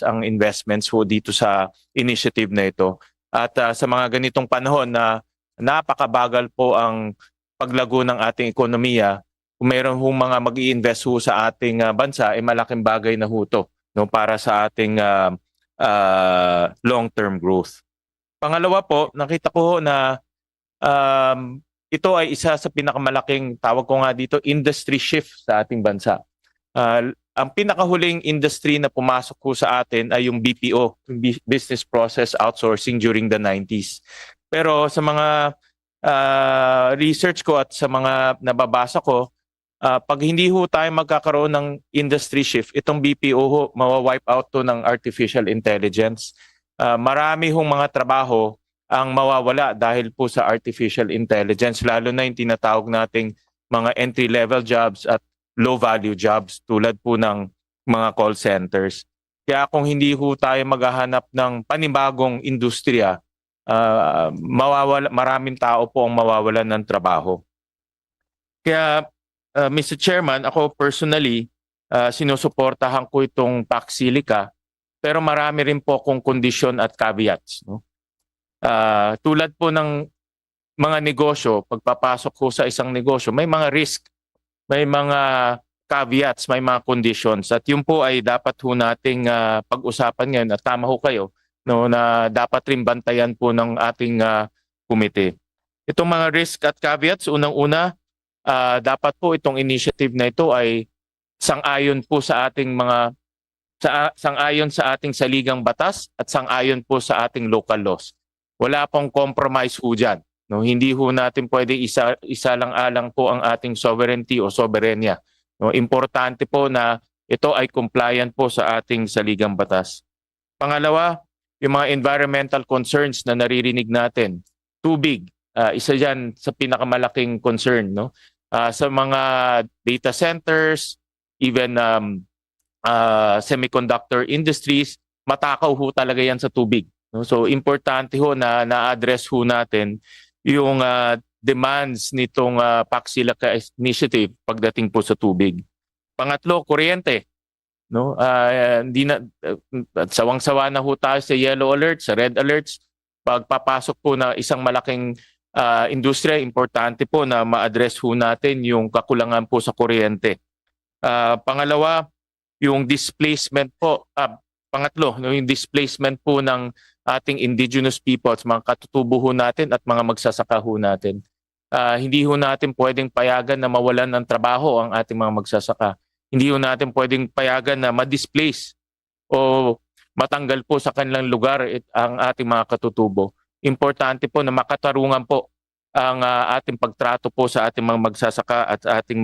ang investments ho dito sa initiative na ito. At sa mga ganitong panahon na napakabagal po ang paglago ng ating ekonomiya, kung mayroon hong mga mag-i-invest ho sa ating bansa, malaking bagay na ho ito, no, para sa ating long-term growth. Pangalawa po, nakita ko ho na ito ay isa sa pinakamalaking, tawag ko nga dito, industry shift sa ating bansa. Ang pinakahuling industry na pumasok ko sa atin ay yung BPO, Business Process Outsourcing during the 90s. Pero sa mga research ko at sa mga nababasa ko, pag hindi ho tayo magkakaroon ng industry shift, itong BPO ho, mawa-wipe out to ng artificial intelligence. Marami hong mga trabaho ang mawawala dahil po sa artificial intelligence, lalo na yung tinatawag nating mga entry-level jobs at low-value jobs tulad po ng mga call centers. Kaya kung hindi ho tayo maghahanap ng panibagong industriya, maraming tao po ang mawawalan ng trabaho. Kaya Mr. Chairman, ako personally, sinusuportahan ko itong Pax Silica, pero marami rin po akong kondisyon at caveats. No? Tulad po ng mga negosyo, pagpapasok ko sa isang negosyo, may mga risk, may mga caveats, may mga conditions. At yun po ay dapat ho nating pag-usapan ngayon at tama ho kayo, no, na dapat rin bantayan po ng ating komite. Itong mga risk at caveats, unang-una, dapat po itong initiative na ito ay sang-ayon po sa ating sang-ayon sa ating saligang batas at sang-ayon po sa ating local laws. Wala pong compromise ho dyan. No, hindi ho natin pwede isa lang alang po ang ating sovereignty o soberenya. No, importante po na ito ay compliant po sa ating saligang batas. Pangalawa, yung mga environmental concerns na naririnig natin. Tubig, isa dyan sa pinakamalaking concern. No? Sa mga data centers, even semiconductor industries, matakaw ho talaga yan sa tubig. No? So importante ho na na-address ho natin yung demands nitong Pax Silica initiative pagdating po sa tubig. Pangatlo, kuryente. No? Sawang-sawa na ho tayo sa yellow alerts, sa red alerts. Pagpapasok po na isang malaking industriya, importante po na ma-address ho natin yung kakulangan po sa kuryente. Pangalawa, yung displacement po. Pangatlo, yung displacement po ng ating indigenous peoples, mga katutubo ho natin at mga magsasaka ho natin. Hindi ho natin pwedeng payagan na mawalan ng trabaho ang ating mga magsasaka. Hindi ho natin pwedeng payagan na ma-displace o matanggal po sa kanilang lugar ang ating mga katutubo. Importante po na makatarungan po ang ating pagtrato po sa ating mga magsasaka at ating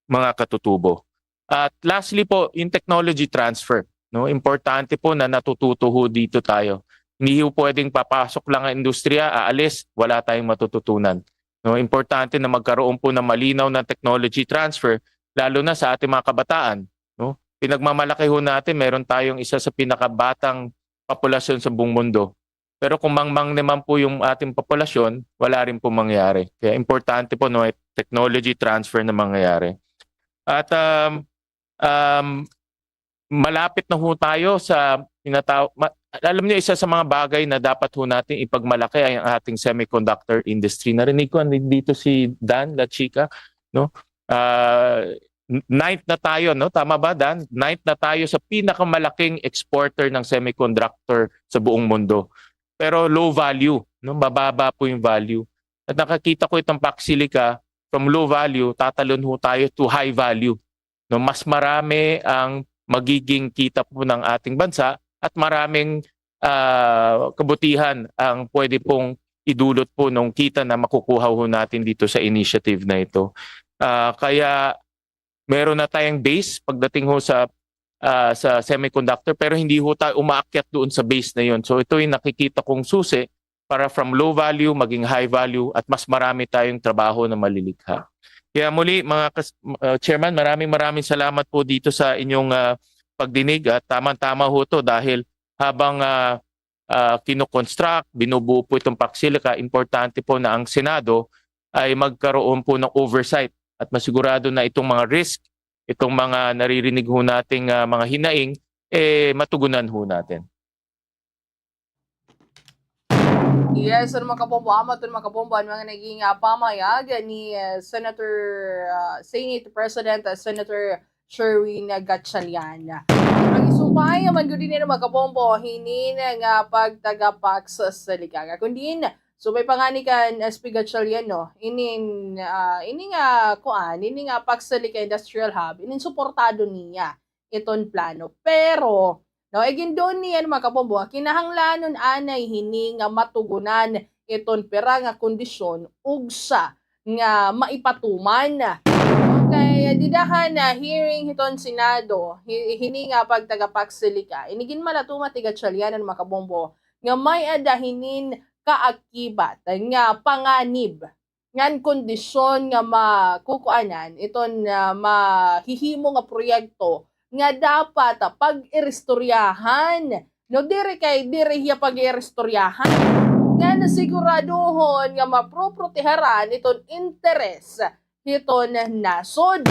mga katutubo. At lastly po, yung technology transfer. No, importante po na natututo ho dito tayo. Hindi ho pwedeng papasok lang ang industriya, aalis, wala tayong matututunan. No, importante na magkaroon po ng malinaw na technology transfer, lalo na sa ating mga kabataan. No? Pinagmamalaki ho natin, meron tayong isa sa pinakabatang populasyon sa buong mundo. Pero kung mangmang naman po yung ating populasyon, wala rin po mangyayari. Kaya importante po no, technology transfer na mangyayari. At malapit na ho tayo sa alam niyo, isa sa mga bagay na dapat ho natin ipagmalaki ay ang ating semiconductor industry. Narinig ko dito si Dan La Chica, no? Ninth na tayo, no? Tama ba, Dan? Ninth na tayo sa pinakamalaking exporter ng semiconductor sa buong mundo. Pero low value, no? Bababa po yung value. At nakakita ko itong Pax Silica, from low value, tatalon ho tayo to high value. No? Mas marami ang magiging kita po ng ating bansa at maraming kabutihan ang pwede pong idulot po ng kita na makukuha ho natin dito sa initiative na ito. Kaya meron na tayong base pagdating ho sa semiconductor, pero hindi ho tayo umaakyat doon sa base na yon. So ito yung nakikita kong susi para from low value maging high value at mas marami tayong trabaho na malilikha. Kaya muli mga Chairman, maraming salamat po dito sa inyong pagdinig at tamang-tama ho to dahil habang kinoconstruct, binubuo po itong Pax Silica, importante po na ang Senado ay magkaroon po ng oversight at masigurado na itong mga risk itong mga naririnig ho nating mga hinaing matugunan ho natin. Yes, mga kabombo, mga kabombo, ang mga naging pamayag ni Senate President Senator Sherwin Gatchalian. Ang isumpay naman ko din mga kabombo, hinin nga pagtagapak sa salikaga. Kundi subay panganikan SP Gatchalian, no, ini nga pagsalika industrial hub, inin suportado niya iton plano. Pero no, egin doon niya mga kabombo, kinahanglanon anay hini nga matugunan iton pera nga kondisyon ugsa nga maipatuman. Kaya didahan na hearing hiton Senado, hini nga pagtagapagsilika, inigin malatuma ti Gatchalian mga kabombo, nga may adahinin kaakibat nga panganib ngan kondisyon nga makukuanan iton mahihimo nga proyekto nga dapat pag-irestoryahan. No, dire hiya pag-irestoryahan. Nga nasiguraduhon nga maproproteharan iton interes hiton nasod.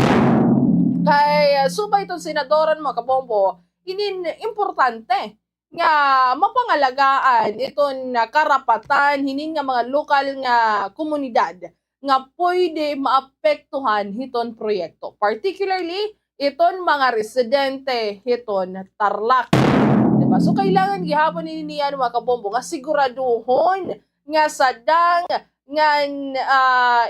Kaya subay iton senadoran mga kabombo, inin importante nga mapangalagaan iton karapatan hinin nga mga lokal nga komunidad nga pwede maapektuhan hiton proyekto. Particularly iton mga residente hiton Tarlac. Diba? So kailangan gihapon niya mga kabombo nga siguraduhon nga sadang nga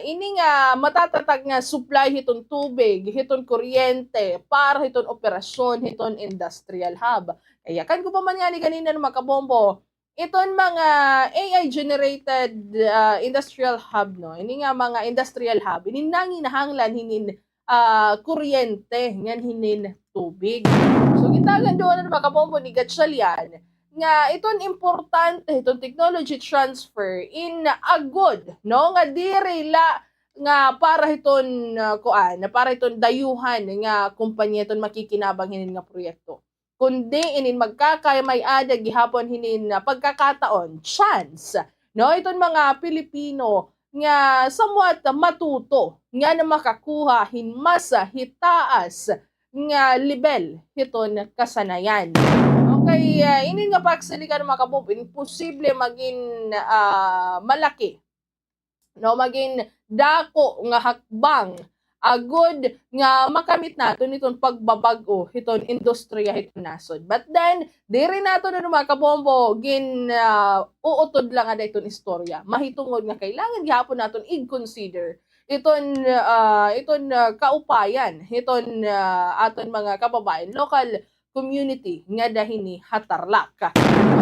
ini nga matatatag nga supply hiton tubig, hiton kuryente para hiton operasyon hiton industrial hub. Kaya kan ko pa man nga ni kanina mga kabombo, iton mga AI generated industrial hub, no, ini nga mga industrial hub, ini nanginahanglan hinin kuryente ngan hinin tubig. So gitagan doon mga kabombo ni Gatchalian nga iton importante iton technology transfer in agod, no, nga diri la nga para hiton para hiton dayuhan nga kumpanya iton makikinabang hinin nga proyekto, kundi inin magkakamay ada gihapon hinin pagkakataon, chance, no, iton mga Pilipino nga somewhat matuto nga na makakuha mas hitaas nga level hiton kasanayan. Okay, ini nga pagsalikan mga kabombo, imposible maging malaki, no, maging dako nga hakbang agod nga makamit nato nitong pagbabago hiton industriya hiton nasod. But then diri nato na mga kabombo uutod lang ada iton istorya. Mahitungod nga kailangan gihapon naton i-consider iton kaupayan hiton aton mga kababayan, local community nga dahini Tarlac.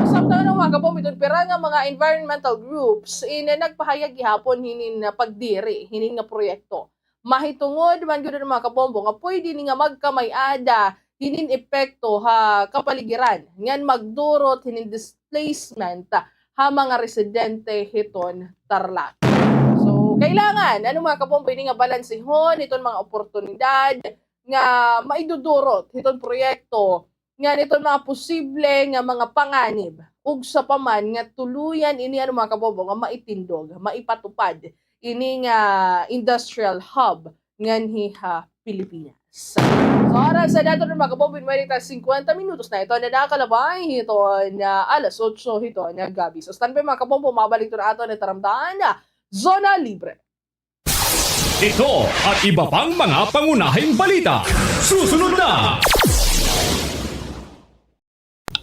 Samtang mga kabombo iton pera nga mga environmental groups nagpahayag gihapon hinin pagdiri hinin nga proyekto. Mahitungod man gyud mga kabombo nga pwede ni nga magkamay-ada hinin epekto kapaligiran ngan magdurot hinin displacement mga residente hiton Tarlac. So kailangan mga kabombo ini nga balansihon iton mga oportunidad nga maidudurot hiton proyekto nga niton mga posible nga mga panganib ug sa paman nga tuluyan ini mga kabombo nga maitindog, maipatupad ini nga industrial hub nganhi Pilipinas. So oras sa dato ng mga kabombo, may 50 minutos na ito na nakalabay ito na alas 8 ito na gabi. So standby mga kabombo, mabalik ito na ato na taramdaan na Zona Libre. Ito at iba pang mga pangunahing balita. Susunod na!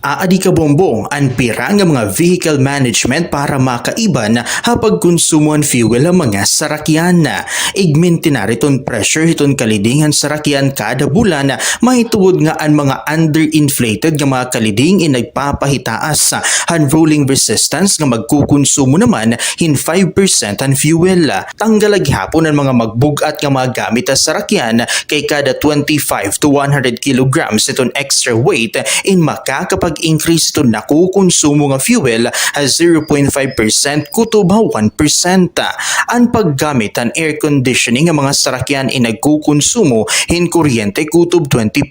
Aadi ka bombong ang pira nga mga vehicle management para makaiban hapag konsumoan fuel ang mga sarakyan. Igmin tinariton pressure hiton kalidingan sarakyan kada bulan, mahituod nga ang mga underinflated nga mga kaliding nagpapahitaas han rolling resistance nga magkukonsumo naman in 5% ang fuel. Tanggalag hapon ang mga magbugat nga mga gamit sa sarakyan kay kada 25 to 100 kilograms iton extra weight in makakapag increase ito nakukonsumo nga fuel as 0.5% kutob 1%. Ang paggamit ang air conditioning nga mga sarakyan nagkukonsumo in kuryente kutob 20%.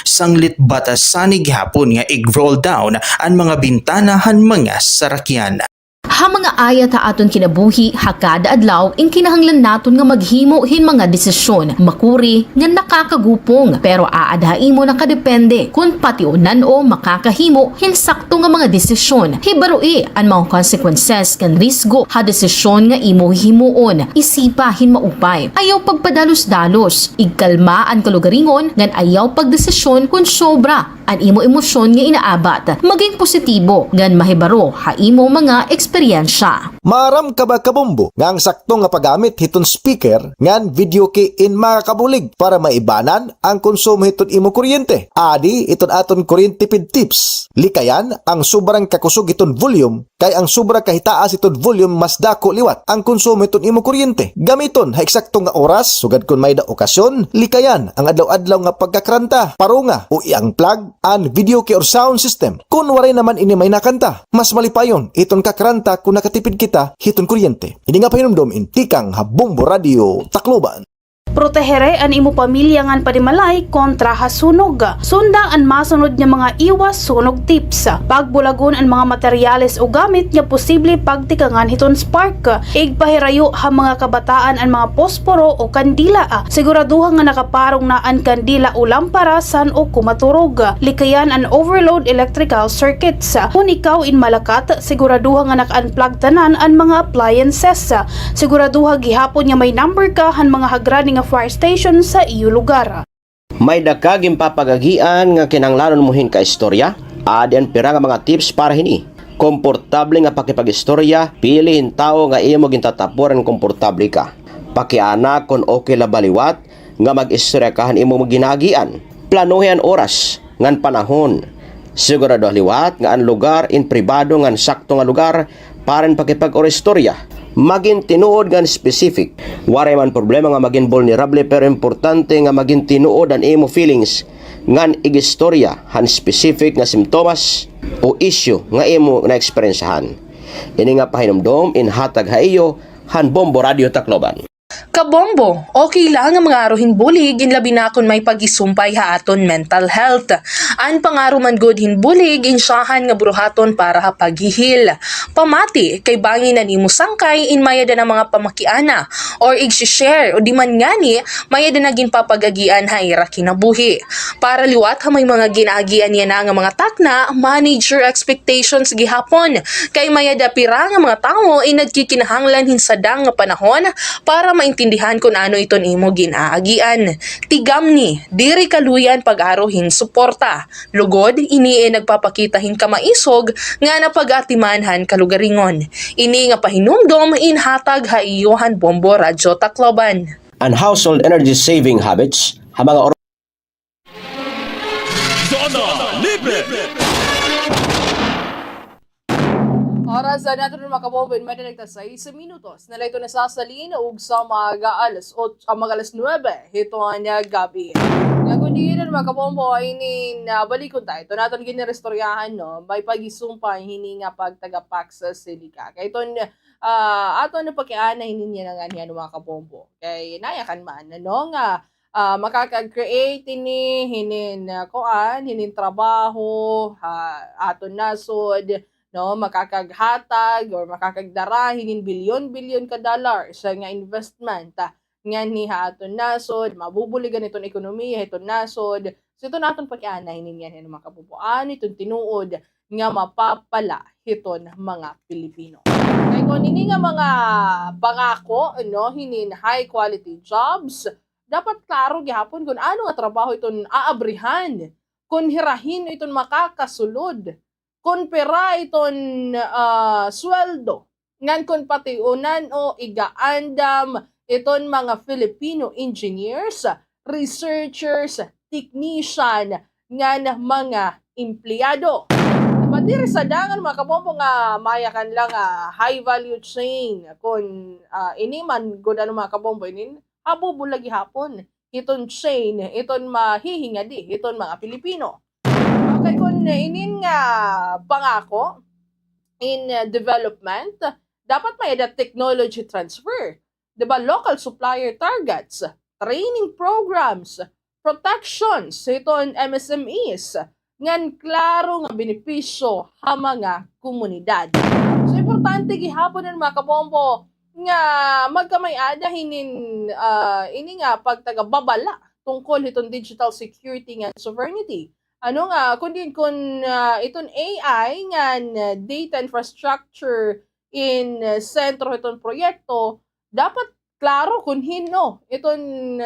Sanglit batasanig hapon nga i-roll down ang mga bintanahan mga sarakyan. Ha mga ayat ha aton kinabuhi, hakada adlaw, ing kinahanglan naton nga maghimo hin mga desisyon, makuri nga nakakagupong, pero aadhain mo nakadepende kung patiunan o makakahimo hin sakto nga mga desisyon. Hibaroi ang mga consequences kan risgo ha desisyon nga imo himuon, isipa hin maupay. Ayaw pagpadalos-dalos, igkalma ang kalugaringon, ngan ayaw pagdesisyon kung sobra ang imo emosyon nga inaabat, maging positibo, ngan mahibaro ha imo mga eksperyensya. Maram ka ba kabombo nga ang sakto nga paggamit hiton speaker ngan video kay in makakabulig para maibanan ang konsumo hiton imo kuryente. Adi iton aton kuryente tipid tips. Likayan ang sobrang kakusog iton volume kay ang sobra kahitaas iton volume mas dako liwat ang konsumo hiton imo kuryente. Gamiton ha eksakto nga oras sugad kun may da okasyon. Likayan ang adlaw-adlaw nga pagkakranta, parunga o iyang plug and video key or sound system. Kun waray naman ini may nakanta, mas malipayon iton kakranta kung nakatipid kita hiton kuryente. Hindi nga pahinumdom intikang Habombo Radio Tacloban. Protehere an imo pamilya ngan padimalay kontra hasunog. Sunda ang masunod nga mga iwas sunog tips. Pagbulagon ang mga materyales o gamit nga posible pagtikangan hiton spark. Igpahirayo ha mga kabataan ang mga posporo o kandila. Siguraduha nga nakaparong na ang kandila o lampara san o kumaturog. Likayan ang overload electrical circuits. Kung ikaw in Malakat, siguraduha nga naka-unplug tanan ang mga appliances. Siguraduha gihapon nga may number ka han mga hagrani nga fire station sa iyo lugar. May dakaging papagagian nga kinanglanon muhin ka istorya, adi ang pira nga mga tips para hini. Komportable nga pakipag-istorya, pilihin tao nga imo gintatapuran komportable ka. Pakiana kon okay la baliwat nga mag-istorya kahan imo maginagian. Planuhin ang oras ngan panahon. Sigurado liwat nga ang lugar in pribado ngan sakto nga lugar para pakipag-istorya. Maging tinuod nga specific. Waray man problema nga maging vulnerable pero importante nga maging tinuod ang imo feelings ngan igistorya han specific nga simptomas o issue nga imo na eksperyensahan. Ini nga pahinumdom in hatag haiyo han Bombo Radio Tacloban. Kabombo, okay lang ang mga aruhin bulig inlabi na kung may pag-isumpay ha aton mental health. An pangaro man good hinbulig insyahan nga buruhaton para ha paghihil. Pamati kay bangin na nimo sangkay in mayada ng mga pamakiana or i-share o di man ngani mayada naging papagagian ha ira kinabuhi. Para liwat ha may mga ginaagian niya na nga mga takna, manage your expectations gihapon. Kay mayada pira nga mga tao ay nagkikinahanglan hinsadang nga panahon para maintindihan kung ano iton imo ginaagian. Tigamni, diri kaluyan pag-arohin suporta. Lugod, ini nagpapakitahin ka maisog nga napag-atimanhan kalugaringon. Ini nga pahinumdom inhatag ha iyohan Bombo Radio Tacloban. Ang household energy saving habits, ha mga Zona Libre! Oras na natin mga kabombo in Manila sa 6 minutos. Nala ito nasasalin ug sa mga alas 9 hito nga gabi. Nga kundi yun mga kabombo ay balikon tayo. Ito natin ginirestoryahan no. May pag-isumpay hini nga pagtagapak sa silika. Kaya ito ato na pagkiana hini niya nga niya mga kabombo. Kaya nayakan man no nga makaka-create hinin kuan, hinin trabaho, ato nasod, no, makakaghatag or makakagdara hinin bilyon-bilyon ka dollar sa nga investment nga ni haton nasod mabubuligan iton ekonomiya iton nasod so ito naton pag-ana hinin yan mga kapupuan iton tinuod nga mapapala hiton mga Pilipino. Kay kung hini nga mga pangako no hinin high quality jobs dapat klaro gihapon kung ano nga trabaho iton aabrihan kung hirahin iton makakasulod kung pera iton sweldo, ngan kung patiunan o igaandam iton mga Filipino engineers, researchers, technician, ngan mga empleyado. Madiri sa dangan mga kabombo nga mayakan lang high value chain kung iniman good ano mga kabombo inin abubulagi hapon iton chain iton mahihingadi iton mga Pilipino. Okay, kung inin nga pangako in development, dapat may ada technology transfer. Diba? Local supplier targets, training programs, protections, ito ang MSMEs, ngan klaro nga benepisyo ha mga komunidad. So, importante gihapon ng mga kabombo nga magkamay-ada ini nga pagtagababala tungkol itong digital security nga sovereignty. Ano nga, kundi itong AI nga data infrastructure in sentro itong proyekto, dapat klaro kung hino itong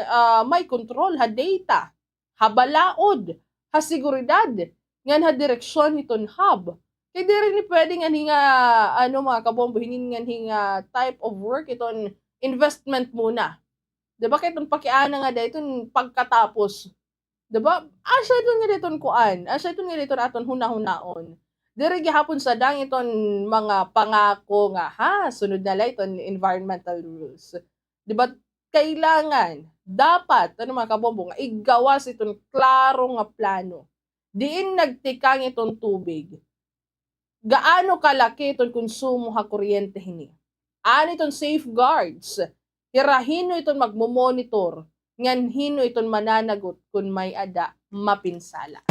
may control ha data, ha balaod, ha seguridad, nga ha direksyon itong hub. Kaya di rin pwede nga mga kabombo, hinga type of work itong investment muna. Diba kaya itong pakiana nga da itong pagkatapos. Diba? Asya itong nga ditong kuan. Asya itong nga ditong aton huna-hunaon. Diri gihapon sa dang itong mga pangako nga sunod na lang itong environmental rules. Diba? Kailangan, dapat, mga kabombo, nga igawas itong klaro nga plano. Diin nagtikang itong tubig. Gaano kalaki itong konsumo ha kuryente hini? Ano itong safeguards? Hirahino itong magmomonitor, ngan hino itong mananagot kung may ada mapinsala.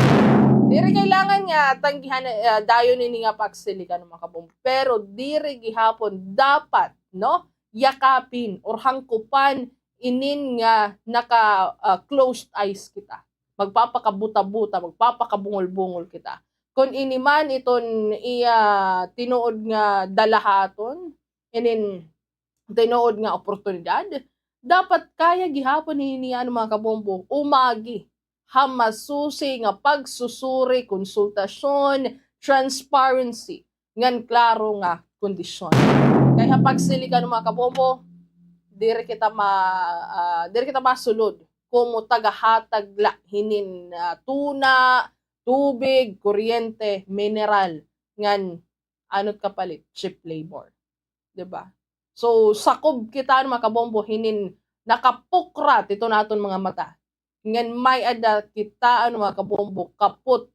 Diri kailangan nga tanggihan dayon ini nga pagsilikan ng mga kabombo. Pero diri gihapon dapat yakapin or hangkupan inin nga naka closed eyes kita. Magpapakabuta-buta, magpapakabungol-bungol kita. Kung iniman iton tinuod nga dalahaton, tinuod nga oportunidad, dapat kaya gihapon niya mga kabombo, umagi, hamasusi nga pagsusuri, konsultasyon, transparency, ngan klaro nga kondisyon. Kaya pagsilikan mga kabombo, diri kita masulod, kung tagahatag hinin tuna, tubig, kuryente, mineral, ngan anot kapalit, cheap labor. Diba? So, sakob kita mga kabombo, hinin nakapukrat ito naton mga mata. Ngan may ada kita mga kabombo, kaput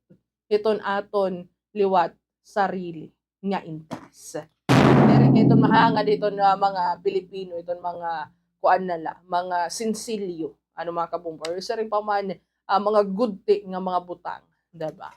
ito aton liwat sarili nga interes. Pero itong mahanga dito na mga Pilipino, itong mga mga sinsilyo, mga kabombo. Or isa rin pa man, mga gudti nga mga butang. Diba?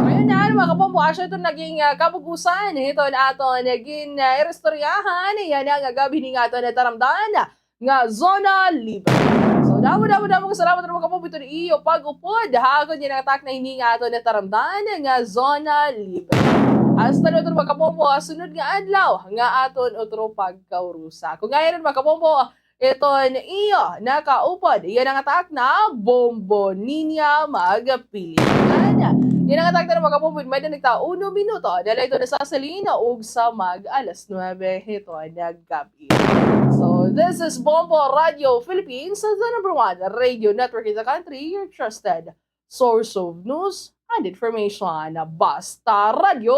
Ayun na, mga kabombo, asya ito naging kabugusan. Ito na ito naging irestoryahan. Yan ang gabi ni nga ito na taramdaan nga Zona Libre. So, damo salamat mga kabombo ito ni iyo pag-upod. Ako din ang atak na hindi nga ito na taramdaan nga Zona Libre. Hasta na ito mga kabombo, sunod nga adlaw nga aton otro pagkaurusa. Kung ngayon mga kabombo, ito na iyo nakaupod. Yan ang atak na Bombo Ninya Magpilitan. Yan ang atak na mga kabombo. May na nagta 1 minuto. Dala ito na sa salina ug sa alas 9 ito naggabi. So this is Bombo Radio Philippines, the #1 radio network in the country, your trusted source of news and information. Basta Radio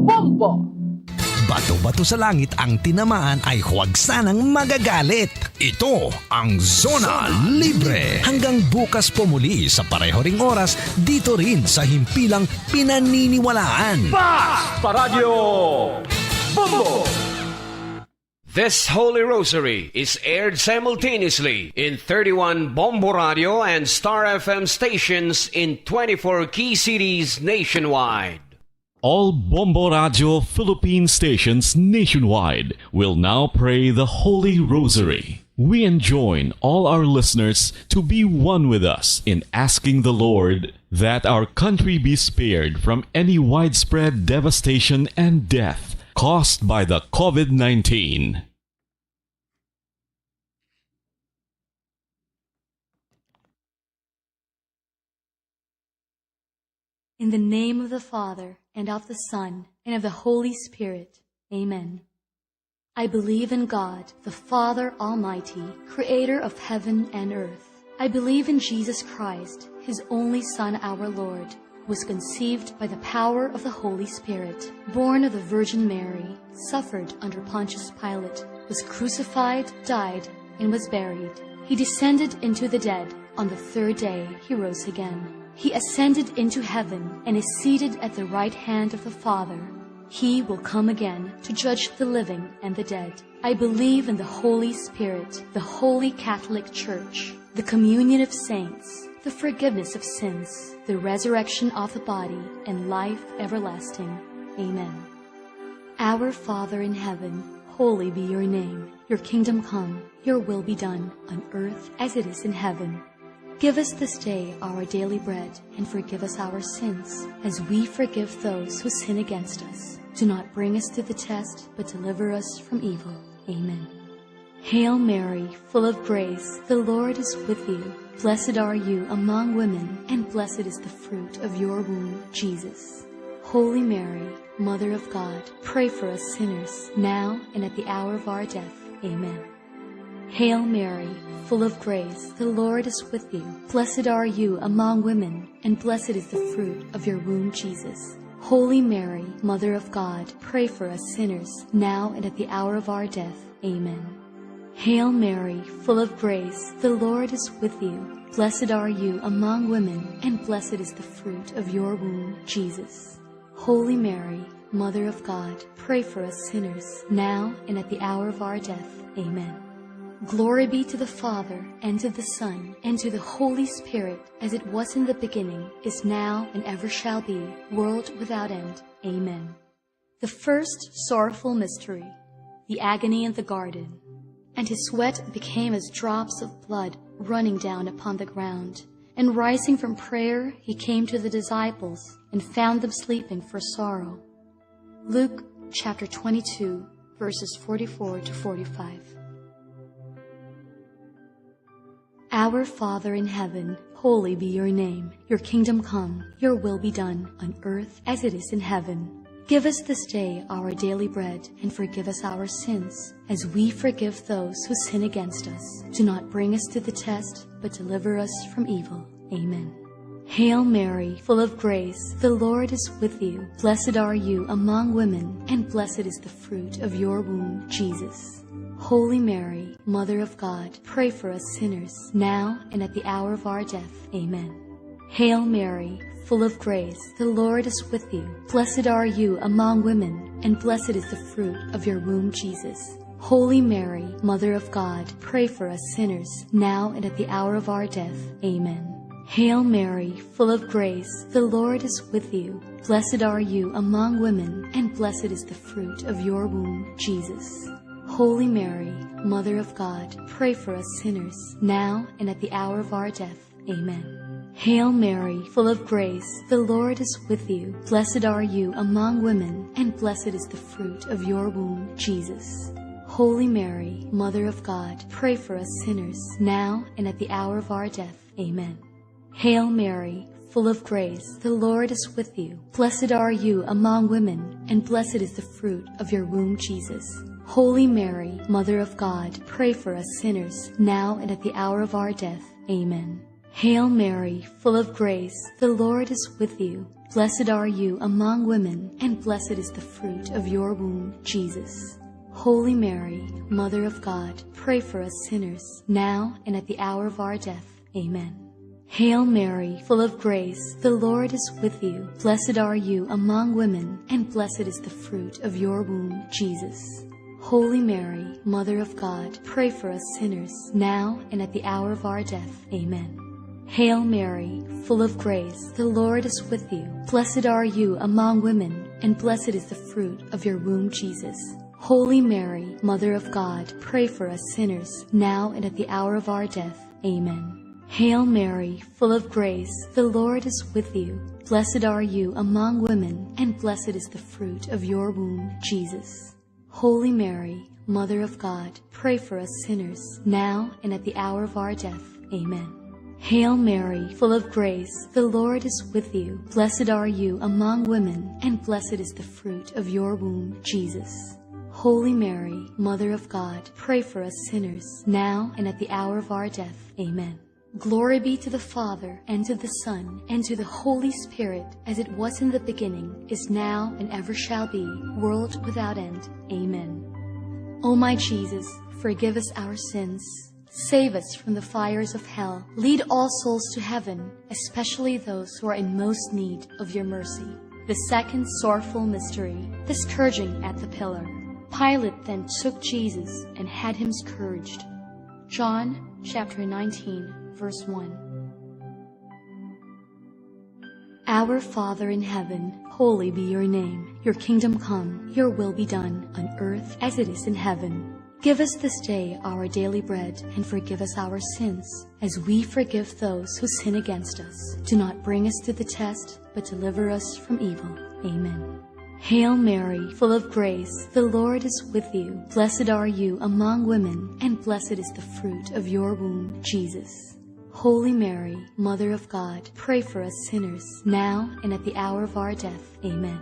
Bombo! Bato-bato sa langit ang tinamaan ay huwag sanang magagalit. Ito ang Zona Libre. Hanggang bukas po muli sa pareho ring oras dito rin sa himpilang pinaniniwalaan. Basta Radio Bombo! This Holy Rosary is aired simultaneously in 31 Bombo Radio and Star FM stations in 24 key cities nationwide. All Bombo Radio Philippine stations nationwide will now pray the Holy Rosary. We enjoin all our listeners to be one with us in asking the Lord that our country be spared from any widespread devastation and death caused by the COVID-19. In the name of the Father, and of the Son, and of the Holy Spirit. Amen. I believe in God, the Father Almighty, creator of heaven and earth. I believe in Jesus Christ, his only Son, our Lord, who was conceived by the power of the Holy Spirit, born of the Virgin Mary, suffered under Pontius Pilate, was crucified, died, and was buried. He descended into the dead. On the third day he rose again. He ascended into heaven and is seated at the right hand of the Father. He will come again to judge the living and the dead. I believe in the Holy Spirit, the Holy Catholic Church, the communion of saints, the forgiveness of sins, the resurrection of the body, and life everlasting. Amen. Our Father in heaven, holy be your name. Your kingdom come, your will be done, on earth as it is in heaven. Give us this day our daily bread, and forgive us our sins, as we forgive those who sin against us. Do not bring us to the test, but deliver us from evil. Amen. Hail Mary, full of grace, the Lord is with you. Blessed are you among women, and blessed is the fruit of your womb, Jesus. Holy Mary, Mother of God, pray for us sinners, now and at the hour of our death. Amen. Hail Mary, full of grace, the Lord is with you. Blessed are you among women, and blessed is the fruit of your womb, Jesus. Holy Mary, Mother of God, pray for us sinners, now and at the hour of our death. Amen. Hail Mary, full of grace, the Lord is with you. Blessed are you among women, and blessed is the fruit of your womb, Jesus. Holy Mary, Mother of God, pray for us sinners, now and at the hour of our death. Amen. Glory be to the Father, and to the Son, and to the Holy Spirit, as it was in the beginning, is now, and ever shall be, world without end. Amen. The first sorrowful mystery, the agony in the garden. And his sweat became as drops of blood running down upon the ground. And rising from prayer, he came to the disciples, and found them sleeping for sorrow. Luke chapter 22, verses 44 to 45. Our Father in heaven, holy be your name. Your kingdom come, your will be done, on earth as it is in heaven. Give us this day our daily bread, and forgive us our sins, as we forgive those who sin against us. Do not bring us to the test, but deliver us from evil. Amen. Hail Mary, full of grace, the Lord is with you. Blessed are you among women, and blessed is the fruit of your womb, Jesus. Holy Mary, Mother of God, pray for us sinners, now and at the hour of our death. Amen. Hail Mary, full of grace, the Lord is with you. Blessed are you among women, and blessed is the fruit of your womb, Jesus. Holy Mary, Mother of God, pray for us sinners, now and at the hour of our death. Amen. Hail Mary, full of grace, the Lord is with you. Blessed are you among women, and blessed is the fruit of your womb, Jesus. Holy Mary, Mother of God, pray for us sinners, now and at the hour of our death. Amen. Hail Mary, full of grace, the Lord is with you. Blessed are you among women, and blessed is the fruit of your womb, Jesus. Holy Mary, Mother of God, pray for us sinners, now and at the hour of our death. Amen. Hail Mary, full of grace, the Lord is with you. Blessed are you among women, and blessed is the fruit of your womb, Jesus. Holy Mary, Mother of God, pray for us sinners, now and at the hour of our death. Amen. Hail Mary, full of grace, the Lord is with you. Blessed are you among women, and blessed is the fruit of your womb, Jesus. Holy Mary, Mother of God, pray for us sinners, now and at the hour of our death. Amen. Hail Mary, full of grace, the Lord is with you. Blessed are you among women, and blessed is the fruit of your womb, Jesus. Holy Mary, Mother of God, pray for us sinners, now and at the hour of our death. Amen. Hail Mary, full of grace, the Lord is with you. Blessed are you among women, and blessed is the fruit of your womb, Jesus. Holy Mary, Mother of God, pray for us sinners, now and at the hour of our death. Amen. Hail Mary, full of grace, the Lord is with you. Blessed are you among women, and blessed is the fruit of your womb, Jesus. Holy Mary, Mother of God, pray for us sinners, now and at the hour of our death. Amen. Hail Mary, full of grace, the Lord is with you. Blessed are you among women, and blessed is the fruit of your womb, Jesus. Holy Mary, Mother of God, pray for us sinners, now and at the hour of our death. Amen. Glory be to the Father, and to the Son, and to the Holy Spirit, as it was in the beginning, is now, and ever shall be, world without end. Amen. O my Jesus, forgive us our sins. Save us from the fires of hell. Lead all souls to heaven, especially those who are in most need of your mercy. The second sorrowful mystery, the scourging at the pillar. Pilate then took Jesus and had him scourged. John chapter 19, verse 1. Our Father in heaven, holy be your name. Your kingdom come, your will be done, on earth as it is in heaven. Give us this day our daily bread, and forgive us our sins, as we forgive those who sin against us. Do not bring us to the test, but deliver us from evil. Amen. Hail Mary, full of grace, the Lord is with you. Blessed are you among women, and blessed is the fruit of your womb, Jesus. Holy Mary, Mother of God, pray for us sinners, now and at the hour of our death. Amen.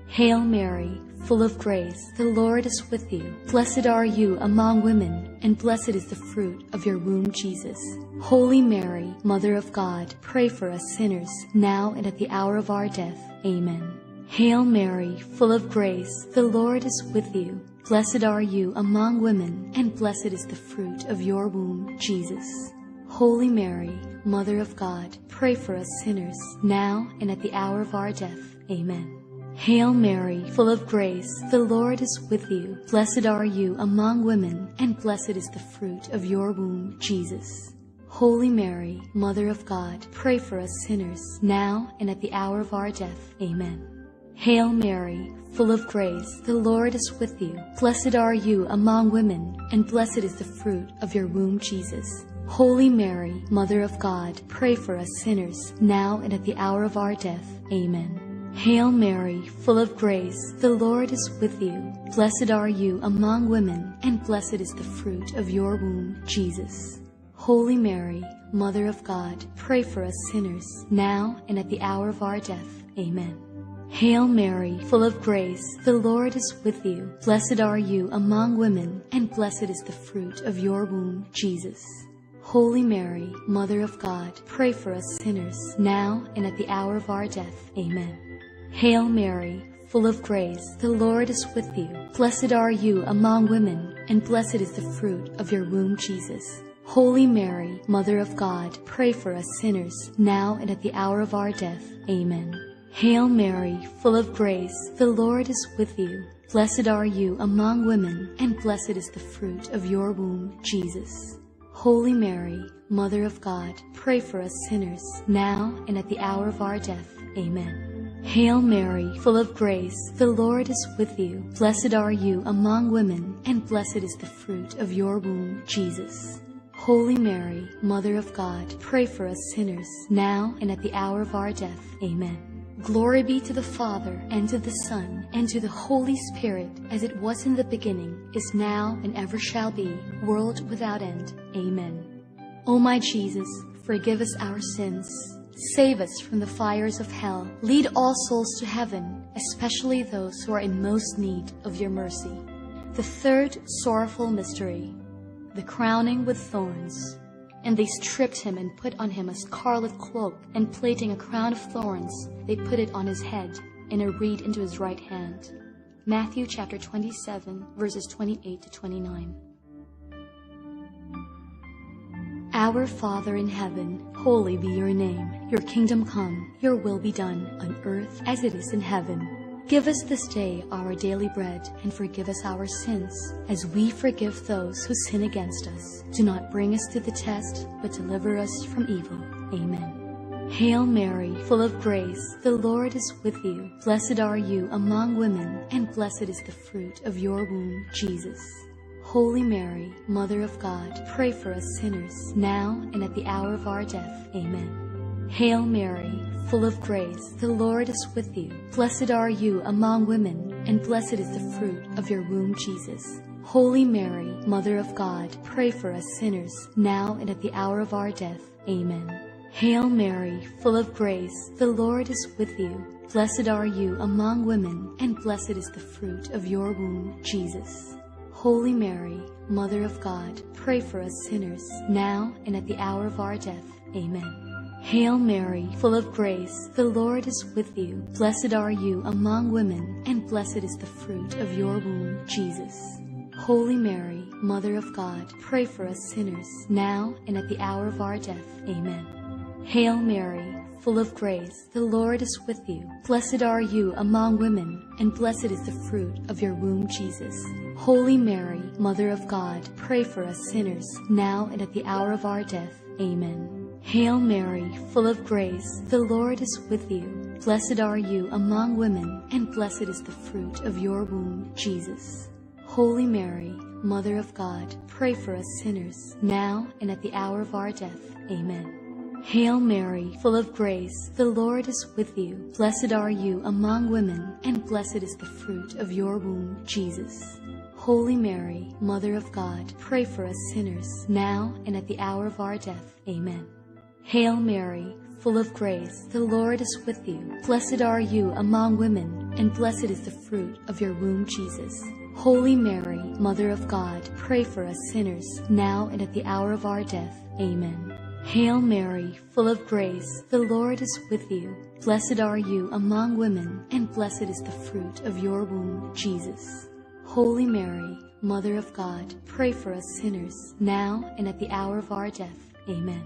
Hail Mary, full of grace, the Lord is with you. Blessed are you among women, and blessed is the fruit of your womb, Jesus. Holy Mary, Mother of God, pray for us sinners, now and at the hour of our death. Amen. Hail Mary, full of grace, the Lord is with you. Blessed are you among women, and blessed is the fruit of your womb, Jesus. Holy Mary, Mother of God, pray for us sinners, now and at the hour of our death. Amen. Hail Mary, full of grace, the Lord is with you. Blessed are you among women, and blessed is the fruit of your womb, Jesus. Holy Mary, Mother of God, pray for us sinners, now and at the hour of our death. Amen. Hail Mary, full of grace, the Lord is with you. Blessed are you among women, and blessed is the fruit of your womb, Jesus. Holy Mary, Mother of God, pray for us sinners, now and at the hour of our death. Amen. Hail Mary, full of grace, the Lord is with you. Blessed are you among women, and blessed is the fruit of your womb, Jesus. Holy Mary, Mother of God, pray for us sinners, now and at the hour of our death. Amen. Hail Mary, full of grace, the Lord is with you. Blessed are you among women, and blessed is the fruit of your womb, Jesus. Holy Mary, Mother of God, pray for us sinners, now and at the hour of our death. Amen. Hail Mary, full of grace, the Lord is with you. Blessed are you among women, and blessed is the fruit of your womb, Jesus. Holy Mary, Mother of God, pray for us sinners, now and at the hour of our death. Amen. Hail Mary, full of grace, the Lord is with you. Blessed are you among women, and blessed is the fruit of your womb, Jesus. Holy Mary, Mother of God, pray for us sinners, now and at the hour of our death. Amen. Hail Mary, full of grace, the Lord is with you. Blessed are you among women, and blessed is the fruit of your womb, Jesus. Holy Mary, Mother of God, pray for us sinners, now and at the hour of our death. Amen. Glory be to the Father, and to the Son, and to the Holy Spirit, as it was in the beginning, is now, and ever shall be, world without end. Amen. O my Jesus, forgive us our sins. Save us from the fires of hell. Lead all souls to heaven, especially those who are in most need of your mercy. The third sorrowful mystery, the crowning with thorns. And they stripped him and put on him a scarlet cloak, and plaiting a crown of thorns, they put it on his head, and a reed into his right hand. Matthew chapter 27, verses 28 to 29. Our Father in heaven, holy be your name. Your kingdom come, your will be done, on earth as it is in heaven. Give us this day our daily bread, and forgive us our sins, as we forgive those who sin against us. Do not bring us to the test, but deliver us from evil. Amen. Hail Mary, full of grace, the Lord is with you. Blessed are you among women, and blessed is the fruit of your womb, Jesus. Holy Mary, Mother of God, pray for us sinners, now and at the hour of our death. Amen. Hail Mary, full of grace, the Lord is with you. Blessed are you among women, and blessed is the fruit of your womb, Jesus. Holy Mary, Mother of God, pray for us sinners, now and at the hour of our death. Amen. Hail Mary, full of grace, the Lord is with you. Blessed are you among women, and blessed is the fruit of your womb, Jesus. Holy Mary, Mother of God, pray for us sinners, now and at the hour of our death. Amen. Hail Mary, full of grace, the Lord is with you. Blessed are you among women, and blessed is the fruit of your womb, Jesus. Holy Mary, Mother of God, pray for us sinners, now and at the hour of our death. Amen. Hail Mary, full of grace, the Lord is with you. Blessed are you among women, and blessed is the fruit of your womb, Jesus. Holy Mary, Mother of God, pray for us sinners, now and at the hour of our death. Amen. Hail Mary, full of grace, the Lord is with you. Blessed are you among women, and blessed is the fruit of your womb, Jesus. Holy Mary, Mother of God, pray for us sinners, now and at the hour of our death. Amen. Hail Mary, full of grace, the Lord is with you. Blessed are you among women, and blessed is the fruit of your womb, Jesus. Holy Mary, Mother of God, pray for us sinners, now and at the hour of our death. Amen. Hail Mary, full of grace, the Lord is with you. Blessed are you among women, and blessed is the fruit of your womb, Jesus. Holy Mary, Mother of God, pray for us sinners, now and at the hour of our death. Amen. Hail Mary, full of grace, the Lord is with you. Blessed are you among women, and blessed is the fruit of your womb, Jesus. Holy Mary, Mother of God, pray for us sinners, now and at the hour of our death. Amen.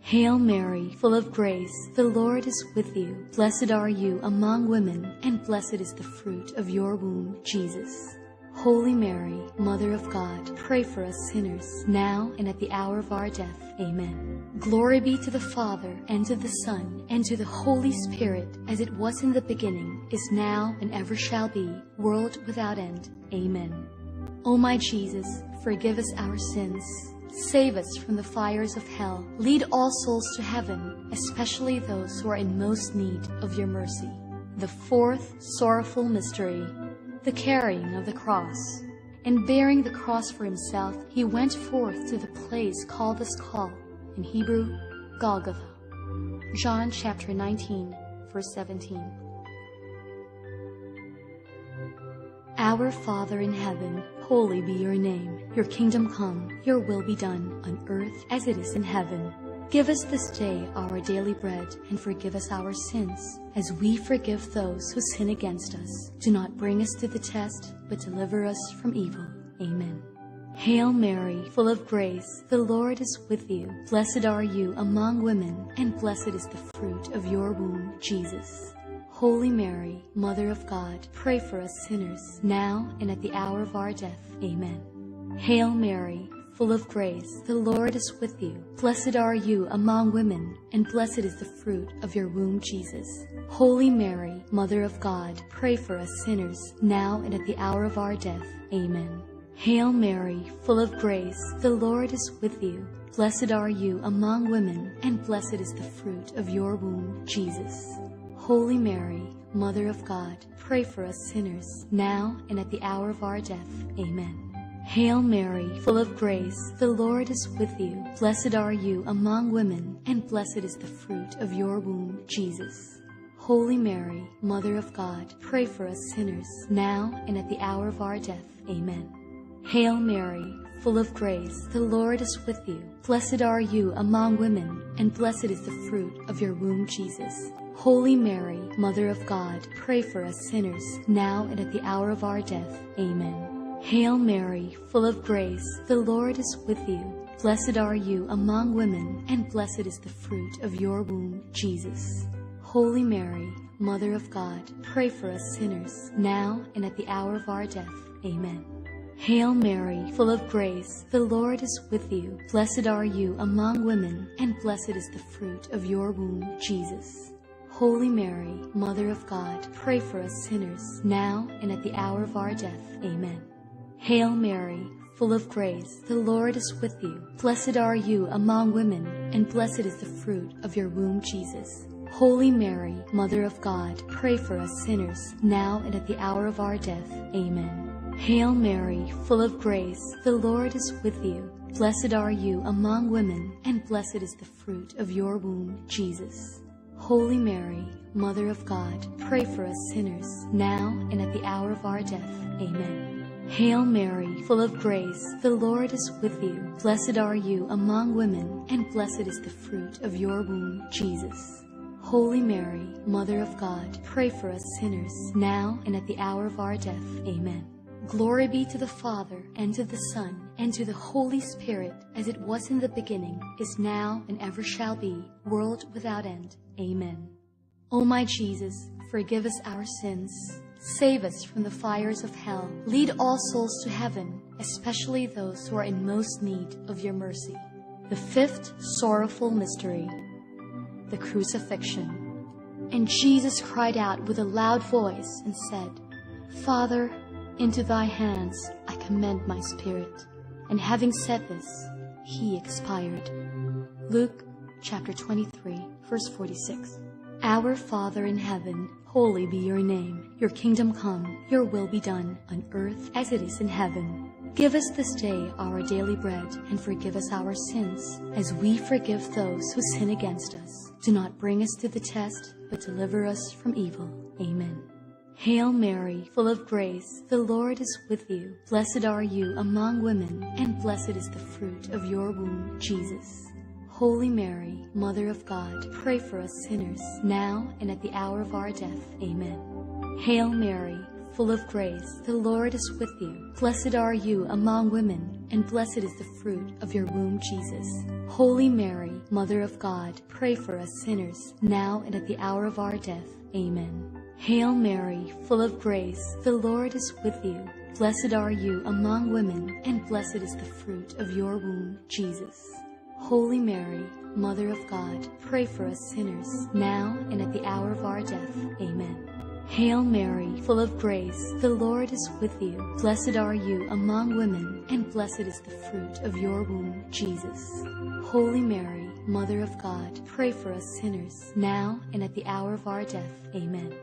Hail Mary, full of grace, the Lord is with you. Blessed are you among women, and blessed is the fruit of your womb, Jesus. Holy Mary, Mother of God, pray for us sinners, now and at the hour of our death. Amen. Glory be to the Father, and to the Son, and to the Holy Spirit, as it was in the beginning, is now, and ever shall be, world without end. Amen. O my Jesus, forgive us our sins. Save us from the fires of hell. Lead all souls to heaven, especially those who are in most need of your mercy. The fourth sorrowful mystery, the carrying of the cross. And bearing the cross for himself, he went forth to the place called the skull, in Hebrew, Golgotha. John chapter 19, verse 17. Our Father in heaven, holy be your name. Your kingdom come, your will be done, on earth as it is in heaven. Give us this day our daily bread, and forgive us our sins, as we forgive those who sin against us. Do not bring us to the test, but deliver us from evil. Amen. Hail Mary, full of grace, the Lord is with you. Blessed are you among women, and blessed is the fruit of your womb, Jesus. Holy Mary, Mother of God, pray for us sinners, now and at the hour of our death. Amen. Hail Mary, full of grace, the Lord is with you. Blessed are you among women, and blessed is the fruit of your womb, Jesus. Holy Mary, Mother of God, pray for us sinners, now and at the hour of our death. Amen. Hail Mary, full of grace, the Lord is with you. Blessed are you among women, and blessed is the fruit of your womb, Jesus. Holy Mary, Mother of God, pray for us sinners, now and at the hour of our death. Amen. Hail Mary, full of grace, the Lord is with you. Blessed are you among women, and blessed is the fruit of your womb, Jesus. Holy Mary, Mother of God, pray for us sinners, now and at the hour of our death. Amen. Hail Mary, full of grace, the Lord is with you. Blessed are you among women, and blessed is the fruit of your womb, Jesus. Holy Mary, Mother of God, pray for us sinners, now and at the hour of our death. Amen. Hail Mary, full of grace, the Lord is with you. Blessed are you among women, and blessed is the fruit of your womb, Jesus. Holy Mary, Mother of God, pray for us sinners, now and at the hour of our death. Amen. Hail Mary, full of grace, the Lord is with you. Blessed are you among women, and blessed is the fruit of your womb, Jesus. Holy Mary, Mother of God, pray for us sinners, now and at the hour of our death. Amen. Hail Mary, full of grace, the Lord is with you. Blessed are you among women, and blessed is the fruit of your womb, Jesus. Holy Mary, Mother of God, pray for us sinners, now and at the hour of our death. Amen. Hail Mary, full of grace, the Lord is with you. Blessed are you among women, and blessed is the fruit of your womb, Jesus. Holy Mary, Mother of God, pray for us sinners, now and at the hour of our death. Amen. Hail Mary, full of grace, the Lord is with you. Blessed are you among women, and blessed is the fruit of your womb, Jesus. Holy Mary, Mother of God, pray for us sinners, now and at the hour of our death. Amen. Glory be to the Father, and to the Son, and to the Holy Spirit, as it was in the beginning, is now, and ever shall be, world without end. Amen. O my Jesus, forgive us our sins. Save us from the fires of hell. Lead all souls to heaven, especially those who are in most need of your mercy. The fifth sorrowful mystery, the crucifixion. And Jesus cried out with a loud voice and said, Father, into thy hands I commend my spirit. And having said this, he expired. Luke chapter 23, verse 46. Our Father in heaven, holy be your name. Your kingdom come, your will be done, on earth as it is in heaven. Give us this day our daily bread, and forgive us our sins, as we forgive those who sin against us. Do not bring us to the test, but deliver us from evil. Amen. Hail Mary, full of grace, the Lord is with you. Blessed are you among women, and blessed is the fruit of your womb, Jesus. Holy Mary, Mother of God, pray for us sinners, now and at the hour of our death. Amen. Hail Mary, full of grace, the Lord is with you. Blessed are you among women, and blessed is the fruit of your womb, Jesus. Holy Mary, Mother of God, pray for us sinners, now and at the hour of our death. Amen. Hail Mary, full of grace, the Lord is with you. Blessed are you among women, and blessed is the fruit of your womb, Jesus. Holy Mary, Mother of God, pray for us sinners, now and at the hour of our death. Amen. Hail Mary, full of grace, the Lord is with you. Blessed are you among women, and blessed is the fruit of your womb, Jesus. Holy Mary, Mother of God, pray for us sinners, now and at the hour of our death. Amen.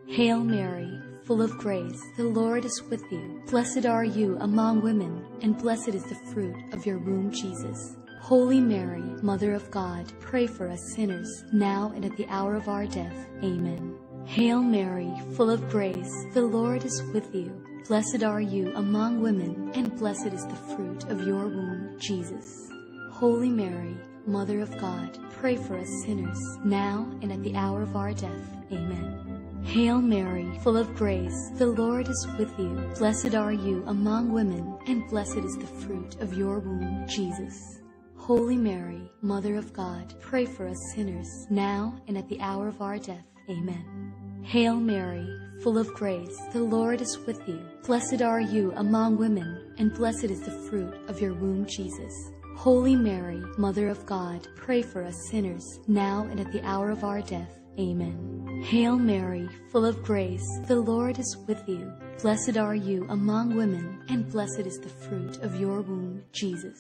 Hail Mary, full of grace, the Lord is with you. Blessed are you among women, and blessed is the fruit of your womb, Jesus. Holy Mary, Mother of God, pray for us sinners, now and at the hour of our death. Amen. Hail Mary, full of grace, the Lord is with you. Blessed are you among women, and blessed is the fruit of your womb, Jesus. Holy Mary, Mother of God, pray for us sinners, now and at the hour of our death. Amen. Hail Mary, full of grace, the Lord is with you. Blessed are you among women, and blessed is the fruit of your womb, Jesus. Holy Mary, Mother of God, pray for us sinners, now and at the hour of our death. Amen. Hail Mary, full of grace, the Lord is with you. Blessed are you among women, and blessed is the fruit of your womb, Jesus. Holy Mary, Mother of God, pray for us sinners, now and at the hour of our death. Amen. Hail Mary, full of grace, the Lord is with you. Blessed are you among women, and blessed is the fruit of your womb, Jesus.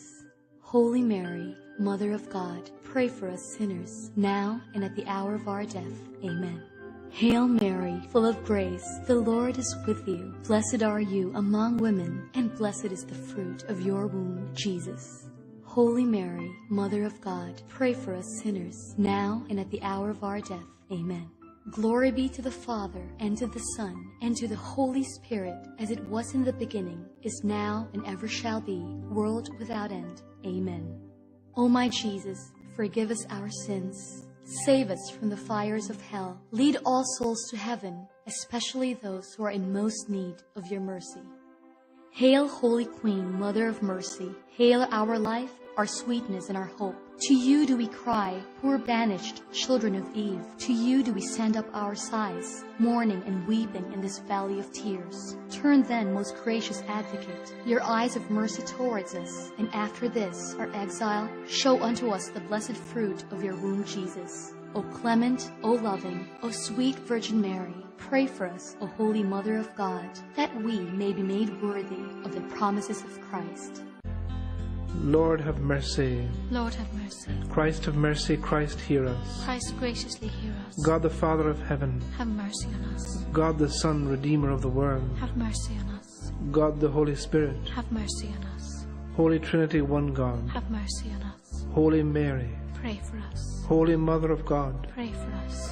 Holy Mary, Mother of God, pray for us sinners, now and at the hour of our death. Amen. Hail Mary, full of grace, the Lord is with you. Blessed are you among women, and blessed is the fruit of your womb, Jesus. Holy Mary, Mother of God, pray for us sinners, now and at the hour of our death. Amen. Glory be to the Father, and to the Son, and to the Holy Spirit, as it was in the beginning, is now, and ever shall be, world without end. Amen. O my Jesus, forgive us our sins. Save us from the fires of hell. Lead all souls to heaven, especially those who are in most need of your mercy. Hail, Holy Queen, Mother of Mercy. Hail our life, our sweetness, and our hope. To you do we cry, poor banished children of Eve. To you do we send up our sighs, mourning and weeping in this valley of tears. Turn then, most gracious Advocate, your eyes of mercy towards us, and after this, our exile, show unto us the blessed fruit of your womb, Jesus. O clement, O loving, O sweet Virgin Mary, pray for us, O Holy Mother of God, that we may be made worthy of the promises of Christ. Lord have mercy. Lord have mercy. Christ have mercy. Christ hear us. Christ graciously hear us. God the Father of heaven. Have mercy on us. God the Son, Redeemer of the world. Have mercy on us. God the Holy Spirit. Have mercy on us. Holy Trinity, one God. Have mercy on us. Holy Mary. Pray for us. Holy Mother of God. Pray for us.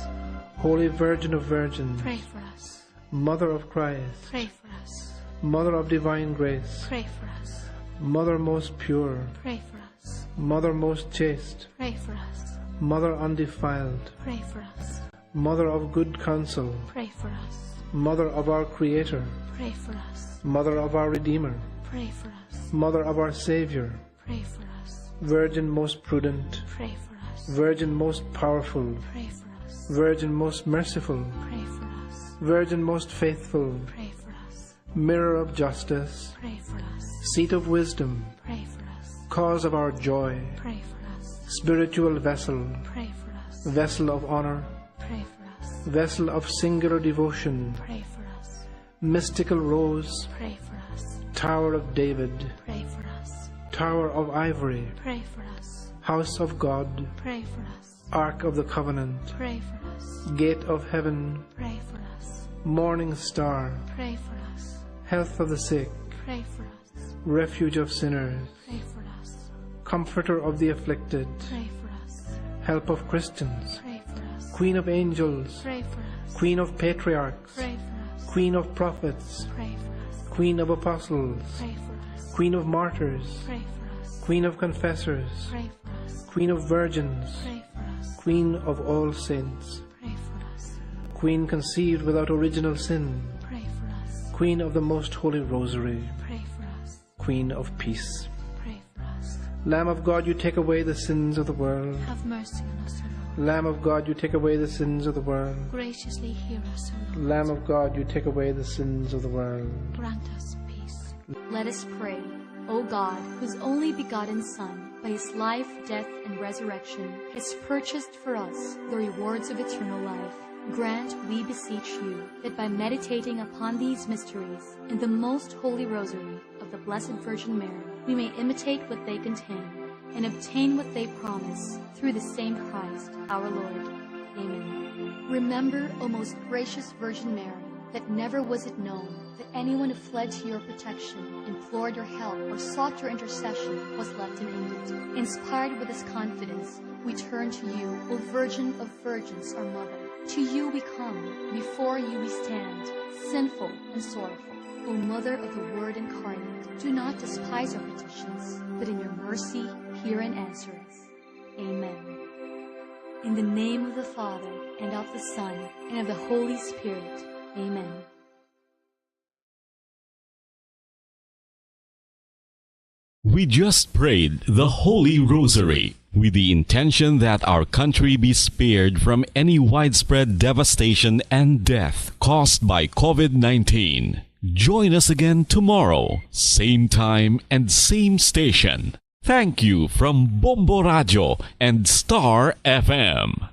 Holy Virgin of Virgins. Pray for us. Mother of Christ. Pray for us. Mother of divine grace. Pray for us. Mother most pure. Pray for us. Mother most chaste. Pray for us. Mother undefiled. Pray for us. Mother of good counsel. Pray for us. Mother of our Creator. Pray for us. Mother of our Redeemer. Pray for us. Mother of our Savior. Pray for us. Virgin most prudent. Pray for us. Virgin most powerful, Pray for us. Virgin most merciful, Pray for us. Virgin most faithful, Pray for us. Mirror of justice, Pray for us. Seat of wisdom, Pray for us. Cause of our joy, Pray for us. Spiritual vessel, Pray for us. Vessel of honor, Pray for us. Vessel of singular devotion, Pray for us. mystical rose, Pray for us. Tower of David, Pray for us. Tower of Ivory, Pray for us. House of God, Pray for us. Ark of the Covenant, Pray for us. Gate of Heaven, Pray for us. Morning Star, Pray for us. Health of the sick, Pray for us. Refuge of sinners, Pray for us. Comforter of the afflicted, Pray for us. Help of Christians, Pray for us. Queen of angels, Pray for us. Queen of patriarchs, Pray for us. Queen of prophets, Pray for us. Queen of apostles, Pray for us. Queen of martyrs, Pray for us. Queen of confessors, Pray for us. Queen of virgins, Pray for us. Queen of all saints, Pray for us. Queen conceived without original sin, Pray for us. Queen of the most holy rosary, Pray for us. Queen of peace. Pray for us. Lamb of God, you take away the sins of the world. Have mercy on us, O Lord. Lamb of God, you take away the sins of the world. Graciously hear us, O Lord. Lamb of God, you take away the sins of the world. Grant us peace. Let us pray. O God, whose only begotten Son, by his life, death, and resurrection, has purchased for us the rewards of eternal life, grant, we beseech you, that by meditating upon these mysteries in the most holy rosary of the Blessed Virgin Mary, we may imitate what they contain and obtain what they promise through the same Christ our Lord. Amen. Remember, O most gracious Virgin Mary, that never was it known that anyone who fled to your protection, implored your help, or sought your intercession was left unaided. Inspired with this confidence, we turn to you, O Virgin of Virgins, our Mother. To you we come, before you we stand, sinful and sorrowful. O Mother of the Word incarnate, do not despise our petitions, but in your mercy hear and answer us. Amen. In the name of the Father, and of the Son, and of the Holy Spirit. Amen. We just prayed the Holy Rosary with the intention that our country be spared from any widespread devastation and death caused by COVID-19. Join us again tomorrow, same time and same station. Thank you from Bombo Radio and Star FM.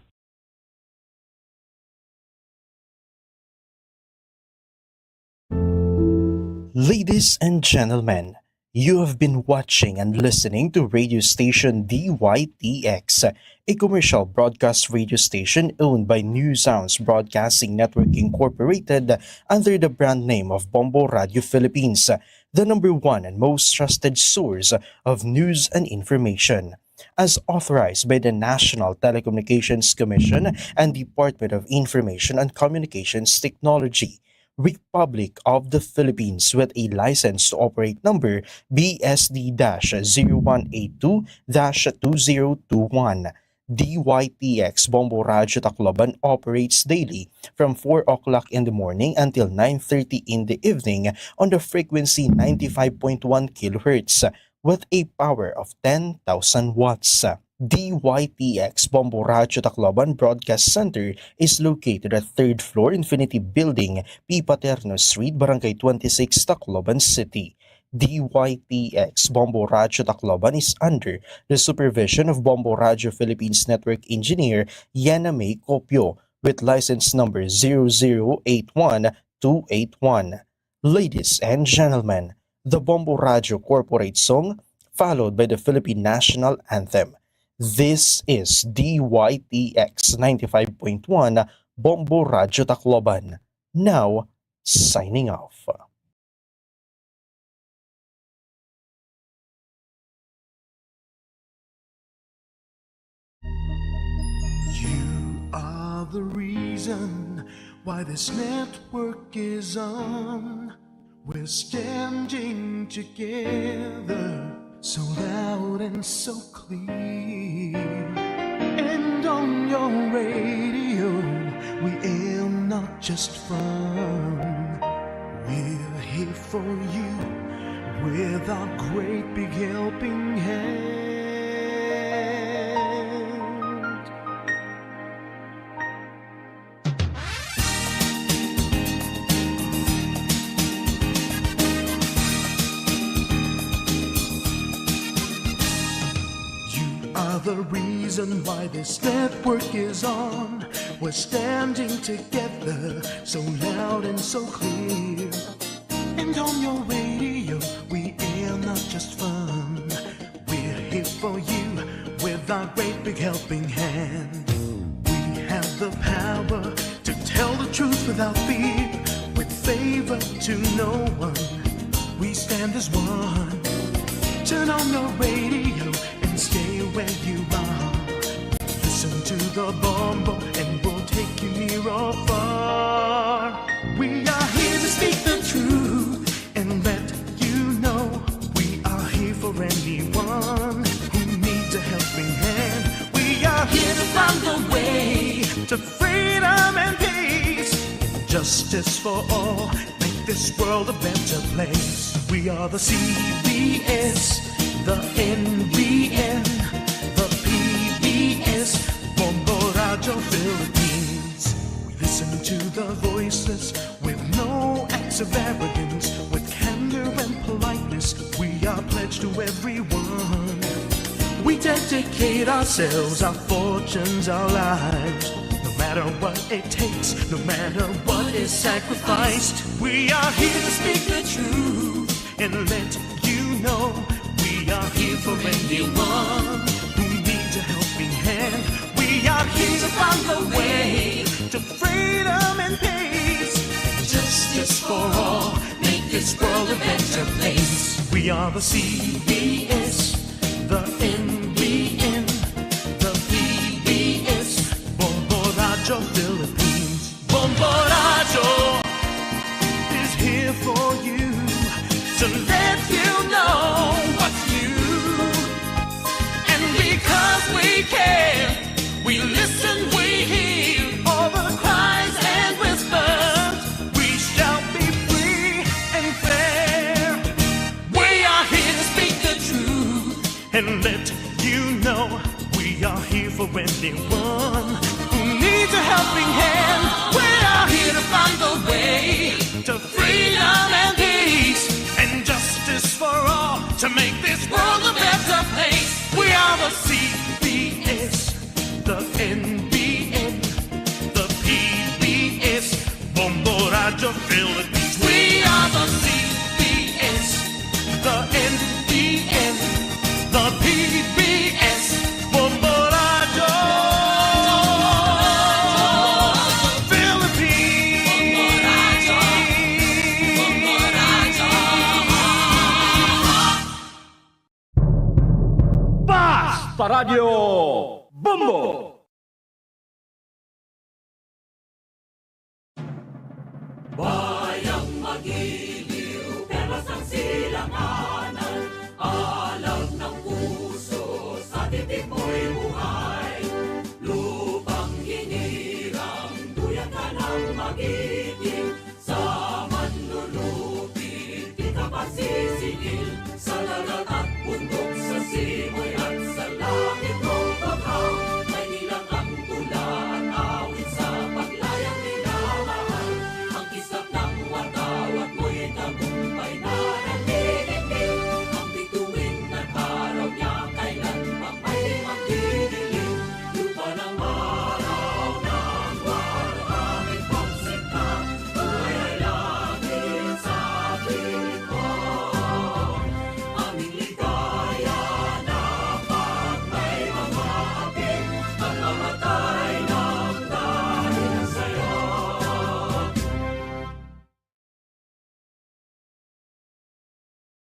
Ladies and gentlemen, you have been watching and listening to radio station DYTX, a commercial broadcast radio station owned by New Sounds Broadcasting Network Incorporated under the brand name of Bombo Radio Philippines, the number one and most trusted source of news and information. As authorized by the National Telecommunications Commission and Department of Information and Communications Technology, Republic of the Philippines, with a license to operate number BSD-0182-2021. DYTX Bombo Radio Tacloban operates daily from 4 o'clock in the morning until 9:30 in the evening on the frequency 95.1 kHz with a power of 10,000 watts. DYTX Bombo Radio Tacloban Broadcast Center is located at 3rd floor Infinity Building, P. Paterno Street, Barangay 26, Tacloban City. DYTX Bombo Radio Tacloban is under the supervision of Bombo Radio Philippines Network Engineer Yana May Copio with license number 0081281. Ladies and gentlemen, the Bombo Radio Corporate Song followed by the Philippine National Anthem. This is DYTX 95.1 Bombo Radio Tacloban. Now, signing off. You are the reason why this network is on. We're standing together, so loud and so clear. And on your radio, we aim not just fun. We're here for you with our great big helping hand. The reason why this network is on. we're standing together, so loud and so clear. And on your radio, we air not just fun. We're here for you with our great big helping hand. We have the power to tell the truth without fear, with favor to no one. We stand as one. Turn on your radio and stay where you are. Listen to the Bombo and we'll take you near or far. We are here to speak the truth and let you know we are here for anyone who needs a helping hand. We are here to find the way to freedom and peace, justice for all, make this world a better place. We are the CBS, the NBN, the PBS, Bombo Radio Philippines. We listen to the voices with no acts of arrogance, with candor and politeness. We are pledged to everyone. We dedicate ourselves, our fortunes, our lives. No matter what it takes, no matter what is sacrificed, we are here to speak the truth and let you know we are here for anyone who needs a helping hand. We are here to find the way to freedom and peace, justice for all, make this world a better place. We are the CBS, the NBN, the PBS, Bombo Radio Philippines. Bombo Radio is here for you, to let you know what's new. And because we care, we listen, we hear all the cries and whispers. We shall be free and fair. We are here to speak the truth and let you know we are here for anyone who needs a helping hand. We are here to find the way to freedom and peace, and justice for all, to make this world a better place. We are the CBS, the NBN, the PBS, Bombo Radio Philippines. We are the CBS, the NBN, the PBS, Bombo Radio Basta Radio Bombo!